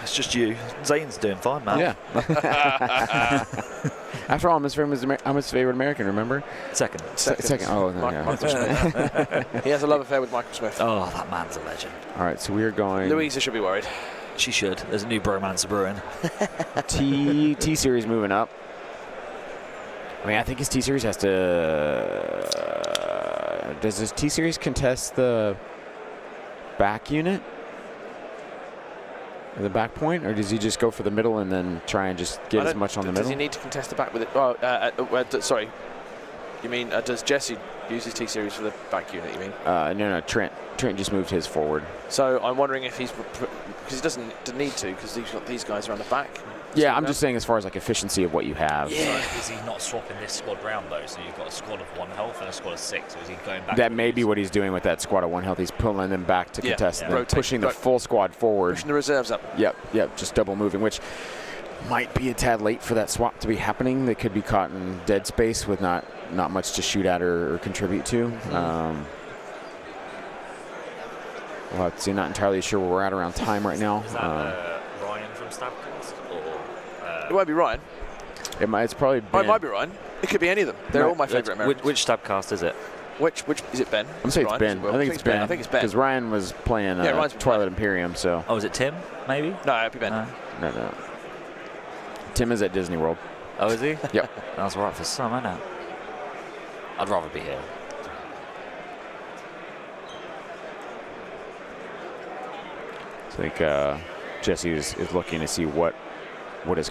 It's just you. Zane's doing fine, man. Yeah. After all, I'm his favorite American. Remember? Second. Oh, no, yeah. Michael Smith. He has a love affair with Michael Smith. Oh, that man's a legend. All right, so we are going. Louisa should be worried. She should. There's a new bromance brewing. T series moving up. I mean, I think his T series has to. Does his T series contest the back unit? Or the back point, or does he just go for the middle and then try and just get as much on the middle? Does he need to contest the back with it? Oh, sorry. You mean does Jesse use his T series for the back unit? You mean? No. Trent just moved his forward. So I'm wondering if because he doesn't need to because he's got these guys around the back. Yeah, I'm just saying as far as like efficiency of what you have. Yeah. So is he not swapping this squad round though? So you've got a squad of 1 health and a squad of 6. Or is he going back? That may be what he's doing with that squad of 1 health. He's pulling them back to contest and then pushing the full squad forward. Pushing the reserves up. Yep. Just double moving, which might be a tad late for that swap to be happening. They could be caught in dead space with not much to shoot at or contribute to. We'll have to see. Not entirely sure where we're at around time right now. Is that Ryan from Stabcast? It might be Ryan. It's probably Ben. Oh, it might be Ryan. It could be any of them. They're all my favourite Americans. Which Stabcast is it? Which is it? Ben? I'm saying it's Ben. I think it's Ben. I think it's Ben. Because Ryan was playing Twilight Imperium, so. Oh, is it Tim? Maybe. No, it'd be Ben. No. Tim is at Disney World. Oh, is he? Yep. That's right for some, isn't it? I'd rather be here. So I think Jesse is looking to see what is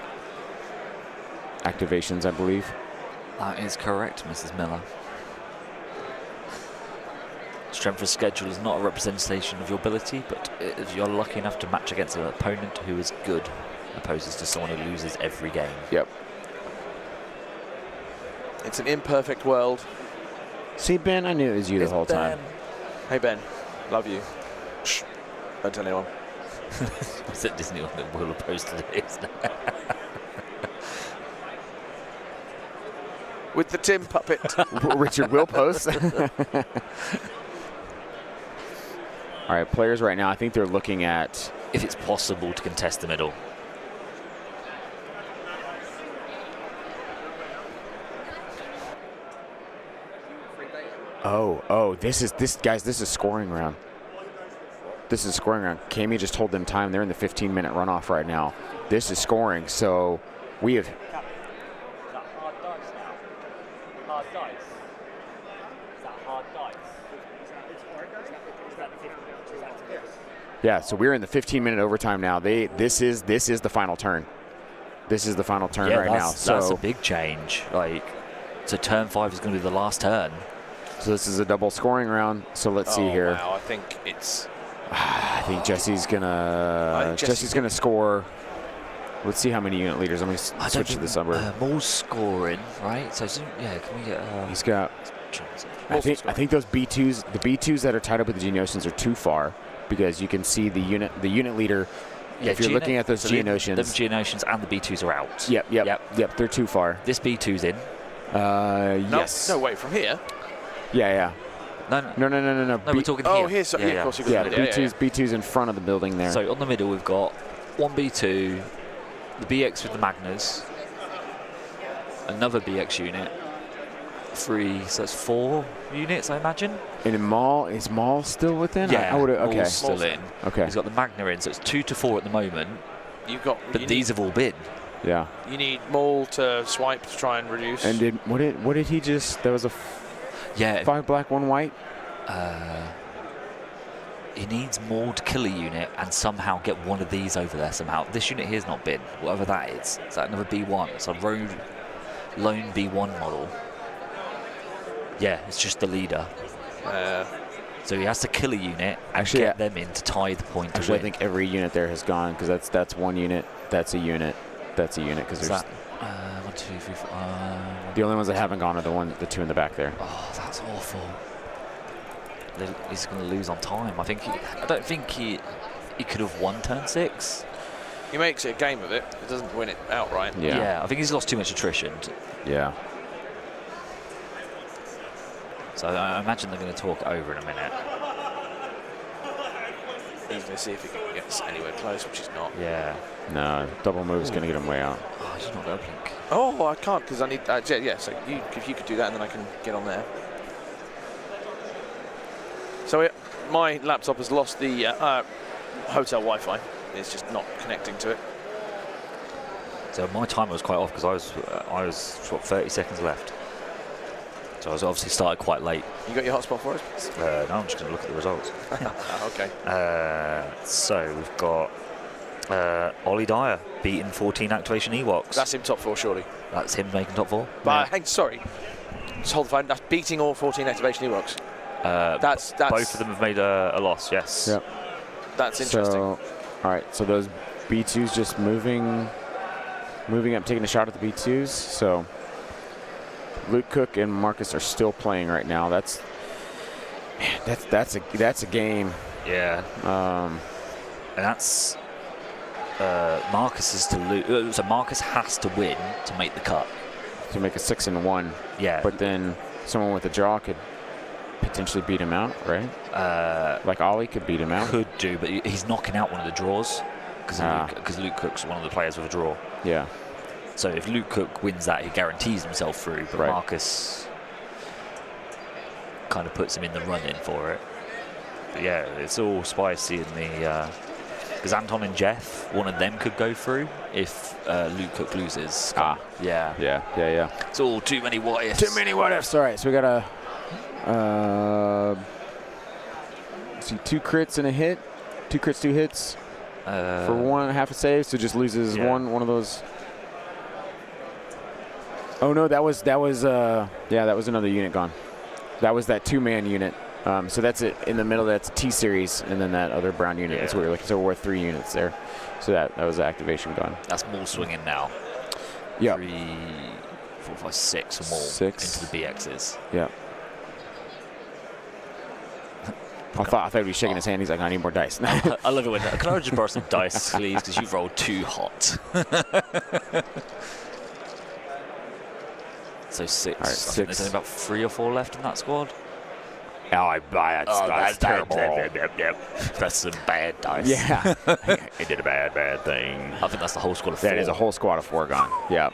activations, I believe. That is correct, Mrs. Miller. Strength of schedule is not a representation of your ability, but if you're lucky enough to match against an opponent who is good, opposed to someone who loses every game. Yep. It's an imperfect world. See, Ben, I knew it was you the whole time. Hey, Ben. Love you. Shh. Don't tell anyone. Is it Disney that will opposed to this? With the Tim puppet. Richard will post. All right, players right now, I think they're looking at... If it's possible to contest the middle. This is scoring round. This is scoring round. Kami just told them time. They're in the 15-minute runoff right now. This is scoring, so we have... Is that hard dice now? Hard dice? Is that hard dice? Is that the 50? Is that the 50? Yeah, so we're in the 15-minute overtime now. This is the final turn. This is the final turn right now. So that's a big change. Like, so turn 5 is going to be the last turn. So this is a double scoring round. So let's see here. Wow, I think it's. I think Jesse's gonna score. Let's see how many unit leaders. Let me switch to this number. More scoring, right? So yeah, can we get? He's got. I think those B2s, the B2s that are tied up with the Geonosians are too far because you can see the unit leader. Yeah, if you're looking at those Geonosians, the Geonosians and the B2s are out. Yep. They're too far. This B2's in. Yes. No, wait, from here. Yeah. No. No, we're talking here. Oh, here's of course. B2's in front of the building there. So on the middle we've got one B2, the BX with the Magners, another BX unit, 3, so that's 4 units, I imagine. And is Maul still within? Yeah, okay. Maul's still in. Okay. He's got the Magna in, so it's 2 to 4 at the moment. But these have all been. Yeah. You need Maul to swipe to try and reduce. And what did he just? There was a 5 black, 1 white. He needs Maul to kill a unit and somehow get one of these over there somehow. This unit here's not been, whatever that is. Is that another B1? It's a lone B1 model. Yeah, it's just the leader. So he has to kill a unit and get them in to tie the point. Actually, I think every unit there has gone because that's 1 unit. That's a unit. That's a unit because there's 1, 2, 3, 4. The only ones that haven't gone are the 2 in the back there. Oh, that's awful. He's going to lose on time. I don't think he could have won turn 6. He makes it a game of it. He doesn't win it outright. Yeah, I think he's lost too much attrition. Yeah. So I imagine they're going to talk over in a minute. He's going to see if he can get anywhere close, which is not. Yeah. No, double move is going to get him way out. Oh, he's not going to blink. Oh, I can't because I need. So if you could do that, and then I can get on there. So my laptop has lost the hotel Wi-Fi. It's just not connecting to it. So my timer was quite off because I was 30 seconds left. So I was obviously started quite late. You got your hotspot for us? No, I'm just going to look at the results. Okay. So we've got Ollie Dyer beating 14 activation Ewoks. That's him top 4, surely. That's him making top 4. But sorry, just hold the phone. That's beating all 14 activation Ewoks. That's both of them have made a loss. Yes. Yep. That's interesting. So, all right. So those B2s just moving up, taking a shot at the B2s. So Luke Cook and Marcus are still playing right now. That's a game. Yeah. And that's Marcus is to lose. So Marcus has to win to make the cut. To make a 6-1. Yeah. But then someone with a draw could potentially beat him out, right? Like Ollie could beat him out. Could do, but he's knocking out one of the draws because Luke Cook's one of the players with a draw. Yeah. So if Luke Cook wins that, he guarantees himself through. But Marcus kind of puts him in the running for it. But yeah, it's all spicy in the. Because Anton and Jeff, one of them could go through if Luke Cook loses. Yeah. Yeah. It's all too many what ifs. Too many what ifs. All right, so we got see 2 crits and a hit. 2 crits, 2 hits for 1.5 a save. So just loses one of those. Oh no, that was another unit gone. That was that 2-man unit. So that's it in the middle. That's T series, and then that other brown unit. That's what we're looking. So we're 3 units there. So that was the activation gone. That's Maul swinging now. Yeah. 3, 4, 5, 6 or more 6 into the BXs. Yeah. I thought he'd be shaking his hand. He's like, I need more dice. I love it when. Can I just borrow some dice, please? Because you've rolled too hot. So 6. All right, 6. I think there's only about 3 or 4 left in that squad. That's terrible. That's some bad dice. Yeah. It did a bad thing. I think that's the whole squad of 4. That is a whole squad of 4 gone. Yeah.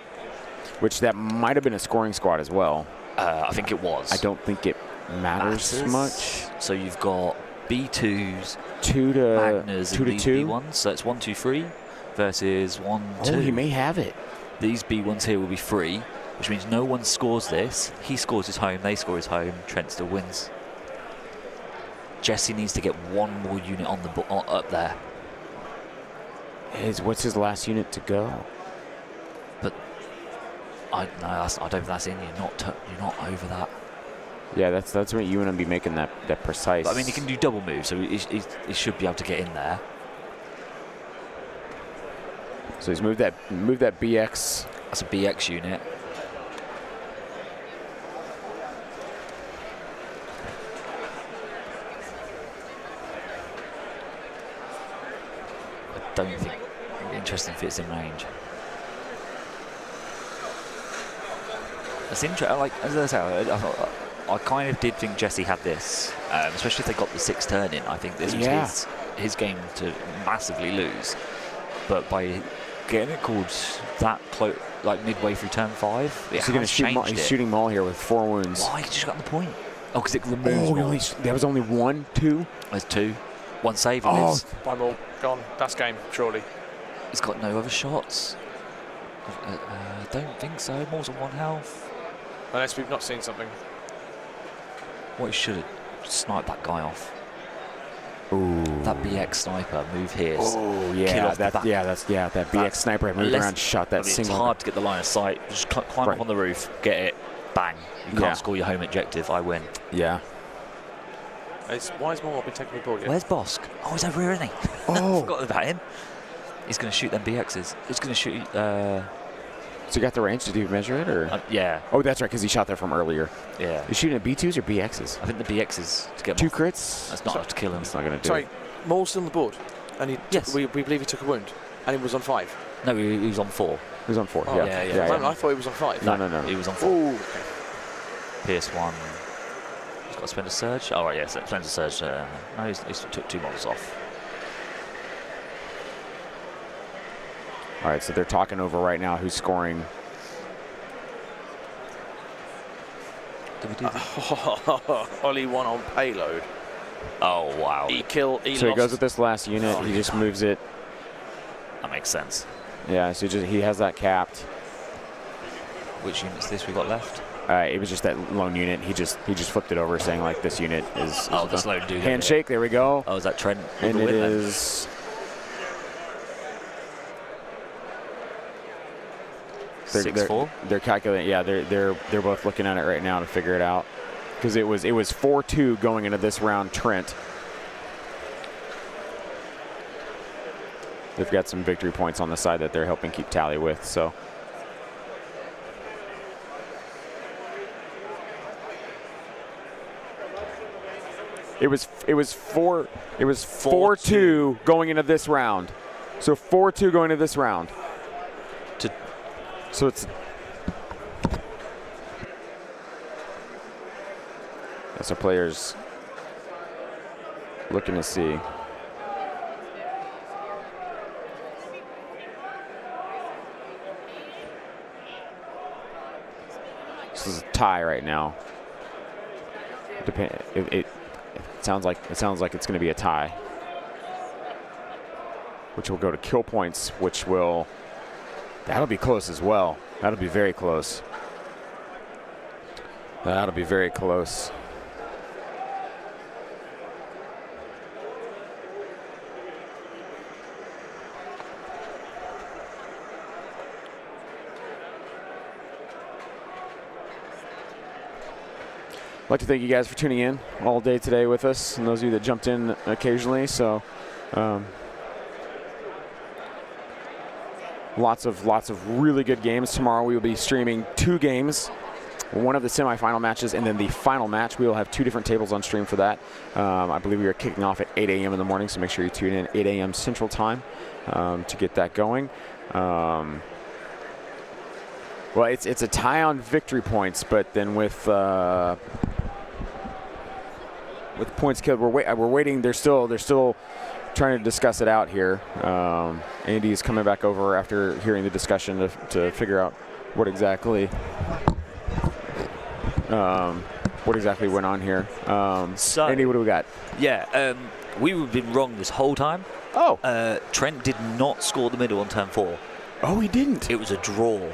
Which that might have been a scoring squad as well. I think it was. I don't think it matters much. So you've got B2s, 2 to Magners, 2 and to 2. B1s. So it's 1, 2, 3 versus 1, 2. Oh, he may have it. These B1s here will be free, which means no one scores this. He scores his home, they score his home. Trent still wins. Jesse needs to get one more unit on the up there. What's his last unit to go? But I don't think that's in. You're not over that. Yeah, that's what you want to be making that precise. But, I mean, he can do double move, so he should be able to get in there. So he's moved that BX. That's a BX unit. I don't think. Interesting if it's in range. It's interesting. Like as I say, I kind of did think Jesse had this, especially if they got the 6th turn in. I think this was his game to massively lose. But by getting it called that close, like midway through turn 5, he's going to shoot. He's shooting Maul here with 4 wounds. Why? He just got the point. Oh, because it removes. There was only 1, 2. There's 2. 1 save. By Maul. Gone. That's game, surely. He's got no other shots. Don't think so. Maul's on 1 health. Unless we've not seen something. What he should have sniped that guy off. Ooh. That BX sniper move here. Oh yeah, that BX sniper moved around, shot that single. It's hard to get the line of sight. Just climb up on the roof, get it, bang. You can't score your home objective. I win. Yeah. Why is Maul been taking the board yet? Where's Bosk? Oh, he's over here, isn't he? Oh. I forgot about him. He's going to shoot them BXs. He's going to shoot. So you got the range? Did you measure it, or? Yeah. Oh, that's right, because he shot that from earlier. Yeah. He's shooting at B2s or BXs? I think the BXs to get 2 crits. That's not enough to kill him. It's not going to do Sorry, it. Maul's still on the board, and we believe he took a wound, and he was on 5. No, he was on 4. He was on 4. Oh, yeah. I thought he was on 5. No. He was on 4. Oh, okay. Pierce 1. He's got to spend a surge. Oh, right, yes, spend a surge. No, he took 2 models off. All right, so they're talking over right now who's scoring. Did we do Ollie won on payload. Oh, wow. So he goes with this last unit. He just moves it. That makes sense. Yeah, so he has that capped. Which unit's this we got left? It was just that lone unit. He just flipped it over, saying like this unit is. This lone dude. Handshake. There we go. Oh, is that Trent? And it is. 6-4. They're calculating. Yeah, they're both looking at it right now to figure it out, because it was 4-2 going into this round. Trent. They've got some victory points on the side that they're helping keep tally with. So. It was 4-2 going into this round. So 4-2 going into this round. So it's that's our players looking to see. This is a tie right now. It sounds like it's going to be a tie, which will go to kill points, which will. That'll be close as well. That'll be very close. That'll be very close. I'd like to thank you guys for tuning in all day today with us, and those of you that jumped in occasionally. So. Lots of really good games. Tomorrow we will be streaming 2 games, one of the semifinal matches and then the final match. We will have 2 different tables on stream for that. I believe we are kicking off at 8 a.m. in the morning, so make sure you tune in 8 a.m. Central Time to get that going. Well, it's a tie on victory points, but then with points killed, we're waiting. They're still trying to discuss it out here. Andy is coming back over after hearing the discussion to figure out what exactly went on here. So, Andy, what do we got? Yeah, we've been wrong this whole time. Oh. Trent did not score the middle on turn 4. Oh, he didn't. It was a draw.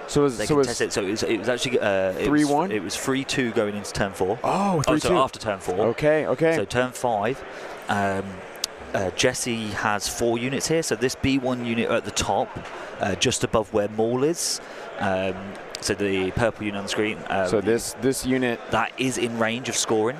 So they contest it. So it was actually 3-1. It was 3-2 going into turn 4. Oh, 3-2. So after turn 4. Okay. So turn 5. Jesse has 4 units here. So this B1 unit at the top, just above where Maul is. So the purple unit on the screen. So this unit that is in range of scoring,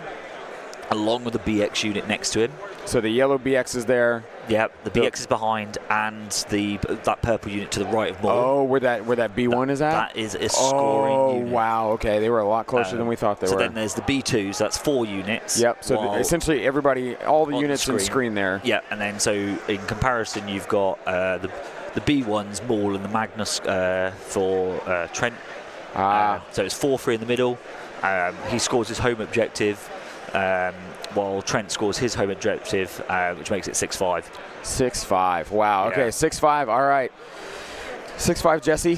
along with the BX unit next to him. So the yellow BX is there. Yep, the BX is behind, and that purple unit to the right of Maul. Oh, where that B1 is at? That is a scoring unit. Oh, wow. Okay, they were a lot closer than we thought they were. So then there's the B2s. So that's 4 units. Yep. So essentially everybody, all the units in screen there. Yeah, and then so in comparison, you've got the B1s, Maul, and the Magnus for Trent. So it's 4-3 in the middle. He scores his home objective, while Trent scores his home objective, which makes it 6-5. 6-5. Wow. Okay, 6-5. All right. 6-5, Jesse.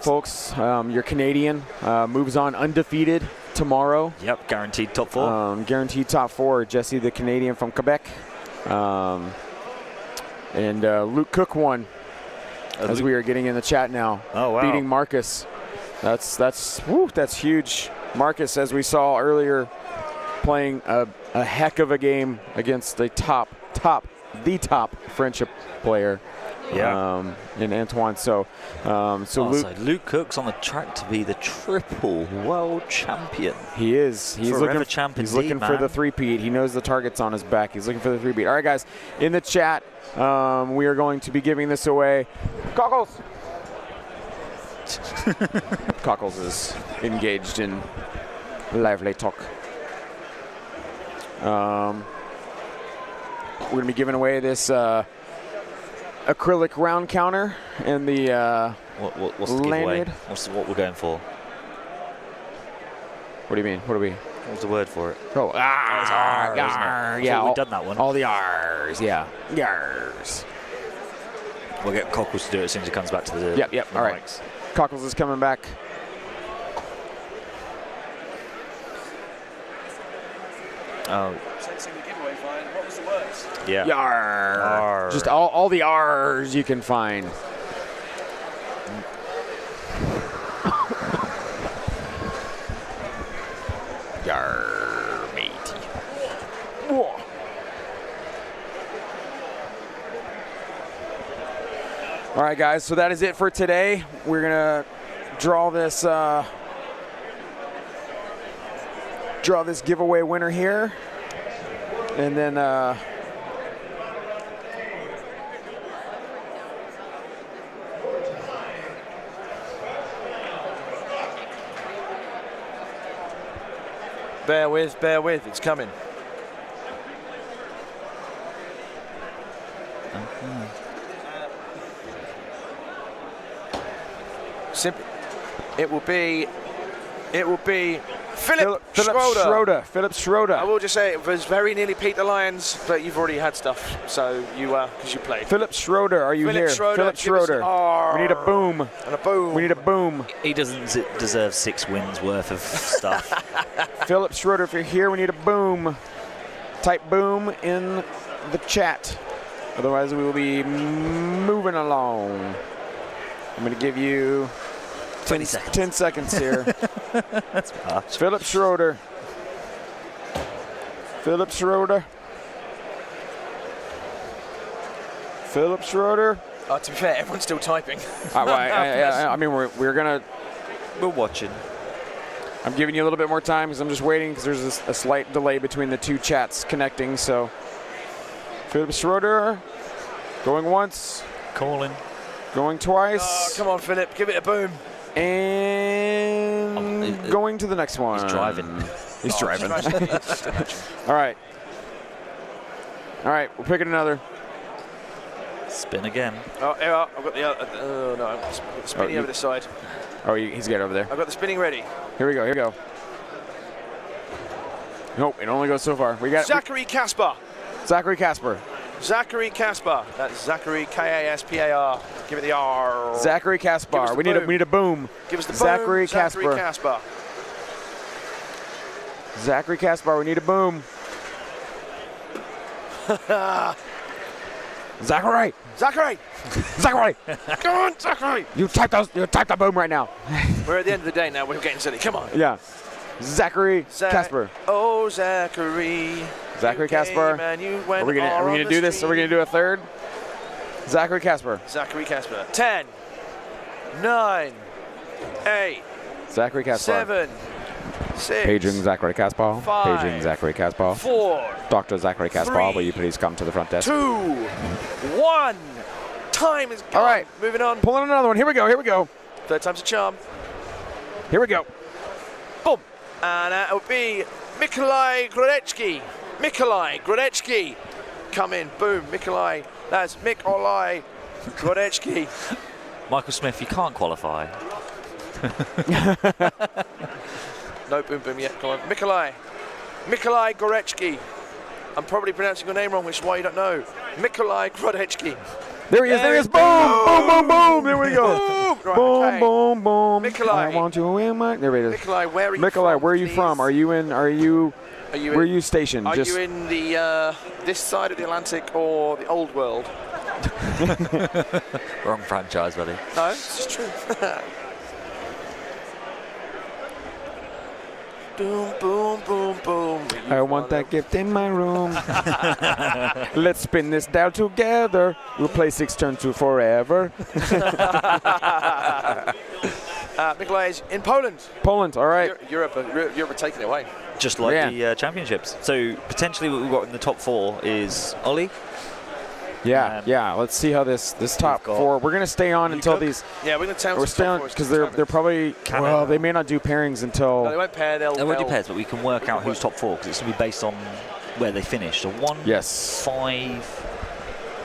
Folks, your Canadian moves on undefeated tomorrow. Yep, guaranteed top 4. Guaranteed top 4. Jesse, the Canadian from Quebec. And Luke Cook won, as we are getting in the chat now. Oh, wow. Beating Marcus. That's huge. Marcus, as we saw earlier, playing a heck of a game against the top friendship player. Yeah. In Antoine. So Luke Cook's on the track to be the triple world champion. He is. He's Forever looking. champ He's indeed, looking for the 3-peat. He knows the target's on his back. He's looking for the 3-peat. All right, guys. In the chat, we are going to be giving this away. Cockles. Cockles is engaged in lively talk. We're going to be giving away this acrylic round counter and the what's the giveaway? What we're going for? What do you mean? What's the word for it? Oh, yeah, we've done that one. All the R's, yeah. R's. We'll get Cockles to do it as soon as he comes back to the Yep, all right. mics. Cockles is coming back. Oh. Sensing the giveaway fine. What was the words? Yeah. Yar. Arr. Just all the R's you can find. Yar, matey. Whoa. All right, guys, so that is it for today. We're going to draw this giveaway winner here. And then bear with, it's coming. Simple. It will be Philip Schroeder. Philip Schroeder. I will just say it was very nearly Peter Lyons, but you've already had stuff, so you because you played. Philip Schroeder, are you here? Philip Schroeder. We need a boom. And a boom. We need a boom. He doesn't deserve 6 wins worth of stuff. Philip Schroeder, if you're here, we need a boom. Type boom in the chat. Otherwise, we will be moving along. I'm going to give you 20 seconds. 10 seconds here. That's harsh. Philip Schroeder. Philip Schroeder. Philip Schroeder. To be fair, everyone's still typing. I mean, we're going to... We're watching. I'm giving you a little bit more time because I'm just waiting because there's a slight delay between the two chats connecting. So, Philip Schroeder going once. Calling. Going twice. Oh, come on, Philip. Give it a boom. And going to the next one. He's driving. He's driving. All right. All right, we're picking another. Spin again. Oh, here I've got the other. Oh, no. I've got the spinning over this side. Oh, he's got it over there. I've got the spinning ready. Here we go. Nope, it only goes so far. We got Zachary Casper. Zachary Casper. Zachary Caspar. That's Zachary Kaspar. Give it the R. Zachary Caspar. We need a boom. Give us the boom. Zachary Caspar. Zachary Caspar. We need a boom. Zachary! Zachary! Zachary! Come on, Zachary! You type the boom right now. We're at the end of the day now. We're getting silly. Come on. Yeah. Zachary Casper. Oh, Zachary. Zachary You came Casper. and you Are went we all gonna on do the this? Are we gonna do a third? Zachary Casper. Zachary Casper. 10, 9, 8, Zachary Casper. 7, 6. Paging Zachary Casper. 5, Paging Zachary Casper. 4, Dr. Zachary Casper, 3, will you please come to the front desk? 2, 1. Time is gone. All right. Moving on. Pulling another one. Here we go. Third time's a charm. Here we go. Boom. And that will be Mikolaj Grodecki. Come in. Boom. Mikolaj. That's Mikolaj Grodecki. Michael Smith, you can't qualify. No boom boom yet. Come on. Mikolaj Grodecki. I'm probably pronouncing your name wrong, which is why you don't know. Mikolaj Grodecki. There he is. Boom. There we go. Boom. Right, Boom, okay. boom, boom. Mikolaj. I want you in my. There it is. Mikolaj, where are you Mikolaj, from? where are you please? from? Where are you stationed? Are you in the this side of the Atlantic or the old world? Wrong franchise, buddy. No, this is true. Boom, boom, boom, boom. I want that gift in my room. Let's spin this dial together. We'll play 6 turns to forever. Mikolaj is in Poland. Poland, all right. Europe are taking it away. Just like Yeah. the championships. So potentially what we've got in the top 4 is Ollie. Yeah. Let's see how this top 4. We're gonna stay on until Cook. these. Yeah, we're going to tell We're staying on because they're probably. Well, they may not do pairings until. No, they won't pair. They'll It won't depend, but we can work out who's top 4 because it's going to be based on where they finish. So 1, Yes. 5,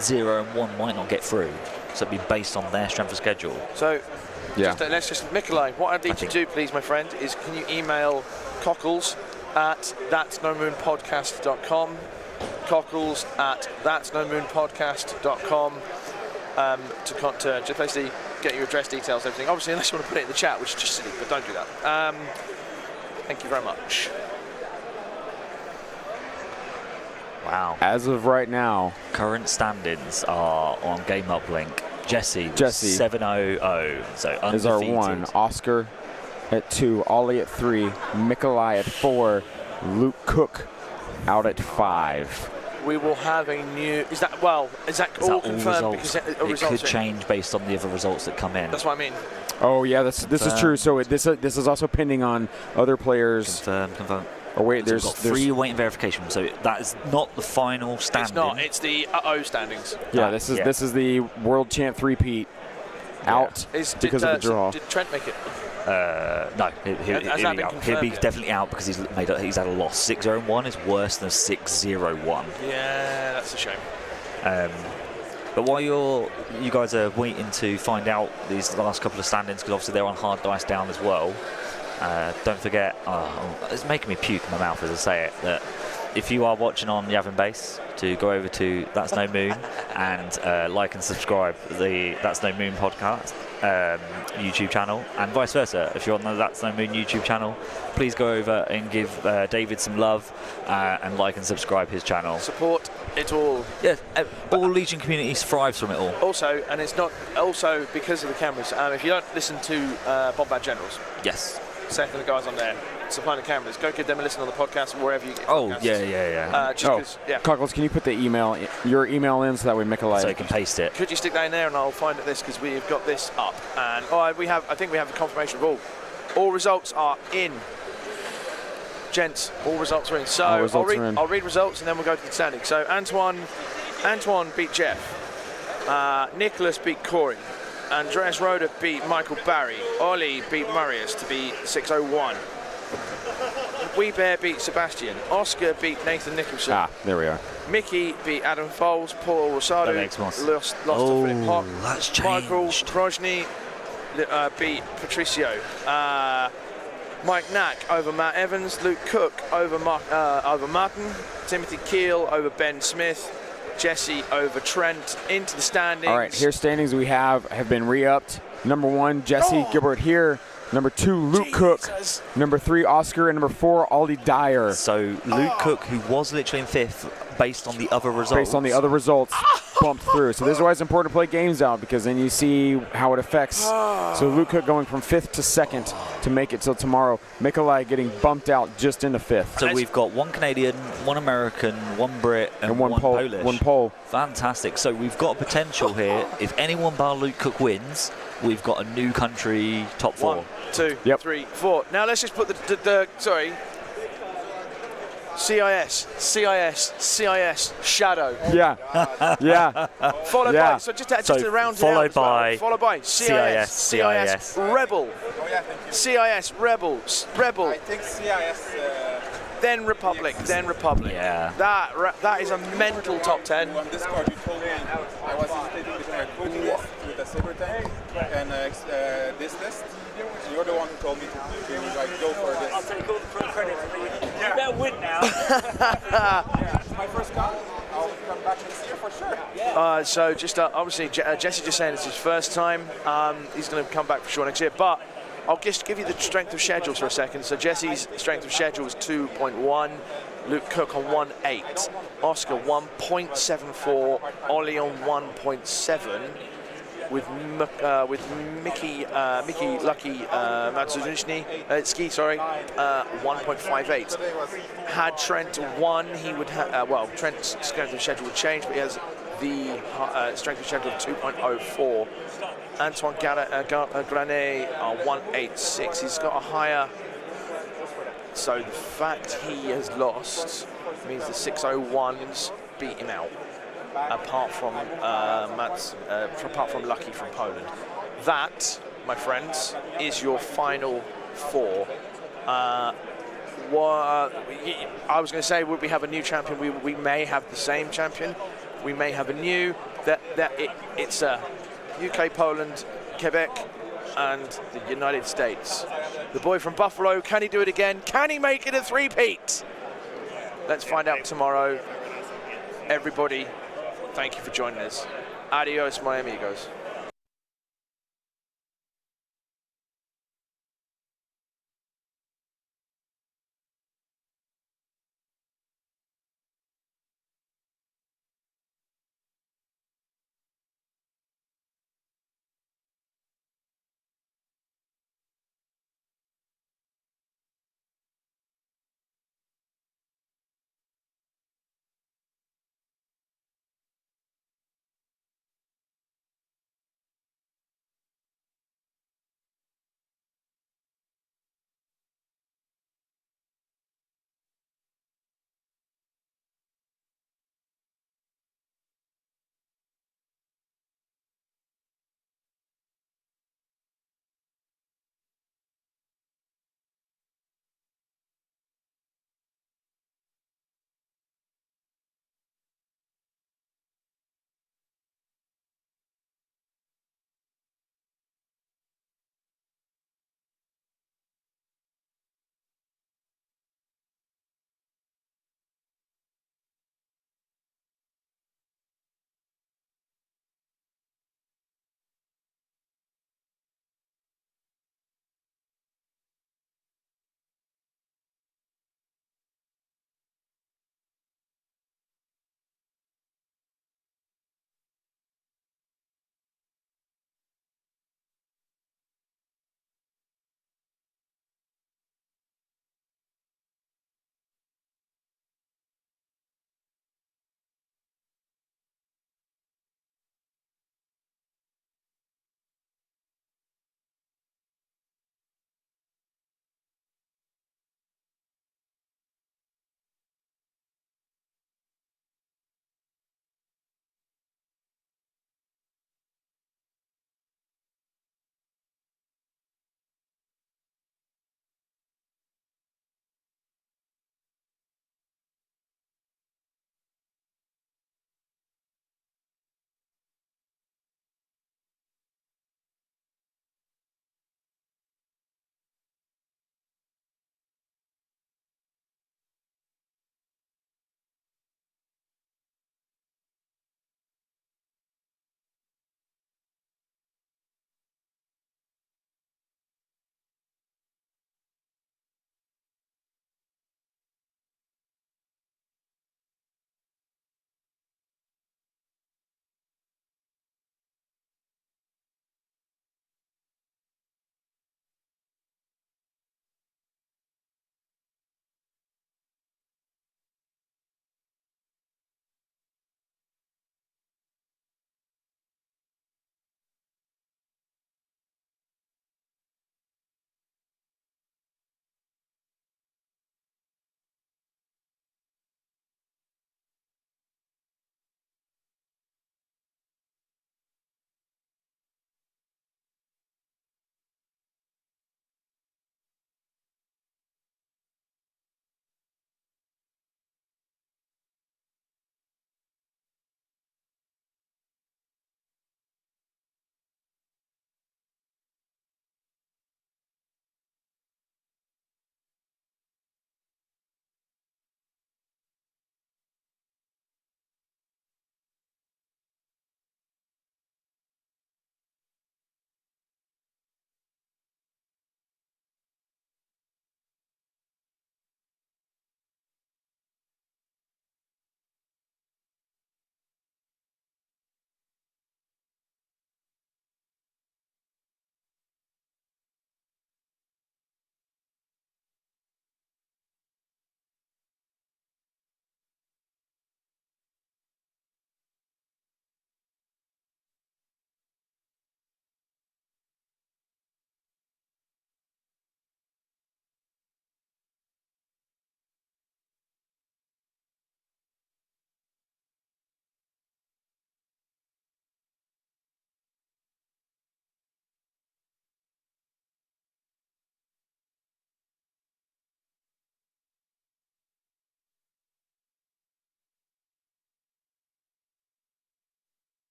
0, and 1 might not get through. So it'll be based on their strength of schedule. So Yeah. let's just Mikolaj. What I need you to do, please, my friend, is can you email Cockles at that'snomoonpodcast.com. Cockles at that'snomoonpodcast.com to just basically get your address details and everything. Obviously, unless you want to put it in the chat, which is just silly, but don't do that. Thank you very much. Wow. As of right now, Current standings are on Game Uplink. Jesse 700. So undefeated. is our 1. Oscar at 2. Ollie at 3. Mikolaj at 4. Luke Cook out at 5. We will have a new. Is that all confirmed? Results? Because It results could change based on the other results that come in. That's what I mean. Oh yeah, this is true. So this is also pending on other players. Confirm. Oh wait, So we've there's got 3 waiting verification. So that is not the final standing. It's not. It's the standings. Yeah, this is the world champ 3-peat out because of the draw. Did Trent make it? No, he'll be definitely out because he's had a loss. 6-0-1 is worse than 6-0-1. Yeah, that's a shame. But while you guys are waiting to find out these last couple of standings, because obviously they're on hard dice down as well, don't forget, it's making me puke in my mouth as I say it, that if you are watching on Yavin Base, to go over to That's No Moon and like and subscribe the That's No Moon podcast YouTube channel, and vice versa. If you're on the That's No Moon YouTube channel, please go over and give David some love and like and subscribe his channel. Support it all. Yeah, all Legion communities thrives from it all. Also, and it's not also because of the cameras. If you don't listen to Bombad Generals, Yes. Seth and the guys on there supplying the cameras, go give them a listen on the podcast or wherever you get Oh, podcasts. yeah. Cockles, can you put your email in so that way Mikolaj So you can paste it. Could you stick that in there and I'll find this because we've got this up and I think we have the confirmation of all results are in. Gents, all results are in. So I'll read results and then we'll go to the standing. So Antoine beat Jeff. Nicholas beat Corey. Andreas Roda beat Michael Barry. Ollie beat Marius to be 601. Wee Bear beat Sebastian. Oscar beat Nathan Nicholson. There we are. Mickey beat Adam Foles. Paul Rosado lost to Philip Hock. That's changed. Michael Progny beat Patricio. Mike Knack over Matt Evans. Luke Cook over Martin. Timothy Keel over Ben Smith. Jesse over Trent. Into the standings. All right, here standings we have been re-upped. Number 1, Jesse Gilbert here. Number 2, Luke Cook. Number 3, Oscar. And number 4, Aldi Dyer. So Luke Cook, who was literally in 5th, based on the other results. bumped through. So this is why it's important to play games out, because then you see how it affects. So Luke Cook going from 5th to 2nd to make it till tomorrow. Mikolai getting bumped out just into 5th. So we've got 1 Canadian, 1 American, 1 Brit, and 1 Polish. 1 Pole. Fantastic. So we've got a potential here. If anyone bar Luke Cook wins, we've got a new country top 4. 1, 2, 3, 4. Now let's just put the sorry. CIS, Shadow. Yeah, yeah. Followed by, so just to round it out followed as well. by Followed by CIS, Rebel. CIS, Rebel. I think CIS. Then Republic. Yeah. That is a mental top 10. On Discord, you told me I was hesitating between a coaching list with a silver tank and this list. You're the one who told me to like, go for this. I'll take all the credit for me. You better win now. It's my first car. I'll come back next year for sure. So just obviously Jesse just saying it's his first time. He's going to come back for sure next year. But I'll just give you the strength of schedules for a second. So Jesse's strength of schedule is 2.1. Luke Cook on 1.8. Oscar 1.74. Ollie on 1.7. With Mickey Lucky Matsuzushi Ski, 1.58. Had Trent won, he would have Trent's strength of schedule would change, but he has the strength of schedule of 2.04. Antoine Granet 1.86. He's got a higher. So the fact he has lost means the 601s beat him out. Apart from Lucky from Poland. That, my friends, is your final 4. I was going to say, would we have a new champion? We may have the same champion. We may have a new. It's UK, Poland, Quebec, and the United States. The boy from Buffalo, can he do it again? Can he make it a three-peat? Let's find out tomorrow. Everybody, thank you for joining us. Adios, my amigos.